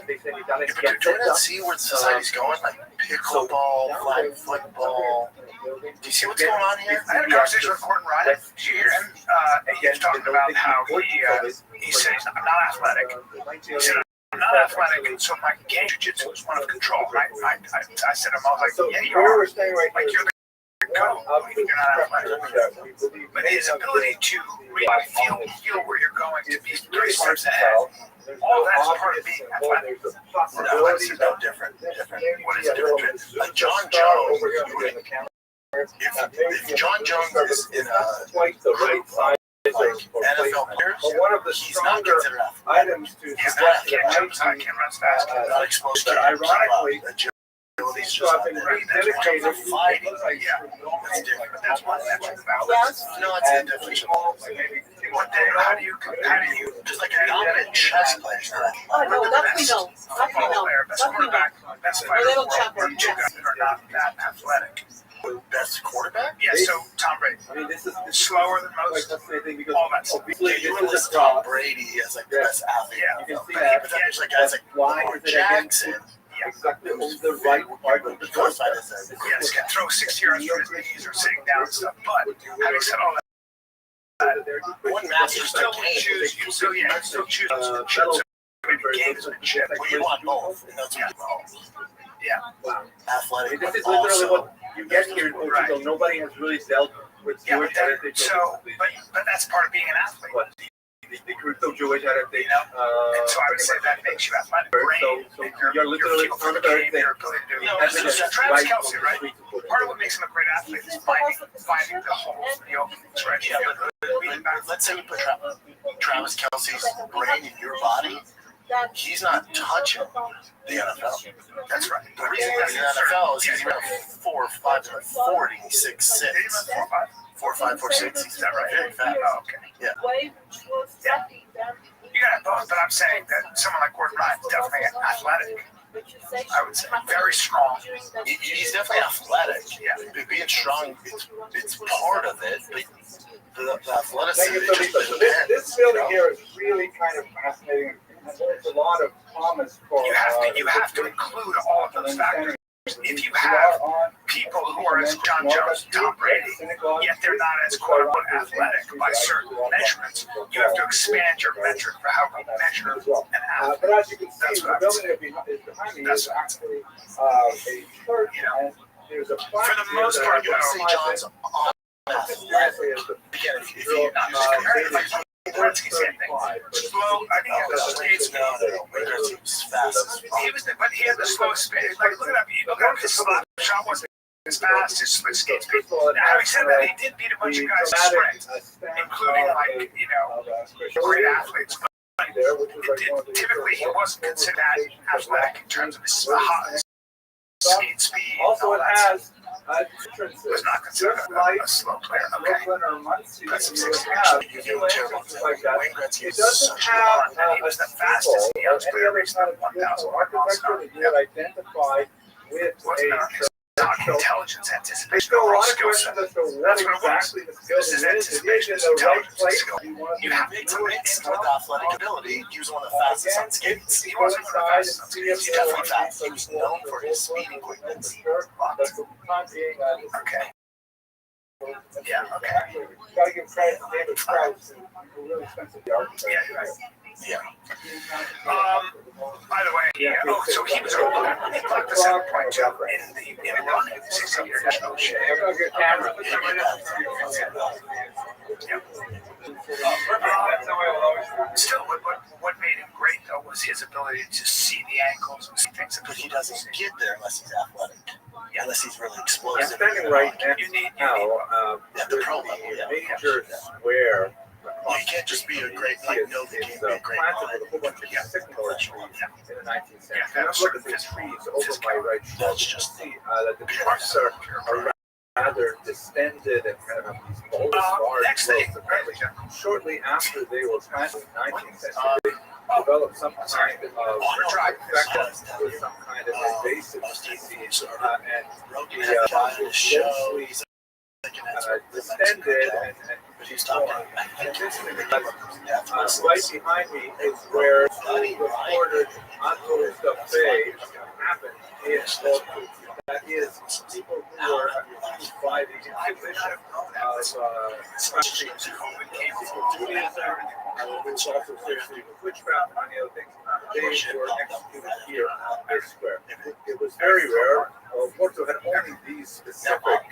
they say Italian. Do you see where society's going? Like pickleball, flag football. Do you see what's going on here? I had a conversation with Gordon Ryan. Did you hear him? He was talking about how he said he's not athletic. He said, I'm not athletic, so my game jiu-jitsu is one of control. I said to him, I was like, yeah, you are. Like, you're the go. You're not athletic. But his ability to really feel where you're going, to be 3 steps ahead, all that's part of being athletic. Athletics is no different. What is the difference? Like John Jones, if John Jones is in a group of NFL players, one of the he's not considered athletic. items to he's not, can't jump, can't run fast. Not exposed to ironically, agility's just not there. dedicated That's fighting. Yeah, that's different. But that's one metric about No, it's a different. What then? How do you just like a dominant chess player? Oh, no, that we know. That we know. Best quarterback, best fighter in the world, two guys that are not that athletic. Best quarterback? Yeah, so Tom Brady. I mean, this is slower than most. Because all that stuff. You would list Tom Brady as like the best athlete. Yeah, you can see but that. there's like guys like Lamar Jackson. Exactly on the right part of the court. Yes, can throw 60 yards from his knees or sitting down and stuff. But having said all that, One master still choose. You still choose the chips. Games with chips. Well, you want both, and that's what you want. Yeah. Wow. Athletic. This is literally what you get here in Portugal. Nobody has really dealt with Jewish heritage. But that's part of being an athlete. What? The crypto Jewish heritage. And so I would say that makes you athletic. So you're literally on the thing. Travis Kelce, right? Part of what makes him a great athlete is finding the holes, the openings, right? Yeah, let's say we put Travis Kelce's brain in your body. He's not touching the NFL. That's right. The reason he's in the NFL is he's around 4'5" and 40, 6'6". 4'5", 4'6". He's that right? Very fat. Oh, okay. Yeah. You got both, but I'm saying that someone like Gordon Ryan is definitely athletic. I would say very strong. He's definitely athletic. Yeah. Being strong, it's part of it. But the athleticism. This building here is really kind of fascinating. There's a lot of promise for. You have to include all of those factors. If you have people who are as John Jones, Tom Brady, yet they're not as quote-unquote athletic by certain measurements, you have to expand your metric for how we measure an athlete. But as you can see, the building that is behind me is actually a church, and there's a for the most part, you don't see John's on Gretzky, same thing. Slow, I think he had the speed. He had the slow speed. Like, look it up. His slap shot wasn't as fast as split skate speed. Now, having said that, he did beat a bunch of guys in sprint, including great athletes. But typically, he wasn't considered that athletic in terms of his skate speed. Also, it has was not considered a slow player. Okay. That's like that. It doesn't have he was the fastest young player reached 1,000 miles an hour. Identified with intelligence, anticipation, overall skill set. That's what it was. This is anticipation, this is intelligence, this skill. You have to mix with athletic ability. He was one of the fastest on skates. He wasn't one of the fastest on skates. He's definitely fast. He was known for his speeding quickness. Okay. Yeah, okay. Gotta give credit to David Krause, who really spent some architecture. Yeah, right. Yeah. By the way, so he was he plugged the 7.2 in the running 60-year national share. Still, what made him great though was his ability to see the angles and see things. But he doesn't get there unless he's athletic. Yeah, unless he's really explosive. Standing right you need the problem. Major square. You can't just be a great know the game, be a great planted with a whole bunch of sycamore trees in the 19th century. And I'm looking at the trees over my right shoulder. That's just that the trunks are rather distended and kind of have these bulbous large growths. Shortly after they were planted in the 19th century, they developed some kind of infection with some kind of invasive species, and the trunk was densely distended and right behind me is where reported unnoticed affair happened in Baltimore. That is, people who were accused by the Inquisition of practicing Judaism, which also seriously with witchcraft and many other things, they were executed here on this square. It was very rare. Porto had only these specific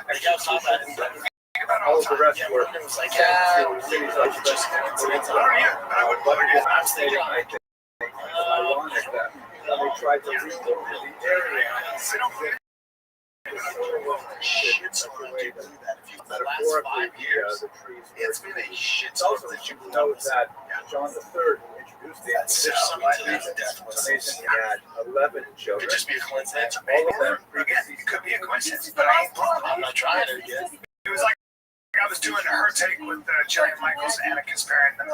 executions. All of the rest were cities like just I'm stating, I think it's ironic that when they tried to rebuild the area, it's been a shit. It's also that you know that John III introduced the Mason. He had 11 children. Could just be a coincidence. All of them. Again, it could be a coincidence, but I'm not trying it yet. It was like I was doing her take with Jillian Michaels and Anna Kasparian, and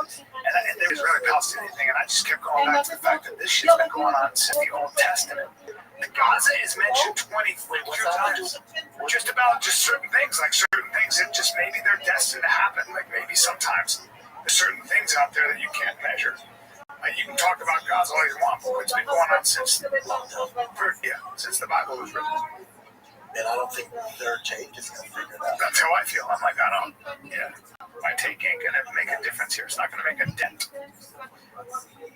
there was really Palestinian thing, and I just kept going back to the fact that this shit's been going on since the Old Testament. The Gaza is mentioned 22 times, just about just certain things, like certain things that just maybe they're destined to happen, like maybe sometimes there's certain things out there that you can't measure. You can talk about Gaza all you want, but it's been going on since the Bible was written. And I don't think their take is going to figure it out. That's how I feel. I'm like, my take ain't going to make a difference here. It's not going to make a dent.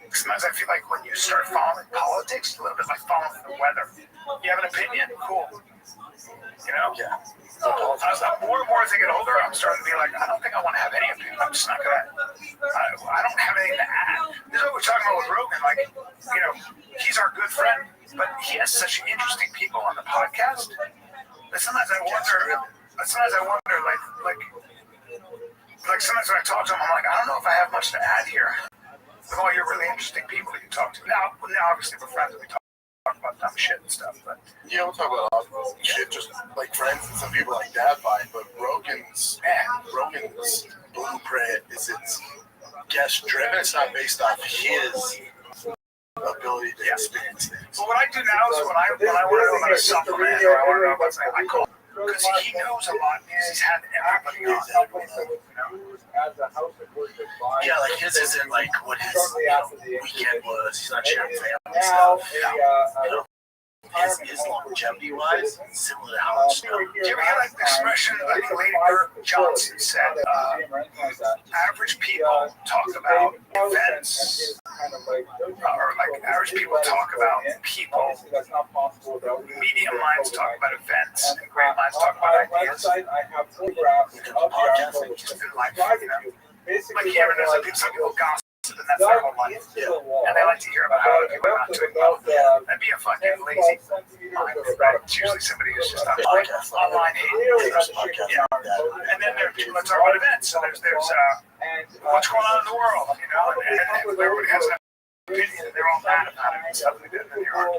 Sometimes I feel like when you start following politics, a little bit like following the weather. You have an opinion, cool. You know? Yeah. As I'm more and more as I get older, I'm starting to be like, I don't think I want to have any opinion. I'm just not going to. I don't have anything to add. This is what we're talking about with Rogan. Like, he's our good friend, but he has such interesting people on the podcast. But sometimes I wonder, like sometimes when I talk to him, I'm like, I don't know if I have much to add here. With all your really interesting people that you talk to. Now obviously we're friends and we talk about dumb shit and stuff, but yeah, we'll talk about shit just like friends and some people like that fine, but Rogan's blueprint is it's guest driven. It's not based off his ability to experience things. But what I do now is when I want to know about a supplement or I want to know about something, I call him because he knows a lot because he's had everybody on. Yeah, like his isn't like what his weekend was. He's not sharing family stuff. His longevity wise, similar to how much. Do you ever hear like the expression like Lady Bird Johnson said, average people talk about events, or like average people talk about people, medium minds talk about events, and great minds talk about ideas. Podcasting just been like, like hearing there's like some people gossip and that's their whole life. And they like to hear about how other people are not doing well. That'd be a fucking lazy mind. It's usually somebody who's just on online hate. Yeah. And then there's people that talk about events. So there's what's going on in the world, you know, and everybody has an opinion, and they're all mad about it and stuff like that, and they are.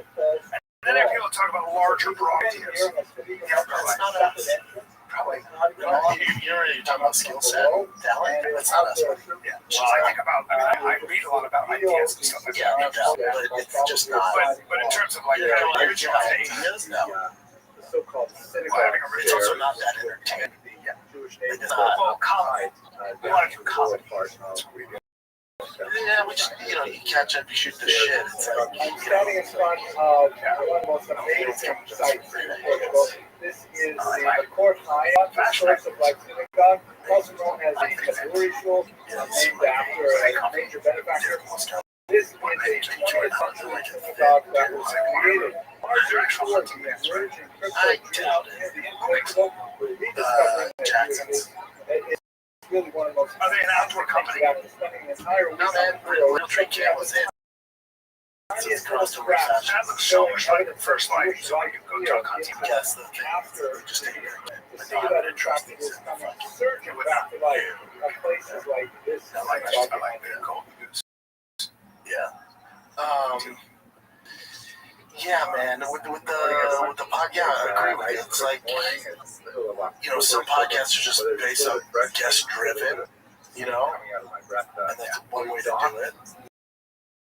And then there are people that talk about larger, broad ideas. Yeah, that's not us. Probably. You're talking about skill set, talent. That's not us. Yeah. Well, I think about. I read a lot about ideas and stuff like that. Yeah, no, but it's just not. But in terms of like original ideas, no. It's also not that entertaining. Yeah. Well, comedy. We want to do comedy. That's what we do. Yeah, we just, you catch up, you shoot the shit. It's like, standing in front of one of the most amazing sites in Portugal. This is the Court High, the source of life synagogue, also known as the Rabbi Rothschild, named after a major benefactor. This is a 20th century synagogue that was created largely for the emerging crypto Jackson's. Really one of the most. Are they an outdoor company? After spending an entire week Real Tree Camp was it. That looks so much like the first life. So I could go talk on TV. Yes, after just take the thing that interesting is coming surging back to life at places like this. I like the Golden Goose. Yeah. Yeah, man. With the pod, yeah, I agree with you. It's like, some podcasts are just based on guest driven, and that's one way to do it.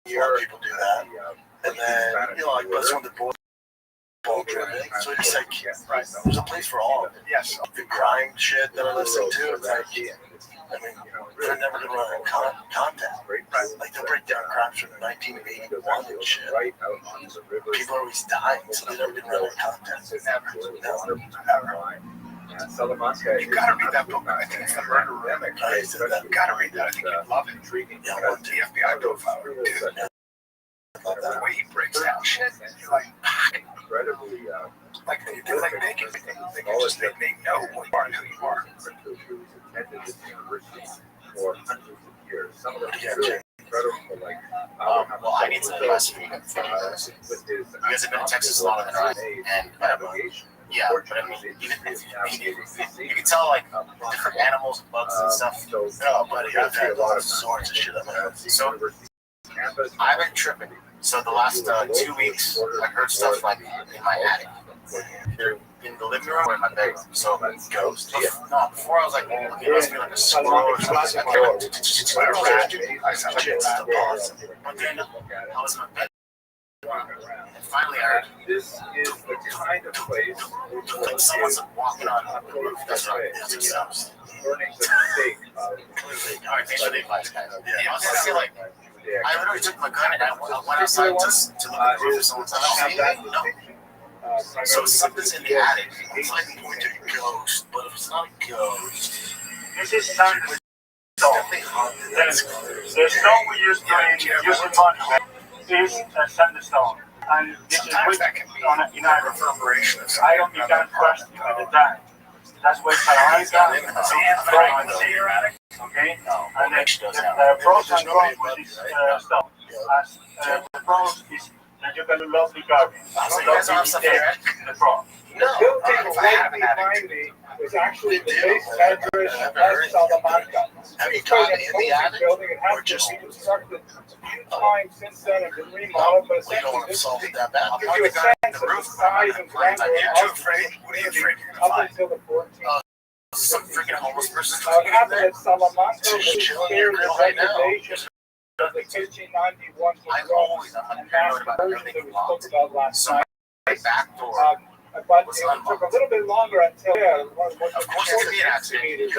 A lot of people do that, and then like Buzz on the Board, ball driven. So it's like, there's a place for all of it. Yes. The crime shit that I listen to, it's like, they're never gonna run out of content. Like they'll break down crimes from 1981 and shit. People are always dying, so they're never gonna run out of content. Never. You gotta read that book. I think it's the Murder Room. You gotta read that. I think you'd love it. Yeah, the FBI profile. The way he breaks down shit, you're like, incredibly, like they know who you are and who you are. For hundreds of years. Some of them are incredible, like well, I need some advice from you. You guys have been in Texas longer than I have, and yeah, but I mean, even if you can tell like different animals and bugs and stuff. No, but I've had a lot of sorts of shit up there. So I've been tripping. So the last 2 weeks, I heard stuff like in my attic, either in the living room or in my bedroom. So ghost. No, before I was like, it must be like a squirrel or something. I but then I was in my bed. And finally, I heard this is the kind of place like someone's walking on the roof. That's right. That's what sounds. Learning the mistake. All right, thanks for the advice, guys. Yeah, I was gonna say like, I literally took my gun and I went outside to look at the roof of someone's house. No. So something's in the attic. It's like pointing to a ghost, but if it's not a ghost, this is sandstone. The stone we use to monitor is sandstone, and this is which in our reverberation. I don't be done crushed at the time. That's what Salamanca in your attic. Okay, and the pros and cons with this stone. The pros is that you can do lovely gardening. So you guys don't have stuff in your attic? The pro. The building right behind me is actually the base address of Salamanca. Have you gone in the attic? It has been reconstructed a few times since then and been remodeled, but essentially this gives you a sense of the size and grandeur of the community up until the 14th. Some freaking homeless person. It happened at Salamanca, which cleared the reservation of the 1591 and mass conversion that we spoke about last night. Back door. But it took a little bit longer until what of course it could be an accident.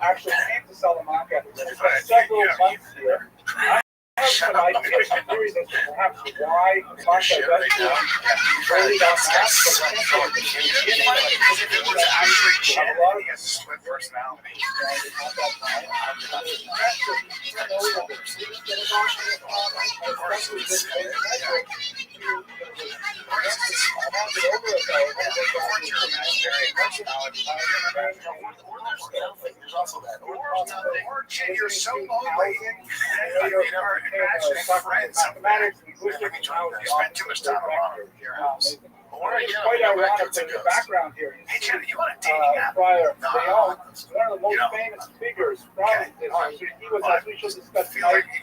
actually came to Salamanca. It's been several months here. I have some ideas and theories as to perhaps why Martha does really don't have he has a split personality. There's also that. You're so motivated. amazing? Imagine friends mathematics, spend too much time around your house. Or It's quite ironic in the background here. Hey, Jenny, you want a dating app? Prior, No, they all, one of the most famous figures from this country. He was, as we shall discuss tonight, he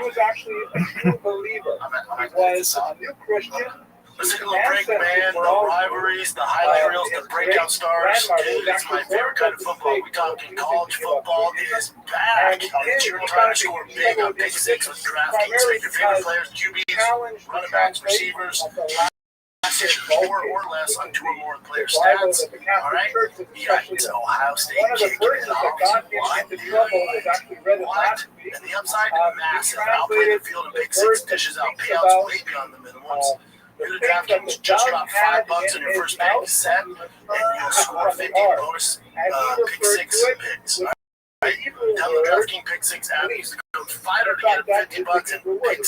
was actually a true believer. He was a new Christian. Listen to the break band, the rivalries, the highlight reels, the breakout stars. Dude, it's my favorite kind of football. We talking college football is back. You're trying to score big on Pick Six with DraftKings. Pick your favorite players, QBs, running backs, receivers. Four or less on two or more player stats. All right? Yeah, it's Ohio State kicking it off. What? And the upside, massive. Outplay the field and Pick Six dishes out payouts way beyond the minimums. Your DraftKings just drop $5 on your first pick set, and you'll score 50 bonus Pick Six picks. Right? Download the DraftKings Pick Six app. Use the code FIGHTER to get $50 in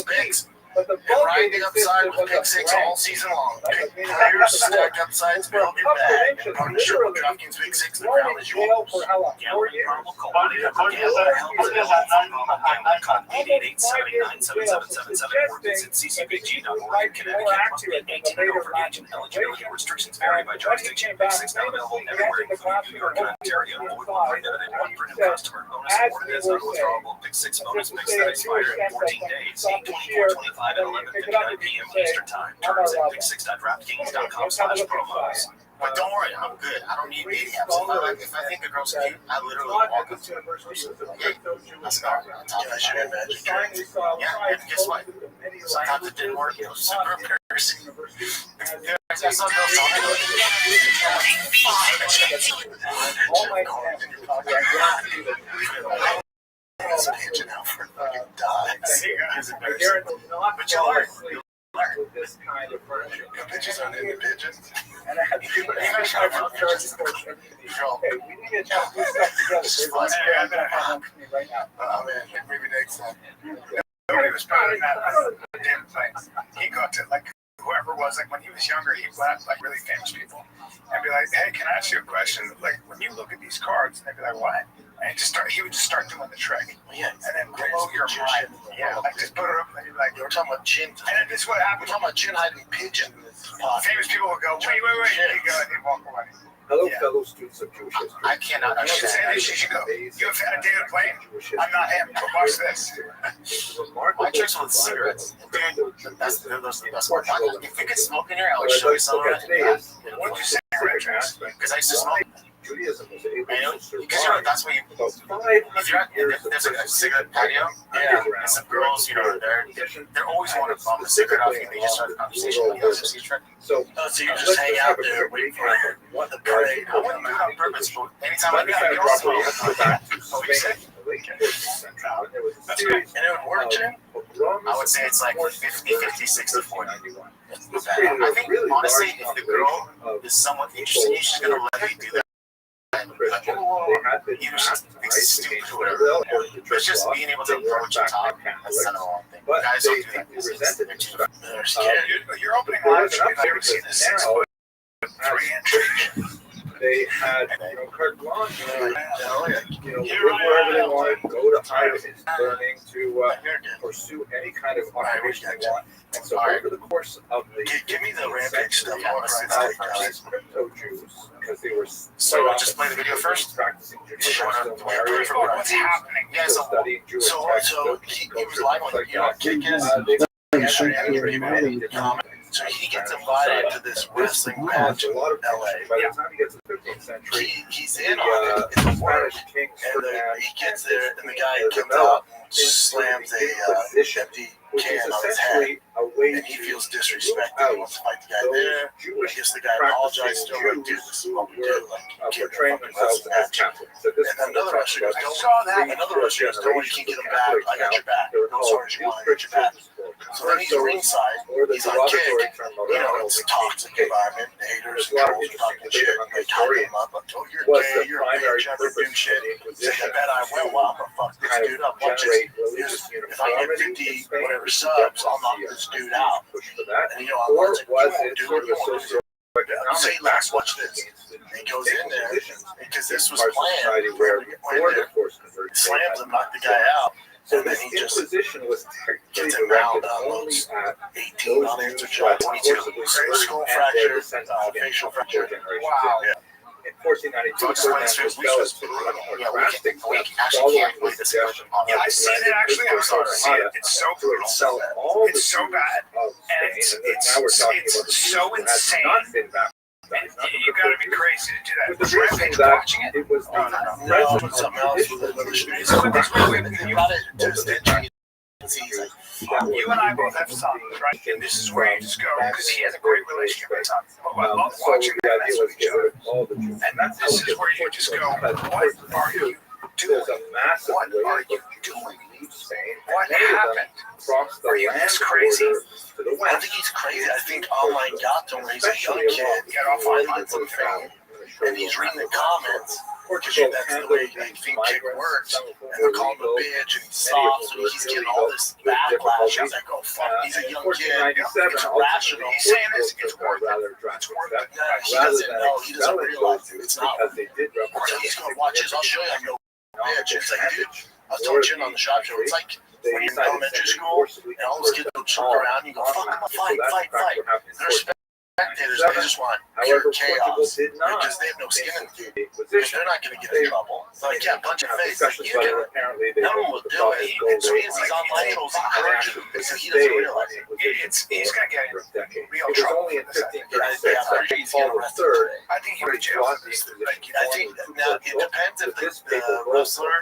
picks. And ride the upside with Pick Six all season long. Pick players, stack upsides, build your bag. And partnership with DraftKings Pick Six, the crown is yours. Gambling problem? Call 888-79-7777 or visit ccpg.org in Connecticut. Must be 18 and over. Age and eligibility restrictions vary by jurisdiction. Pick Six not available everywhere, including New York and Ontario. Void where prohibited. One per new customer. Bonus awarded as non-withdrawable. Pick Six bonus picks that expire in 14 days. 8/24/25 at 11:59 p.m. Eastern Time. Terms at pick6.draftkings.com/promos. But don't worry, I'm good. I don't need dating apps. If I think a girl's cute, I literally walk up to her. Hey, let's go. I should imagine. Yeah, and guess what? Sometimes it didn't work. It was super embarrassing. I saw girls talking about it's a pigeon out for fucking dogs. But you learn. With this kind of furniture. Bitches aren't into pigeons. And I had to do it. Okay, we need to talk this stuff together. Right now. Oh man, maybe next time. Nobody was proud of that damn thing. He got to like whoever was like when he was younger, he would laugh like really famous people and be like, "Hey, can I ask you a question? Like when you look at these cards," and they'd be like, "What?" And he would just start doing the trick. Yeah. And then blow your mind. Yeah. Like just put it up and you'd be like, "We're talking about chin." And then this is what happened. We're talking about chin hiding pigeon. Famous people would go, "Wait." You go and they walk away. Hello, fellow students of Jewish history. I cannot. I should say this. You should go. You have had a David Blaine? I'm not him. But watch this. My tricks with cigarettes. Dude, those are the best part. If you could smoke in here, I would show you some of it. What did you say, Richard? Because I used to smoke. Judaism was able to survive. Because that's what you. If you're at, there's a cigarette patio, and some girls, they're always wanting to bum the cigarette off you. They just start the conversation. So you just hang out there waiting for the parade. I wouldn't do it on purpose, but anytime I get out, what you say? That's great. And it would work, Jim? I would say it's like 50, 60, 40. I think, honestly, if the girl is somewhat interested, she's going to let me do that. Even she's stupid or whatever. It's just being able to approach and talk. That's the number one thing. Guys don't do that. They're scared. You're opening lives. I've never seen a 6-foot, 3-inch. They had, carte blanche, wherever they wanted, go to higher learning to pursue any kind of occupation they want. And so over the course of the give me the rampage stuff. These crypto Jews, because they were so just play the video first. Practicing What's happening? Yeah, so he was live on So he gets invited to this wrestling match in LA. By the time he gets to the 15th century, he's in on it. It's a word. And he gets there, and the guy comes out and slams a empty can on his head. And he feels disrespected. He wants to fight the guy there. I guess the guy apologizes to him, like, dude, this is what we do. Like, you can't fucking wrestle match. And another wrestler goes, another wrestler goes, don't worry, you can't get him back. I got your back. Go as hard as you want, I got your back. So then he's ringside, he's on kick, it's a toxic environment, haters, trolls are talking shit, they tie him up, like, oh, you're gay, you're a bitch, I've been doing shit, I bet I will, well, I'm gonna fuck this dude up, watch this, if I get 50, whatever subs, I'll knock this dude out, and I watch it, do what you want to do. say, let's watch this. He goes in there because this was planned. Where slams him, knocked the guy out. So then he just gets him out, unloads 18 unanswered shots, 22 skull fracture, facial fracture. Wow. Yeah. In 1492, we actually can't wait this discussion. Yeah, I see it actually. I'm starting to see it. It's so brutal. It's so bad. And it's so insane. You gotta be crazy to do that. Was Rampage watching it? It was something else. You and I both have sons, right? And this is where you just go because he has a great relationship with his son. I love watching them mess with each other. And this is where you just go, what are you doing? What are you doing? What happened? Are you this crazy? I don't think he's crazy. I think online got to him when he's a young kid. He got off online for the film. And he's reading the comments. Because that's the way they think kick works. And they're calling him a bitch and he's soft. So he's getting all this backlash. He's like, oh, fuck, he's a young kid. It's rational. He's saying this, it's worth it. It's worth it. He doesn't know. He doesn't realize it. It's not. He's going to watch this. I'll show you. I know. Bitch. It's like, dude, I was telling Jim on the shop show, it's like when you're in elementary school and all those kids will choke around and you go, fuck them, fight. They're spectators, they just want pure chaos because they have no skin in the game. Because they're not going to get in trouble. So like, yeah, punch in the face. Like, you get it. No one will do it. And so he's on labels encouraging him because he doesn't realize it. He's going to get in real trouble. I think he would jail for this. I think now it depends if the wrestler,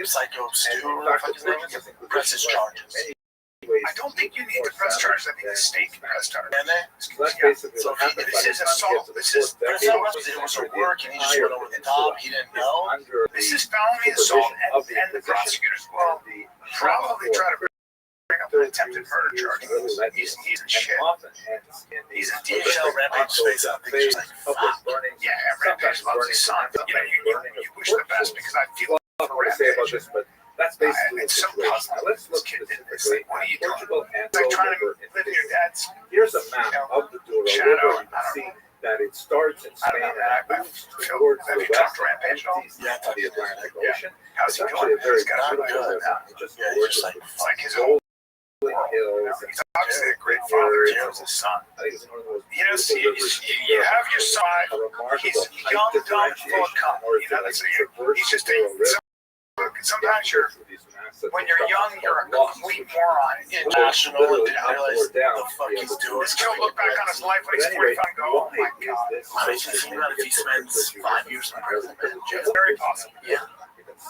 Psycho Stu, or what his name is, presses charges. I don't think you need to press charges. I think the state can press charges. And then, so this is assault. This is it was a work, and he just went over the top. He didn't know. This is felony assault, and the prosecutors will probably try to bring up an attempted murder charge. He's in shit. He's in DHL Rampage space up. Yeah, Rampage loves his son. You know, you wish the best because I feel for Rampage. That's basically it's so puzzling. Let's look at it's like, what are you doing? It's like trying to live in your dad's. Here's a map of the Douro River. You can see that it starts in Spain and moves towards the west and empties into the Atlantic Ocean. How's he doing? He's got a good. Just it's like his old hills. He's obviously a great father. He loves his son. You know, see, you have your son. He's young, dumb, full of cum. You know, he's just a. Sometimes when you're young, you're a complete moron. Irrational and didn't realize the fuck he's doing. This kid will look back on his life when he's 45 and go, oh my god. If he spends 5 years in prison, it's very possible. Yeah.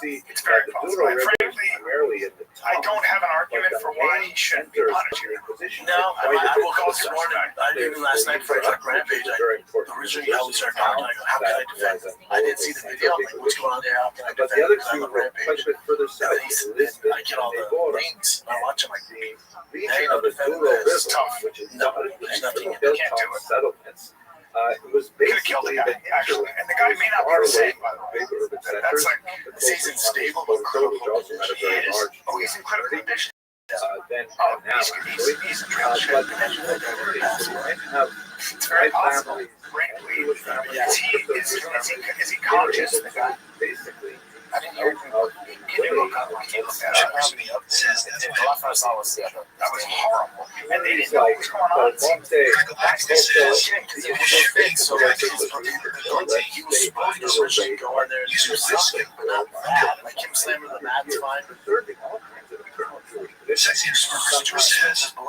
It's very possible. And frankly, I don't have an argument for why he shouldn't be punished. No, I woke up this morning. Even last night for a Rampage. Originally, I was starting talking. I go, how can I defend him? I didn't see the video. I'm like, what's going on there? How can I defend him? Because I'm a Rampage. And I get all the links. I watch him like, hey, I'm defending this. It's tough. No, there's nothing you can't do it. It was could have killed the guy, actually. And the guy may not be the same, by the way. That's like, he's unstable but critical condition. He is. Oh, he's in critical condition. He's in real shit. It's very possible. Frankly, is he conscious, the guy? Basically. I didn't hear him. Can you look at it? Says that was horrible. And they didn't know what was going on. He was supposed to originally go in there and do something, but not that. Like him slamming the mat, it's fine. Sexy says, I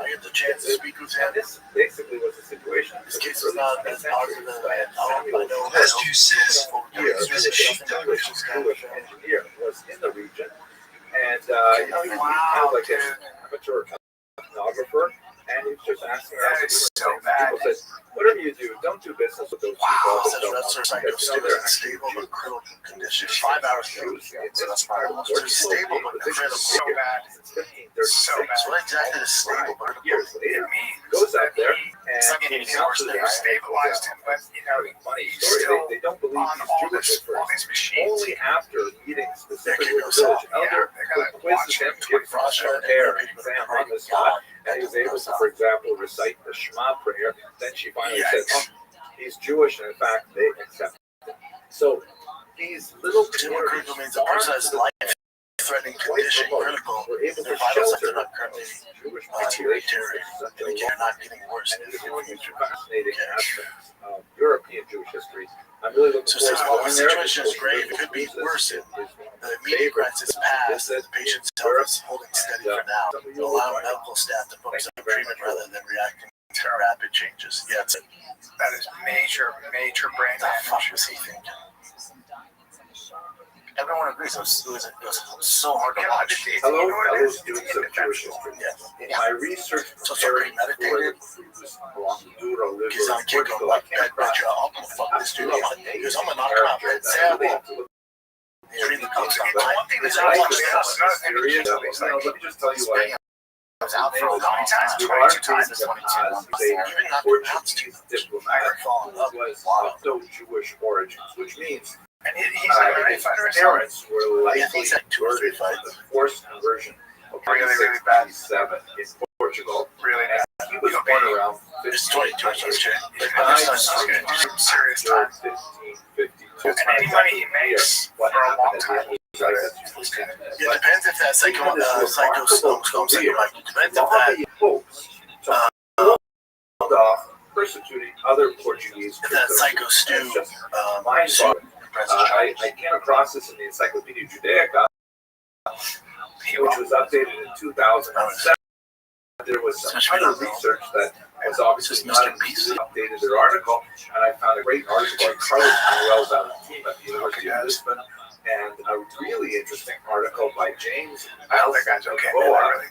get the chance to speak with him. This basically was the situation. This case is not as positive as I know. As you says, years, engineer was in the region, and he had like an amateur ethnographer, and he was just asking us to do people said, whatever you do, don't do business with those people. They're stable but critical condition. 5 hours ago, so that's probably stable but critical. So bad. So bad. What exactly is stable but years later, goes out there and they stabilized him, but you know, he's still they don't believe on he's all these machines. Only after meeting specifically with the village elder quizzes him, gives him a short exam on the spot, and he was able to, for example, recite the Shema prayer. Then she finally said, "Oh, he's Jewish," and in fact, they accepted it. So these little communities means a person has life-threatening condition critical. were able to Their vitals are shelter not currently Jewish deteriorating, and again, not getting worse. fascinating aspects of European Jewish history. I'm really looking So forward since to while the going there. situation is grave, it could be worse. The immediate crisis past, the patient's health is holding steady for now, allowing medical staff to focus on treatment rather than reacting to rapid changes. Yeah, That is major brain damage. What was he thinking? Everyone agrees it was so hard to watch. Hello, fellow students of Jewish history. In my research preparing for the cruise along the Douro River in Portugal, I came across I'm gonna fuck this dude up. He goes, I'm gonna knock him out. Read the comments. One thing that's not serious. Let me just tell you what. I was out for a long time. 22 times in 22. Even not Portuguese diplomat was also Jewish origins, which means he's a really fighter. parents were likely converted by the forced conversion of really bad 7 in Portugal. Really bad. He was born around 1552. Serious time. 1552. And any money he makes for a long time. It depends if that psycho depends if that hold off persecuting other Portuguese. If that psycho stew I came across this in the Encyclopedia Judaica, which was updated in 2007. There was some other research that was obviously not updated their article, and I found a great article by Carlos Manuel Valentim at the University of Lisbon, and a really interesting article by James Balboa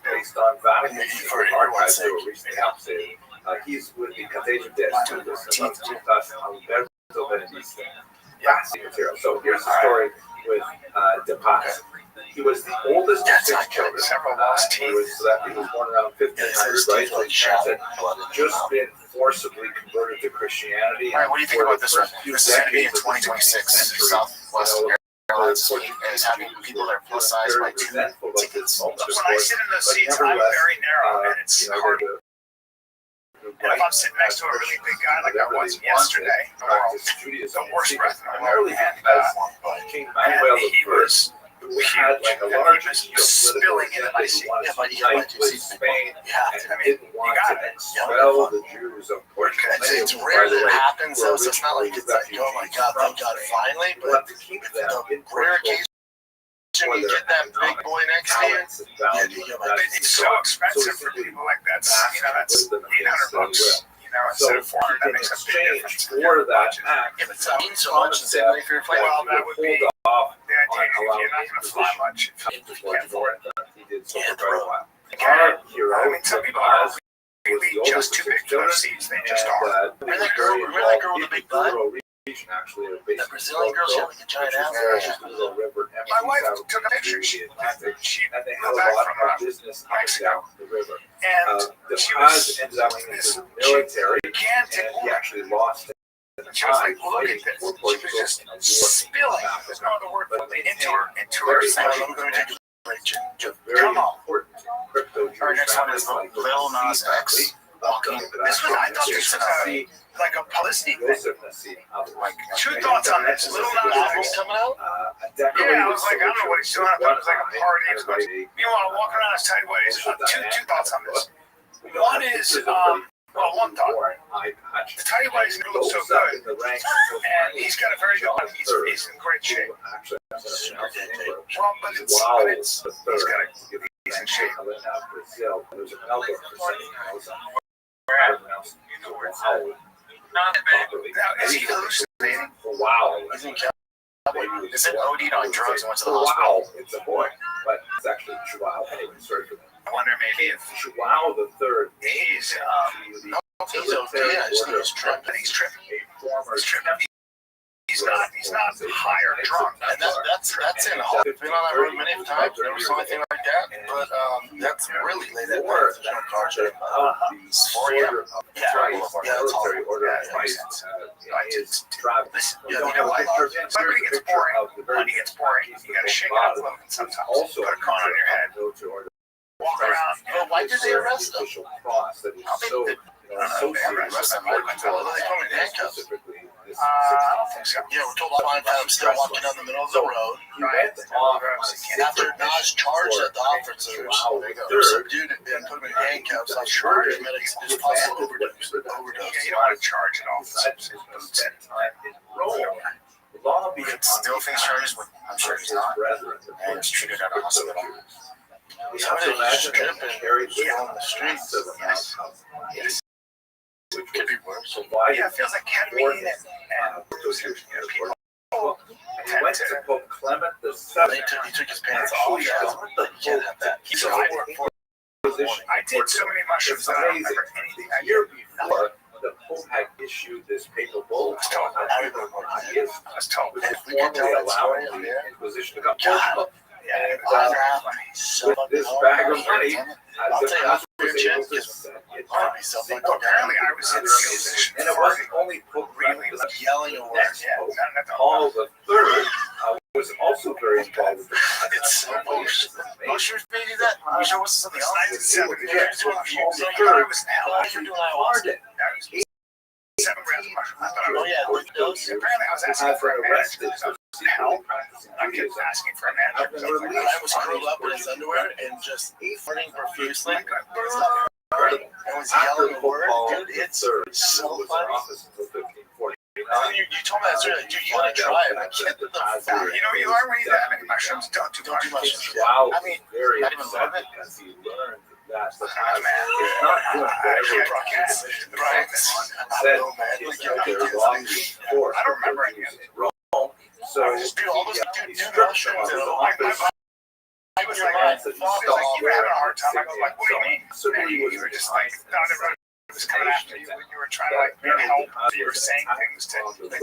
based on Vatican archives that were recently updated. He's with the Contagion de Estudios about Alberto Benedicto. Fascinating material. So here's the story with De Paz. He was the oldest of 6 children. He was born around 1500, right? So his parents had just been forcibly converted to Christianity. All right, what do you think about this one? This is going to be in 2026. Southwest Airlines is having people that are plus size by 2 tickets. When I sit in those seats, I'm very narrow, and it's hard. And if I'm sitting next to a really big guy like I was yesterday, the worst breath in the world, and King Manuel he was had like a large spilling into my seat. with Spain, and didn't want to expel the Jews of Portugal. It's rare that it happens, though, so it's not like it's like, oh my God, thank God, finally. But to keep them in rare occasion you get that big boy next to you, it's so expensive for people like that. That's $800. Instead of 400, that makes a big difference. For that act, if it's mean so much and save money for your flight, well, that would be the idea. You're not going to fly much if you can't afford it. He did so for quite a while. Our hero, some people are really just too big for those seats. They just are. Remember that girl with the big butt? Actually, that Brazilian girl, she had like a giant ass. My wife took a picture. She and they had a lot of business down the river. And the she Paz ended up in the military, and he actually lost it. She was like, look at this. She was just spilling. There's no other word but into her section. Come on. Our next one is Lil Nas X. Walking. This was, I thought this was like a publicity thing. Like, 2 thoughts on this. Little Nas X coming out? Yeah, I was like, I don't know what he's doing. I thought it was like a party. Meanwhile, walking around his tight ways. Two thoughts on this. One is, one thought. The tight ways never look so good. And he's got a very good one. He's in great shape. Well, but it's he's got a decent shape. Now, is he hallucinating? Wow. Is it OD'd on drugs and went to the hospital? Wow, it's a boy, but it's actually Chihuahua. Anyway, sorry for that. I wonder maybe if Chihuahua the third. He's he's tripping. He's tripping. A former He's not high or drunk. And that's in Hollywood. I've been on that road many times. Never saw anything like that. But that's really late at night. There's no car check. 4 a.m. Yeah, that's Hollywood. Yeah, that makes sense. You know why? Somebody gets boring. Money gets boring. You gotta shake it up a little bit sometimes. Put a cone on your head. Walk around. But why did they arrest him? They arrest him. They put him in handcuffs. I don't think so. Yeah, we're told by him still walking down the middle of the road. Right. After Nas charged at the officers, they subdued and put him in handcuffs. I charged medics just possible overdose. Yeah, you don't want to charge at all. He could still face charges, but I'm sure he's not. And he's treated at a hospital. Somebody just tripping on the streets. Yes. Which could be worse. Yeah, it feels like ketamine and people tend to. He took his pants off. You can't have that. I did so many mushrooms that I don't remember anything. I did nothing. The Pope had issued this papal bull. I was told. Formally allowing the Inquisition to come. Yeah, with this bag of money, I'll tell you, I'll be chance apparently I was in the Inquisition, and it wasn't only Pope really yelling away. Paul the Third was also very involved with the It's mushrooms maybe that. You sure was something else? I was in hell. You're doing ayahuasca. I 7 grams of mushrooms. I thought I was. Oh yeah, Apparently I was asking for a manager. Hell, I kept asking for a manager. I was curled up in his underwear and just farting profusely. And was yelling the word, dude. It's so funny. You told me that story, like, dude, you gotta try it. I can't do the You know, you learn when you have many mushrooms, don't do mushrooms. Wow, I mean, not even love it. That's the man. I don't remember any of it. So dude, all those dude mushrooms. I was like, you were having a hard time. I was like, what do you mean? And you were just like, not everybody was coming after you when you were trying to like help. You were saying things to like,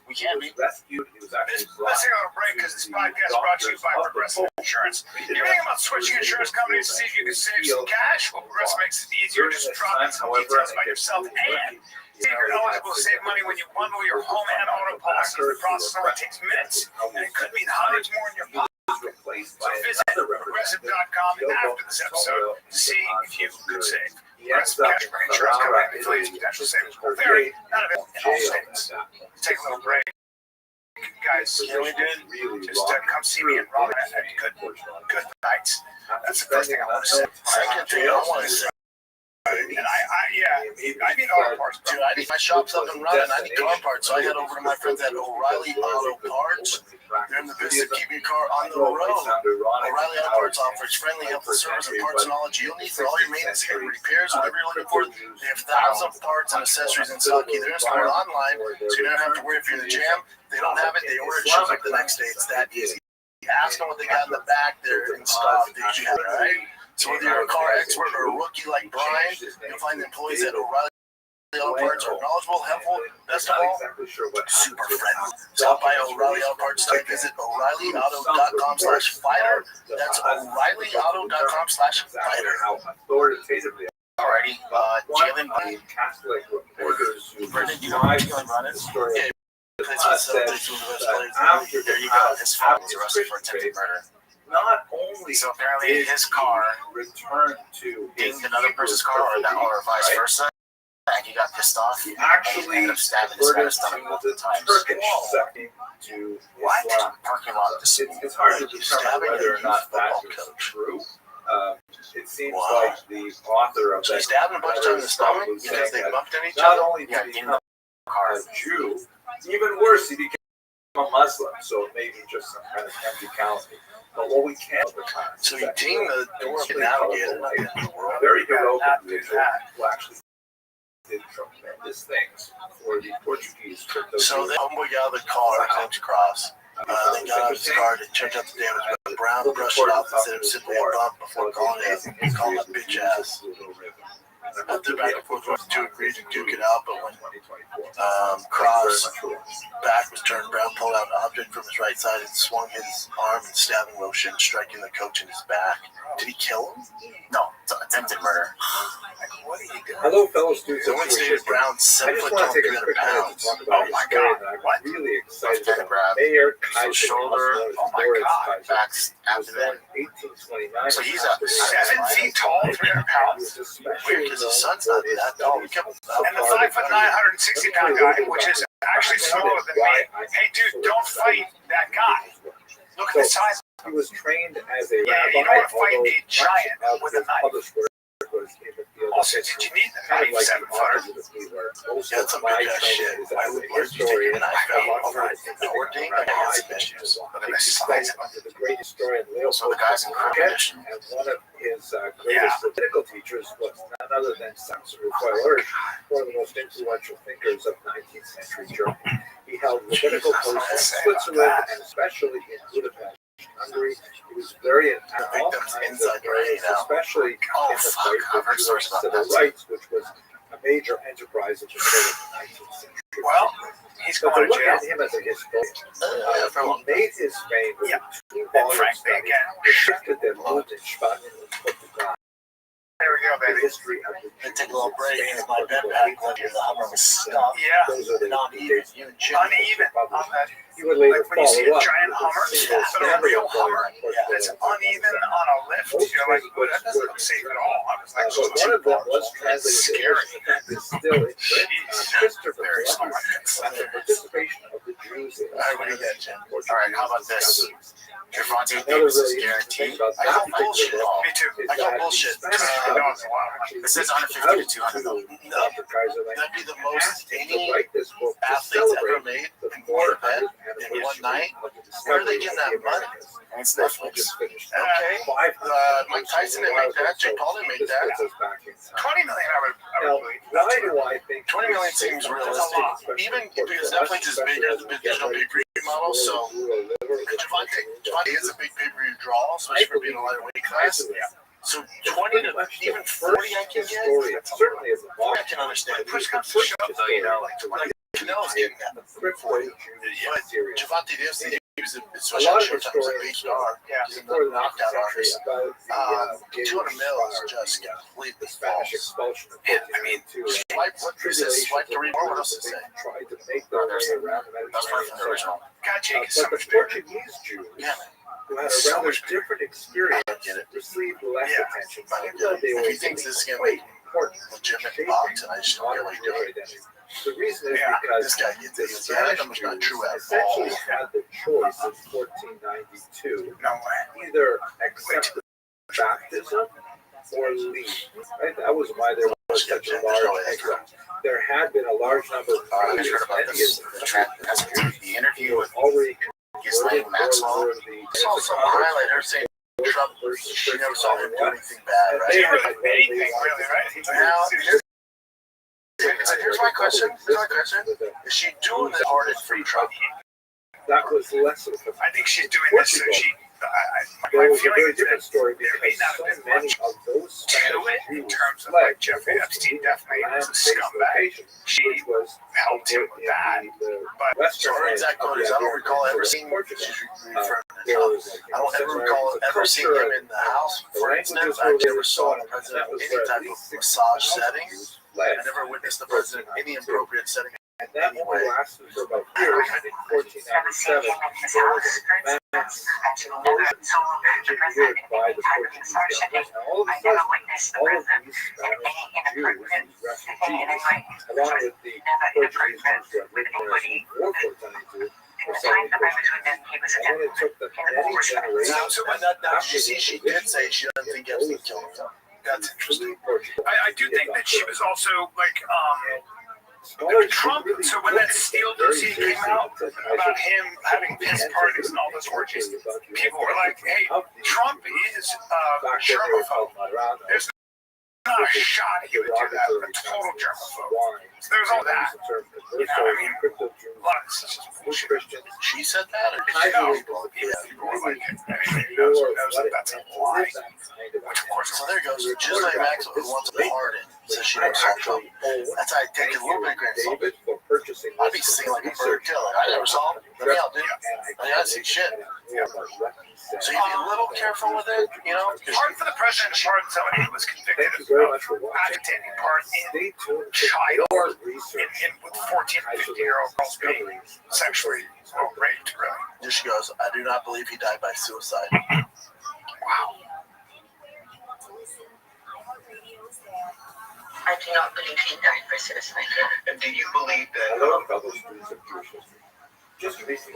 we can't be rescued. He was actually let's take a little break because this podcast is brought to you by Progressive Insurance. You're thinking about switching insurance companies to see if you can save some cash? Well, Progressive makes it easier. Just drop in some details about yourself and see if you're eligible to save money when you bundle your home and auto policies. The process only takes minutes, and it could mean hundreds more in your pocket. So visit progressive.com after this episode to see if you could save. Progressive Cashback Insurance Company affiliates potential savings will vary, not available in all states. Take a little break. Guys, you know what we did? Just come see me and Robin at good nights. That's the first thing I want to say. Second thing I want to say. And I need auto parts, dude. My shop's up and running. I need car parts, so I head over to my friends at O'Reilly Auto Parts. They're in the business of keeping your car on the road. O'Reilly Auto Parts offers friendly, helpful service and parts knowledge you'll need for all your maintenance and repairs, whatever you're looking for. They have thousands of parts and accessories in stock, either in store or online, so you don't have to worry if you're in the jam. They don't have it. They order it, shows up the next day. It's that easy. Ask them what they got in the back. They're in stock. They usually have it, right? So whether you're a car expert or a rookie like Brian, you'll find the employees at O'Reilly Auto Parts are knowledgeable, helpful, best of all, super friendly. Stop by O'Reilly Auto Parts today. Visit O'ReillyAuto.com/fighter. That's O'ReillyAuto.com/fighter. Alrighty, Jalen, Brendan, you know how Jalen running? Yeah. There you go. His father was arrested for attempted murder. Not only so apparently his car returned to dinged another person's car, or vice versa, and he got pissed off. He actually ended up stabbing this guy's stomach multiple times. Turkish second to Islam. Parking lot. It's hard to determine whether or not that is true. It seems like the author of so that. He stabbed him a bunch of times in the stomach because they bumped into each other. other. Not only did he become a Jew, even worse, he became a Muslim. So maybe just some kind of empty calendar. But what we can so he dinged the door of the navigator. Very heroic individual who actually did tremendous things for the Portuguese. So the homeboy got out of the car, comes across. They got out of his car to check out the damage, but Brown brushed it off instead of simply a bump before calling it a bitch ass. After back and forth, the two agreed to duke it out, but when Cross' back was turned, Brown pulled out an object from his right side and swung his arm in stabbing motion, striking the coach in his back. Did he kill him? No, it's attempted murder. What are you doing? Hello, fellow students. Someone stated Brown 7 foot tall, 300 pounds. Oh my God! I'm really excited about Mayor Kaiser. Shoulder. Oh my God! Back's abdomen. 1829. So he's a 7 feet tall, 300 pounds. Weird, because his son's not that tall. And the 5'9", 160-pound guy, which is actually smaller than me. Hey, dude, don't fight that guy. Look at the size. He was trained as a rabbi. You don't want to fight a giant with a knife. Also, did you need the knife, 7-footer? Yeah, that's some big ass shit. Why would you take a knife out over the ording? I had some issues. Look at the size of it. The great historian So the guy's in critical condition. And one of his greatest political teachers was none other than Senator Feuer, one of the most influential thinkers of 19th century Germany. He held rabbinical posts in Switzerland and especially in Budapest, Hungary. He was very involved inside right now, especially in the fight for civil rights, which was a major enterprise in the middle of the 19th century. Well, he's going to look jail. at him as a historian. He made his fame with two And volumes frankly, that again, shifted their mood in Spanien and Portugal. there we go, The baby. history of the I take a little break because my bed back left here. The Hummer was stuck. Yeah, those are the Uneven. Even chicken. uneven on that. He would later Like when you see a follow up giant with Hummer, single but a real Hummer stereo that's uneven on a lift, you're like, ooh, that doesn't look safe at all. I was like, So one of them was translated scary. to is still in print. Christopher Very Columbus and the participation of the Jews in All right, what do you got, Jim? All right, how about this? Gervonta Another Davis is really guaranteed. interesting thing about I that call bullshit. Me too. I call bullshit. This is 150 to 200 though. No, that'd be the most any write this book to athletes ever celebrate made the in one event 400th in one night. anniversary Where are they getting that money? And it's Netflix. Okay. Mike Tyson didn't make that. Jake Paul didn't make that. 20 million, I would believe. Why do I think 20 million seems realistic. Even because Netflix is bigger than the digital pay-per-view model, so Javante is a big pay-per-view draw, especially for being a lighter weight class. So 20 to even 40 I can get. Certainly as a 40 I can understand. Push comes to shove, though, you know, like 20. Canelo's getting that. But Javante Davis, he was especially A lot on of Showtime, was a big historians star. Yeah. He's a before the knockout 19th artist. century about the 200 mil is just completely Spanish false. expulsion of Yeah, I mean, Swipe, what is this? Swipe to read more? What else does it say? tried to make their way around the That's right from the original. God, Jake is so But the much bigger. Portuguese Jews, Yeah, who had a So rather much bigger. different experience, received less attention, even though they were if he thinks this is going to be important. legitimate boxing, I just don't get what he's doing. The reason is Yeah, because This guy gets the it. Yeah, that Spanish number's not Jews true at all. essentially had the choice in 1492 No way. either accept baptism or leave. Right? That was why there was such a large exodus. There had been a large number of I just heard about Indians this. The interview with already Ghislaine Maxwell. I saw some highlight her saying Trump versus she never saw him do anything bad, They right? had Anything, really, right? Now, here's my question. Is she doing this hard for Trump? that was less of a I think she's doing this so she. There My was a feeling very is different that story there may because not so have been many much of those to Spanish it in Jews terms of fled like Jeffrey Epstein definitely was a scumbag. She which was helped him with that. But Western So her exact quote is, I don't recall ever seeing she's referring to Trump. I don't ever recall ever seeing him in the House. For instance, I never saw the president in any type of massage setting. I never witnessed the president in any appropriate setting. And that only lasted for about years. And in 1497, there was a mass engineered by the Portuguese government. And all of a sudden, all of these Spanish Jews, these refugees, along with the Portuguese Jews who had lived there in warfare done into, were suddenly Christians. And then it took them many generations. So when that you see, she did say she doesn't think Epstein killed him. That's interesting. I do think that she was also like Trump. So when that Steele dossier came out about him having piss parties and all those orgies, people were like, "Hey, Trump is germaphobe." There's not a shot he would do that, but a total germaphobe. So there's all that. You know, I mean, a lot of this is just bullshit. She said that, or People were like, anybody who knows that that's a lie. Which, of course, so there goes. Just like Maxwell, who wants a pardon, says she knows something. That's how I take it a little bit, grandson. I'd be singing like a bird killer. I never saw him. Let me out, dude. I didn't see shit. So you'd be a little careful with it, you know? Hard for the president to pardon somebody who was convicted of agitating part in child with 14 and 15-year-old girls being sexually raped, really. There she goes. I do not believe he died by suicide. Wow. I do not believe he died by suicide. And do you believe that? Do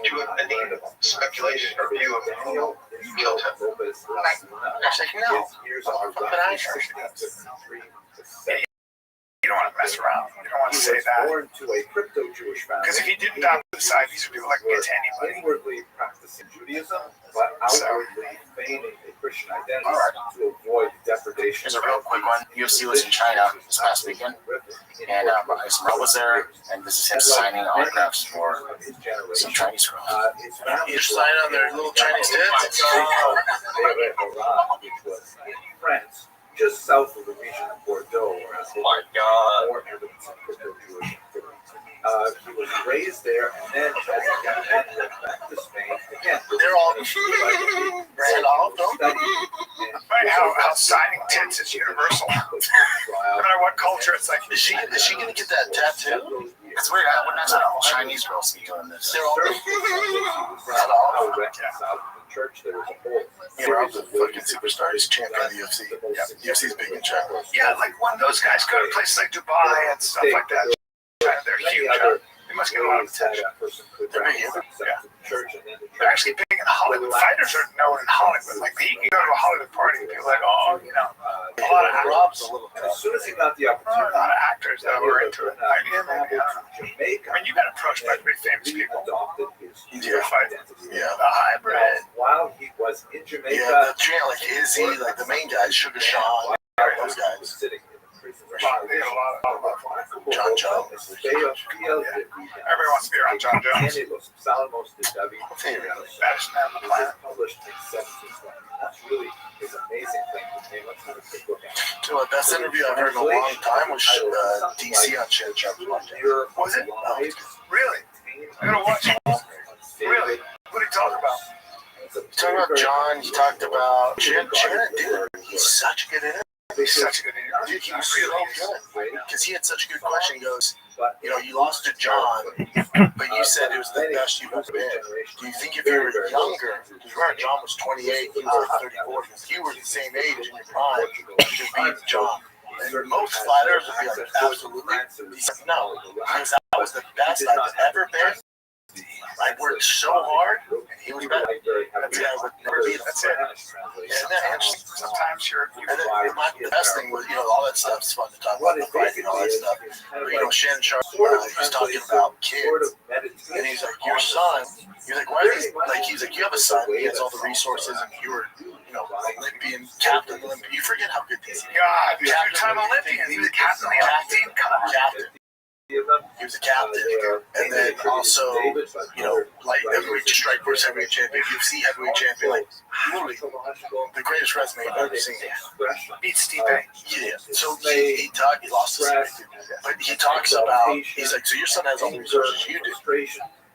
you have any speculation or view of who killed him? I said, no. What did I say? You don't want to mess around. You don't want to say that. Because if he didn't die by suicide, these are people that can get to anybody. Inwardly practicing Judaism, but outwardly feigning a Christian identity to avoid depredation. Here's a real quick one. UFC was in China this past weekend, and Rob was there, and this is him signing autographs for some Chinese girls. You're signing on their little Chinese tits? Which was in France, just south of the region of Bordeaux, where my God, more evidence of crypto-Jewish activity. He was raised there, and then as a young man went back to Spain. Again, they're all ran off, don't they? Funny how signing tits is universal. No matter what culture, it's like, is she gonna get that tattoo? It's weird. I wouldn't have all Chinese girls be doing this. They're all church, there was a whole. Yeah, Rob's a fucking superstar. He's champion of the UFC. Yeah, UFC's big in China. Yeah, like when those guys go to places like Dubai and stuff like that, they're huge. They must get a lot of attention. They're big, They're actually big in Hollywood. Fighters are known in Hollywood. Like, you can go to a Hollywood party and people are like, oh, you know, a lot of actors. As soon as he got the opportunity, a lot of actors that were into it. I mean, you got approached by pretty famous people. Yeah, the hybrid. While he was in Jamaica, yeah, the channel like Izzy, like the main guys, Sugar Sean, those guys. Sitting in the prison. John Jones. Everybody wants to be around John Jones. Baddest man on the planet. Published in 1720. That's really his amazing thing. Let's have a quick look at it. So the best interview I've heard in a long time was DC on Shin Sharp. Was it? Really? I gotta watch it. Really? What did he talk about? He talked about John. He talked about Jim. Dude, he's such a good interview. He's such a good interview. Dude, he was really good. Because he had such a good question. He goes, you know, you lost to John, but you said it was the best you've ever been. Do you think if you were younger, because remember, John was 28, he was 34, because you were the same age in your prime, you could beat John. And most fighters would be like, absolutely. He said, no, because that was the best I've ever been. I worked so hard, and he was better. That's it. I would never beat him. That's it. Isn't that interesting? Sometimes you're. And then the best thing was, you know, all that stuff's fun to talk about, the fighting, all that stuff. But, you know, Shannon Sharp, he's talking about kids, and he's like, your son. He's like, why is he like? He's like, you have a son. He has all the resources, and you were, you know, Olympian, captain Olympian. You forget how good these. God, he's a two-time Olympian. He was captain of the Olympic team. Come on, captain. He was a captain, and then also, you know, like heavyweight strikeforce heavyweight champion, UFC heavyweight champion, like literally the greatest resume I've ever seen. Beat Steve. Yeah. So he lost his record, but he talks about, he's like, so your son has all the resources you do.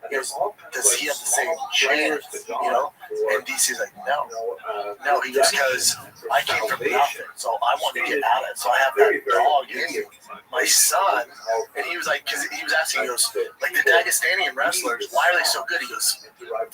He goes, does he have the same chance? You know? And DC's like, no, he goes, because I came from nothing, so I want to get at it. So I have that dog in me. My son, and he was like, because he was asking, he goes, like the Dagestani wrestlers, why are they so good? He goes,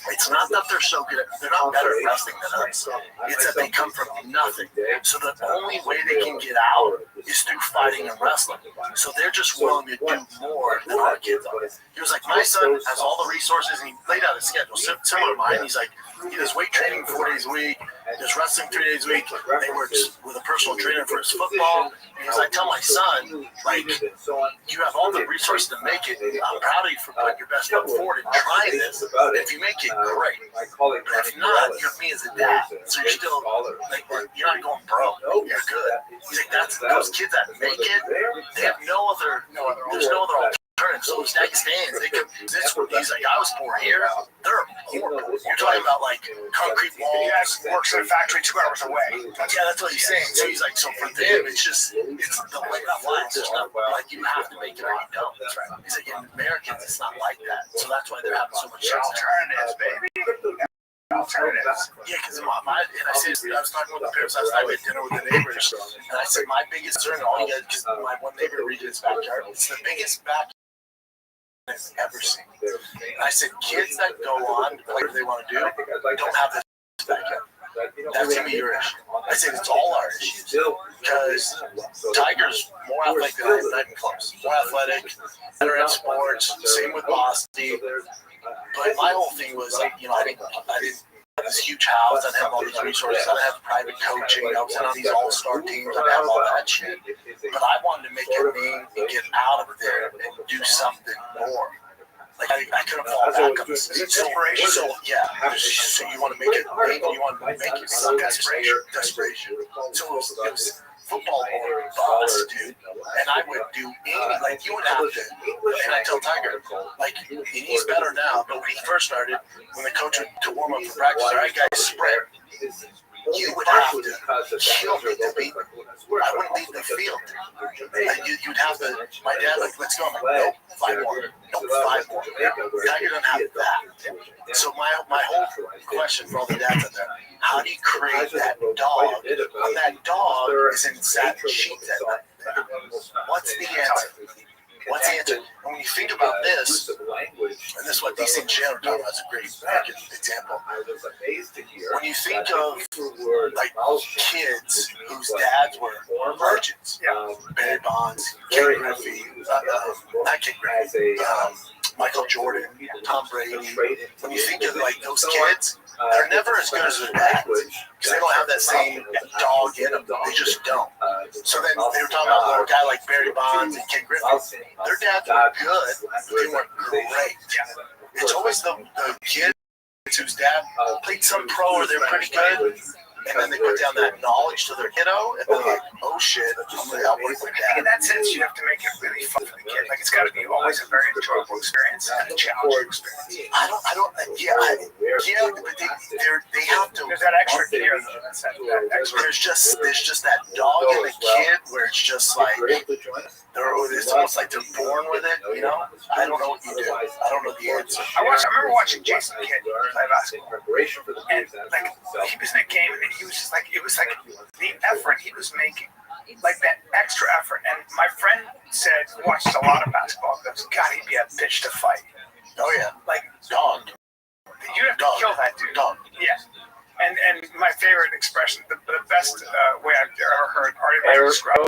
it's not that they're so good, they're not better at wrestling than us. It's that they come from nothing. So the only way they can get out is through fighting and wrestling. So they're just willing to do more than our kids are. He was like, my son has all the resources, and he laid out a schedule similar to mine. He's like, he does weight training 4 days a week, does wrestling 3 days a week. They work with a personal trainer for his football. And he's like, tell my son, like, you have all the resources to make it. I'm proud of you for putting your best foot forward and trying this. If you make it, great. But if not, you have me as a dad. So you're still, like, you're not going broke. You're good. He's like, that's those kids that make it. They have there's no other alternative. So those Dagestans, he's like, I was born here. They're horrible. You're talking about like concrete walls. Yeah, works in a factory 2 hours away. That's what he's saying. So he's like, so for them, it's the way of life. It's not like you have to make it or you don't. That's right. He's like, in Americans, it's not like that. So that's why they're having so much alternatives, baby. Alternatives. Yeah, because I said, I was talking with the parents last night. We had dinner with the neighbors, and I said, my biggest concern, all you guys, because my one neighbor redid his backyard. It's the biggest backyard I've ever seen. And I said, kids that go on, whatever they want to do, don't have this backyard. That's gonna be your issue. I said it's all our issues because Tiger's more athletic than I am close. More athletic, better at sports. Same with Boston. But my whole thing was like, I didn't have this huge house. I didn't have all these resources. I didn't have private coaching. I was on these all-star teams. I didn't have all that shit. But I wanted to make a name and get out of there and do something more. Like I couldn't fall back on this. So you want to make it big, you want to make it desperation. So it was football or bust, dude. And I would do like you would have to. And I tell Tiger, like he's better now, but when he first started, when the coach would to warm up for practice, all right, guys, sprint. You would have to kill me to beat. I wouldn't leave the field. You'd have to. My dad, like, let's go. I'm like, nope, 5 more. Nope, 5 more. Tiger doesn't have that. So my whole question for all the dads out there: how do you create that dog? When that dog is in satin sheets at night, what's the answer? What's the answer? And when you think about this, and this is what these things Jan are talking about is a great example. When you think of like kids whose dads were virgins, Barry Bonds, Ken Griffey, not Ken Griffey, Michael Jordan, Tom Brady. When you think of like those kids, they're never as good as their dads because they don't have that same dog in them. They just don't. So then they were talking about a guy like Barry Bonds and Ken Griffey. Their dads were good, but they weren't great. It's always the kids whose dad played some pro or they're pretty good, and then they put down that knowledge to their kiddo, and they're like, oh shit, I'm going to help with dad. In that sense, you have to make it really fun for the kid. Like, it's got to be always a very enjoyable experience and a challenging experience. But they have to. There's that extra gear, though. There's just that dog in the kid where it's just like, it's almost like they're born with it, I don't know what you do. I don't know the answer. I remember watching Jason Kidd play basketball. And, like, he was in a game, and he was just like, it was like the effort he was making, like that extra effort. And my friend said, he watched a lot of basketball, goes, God, he'd be a bitch to fight. Oh, yeah. Like, dog. You'd have to kill that dude. Dog. Yeah. And my favorite expression, the best way I've ever heard Artie describe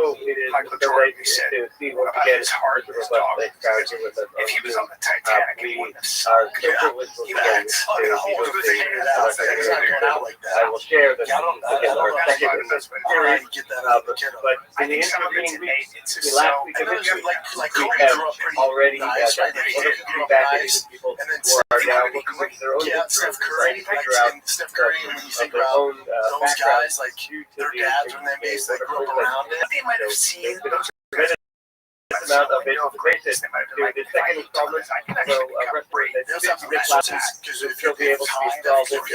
Michael Jordan, he said about his heart, his dog. If he was on the Titanic, he wouldn't have sunk. He would have fucking hold of it. He's not going out like that. I will share this. I don't know how to get that out of the kid. But I think some of it's innate. It's just last so. week of history, like we Kobe have grew up pretty already nice, right? got He one of did the grow up feedback nice. people And then who are now looking at their own Steph Curry, Steph Curry, when you think about those guys, like their dads when they grew up around it, they might have seen those amount of information to the second installment. So those have resources because if you'll be able to install this and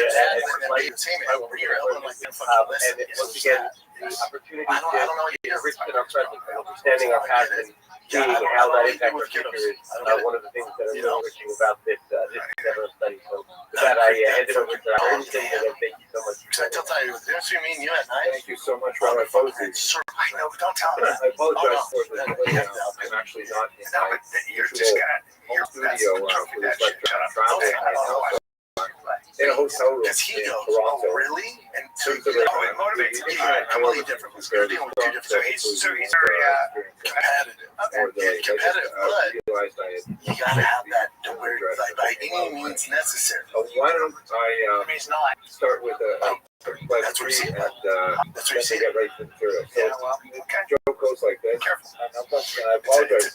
once again, opportunity to enrich our presence and understanding our past and seeing how that impacts our future is one of the things that are really enriching about this endeavor study. So with that, I hand it over to our instinct and thank you so much. I tell you, there's me and you at night. Thank you so much, Robert Posey. I know, don't tell me. I apologize for this. I'm actually not in my you're just gonna studio for this lecture. I'm traveling in a hotel room in Toronto. Really? And so it motivates you. Completely different. We're dealing with two different. So he's very competitive. Competitive, but you gotta have that to where, like, by any means necessary. Why don't I he's not start with a that's what you see. And that's what you see. Get right to the material. So joke goes like this. Careful. I apologize.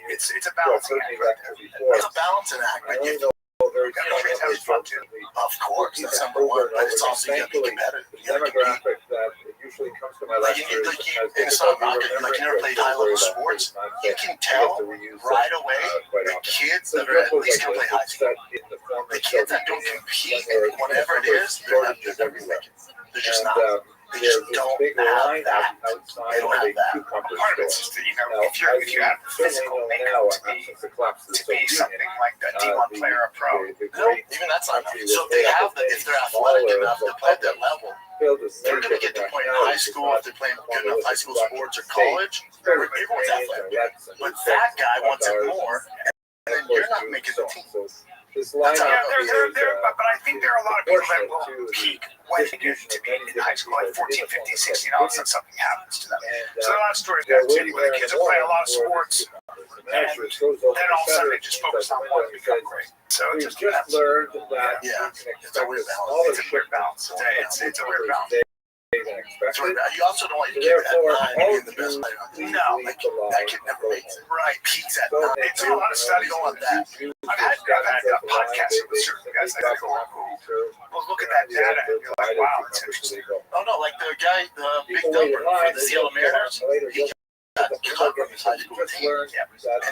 It's a balancing act. It's a balancing act, but you have fun too. Of course, that's number one. But it's also you gotta be competitive. Demographics that usually comes to my Like, lectures. it's not knocking. Like, you never played high-level sports. You can tell right away the kids that are at least going to play high school. The kids that don't compete in whatever it is, they're not everything. They're just not. They just don't have that. They don't have that. Part of it's just that, you know, if you have the physical makeup to be something like a D1 player or pro, no, even that's not enough. So if they have if they're athletic enough to play at that level, they're going to get to the point in high school if they're playing good enough high school sports or college. Everyone's athletic, but that guy wants it more, and then you're not making the team. But I think there are a lot of people that will peak when they get to be in high school, like 14, 15, 16, all of a sudden something happens to them. So there are a lot of stories there too, where the kids are playing a lot of sports, and then all of a sudden they just focus on one and become great. So it just depends. Yeah, it's a weird balance. It's a weird balance. It's a weird balance. You also don't want your kid at 9 being the best player. No, that kid never makes it. Right, peaks at 9. It's a lot of study on that. I've had podcasts with certain guys that go, well, look at that data, and you're like, wow, that's interesting. Oh, no, like the guy, the big dumper for the Seattle Mariners, he got cut from his high school team. And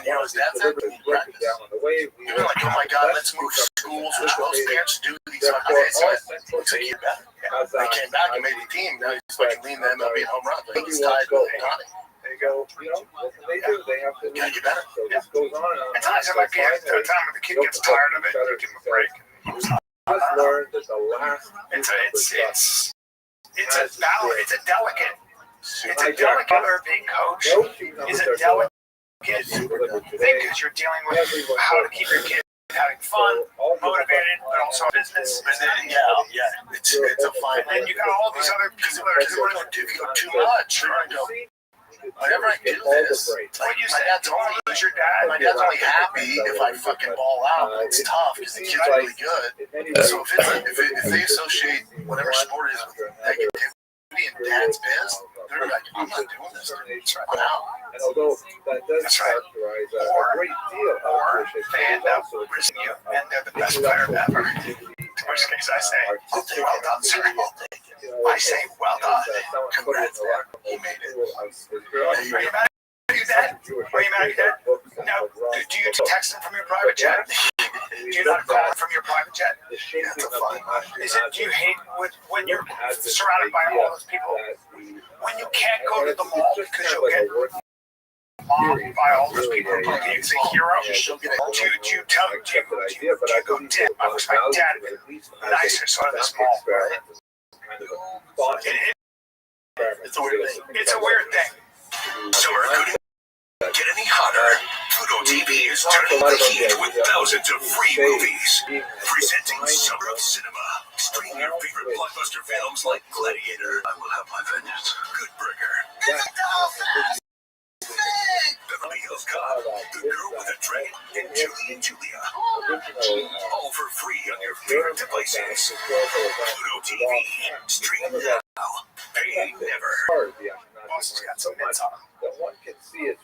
you know, his dad said, he practiced. He was like, oh my God, let's move schools, which most parents do these fucking days. So he came back. They came back and made the team. Now he's fucking leading the MLB in home runs. He's tied with Connie. They go, you know, what can they do? They have to get better. So this goes on. At times, there might be a time when the kid gets tired of it, you give him a break. Just learned that the last. It's a battle. It's a delicate. It's a delicate. Being coached is a delicate thing because you're dealing with how to keep your kid having fun, motivated, but also business. And then, it's a fine. And then you got all these other people that are doing it. If you go too much, you're going to go. Whenever I do this, like my dad's only happy if I fucking ball out. It's tough because the kid's really good. So if they associate whatever sport is with negativity and dad's pissed, they're like, I'm not doing this. I'm out. And although that does characterize a great deal of they end up risking you, and they're the best player ever. In which case I say, well done, sir. I say, well done. Congrats, man. You made it. Are you mad at your dad? Are you mad at your dad? No. Do you text him from your private jet? Do you not call him from your private jet? That's a fun. Do you hate when you're surrounded by all those people? When you can't go to the mall because you'll get mobbed by all those people who look at you as a hero? Do you go, Dad, I wish my dad had been nicer so I this mall, right? It's a weird thing. It's a weird thing. Summer couldn't get any hotter. Pluto TV is turning the heat with thousands of free movies. Presenting Summer of Cinema. Stream your favorite blockbuster films like Gladiator, I Will Have My Vengeance, Good Burger, Beverly Hills Cop, The Girl with a Dragon, and Julie and Julia. All for free on your favorite devices. Pluto TV. Stream now. Pay never. Boston's got some mitts on him. One can see it.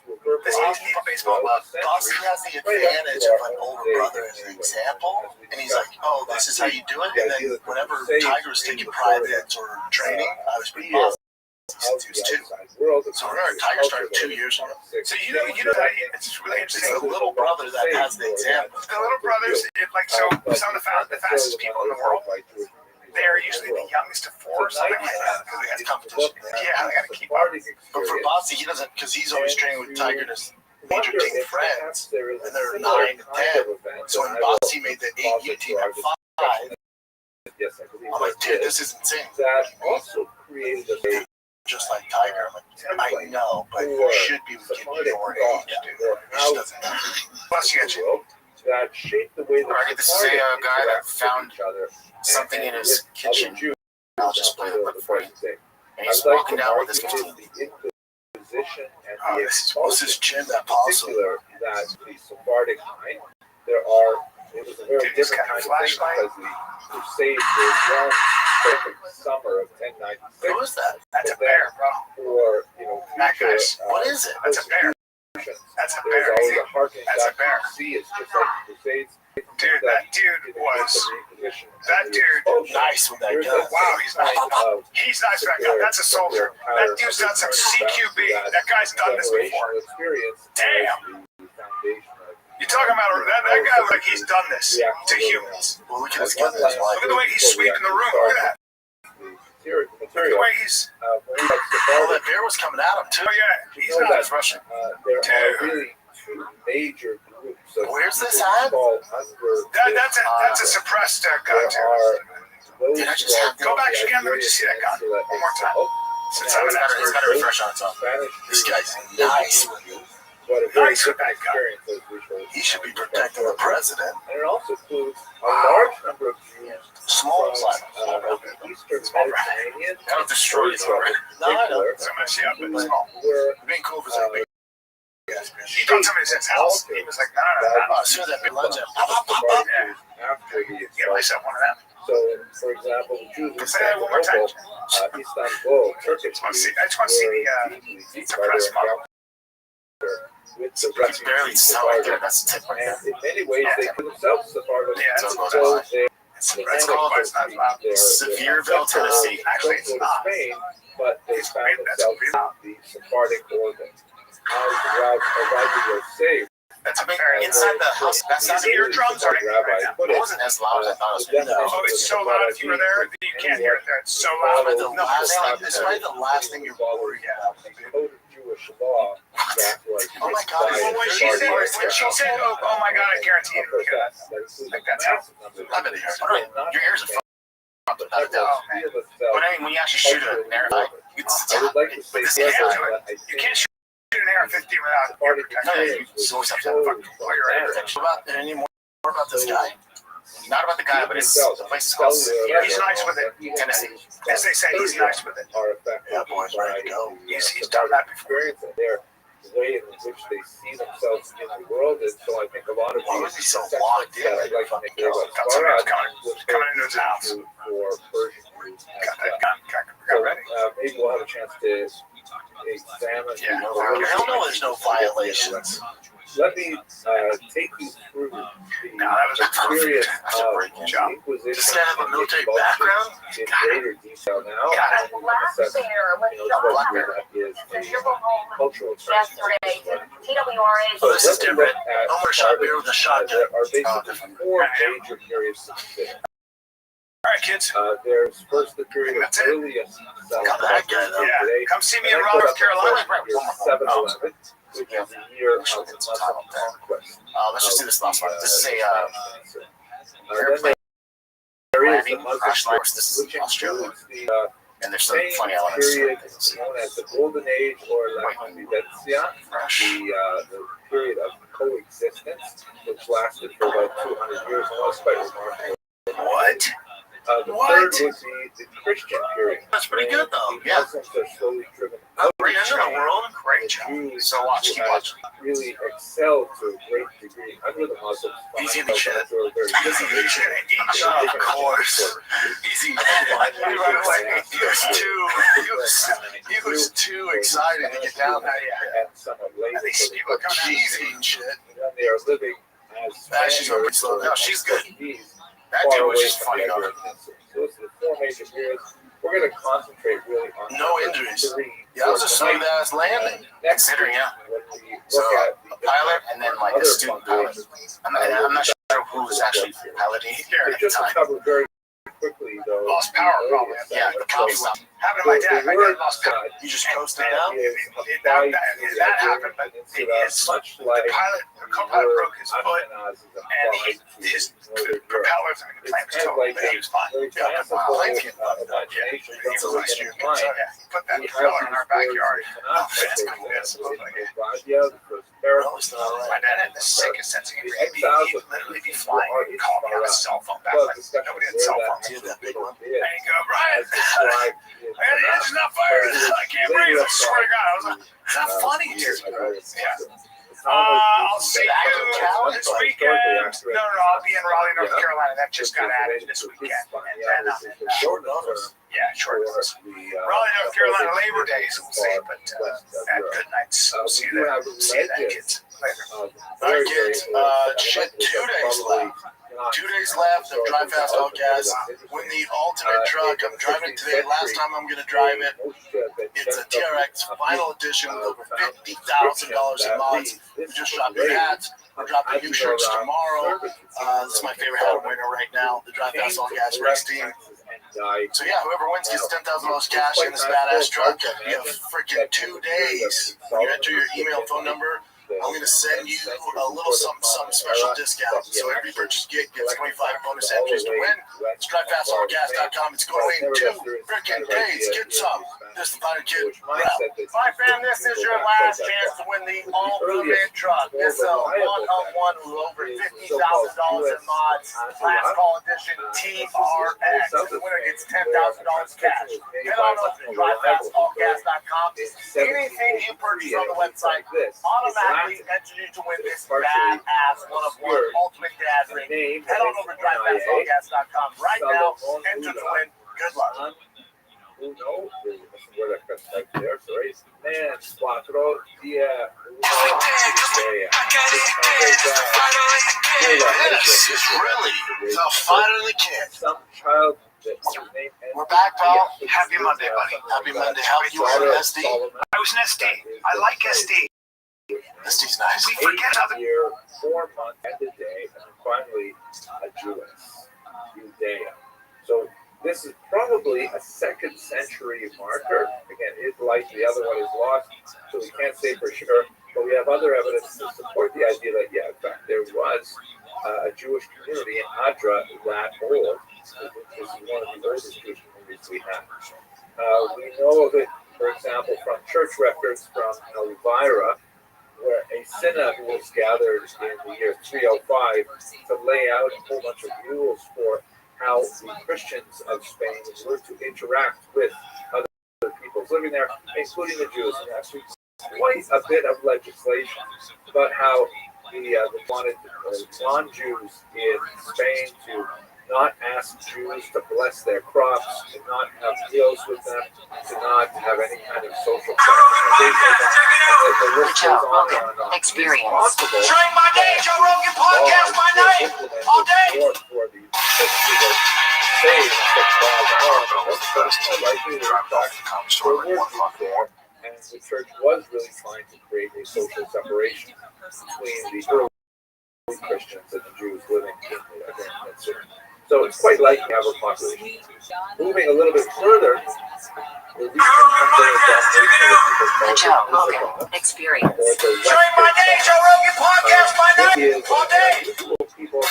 Baseball love. Boston has the advantage of an older brother as an example, and he's like, oh, this is how you do it. And then whenever Tiger was taking privates or training, I was pretty Boston. He was 2. So remember, Tiger started 2 years ago. So you know that it's really interesting. It's the little brother that has the example. The little brothers, some of the fastest people in the world, they're usually the youngest of 4 or something like that because they got competition. Yeah, they got to keep up. But for Bossy, he doesn't, because he's always training with Tiger to major team friends, and they're 9 to 10. So when Bossy made the 8U team at 5, I'm like, dude, this is insane. That also created a just like Tiger. I'm like, I know, but you should be with kids your age, dude. He just doesn't know. Plus, you got you. That shaped the way that this is a guy that found something in his kitchen. I'll just play the clip for you. And he's walking down with his 15. What's this gym that possible? That the Sephardic mind, it was a very different kind of flashlight because the Crusades were one perfect summer of 1096. Who is that? That's a bear, bro. Or, that guy's. What is it? That's a bear. That's a bear. There's always a harkening That's a bear. See, it's just like the Crusades. Dude, that dude was That dude, nice with that gun. Wow, he's nice. He's nice with that gun. That's a soldier. That dude's done some CQB. That guy's done this before. Damn. You're talking about that guy looks like he's done this to humans. Well, look at his gun. Look at the way he's sweeping the room. Look at that. Look at the way he's. Oh, that bear was coming at him too. Oh yeah, he's not as Russian. Dude. Major groups of where's this at? That's a suppressed gun too. Did I just have go back again? Let me just see that gun one more time. Since I'm it's got a refresh on its own. This guy's nice. Nice with that gun. He should be protecting the president. And it also includes a large number of Jews small Eastern Mediterranean. That'll destroy you already. No, I know. So much, yeah, but small. Being cool for something. He thought somebody said house. He was like, no. As soon as that big lunch, get myself one of them. So, for example, the Jews in Istanbul, Turkey. I just want to see the suppressed model. With the rest barely sound like that. That's a tip. And in many ways, they put themselves the part of it's called Sevierville, Tennessee. Actually, it's not. Spain, but they found themselves in the Sephardic order. That's a big inside the house. That's not the eardrums, or it wasn't as loud as I thought it was. Oh, it's so loud if you were there that you can't hear it there. It's so loud. It's probably the last thing you're worried about. Jewish law. Oh my God! Well, when she said, "Oh my God," I guarantee you, like that's how. I've been here. Your ears are fucked up. But I mean, when you actually shoot an air, you can't shoot an AR-15 without protection. You always have to have fucking your air protection. Any more about this guy? Not about the guy, but it's the place is called. He's nice with it, Tennessee. As they say, he's nice with it. Yeah, boys, ready to go. He's done that before. The way in which they see themselves in the world, and so I think a lot of people so locked in. Like coming into his house. For Persian Jews. Got ready. Maybe we'll have a chance to examine. Yeah, hell no, there's no violations. Let me take you through the period of Inquisition. Does that have a military background? In greater detail now. Cultural so this is different. Homer shot beer with a shotgun. There are basically four major periods to consider. All right, kids. There's first the period of earliest. Come see me in Raleigh, North Carolina. 7-11. Which is the year of Muslim conquest. Let's just do this last one. This is a airplane. There is a Muslim this is Australia. And there's some same funny elements. Period known as the Golden Age or La Convivencia, the period of coexistence, which lasted for about 200 years and was quite remarkable. What? The third would be the Christian period. That's pretty good, though. The Muslims are slowly driven out of Great in the world. Great job. Jews So watch, keep watching. really excelled to a great degree under the Muslims. Easy in the shit. Easy in the shit. Of course. Easy in the shit. He was too excited to get down there. Yeah. These people are coming easy and shit. They are living as she's going to slow down. She's good. That far dude was away just from funny. everyone. So it's the four major periods. We're going to concentrate really on No injuries. three. Yeah, that was a smooth ass landing. Considering, yeah. So a pilot and then like a student pilot. I'm not sure who was actually piloting here at the Just to time. cover very quickly, though. Lost power, probably. Yeah, the power happened to my dad. My dad lost power. You just coasted down. That happened, but the pilot, the co-pilot broke his foot, and his propellers and the plane was totally, but he was fine. Yeah, the plane came up. Yeah, he was last year. So yeah, he put that propeller in our backyard. Oh, that's cool. That's my dad had the sickest sense of humor. He'd literally be flying and call me on his cell phone back when nobody had cell phones. That big one. And he'd go, Brian, the engine's not firing. I can't breathe. I swear to God. I was like, is that funny, dude? Yeah. I'll see you this weekend. No, I'll be in Raleigh, North Carolina. That just got added this weekend. And then, short notice. Yeah, short notice. Raleigh, North Carolina, Labor Day, so we'll see. But at good nights. We'll see you there. See you then, kids. Later. All right, kids. Shit, 2 days left. 2 days left of Drive Fast All Gas. Win the ultimate truck. I'm driving today. Last time I'm going to drive it. It's a TRX final edition with over $50,000 in mods. We just dropped the hats. We're dropping new shirts tomorrow. This is my favorite hat I'm wearing right now. The Drive Fast All Gas race team. So yeah, whoever wins gets $10,000 cash in this badass truck. You have freaking 2 days. When you enter your email, phone number, I'm going to send you a little some special discount. So every purchase gets 25 bonus entries to win. It's DriveFastAllGas.com. It's going 2 freaking days. Get some. This is the Fighter Kid. My fam, this is your last chance to win the ultimate truck. This is a one-on-one with over $50,000 in mods. Last call edition TRX. The winner gets $10,000 cash. Head on over to DriveFastAllGas.com. Anything you purchase on the website automatically enters you to win this badass one-of-one ultimate dad ring. Head on over to DriveFastAllGas.com right now. Enter to win. Good luck. Uno, recuerda que está there, so it's man, 4 días, This is really the fight of the kid. Some child. We're back, pal. Happy Monday, buddy. Happy Monday. How are you on SD? I was an SD. I like SD. SD's nice. We forget other. Year, 4 months and a day, and finally a Judea. So this is probably a 2nd century marker. Again, it, like the other one, is lost, so we can't say for sure. But we have other evidence to support the idea that, yeah, in fact, there was a Jewish community in Adra that old. This is one of the oldest Jewish communities we have. We know of it, for example, from church records from Elvira, where a synod was gathered in the year 305 to lay out a whole bunch of rules for how the Christians of Spain were to interact with other peoples living there, including the Jews. And actually quite a bit of legislation about how they wanted non-Jews in Spain to not ask Jews to bless their crops, to not have meals with them, to not have any kind of social Experience. During my day, Joe Rogan podcast my night, all day. And the church was really trying to create a social separation between the early Christians and the Jews living in the city. So it's quite likely to have a population. Moving a little bit further, the Joe Rogan Experience. During my day, Joe Rogan podcast my night, all day. People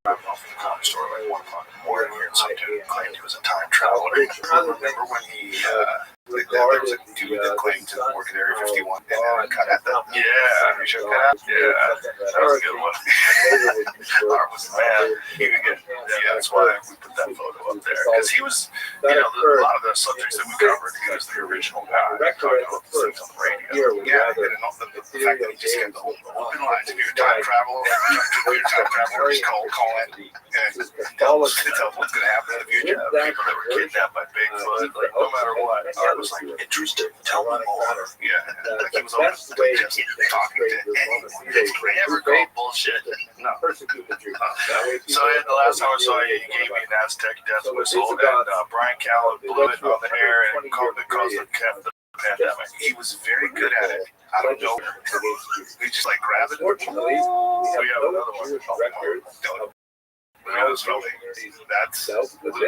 that store like 1 o'clock in the morning, and some dude claimed he was a time traveler. Remember when he there was a dude that claimed to work at Area 51 and then cut at that? Yeah, you should cut out. Yeah, that was a good one. Art was the man. He could get, yeah, that's why we put that photo up there, because he was, you know, a lot of the subjects that we covered, he was the original guy talking about the things on the radio. Yeah, and the fact that he just kept the open lines. If you're a time traveler, just call in. And tell us what's going to happen in the future. People that were kidnapped by Bigfoot, like, no matter what. Art was like, interested, tell me more. Yeah, like he was always just talking to anything. Never called bullshit. No. So the last time I saw you, you gave me an Aztec death whistle, and Brian Callen blew it on the air and caused the pandemic. He was very good at it. I don't know. He just like grabbed it. Fortunately, we have another one. That's Luke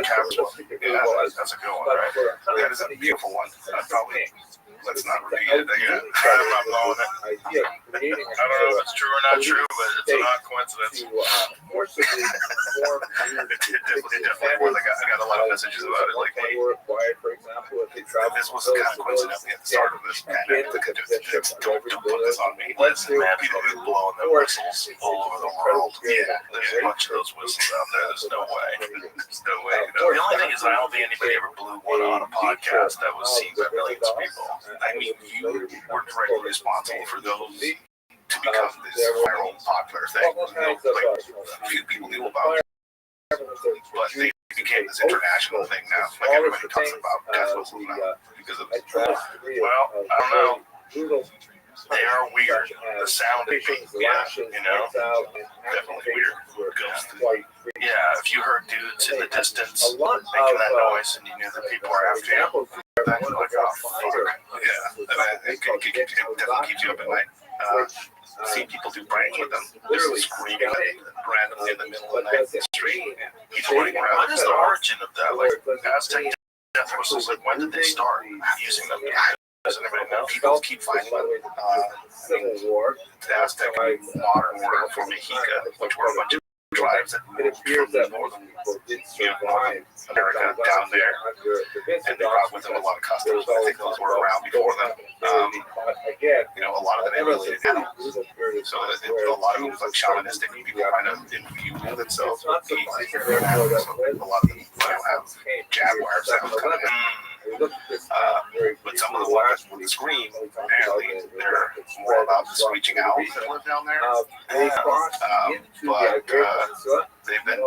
Capital. Yeah, that's a good one, right? That is a beautiful one. Let's not repeat it again. I'm not blowing it. I don't know if it's true or not true, but it's a not coincidence. It definitely was. I got a lot of messages about it. Like, hey, this was kind of coincidentally at the start of this pandemic. Don't put this on me. Listen, man, people are blowing their whistles all over the world. Yeah, there's a bunch of those whistles out there. There's no way. There's no way. The only thing is, I don't think anybody ever blew one on a podcast that was seen by millions of people. I mean, you were directly responsible for those to become this viral, popular thing. Like, a few people knew about it, but they became this international thing now. Like, everybody talks about death whistles now because of it. Well, I don't know. They are weird. The sound of being, definitely weird. Yeah, if you heard dudes in the distance making that noise and you knew that people are after you, then you're like, oh, fuck. Yeah, it definitely keeps you up at night. I've seen people do pranks with them, just screaming randomly in the middle of the night in the street. People running around. What is the origin of that? Like, Aztec death whistles, like, when did they start using them? Doesn't anybody know? People keep finding them. The Aztec modern word for Mexica, which were a bunch of tribes that moved from northern America down there, and they brought with them a lot of customs. I think those were around before them. A lot of them emulated animals, so a lot of them was like shamanistic. People kind of imbue themselves with the animals. So a lot of them have jaguar sounds coming in. But some of the ones with the scream, apparently they're more about the screeching owls that live down there. They've been,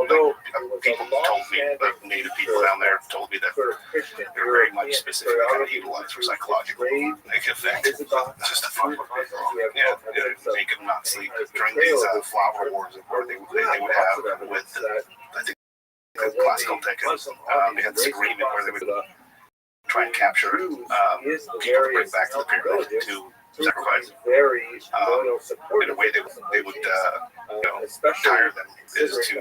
people told me, native people down there told me that they're very much specifically kind of utilized for psychological effect. Just to fuck with people. Yeah, make them not sleep. During these flower wars where they would have with, I think, the classical techniques, they had screaming where they would try and capture people to bring back to the pyramid to sacrifice. In a way, they would tire them is to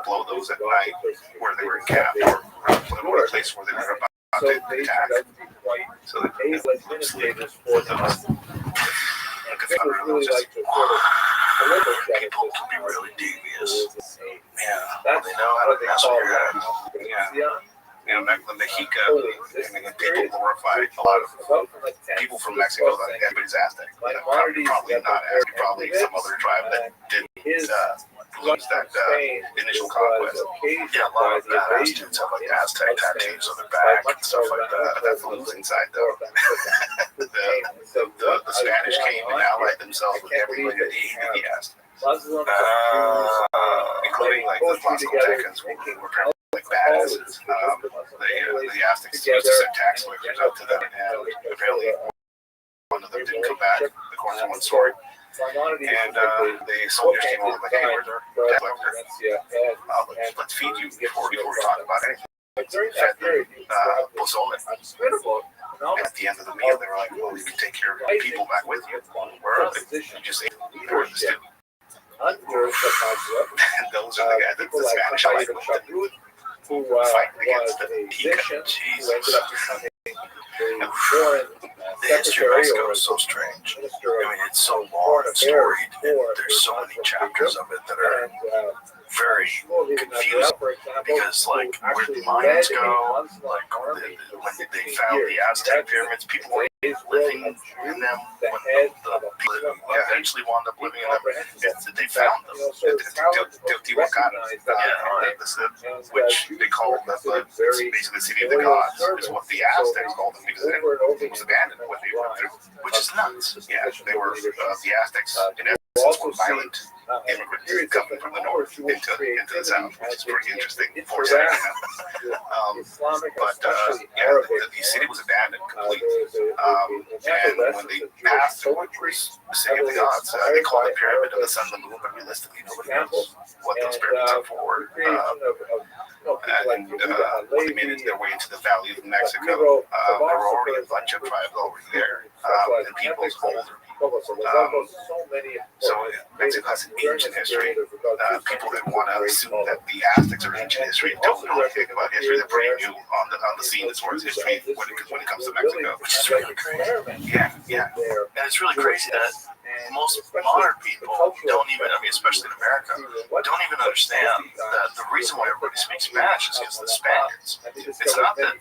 blow those at night where they were encamped or a place where they were about to attack. So they sleep with those. People can be really devious. Yeah, they know how to mess with your head. Yeah. Back in the Mexica, people glorify a lot of people from Mexico. Everybody's Aztec. Probably not Aztec. Probably some other tribe that didn't lose that initial conquest. Yeah, a lot of Aztecs have like Aztec tattoos on their back and stuff like that. That's the losing side, though. The Spanish came and allied themselves with everybody that hated the Aztecs, including like the Tlaxcaltecans who were apparently like badasses. The Aztecs used to send tax collectors out to them, and apparently one of them didn't come back, according to one story. And the soldiers came over like, hey, where's our tax collector? Let's feed you before we talk about anything. Fed them pozole. And at the end of the meal, they were like, well, you can take your people back with you. Where are they? You just ate the stew. And those are the guys that the Spanish allied with who fight against the Mexica. Jesus. The history of Mexico is so strange. I mean, it's so long and storied, and there's so many chapters of it that are very confusing because, like, where the Mayans go, like, when they found the Aztec pyramids, people were living in them. When the people eventually wound up living in them, they found them. Teotihuacan, which they called basically the city of the gods, is what the Aztecs called them because it was abandoned when they went through, which is nuts. Yeah, they were the Aztecs in essence were violent immigrants coming from the north into the south, which is pretty interesting for a second. The city was abandoned completely. And when they passed through the city of the gods, they called it Pyramid of the Sun and the Moon, but realistically nobody knows what those pyramids are for. They made it their way into the valley of Mexico. There were already a bunch of tribes over there, and people's older people. So Mexico has an ancient history. People that want to assume that the Aztecs are ancient history and don't know anything about history. They're pretty new on the scene as far as history when it comes to Mexico, which is really crazy. Yeah. And it's really crazy that most modern people don't even, especially in America, don't even understand that the reason why everybody speaks Spanish is because of the Spaniards. It's not that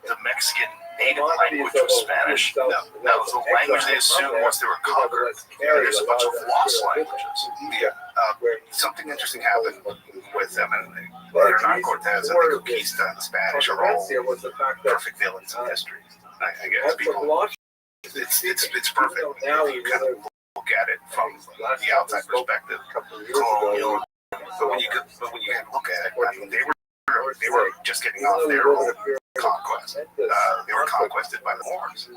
the Mexican native language was Spanish. No, that was the language they assumed once they were conquered. And there's a bunch of lost languages. Something interesting happened with them, and Hernán Cortez and the Conquista and the Spanish are all perfect villains in history. I guess people, it's perfect. You kind of look at it from the outside perspective, colonial. But when you look at it, they were just getting off their own conquest. They were conquested by the Moors.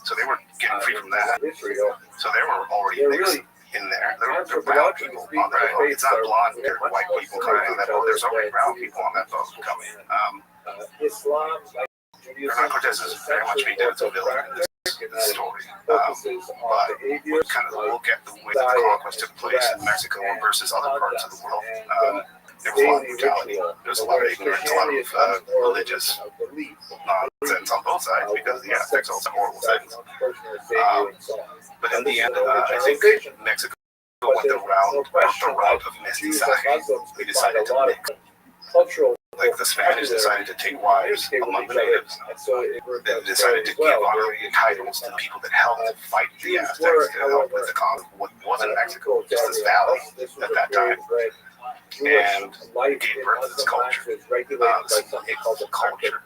So they were getting free from that. So they were already mixed in there. There were brown people on that boat. It's not blonde or white people coming on that boat. There's already brown people on that boat coming. Hernán Cortez is very much being done as a villain in this story. But we kind of look at the way that the conquest took place in Mexico versus other parts of the world. There was a lot of brutality. There was a lot of ignorance, a lot of religious nonsense on both sides because the Aztecs also horrible things. But in the end, I think Mexico went the route of mestizaje. We decided to mix. Like the Spanish decided to take wives among the natives. They decided to give honorary titles to people that helped fight the Aztecs to help with the conflict. What wasn't Mexico, just this valley at that time. And gave birth to this culture, this culture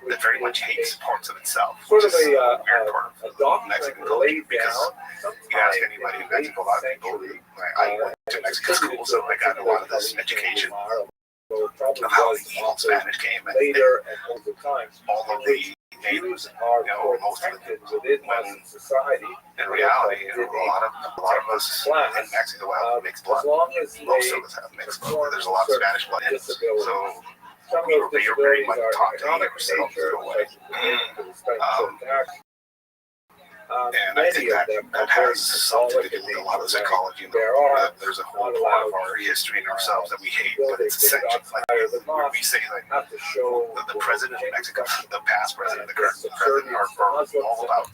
that very much hates parts of itself, which is a weird part of Mexican culture, because you ask anybody in Mexico, a lot of people, I went to Mexican school, so I got a lot of this education of how the evil Spanish came, and all of the natives, most of them, when in reality, a lot of us in Mexico have mixed blood. Most of us have mixed blood. There's a lot of Spanish blood in us, so we were very much taught to hate ourselves in a way. And I think that has something to do with a lot of psychology. There's a whole part of our history and ourselves that we hate, but it's essential. Like we say, like the president of Mexico, the past president, the current president are all about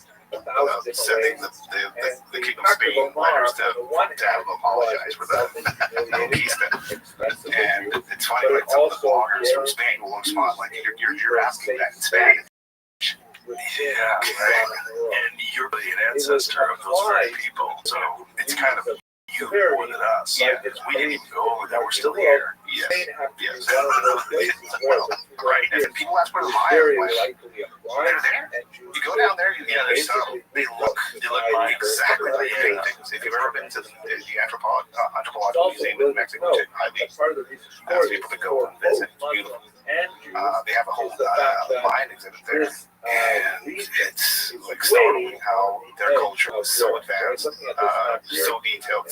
sending the King of Spain letters to have them apologize for the conquista. And it's funny, like some of the bloggers from Spain will respond like, "You're asking that in Spanish." Yeah, and you're an ancestor of those very people, so it's kind of you more than us. Yeah, we didn't even go over that. We're still here. Yes. Well, right. And then people ask where the Mayas went. They're there. You go down there, there's they look exactly like paintings. If you've ever been to the anthropological museum in Mexico, which I highly ask people to go and visit. It's beautiful. They have a whole Mayan exhibit there, and it's like startling how their culture was so advanced, so detailed,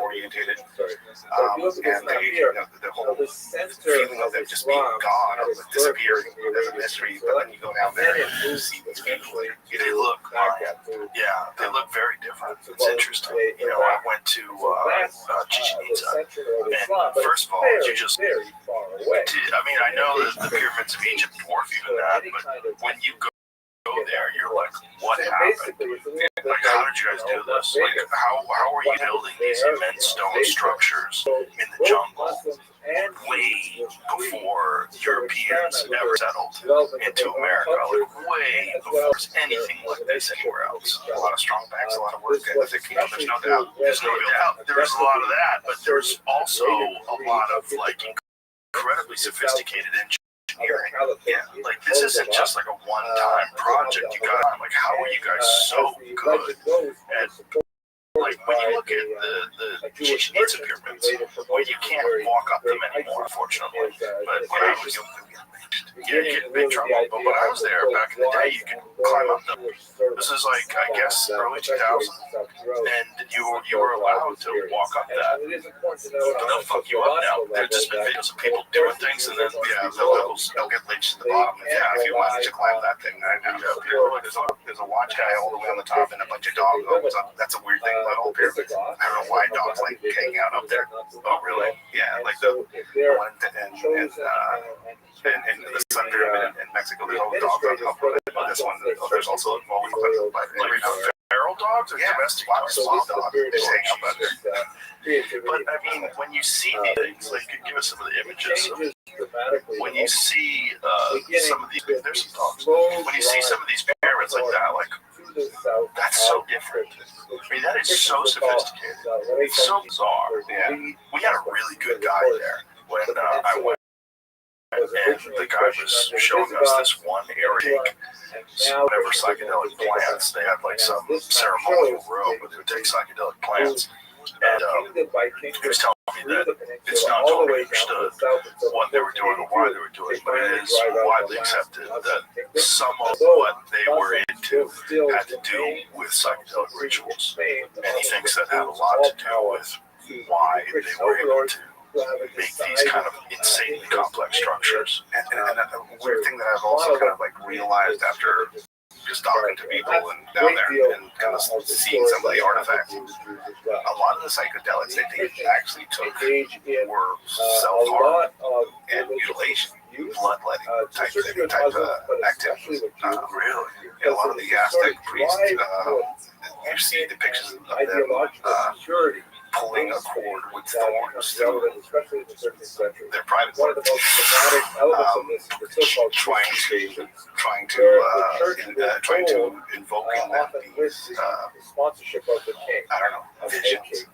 orientated, and the whole feeling of them just being gone or disappearing as a mystery. But then you go down there and you see these people. They look, they look very different. It's interesting. I went to Chichen Itza, and first of all, you just, I know that the pyramids of Egypt dwarf even that, but when you go there, you're like, what happened? Like, how did you guys do this? Like, how are you building these immense stone structures in the jungle way before Europeans ever settled into America? Like, way before there's anything like this anywhere else. A lot of strong backs, a lot of work ethic. There's no doubt. There's no doubt. There's a lot of that, but there's also a lot of like incredibly sophisticated engineering. Yeah, like this isn't just like a one-time project. You got like, how are you guys so good at, like, when you look at the Chichen Itza pyramids, well, you can't walk up them anymore, unfortunately. But when I was you get in big trouble. But when I was there back in the day, you could climb up them. This is like, I guess, early 2000s, and you were allowed to walk up that. But they'll fuck you up now. There's just been videos of people doing things, and then they'll get lynched in the bottom. If you manage to climb that thing, there's a watch guy all the way on the top and a bunch of dogs. That's a weird thing about old pyramids. I don't know why dogs like hanging out up there. Oh, really? Yeah, like the one in the Sun Pyramid in Mexico, there's always dogs on top of it. But this one, there's also always feral dogs or domestic dogs? Wild dogs. They just hang out there. But I mean, when you see these things, like, give us some of the images. When you see some of these, there's some dogs. When you see some of these pyramids like that, like, that's so different. I mean, that is so sophisticated. It's so bizarre. Yeah. We had a really good guy there when I went. And the guy was showing us this one area, whatever psychedelic plants. They had like some ceremonial room where they would take psychedelic plants. And he was telling me that it's not totally understood what they were doing or why they were doing it, but it is widely accepted that some of what they were into had to do with psychedelic rituals. And he thinks that had a lot to do with why they were able to make these kind of insanely complex structures. And a weird thing that I've also kind of like realized after just talking to people and down there and kind of seeing some of the artifacts, a lot of the psychedelics that they actually took were self-harm and mutilation, bloodletting type activities. Really? And a lot of the Aztec priests, you see depictions of them pulling a cord with thorns through their private part, trying to invoke in them these, I don't know, visions.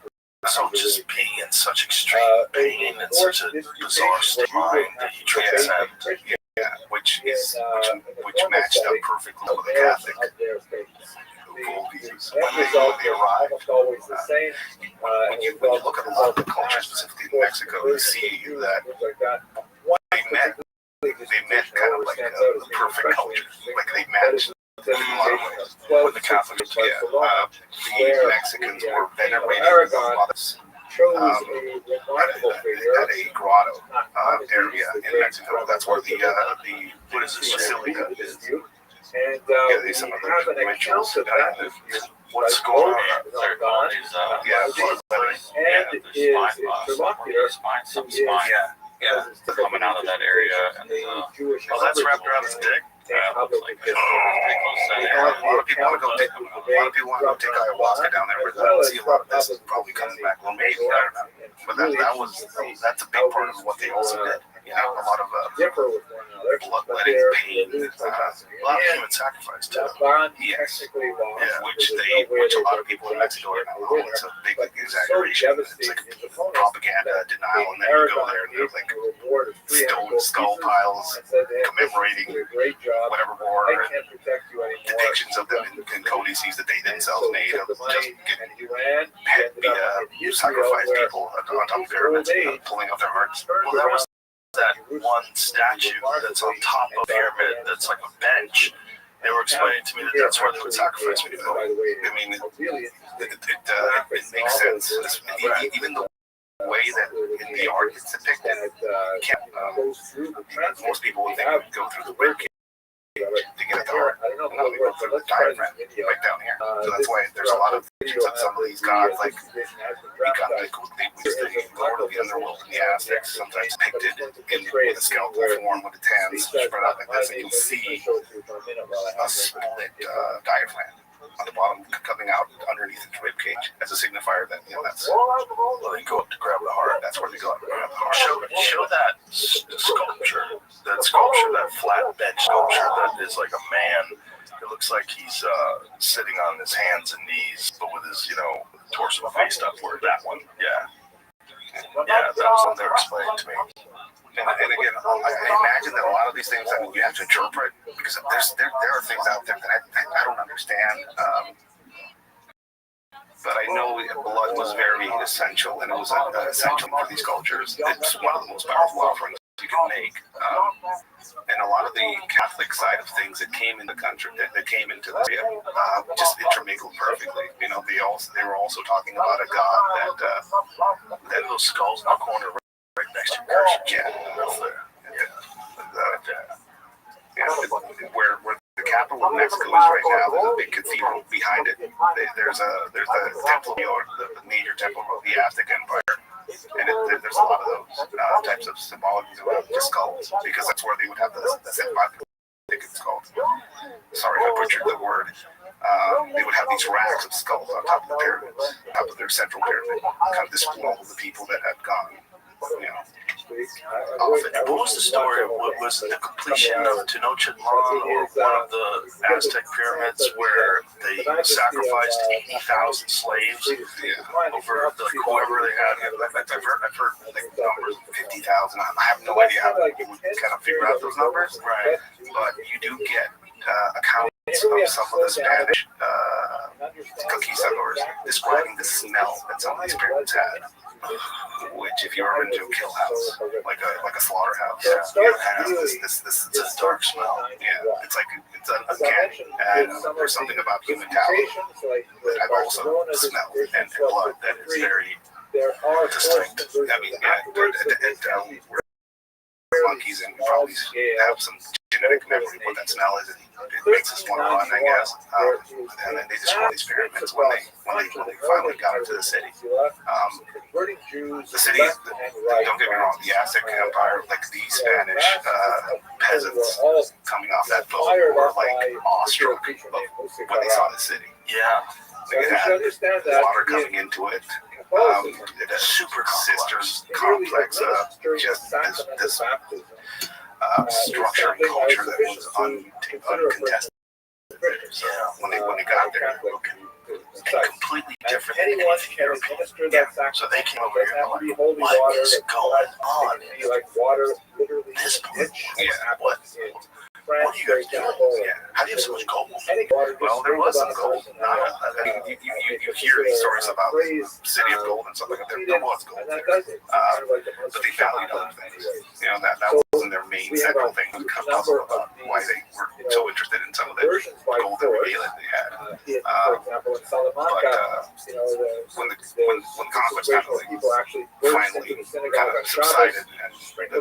So just being in such extreme pain and such a bizarre state of mind that he transcended, which matched up perfectly with the Catholic worldviews when they arrived. When you look at a lot of the cultures, specifically in Mexico, you see that they met kind of like the perfect culture. Like they matched in a lot of ways. When the Catholics, the Mexicans were venerating mothers at a grotto area in Mexico. That's where the Buddhist Basilica is. And some of the rituals. What's going on? Coming out of that area, and that's wrapped around his dick. A lot of people want to go take ayahuasca down there, but I don't see a lot of this is probably coming back. Well, maybe, I don't know. But that's a big part of what they also did. You know, a lot of bloodletting, pain, a lot of human sacrifice too. Yes, which a lot of people in Mexico are now. It's a big exaggeration. It's like propaganda, denial, and then you go there and there's like stone skull piles commemorating whatever war, depictions of them in codices that they themselves made of just getting sacrifice people on top of pyramids, pulling out their hearts. Well, that was that one statue that's on top of a pyramid that's like a bench. They were explaining to me that that's where they would sacrifice people. I mean, it makes sense. Even the way that in the art it's depicted, most people would think it would go through the rib cage to get at the heart. They go through the diaphragm right down here. So that's why there's a lot of pictures of some of these gods, like the Lord of the Underworld and the Aztecs, sometimes depicted with a skeletal form with the hands spread out like this, and you'll see a split diaphragm on the bottom coming out underneath the rib cage as a signifier that, that's well, they go up to grab the heart. That's where they go up to grab the heart. Show that sculpture, that flat bench sculpture that is like a man. It looks like he's sitting on his hands and knees, but with his, torso faced upward. That one, yeah, that was what they were explaining to me. And again, I imagine that a lot of these things that you have to interpret, because there are things out there that I don't understand. But I know blood was very essential, and it was essential for these cultures. It's one of the most powerful offerings you can make. And a lot of the Catholic side of things that came in the country, that came into the area, just intermingled perfectly. They were also talking about a god that those skulls in the corner right next to Church where the capital of Mexico is right now. There's a big cathedral behind it. There's the temple, the major temple of the Aztec Empire. And there's a lot of those types of symbology around the skulls, because that's where they would have the symbolic skulls. Sorry if I butchered the word. They would have these racks of skulls on top of the pyramids, on top of their central pyramid, kind of display all of the people that had gone. What was the story of what was the completion of Tenochtitlan or one of the Aztec pyramids where they sacrificed 80,000 slaves over whoever they had? I've heard like numbers 50,000. I have no idea how they would kind of figure out those numbers, right? But you do get accounts of some of the Spanish conquistadors describing the smell that some of these pyramids had. which if you're into a kill house, like a slaughterhouse, it has this dark smell. Yeah, it's like it's uncanny, and there's something about human tallow that I've also smelled, and blood that is very distinct. I mean, yeah, we're monkeys and probably have some genetic memory what that smell is. It makes us want to run, I guess. And then they just run experiments when they finally got into the city. The cities, don't get me wrong, the Aztec Empire, like the Spanish peasants coming off that boat were like awestruck when they saw the city. Yeah. They had water coming into it. The super sisters complex, just this structure and culture that was uncontested. When they got there, completely different than anything European. Yeah. So they came over here and were like, what is going on? This point. Yeah. What are you guys doing? Yeah. How do you have so much gold? Well, there was some gold. I mean, you hear these stories about the city of gold and stuff like that. There was gold there. But they valued other things. You know, that wasn't their main central thing. It was kind of puzzle about why they were so interested in some of the gold and regalia they had. When the conflict kind of finally kind of subsided, and the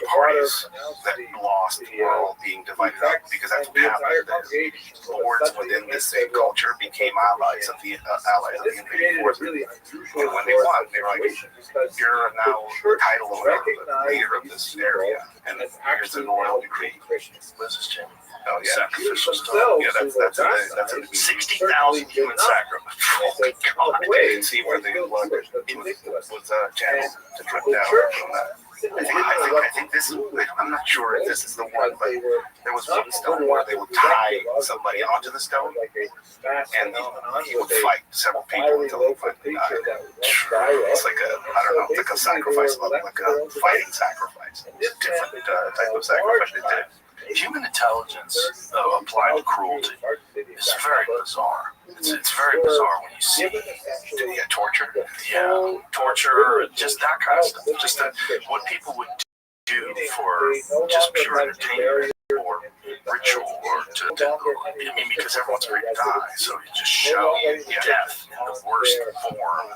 parties that lost were all being divided up, because that's what happened. The lords within this same culture became allies of the invading forces. And when they won, they were like, you're now title owner, the leader of this area, and here's an royal decree. What's this, Jim? Oh yeah, sacrificial stuff. Yeah, that's a 60,000 human sacrifice. Oh my God! You can see where the blood was channeled to drip down from that. I think this is, I'm not sure if this is the one, but there was one stone where they would tie somebody onto the stone, and he would fight several people until he finally died. It's like I don't know, it's like a sacrifice, like a fighting sacrifice. Different type of sacrifice they did. Human intelligence applied to cruelty is very bizarre. It's very bizarre when you see torture. Yeah, torture, just that kind of stuff. Just what people would do for just pure entertainment or ritual, or I mean, because everyone's ready to die, so you just show death in the worst form,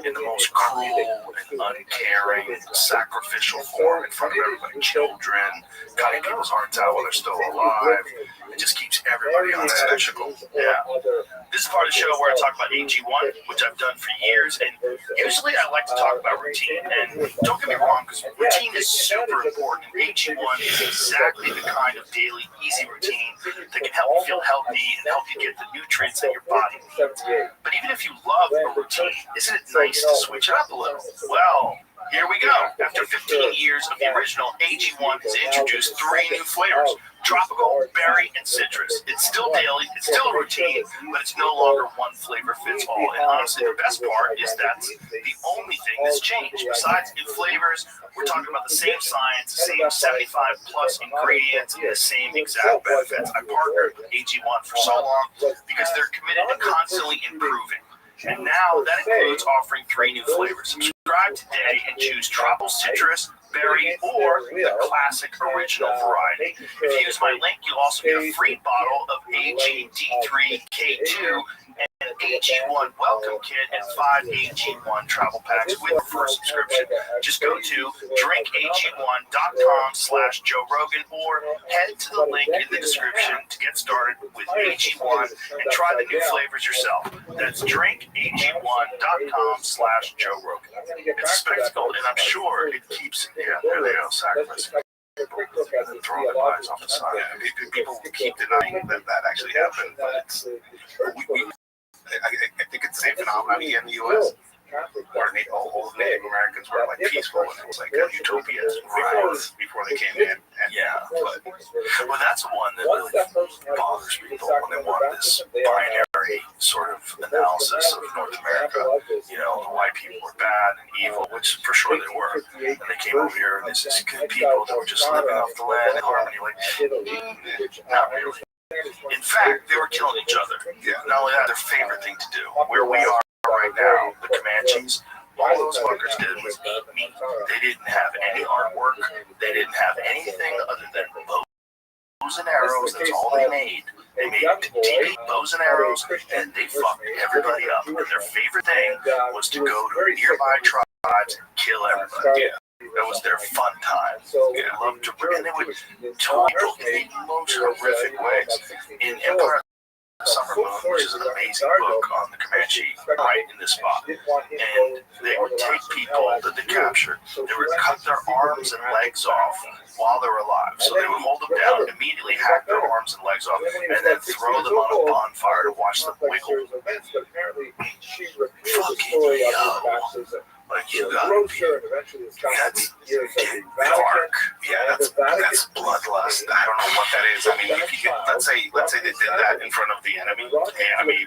in the most cruel and uncaring, sacrificial form in front of everybody. Children, cutting people's hearts out while they're still alive. It just keeps everybody on symmetrical. Yeah. This is part of the show where I talk about AG1, which I've done for years, and usually I like to talk about routine, and don't get me wrong, because routine is super important, and AG1 is exactly the kind of daily, easy routine that can help you feel healthy and help you get the nutrients that your body needs. But even if you love a routine, isn't it nice to switch it up a little? Well, here we go. After 15 years of the original, AG1 has introduced 3 new flavors: tropical, berry, and citrus. It's still daily, it's still a routine, but it's no longer one flavor fits all. And honestly, the best part is that's the only thing that's changed. Besides new flavors, we're talking about the same science, the same 75 plus ingredients, and the same exact benefits. I partnered with AG1 for so long because they're committed to constantly improving. And now that includes offering 3 new flavors. Subscribe today and choose tropical citrus, berry, or the classic original variety. If you use my link, you'll also get a free bottle of AGD3K2 and an AG1 welcome kit and 5 AG1 travel packs with the first subscription. Just go to drinkag1.com/Joe Rogan or head to the link in the description to get started with AG1 and try the new flavors yourself. That's drinkag1.com/Joe Rogan. It's a spectacle, and I'm sure it keeps, there they go, sacrifice. Throwing their lives off the side. Yeah, people keep denying that actually happened, but it's, I think it's the same phenomenon here in the U.S. where all the Native Americans were like peaceful, and it was like a utopia before they came in. And, well, that's one that really bothers people when they want this binary sort of analysis of North America. You know, the white people were bad and evil, which for sure they were. And they came over here, and this is good people that were just living off the land in harmony. Like, not really. In fact, they were killing each other. Yeah. Not only that, their favorite thing to do. Where we are right now, the Comanches, All those fuckers did was eat meat. They didn't have any artwork. They didn't have anything other than bows and arrows. That's all they made. They made TV bows and arrows, and they fucked everybody up. And their favorite thing was to go to nearby tribes and kill everybody. Yeah. That was their fun time. They loved to, and they would kill people in the most horrific ways. In Empire Summer Moon, which is an amazing book on the Comanche, right in this spot. And they would take people that they captured, they would cut their arms and legs off while they were alive. So they would hold them down, immediately hack their arms and legs off, and then throw them on a bonfire to watch them wiggle. Fucking yo. Like, you gotta be, that's dark. Yeah, that's bloodlust. I don't know what that is. I mean, if you could, let's say they did that in front of the enemy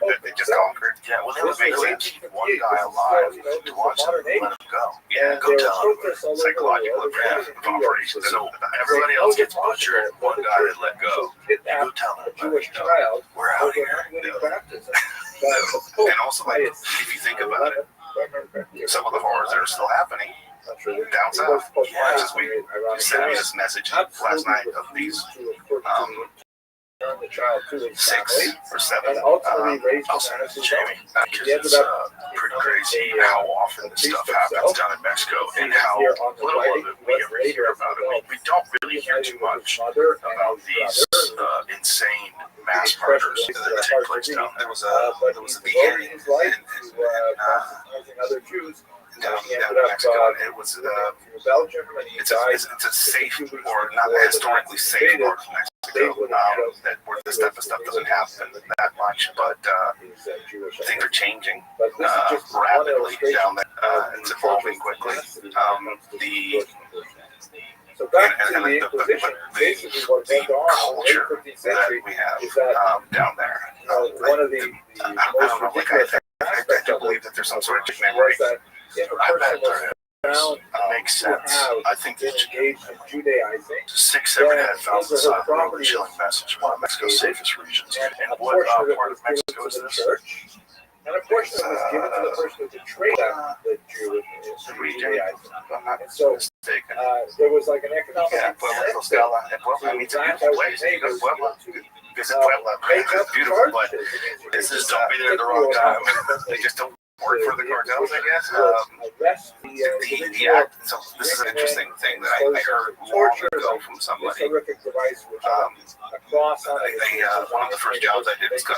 that they just conquered. Yeah, well, they would basically keep one guy alive to watch them and let him go. Yeah, go tell him psychological operations. So everybody else gets butchered, one guy they let go. You go tell him, we're out here. And also, like, if you think about it, some of the horrors that are still happening down south. Yeah, just we sent me this message last night of these 6 or 7. I'll send it to Jamie because it's pretty crazy how often this stuff happens down in Mexico and how little of it we ever hear about it. We don't really hear too much about these insane mass murders that take place down there. There was a beheading down in Mexico, and it was it's a safe or not a historically safe part of Mexico that where this type of stuff doesn't happen that much, but things are changing rapidly down there. It's evolving quickly. So back to the Inquisition, basically what went on in the 15th century is that down there. One of the most ridiculous aspects I of believe that there's some sort of was that if a person was found makes sense. I think that engaged in Judaizing, 6, 7 had found this really chilling message. One of Mexico's safest regions, and what part of Mexico is this? And a portion of it was given to the person who betrayed the Jew in Judaizing. And so there was like an economic Visit Puebla. It's beautiful, but this is don't be there at the wrong time. They just don't work for the cartels, I guess. The act. So this is an interesting thing that I heard long ago from somebody. One of the first jobs I did was cut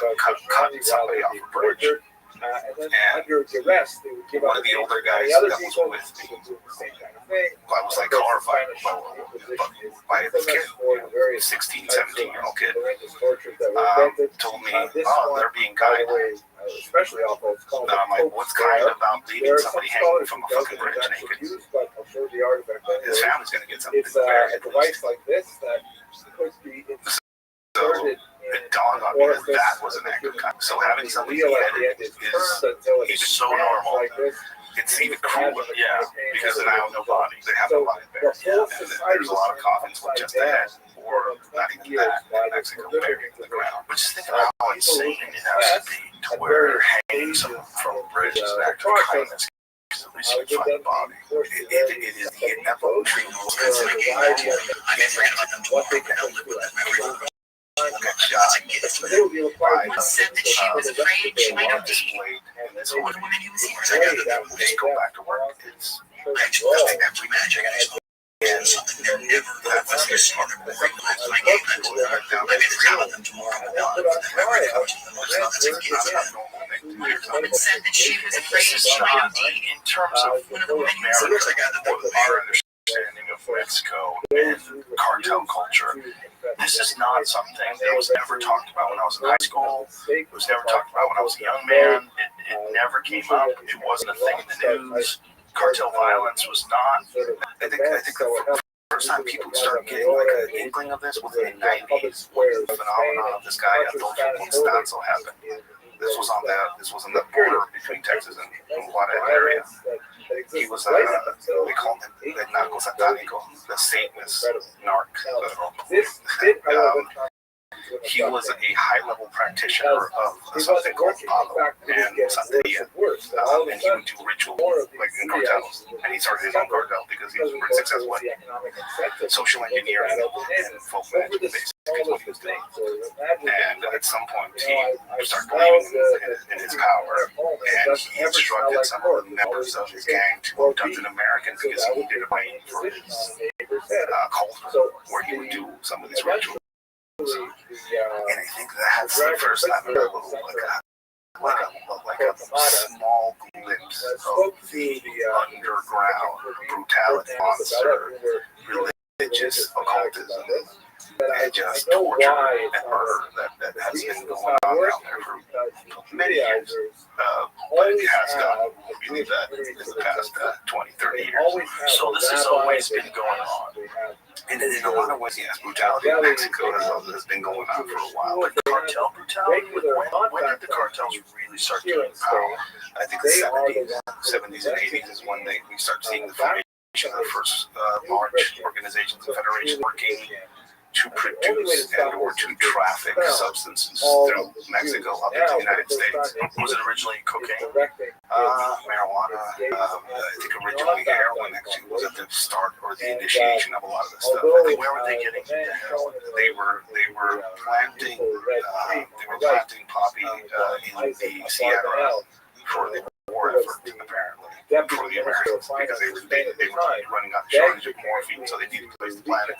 somebody off a bridge. And under duress, they would give one of the older guys that was with me, I was like horrified by this kid, 16, 17-year-old kid, told me, oh, they're being kind. Especially awful. And I'm like, what's kind about leaving somebody hanging from a fucking bridge naked? His family's going to get something. It's a device like this that could be inserted. It dawned on me that that was an act of kindness. So having somebody beheaded is so normal. It's even cooler, yeah, because then I have no body. They have no body there. And there's a lot of coffins with just a head, or not even that, in Mexico, buried in the ground. But just think about how insane it has to be to where hanging someone from a bridge is an act of kindness. At least you can find the body. It is the evolution of I can't forget about them tomorrow. I live with that memory. Got shot. Said that she was afraid she might have displayed. So when you just go back to work, it's every match I got and something they're never that's your smarter boring. That's my game. I may forget about them tomorrow, but memory comes to them. That's a kid's woman said that she was afraid she might have in terms of one of the women our understanding of Mexico and cartel culture. This is not something that was ever talked about when I was in high school. It was never talked about when I was a young man. It never came up. It wasn't a thing in the news. Cartel violence was not. I think the first time people started getting like an inkling of this was in the 90s when the phenomenon of this guy Adolfo Constanzo happened. This was on the border between Texas and Guadalajara area. He was we called him the narco satánico, the Satanist narc. he was a high-level practitioner of something called Palo and Santeria, and he would do rituals like in cartels, and he started his own cartel because he was pretty successful at social engineering and folk management, basically, is what he was doing. And at some point, he started believing in his power, and he instructed some of the members of his gang to abduct an American because he needed a way for his cult, where he would do some of these rituals. And I think that's the first time I ever like a small glimpse of the underground brutality, monster, religious occultism, and just torture and murder that has been going on out there for many years. But it has gotten really bad in the past 20, 30 years. So this has always been going on. And in a lot of ways, yes, brutality in Mexico has been going on for a while. But cartel brutality, when did the cartels really start getting power? I think the 70s and 80s is when we start seeing the formation of the first large organizations and federations working to produce and or to traffic substances through Mexico up into the United States. Was it originally cocaine? Marijuana. I think originally heroin actually was at the start or the initiation of a lot of this stuff. I think Where were they getting the heroin? They were planting poppy in the Sierra for the war effort, apparently, for the Americans, because they were running out of shortage of morphine, so they needed a place to plant it.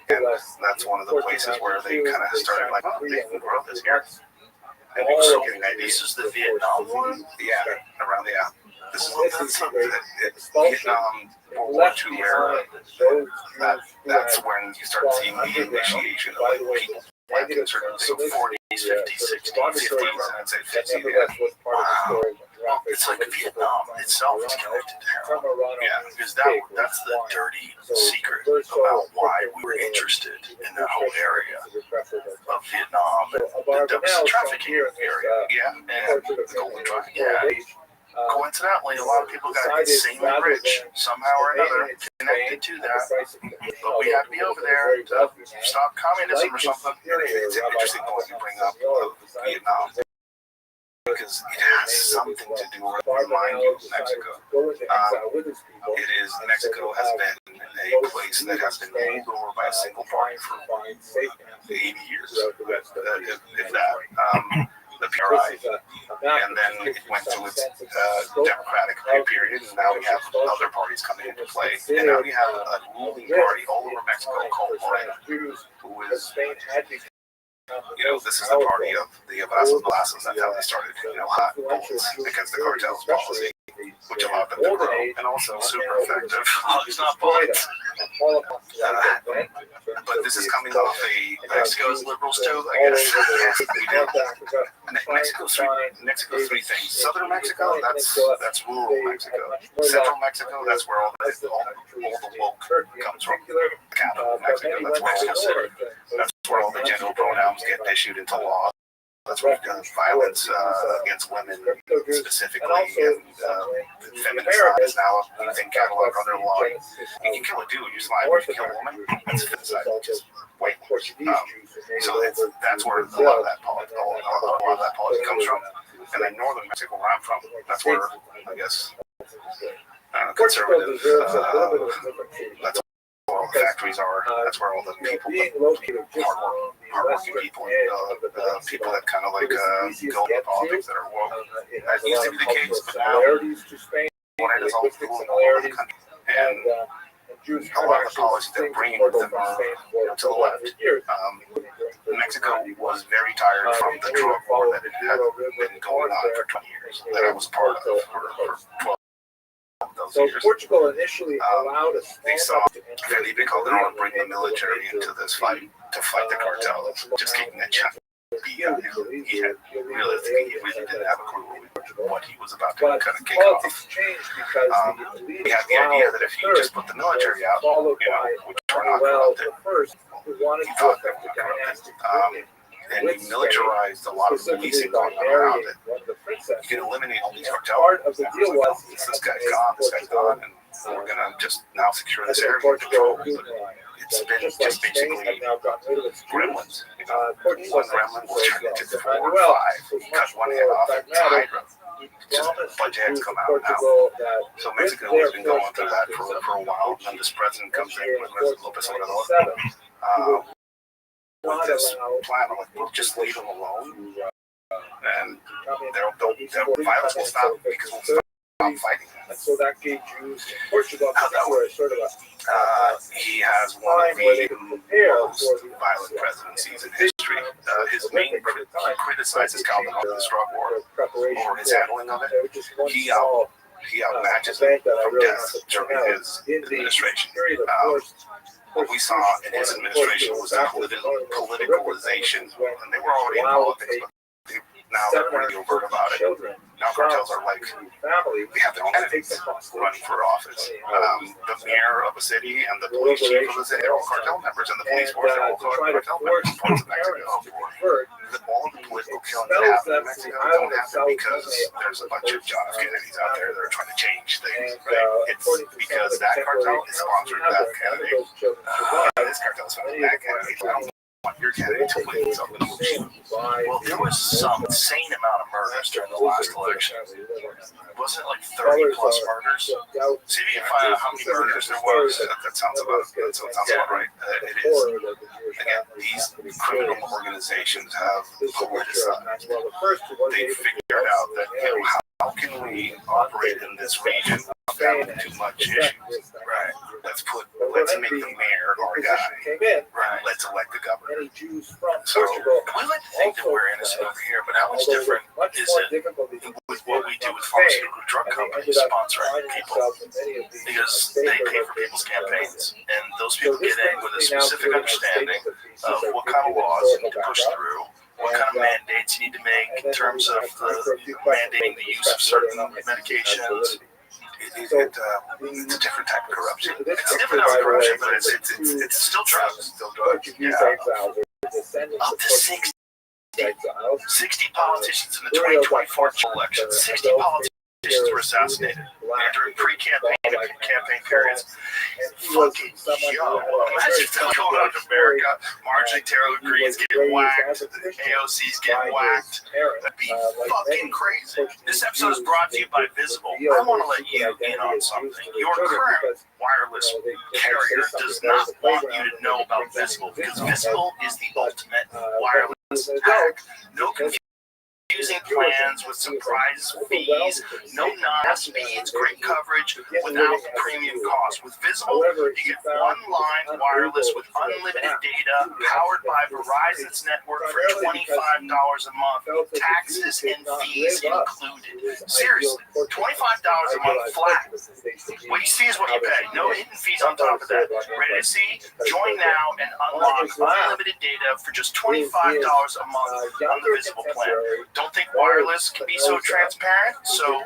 And that's one of the places where they kind of started like, oh, they can grow this here. And they were still getting ideas. This is the Vietnam War? Yeah, around the This is Vietnam World War II era. That's when you start seeing the initiation of like people planting certain things. 40s, 50s, 60s, 50s, and I'd say 50s. Yeah. Wow. It's like Vietnam itself is connected to heroin. Yeah, because that's the dirty secret about why we were interested in that whole area of Vietnam. That was the trafficking area. Yeah, and the Golden Triangle. Yeah. Coincidentally, a lot of people got insanely rich somehow or another connected to that, but we had to be over there to stop communism or something. It's an interesting point you bring up of Vietnam, because it has something to do with, remind you, Mexico. Mexico has been a place that has been ruled over by a single party for 80 years, if that. The PRI, and then it went to its democratic period, and now we have other parties coming into play, and now we have a ruling party all over Mexico called Morena, who is, this is the party of the Abrazos Balazos. That's how they started, hot bullets against the cartel's policy, which allowed them to grow, and also super effective. It's not bullets. But this is coming off Mexico's liberals too, I guess. Yes, we do. Mexico's three things. Southern Mexico, that's rural Mexico. Central Mexico, that's where all the woke comes from. The capital of Mexico, that's where all that's where all the gender pronouns get issued into law. That's where violence against women specifically, and feminicide is now a thing cataloged under law. You can kill a dude, you slide, you can kill a woman, that's femicide, which is white. So that's where a lot of that politics comes from. And then northern Mexico, where I'm from, that's where, I guess, conservative, that's where all the factories are, that's where all the people, hardworking people, people that kind of like go into politics that are woke. That used to be the case, but now it is all over the country. And a lot of the policies that bring with them to the left. Mexico was very tired from the drug war that it had been going on for 20 years, that I was part of for 12. So Portugal initially allowed us. They saw Felipe Calderon bring the military into this fight to fight the cartel, just kicking a chap. He had realistically, he really didn't have a clue what he was about to kind of kick off. He had the idea that if you just put the military out, which we're not corrupted, he thought that we were corrupted. And he militarized a lot of policing going on around it. You can eliminate all these cartel members. This guy's gone, and we're gonna just now secure this area and control it. But it's been just basically gremlins. You know, one gremlin will turn into 4 or 5. You cut one head off and tied just a bunch of heads come out now. So Mexico has been going through that for a while. And then this president comes in with Lopez Obrador with this plan. I'm like, we'll just leave them alone, and their violence will stop because we'll stop fighting. And so that gave Jews in Portugal sort of a he has one of the most violent presidencies in history. His main criticizes Calvin over the drug war or his handling of it. He outmatches him from death during his administration. What we saw in his administration was the politicalization, and they were already in politics, but now they're really overt about it. Now cartels are like, we have their candidates running for office. The mayor of a city and the police chief of the city are all cartel members, and the police force are all cartel members in parts of Mexico. All of the political killings that happen in Mexico don't happen because there's a bunch of John F. Kennedys out there that are trying to change things, right? It's because that cartel is sponsoring that candidate. This cartel is sponsoring that candidate. I don't want your candidate to win something. Well, there was some insane amount of murders during the last election. Wasn't it like 30 plus murders? See if you can find out how many murders there was. That sounds about right. It is. Again, these criminal organizations have politicized. They figured out that, how can we operate in this region without too much issues? Right. Let's make the mayor our guy. Right. Let's elect the governor. So we like to think that we're innocent over here, but how much different is it with what we do with pharmaceutical drug companies sponsoring people? Because they pay for people's campaigns, and those people get in with a specific understanding of what kind of laws you need to push through, what kind of mandates you need to make in terms of mandating the use of certain medications. It's a different type of corruption. It's a different type of corruption, but it's still drugs. Yeah. Up to 60 politicians in the 2024 election. 60 politicians were assassinated during pre-campaign and campaign periods. Fucking imagine if that going on in America. Marjorie Taylor Greene's getting whacked. The AOC's getting whacked. That'd be fucking crazy. This episode is brought to you by Visible. I want to let you in on something. Your current wireless carrier does not want you to know about Visible, because Visible is the ultimate wireless hack. No confusing plans with surprise fees, no non-speeds, great coverage without premium cost. With Visible, you get one line wireless with unlimited data, powered by Verizon's network for $25 a month, taxes and fees included. Seriously, $25 a month flat. What you see is what you pay. No hidden fees on top of that. Ready to see? Join now and unlock unlimited data for just $25 a month on the Visible plan. Don't think wireless can be so transparent? So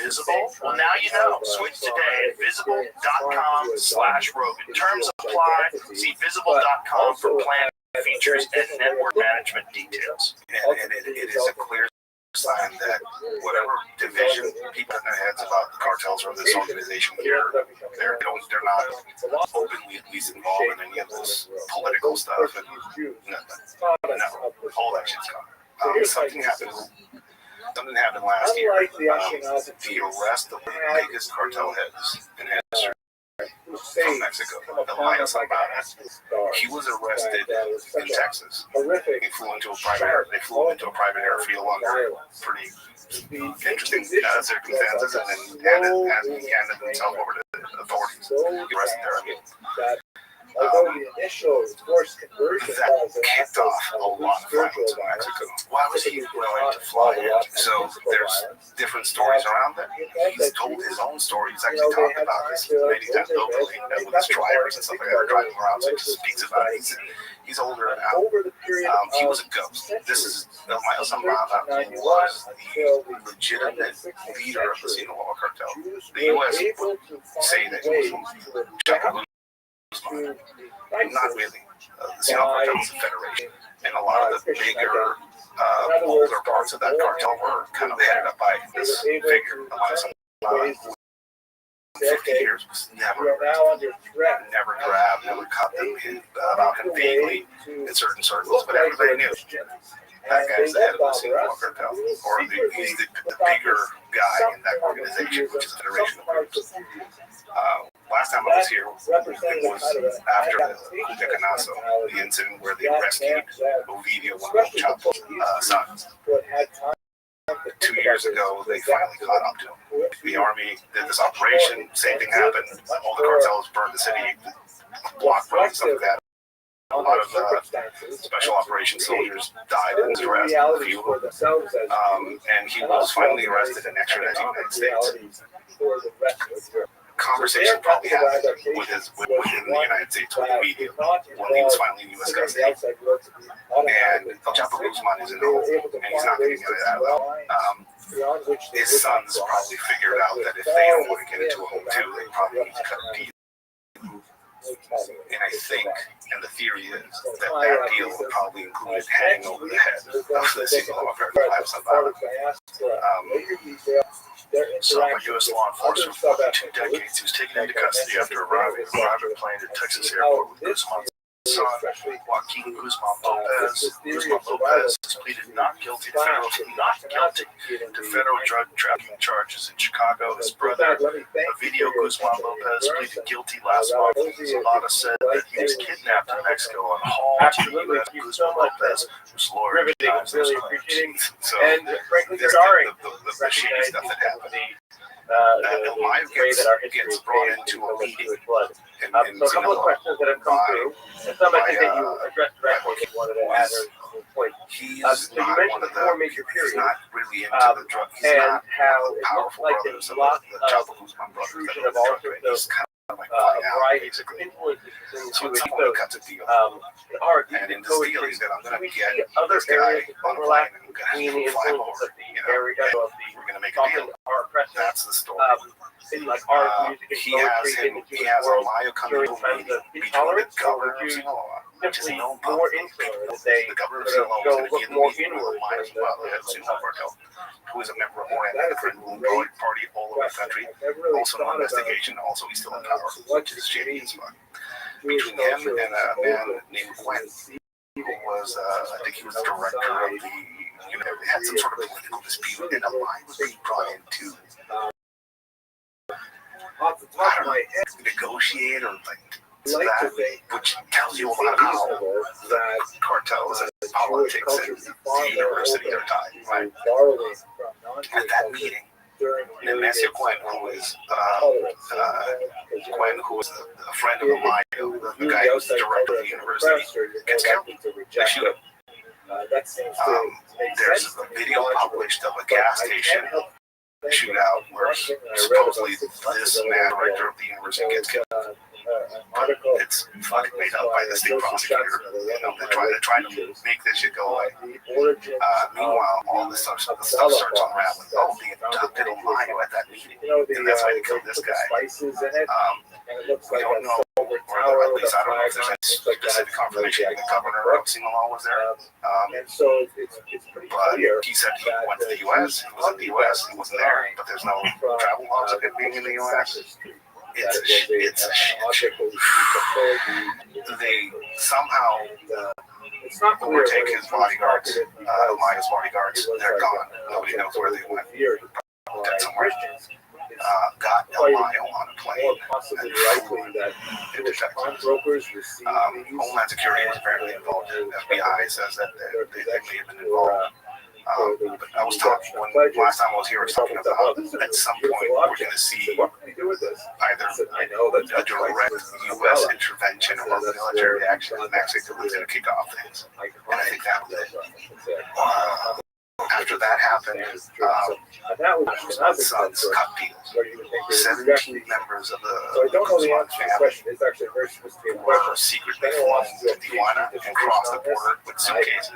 Visible? Well, now you know. Switch today at visible.com/Rogan. Terms apply. See visible.com for plan features and network management details. And it is a clear sign that whatever division people in their heads about the cartels or this organization here, they're not openly at least involved in any of this political stuff. And no, all that shit's gone. Something happened last year. The arrest of the biggest cartel heads in history from Mexico, Elias Albana. He was arrested in Texas. They flew into a private airfield under pretty interesting circumstances, and then handed himself over to the authorities. He arrested there. Although the initial forced conversion that kicked off a lot of violence in Mexico. Why was he willing to fly in? So there's different stories around that. He's told his own story. He's actually talked about this many times openly with his drivers and stuff like that, driving around. So he just speaks about it. He's older now. He was a ghost. This is Elias Albana, who was the legitimate leader of the Sinaloa cartel. The U.S. would say that he was not really. The Sinaloa cartel is a federation, and a lot of the bigger, older parts of that cartel were kind of headed up by this figure, Elias Albana, who 50 years was never grabbed, never caught them about him vaguely in certain circles, but everybody knew that guy's the head of the single cartel, or he's the bigger guy in that organization, which is a federation of groups. Last time I was here, it was after the Canaso, the incident where they rescued Ovidio, one of Chapo's sons. 2 years ago, they finally caught up to him. The army did this operation, same thing happened. All the cartels burned the city, blocked roads, stuff like that. A lot of special operations soldiers died in his arrest, a few of them. And he was finally arrested and extradited to the United States. Conversation probably happened within the United States with the media when he was finally in U.S. custody. And El Chapo Guzman is in home, and he's not going to get out of that. His sons probably figured out that if they don't want to get into a home too, they probably need to cut a deal. And I think, and the theory is, that deal probably included hanging over the head of the single cartel. So, a U.S. law enforcer for 2 decades, he was taken into custody after arriving on a private plane at Texas airport with Guzman's son, Joaquin Guzman Lopez. Guzman Lopez pleaded not guilty to federal drug trafficking charges in Chicago. His brother, Ovidio Guzman Lopez, pleaded guilty last month. Zapata said that he was kidnapped in Mexico and hauled to the U.S. Guzman Lopez, whose lawyer denies those claims. So, this is the shady stuff that happened. Elias gets brought into a meeting. So a couple of questions that have come through, and some I think that you addressed directly. You wanted to add or point. So you mentioned the 4 major periods, not really into the drug. He's and not how the powerful like brothers a of lot the Chapo Guzman brothers. intrusion of all sorts He's kind of like playing out, basically. So it's someone who cuts a deal. And in this deal, he said, I'm going to get this guy on a plane and I'm going to fly him over. We're going to make a deal. That's the story. in like art, music, he has a Maya coming between the governor of Sinaloa, which is known more insular. They the governor of Sinaloa go is look in the more meeting with inward. Maya Sinaloa cartel, who is a member of Morena, a ruling party all over the country. Also no investigation. Also, he's still in power, which is shady as fuck. Between him and a man named Gwen, who was, I think he was the director of the, they had some sort of political dispute, and a line was being brought in to, I don't know, negotiate or that, which tells you a lot of how the cartels and politics and the university are tied, right? At that meeting, Nemesio Gwen, who is a friend of Amayo, the guy who's the director of the university, gets killed. They shoot him. There's a video published of a gas station shootout where supposedly this man, director of the university, gets killed. But it's fucking made up by the state prosecutor. They're trying to make this shit go away. Meanwhile, all this stuff starts unraveling. Oh, they abducted Amayo at that meeting, and that's why they killed this guy. We don't know, or at least I don't know if there's any specific confirmation the governor of Sinaloa was there. But he said he went to the U.S. He was in the U.S. He wasn't there, but there's no travel logs of him being in the U.S. It's a shit. They somehow overtake his bodyguards, Amayo's bodyguards. They're gone. Nobody knows where they went. Got somewhere. Got Amayo on a plane and flew into Texas. Homeland Security is apparently involved. FBI says that they may have been involved. But I was talking, last time I was here, I was talking about how at some point we're going to see either a direct U.S. intervention or military action in Mexico that's going to kick off things. And I think that was it. After that happened, sons cut deals. 17 members of the Guzman family were secretly flown to Tijuana and crossed the border with suitcases.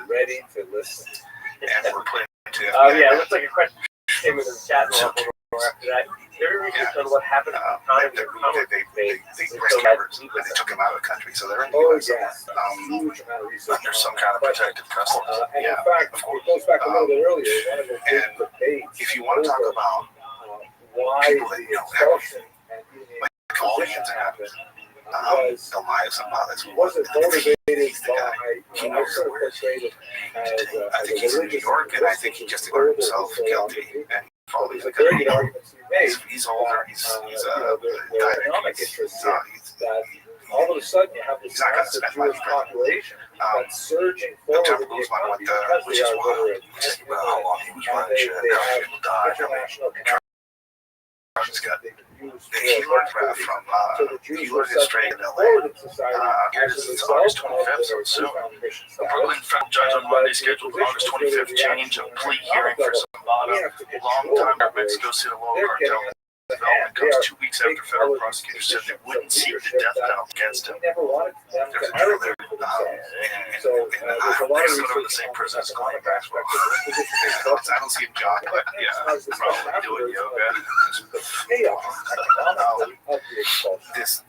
And were put into FBI. Yeah, it looks like a question came in the chat after that. Very research on what happened at the time. They rescued members and they took him out of the country, so they're in the U.S. Under some kind of protective custody. Yeah, of course. And if you want to talk about people that have all the internet. Elias Abades wasn't motivated by he knows the word. I think he's in New York, and I think he just declared himself guilty. And probably there's a very good argument to be made. He's older. He's economic interest that all of a sudden you have this massive Jewish population that's surging forward in the economy because they are literate. How long he was running shit. People died. International He learned that from he learned his trade in LA. Here's August 25th, so soon. The Brooklyn federal judge on Monday scheduled August 25th change of plea hearing for Zapata, long-time Mexico City cartel. Development comes 2 weeks after federal prosecutors said they wouldn't seek the death penalty against him. There's a deal there. They're sort of in the same prison as going back. I don't see him jogging, but yeah, probably doing yoga.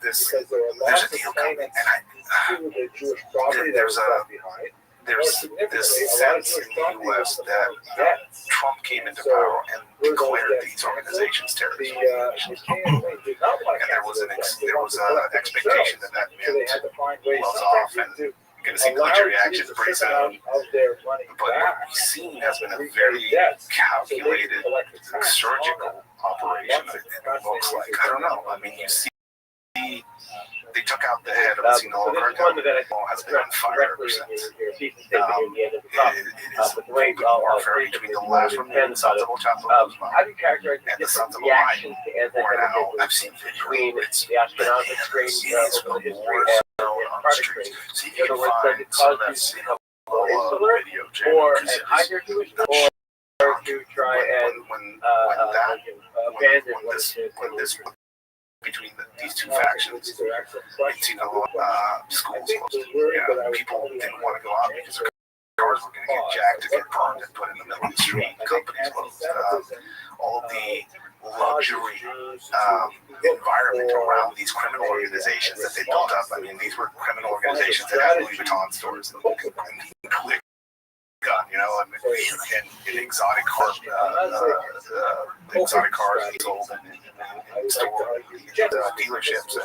There's a deal coming, and there's this sense in the U.S. that Trump came into power and declared these organizations terrorist organizations. And there was an expectation that meant gloves off and going to see military action pretty soon. But what we've seen has been a very calculated surgical operation. It looks like, I don't know. I mean, you see. They took out the head of the Sinaloa cartel. Has been on fire ever since. It is open warfare between the last remaining sons of Chapo and the sons of Orion, where now I've seen video. It's war zone on the streets. So you can find some of that Sinaloa video, to try and when this between these two factions, schools closed. People didn't want to go out because their cars were going to get jacked to get burned and put in the middle of the street. Companies closed. All of the luxury environment around these criminal organizations that they built up. I mean, these were criminal organizations that had Louis Vuitton stores and gun, you know, and exotic cars, sold and stored dealerships and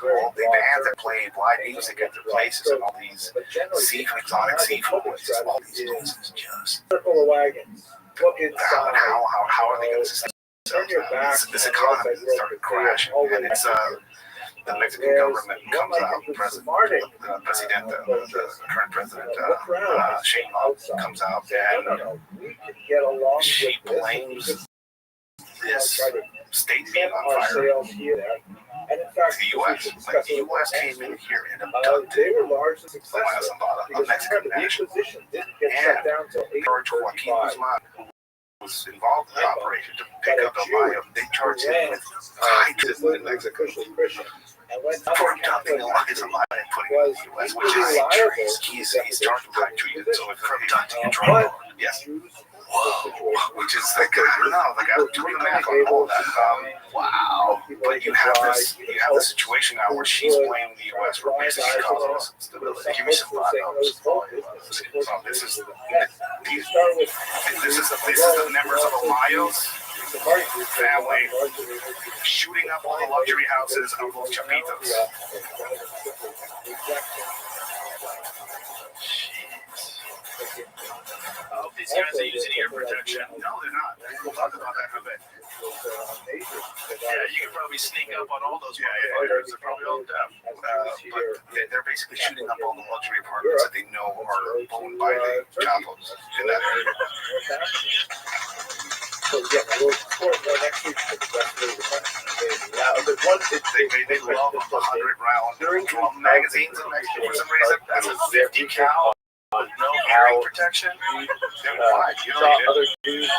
all the bands that played live music at their places and all these exotic seafood places, all these places just how are they going to sustain this economy that started crashing, and it's the Mexican government comes out, the current president, Sheinbaum comes out, and she blames this state being on fire. The U.S. Like the U.S. came in here and abducted a Mexican national, and George Joaquin Guzman, who was involved in the operation to pick up El Mayo. They charged him with high treason in Mexico for abducting Elias and putting him in the U.S., which is high treason. He's charged with high treason, so for abducting a drug lord. Yes. Whoa, which is like, I don't know, like I'm doing the math on all that. Wow. But you have this situation now where she's blaming the U.S. for basically causing instability. Give me some $5. This is the members of Ohio's family shooting up all the luxury houses of Los Chapitos. These guys are using ear protection. No, they're not. We'll talk about that in a bit. Yeah, you can probably sneak up on all those motherfuckers. They're probably all deaf. But they're basically shooting up all the luxury apartments that they know are owned by the Chapos in that area. They love 100-round drum magazines in Mexico for some reason. That's a 50 cal. No hearing protection. They're fine. You don't need it.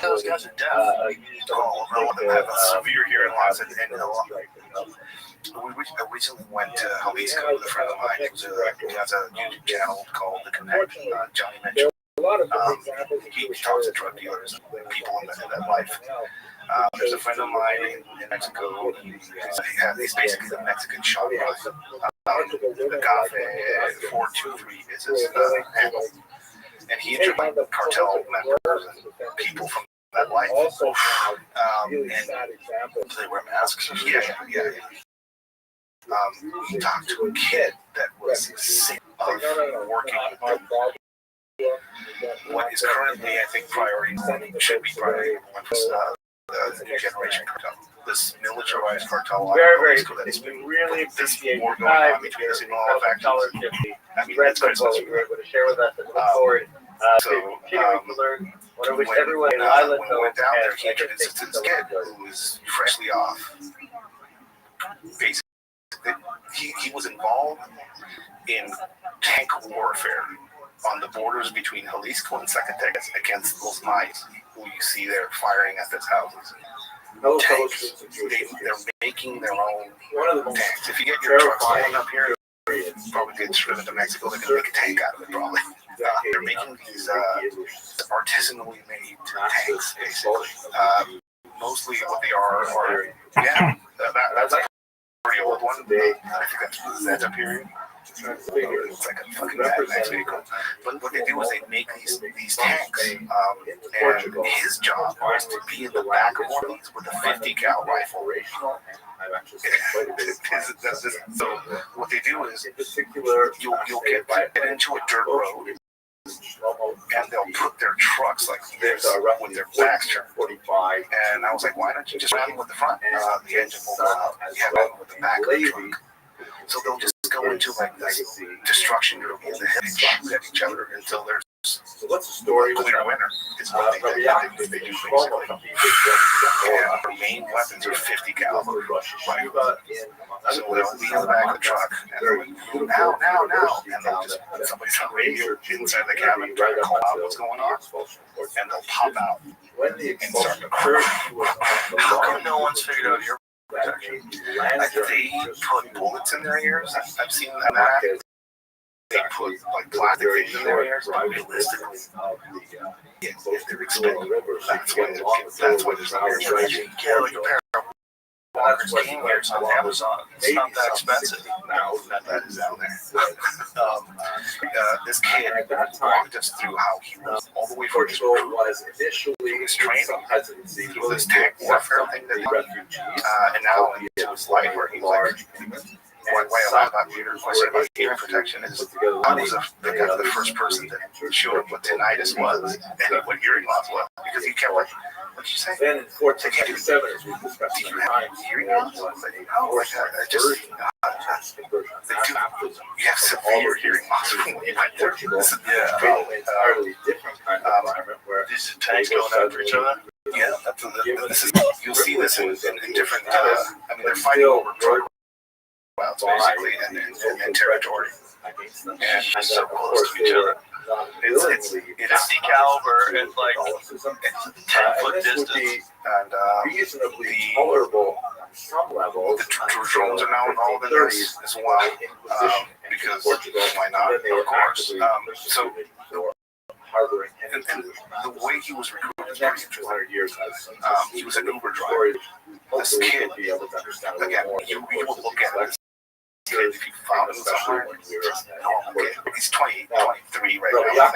Those guys are deaf. All of them have a severe hearing loss, and we recently went to Jalisco with a friend of mine who has a YouTube channel called The Connect. Johnny mentioned. He talks to drug dealers and people in that life. There's a friend of mine in Mexico. He's basically the Mexican shop. The Agave 423 is his handle. And he interviewed cartel members and people from that life. Also have really and sad examples. they wear masks. Yeah. You talk to a kid that was sick of working with what is currently, I think, priority one should be priority one was the new generation cartel. This militarized cartel. Very that's been really this appreciate war your going time. on between the small factions. I mean, that's what Christmas. you were able to share with us and look forward to continuing to learn. What I wish everyone in the island when we went down there, he introduced us to this kid who was freshly off. Basically, he was involved in tank warfare on the borders between Jalisco and Zacatecas against those Mayas who you see there firing at these houses. Tanks, they're making their own tanks. If you get your trucks rolling up here, it's probably get driven to Mexico, they're going to make a tank out of it, probably. They're making these artisanally made tanks, basically. Mostly what they are that's a pretty old one. I think that's the Zeta period. It's like a fucking Mad Max vehicle. But what they do is they make these tanks. And his job was to be in the back of one of these with a 50 cal rifle. So what they do is you'll get into a dirt road. And they'll put their trucks like this with their backs turned 45. And I was like, why don't you just run with the front? The engine will go out. You have it with the back of the truck. So they'll just go into like this destruction derby in the head shots at each other until there's a clear winner. Is what they do basically. And their main weapons are 50 caliber rifles. So they'll be in the back of the truck and they're like, now. And they'll just put somebody's on radio inside the cabin trying to call out what's going on. And they'll pop out and start to crash. How come no one's figured out your protection? They put bullets in their ears. I've seen that. They put like plastic things in their ears. Realistically, if they're expensive, that's why there's no ears. You can get like a pair of Walker's game ears on Amazon. It's not that expensive. Now that is out there. This kid walked us through how he was all the way from his training through this tank warfare thing that he and now into his life where he's like. One way about hearing protection is I was the first person that showed up what tinnitus was and what hearing loss was because he kept like, what'd you say? Then in 1487, as we discussed, did you have hearing loss? I just you have severe hearing loss. Entirely different kind of environment where these tanks going after each other. Yeah, this is you'll see this in different. I mean, they're fighting over drug routes basically and territory, and so close to each other. It's 50 caliber and like 10-foot distance, and reasonably tolerable on some level. The drones are now involved in this as well because why not? Of course. So. And the way he was recruited, he was an Uber driver. This kid, again, you will look at this kid if you found him somewhere. He's 20, 23 right now.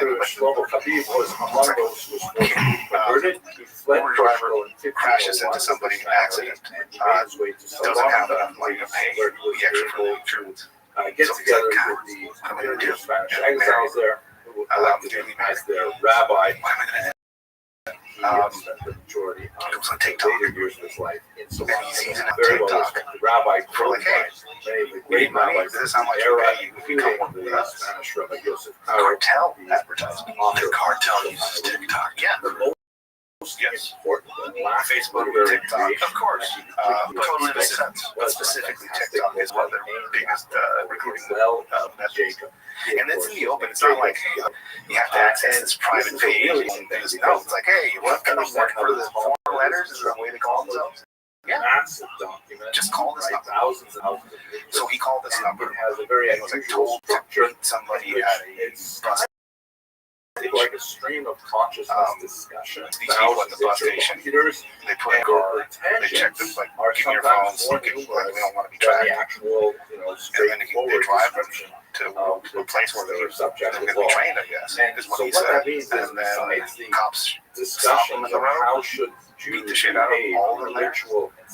Uber driver crashes into somebody in an accident. Doesn't have enough money to pay the extra for the insurance. Gets together with the I'm going to do there. As their rabbi, he spent the majority on TikTok. later years of his life in And he's Somalia. on Very well TikTok. respected rabbi, For like, hey, great rabbis. this is how much Era, you pay. You come work with us. Spanish Rabbi Joseph Cartel advertising. The cartel uses TikTok. Yeah. Yes. Facebook, TikTok, of course. Totally makes sense. But specifically, TikTok is one of their biggest recruiting methods. And it's in the open. It's not like you have to access this private page. No, it's like, hey, you want to work for the 4 letters? Is that the way they call themselves? Yeah. Just call this number. Thousands and thousands of people. So he called this number. It has a very and was like told to meet somebody at a bus. It's like a stream of consciousness discussion. These people at the bus station, they put in a car, they check them, like, give me your phones, like, we don't want to be tracked. Actual, and then they drive them to a place where they're going to be trained, I guess, is what he said. And then cops stop them in the road, beat the shit out of all of them there,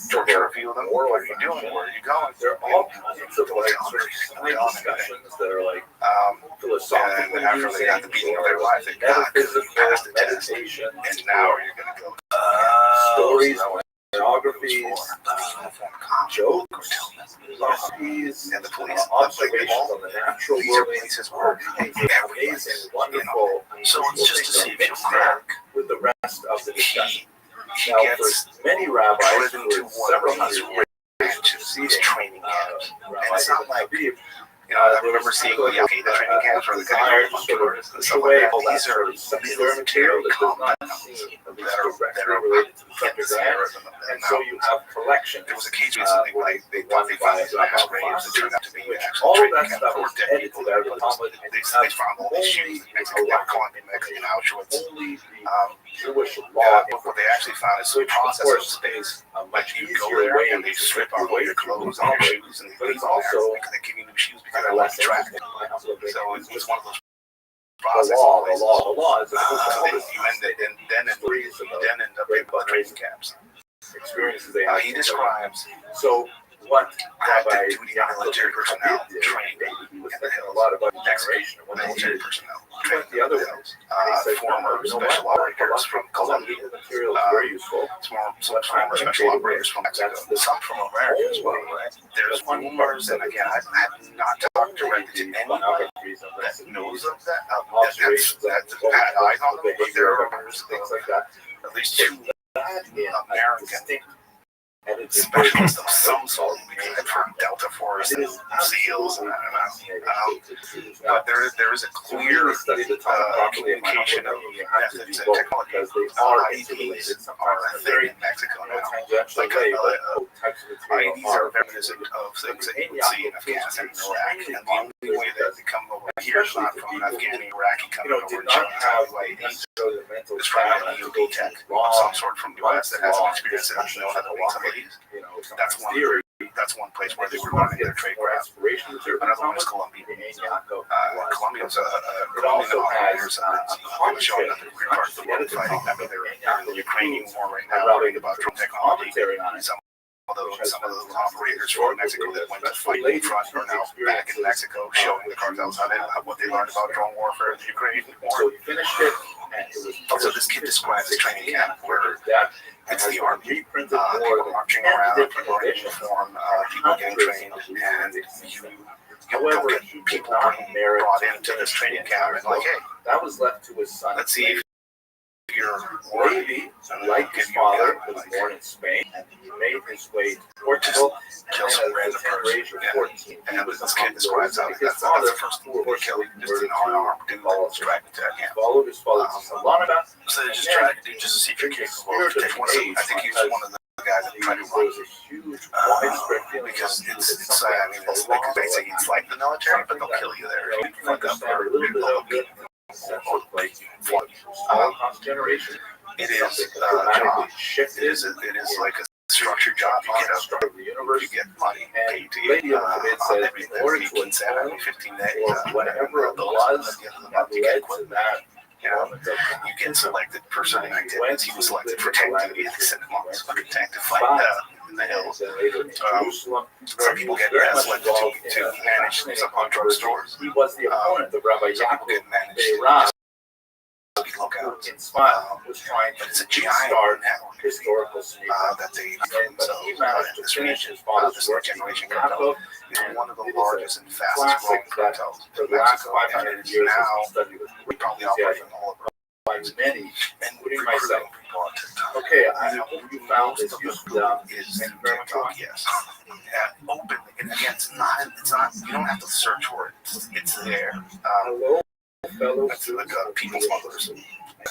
torture a few of them. What are you doing? Where are you going? There are all kinds of like sort of discussions that are like philosophical. And after they got the beating of their life, they got passed the test, and now you're going to go stories, biographies, jokes, recipes, and the police observations on the natural world. Places where Amazing, wonderful. So it's just to see if you crack with the rest of the discussion. He Now, gets for many rabbis, driven to one of these ranches, these training camps, and it's not like, I remember seeing the training camps where the guys are tourists and stuff like that. These are military compounds that are related to the subject matter, and so you have collections. There was a case recently where they thought they found these mass graves that turned out to be actually all of training that camps stuff for was dead edited people. out of the Talmud, and They found all these shoes in Mexico, Colombian, Mexican Auschwitz. Jewish law. What they actually found is some process of space. Like you go there and they strip off all your clothes and your shoes, and but it's also they give you new shoes because they want to track. So it's just one of those processes. The law is you end up in training camps. Experiences he describes so what active duty military personnel trained in the hills. A lot of Mexican military personnel trained the other ones. Former special operators from Colombia. Very useful. Some former special operators from Mexico. Some from America as well, right? There's rumors, and again, I have not talked directly to anyone that knows of that, that's had eyes on them, but there are rumors, things like that. At least two American specialists of some sort, from Delta Force and SEALs, and I don't know. But there is a clear communication of methods and technologies. IEDs are a thing in Mexico now. Like IEDs are reminiscent of things that you would see in Afghanistan and Iraq. And the only way that they come over here is not from an Afghan Iraqi coming over and showing how IEDs is from an EOD tech of some sort from the US that has some experience in know how to make some of these. That's one place where they were learning their trade craft. Another one is Colombia. Colombia's Colombian operators showing that they're part of the world fighting. I mean, they're in the Ukrainian war right now, learning about drone technology. Some of those operators from Mexico that went to fight in front are now back in Mexico, showing the cartels what they learned about drone warfare in the Ukraine war. So we finished it, and it was so this kid describes the training camp where it's the army. People marching around, people in uniform, people getting trained, and you go get people brought into this training camp and like, hey, that was left to his son. Let's see if you're worthy, like his father, was born in Spain, and he made his way to Portugal. Kill some random person. And this kid describes how that's the first thing they killed. Just an unarmed dude that was dragged into that camp. Followed his father to Salonaba. So they just tried to do just to see if you're capable of taking one. I think he was one of the guys that tried to run. Because it's I mean, it's like they say it's like the military, but they'll kill you there. If you fuck up there, they'll beat you. Generation. It is job. It is like a structured job. You get up, you get money paid to you every 15 days, whatever it was. You get equipment. You get selected for certain activities. He was selected for tank duty. They sent him on this fucking tank to fight in the hills. Some people get selected to manage some drug stores. He was the opponent of Rabbi Some people get Rothschild. Lookouts. Was trying to it's a giant network historical that they this generation cartel is one of the largest and fastest growing cartels in Mexico, and it is now probably operating all over many and recruiting people on TikTok. Okay, I hope you found this useful. Is TikTok, yes. Openly, and again, it's not. You don't have to search for it. It's there. That's like people smugglers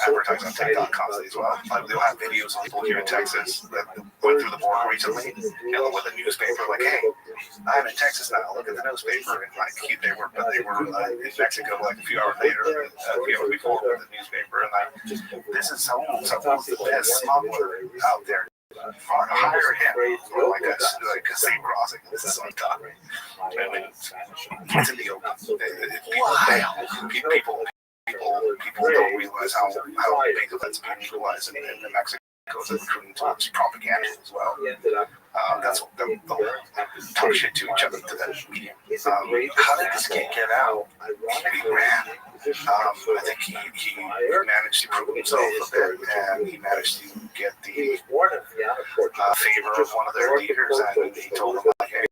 advertise on TikTok constantly as well. Like they'll have videos of people here in Texas that went through the border recently, with a newspaper like, "Hey, I'm in Texas now. Look at the newspaper." And like they were in Mexico like a few hours later, a few hours before with the newspaper, and like this is someone as smuggler out there. Hire him for like a safe crossing. This is on top. I mean, it's in the open. talk shit to each other to that meeting. How did this kid get out? He ran. I think he managed to prove himself a bit, and he managed to get the favor of one of their leaders, and he told them, like, hey,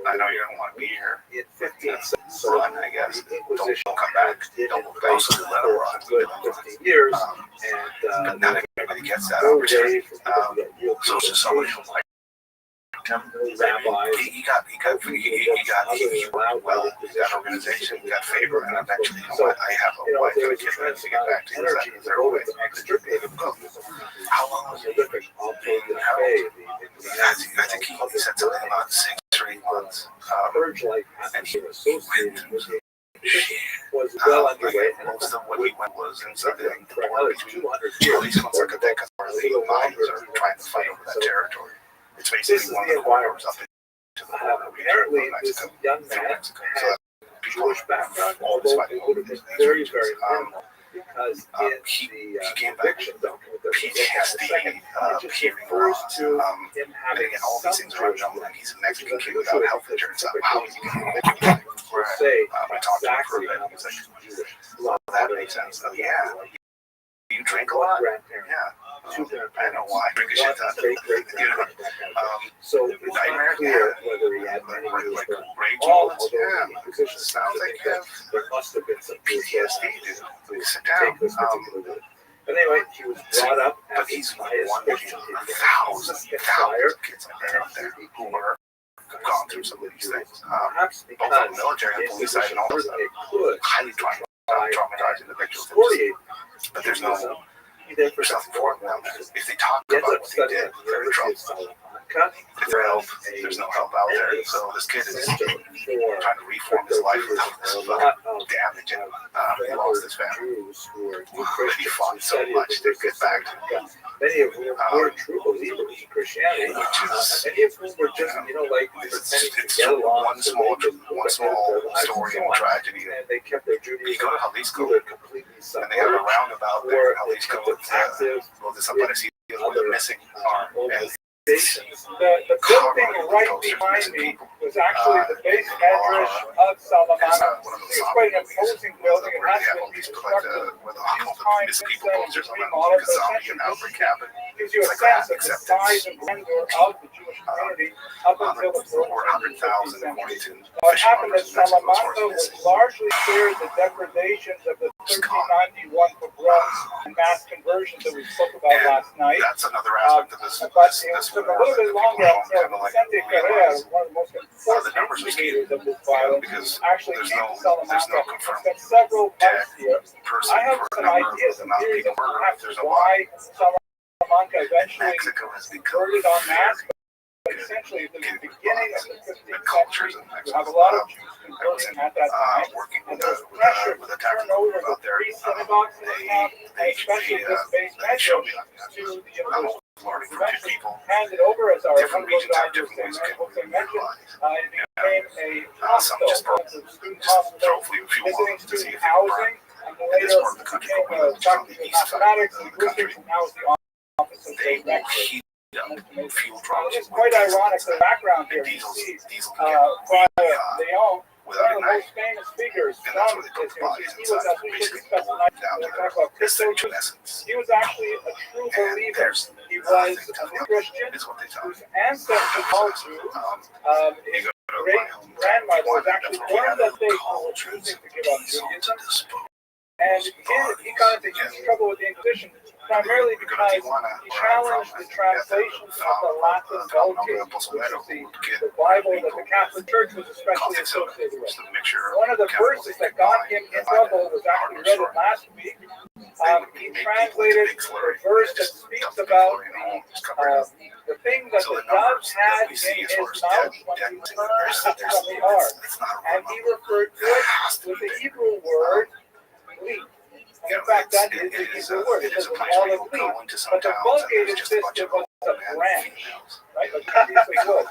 I know you don't want to be here. That's fun, I guess. Don't come back. Don't also let him run. 15 years. But not everybody gets that opportunity. So it's just somebody who like him. He got well in that organization, he got favor, and eventually, you know what, I have a wife and a kid ready to get back to his their way. How long was it? I think he said something about 6 or 8 months. And he went through some shit. Most of what he went was inside the border between police ones like a deck where the miners are trying to fight over that territory. It's basically one of the corridors up into the border between Mexico and Mexico. So Jewish background, all this fighting over these regions. He came back with PTSD, hearing loss, and all these things are unknown, and he's a Mexican kid without health insurance. How is he going to get I talked to him for a bit, and he's like, well, that makes sense. Oh, yeah. You drink a lot? Yeah. I know why. Drink a shit ton. So nightmares, yeah. Like rage moments, yeah. Sounds like there must have been some PTSD, dude. Sit down. But anyway, he was brought up, but he's one of thousands kids out there who are gone through some of these things. Both on the military and police side and all this stuff. Highly traumatized individuals. But there's nothing for them. If they talk about what they did, they're in trouble. If they're help, there's no help out there. So this kid is trying to reform his life without this damage. And he lost his family. He fought so much to get back to him. Many of whom were true believers in Christianity. Many of whom were just, like, it's one small story and tragedy. And they kept their Judaism. You go to Jalisco, and they have a roundabout there in Jalisco. Well, desaparecidos, the missing arm. And the building right behind me was actually the base medrash of Salamanca. It was quite an imposing building. It has been reconstructed a few times since then. It was remodeled, but essentially gives you a sense of the size and grandeur of the Jewish community up until the early 50th century. What happened at Salamanca was largely clear the degradations of the 1391 pogroms and mass conversions that we spoke about last night. That's another aspect of this. But it took a little bit longer until Vicente Ferrer, one of the most important instigators of this violence, actually came to Salamanca and spent several months here. I have some ideas and theories of perhaps why Salamanca eventually converted en masse. But essentially, the beginning of the 15th century, you have a lot of Jews converting at that time, and there's pressure to turn over the 3 synagogues in the town, and especially this base medrash to the university. Eventually handed over as our different regions have different ways of getting legalized. It became a hospital, student hospital, visiting student housing, and later became a faculty of mathematics and linguistics, and now is the office of the rector. It's quite ironic, the background here, you see, Leon, one of the most famous figures from this university. He was, as we should discuss tonight, when we talk about Christos, he was actually a true believer. He was a Christian whose ancestors all Jews. His great-grandmother was actually one that they were choosing to give up Judaism. And he got into huge trouble with the Inquisition, primarily because he challenged the translations of the Latin Vulgate, which is the Bible that the Catholic Church was especially associated with. One of the verses that got him in trouble was actually read it last week. He translated the verse that speaks about the thing that the dove had in his mouth when he turned from the ark. And he referred to it with the Hebrew word, leaf. In fact, that is the Hebrew word. It is an olive leaf. But the Vulgate insisted was a branch, right? Like previously was.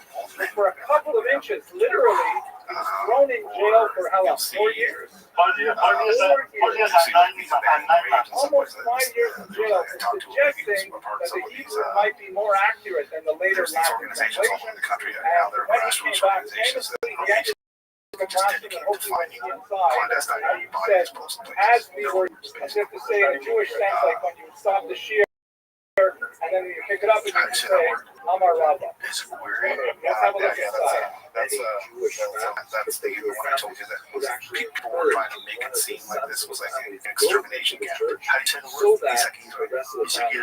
For a couple of inches, literally, he was thrown in jail for how long? 4 years? Almost 5 years in jail for suggesting that the Hebrew might be more accurate than the later Latin translation. And when he came back, famously, he ended from Latin and hopefully inside. He said, as we were, as if to say in a Jewish sense, like when you stop the shear, and then you pick it up and you say, Amar Rabbah. Let's have a look inside. That's the one I told you that people were trying to make it seem like this was like an extermination camp. How do you say the word? He's like,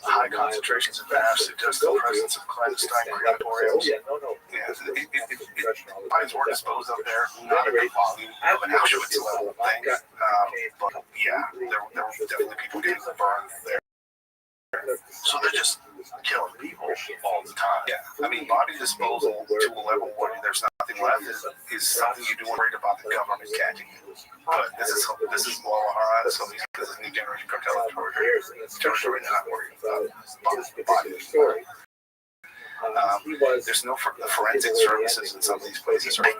high concentrations of vast industrial presence of clandestine crematoriums. Bodies were disposed up there, not in the volume of an Auschwitz level thing. But yeah, there were definitely people getting burned there. So they're just killing people all the time. Yeah, I mean, body disposal to a level where there's nothing left is something you do worried about the government catching you. But this is blowing our eyes. So this is new generation cartel territory. Not worried about body disposal. There's no forensic services in some of these places. Right?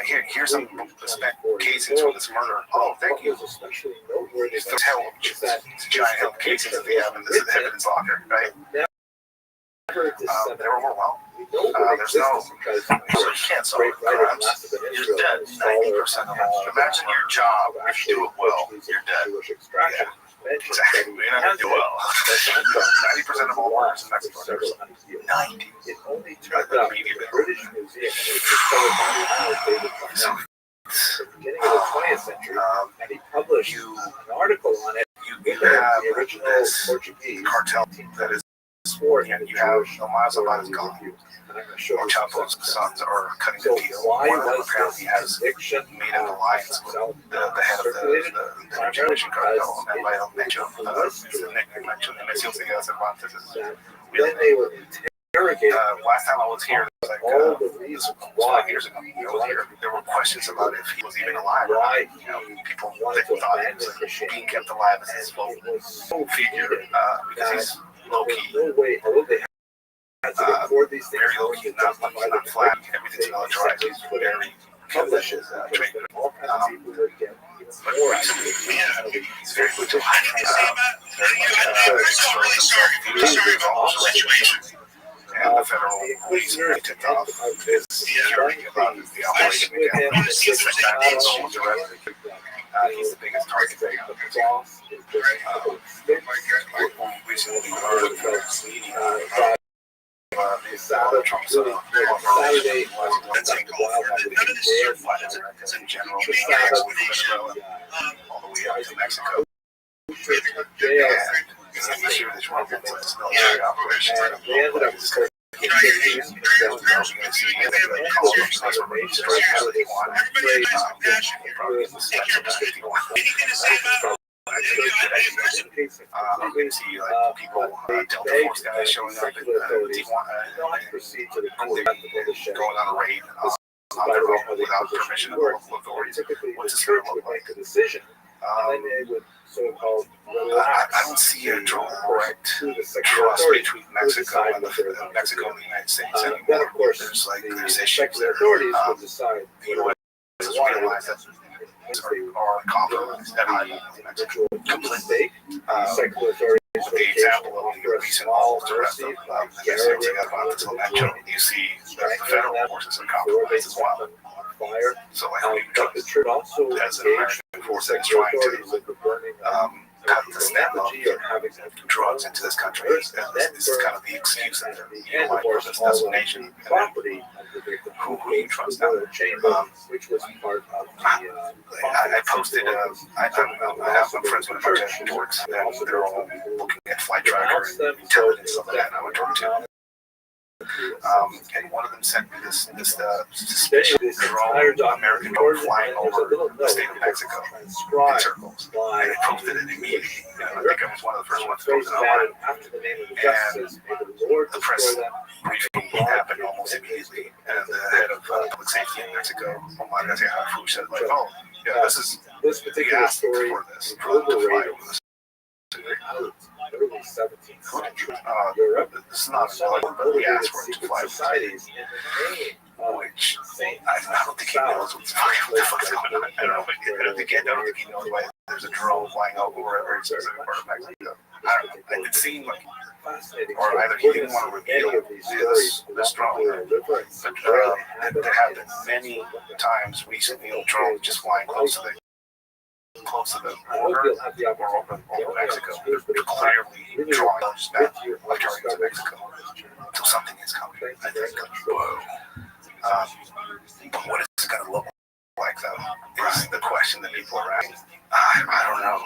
Here's some casings from this murder. Oh, thank you. It's giant hell casings that they have in this evidence locker, right? They were well. There's no, so you can't solve crimes. You're dead 90% of them. Imagine your job. If you do it well, you're dead. Yeah. Exactly. You're not going to do well. 90% of all murders in Mexico are 90. It only turned out the British Museum so, beginning of the 20th century, and he published an article on it. You have the original Portuguese cartel that is sport, and you have El Mazo gone. Or Chapo's sons are cutting the deal. One of them apparently has made an alliance with the head of the new generation cartel, and by Nacho, last time I was here, like 5 years ago, there were questions about if he was even alive or not. You know, people thought he was being kept alive as his full figure because he's low key. Very low key, not flat. Everything's militarized. He's very publishes training. But recently, he's very good to watch. And the federal police are tipped off his hearing about the operation again. He's the biggest target they have. Recently, Trump's Saturday was in general, all the way up to Mexico. And this year, this military operation You can see like people, Delta Force guys showing up at Tijuana and going on a raid on their own without permission of local authorities. What's this going to look like? I don't see a direct trust between Mexico and the United States anymore. There's issues there. The U.S. has realized that are compromised at high level in Mexico completely. The example of the recent arrest of you see that the federal forces are compromised as well. So I don't even trust as an American force that is trying to cut the stem of drugs into this country. This is kind of the excuse that they're utilizing for this designation. Who do you trust now? I posted, I have some friends with a bunch of dorks, and they're all looking at Flight Tracker and intelligence and that I would talk to. And one of them sent me this suspicion that they're all American drones flying over the state of Mexico in circles. And I posted it immediately. I think I was one of the first ones to post it online. And the press briefing happened almost immediately. And the head of public safety in Mexico, said, like, oh, yeah, this particular story for this drone to fly over the early 17th century Europe. This is not but we asked for it to fly societies in the name of which I don't think he knows what the fuck's going on. I don't think he knows why there's a drone flying over wherever it's part of Mexico. I don't know. It seemed like, or either he didn't want to reveal this drone. But there have been many times recently of drones just flying close to the border or over Mexico. They're clearly drawing us back returning to Mexico. So something is coming, I think. But what is it going to look like, though, is the question that people are asking. I don't know.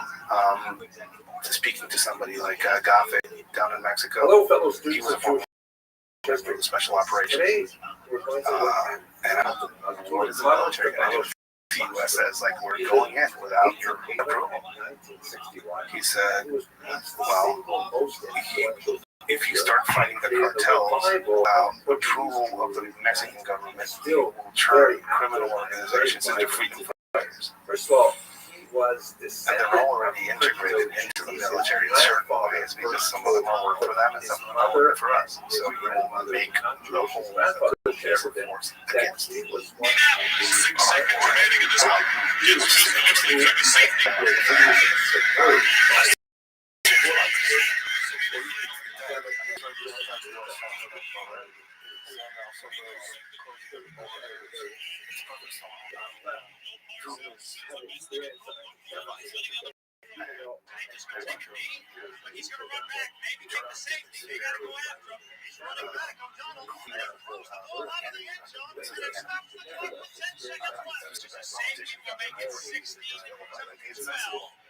Speaking to somebody like Gafe down in Mexico, hello, fellow students. He was a former minister of special operations. And what is the military going to do? The U.S. says, like, we're going in without your approval. He said, well, if you start fighting the cartels without approval of the Mexican government, you will turn criminal organizations into freedom fighters. First of all, he was this. And they're already integrated into the military in certain ways because some of them are work for them and some of them are work for us. So you will make the whole case of force against you. He's going to run back, maybe take the safety. You got to go after him. He's running back. O'Donnell throws the ball out of the end zone, and it stops the clock with 10 seconds left. It's a safety will make it 16 to 12.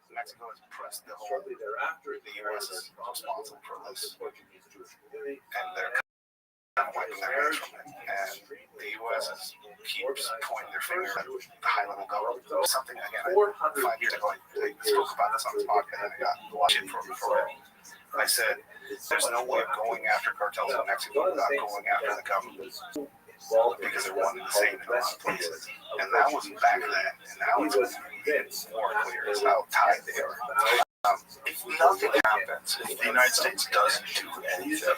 Mexico has pressed the whole. The U.S. is responsible for this, and they're wiping their hands from it. And the U.S. keeps pointing their finger at the high-level government. Something again, 5 years ago, I spoke about this on this podcast, and I got watching for it. I said, "There's no way of going after cartels in Mexico without going after the government." Because they're one and the same in a lot of places. And that was back then. And now it's more clear as how tied they are. If nothing happens, if the United States doesn't do anything,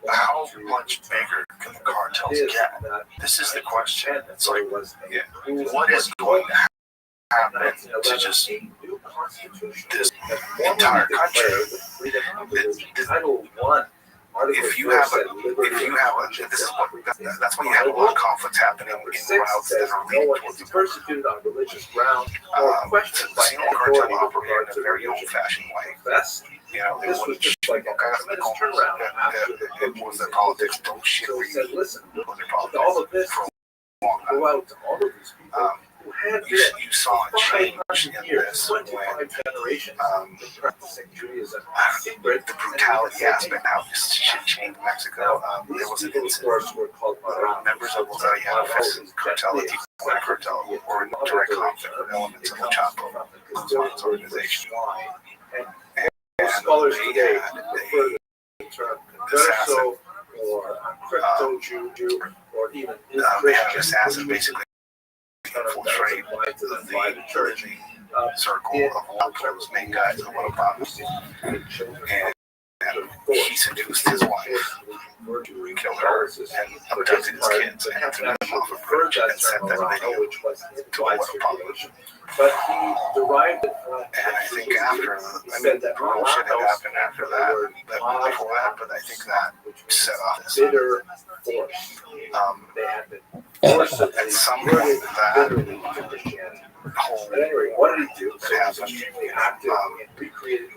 how much bigger can the cartels get? This is the question. It's like, what is going to happen to just this entire country? If you have this is what that's when you have a lot of conflicts happening in routes that are leading towards the persecuted on religious grounds. The single cartel operated in a very old-fashioned way. You know, This was just like a tremendous turnaround after it was their politics bullshit. said, listen, all of this go out to all of these people who had You saw a change in this when generations practicing Judaism. The brutality aspect, how this shit changed Mexico. There was an incident. Members of the cartel were in direct conflict with elements of the Chapo, Guzman's organization. And scholars they today had refer the term converso or crypto Jew or even they had an assassin basically infiltrate the church circle of those main guys in one of the and he seduced his wife, killed her, and abducted his kids, and threw them off a bridge and sent that video to a web public. But he derived it from, and I think after, the bullshit had happened after that, but before that, but I think that set off this. Bitter force. They had been forced at some point that whole what did he do?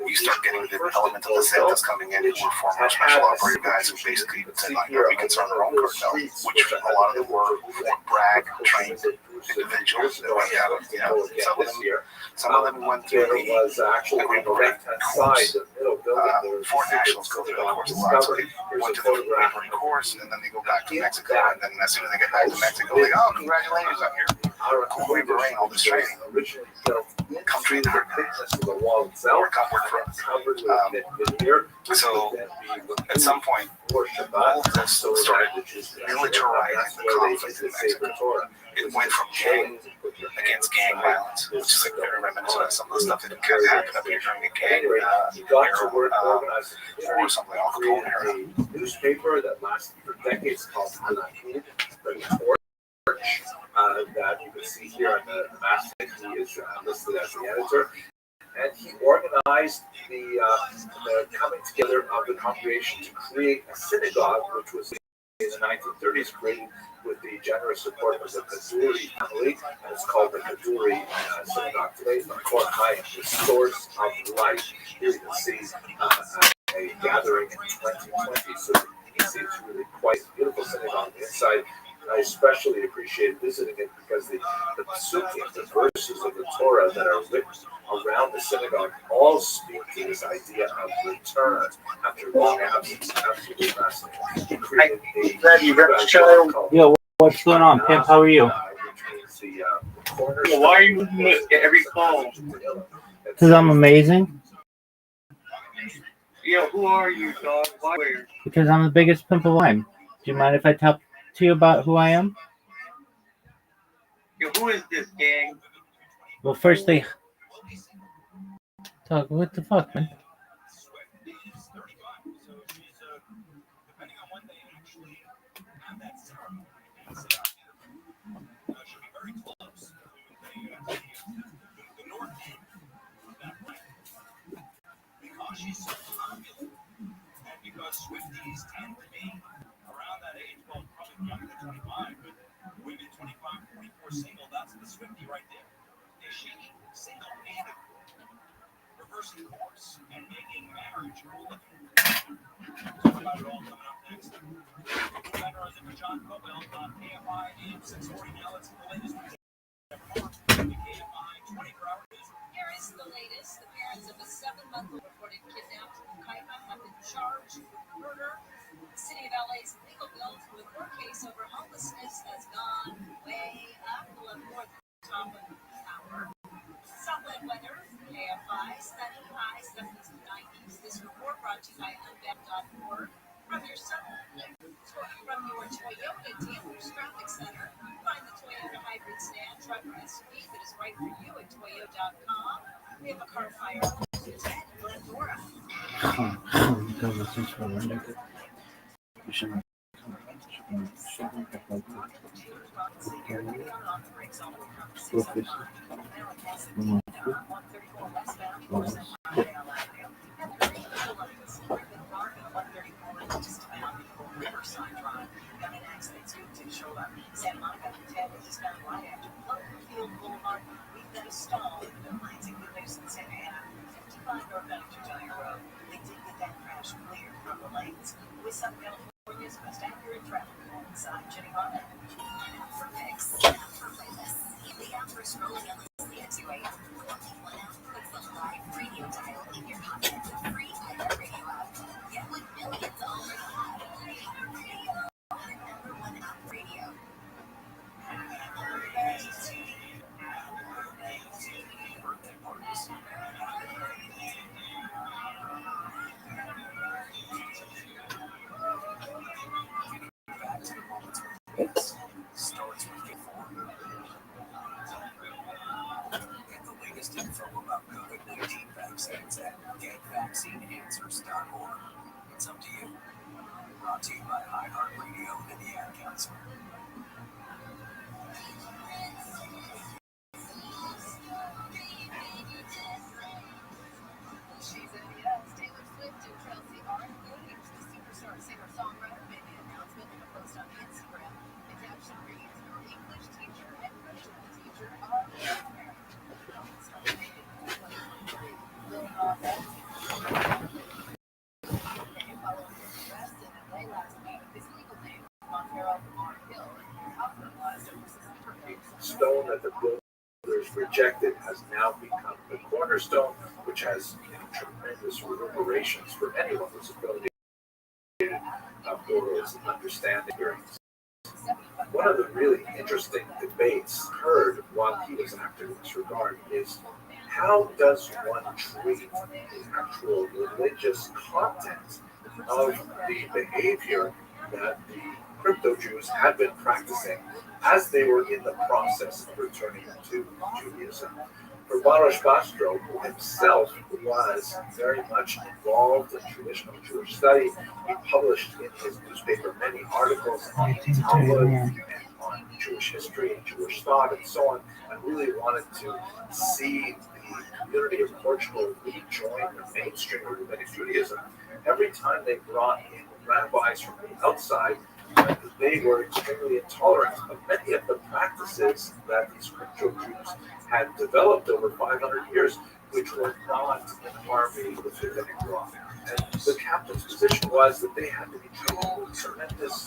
You start getting the element of the Zetas coming in, who were former special operating guys who basically said, like, we can start our own cartel, which a lot of them were brag trained individuals that went out, some of them went through the Green Beret course, foreign nationals go through that course a lot. So they went to the laboring course, and then they go back to Mexico, and then as soon as they get back to Mexico, they go, oh, congratulations on your cool laboring, all this training. Come train hard, or come work for us. So at some point, all of this started militarizing the conflict in Mexico. It went from gang against gang violence, which is like very reminiscent of some of the stuff that happened up here during the gang era, or something like Al Capone era. A newspaper that lasted for decades called the Torch, that you can see here on the masthead. He is listed as the editor. And he organized the coming together of the congregation to create a synagogue, which was in the 1930s created with the generous support of the Kaduri family, and it's called the Kaduri Synagogue today. The Kor Hayim, the source of life. Here you can see a gathering in 2020, so you can see it's really quite a beautiful synagogue on the inside. I especially appreciate visiting it because the psukim, the verses of the Torah that are written around the synagogue, all speak to this idea of return after long absence. Absolutely fascinating. Rabbi Rothschild. Yo, what's going on, Pimp? How are you? Why are you looking at every call? Because I'm amazing. Yo, who are you, dog? Why? Because I'm the biggest pimp alive. Do you mind if I tell to you about who I am? Yo, who is this, gang? Well, firstly, dog, what the fuck, man? She's so popular, and because Swifties tend to be around that age, well, probably younger than 25, but women 25, 44 single, that's the Swiftie right there. Is she single and reversing course and making marriage cool again? Talk about it all coming up next. Veterans of John Cobell on KFI AM 640. Now let's see the latest. KFI 24 hours. Here is the latest. The parents of a 7-month-old reported kidnapped Kaima have been charged with murder. The city of LA's legal bill to a court case over homelessness has gone way up. We'll have more at the top of the hour. Southland weather, KFI, sunny highs 70s to 90s. This report brought to you by unback.org. From your Toyota dealer's traffic center, find the Toyota hybrid sedan, truck, or SUV that is right for you at Toyota.com. We have a car fire Ted Glendora. Riverside Drive, coming next, it's you to show up. Santa Monica, Ted is found right after Cloverfield Boulevard. We've got a stall in the Lansing Place in Santa Ana, 55 North Benedict Road. They did get that crash cleared from the lanes. With Southern California's most accurate traffic inside Jenny Bonnet. For picks, for playlists. The app for scrolling endlessly at 2 a.m. Only one app puts the live radio dial in your pocket. The free iHeartRadio app. Get what millions already have. iHeartRadio, the #1 app radio. Birthday parties. Starts with Get the latest info about COVID-19 vaccines at getvaccineanswers.org. It's up to you. Brought to you by iHeartRadio and the Ad Council. She's in the US. Taylor Swift and Chelsea are engaged. The superstar singer-songwriter made the announcement in a post on Instagram. The caption reads, "Her English teacher and Christian teacher are married." Started dating in 2023. Lil Nas X. Following his arrest in LA last week, his legal name, Montero Lamar Hill, hospitalized over suspicion. Stone at the Builders for rejected has now become the cornerstone, which has tremendous reverberations for anyone who's affiliated or is understanding experience. One of the really interesting debates heard while he was active in this regard is how does one treat the actual religious content of the behavior that the crypto Jews had been practicing as they were in the process of returning to Judaism. For Baruch Bastro, who himself was very much involved in traditional Jewish study, he published in his newspaper many articles on Talmud and on Jewish history and Jewish thought and so on, and really wanted to see the community of Portugal rejoin the mainstream of rabbinic Judaism. Every time they brought in rabbis from the outside, they were extremely intolerant of many of the practices that these crypto Jews had developed over 500 years, which were not in harmony with rabbinic law. And the captain's position was that they had to be treated with tremendous